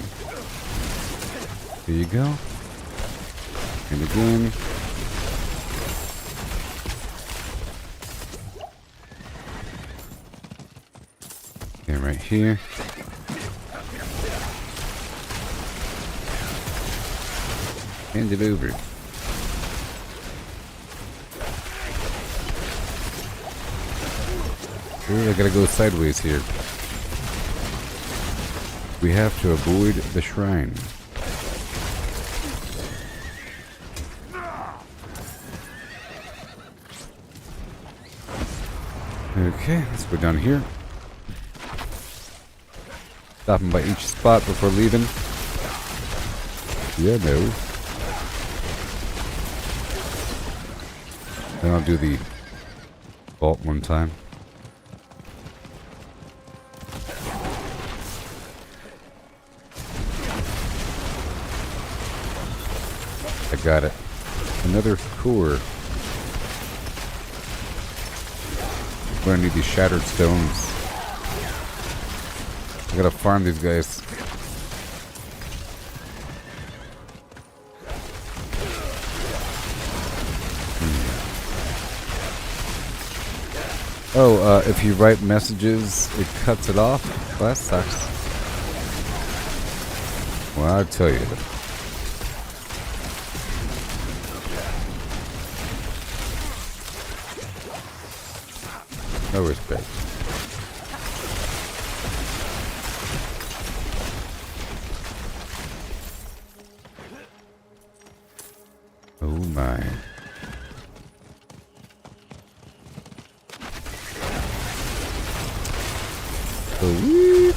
There you go. And again. And right here. Hand it over. Ooh, I gotta go sideways here. We have to avoid the shrine. Okay, let's go down here. Stopping by each spot before leaving. Yeah, no. Then I'll do the vault one time. I got it. Another core. We're gonna need these shattered stones. I gotta farm these guys. Oh, if you write messages, it cuts it off? Well, that sucks. Well, I'll tell you. No respect. Oh my. Oh,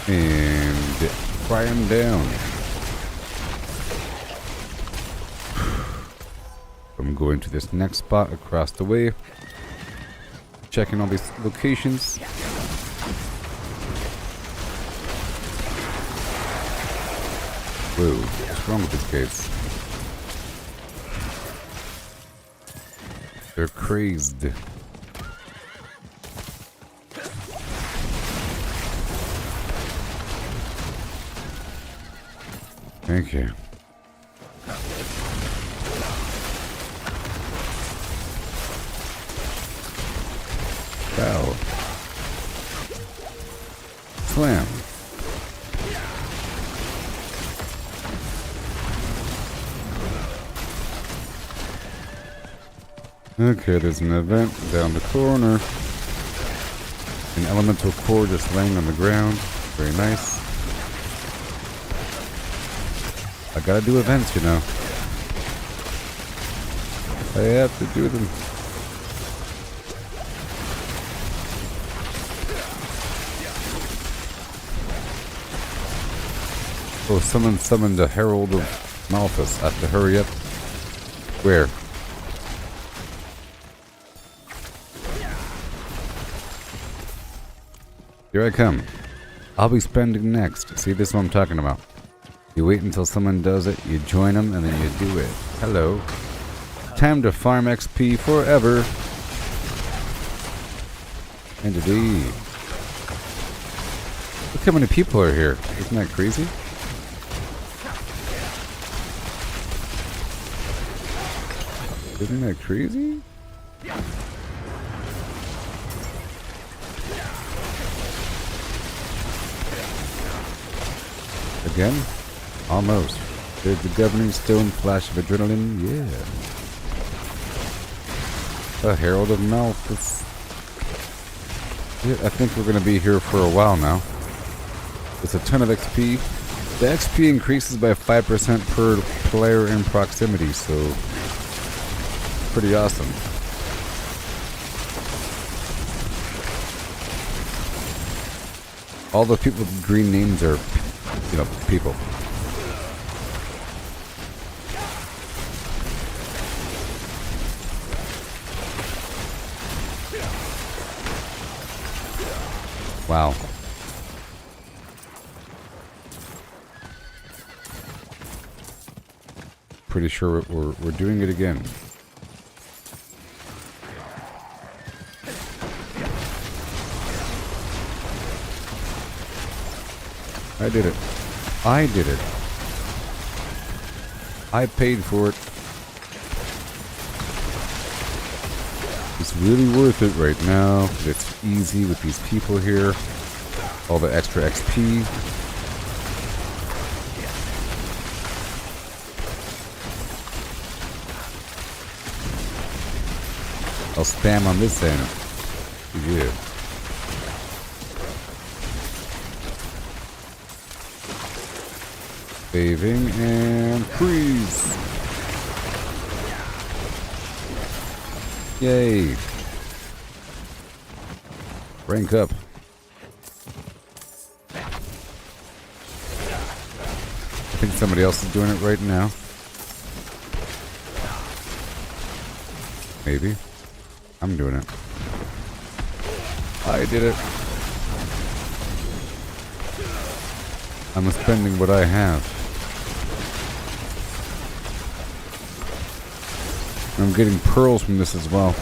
and fry him down. I'm going to this next spot across the way. checking all these locations. Whoa, what's wrong with these caves? They're crazed. Thank you. Wow. Slam. Okay, there's an event down the corner. An elemental core just laying on the ground. Very nice. I gotta do events, you know. I have to do them. Oh, someone summoned a Herald of Malthus. I have to hurry up. Where? Here I come. I'll be spending next. See, this is what I'm talking about. You wait until someone does it, you join them, and then you do it. Hello. Time to farm XP forever. Indeed. Look how many people are here. Isn't that crazy? Isn't that crazy? Again? Almost. There's the governing stone flash of adrenaline. Yeah. A Herald of Malthus. Yeah, I think we're going to be here for a while now. It's a ton of XP. The XP increases by 5% per player in proximity, so pretty awesome. All the people with green names are, you know, people. Wow. Pretty sure we're doing it again. I did it. I did it. I paid for it. It's really worth it right now. It's easy with these people here. All the extra XP. I'll spam on this end. Yeah. Saving and freeze. Yay. Rank up. I think somebody else is doing it right now. Maybe. I'm doing it. I did it. I'm spending what I have. I'm getting pearls from this as well.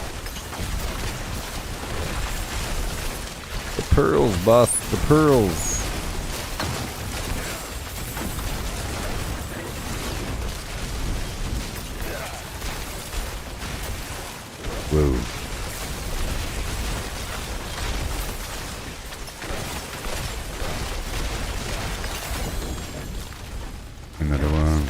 The pearls, boss. The pearls. Whoa. Another one.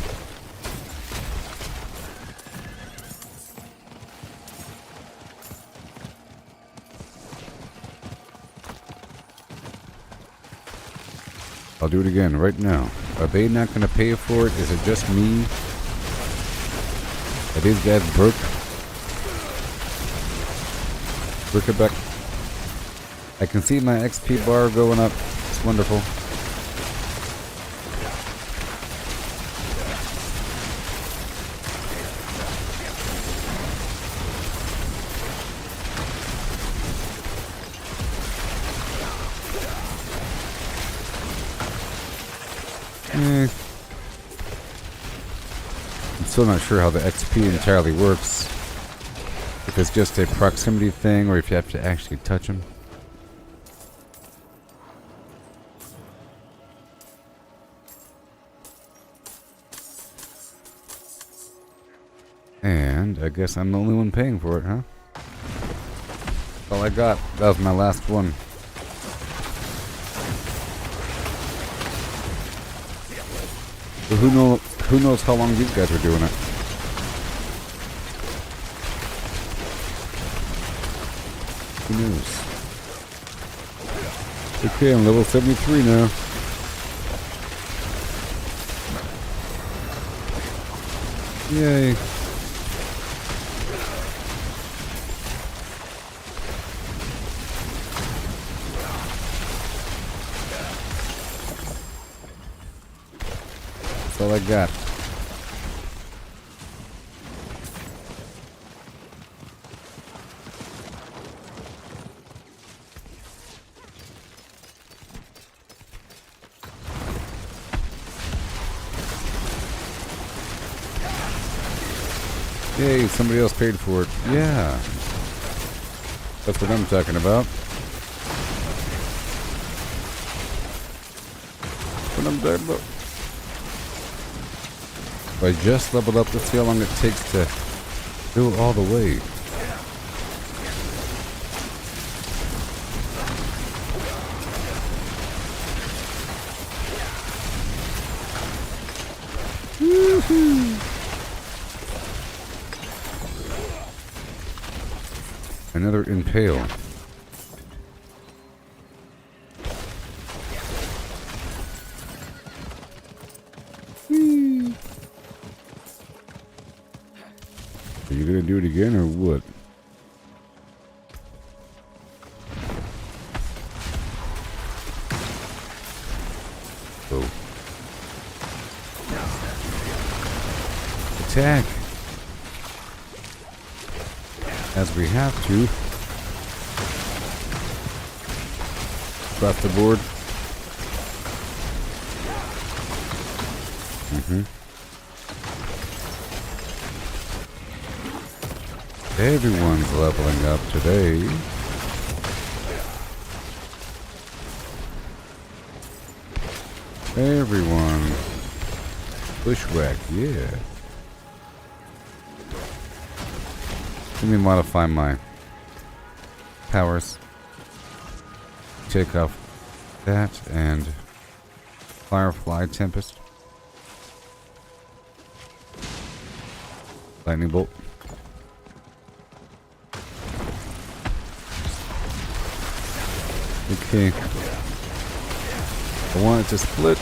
I'll do it again right now. Are they not going to pay for it? Is it just me? Are these guys broke? Brick-a-back. I can see my XP bar going up. It's wonderful. I'm still not sure how the XP entirely works. If it's just a proximity thing or if you have to actually touch them. And I guess I'm the only one paying for it, huh? That's all I got. That was my last one. So who knows how long these guys are doing it? Who knows? Okay, I'm level 73 now. Yay. That's all I got. Yay, somebody else paid for it. Yeah. That's what I'm talking about. What I'm talking about. If I just leveled up, let's see how long it takes to go all the way. Woohoo! Another impale. Are you gonna do it again or what? Oh. Attack! As we have to. Across the board. Everyone's leveling up today. Everyone. Bushwhack, yeah. Let me modify my powers. Take off that and Firefly Tempest. Lightning Bolt. Okay. I want it to split.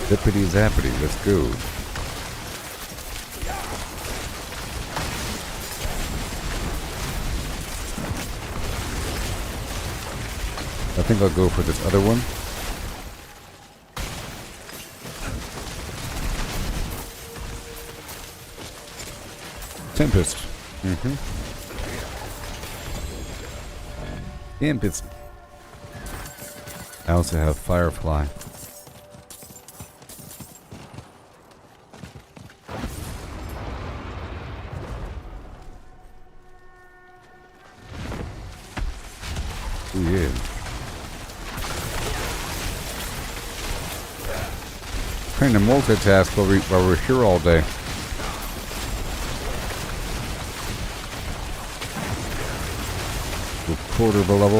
Zippity zappity, let's go. I think I'll go for this other one. Tempest. Tempest. I also have Firefly. Oh yeah. Trying to multitask while we're here all day. Quarter of a level.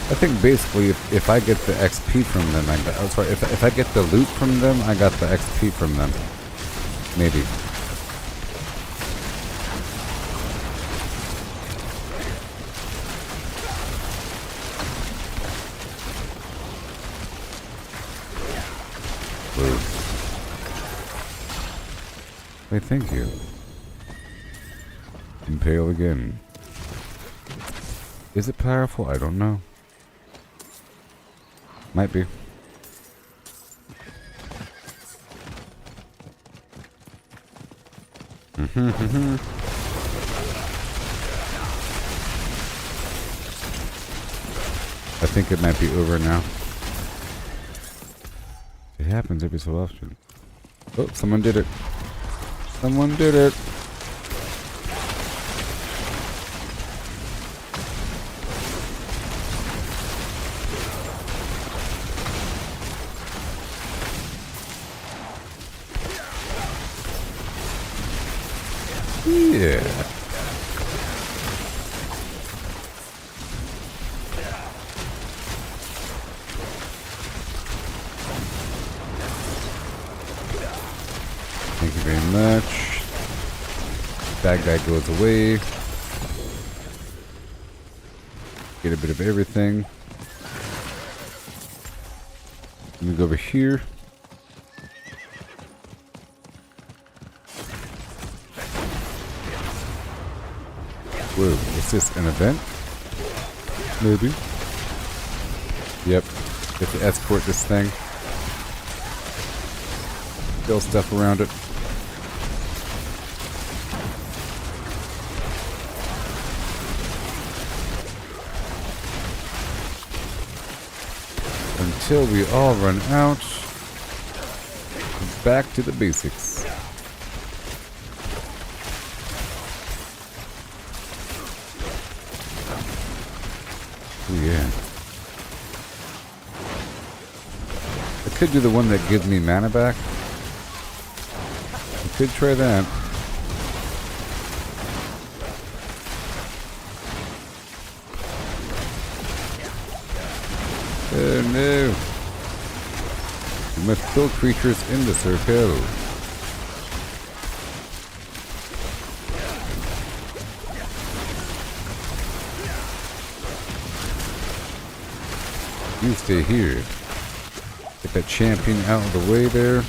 I think basically if I get the XP from them, if I get the loot from them, I got the XP from them. Maybe. Hey, thank you. Impale again. Is it powerful? I don't know. Might be. I think it might be over now. It happens every so often. Oh, someone did it. Someone did it. Yeah. Thank you very much. That guy goes away. Get a bit of everything. Let me go over here. Whoa, is this an event? Maybe. Yep. Get to escort this thing. Kill stuff around it. Until we all run out. Back to the basics. Oh yeah. I could do the one that gives me mana back. I could try that. Oh no. You must kill creatures in the circle. You stay here. Get that champion out of the way there.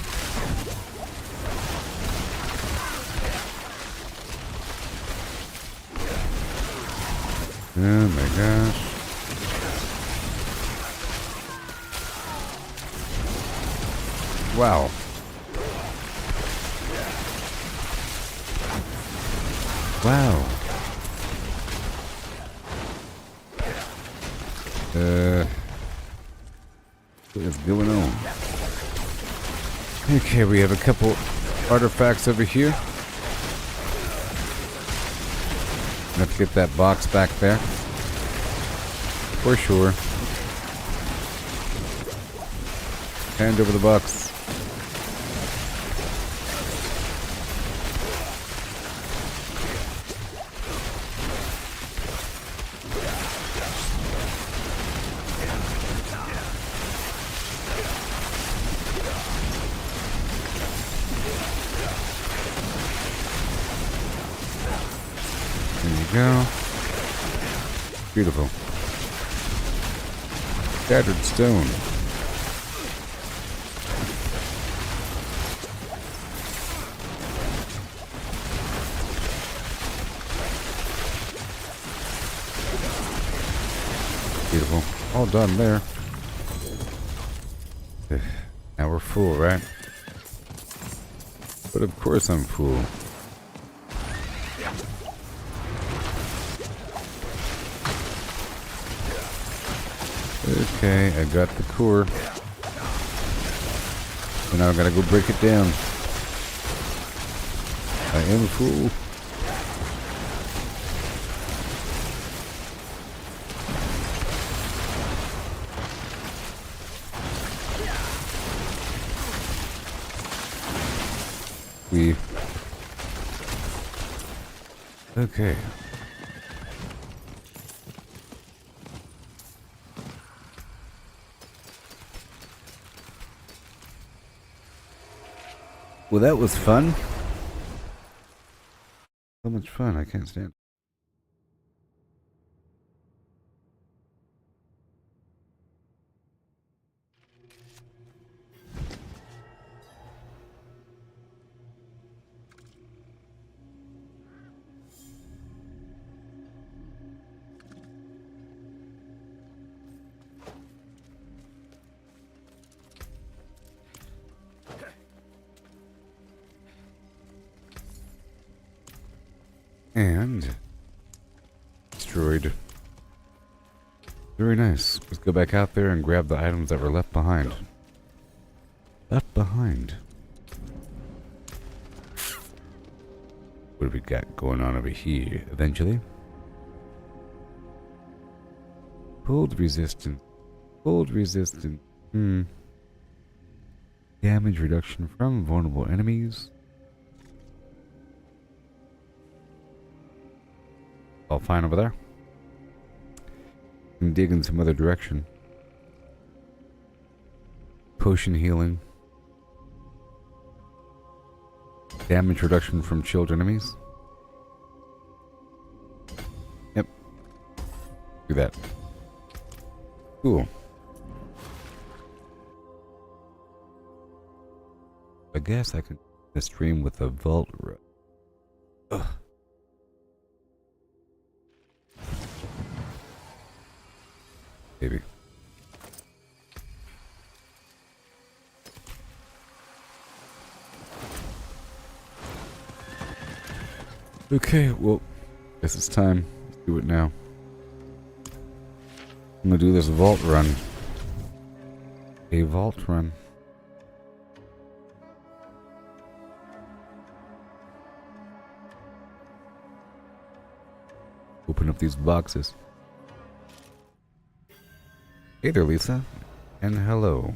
Oh my gosh. Wow. Wow. What is going on? Okay, we have a couple artifacts over here. Let's get that box back there. For sure. Hand over the box. Go. Beautiful. Scattered stone. Beautiful. All done there. Now we're full, right? But of course I'm full. Okay, I got the core. So now I gotta go break it down. I am full. Okay. Well, that was fun. So much fun, I can't stand it. And destroyed. Very nice. Let's go back out there and grab the items that were left behind. Left behind. What do we got going on over here? Eventually. Cold resistance. Cold resistance. Damage reduction from vulnerable enemies. All fine over there. Can dig in some other direction. Potion healing. Damage reduction from chilled enemies. Yep. Do that. Cool. I guess I could stream with a vault run. Ugh. Maybe. Okay, well, guess it's time. Let's do it now. I'm gonna do this vault run. A vault run. Open up these boxes. Hey there, Lisa. And hello.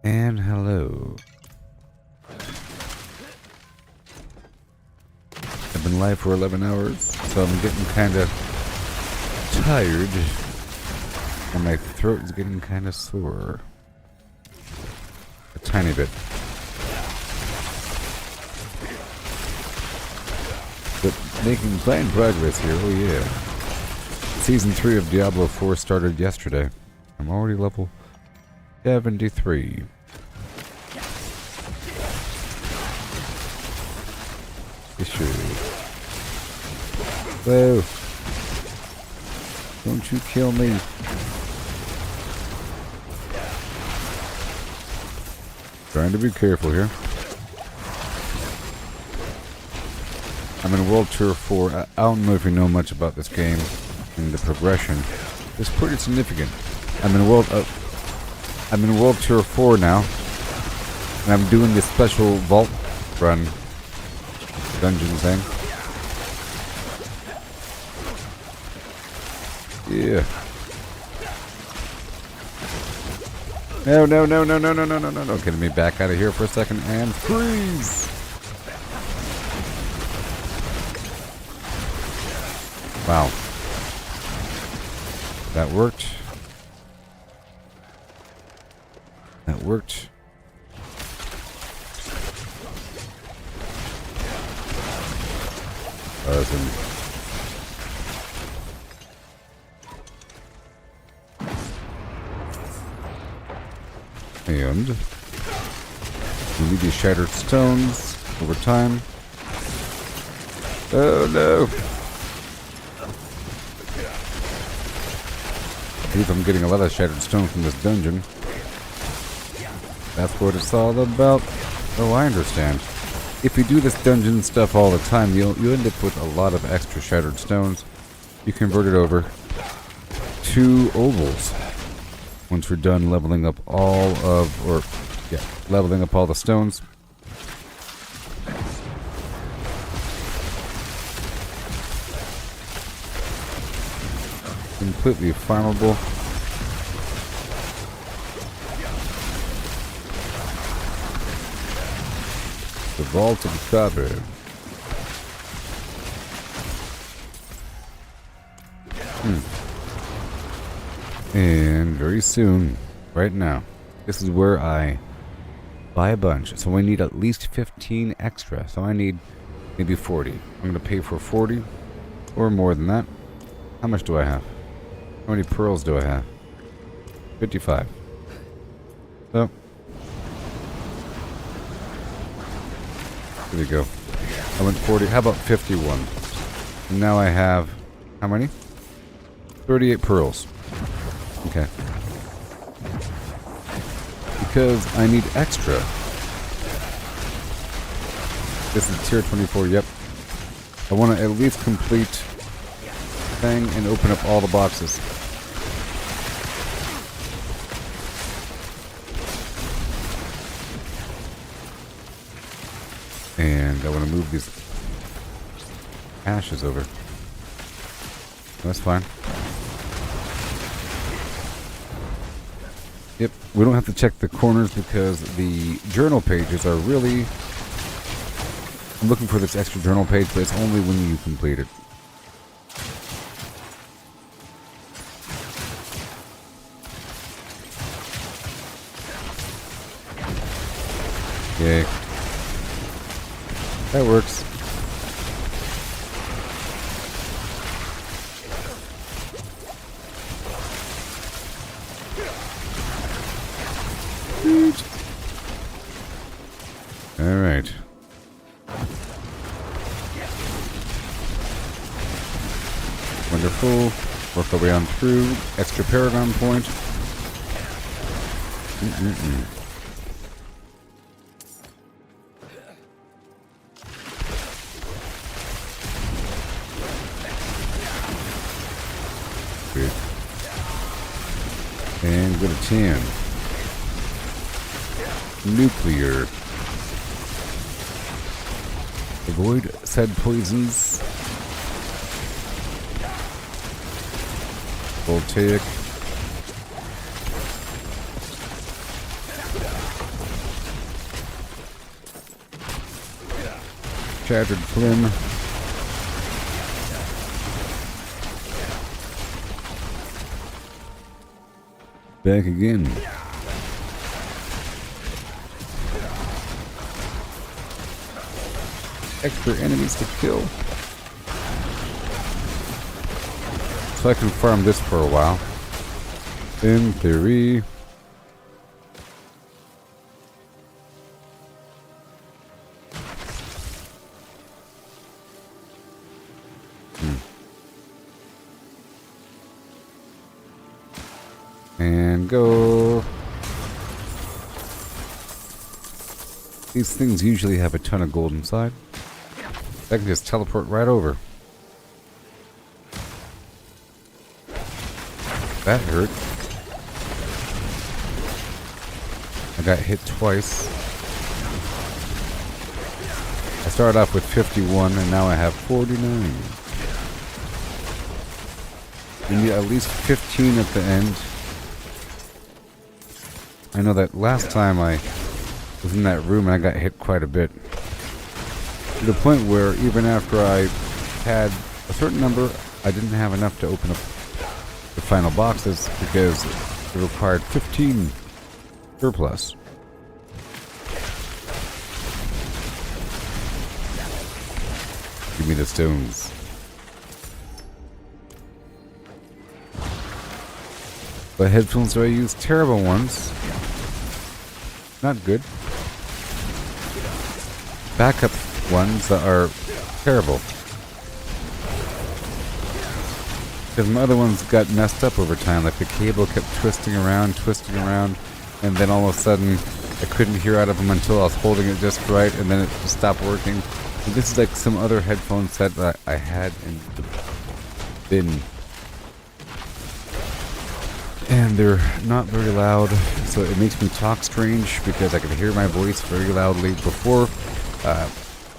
And hello. I've been live for 11 hours, so I'm getting kind of tired. And my throat is getting kind of sore. A tiny bit. But making fine progress here, oh yeah. Season 3 of Diablo 4 started yesterday. I'm already level 73. Issue. Whoa. Don't you kill me. Trying to be careful here. I'm in World Tour 4. I don't know if you know much about this game. And the progression is pretty significant. I'm in World Tour 4 now, and I'm doing this special vault run dungeon thing. Yeah. No. Getting me back out of here for a second and freeze. Wow. That worked. That worked. Awesome. And we need these shattered stones over time. Oh no! I believe I'm getting a lot of shattered stone from this dungeon. That's what it's all about. Oh, I understand. If you do this dungeon stuff all the time, you end up with a lot of extra shattered stones. You convert it over to ovals. Once we're done leveling up leveling up all the stones. Completely farmable. The Vault of Copper. And very soon, right now, this is where I buy a bunch. So I need at least 15 extra. So I need maybe 40. I'm going to pay for 40 or more than that. How much do I have? How many pearls do I have? 55. So, there we go. I went 40. How about 51? And now I have, how many? 38 pearls. Okay. Because I need extra. This is tier 24, yep. I want to at least complete thing and open up all the boxes. And I want to move these ashes over. That's fine. Yep, we don't have to check the corners because the journal pages are really... I'm looking for this extra journal page, but it's only when you complete it. Yay. That works. All right. Wonderful. Work our way on through. Extra Paragon point. Good. And go to 10. Nuclear. Avoid said poisons. Voltaic. Shattered Flim. Back again. Extra enemies to kill. So I can farm this for a while. In theory. And go. These things usually have a ton of gold inside. I can just teleport right over. That hurt. I got hit twice. I started off with 51 and now I have 49. You need at least 15 at the end. I know that last time I was in that room and I got hit quite a bit. To the point where even after I had a certain number, I didn't have enough to open up the final boxes because it required 15 surplus. Give me the stones. What headphones do I use? Terrible ones. Not good. Backup ones that are terrible. Because my other ones got messed up over time. Like the cable kept twisting around, and then all of a sudden I couldn't hear out of them until I was holding it just right, and then it just stopped working. And this is like some other headphone set that I had in the bin. And they're not very loud, so it makes me talk strange because I can hear my voice very loudly. Before, it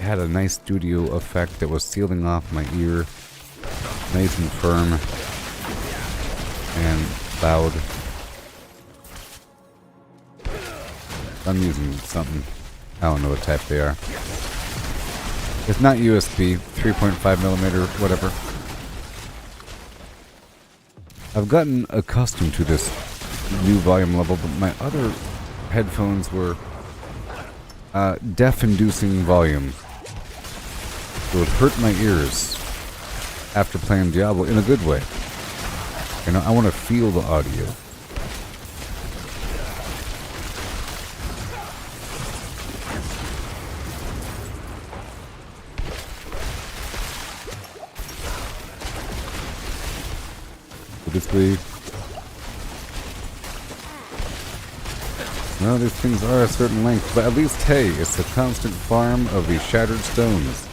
had a nice studio effect that was sealing off my ear, nice and firm and loud. I'm using something. I don't know what type they are. It's not USB, 3.5 millimeter, whatever. I've gotten accustomed to this new volume level, but my other headphones were deaf-inducing volume. It would hurt my ears after playing Diablo in a good way. You know, I want to feel the audio. This way. Well, these things are a certain length, but at least, hey, it's a constant farm of these shattered stones.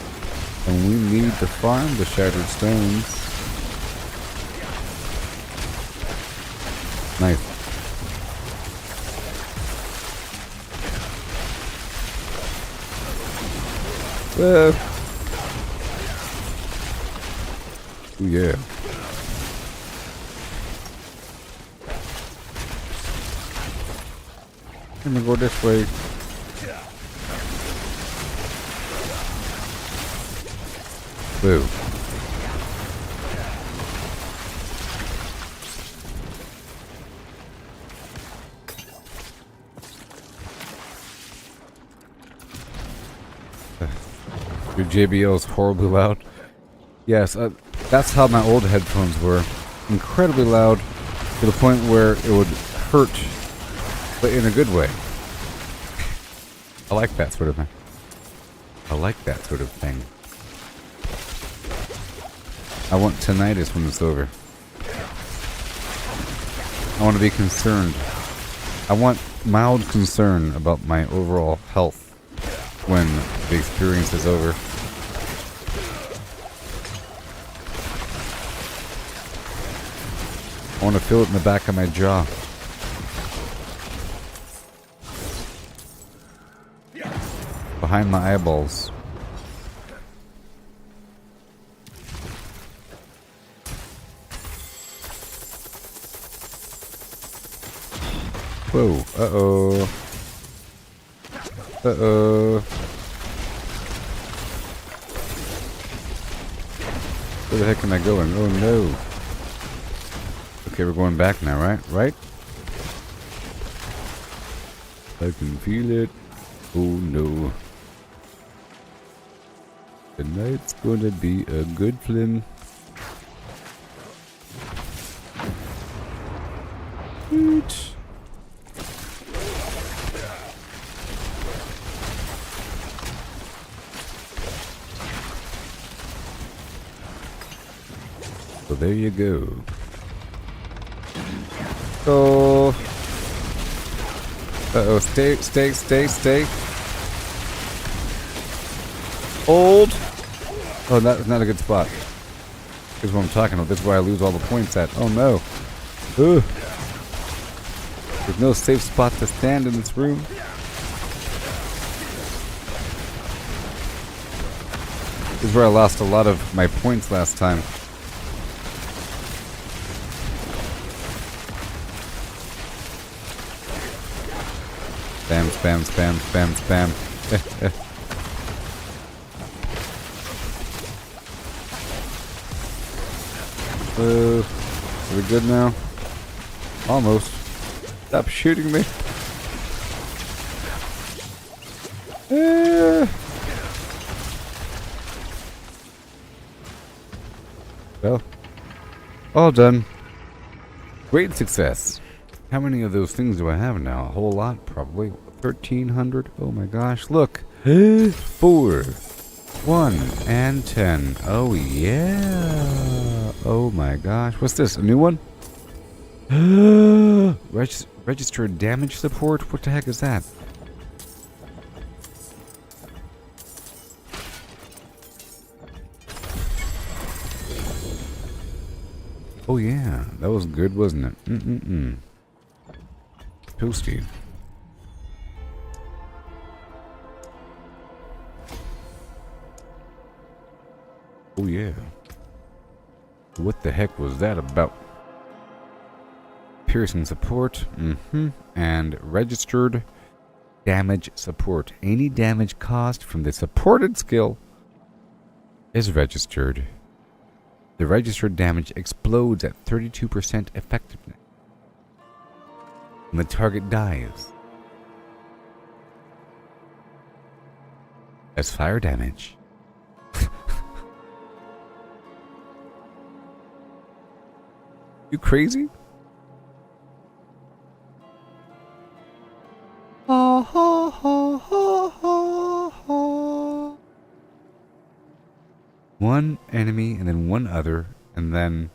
And we need to farm the shattered stones. Nice. Ooh, yeah. I'm gonna go this way. Boo. Your JBL is horribly loud. Yes, that's how my old headphones were. Incredibly loud to the point where it would hurt, but in a good way. I like that sort of thing. I like that sort of thing. I want tinnitus when it's over. I want to be concerned. I want mild concern about my overall health when the experience is over. I want to feel it in the back of my jaw. Behind my eyeballs. Whoa, uh-oh. Uh-oh. Where the heck am I going? Oh no. Okay, we're going back now, right? Right? I can feel it. Oh no. Tonight's gonna be a good film. So there you go. So, uh-oh, stay. Hold. Oh, that's not a good spot. Here's what I'm talking about. This is where I lose all the points at. Oh no. Ugh. There's no safe spot to stand in this room. This is where I lost a lot of my points last time. Spam. Are we good now? Almost. Stop shooting me. Well, all done. Great success. How many of those things do I have now? A whole lot, probably. 1,300. Oh my gosh, look. 4, 1, and 10. Oh yeah. Oh my gosh. What's this? A new one? Registered damage support? What the heck is that? Oh yeah. That was good, wasn't it? Toasty. Oh yeah. What the heck was that about? Piercing support. And registered damage support. Any damage caused from the supported skill is registered. The registered damage explodes at 32% effectiveness when the target dies. As fire damage. You crazy? One enemy and then one other and then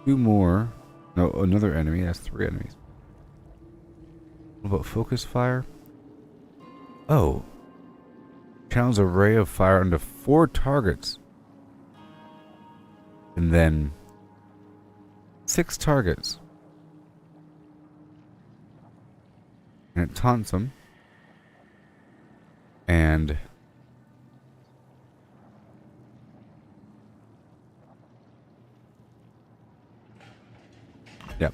2 more. No, another enemy. That's 3 enemies. What about focus fire? Oh. channels a ray of fire onto 4 targets. And then 6 targets. And it taunts them. And yep.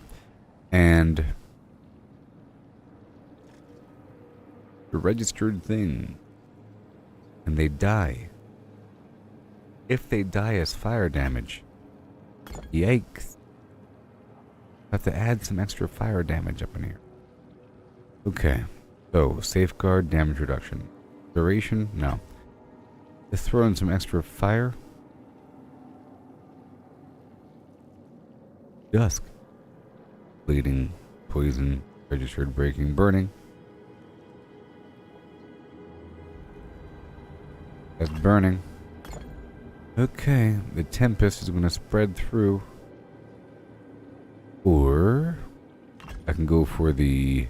And the registered thing. And they die. If they die as fire damage. Yikes. Have to add some extra fire damage up in here. Okay. So, safeguard damage reduction. Duration? No. Let's throw in some extra fire. Dusk. Bleeding, poison, registered, breaking, burning. That's burning. Okay, the tempest is going to spread through. Or I can go for the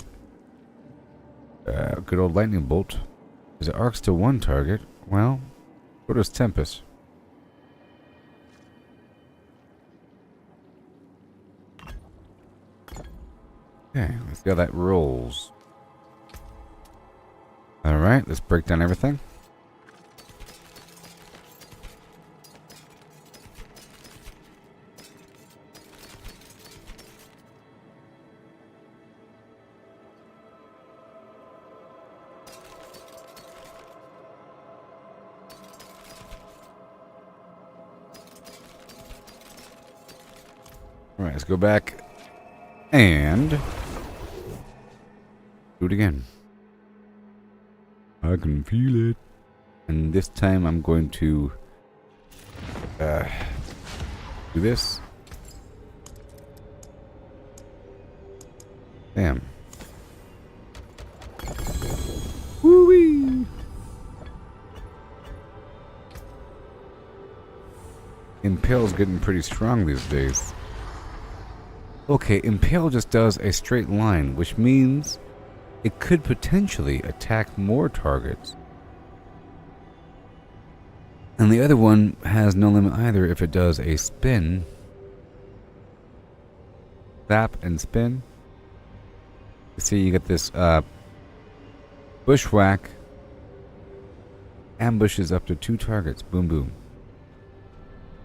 good old lightning bolt. Is it arcs to 1 target? Well, so does tempest. Okay, let's see how that rolls. Alright, let's break down everything. Alright, let's go back and do it again. I can feel it. And this time I'm going to do this. Damn. Woo-wee! Impale's getting pretty strong these days. Okay, Impale just does a straight line, which means it could potentially attack more targets. And the other one has no limit either if it does a spin. Zap and spin. You see, you get this bushwhack. Ambushes up to 2 targets. Boom, boom.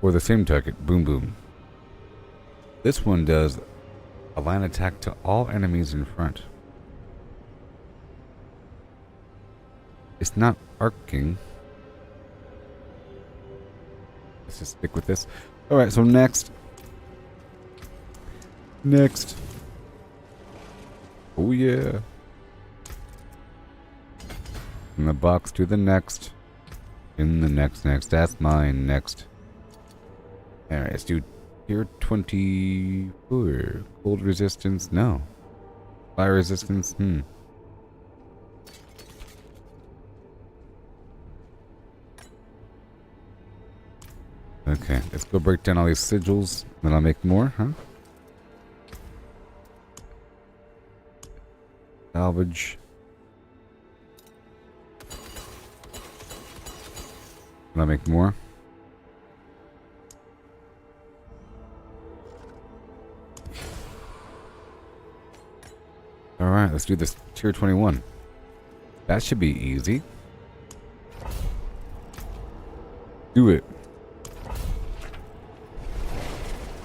Or the same target. Boom, boom. This one does a line attack to all enemies in front. It's not arcing. Let's just stick with this. Alright, so next. Next. Oh yeah. From the box to the next. In the next. That's mine. Next. Alright, let's do Tier 24. Cold resistance? No. Fire resistance? Okay, let's go break down all these sigils. Then I'll make more, huh? Salvage. Then I'll make more. Alright, let's do this tier 21. That should be easy. Do it.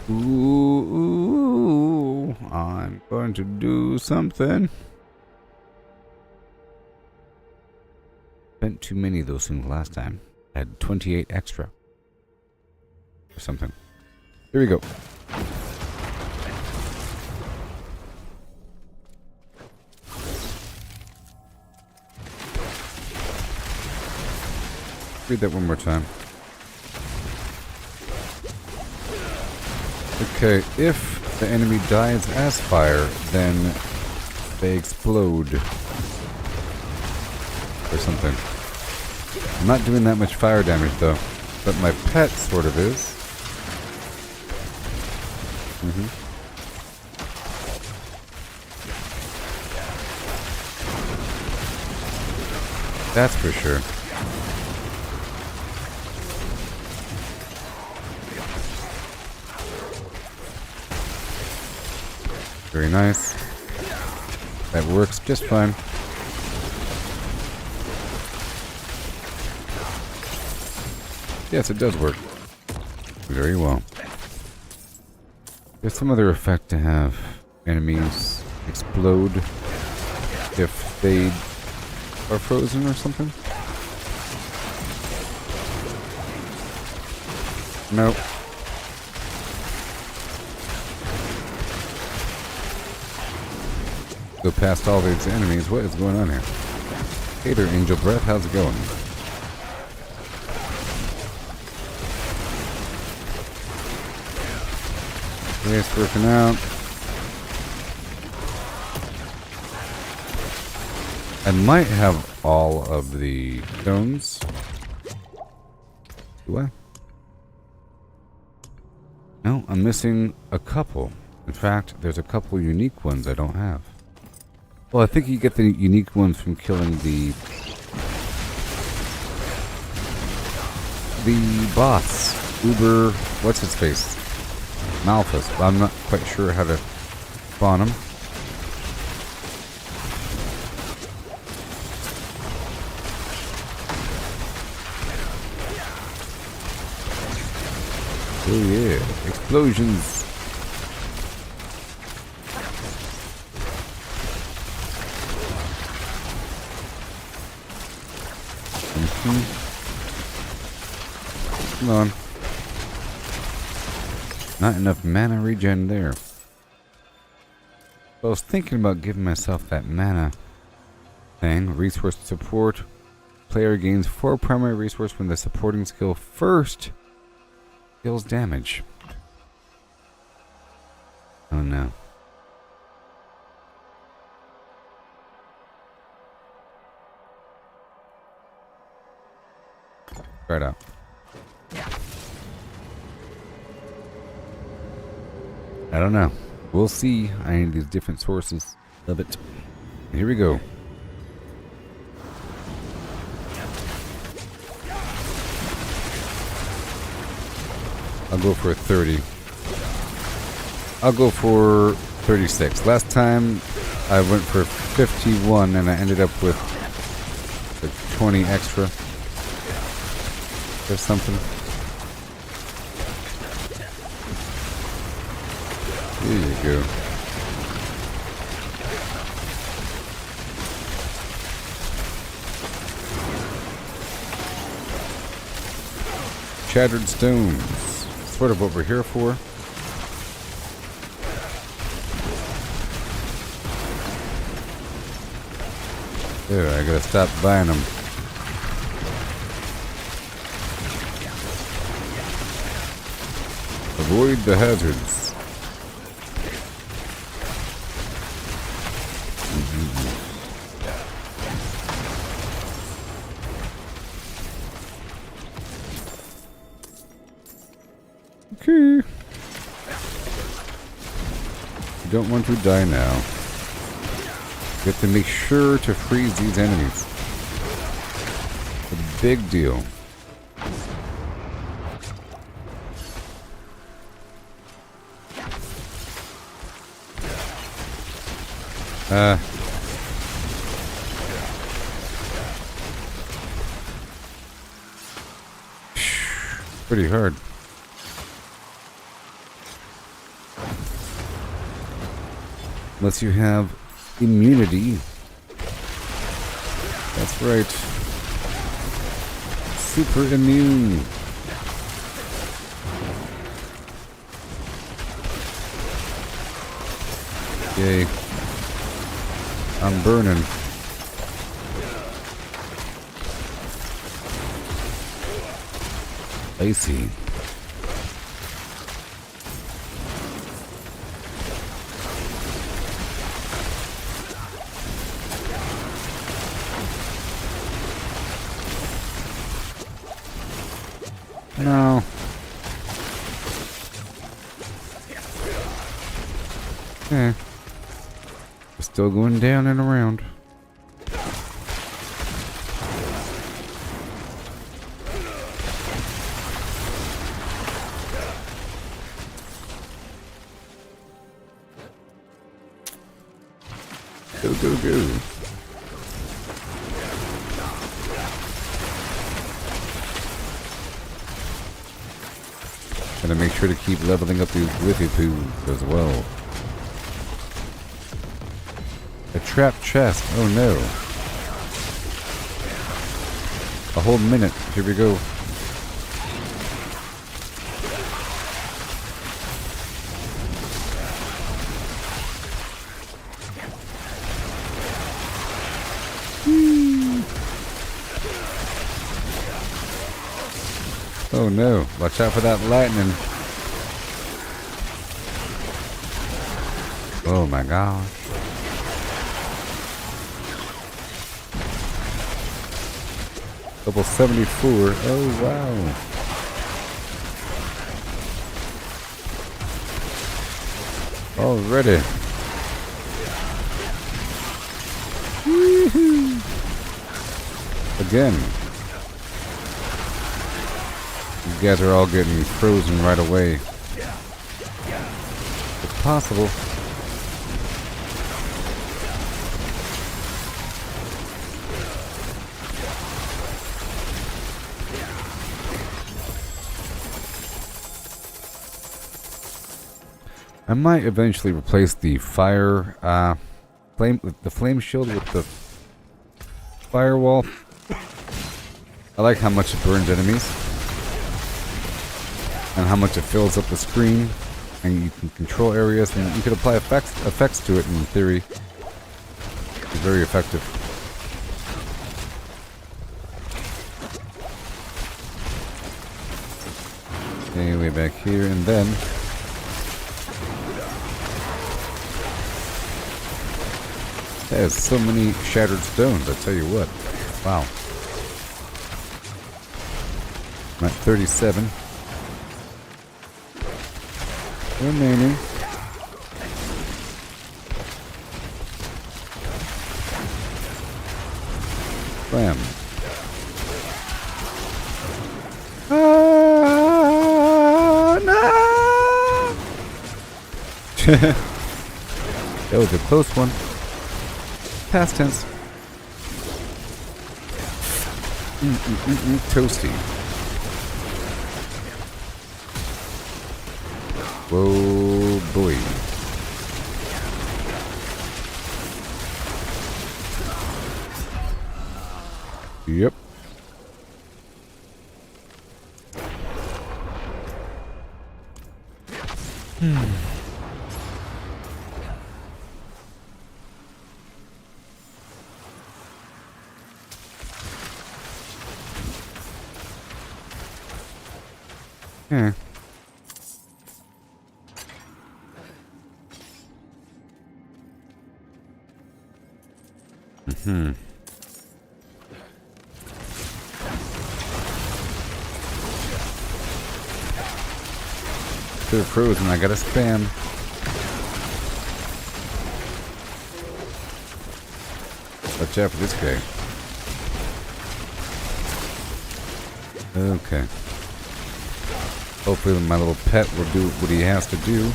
Ooh, I'm going to do something. Spent too many of those things last time. I had 28 extra. Or something. Here we go. Read that one more time. Okay, if the enemy dies as fire, then they explode. Or something. I'm not doing that much fire damage though, but my pet sort of is. That's for sure. Very nice. That works just fine. Yes, it does work. Very well. There's some other effect to have enemies explode if they are frozen or something. Nope. Go past all these enemies. What is going on here? Hey there, Angel Breath. How's it going? Yeah, it's working out. I might have all of the stones. Do I? No, I'm missing a couple. In fact, there's a couple unique ones I don't have. Well, I think you get the unique ones from killing the boss. Uber, what's his face? Malthus. I'm not quite sure how to spawn him. Oh yeah, explosions. Come on. Not enough mana regen there. I was thinking about giving myself that mana thing. Resource support. Player gains 4 primary resource when the supporting skill first deals damage. Oh no. Try it out. I don't know. We'll see. I need these different sources of it. Here we go. I'll go for 30. I'll go for 36. Last time I went for 51 and I ended up with like 20 extra or something. There you go. Shattered stones. Sort of what we're here for. There, I gotta stop buying them. Avoid the hazards. Okay. You don't want to die now. You have to make sure to freeze these enemies. It's a big deal. Pretty hard. Unless you have immunity. That's right. Super immune. Yay. I'm burning. Icy. No. Okay. We're still going down and around. Go, go, go. Gotta make sure to keep leveling up these Whiffy Poos as well. A trapped chest. Oh no. A whole minute. Here we go. Oh no, watch out for that lightning. Oh my gosh. Level 74. Oh wow. Already. Woohoo. Again. You guys are all getting frozen right away. It's possible. I might eventually replace the flame shield with the firewall. I like how much it burns enemies and how much it fills up the screen, and you can control areas, and you could apply effects to it in theory. It's very effective. Okay, way back here, and then there's so many shattered stones, I tell you what. Wow. I'm at 37. Remaining. Bam. Ah, no! That was a close one. Past tense. Toasty. Whoa, boy. Yep. Yeah. They're frozen, I gotta spam. Watch out for this guy. Okay. Hopefully my little pet will do what he has to do.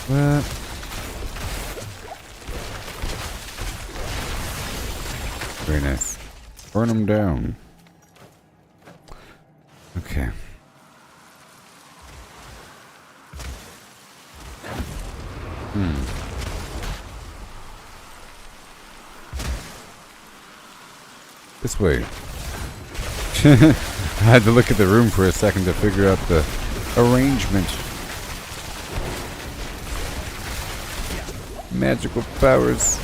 What? Very nice. Burn them down. Okay. This way. I had to look at the room for a second to figure out the arrangement. Magical powers.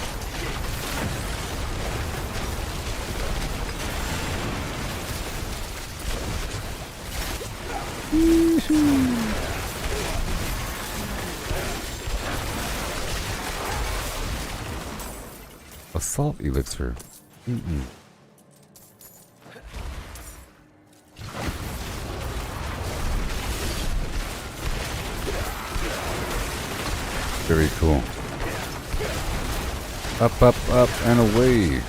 Assault elixir. Very cool. Up, up, up, and away.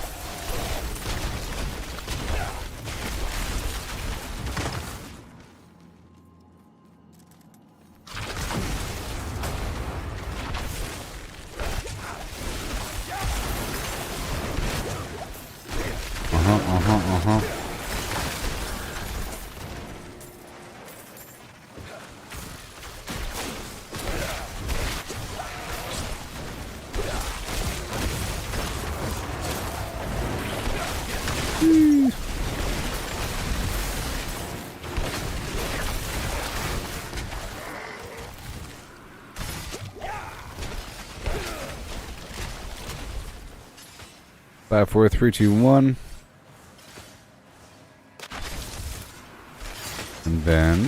5, 4, 3, 2, 1. And then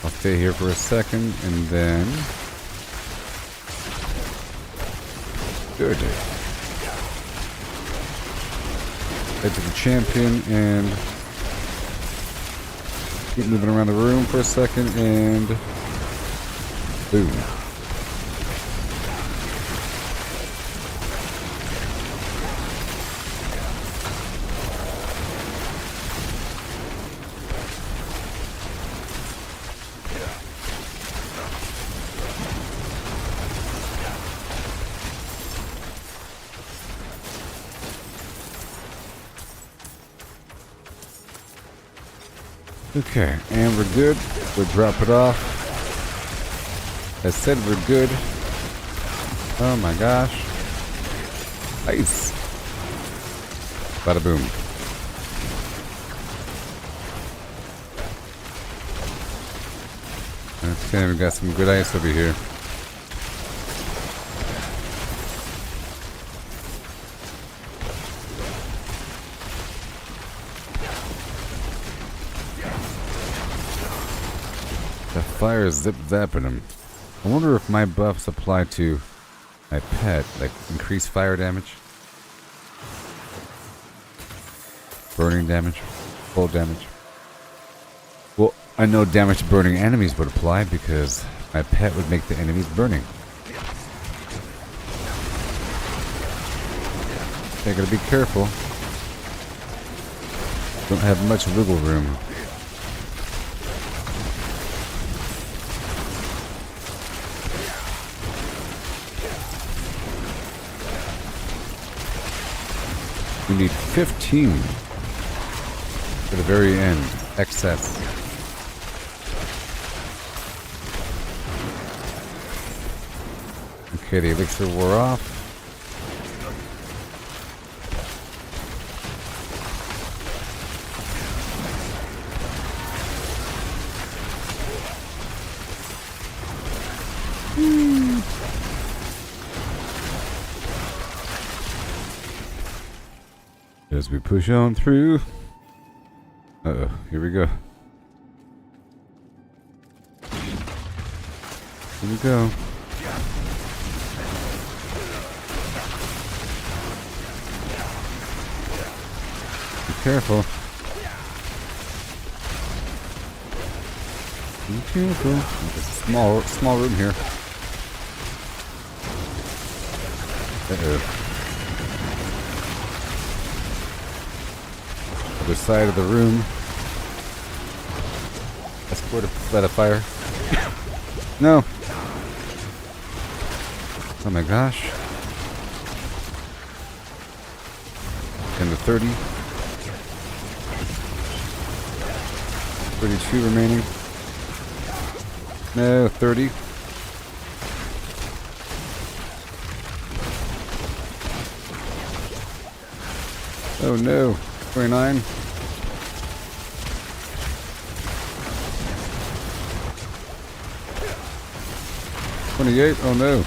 I'll stay here for a second, and then good. Head to the champion and keep moving around the room for a second, and boom. Okay, and we're good. We'll drop it off. I said we're good. Oh my gosh. Nice. Bada boom. Okay, we got some good ice over here. The fire is zip-zapping him. I wonder if my buffs apply to my pet, like increase fire damage, burning damage, cold damage. Well, I know damage to burning enemies would apply because my pet would make the enemies burning. I gotta be careful. Don't have much wiggle room. We need 15 for the very end. Excess. Okay, the elixir wore off. As we push on through. Uh-oh, here we go. Here we go. Be careful. Be careful. There's a small room here. Uh-oh. Other side of the room. Escort a fire. No. Oh my gosh. 10 to 30. 32 remaining. No, 30. Oh no. 29. 28. Oh no.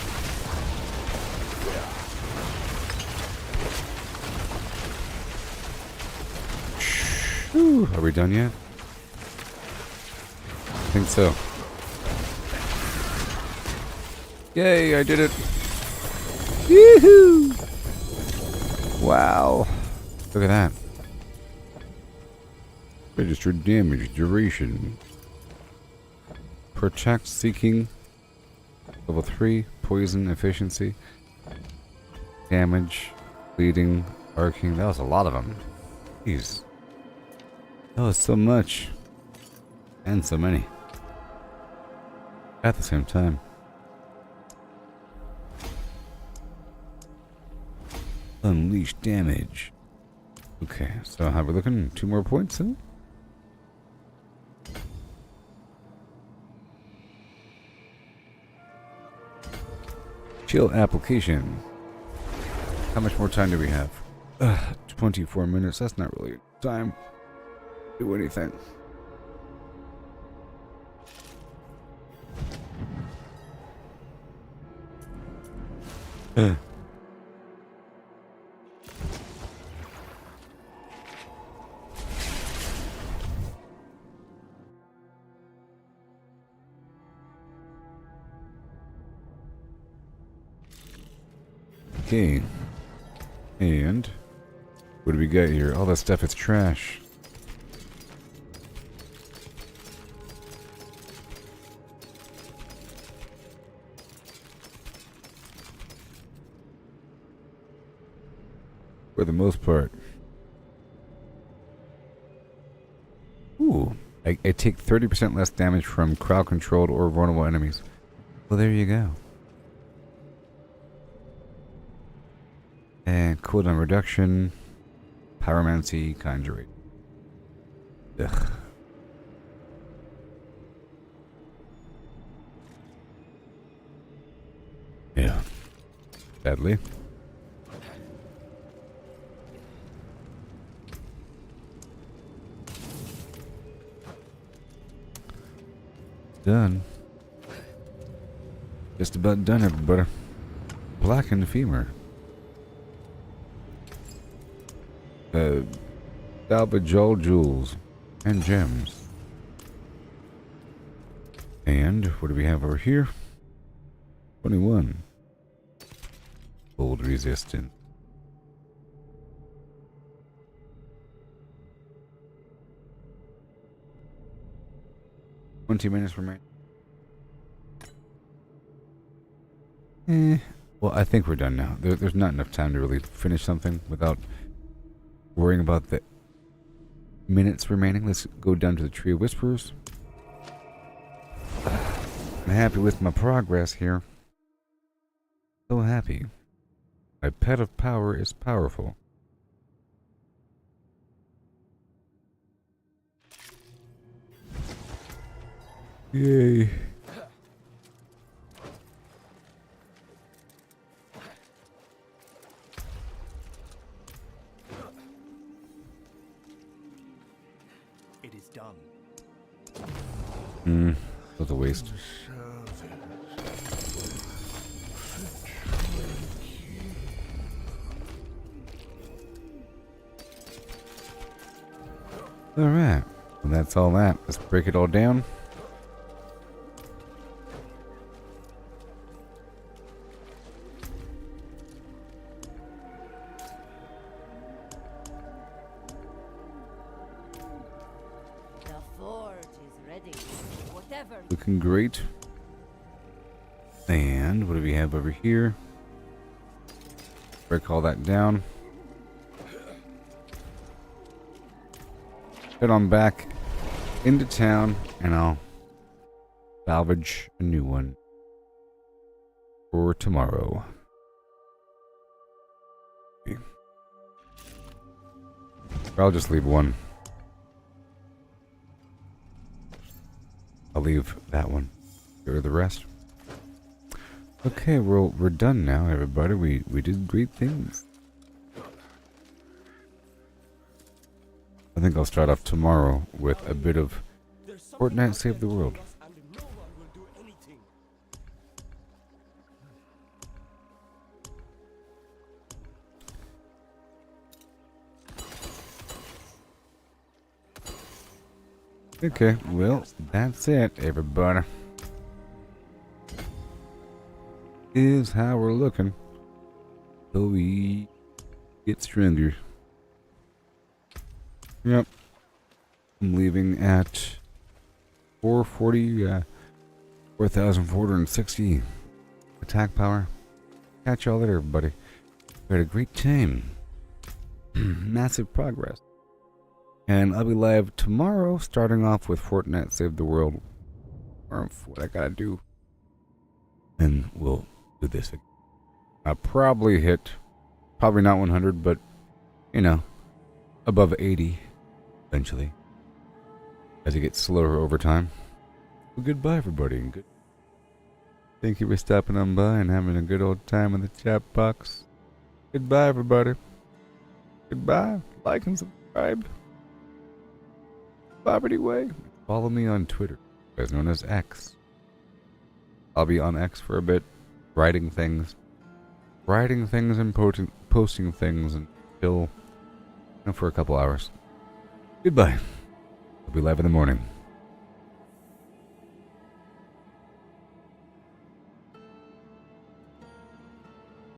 Whew. Are we done yet? I think so. Yay, I did it. Yoo-hoo! Wow. Look at that. Registered damage duration. Protect seeking. Level 3. Poison efficiency. Damage. Bleeding. Arcing. That was a lot of them. Jeez. That was so much. And so many. At the same time. Unleash damage. Okay, so how are we looking? 2 more points then? Chill application. How much more time do we have? 24 minutes. That's not really time to do anything. Okay. And what do we got here? All that stuff is trash. For the most part. Ooh. I take 30% less damage from crowd-controlled or vulnerable enemies. Well, there you go. And cooldown reduction. Pyromancy, conjurate. Ugh. Yeah. Sadly. Done. Just about done, everybody. Blackened femur. Salvage all jewels and gems. And what do we have over here? 21. Cold resistant. $20 remaining. Well, I think we're done now. There's not enough time to really finish something without worrying about the minutes remaining. Let's go down to the Tree of Whisperers. I'm happy with my progress here. So happy. My pet of power is powerful. Yay. It is done. That was a waste. Alright. Well, that's all that. Let's break it all down. The forge is ready. Whatever. Looking great. And what do we have over here? Break all that down. Head on back into town and I'll salvage a new one for tomorrow. Or I'll just leave one. I'll leave that one. Get rid of the rest. Okay, we're done now, everybody. We did great things. I think I'll start off tomorrow with a bit of Fortnite Save the World. Okay, well, that's it, everybody. Is how we're looking. So we get stronger. Yep. I'm leaving at 4,460 attack power. Catch y'all later, everybody. We had a great time. Massive progress. And I'll be live tomorrow, starting off with Fortnite Save the World. Or what I gotta do. And we'll do this again. I'll probably hit, probably not 100, but, you know, above 80 eventually. As it gets slower over time. Well, goodbye, everybody. And good. Thank you for stopping on by and having a good old time in the chat box. Goodbye, everybody. Goodbye. Like and subscribe. Poverty Way. Follow me on Twitter, as known as X. I'll be on X for a bit, writing things. writing things and posting things until for a couple hours. Goodbye. I'll be live in the morning.